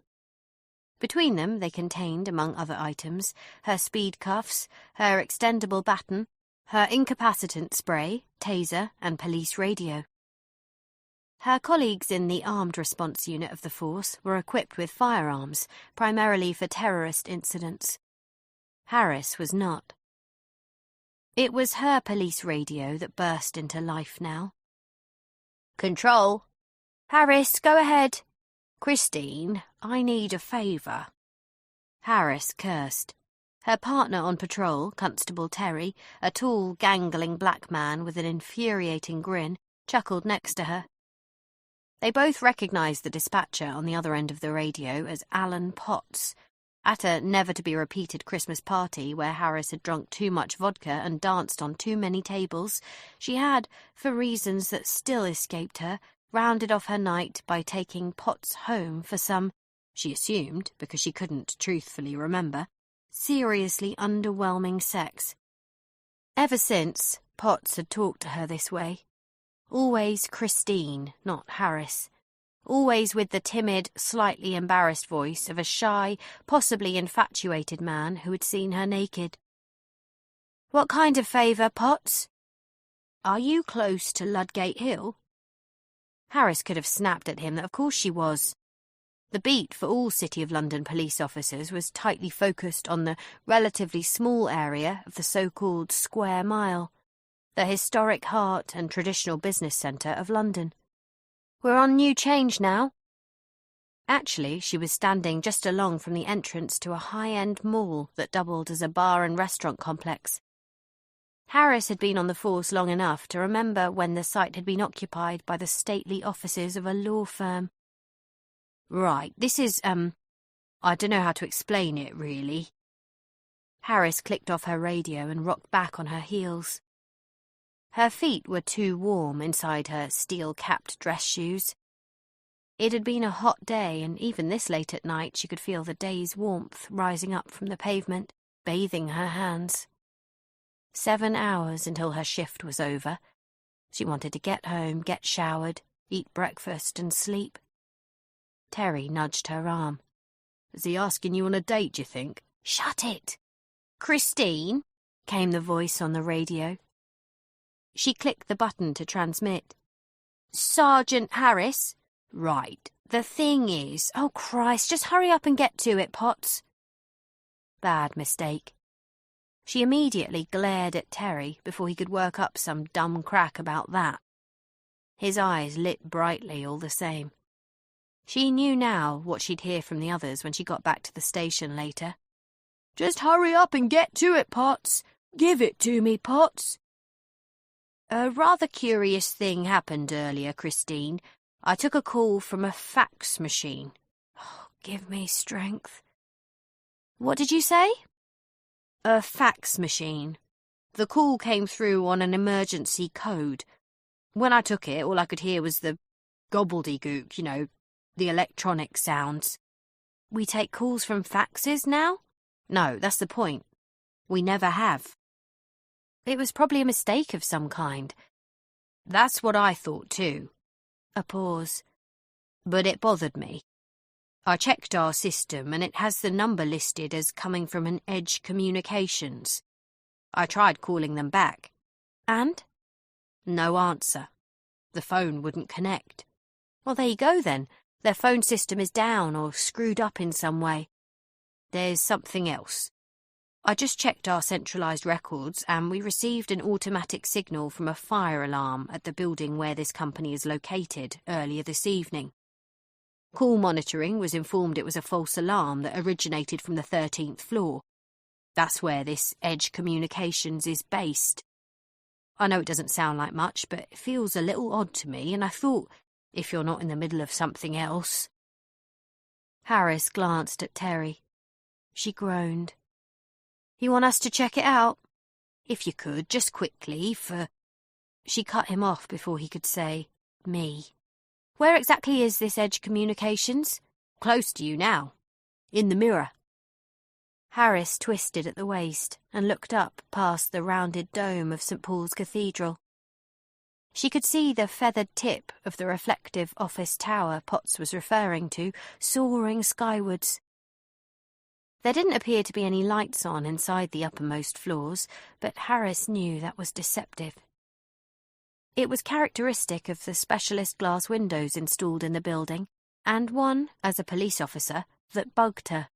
Between them they contained, among other items, her speed cuffs, her extendable baton, her incapacitant spray, taser, and police radio. Her colleagues in the armed response unit of the force were equipped with firearms, primarily for terrorist incidents. Harris was not. It was her police radio that burst into life now. "Control. Harris, go ahead. Christine, I need a favour." Harris cursed. Her partner on patrol, Constable Terry, a tall, gangling black man with an infuriating grin, chuckled next to her. They both recognised the dispatcher on the other end of the radio as Alan Potts. At a never-to-be-repeated Christmas party where Harris had drunk too much vodka and danced on too many tables, she had, for reasons that still escaped her, rounded off her night by taking Potts home for some, she assumed, because she couldn't truthfully remember, seriously underwhelming sex. Ever since, Potts had talked to her this way. Always Christine, not Harris. Always with the timid, slightly embarrassed voice of a shy, possibly infatuated man who had seen her naked. "What kind of favour, Potts?" "Are you close to Ludgate Hill?" Harris could have snapped at him that of course she was. The beat for all City of London police officers was tightly focused on the relatively small area of the so-called Square Mile, the historic heart and traditional business centre of London. "We're on New Change now." Actually, she was standing just along from the entrance to a high-end mall that doubled as a bar and restaurant complex. Harris had been on the force long enough to remember when the site had been occupied by the stately offices of a law firm. "Right, this is, I don't know how to explain it, really." Harris clicked off her radio and rocked back on her heels. Her feet were too warm inside her steel-capped dress shoes. It had been a hot day, and even this late at night she could feel the day's warmth rising up from the pavement, bathing her hands. 7 hours until her shift was over. She wanted to get home, get showered, eat breakfast and sleep. Terry nudged her arm. "Is he asking you on a date, you think?" "Shut it!" "Christine," came the voice on the radio. She clicked the button to transmit. "Sergeant Harris." "Right. The thing is—" "Oh, Christ, just hurry up and get to it, Potts." Bad mistake. She immediately glared at Terry before he could work up some dumb crack about that. His eyes lit brightly all the same. She knew now what she'd hear from the others when she got back to the station later. "Just hurry up and get to it, Potts.
Give it to me, Potts.
A rather curious thing happened earlier, Christine. I took a call from a fax machine.
Oh, give me strength.
What did you say? A fax machine. The call came through on an emergency code. When I took it, all I could hear was the gobbledygook, the electronic sounds.
We take calls from faxes now?
No, that's the point. We never have.
It was probably a mistake of some kind.
That's what I thought too.
A pause.
But it bothered me. I checked our system and it has the number listed as coming from an Edge Communications. I tried calling them back.
And?
No answer. The phone wouldn't connect.
Well, there you go then. Their phone system is down or screwed up in some way.
There's something else. I just checked our centralised records and we received an automatic signal from a fire alarm at the building where this company is located earlier this evening. Call monitoring was informed it was a false alarm that originated from the 13th floor. That's where this Edge Communications is based. I know it doesn't sound like much, but it feels a little odd to me, and I thought, if you're not in the middle of something else...
Harris glanced at Terry. She groaned.
You want us to check it out? If you could, just quickly, for...
She cut him off before he could say, me. Where exactly is this Edge Communications?
Close to you now. In the mirror.
Harris twisted at the waist and looked up past the rounded dome of St. Paul's Cathedral. She could see the feathered tip of the reflective office tower Potts was referring to, soaring skywards. There didn't appear to be any lights on inside the uppermost floors, but Harris knew that was deceptive. It was characteristic of the specialist glass windows installed in the building, and one, as a police officer, that bugged her.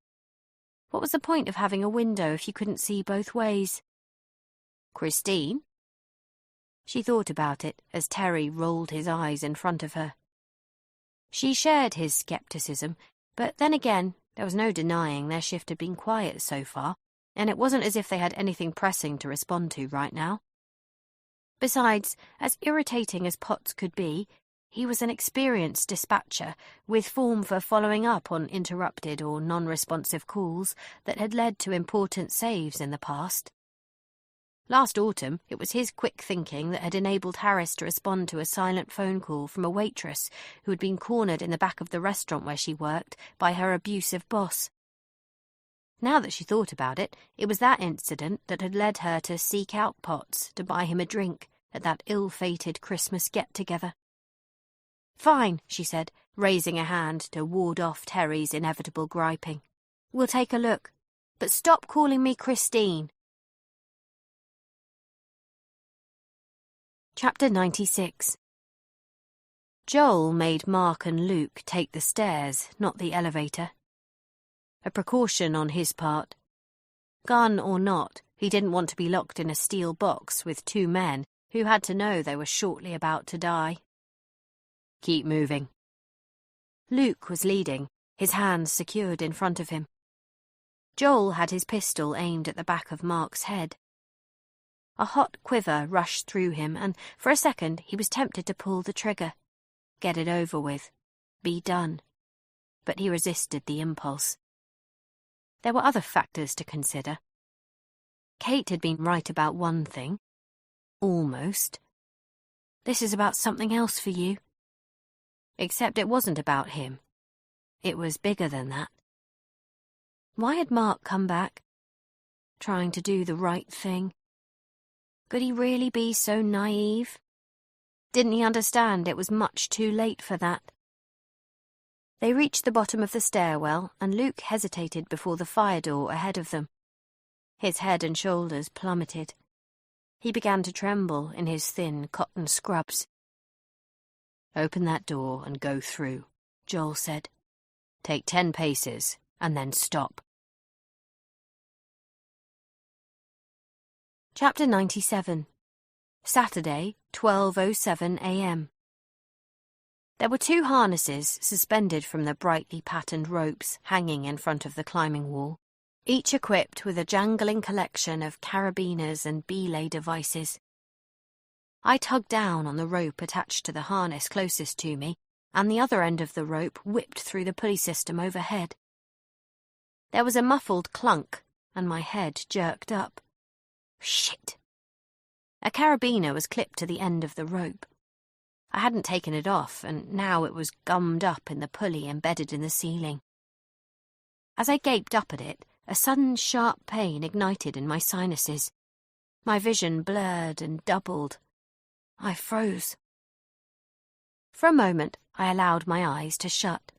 What was the point of having a window if you couldn't see both ways?
Christine?
She thought about it as Terry rolled his eyes in front of her. She shared his scepticism, but then again, there was no denying their shift had been quiet so far, and it wasn't as if they had anything pressing to respond to right now. Besides, as irritating as Potts could be, he was an experienced dispatcher with form for following up on interrupted or non-responsive calls that had led to important saves in the past. Last autumn, it was his quick thinking that had enabled Harris to respond to a silent phone call from a waitress who had been cornered in the back of the restaurant where she worked by her abusive boss. Now that she thought about it, it was that incident that had led her to seek out Potts to buy him a drink at that ill-fated Christmas get-together.
Fine, she said, raising a hand to ward off Terry's inevitable griping. We'll take a look, but stop calling me Christine.
Chapter 96. Joel made Mark and Luke take the stairs, not the elevator. A precaution on his part. Gun or not, he didn't want to be locked in a steel box with two men who had to know they were shortly about to die.
Keep moving.
Luke was leading, his hands secured in front of him. Joel had his pistol aimed at the back of Mark's head. A hot quiver rushed through him, and for a second he was tempted to pull the trigger. Get it over with. Be done. But he resisted the impulse. There were other factors to consider. Kate had been right about one thing. Almost. This is about something else for you. Except it wasn't about him. It was bigger than that. Why had Mark come back? Trying to do the right thing. Could he really be so naive? Didn't he understand it was much too late for that? They reached the bottom of the stairwell, and Luke hesitated before the fire door ahead of them. His head and shoulders plummeted. He began to tremble in his thin cotton scrubs.
Open that door and go through, Joel said. Take 10 paces, and then stop.
Chapter 97. Saturday, 12:07 a.m. There were 2 harnesses suspended from the brightly patterned ropes hanging in front of the climbing wall.
each equipped with a jangling collection of carabiners and belay devices. I tugged down on the rope attached to the harness closest to me, and the other end of the rope whipped through the pulley system overhead. There was a muffled clunk, and my head jerked up. Shit! A carabiner was clipped to the end of the rope. I hadn't taken it off, and now it was gummed up in the pulley embedded in the ceiling. As I gaped up at it, a sudden sharp pain ignited in my sinuses. My vision blurred and doubled. I froze. For a moment, I allowed my eyes to shut.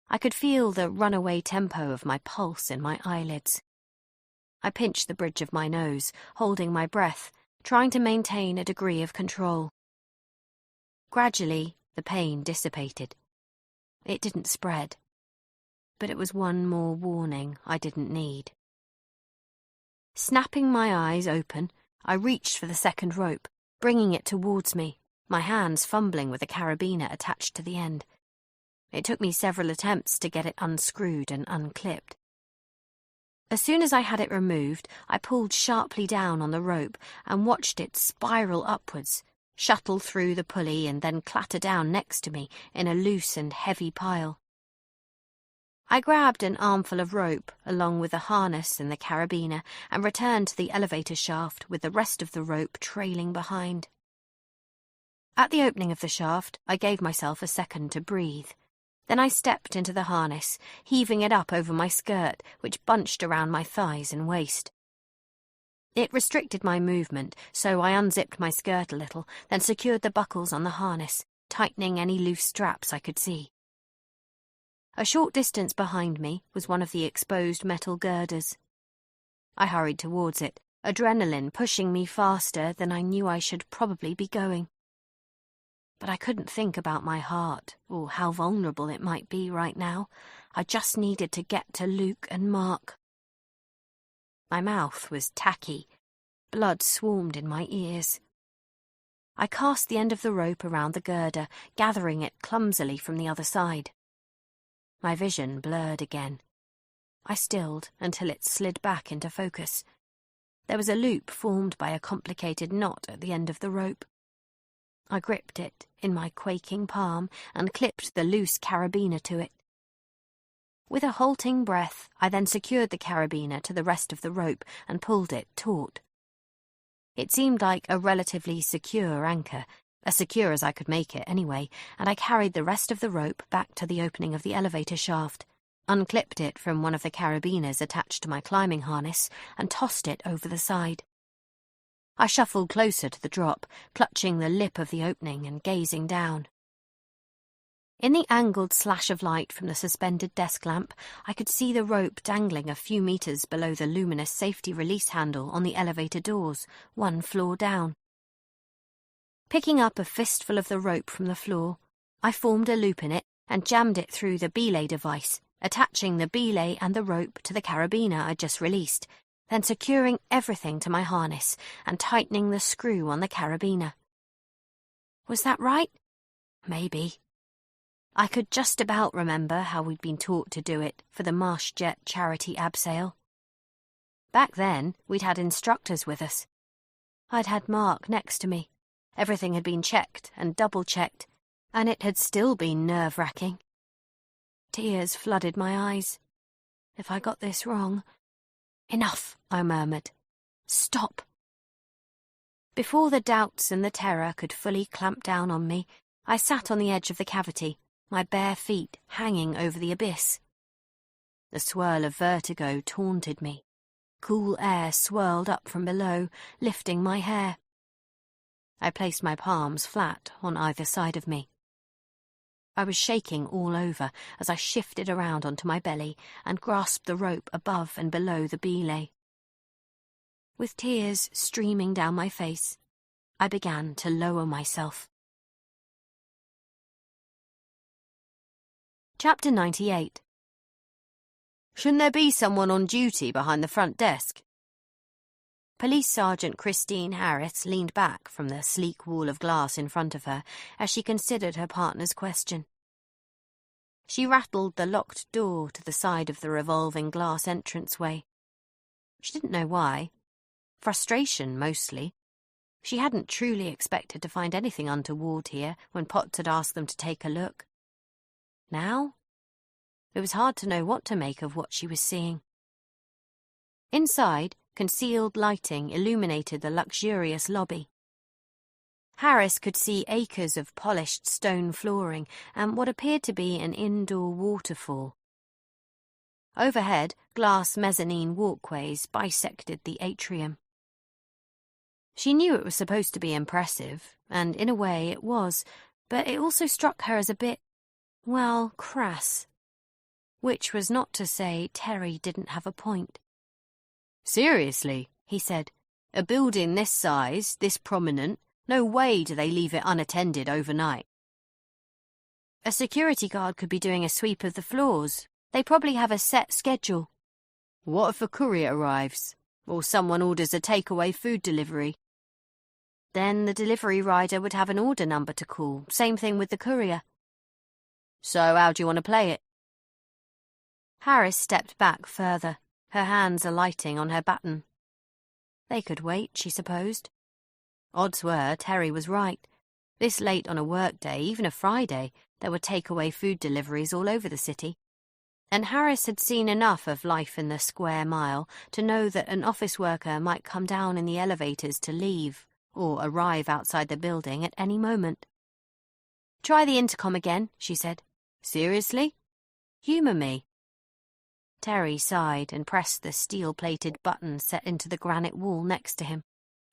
I could feel the runaway tempo of my pulse in my eyelids. I pinched the bridge of my nose, holding my breath, trying to maintain a degree of control. Gradually, the pain dissipated. It didn't spread, but it was one more warning I didn't need. Snapping my eyes open, I reached for the second rope, bringing it towards me, my hands fumbling with a carabiner attached to the end. It took me several attempts to get it unscrewed and unclipped. As soon as I had it removed, I pulled sharply down on the rope and watched it spiral upwards, shuttle through the pulley and then clatter down next to me in a loose and heavy pile. I grabbed an armful of rope along with the harness and the carabiner and returned to the elevator shaft with the rest of the rope trailing behind. At the opening of the shaft, I gave myself a second to breathe. Then I stepped into the harness, heaving it up over my skirt, which bunched around my thighs and waist. It restricted my movement, so I unzipped my skirt a little, then secured the buckles on the harness, tightening any loose straps I could see. A short distance behind me was one of the exposed metal girders. I hurried towards it, adrenaline pushing me faster than I knew I should probably be going. But I couldn't think about my heart or how vulnerable it might be right now. I just needed to get to Luke and Mark. My mouth was tacky. Blood swarmed in my ears. I cast the end of the rope around the girder, gathering it clumsily from the other side. My vision blurred again. I stilled until it slid back into focus. There was a loop formed by a complicated knot at the end of the rope. I gripped it in my quaking palm and clipped the loose carabiner to it. With a halting breath, I then secured the carabiner to the rest of the rope and pulled it taut. It seemed like a relatively secure anchor, as secure as I could make it anyway, and I carried the rest of the rope back to the opening of the elevator shaft, unclipped it from one of the carabiners attached to my climbing harness, and tossed it over the side. I shuffled closer to the drop, clutching the lip of the opening and gazing down. In the angled slash of light from the suspended desk lamp, I could see the rope dangling a few meters below the luminous safety release handle on the elevator doors, one floor down. Picking up a fistful of the rope from the floor, I formed a loop in it and jammed it through the belay device, attaching the belay and the rope to the carabiner I'd just released, then securing everything to my harness and tightening the screw on the carabiner. Was that right? Maybe. I could just about remember how we'd been taught to do it for the Marshjet charity abseil. Back then, we'd had instructors with us. I'd had Mark next to me. Everything had been checked and double-checked, and it had still been nerve-wracking. Tears flooded my eyes. If I got this wrong... Enough, I murmured. Stop. Before the doubts and the terror could fully clamp down on me, I sat on the edge of the cavity, my bare feet hanging over the abyss. The swirl of vertigo taunted me. Cool air swirled up from below, lifting my hair. I placed my palms flat on either side of me. I was shaking all over as I shifted around onto my belly and grasped the rope above and below the belay. With tears streaming down my face, I began to lower myself. Chapter 98. Shouldn't there be someone on duty behind the front desk? Police Sergeant Christine Harris leaned back from the sleek wall of glass in front of her as she considered her partner's question. She rattled the locked door to the side of the revolving glass entranceway. She didn't know why. Frustration, mostly. She hadn't truly expected to find anything untoward here when Potts had asked them to take a look. Now? It was hard to know what to make of what she was seeing. Inside, concealed lighting illuminated the luxurious lobby. Harris could see acres of polished stone flooring and what appeared to be an indoor waterfall. Overhead, glass mezzanine walkways bisected the atrium. She knew it was supposed to be impressive, and in a way it was, but it also struck her as a bit, well, crass. Which was not to say Terry didn't have a point. "Seriously," he said, "a building this size, this prominent, no way do they leave it unattended overnight." "A security guard could be doing a sweep of the floors. They probably have a set schedule." "What if a courier arrives? Or someone orders a takeaway food delivery?" "Then the delivery rider would have an order number to call. Same thing with the courier." "So how do you want to play it?" Harris stepped back further, her hands alighting on her baton. They could wait, she supposed. Odds were Terry was right. This late on a workday, even a Friday, there were takeaway food deliveries all over the city. And Harris had seen enough of life in the square mile to know that an office worker might come down in the elevators to leave, or arrive outside the building at any moment. "Try the intercom again," she said. "Seriously? Humour me." Terry sighed and pressed the steel-plated button set into the granite wall next to him,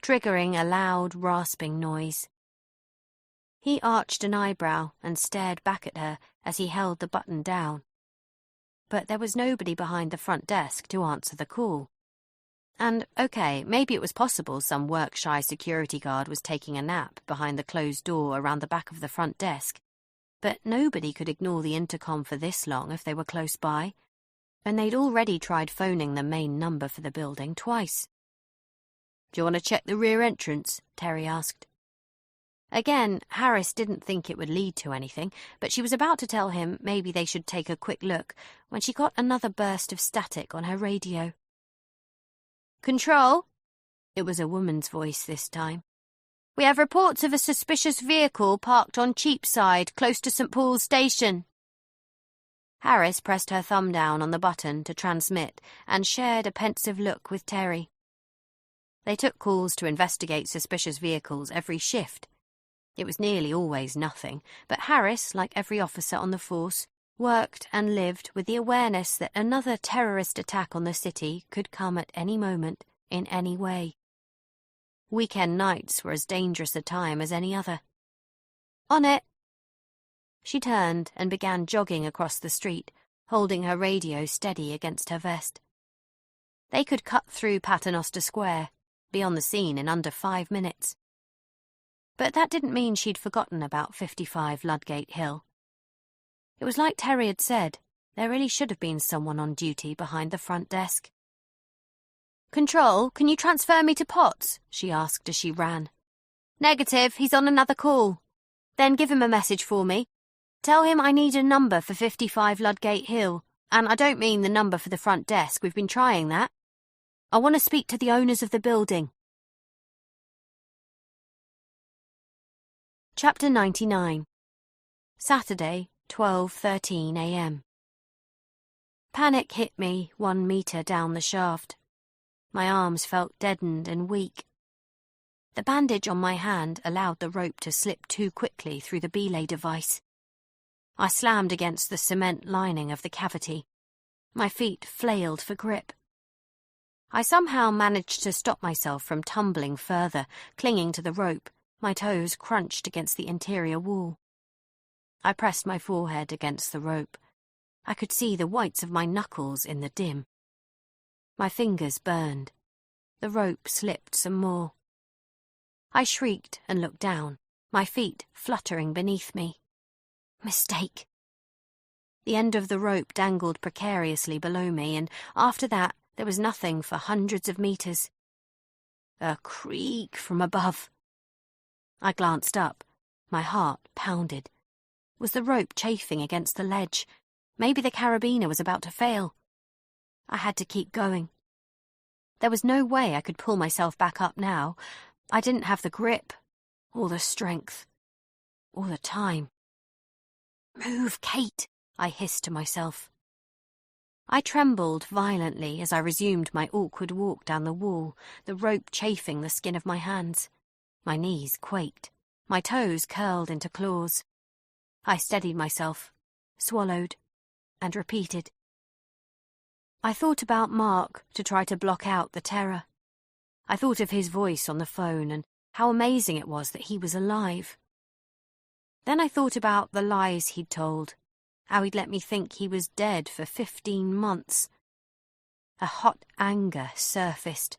triggering a loud, rasping noise. He arched an eyebrow and stared back at her as he held the button down. But there was nobody behind the front desk to answer the call. And, okay, maybe it was possible some work-shy security guard was taking a nap behind the closed door around the back of the front desk, but nobody could ignore the intercom for this long if they were close by, and they'd already tried phoning the main number for the building twice. "Do you want to check the rear entrance?" Terry asked. Again, Harris didn't think it would lead to anything, but she was about to tell him maybe they should take a quick look when she got another burst of static on her radio. "Control?" It was a woman's voice this time. "We have reports of a suspicious vehicle parked on Cheapside, close to St. Paul's Station." Harris pressed her thumb down on the button to transmit and shared a pensive look with Terry. They took calls to investigate suspicious vehicles every shift. It was nearly always nothing, but Harris, like every officer on the force, worked and lived with the awareness that another terrorist attack on the city could come at any moment, in any way. Weekend nights were as dangerous a time as any other. "On it." She turned and began jogging across the street, holding her radio steady against her vest. They could cut through Paternoster Square, be on the scene in under 5 minutes. But that didn't mean she'd forgotten about 55 Ludgate Hill. It was like Terry had said, there really should have been someone on duty behind the front desk. "Control, can you transfer me to Potts?" she asked as she ran. "Negative, he's on another call." "Then give him a message for me. Tell him I need a number for 55 Ludgate Hill, and I don't mean the number for the front desk, we've been trying that. I want to speak to the owners of the building." Chapter 99. Saturday, 12:13 a.m. Panic hit me 1 metre down the shaft. My arms felt deadened and weak. The bandage on my hand allowed the rope to slip too quickly through the belay device. I slammed against the cement lining of the cavity. My feet flailed for grip. I somehow managed to stop myself from tumbling further, clinging to the rope, my toes crunched against the interior wall. I pressed my forehead against the rope. I could see the whites of my knuckles in the dim. My fingers burned. The rope slipped some more. I shrieked and looked down, my feet fluttering beneath me. Mistake. The end of the rope dangled precariously below me, and after that there was nothing for hundreds of metres. A creak from above. I glanced up. My heart pounded. Was the rope chafing against the ledge, Maybe the carabiner was about to fail. I had to keep going. There was no way I could pull myself back up now. I didn't have the grip, or the strength, or the time. "Move, Kate," I hissed to myself. I trembled violently as I resumed my awkward walk down the wall, the rope chafing the skin of my hands. My knees quaked. My toes curled into claws. I steadied myself, swallowed, and repeated. I thought about Mark to try to block out the terror. I thought of his voice on the phone and how amazing it was that he was alive. Then I thought about the lies he'd told, how he'd let me think he was dead for 15 months. A hot anger surfaced.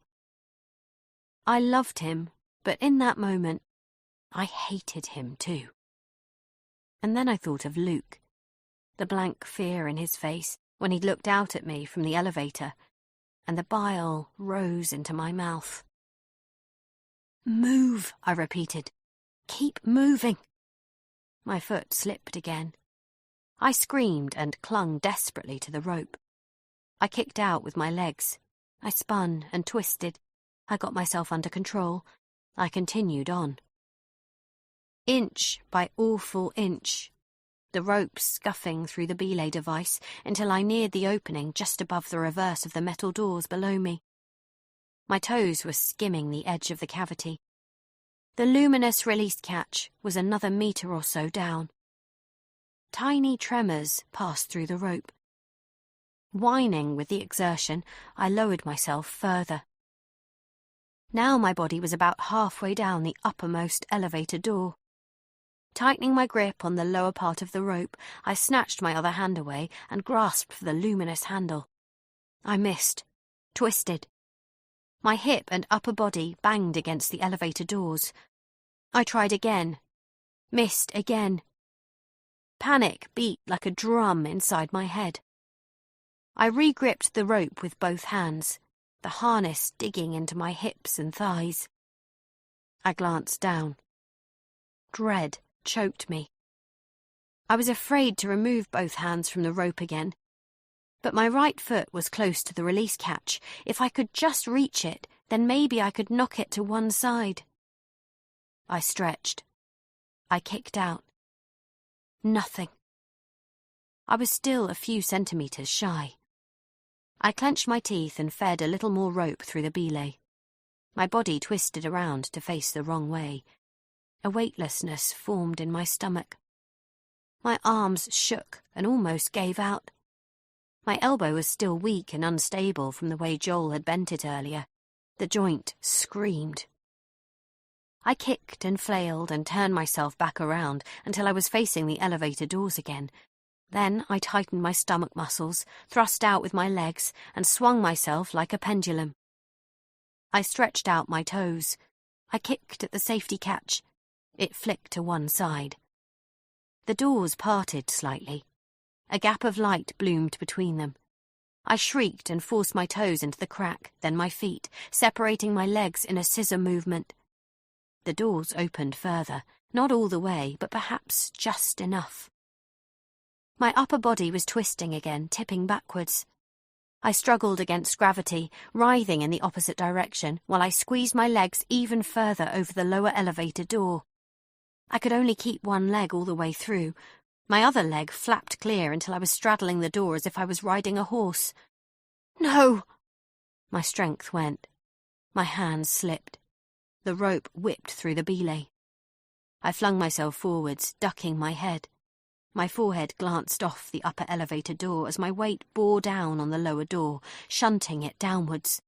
I loved him, but in that moment, I hated him too. And then I thought of Luke, the blank fear in his face when he'd looked out at me from the elevator, and the bile rose into my mouth. "Move," I repeated. "Keep moving." My foot slipped again. I screamed and clung desperately to the rope. I kicked out with my legs. I spun and twisted. I got myself under control. I continued on. Inch by awful inch, the rope scuffing through the belay device until I neared the opening just above the reverse of the metal doors below me. My toes were skimming the edge of the cavity. The luminous release catch was another metre or so down. Tiny tremors passed through the rope. Whining with the exertion, I lowered myself further. Now my body was about halfway down the uppermost elevator door. Tightening my grip on the lower part of the rope, I snatched my other hand away and grasped for the luminous handle. I missed, twisted. My hip and upper body banged against the elevator doors. I tried again, missed again. Panic beat like a drum inside my head. I re-gripped the rope with both hands, the harness digging into my hips and thighs. I glanced down. Dread choked me. I was afraid to remove both hands from the rope again, but my right foot was close to the release catch. If I could just reach it, then maybe I could knock it to one side. I stretched. I kicked out. Nothing. I was still a few centimetres shy. I clenched my teeth and fed a little more rope through the belay. My body twisted around to face the wrong way. A weightlessness formed in my stomach. My arms shook and almost gave out. My elbow was still weak and unstable from the way Joel had bent it earlier. The joint screamed. I kicked and flailed and turned myself back around until I was facing the elevator doors again. Then I tightened my stomach muscles, thrust out with my legs, and swung myself like a pendulum. I stretched out my toes. I kicked at the safety catch. It flicked to one side. The doors parted slightly. A gap of light bloomed between them. I shrieked and forced my toes into the crack, then my feet, separating my legs in a scissor movement. The doors opened further, not all the way, but perhaps just enough. My upper body was twisting again, tipping backwards. I struggled against gravity, writhing in the opposite direction, while I squeezed my legs even further over the lower elevator door. I could only keep one leg all the way through. My other leg flapped clear until I was straddling the door as if I was riding a horse. No! My strength went. My hands slipped. The rope whipped through the belay. I flung myself forwards, ducking my head. My forehead glanced off the upper elevator door as my weight bore down on the lower door, shunting it downwards.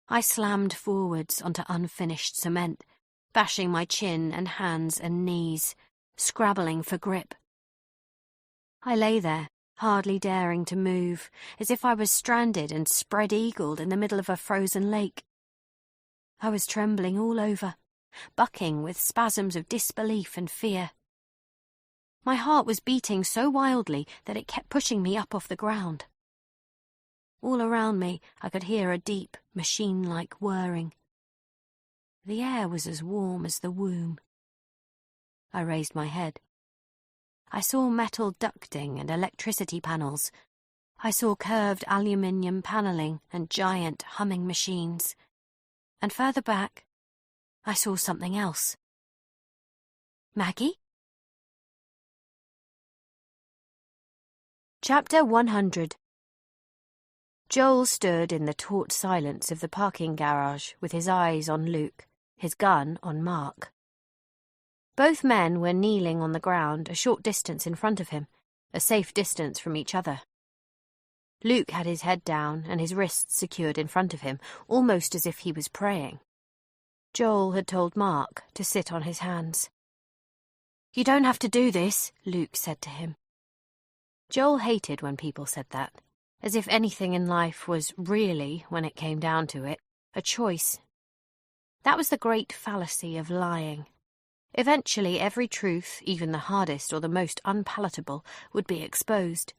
I slammed forwards onto unfinished cement, bashing my chin and hands and knees, scrabbling for grip. I lay there, hardly daring to move, as if I was stranded and spread-eagled in the middle of a frozen lake. I was trembling all over, bucking with spasms of disbelief and fear. My heart was beating so wildly that it kept pushing me up off the ground. All around me I could hear a deep, machine-like whirring. The air was as warm as the womb. I raised my head. I saw metal ducting and electricity panels. I saw curved aluminium panelling and giant humming machines. And further back, I saw something else. Maggie? Chapter 100. Joel stood in the taut silence of the parking garage with his eyes on Luke, his gun on Mark. Both men were kneeling on the ground a short distance in front of him, a safe distance from each other. Luke had his head down and his wrists secured in front of him, almost as if he was praying. Joel had told Mark to sit on his hands. "You don't have to do this," Luke said to him. Joel hated when people said that, as if anything in life was really, when it came down to it, a choice. That was the great fallacy of lying. Eventually every truth, even the hardest or the most unpalatable, would be exposed.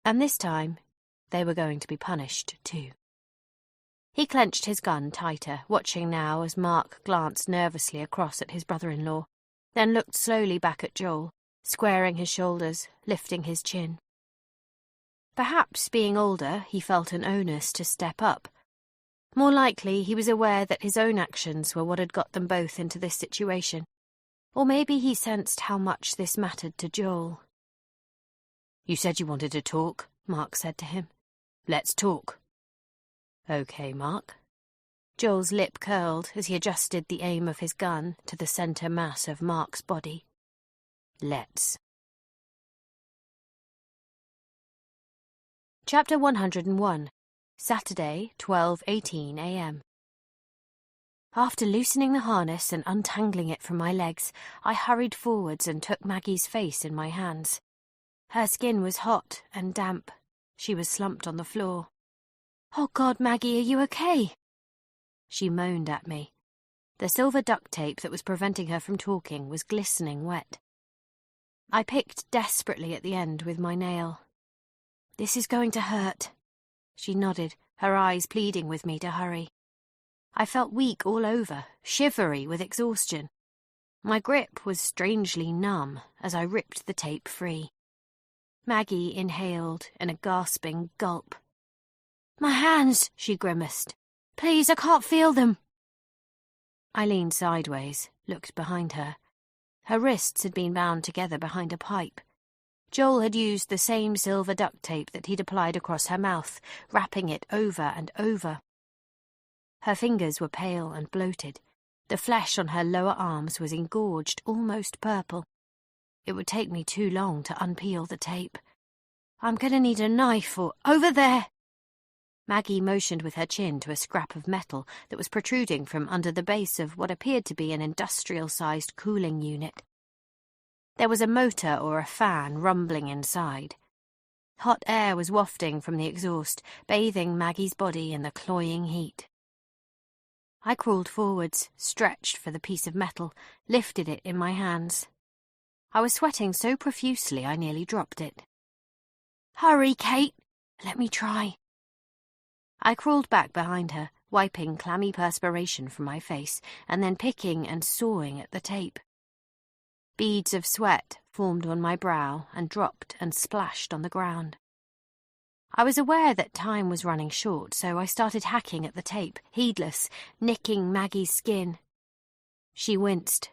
And this time, they were going to be punished too. He clenched his gun tighter, watching now as Mark glanced nervously across at his brother-in-law, then looked slowly back at Joel, squaring his shoulders, lifting his chin. Perhaps, being older, he felt an onus to step up. More likely, he was aware that his own actions were what had got them both into this situation. Or maybe he sensed how much this mattered to Joel. "You said you wanted to talk," Mark said to him. "Let's talk." "Okay, Mark." Joel's lip curled as he adjusted the aim of his gun to the centre mass of Mark's body. "Let's." Chapter 101. Saturday, 12:18 a.m. After loosening the harness and untangling it from my legs, I hurried forwards and took Maggie's face in my hands. Her skin was hot and damp. She was slumped on the floor. "Oh God, Maggie, are you okay?" She moaned at me. The silver duct tape that was preventing her from talking was glistening wet. I picked desperately at the end with my nail. "This is going to hurt." She nodded, her eyes pleading with me to hurry. I felt weak all over, shivery with exhaustion. My grip was strangely numb as I ripped the tape free. Maggie inhaled in a gasping gulp. "My hands," she grimaced. "Please, I can't feel them." I leaned sideways, looked behind her. Her wrists had been bound together behind a pipe. Joel had used the same silver duct tape that he'd applied across her mouth, wrapping it over and over. Her fingers were pale and bloated. The flesh on her lower arms was engorged, almost purple. It would take me too long to unpeel the tape. "I'm going to need a knife or... over there!" Maggie motioned with her chin to a scrap of metal that was protruding from under the base of what appeared to be an industrial-sized cooling unit. There was a motor or a fan rumbling inside. Hot air was wafting from the exhaust, bathing Maggie's body in the cloying heat. I crawled forwards, stretched for the piece of metal, lifted it in my hands. I was sweating so profusely I nearly dropped it. "Hurry, Kate! Let me try." I crawled back behind her, wiping clammy perspiration from my face, and then picking and sawing at the tape. Beads of sweat formed on my brow and dropped and splashed on the ground. I was aware that time was running short, so I started hacking at the tape, heedless, nicking Maggie's skin. She winced.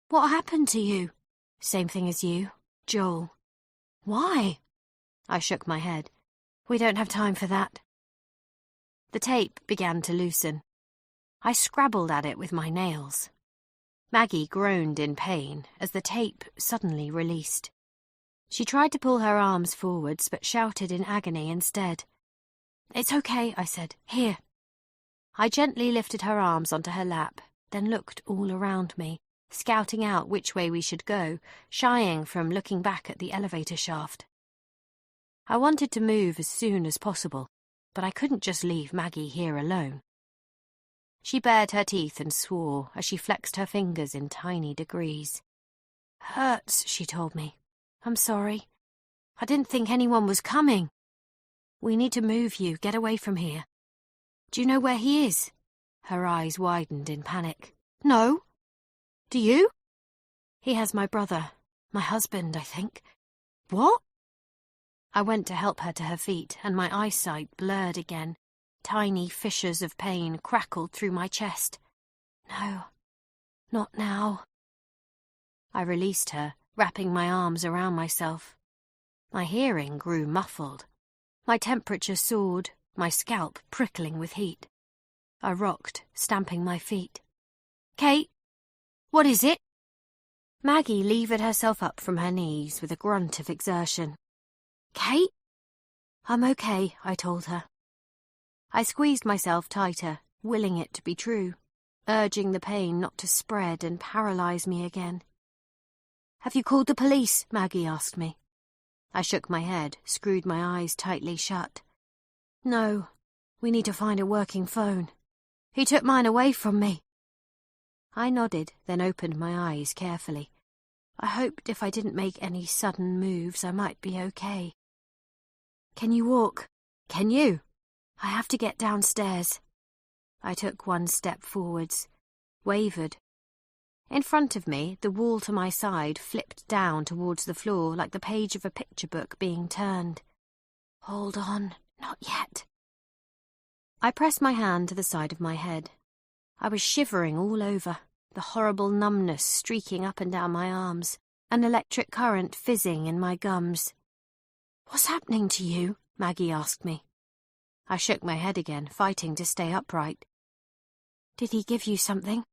"What happened to you?" "Same thing as you, Joel." "Why?" I shook my head. "We don't have time for that." The tape began to loosen. I scrabbled at it with my nails. Maggie groaned in pain as the tape suddenly released. She tried to pull her arms forwards, but shouted in agony instead. "It's okay," I said. "Here." I gently lifted her arms onto her lap, then looked all around me, scouting out which way we should go, shying from looking back at the elevator shaft. I wanted to move as soon as possible, but I couldn't just leave Maggie here alone. She bared her teeth and swore as she flexed her fingers in tiny degrees. "Hurts," she told me. "I'm sorry. I didn't think anyone was coming. We need to move you, get away from here. Do you know where he is?" Her eyes widened in panic. "No. Do you?" "He has my brother. My husband, I think. What? I went to help her to her feet, and my eyesight blurred again. Tiny fissures of pain crackled through my chest. No, not now. I released her, wrapping my arms around myself. My hearing grew muffled. My temperature soared, my scalp prickling with heat. I rocked, stamping my feet. Kate, what is it? Maggie levered herself up from her knees with a grunt of exertion. Kate? I'm okay, I told her. I squeezed myself tighter, willing it to be true, urging the pain not to spread and paralyze me again. Have you called the police? Maggie asked me. I shook my head, screwed my eyes tightly shut. No, we need to find a working phone. He took mine away from me. I nodded, then opened my eyes carefully. I hoped if I didn't make any sudden moves, I might be okay. Can you walk? Can you? I have to get downstairs. I took one step forwards, wavered. In front of me, the wall to my side flipped down towards the floor like the page of a picture book being turned. Hold on, not yet. I pressed my hand to the side of my head. I was shivering all over, the horrible numbness streaking up and down my arms, an electric current fizzing in my gums. What's happening to you? Maggie asked me. I shook my head again, fighting to stay upright. Did he give you something?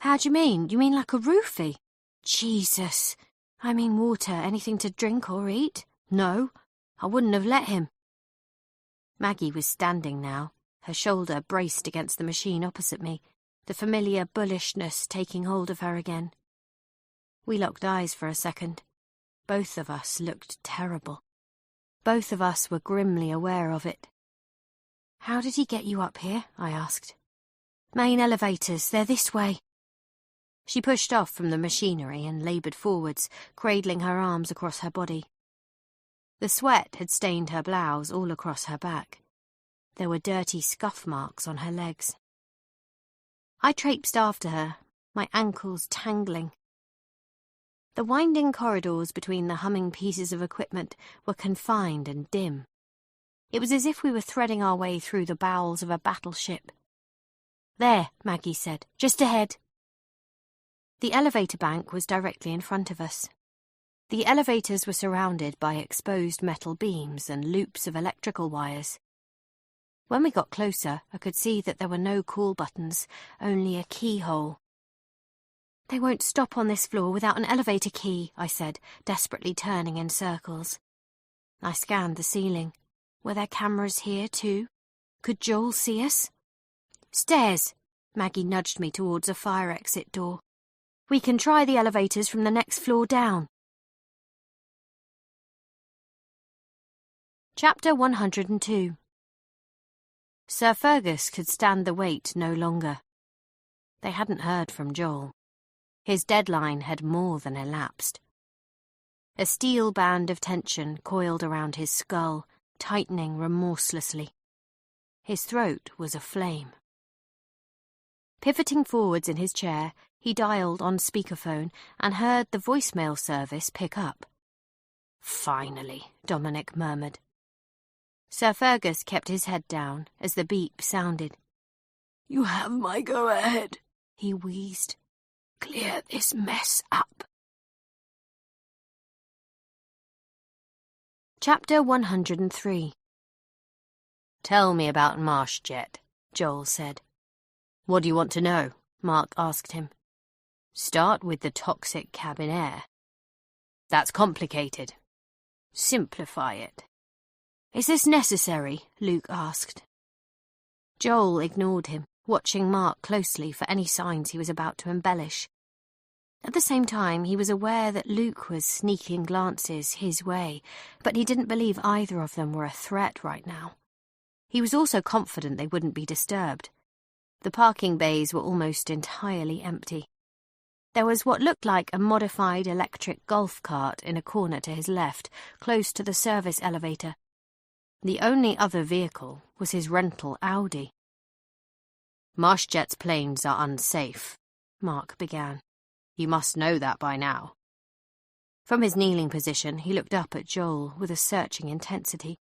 How do you mean? You mean like a roofie? Jesus. I mean water, anything to drink or eat? No, I wouldn't have let him. Maggie was standing now, her shoulder braced against the machine opposite me, the familiar bullishness taking hold of her again. We locked eyes for a second. Both of us looked terrible. Both of us were grimly aware of it. How did he get you up here? I asked. Main elevators, they're this way. She pushed off from the machinery and laboured forwards, cradling her arms across her body. The sweat had stained her blouse all across her back. There were dirty scuff marks on her legs. I traipsed after her, my ankles tangling. The winding corridors between the humming pieces of equipment were confined and dim. It was as if we were threading our way through the bowels of a battleship. There, Maggie said, just ahead. The elevator bank was directly in front of us. The elevators were surrounded by exposed metal beams and loops of electrical wires. When we got closer, I could see that there were no call buttons, only a keyhole. They won't stop on this floor without an elevator key, I said, desperately turning in circles. I scanned the ceiling. Were there cameras here, too? Could Joel see us? Stairs! Maggie nudged me towards a fire exit door. We can try the elevators from the next floor down. Chapter 102. Sir Fergus could stand the wait no longer. They hadn't heard from Joel. His deadline had more than elapsed. A steel band of tension coiled around his skull, tightening remorselessly. His throat was aflame. Pivoting forwards in his chair, he dialed on speakerphone and heard the voicemail service pick up. Finally, Dominic murmured. Sir Fergus kept his head down as the beep sounded. You have my go-ahead, he wheezed. Clear this mess up. Chapter 103. Tell me about MarshJet, Joel said. What do you want to know? Mark asked him. Start with the toxic cabin air. That's complicated. Simplify it. Is this necessary? Luke asked. Joel ignored him, watching Mark closely for any signs he was about to embellish. At the same time, he was aware that Luke was sneaking glances his way, but he didn't believe either of them were a threat right now. He was also confident they wouldn't be disturbed. The parking bays were almost entirely empty. There was what looked like a modified electric golf cart in a corner to his left, close to the service elevator. The only other vehicle was his rental Audi. MarshJet's planes are unsafe, Mark began. You must know that by now. From his kneeling position, he looked up at Joel with a searching intensity.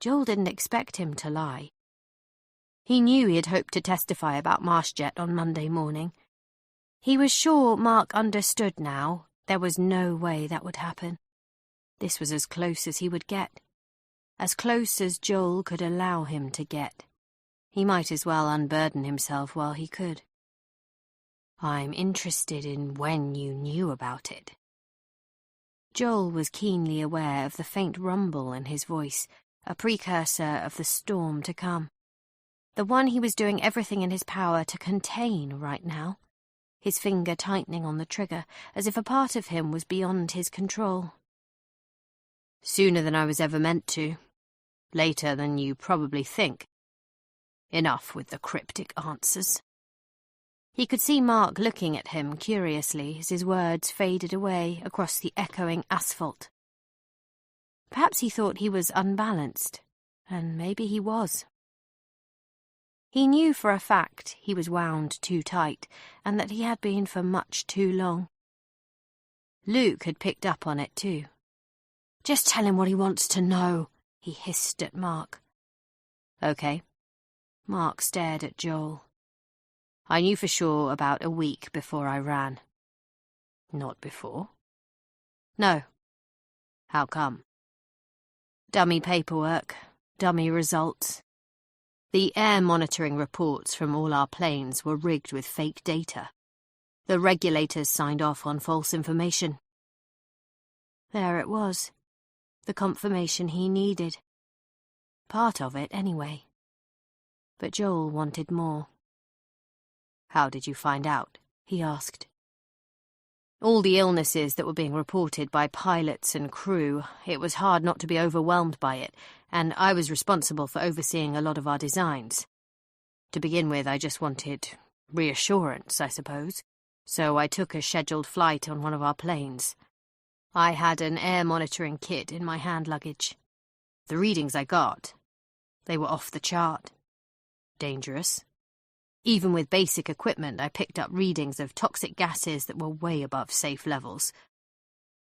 Joel didn't expect him to lie. He knew he had hoped to testify about Marshjet on Monday morning. He was sure Mark understood now there was no way that would happen. This was as close as he would get. As close as Joel could allow him to get. He might as well unburden himself while he could. "I'm interested in when you knew about it." Joel was keenly aware of the faint rumble in his voice, a precursor of the storm to come. The one he was doing everything in his power to contain right now, his finger tightening on the trigger, as if a part of him was beyond his control. "Sooner than I was ever meant to. Later than you probably think. Enough with the cryptic answers." He could see Mark looking at him curiously as his words faded away across the echoing asphalt. Perhaps he thought he was unbalanced, and maybe he was. He knew for a fact he was wound too tight, and that he had been for much too long. Luke had picked up on it too. "Just tell him what he wants to know," he hissed at Mark. "Okay." Mark stared at Joel. "I knew for sure about a week before I ran." "Not before?" "No." "How come?" "Dummy paperwork, dummy results. The air monitoring reports from all our planes were rigged with fake data. The regulators signed off on false information." There it was, the confirmation he needed. Part of it, anyway. But Joel wanted more. "How did you find out?" he asked. All the illnesses that were being reported by pilots and crew, it was hard not to be overwhelmed by it, and I was responsible for overseeing a lot of our designs. To begin with, I just wanted reassurance, I suppose, so I took a scheduled flight on one of our planes. I had an air monitoring kit in my hand luggage. The readings I got, they were off the chart. Dangerous. Even with basic equipment, I picked up readings of toxic gases that were way above safe levels.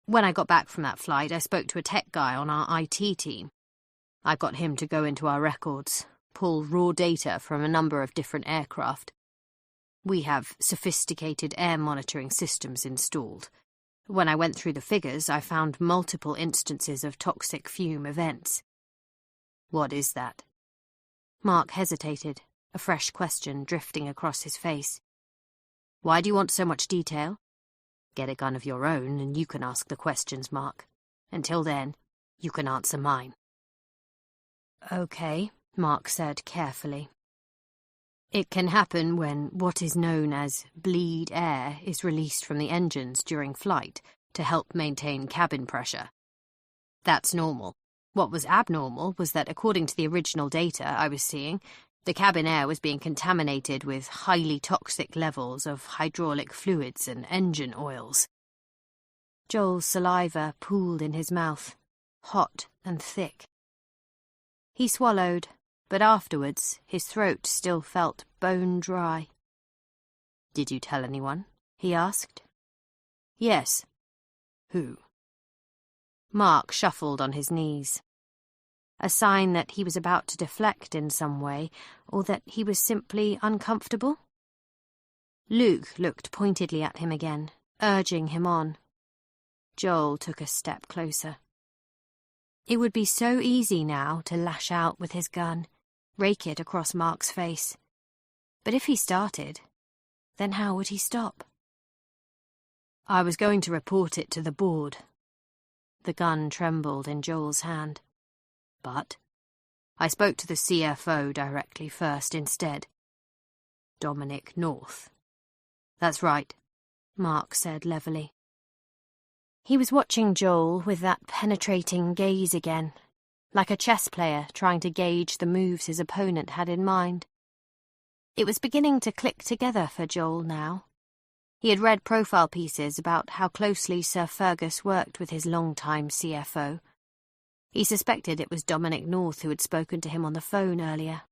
When I got back from that flight, I spoke to a tech guy on our IT team. I got him to go into our records, pull raw data from a number of different aircraft. We have sophisticated air monitoring systems installed. When I went through the figures, I found multiple instances of toxic fume events. "What is that?" Mark hesitated, a fresh question drifting across his face. "Why do you want so much detail?" "Get a gun of your own and you can ask the questions, Mark. Until then, you can answer mine." "Okay," Mark said carefully. "It can happen when what is known as bleed air is released from the engines during flight to help maintain cabin pressure. That's normal. What was abnormal was that according to the original data I was seeing, the cabin air was being contaminated with highly toxic levels of hydraulic fluids and engine oils." Joel's saliva pooled in his mouth, hot and thick. He swallowed, but afterwards his throat still felt bone dry. "Did you tell anyone?" he asked. "Yes." "Who?" Mark shuffled on his knees. A sign that he was about to deflect in some way, or that he was simply uncomfortable? Luke looked pointedly at him again, urging him on. Joel took a step closer. It would be so easy now to lash out with his gun, rake it across Mark's face. But if he started, then how would he stop? "I was going to report it to the board." The gun trembled in Joel's hand. "But I spoke to the CFO directly first instead. Dominic North." "That's right," Mark said levelly. He was watching Joel with that penetrating gaze again, like a chess player trying to gauge the moves his opponent had in mind. It was beginning to click together for Joel now. He had read profile pieces about how closely Sir Fergus worked with his longtime CFO. He suspected it was Dominic North who had spoken to him on the phone earlier.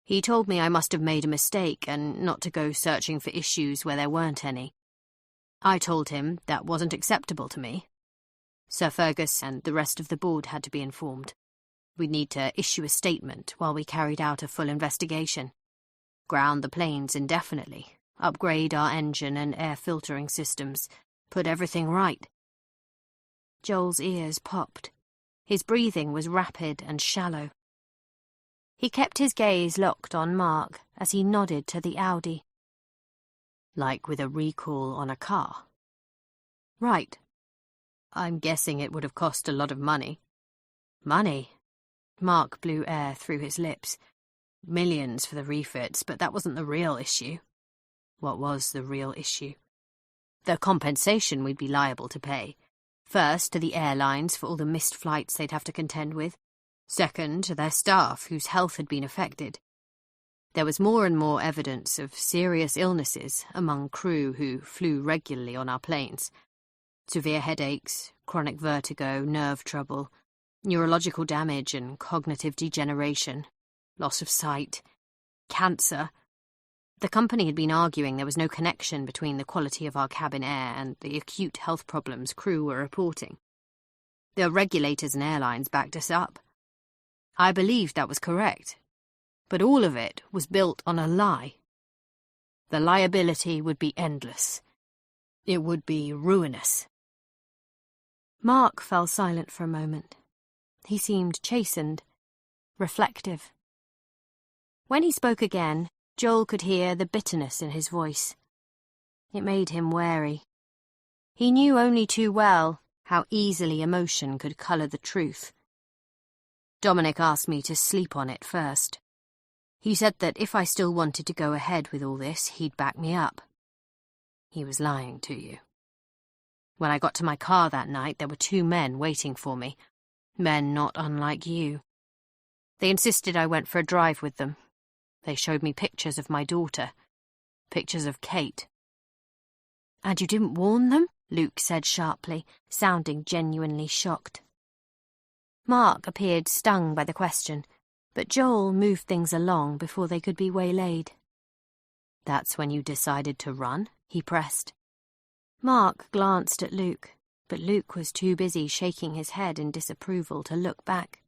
"He told me I must have made a mistake and not to go searching for issues where there weren't any. I told him that wasn't acceptable to me. Sir Fergus and the rest of the board had to be informed. We'd need to issue a statement while we carried out a full investigation. Ground the planes indefinitely, upgrade our engine and air filtering systems, put everything right.
Joel's ears popped. His breathing was rapid and shallow. He kept his gaze locked on Mark as he nodded to the Audi.
Like with a recall on a car. Right. I'm guessing it would have cost a lot of money.
Money?
Mark blew air through his lips. Millions for the refits, but that wasn't the real issue. What was the real issue? The compensation we'd be liable to pay. First, to the airlines for all the missed flights they'd have to contend with. Second, to their staff, whose health had been affected. There was more and more evidence of serious illnesses among crew who flew regularly on our planes. Severe headaches, chronic vertigo, nerve trouble, neurological damage and cognitive degeneration, loss of sight, cancer. The company had been arguing there was no connection between the quality of our cabin air and the acute health problems crew were reporting. The regulators and airlines backed us up. I believed that was correct, but all of it was built on a lie. The liability would be endless. It would be ruinous.
Mark fell silent for a moment. He seemed chastened, reflective. When he spoke again, Joel could hear the bitterness in his voice. It made him wary. He knew only too well how easily emotion could colour the truth.
Dominic asked me to sleep on it first. He said that if I still wanted to go ahead with all this, he'd back me up. He was lying to you. When I got to my car that night, there were 2 men waiting for me. Men not unlike you. They insisted I went for a drive with them. They showed me pictures of my daughter. Pictures of Kate.
And you didn't warn them? Luke said sharply, sounding genuinely shocked. Mark appeared stung by the question, but Joel moved things along before they could be waylaid.
That's when you decided to run? He pressed.
Mark glanced at Luke, but Luke was too busy shaking his head in disapproval to look back.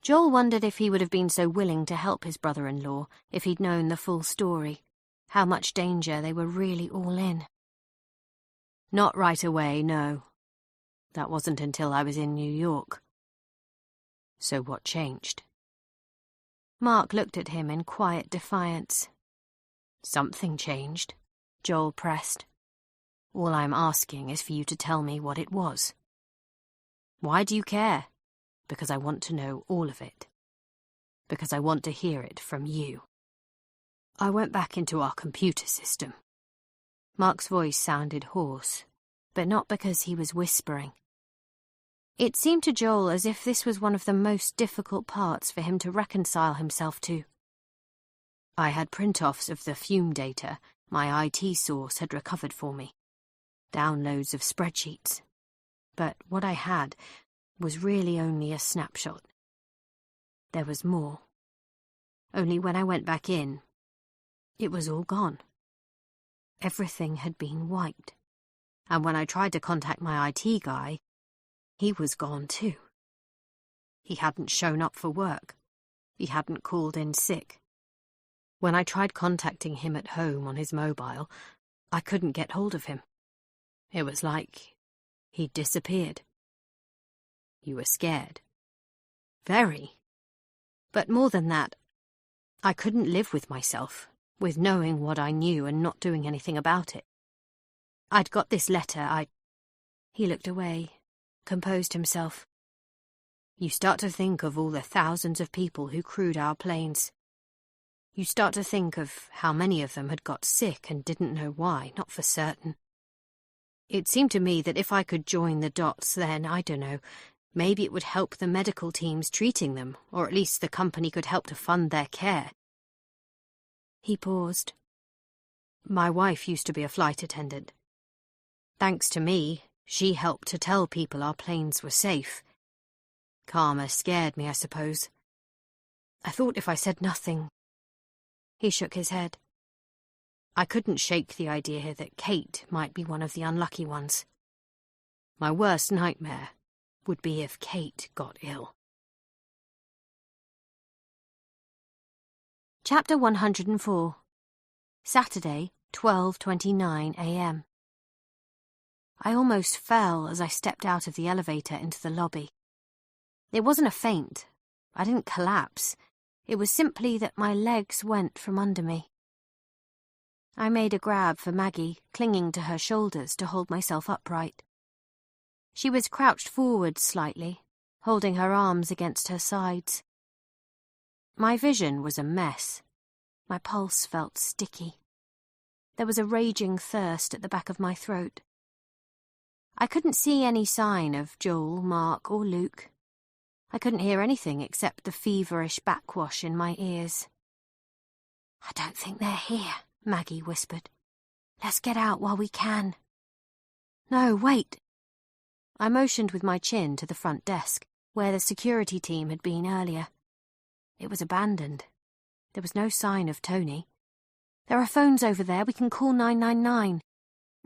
Joel wondered if he would have been so willing to help his brother-in-law if he'd known the full story, how much danger they were really all in.
Not right away, no. That wasn't until I was in New York. So what changed?
Mark looked at him in quiet defiance.
Something changed, Joel pressed. All I'm asking is for you to tell me what it was. Why do you care? Because I want to know all of it. Because I want to hear it from you. I went back into our computer system.
Mark's voice sounded hoarse, but not because he was whispering. It seemed to Joel as if this was one of the most difficult parts for him to reconcile himself to.
I had print-offs of the fume data my IT source had recovered for me. Downloads of spreadsheets. But what I had was really only a snapshot. There was more. Only when I went back in, it was all gone. Everything had been wiped. And when I tried to contact my IT guy, he was gone too. He hadn't shown up for work. He hadn't called in sick. When I tried contacting him at home on his mobile, I couldn't get hold of him. It was like he'd disappeared. You were scared. Very. But more than that, I couldn't live with myself, with knowing what I knew and not doing anything about it. I'd got this letter,
He looked away, composed himself.
You start to think of all the thousands of people who crewed our planes. You start to think of how many of them had got sick and didn't know why, not for certain. It seemed to me that if I could join the dots, then, I don't know, maybe it would help the medical teams treating them, or at least the company could help to fund their care.
He paused.
My wife used to be a flight attendant. Thanks to me, she helped to tell people our planes were safe. Karma scared me, I suppose. I thought if I said nothing...
He shook his head.
I couldn't shake the idea that Kate might be one of the unlucky ones. My worst nightmare would be if Kate got ill.
Chapter 104. Saturday, 12:29 a.m. I almost fell as I stepped out of the elevator into the lobby. It wasn't a faint. I didn't collapse. It was simply that my legs went from under me. I made a grab for Maggie, clinging to her shoulders to hold myself upright. She was crouched forward slightly, holding her arms against her sides. My vision was a mess. My pulse felt sticky. There was a raging thirst at the back of my throat. I couldn't see any sign of Joel, Mark, or Luke. I couldn't hear anything except the feverish backwash in my ears. "I don't think they're here," Maggie whispered. "Let's get out while we can." "No, wait." I motioned with my chin to the front desk, where the security team had been earlier. It was abandoned. There was no sign of Tony. "There are phones over there. We can call 999.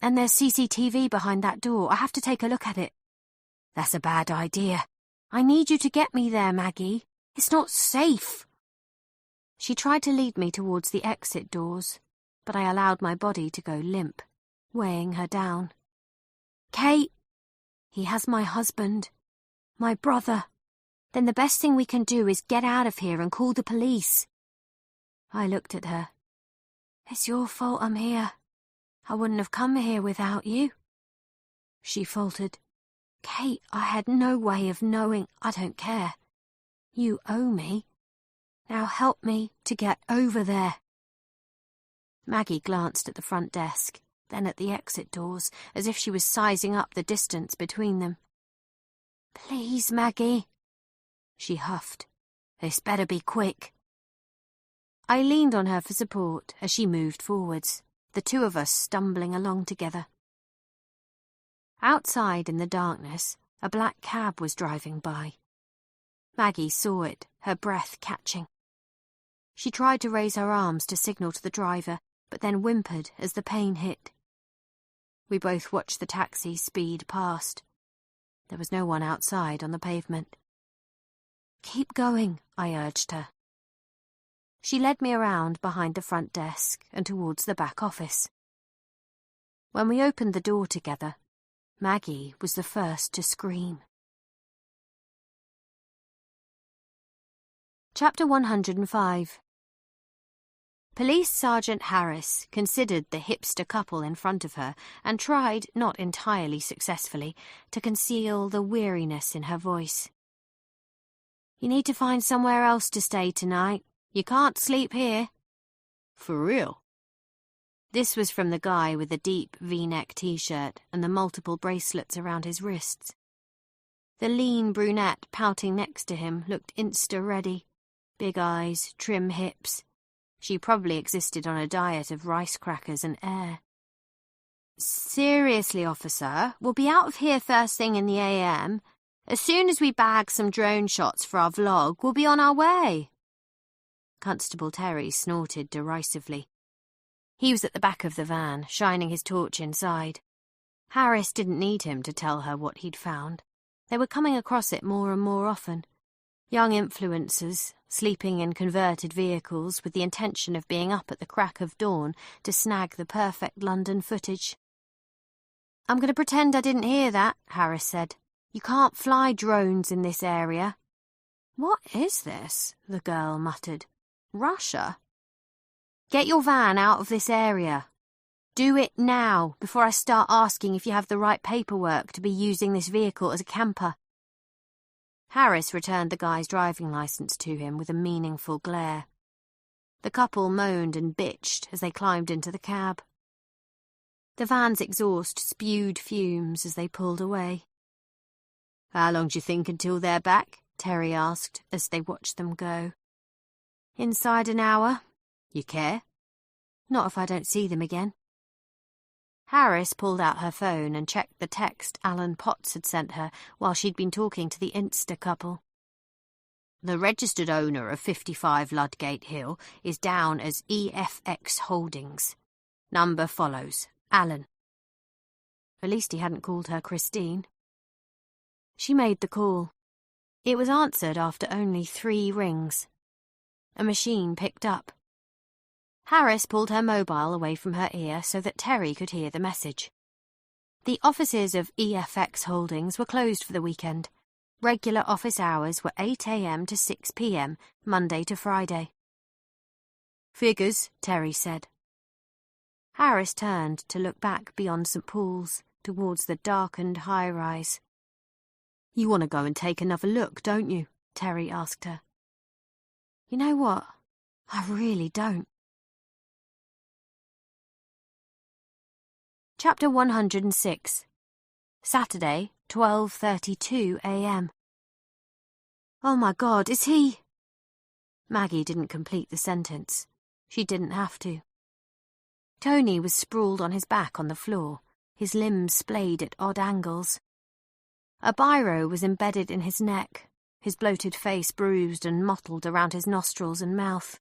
And there's CCTV behind that door. I have to take a look at it." "That's a bad idea. I need you to get me there, Maggie. It's not safe." She tried to lead me towards the exit doors, but I allowed my body to go limp, weighing her down. "Kate, he has my husband, my brother. Then the best thing we can do is get out of here and call the police." I looked at her. "It's your fault I'm here. I wouldn't have come here without you." She faltered. "Kate, I had no way of knowing. I don't care. You owe me. Now help me to get over there." Maggie glanced at the front desk, then at the exit doors, as if she was sizing up the distance between them. "Please, Maggie." She huffed. "This better be quick." I leaned on her for support as she moved forwards, the two of us stumbling along together. Outside in the darkness, a black cab was driving by. Maggie saw it, her breath catching. She tried to raise her arms to signal to the driver, but then whimpered as the pain hit. We both watched the taxi speed past. There was no one outside on the pavement. "Keep going," I urged her. She led me around behind the front desk and towards the back office. When we opened the door together, Maggie was the first to scream. Chapter 105. Police Sergeant Harris considered the hipster couple in front of her and tried, not entirely successfully, to conceal the weariness in her voice. "You need to find somewhere else to stay tonight. You can't sleep here." "For real?" This was from the guy with the deep V-neck t-shirt and the multiple bracelets around his wrists. The lean brunette pouting next to him looked insta-ready. Big eyes, trim hips. She probably existed on a diet of rice crackers and air. "Seriously, officer, we'll be out of here first thing in the AM. As soon as we bag some drone shots for our vlog, we'll be on our way." Constable Terry snorted derisively. He was at the back of the van, shining his torch inside. Harris didn't need him to tell her what he'd found. They were coming across it more and more often. Young influencers, sleeping in converted vehicles with the intention of being up at the crack of dawn to snag the perfect London footage. "I'm going to pretend I didn't hear that," Harris said. "You can't fly drones in this area." "What is this?" the girl muttered. "Russia?" "Get your van out of this area. Do it now, before I start asking if you have the right paperwork to be using this vehicle as a camper." Harris returned the guy's driving license to him with a meaningful glare. The couple moaned and bitched as they climbed into the cab. The van's exhaust spewed fumes as they pulled away. "How long do you think until they're back?" Terry asked as they watched them go. "Inside an hour. You care?" "Not if I don't see them again." Harris pulled out her phone and checked the text Alan Potts had sent her while she'd been talking to the Insta couple. "The registered owner of 55 Ludgate Hill is down as EFX Holdings.
Number follows. Alan. At least he hadn't called her Christine. She made the call. It was answered after only 3 rings. A machine picked up. Harris pulled her mobile away from her ear so that Terry could hear the message. The offices of EFX Holdings were closed for the weekend. Regular office hours were 8 a.m. to 6 p.m., Monday to Friday. Figures, Terry said. Harris turned to look back beyond St. Paul's, towards the darkened high-rise. You want to go and take another look, don't you? Terry asked her. You know what? I really don't. Chapter 106. Saturday, 12:32 a.m. Oh my God, is he... Maggie didn't complete the sentence. She didn't have to. Tony was sprawled on his back on the floor, his limbs splayed at odd angles. A biro was embedded in his neck, his bloated face bruised and mottled around his nostrils and mouth.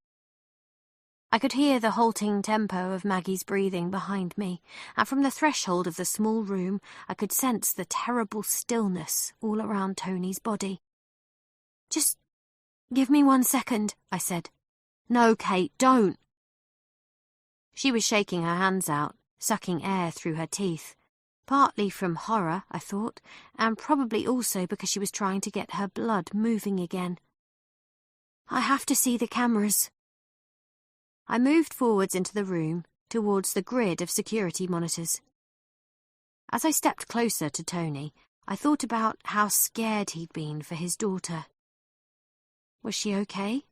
I could hear the halting tempo of Maggie's breathing behind me, and from the threshold of the small room I could sense the terrible stillness all around Tony's body. Just give me 1 second, I said. No, Kate, don't. She was shaking her hands out, sucking air through her teeth. Partly from horror, I thought, and probably also because she was trying to get her blood moving again. I have to see the cameras. I moved forwards into the room, towards the grid of security monitors. As I stepped closer to Tony, I thought about how scared he'd been for his daughter. Was she okay?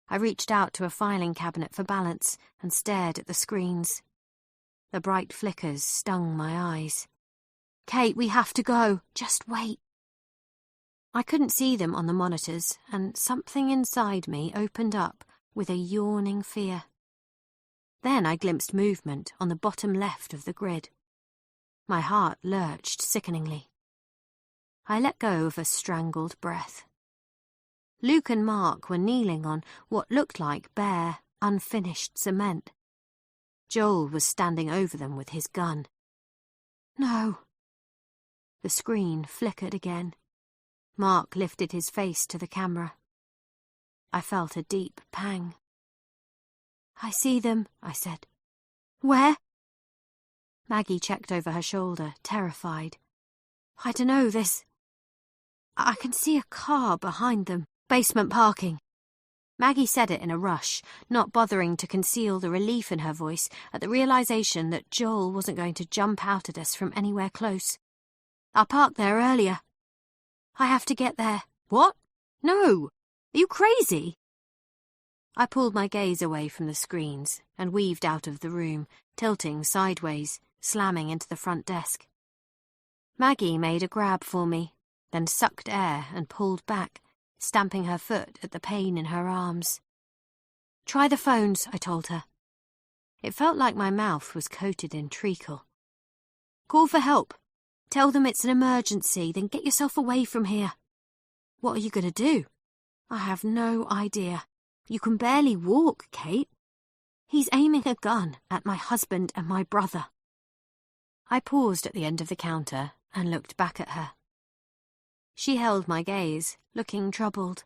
I reached out to a filing cabinet for balance and stared at the screens. The bright flickers stung my eyes. Kate, we have to go. Just wait. I couldn't see them on the monitors, and something inside me opened up with a yawning fear. Then I glimpsed movement on the bottom left of the grid. My heart lurched sickeningly. I let go of a strangled breath. Luke and Mark were kneeling on what looked like bare, unfinished cement. Joel was standing over them with his gun. No. The screen flickered again. Mark lifted his face to the camera. I felt a deep pang. I see them, I said. Where? Maggie checked over her shoulder, terrified. I don't know, I can see a car behind them. Basement parking. Maggie said it in a rush, not bothering to conceal the relief in her voice at the realization that Joel wasn't going to jump out at us from anywhere close. I parked there earlier. I have to get there. What? No! Are you crazy? I pulled my gaze away from the screens and weaved out of the room, tilting sideways, slamming into the front desk. Maggie made a grab for me, then sucked air and pulled back, stamping her foot at the pain in her arms. Try the phones, I told her. It felt like my mouth was coated in treacle. Call for help. Tell them it's an emergency, then get yourself away from here. What are you going to do? I have no idea. You can barely walk, Kate. He's aiming a gun at my husband and my brother. I paused at the end of the counter and looked back at her. She held my gaze, looking troubled.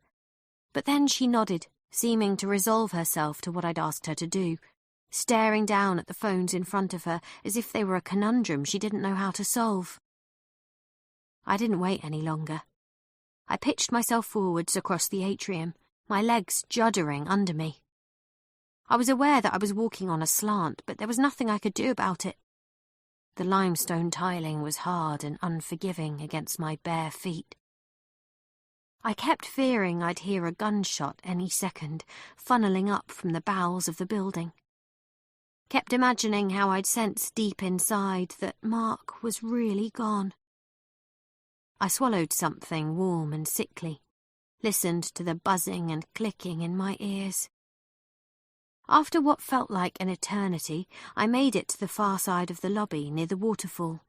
But then she nodded, seeming to resolve herself to what I'd asked her to do, staring down at the phones in front of her as if they were a conundrum she didn't know how to solve. I didn't wait any longer. I pitched myself forwards across the atrium, my legs juddering under me. I was aware that I was walking on a slant, but there was nothing I could do about it. The limestone tiling was hard and unforgiving against my bare feet. I kept fearing I'd hear a gunshot any second, funneling up from the bowels of the building. Kept imagining how I'd sense deep inside that Mark was really gone. I swallowed something warm and sickly, listened to the buzzing and clicking in my ears. After what felt like an eternity, I made it to the far side of the lobby near the waterfall.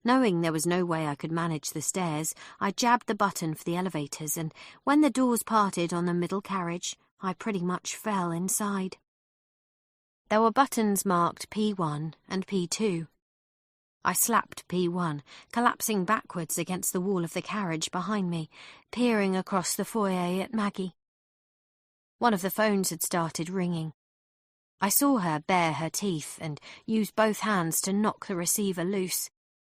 Knowing there was no way I could manage the stairs, I jabbed the button for the elevators, and when the doors parted on the middle carriage, I pretty much fell inside. There were buttons marked P1 and P2. I slapped P1, collapsing backwards against the wall of the carriage behind me, peering across the foyer at Maggie. One of the phones had started ringing. I saw her bare her teeth and use both hands to knock the receiver loose,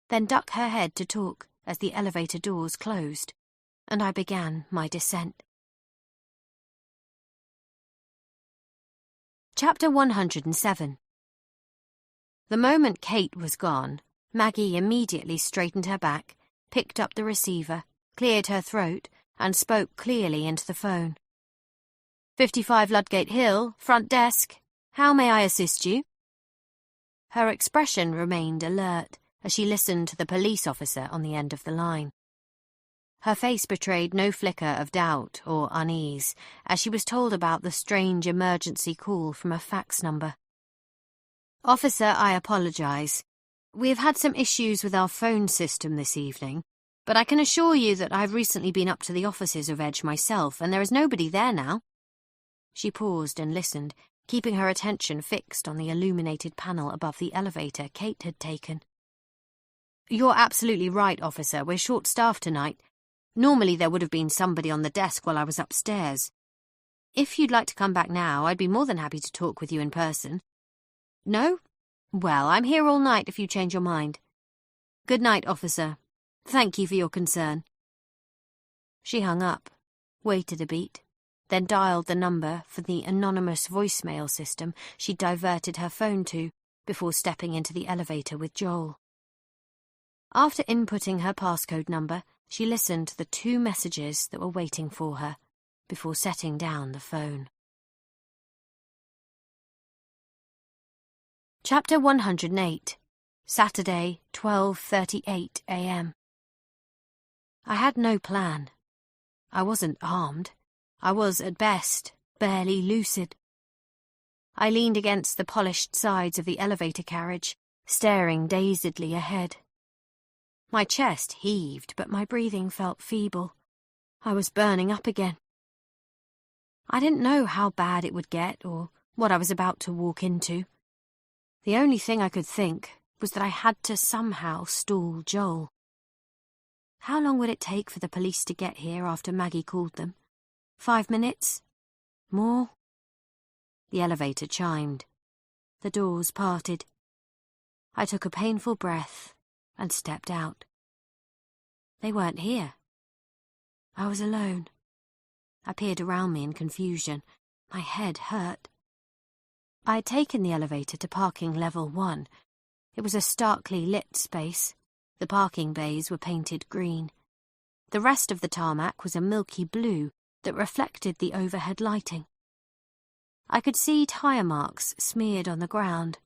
then duck her head to talk as the elevator doors closed, and I began my descent. Chapter 107. The moment Kate was gone, Maggie immediately straightened her back, picked up the receiver, cleared her throat, and spoke clearly into the phone. 55 Ludgate Hill, front desk. How may I assist you? Her expression remained alert as she listened to the police officer on the end of the line. Her face betrayed no flicker of doubt or unease as she was told about the strange emergency call from a fax number. Officer, I apologise. We have had some issues with our phone system this evening, but I can assure you that I've recently been up to the offices of Edge myself, and there is nobody there now. She paused and listened, keeping her attention fixed on the illuminated panel above the elevator Kate had taken. You're absolutely right, officer. We're short-staffed tonight. Normally there would have been somebody on the desk while I was upstairs. If you'd like to come back now, I'd be more than happy to talk with you in person. No? Well, I'm here all night if you change your mind. Good night, officer. Thank you for your concern. She hung up, waited a beat, then dialed the number for the anonymous voicemail system she'd diverted her phone to before stepping into the elevator with Joel. After inputting her passcode number, she listened to the 2 messages that were waiting for her before setting down the phone. Chapter 108. Saturday, 12:38 a.m. I had no plan. I wasn't armed. I was, at best, barely lucid. I leaned against the polished sides of the elevator carriage, staring dazedly ahead. My chest heaved, but my breathing felt feeble. I was burning up again. I didn't know how bad it would get or what I was about to walk into. The only thing I could think was that I had to somehow stall Joel. How long would it take for the police to get here after Maggie called them? 5 minutes? More? The elevator chimed. The doors parted. I took a painful breath and stepped out. They weren't here. I was alone. I peered around me in confusion. My head hurt. I had taken the elevator to parking level 1. It was a starkly lit space. The parking bays were painted green. The rest of the tarmac was a milky blue that reflected the overhead lighting. I could see tyre marks smeared on the ground.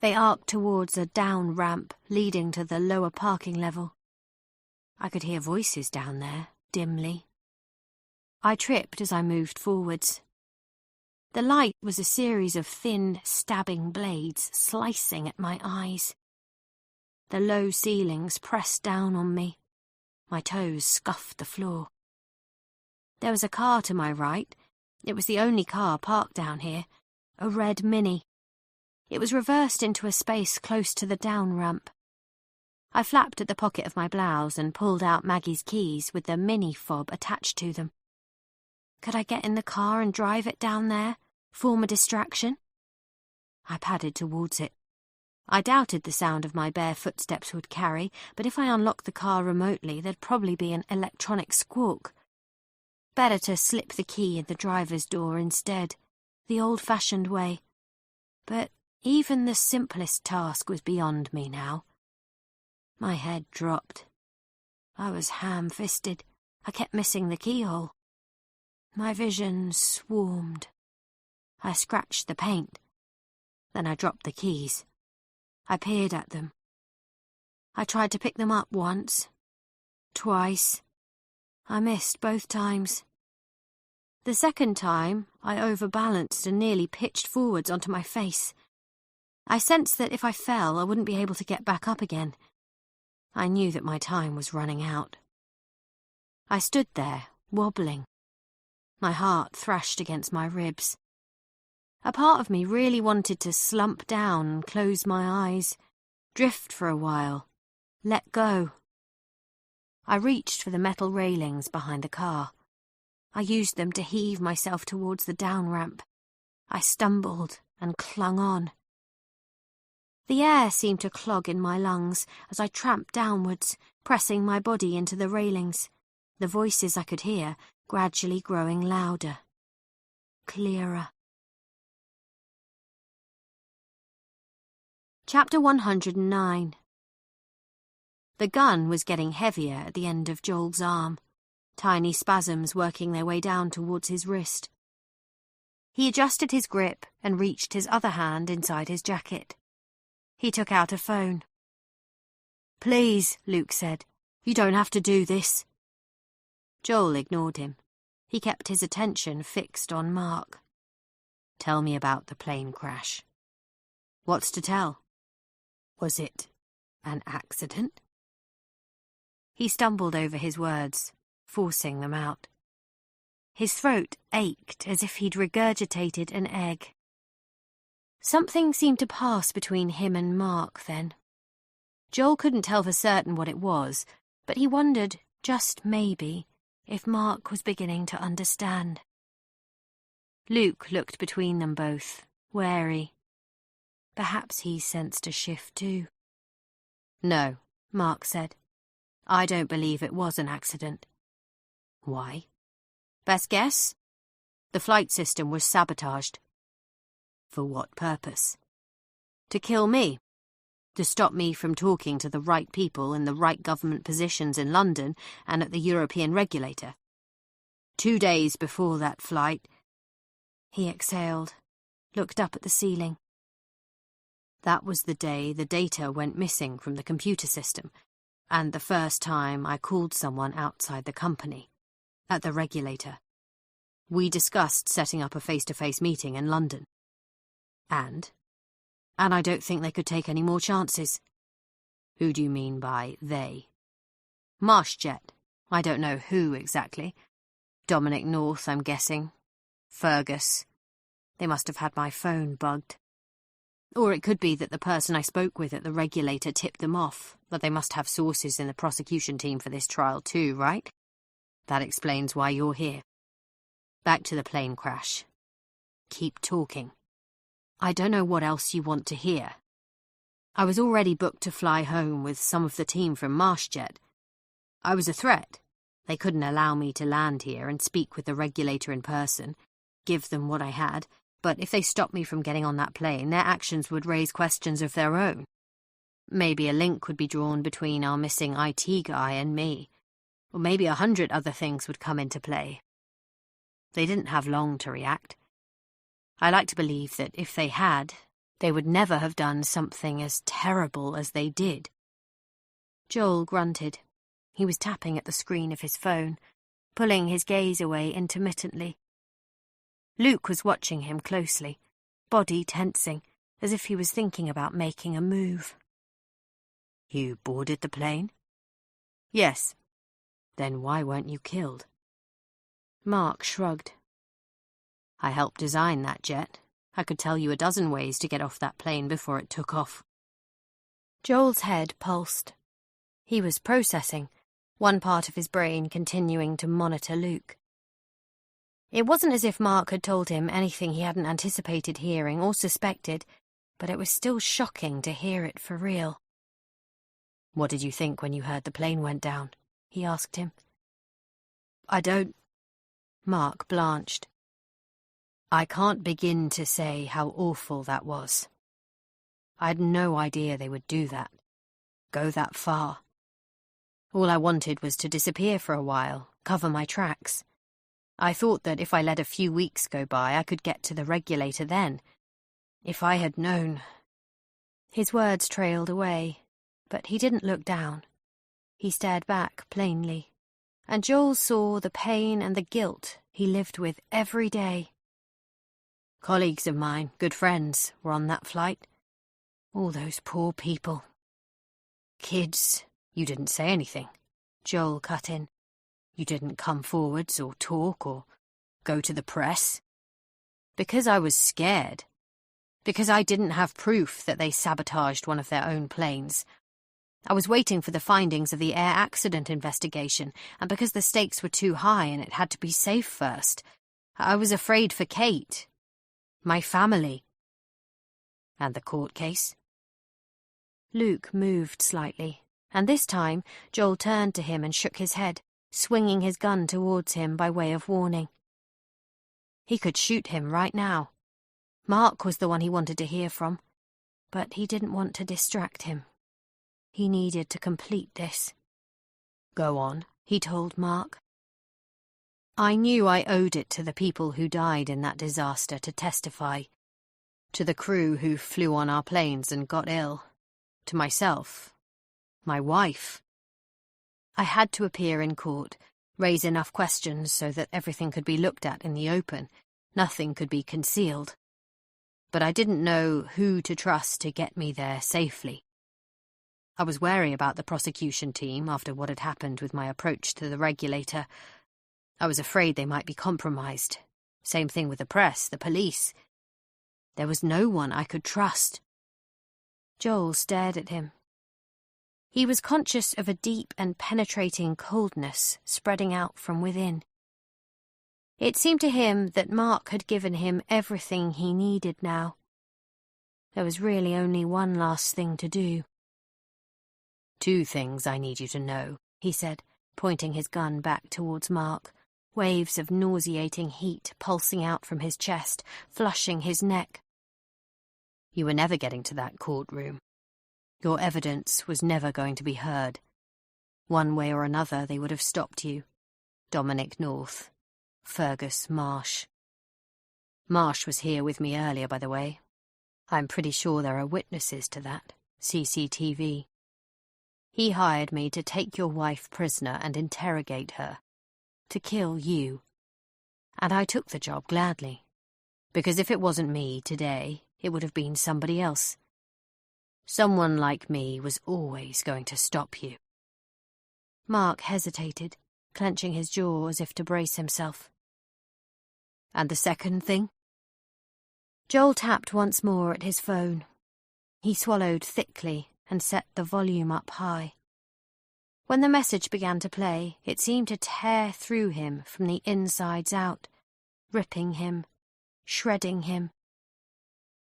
They arced towards a down ramp leading to the lower parking level. I could hear voices down there, dimly. I tripped as I moved forwards. The light was a series of thin, stabbing blades slicing at my eyes. The low ceilings pressed down on me. My toes scuffed the floor. There was a car to my right. It was the only car parked down here, a red Mini. It was reversed into a space close to the down ramp. I flapped at the pocket of my blouse and pulled out Maggie's keys with the Mini fob attached to them. Could I get in the car and drive it down there, form a distraction? I padded towards it. I doubted the sound of my bare footsteps would carry, but if I unlocked the car remotely, there'd probably be an electronic squawk. Better to slip the key in the driver's door instead, the old-fashioned way. But even the simplest task was beyond me now. My head dropped. I was ham-fisted. I kept missing the keyhole. My vision swarmed. I scratched the paint. Then I dropped the keys. I peered at them. I tried to pick them up once, twice. I missed both times. The second time, I overbalanced and nearly pitched forwards onto my face. I sensed that if I fell, I wouldn't be able to get back up again. I knew that my time was running out. I stood there, wobbling. My heart thrashed against my ribs. A part of me really wanted to slump down and close my eyes, drift for a while, let go. I reached for the metal railings behind the car. I used them to heave myself towards the down ramp. I stumbled and clung on. The air seemed to clog in my lungs as I tramped downwards, pressing my body into the railings, the voices I could hear gradually growing louder, clearer. Chapter 109. The gun was getting heavier at the end of Joel's arm, tiny spasms working their way down towards his wrist. He adjusted his grip and reached his other hand inside his jacket. He took out a phone. "Please," Luke said, "you don't have to do this." Joel ignored him. He kept his attention fixed on Mark. "Tell me about the plane crash." "What's to tell? Was it an accident?" He stumbled over his words, forcing them out. His throat ached as if he'd regurgitated an egg. Something seemed to pass between him and Mark then. Joel couldn't tell for certain what it was, but he wondered, just maybe, if Mark was beginning to understand. Luke looked between them both, wary. Perhaps he sensed a shift too. "No," Mark said. "I don't believe it was an accident." "Why?" "Best guess? The flight system was sabotaged." "For what purpose?" "To kill me. To stop me from talking to the right people in the right government positions in London and at the European regulator. 2 days before that flight..." He exhaled, looked up at the ceiling. "That was the day the data went missing from the computer system, and the first time I called someone outside the company, at the regulator. We discussed setting up a face-to-face meeting in London. And I don't think they could take any more chances." "Who do you mean by they?" "Marshjet. I don't know who exactly. Dominic North, I'm guessing. Fergus. They must have had my phone bugged. Or it could be that the person I spoke with at the regulator tipped them off, but they must have sources in the prosecution team for this trial too, right? That explains why you're here. Back to the plane crash. Keep talking. I don't know what else you want to hear. I was already booked to fly home with some of the team from Marshjet. I was a threat. They couldn't allow me to land here and speak with the regulator in person, give them what I had, but if they stopped me from getting on that plane, their actions would raise questions of their own. Maybe a link would be drawn between our missing IT guy and me, or maybe 100 other things would come into play. They didn't have long to react. I like to believe that if they had, they would never have done something as terrible as they did." Joel grunted. He was tapping at the screen of his phone, pulling his gaze away intermittently. Luke was watching him closely, body tensing, as if he was thinking about making a move. "You boarded the plane?" "Yes." "Then why weren't you killed?" Mark shrugged. "I helped design that jet. I could tell you a dozen ways to get off that plane before it took off." Joel's head pulsed. He was processing, one part of his brain continuing to monitor Luke. It wasn't as if Mark had told him anything he hadn't anticipated hearing or suspected, but it was still shocking to hear it for real. "What did you think when you heard the plane went down?" he asked him. "I don't..." Mark blanched. "I can't begin to say how awful that was. I'd no idea they would do that, go that far. All I wanted was to disappear for a while, cover my tracks. I thought that if I let a few weeks go by, I could get to the regulator then. If I had known..." His words trailed away, but he didn't look down. He stared back plainly, and Joel saw the pain and the guilt he lived with every day. "Colleagues of mine, good friends, were on that flight. All those poor people." "Kids, you didn't say anything," Joel cut in. "You didn't come forwards or talk or go to the press." Because I was scared. Because I didn't have proof that they sabotaged one of their own planes. I was waiting for the findings of the air accident investigation, and because the stakes were too high and it had to be safe first, I was afraid for Kate, my family. And the court case? Luke moved slightly, and this time Joel turned to him and shook his head, swinging his gun towards him by way of warning. He could shoot him right now. Mark was the one he wanted to hear from, but he didn't want to distract him. He needed to complete this. Go on, he told Mark. I knew I owed it to the people who died in that disaster to testify. To the crew who flew on our planes and got ill. To myself. My wife. I had to appear in court, raise enough questions so that everything could be looked at in the open. Nothing could be concealed. But I didn't know who to trust to get me there safely. I was wary about the prosecution team after what had happened with my approach to the regulator. I was afraid they might be compromised. Same thing with the press, the police. There was no one I could trust. Joel stared at him. He was conscious of a deep and penetrating coldness spreading out from within. It seemed to him that Mark had given him everything he needed now. There was really only one last thing to do. 2 things I need you to know, he said, pointing his gun back towards Mark, waves of nauseating heat pulsing out from his chest, flushing his neck. You were never getting to that courtroom. Your evidence was never going to be heard. One way or another they would have stopped you. Dominic North. Fergus Marsh. Marsh was here with me earlier, by the way. I'm pretty sure there are witnesses to that. CCTV. He hired me to take your wife prisoner and interrogate her. To kill you. And I took the job gladly. Because if it wasn't me today, it would have been somebody else. Someone like me was always going to stop you. Mark hesitated, clenching his jaw as if to brace himself. And the second thing? Joel tapped once more at his phone. He swallowed thickly and set the volume up high. When the message began to play, it seemed to tear through him from the insides out, ripping him, shredding him.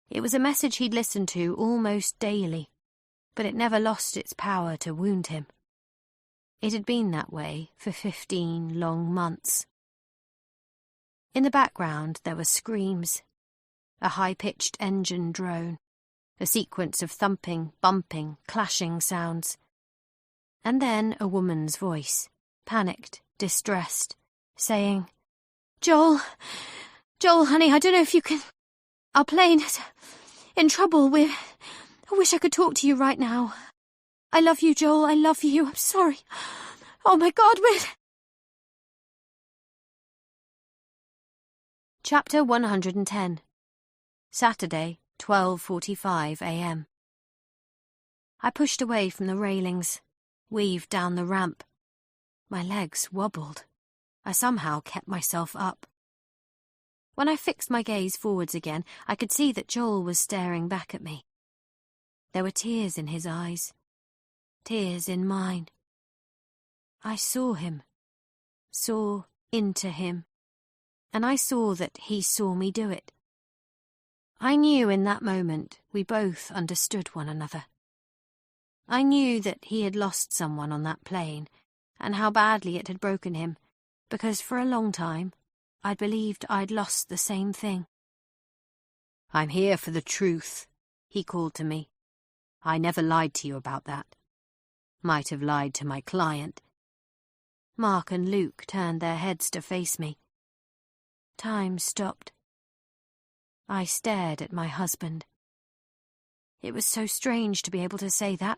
It was a message he'd listened to almost daily, but it never lost its power to wound him. It had been that way for 15 long months. In the background there were screams, a high-pitched engine drone, a sequence of thumping, bumping, clashing sounds. And then a woman's voice, panicked, distressed, saying, Joel, honey, I don't know if you can... Our plane is in trouble. I wish I could talk to you right now. I love you, Joel, I love you. I'm sorry. Oh my God, Chapter 110. Saturday, 12:45 a.m. I pushed away from the railings, weaved down the ramp. My legs wobbled. I somehow kept myself up. When I fixed my gaze forwards again, I could see that Joel was staring back at me. There were tears in his eyes, tears in mine. I saw him, saw into him, and I saw that he saw me do it. I knew in that moment we both understood one another. I knew that he had lost someone on that plane, and how badly it had broken him, because for a long time I'd believed I'd lost the same thing. I'm here for the truth, he called to me. I never lied to you about that. Might have lied to my client. Mark and Luke turned their heads to face me. Time stopped. I stared at my husband. It was so strange to be able to say that.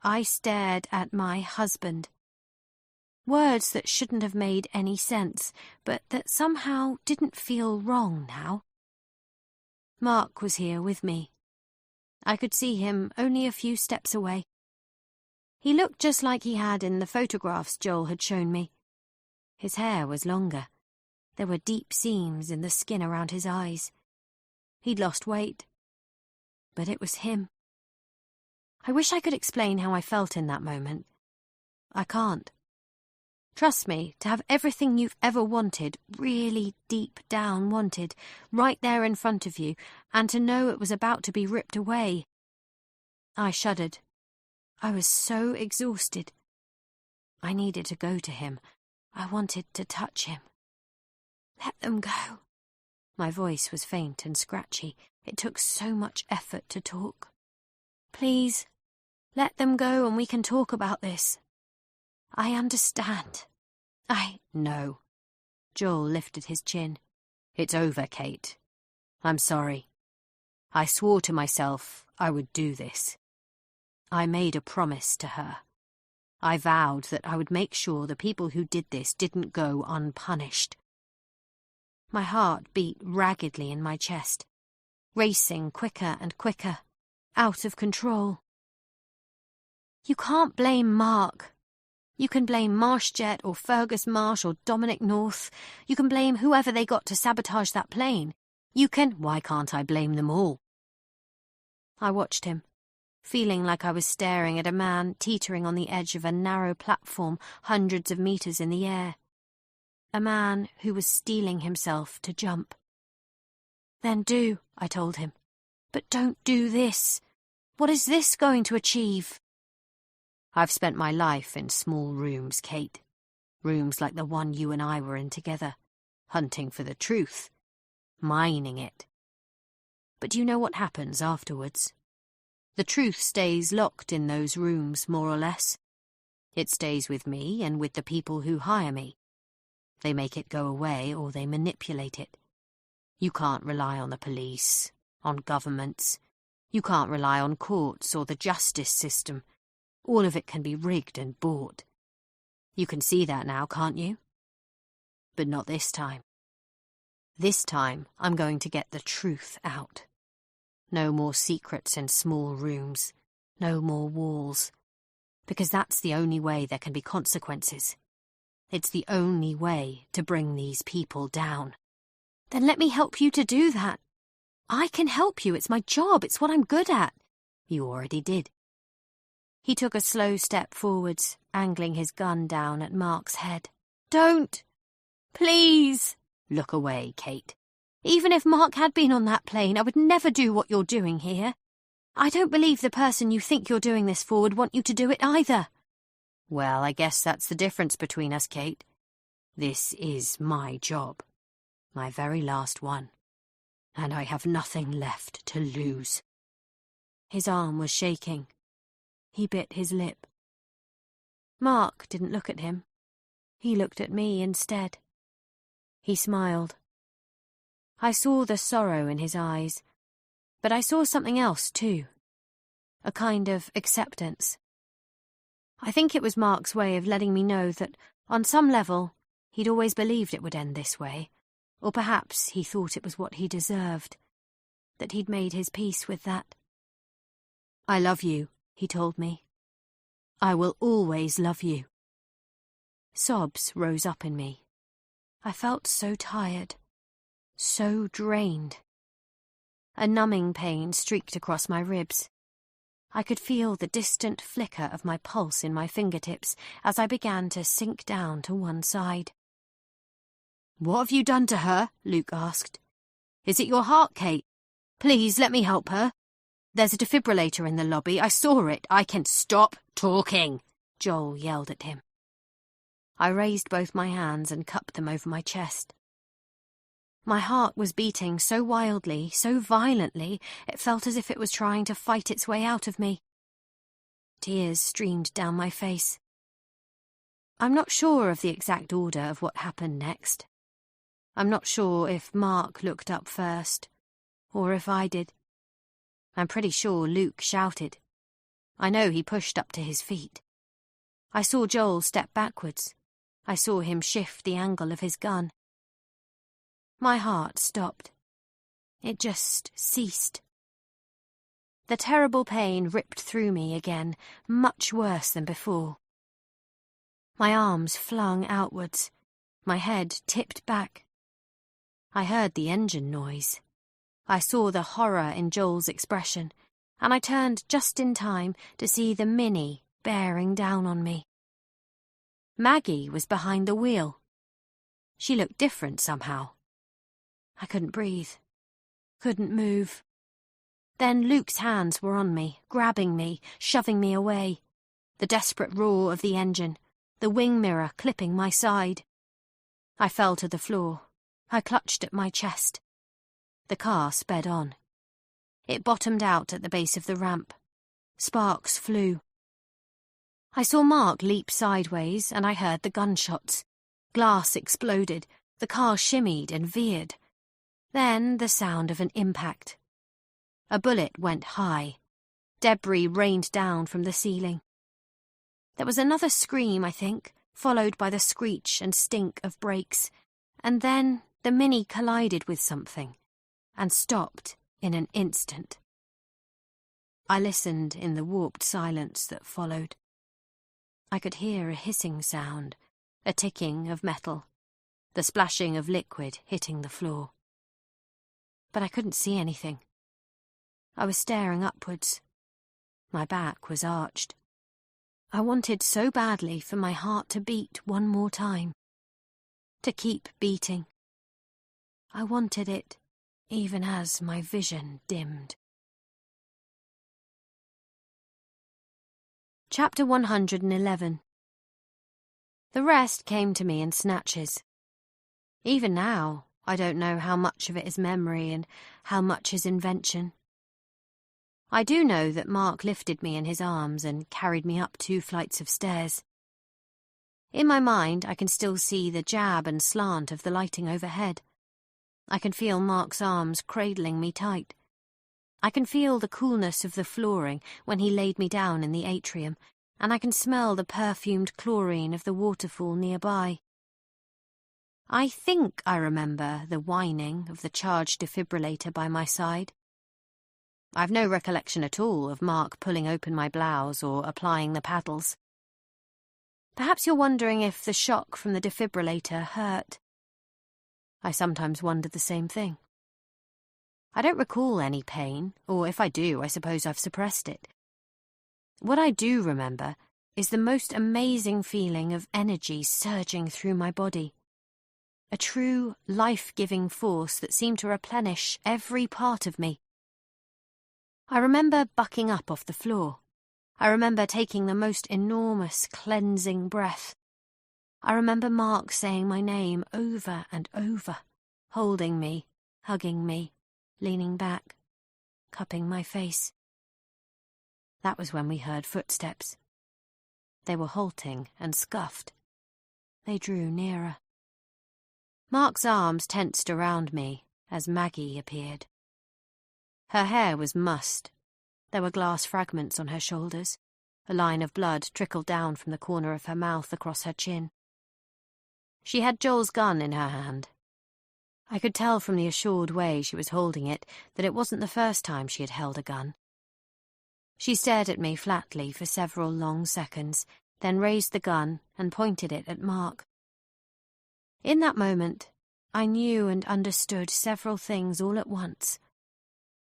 I stared at my husband. Words that shouldn't have made any sense, but that somehow didn't feel wrong now. Mark was here with me. I could see him only a few steps away. He looked just like he had in the photographs Joel had shown me. His hair was longer. There were deep seams in the skin around his eyes. He'd lost weight. But it was him. I wish I could explain how I felt in that moment. I can't. Trust me, to have everything you've ever wanted, really deep down wanted, right there in front of you, and to know it was about to be ripped away. I shuddered. I was so exhausted. I needed to go to him. I wanted to touch him. Let them go. My voice was faint and scratchy. It took so much effort to talk. Please, let them go and we can talk about this. I understand. I know. Joel lifted his chin. It's over, Kate. I'm sorry. I swore to myself I would do this. I made a promise to her. I vowed that I would make sure the people who did this didn't go unpunished. My heart beat raggedly in my chest, racing quicker and quicker, out of control. You can't blame Mark. You can blame Marshjet or Fergus Marsh or Dominic North. You can blame whoever they got to sabotage that plane. You can... Why can't I blame them all? I watched him, feeling like I was staring at a man teetering on the edge of a narrow platform hundreds of meters in the air. A man who was steeling himself to jump. Then do, I told him. But don't do this. What is this going to achieve? I've spent my life in small rooms, Kate. Rooms like the one you and I were in together, hunting for the truth, mining it. But do you know what happens afterwards? The truth stays locked in those rooms, more or less. It stays with me and with the people who hire me. They make it go away or they manipulate it. You can't rely on the police, on governments. You can't rely on courts or the justice system. All of it can be rigged and bought. You can see that now, can't you? But not this time. This time, I'm going to get the truth out. No more secrets in small rooms. No more walls. Because that's the only way there can be consequences. It's the only way to bring these people down. Then let me help you to do that. I can help you. It's my job. It's what I'm good at. You already did. He took a slow step forwards, angling his gun down at Mark's head. Don't! Please! Look away, Kate. Even if Mark had been on that plane, I would never do what you're doing here. I don't believe the person you think you're doing this for would want you to do it either. Well, I guess that's the difference between us, Kate. This is my job. My very last one. And I have nothing left to lose. His arm was shaking. He bit his lip. Mark didn't look at him. He looked at me instead. He smiled. I saw the sorrow in his eyes, but I saw something else too. A kind of acceptance. I think it was Mark's way of letting me know that, on some level, he'd always believed it would end this way, or perhaps he thought it was what he deserved, that he'd made his peace with that. I love you, he told me. I will always love you. Sobs rose up in me. I felt so tired, so drained. A numbing pain streaked across my ribs. I could feel the distant flicker of my pulse in my fingertips as I began to sink down to one side. What have you done to her? Luke asked. Is it your heart, Kate? Please let me help her. There's a defibrillator in the lobby. I saw it. I can... Stop talking, Joel yelled at him. I raised both my hands and cupped them over my chest. My heart was beating so wildly, so violently, it felt as if it was trying to fight its way out of me. Tears streamed down my face. I'm not sure of the exact order of what happened next. I'm not sure if Mark looked up first, or if I did. I'm pretty sure Luke shouted. I know he pushed up to his feet. I saw Joel step backwards. I saw him shift the angle of his gun. My heart stopped. It just ceased. The terrible pain ripped through me again, much worse than before. My arms flung outwards, my head tipped back, I heard the engine noise. I saw the horror in Joel's expression, and I turned just in time to see the Mini bearing down on me. Maggie was behind the wheel. She looked different somehow. I couldn't breathe, couldn't move. Then Luke's hands were on me, grabbing me, shoving me away. The desperate roar of the engine, the wing mirror clipping my side. I fell to the floor. I clutched at my chest. The car sped on. It bottomed out at the base of the ramp. Sparks flew. I saw Mark leap sideways, and I heard the gunshots. Glass exploded. The car shimmied and veered. Then the sound of an impact. A bullet went high. Debris rained down from the ceiling. There was another scream, I think, followed by the screech and stink of brakes, and then the Mini collided with something and stopped in an instant. I listened in the warped silence that followed. I could hear a hissing sound, a ticking of metal, the splashing of liquid hitting the floor. But I couldn't see anything. I was staring upwards. My back was arched. I wanted so badly for my heart to beat one more time, to keep beating. I wanted it even as my vision dimmed. Chapter 111. The rest came to me in snatches. Even now, I don't know how much of it is memory and how much is invention. I do know that Mark lifted me in his arms and carried me up 2 flights of stairs. In my mind, I can still see the jab and slant of the lighting overhead. I can feel Mark's arms cradling me tight. I can feel the coolness of the flooring when he laid me down in the atrium, and I can smell the perfumed chlorine of the waterfall nearby. I think I remember the whining of the charged defibrillator by my side. I've no recollection at all of Mark pulling open my blouse or applying the paddles. Perhaps you're wondering if the shock from the defibrillator hurt. I sometimes wondered the same thing. I don't recall any pain, or if I do, I suppose I've suppressed it. What I do remember is the most amazing feeling of energy surging through my body. A true, life-giving force that seemed to replenish every part of me. I remember bucking up off the floor. I remember taking the most enormous, cleansing breath. I remember Mark saying my name over and over, holding me, hugging me, leaning back, cupping my face. That was when we heard footsteps. They were halting and scuffed. They drew nearer. Mark's arms tensed around me as Maggie appeared. Her hair was mussed. There were glass fragments on her shoulders. A line of blood trickled down from the corner of her mouth across her chin. She had Joel's gun in her hand. I could tell from the assured way she was holding it that it wasn't the first time she had held a gun. She stared at me flatly for several long seconds, then raised the gun and pointed it at Mark. In that moment, I knew and understood several things all at once.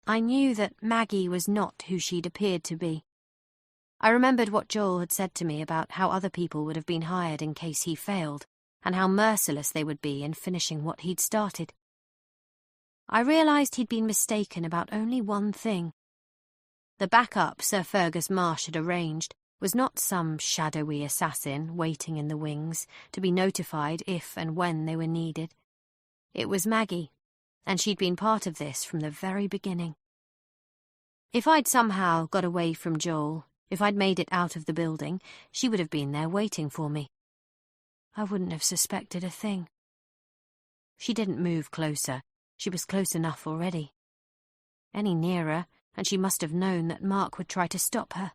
I knew that Maggie was not who she'd appeared to be. I remembered what Joel had said to me about how other people would have been hired in case he failed, and how merciless they would be in finishing what he'd started. I realised he'd been mistaken about only one thing. The backup Sir Fergus Marsh had arranged was not some shadowy assassin waiting in the wings to be notified if and when they were needed. It was Maggie, and she'd been part of this from the very beginning. If I'd somehow got away from Joel, if I'd made it out of the building, she would have been there waiting for me. I wouldn't have suspected a thing. She didn't move closer. She was close enough already. Any nearer, and she must have known that Mark would try to stop her.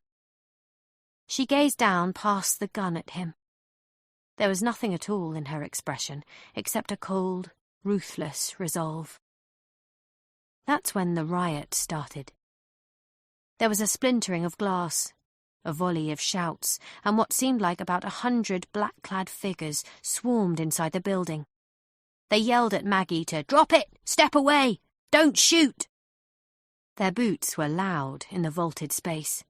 She gazed down past the gun at him. There was nothing at all in her expression, except a cold, ruthless resolve. That's when the riot started. There was a splintering of glass, a volley of shouts, and what seemed like about 100 black-clad figures swarmed inside the building. They yelled at Maggie to drop it, step away, don't shoot. Their boots were loud in the vaulted space.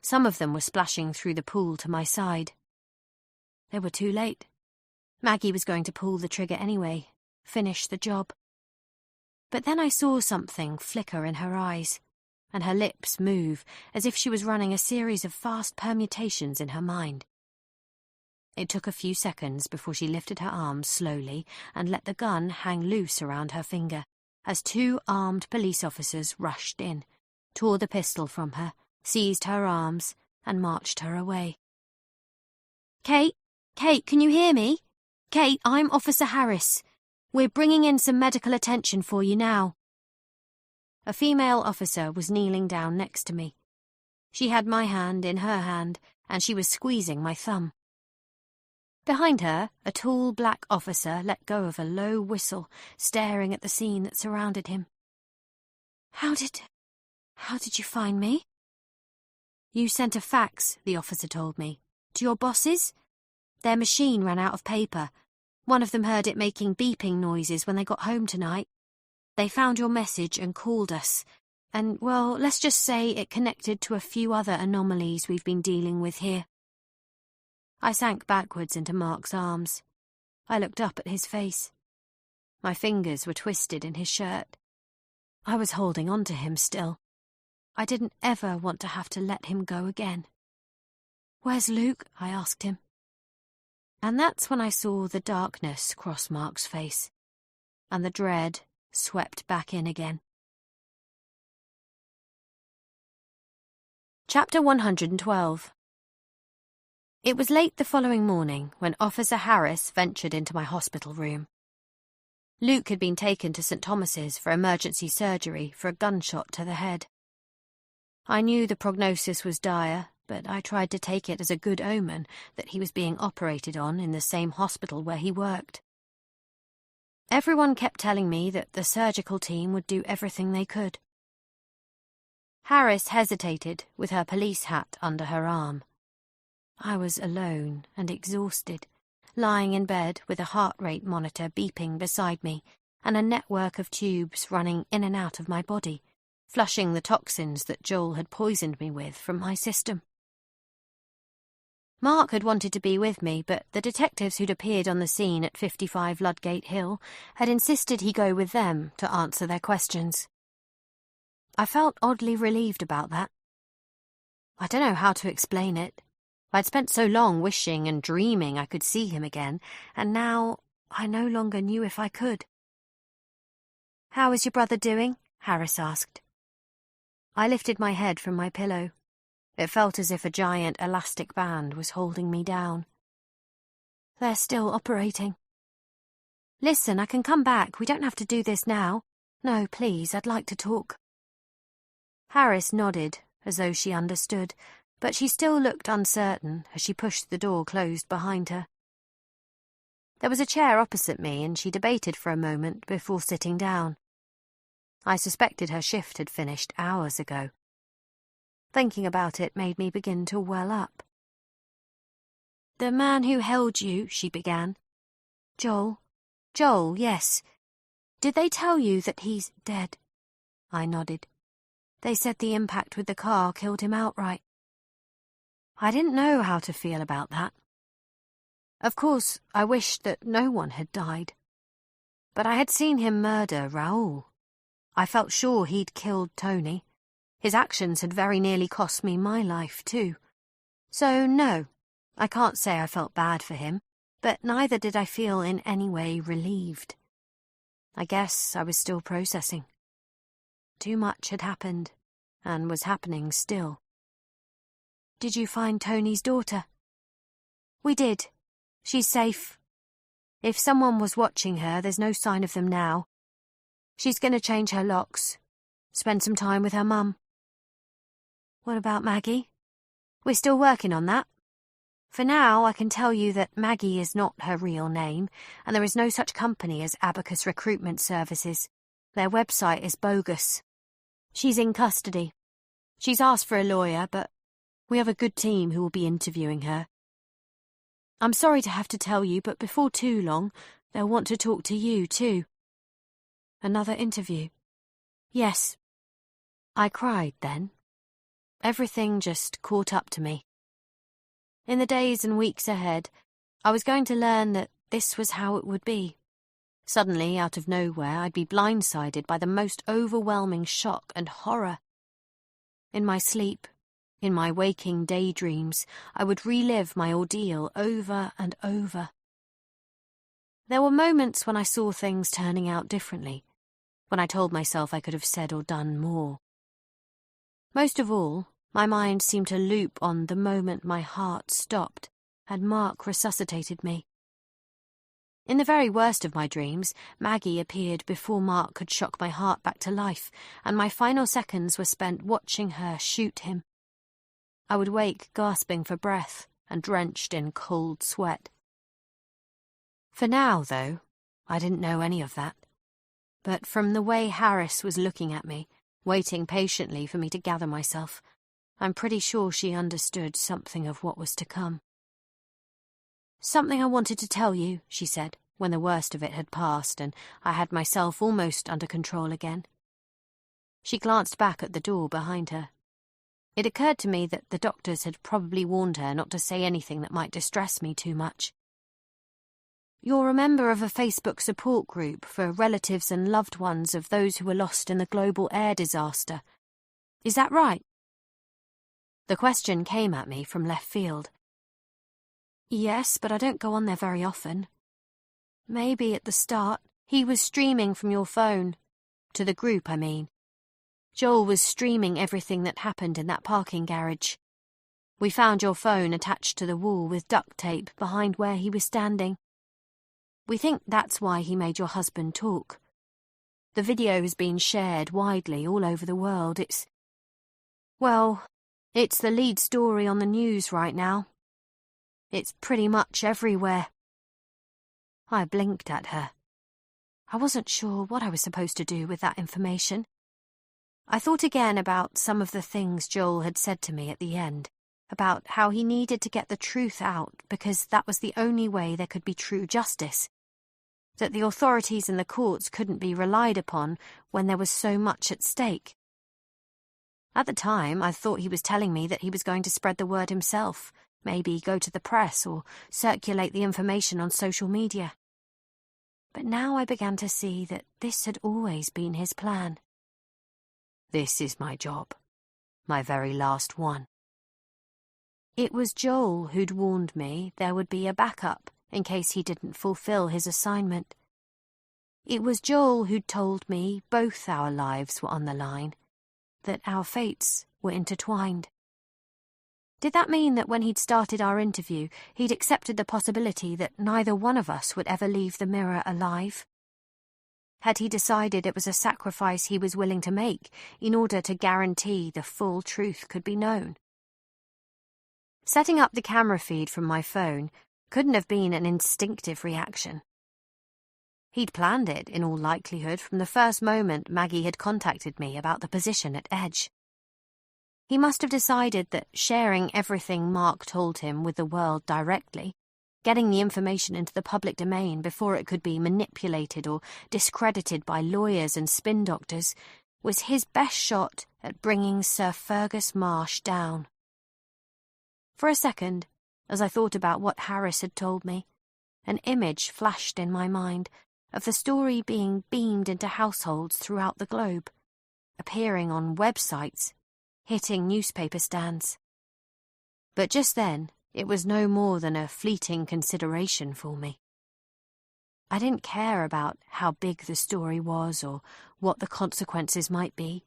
Some of them were splashing through the pool to my side. They were too late. Maggie was going to pull the trigger anyway, finish the job. But then I saw something flicker in her eyes, and her lips move as if she was running a series of fast permutations in her mind. It took a few seconds before she lifted her arms slowly and let the gun hang loose around her finger as 2 armed police officers rushed in, tore the pistol from her, seized her arms, and marched her away. Kate, can you hear me? Kate, I'm Officer Harris. We're bringing in some medical attention for you now. A female officer was kneeling down next to me. She had my hand in her hand, and she was squeezing my thumb. Behind her, a tall black officer let go of a low whistle, staring at the scene that surrounded him. How did you find me? You sent a fax, the officer told me. To your bosses? Their machine ran out of paper. One of them heard it making beeping noises when they got home tonight. They found your message and called us. And, well, let's just say it connected to a few other anomalies we've been dealing with here. I sank backwards into Mark's arms. I looked up at his face. My fingers were twisted in his shirt. I was holding on to him still. I didn't ever want to have to let him go again. Where's Luke? I asked him. And that's when I saw the darkness cross Mark's face, and the dread swept back in again. Chapter 112. It was late the following morning when Officer Harris ventured into my hospital room. Luke had been taken to St. Thomas's for emergency surgery for a gunshot to the head. I knew the prognosis was dire, but I tried to take it as a good omen that he was being operated on in the same hospital where he worked. Everyone kept telling me that the surgical team would do everything they could. Harris hesitated with her police hat under her arm. I was alone and exhausted, lying in bed with a heart rate monitor beeping beside me and a network of tubes running in and out of my body, flushing the toxins that Joel had poisoned me with from my system. Mark had wanted to be with me, but the detectives who'd appeared on the scene at 55 Ludgate Hill had insisted he go with them to answer their questions. I felt oddly relieved about that. I don't know how to explain it. I'd spent so long wishing and dreaming I could see him again, and now I no longer knew if I could. "How is your brother doing?" Harris asked. I lifted my head from my pillow. It felt as if a giant elastic band was holding me down. "They're still operating." "Listen, I can come back. We don't have to do this now. No, please, I'd like to talk." Harris nodded, as though she understood, but she still looked uncertain as she pushed the door closed behind her. There was a chair opposite me, and she debated for a moment before sitting down. I suspected her shift had finished hours ago. Thinking about it made me begin to well up. "The man who held you," she began. "Joel? Joel, yes. Did they tell you that he's dead?" I nodded. "They said the impact with the car killed him outright." I didn't know how to feel about that. Of course, I wished that no one had died. But I had seen him murder Raoul. I felt sure he'd killed Tony. His actions had very nearly cost me my life, too. So, no, I can't say I felt bad for him, but neither did I feel in any way relieved. I guess I was still processing. Too much had happened, and was happening still. "Did you find Tony's daughter?" "We did. She's safe. If someone was watching her, there's no sign of them now. She's going to change her locks, spend some time with her mum." "What about Maggie?" "We're still working on that. For now, I can tell you that Maggie is not her real name, and there is no such company as Abacus Recruitment Services. Their website is bogus. She's in custody. She's asked for a lawyer, but we have a good team who will be interviewing her. I'm sorry to have to tell you, but before too long,
They'll want to talk to you, too. Another interview. Yes. I cried then. Everything just caught up to me. In the days and weeks ahead, I was going to learn that this was how it would be. Suddenly, out of nowhere, I'd be blindsided by the most overwhelming shock and horror. In my sleep, in my waking daydreams, I would relive my ordeal over and over. There were moments when I saw things turning out differently, when I told myself I could have said or done more. Most of all, my mind seemed to loop on the moment my heart stopped and Mark resuscitated me. In the very worst of my dreams, Maggie appeared before Mark could shock my heart back to life, and my final seconds were spent watching her shoot him. I would wake gasping for breath and drenched in cold sweat. For now, though, I didn't know any of that. But from the way Harris was looking at me, waiting patiently for me to gather myself, I'm pretty sure she understood something of what was to come. "Something I wanted to tell you," she said, when the worst of it had passed and I had myself almost under control again. She glanced back at the door behind her. It occurred to me that the doctors had probably warned her not to say anything that might distress me too much. "You're a member of a Facebook support group for relatives and loved ones of those who were lost in the global air disaster. Is that right?" The question came at me from left field. "Yes, but I don't go on there very often." "Maybe at the start he was streaming from your phone. To the group, I mean. Joel was streaming everything that happened in that parking garage. We found your phone attached to the wall with duct tape behind where he was standing. We think that's why he made your husband talk. The video has been shared widely all over the world. It's the lead story on the news right now. It's pretty much everywhere." I blinked at her. I wasn't sure what I was supposed to do with that information. I thought again about some of the things Joel had said to me at the end, about how he needed to get the truth out because that was the only way there could be true justice, that the authorities and the courts couldn't be relied upon when there was so much at stake. At the time, I thought he was telling me that he was going to spread the word himself, maybe go to the press or circulate the information on social media. But now I began to see that this had always been his plan. This is my job, my very last one. It was Joel who'd warned me there would be a backup in case he didn't fulfill his assignment. It was Joel who'd told me both our lives were on the line, that our fates were intertwined. Did that mean that when he'd started our interview, he'd accepted the possibility that neither one of us would ever leave the mirror alive? Had he decided it was a sacrifice he was willing to make in order to guarantee the full truth could be known? Setting up the camera feed from my phone couldn't have been an instinctive reaction. He'd planned it, in all likelihood, from the first moment Maggie had contacted me about the position at Edge. He must have decided that sharing everything Mark told him with the world directly, getting the information into the public domain before it could be manipulated or discredited by lawyers and spin doctors, was his best shot at bringing Sir Fergus Marsh down. For a second, as I thought about what Harris had told me, an image flashed in my mind of the story being beamed into households throughout the globe, appearing on websites, hitting newspaper stands. But just then, it was no more than a fleeting consideration for me. I didn't care about how big the story was or what the consequences might be.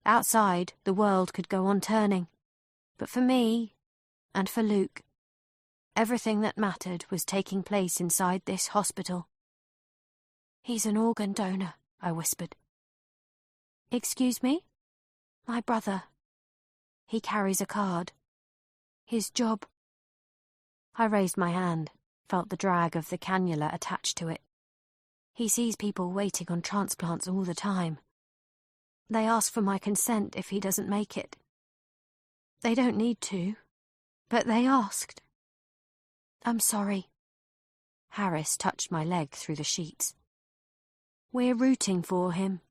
Outside, the world could go on turning, but for me, and for Luke, everything that mattered was taking place inside this hospital. "He's an organ donor," I whispered. "Excuse me? My brother. He carries a card. His job." I raised my hand, felt the drag of the cannula attached to it. "He sees people waiting on transplants all the time. They ask for my consent if he doesn't make it. They don't need to, but they asked. I'm sorry." Harris touched my leg through the sheets. "We're rooting for him.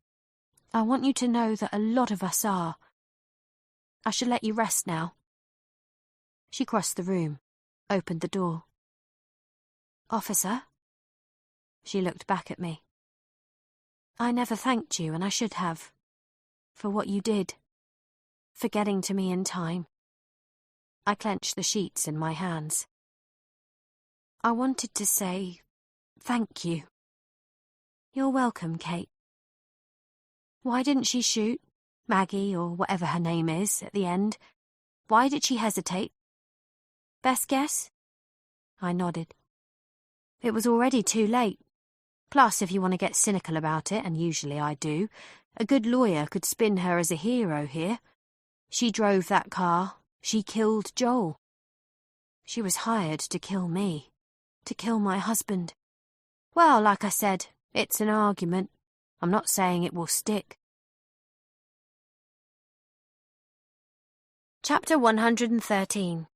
I want you to know that a lot of us are. I shall let you rest now." She crossed the room, opened the door. "Officer?" She looked back at me. "I never thanked you, and I should have, for what you did, for getting to me in time." I clenched the sheets in my hands. "I wanted to say thank you." "You're welcome, Kate." "Why didn't she shoot, Maggie or whatever her name is, at the end? Why did she hesitate?" "Best guess?" I nodded. "It was already too late. Plus, if you want to get cynical about it, and usually I do, a good lawyer could spin her as a hero here. She drove that car. She killed Joel. She was hired to kill me, to kill my husband. Well, like I said, it's an argument. I'm not saying it will stick." Chapter 113.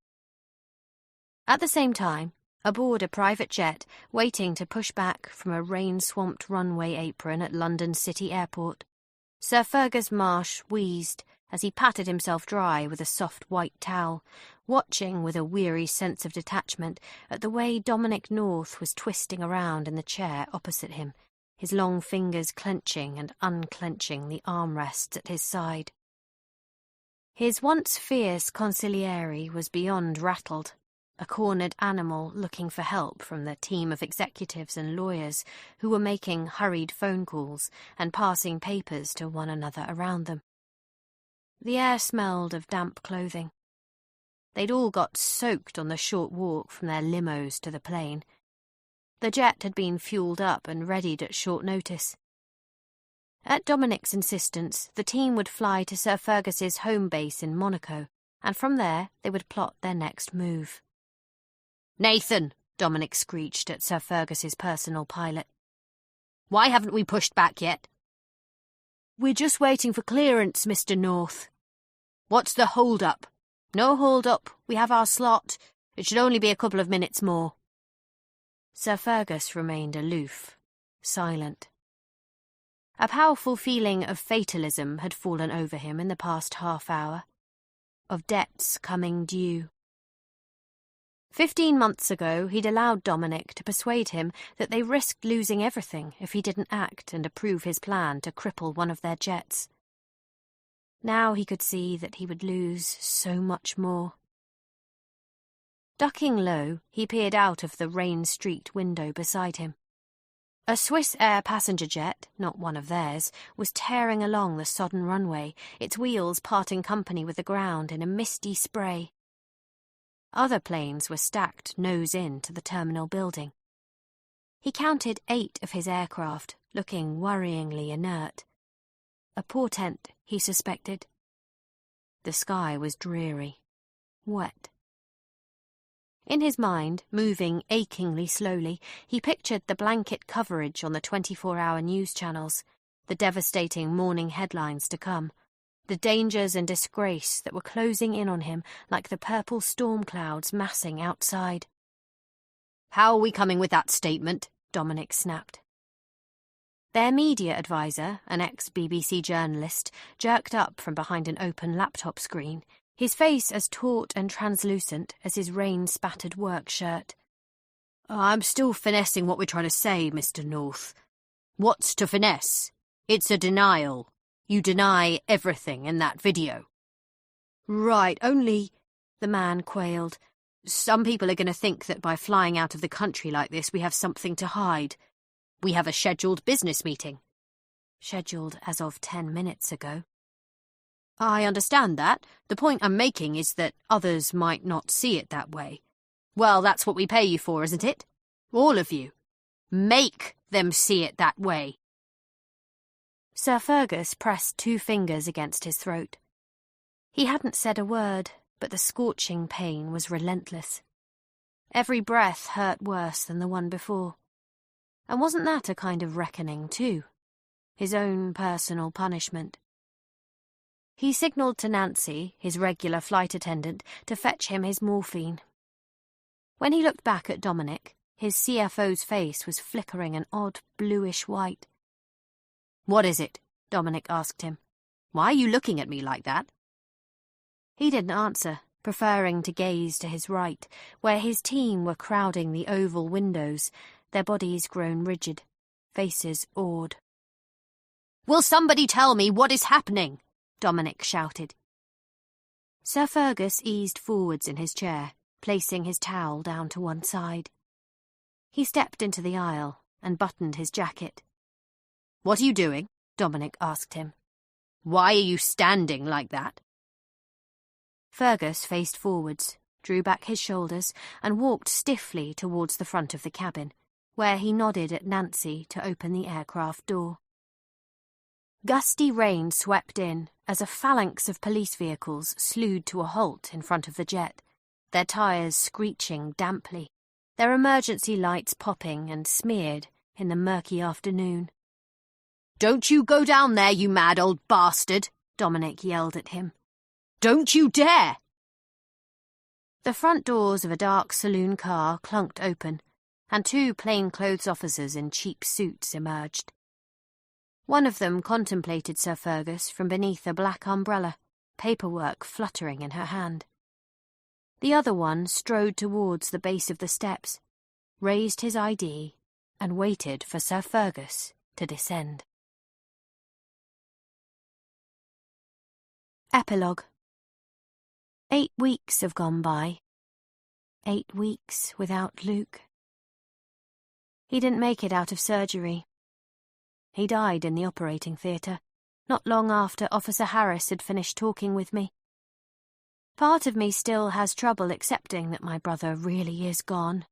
At the same time, aboard a private jet waiting to push back from a rain-swamped runway apron at London City Airport, Sir Fergus Marsh wheezed as he patted himself dry with a soft white towel, watching with a weary sense of detachment at the way Dominic North was twisting around in the chair opposite him, his long fingers clenching and unclenching the armrests at his side. His once fierce consigliere was beyond rattled, a cornered animal looking for help from the team of executives and lawyers who were making hurried phone calls and passing papers to one another around them. The air smelled of damp clothing. They'd all got soaked on the short walk from their limos to the plane. The jet had been fueled up and readied at short notice. At Dominic's insistence, the team would fly to Sir Fergus's home base in Monaco, and from there they would plot their next move. "Nathan!" Dominic screeched at Sir Fergus's personal pilot. "Why haven't we pushed back yet?" "We're just waiting for clearance, Mr. North." "What's the hold-up?" "No hold-up. We have our slot. It should only be a couple of minutes more." Sir Fergus remained aloof, silent. A powerful feeling of fatalism had fallen over him in the past half hour, of debts coming due. 15 months ago, he'd allowed Dominic to persuade him that they risked losing everything if he didn't act and approve his plan to cripple one of their jets. Now he could see that he would lose so much more. Ducking low, he peered out of the rain-streaked window beside him. A Swiss Air passenger jet, not one of theirs, was tearing along the sodden runway, its wheels parting company with the ground in a misty spray. Other planes were stacked nose-in to the terminal building. He counted 8 of his aircraft, looking worryingly inert. A portent, he suspected. The sky was dreary, wet. In his mind, moving achingly slowly, he pictured the blanket coverage on the 24-hour news channels, the devastating morning headlines to come, the dangers and disgrace that were closing in on him like the purple storm clouds massing outside. "How are we coming with that statement?" Dominic snapped. Their media advisor, an ex-BBC journalist, jerked up from behind an open laptop screen, his face as taut and translucent as his rain-spattered work shirt. "I'm still finessing what we're trying to say, Mr. North." "What's to finesse? It's a denial. You deny everything in that video." "Right, only," the man quailed, "some people are going to think that by flying out of the country like this we have something to hide. We have a scheduled business meeting." Scheduled as of 10 minutes ago. "I understand that. The point I'm making is that others might not see it that way." "Well, that's what we pay you for, isn't it? All of you. Make them see it that way." Sir Fergus pressed 2 fingers against his throat. He hadn't said a word, but the scorching pain was relentless. Every breath hurt worse than the one before. And wasn't that a kind of reckoning, too? His own personal punishment. He signalled to Nancy, his regular flight attendant, to fetch him his morphine. When he looked back at Dominic,
His CFO's face was flickering an odd bluish white. "What is it?" Dominic asked him. "Why are you looking at me like that?" He didn't answer, preferring to gaze to his right, where his team were crowding the oval windows, their bodies grown rigid, faces awed. "Will somebody tell me what is happening?" Dominic shouted. Sir Fergus eased forwards in his chair, placing his towel down to one side. He stepped into the aisle and buttoned his jacket. "What are you doing?" Dominic asked him. "Why are you standing like that?" Fergus faced forwards, drew back his shoulders, and walked stiffly towards the front of the cabin, where he nodded at Nancy to open the aircraft door. Gusty rain swept in as a phalanx of police vehicles slewed to a halt in front of the jet, their tyres screeching damply, their emergency lights popping and smeared in the murky afternoon. "Don't you go down there, you mad old bastard!" Dominic yelled at him. "Don't you dare!" The front doors of a dark saloon car clunked open, and two plainclothes officers in cheap suits emerged. One of them contemplated Sir Fergus from beneath a black umbrella, paperwork fluttering in her hand. The other one strode towards the base of the steps, raised his ID, and waited for Sir Fergus to descend. Epilogue. 8 weeks have gone by. 8 weeks without Luke. He didn't make it out of surgery. He died in the operating theatre, not long after Officer Harris had finished talking with me. Part of me still has trouble accepting that my brother really is gone.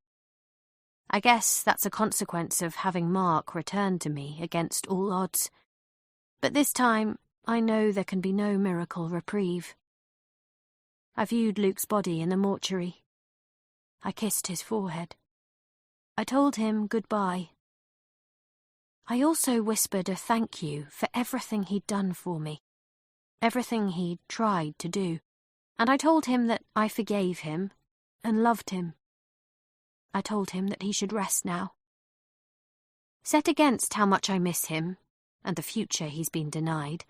I guess that's a consequence of having Mark return to me against all odds. But this time, I know there can be no miracle reprieve. I viewed Luke's body in the mortuary. I kissed his forehead. I told him goodbye. I also whispered a thank you for everything he'd done for me, everything he'd tried to do, and I told him that I forgave him and loved him. I told him that he should rest now. Set against how much I miss him, and the future he's been denied,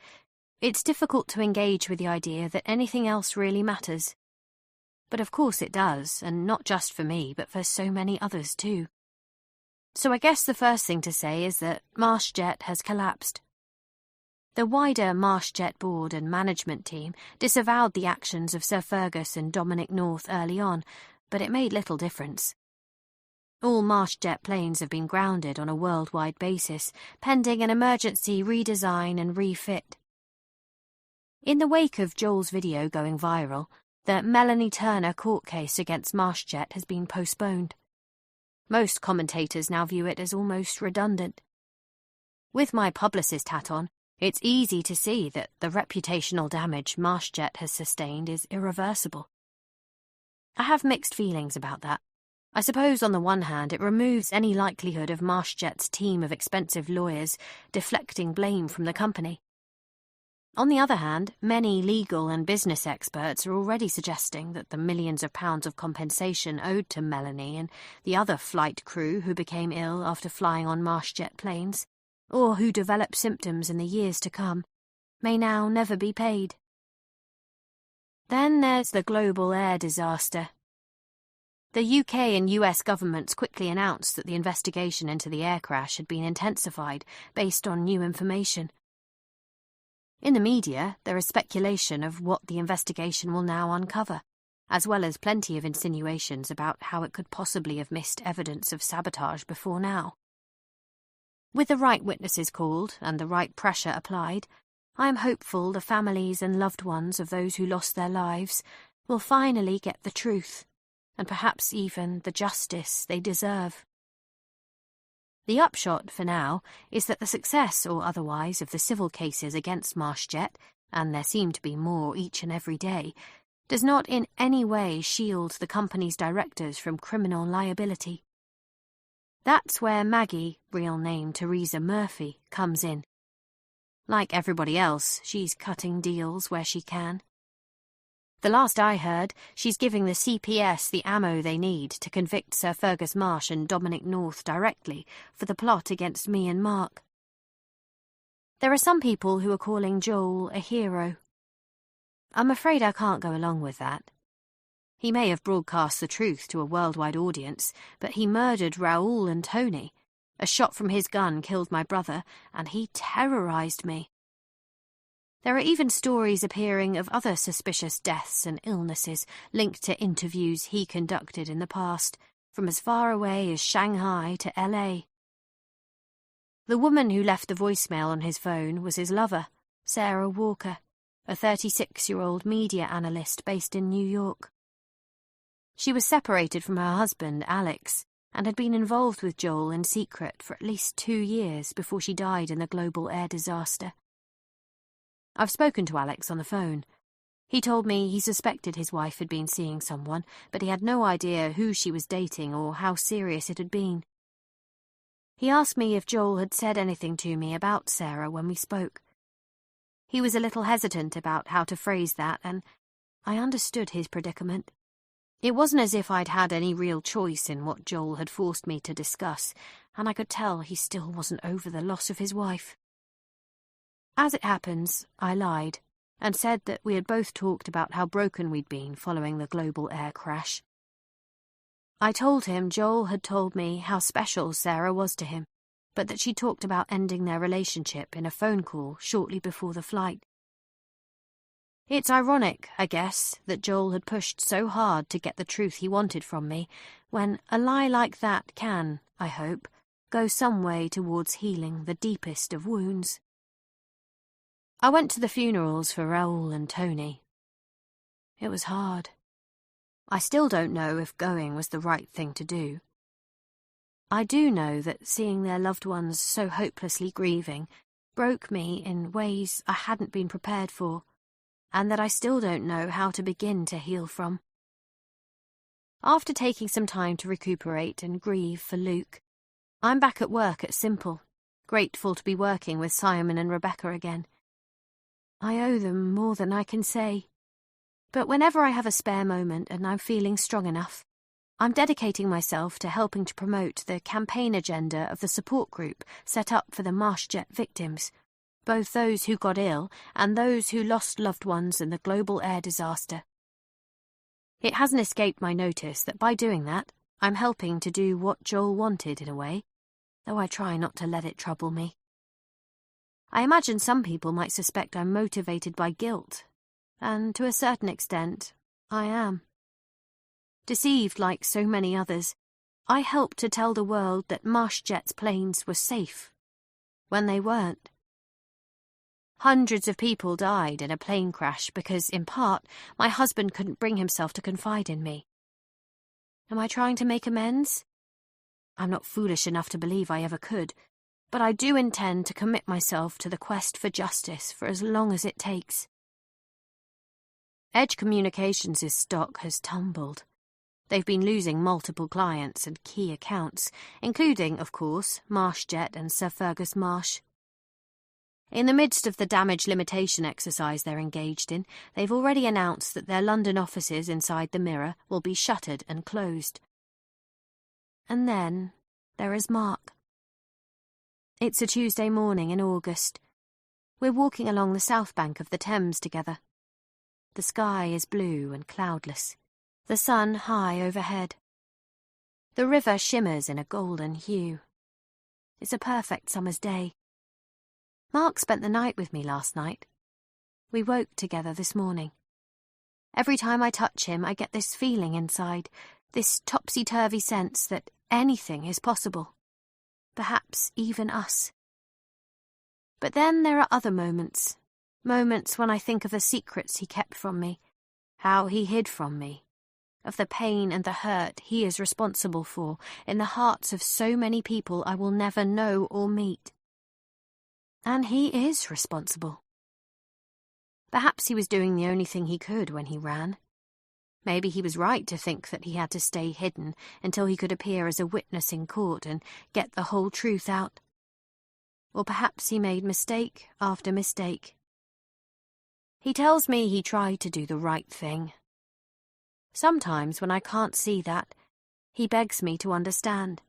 it's difficult to engage with the idea that anything else really matters. But of course it does, and not just for me, but for so many others too. So I guess the first thing to say is that MarshJet has collapsed. The wider MarshJet board and management team disavowed the actions of Sir Fergus and Dominic North early on, but it made little difference. All MarshJet planes have been grounded on a worldwide basis, pending an emergency redesign and refit. In the wake of Joel's video going viral, the Melanie Turner court case against MarshJet has been postponed. Most commentators now view it as almost redundant. With my publicist hat on, it's easy to see that the reputational damage MarshJet has sustained is irreversible. I have mixed feelings about that. I suppose on the one hand it removes any likelihood of MarshJet's team of expensive lawyers deflecting blame from the company. On the other hand, many legal and business experts are already suggesting that the millions of pounds of compensation owed to Melanie and the other flight crew who became ill after flying on MarshJet planes, or who developed symptoms in the years to come, may now never be paid. Then there's the global air disaster. The UK and US governments quickly announced that the investigation into the air crash had been intensified based on new information. In the media, there is speculation of what the investigation will now uncover, as well as plenty of insinuations about how it could possibly have missed evidence of sabotage before now. With the right witnesses called and the right pressure applied, I am hopeful the families and loved ones of those who lost their lives will finally get the truth, and perhaps even the justice they deserve. The upshot, for now, is that the success or otherwise of the civil cases against MarshJet, and there seem to be more each and every day, does not in any way shield the company's directors from criminal liability. That's where Maggie, real name Teresa Murphy, comes in. Like everybody else, she's cutting deals where she can.
The last I heard, she's giving the CPS the ammo they need to convict Sir Fergus Marsh and Dominic North directly for the plot against me and Mark. There are some people who are calling Joel a hero. I'm afraid I can't go along with that. He may have broadcast the truth to a worldwide audience, but he murdered Raoul and Tony. A shot from his gun killed my brother, and he terrorised me. There are even stories appearing of other suspicious deaths and illnesses linked to interviews he conducted in the past, from as far away as Shanghai to LA. The woman who left the voicemail on his phone was his lover, Sarah Walker, a 36-year-old media analyst based in New York. She was separated from her husband, Alex, and had been involved with Joel in secret for at least 2 years before she died in the global air disaster. I've spoken to Alex on the phone. He told me he suspected his wife had been seeing someone, but he had no idea who she was dating or how serious it had been. He asked me if Joel had said anything to me about Sarah when we spoke. He was a little hesitant about how to phrase that, and I understood his predicament. It wasn't as if I'd had any real choice in what Joel had forced me to discuss, and I could tell he still wasn't over the loss of his wife. As it happens, I lied, and said that we had both talked about how broken we'd been following the global air crash. I told him Joel had told me how special Sarah was to him, but that she talked about ending their relationship in a phone call shortly before the flight. It's ironic, I guess, that Joel had pushed so hard to get the truth he wanted from me, when a lie like that can, I hope, go some way towards healing the deepest of wounds. I went to the funerals for Raoul and Tony. It was hard. I still don't know if going was the right thing to do. I do know that seeing their loved ones so hopelessly grieving broke me in ways I hadn't been prepared for, and that I still don't know how to begin to heal from. After taking some time to recuperate and grieve for Luke, I'm back at work at Simple, grateful to be working with Simon and Rebecca again. I owe them more than I can say. But whenever I have a spare moment and I'm feeling strong enough, I'm dedicating myself to helping to promote the campaign agenda of the support group set up for the MarshJet victims, both those who got ill and those who lost loved ones in the global air disaster. It hasn't escaped my notice that by doing that, I'm helping to do what Joel wanted in a way, though I try not to let it trouble me. I imagine some people might suspect I'm motivated by guilt, and to a certain extent, I am. Deceived like so many others, I helped to tell the world that MarshJet's planes were safe, when they weren't. Hundreds of people died in a plane crash because, in part, my husband couldn't bring himself to confide in me. Am I trying to make amends? I'm not foolish enough to believe I ever could, but I do intend to commit myself to the quest for justice for as long as it takes. Edge Communications' stock has tumbled. They've been losing multiple clients and key accounts, including, of course, MarshJet and Sir Fergus Marsh. In the midst of the damage limitation exercise they're engaged in, they've already announced that their London offices inside the Mirror will be shuttered and closed. And then there is Mark. It's a Tuesday morning in August. We're walking along the south bank of the Thames together. The sky is blue and cloudless, the sun high overhead. The river shimmers in a golden hue. It's a perfect summer's day. Mark spent the night with me last night. We woke together this morning. Every time I touch him, I get this feeling inside, this topsy-turvy sense that anything is possible. Perhaps even us. But then there are other moments when I think of the secrets he kept from me, how he hid from me, of the pain and the hurt he is responsible for in the hearts of so many people I will never know or meet. And he is responsible. Perhaps he was doing the only thing he could when he ran. Maybe he was right to think that he had to stay hidden until he could appear as a witness in court and get the whole truth out. Or perhaps he made mistake after mistake. He tells me he tried to do the right thing. Sometimes, when I can't see that, he begs me to understand.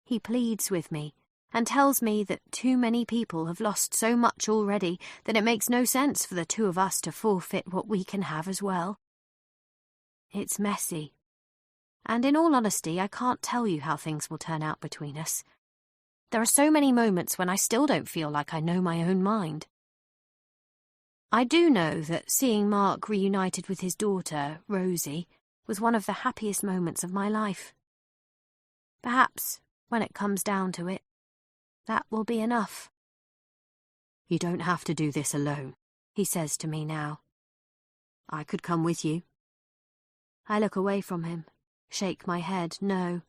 He pleads with me and tells me that too many people have lost so much already that it makes no sense for the two of us to forfeit what we can have as well. It's messy, and in all honesty, I can't tell you how things will turn out between us. There are so many moments when I still don't feel like I know my own mind. I do know that seeing Mark reunited with his daughter, Rosie, was one of the happiest moments of my life. Perhaps, when it comes down to it, that will be enough. "You don't have to do this alone," he says to me now. "I could come with you." I look away from him, shake my head no,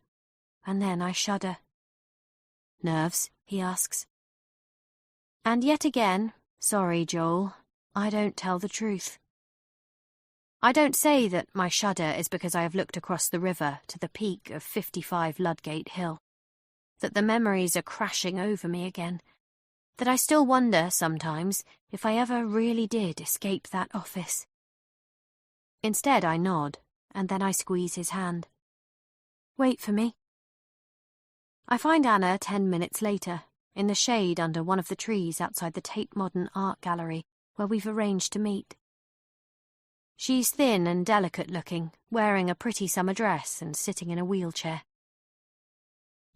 and then I shudder. "Nerves?" he asks. And yet again, sorry, Joel, I don't tell the truth. I don't say that my shudder is because I have looked across the river to the peak of 55 Ludgate Hill, that the memories are crashing over me again, that I still wonder sometimes if I ever really did escape that office. Instead, I nod, and then I squeeze his hand. "Wait for me." I find Anna 10 minutes later, in the shade under one of the trees outside the Tate Modern Art Gallery, where we've arranged to meet. She's thin and delicate-looking, wearing a pretty summer dress and sitting in a wheelchair.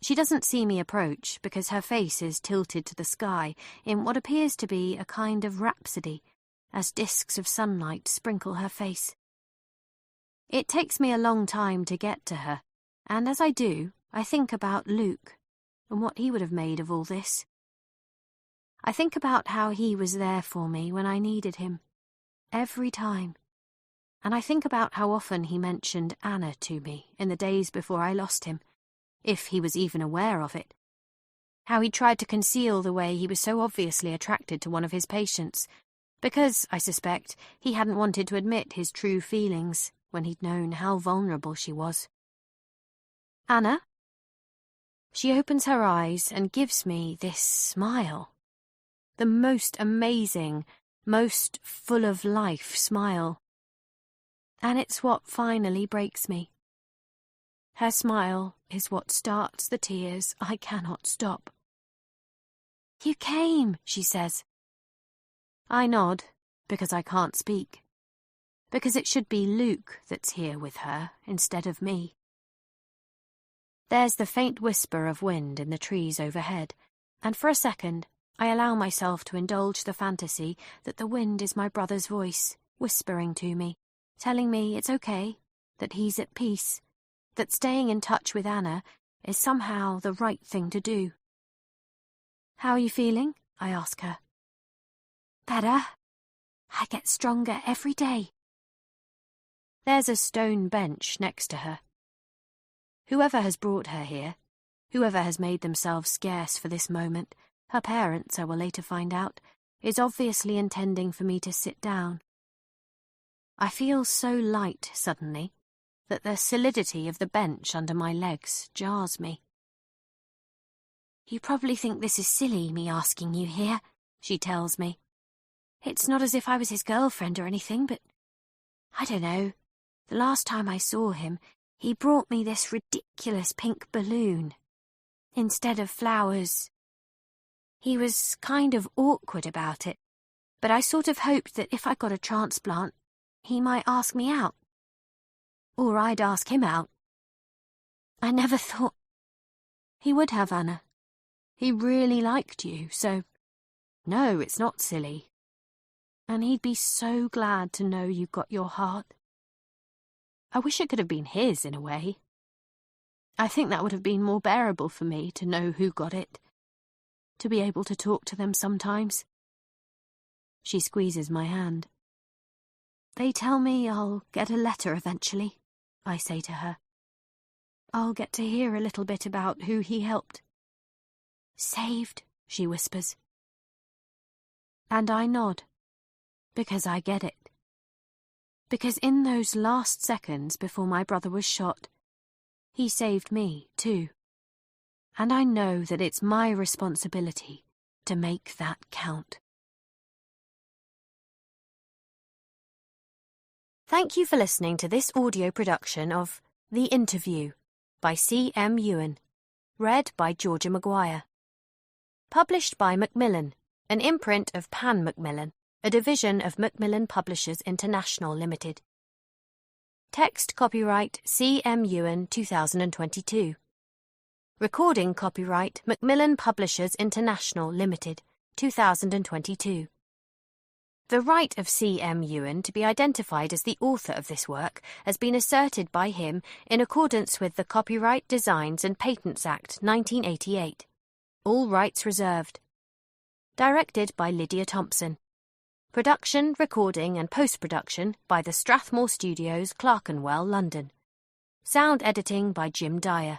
She doesn't see me approach because her face is tilted to the sky in what appears to be a kind of rhapsody, as discs of sunlight sprinkle her face. It takes me a long time to get to her, and as I do, I think about Luke and what he would have made of all this. I think about how he was there for me when I needed him, every time. And I think about how often he mentioned Anna to me in the days before I lost him, if he was even aware of it. How he tried to conceal the way he was so obviously attracted to one of his patients, because, I suspect, he hadn't wanted to admit his true feelings when he'd known how vulnerable she was. "Anna?" She opens her eyes and gives me this smile. The most amazing, most full-of-life smile. And it's what finally breaks me. Her smile is what starts the tears I cannot stop. "You came," she says. I nod, because I can't speak. Because it should be Luke that's here with her instead of me. There's the faint whisper of wind in the trees overhead, and for a second I allow myself to indulge the fantasy that the wind is my brother's voice, whispering to me, telling me it's okay, that he's at peace, that staying in touch with Anna is somehow the right thing to do. "How are you feeling?" I ask her. "Better. I get stronger every day." There's a stone bench next to her. Whoever has brought her here, whoever has made themselves scarce for this moment, her parents, I will later find out, is obviously intending for me to sit down. I feel so light suddenly that the solidity of the bench under my legs jars me. "You probably think this is silly, me asking you here," she tells me. "It's not as if I was his girlfriend or anything, but I don't know. The last time I saw him, he brought me this ridiculous pink balloon. Instead of flowers. He was kind of awkward about it, but I sort of hoped that if I got a transplant, he might ask me out. Or I'd ask him out. I never thought he would have, Anna. He really liked you, so no, it's not silly. And he'd be so glad to know you got your heart. I wish it could have been his in a way. I think that would have been more bearable for me to know who got it, to be able to talk to them sometimes." She squeezes my hand. "They tell me I'll get a letter eventually," I say to her. "I'll get to hear a little bit about who he helped." "Saved," she whispers. And I nod, because I get it. Because in those last seconds before my brother was shot, he saved me too. And I know that it's my responsibility to make that count. Thank you for listening to this audio production of The Interview by C.M. Ewan, read by Georgia Maguire. Published by Macmillan, an imprint of Pan Macmillan, a division of Macmillan Publishers International Limited. Text copyright C.M. Ewan 2022. Recording copyright Macmillan Publishers International Limited 2022. The right of C.M. Ewan to be identified as the author of this work has been asserted by him in accordance with the Copyright Designs and Patents Act 1988. All rights reserved. Directed by Lydia Thompson. Production, recording and post-production by the Strathmore Studios, Clerkenwell, London. Sound editing by Jim Dyer.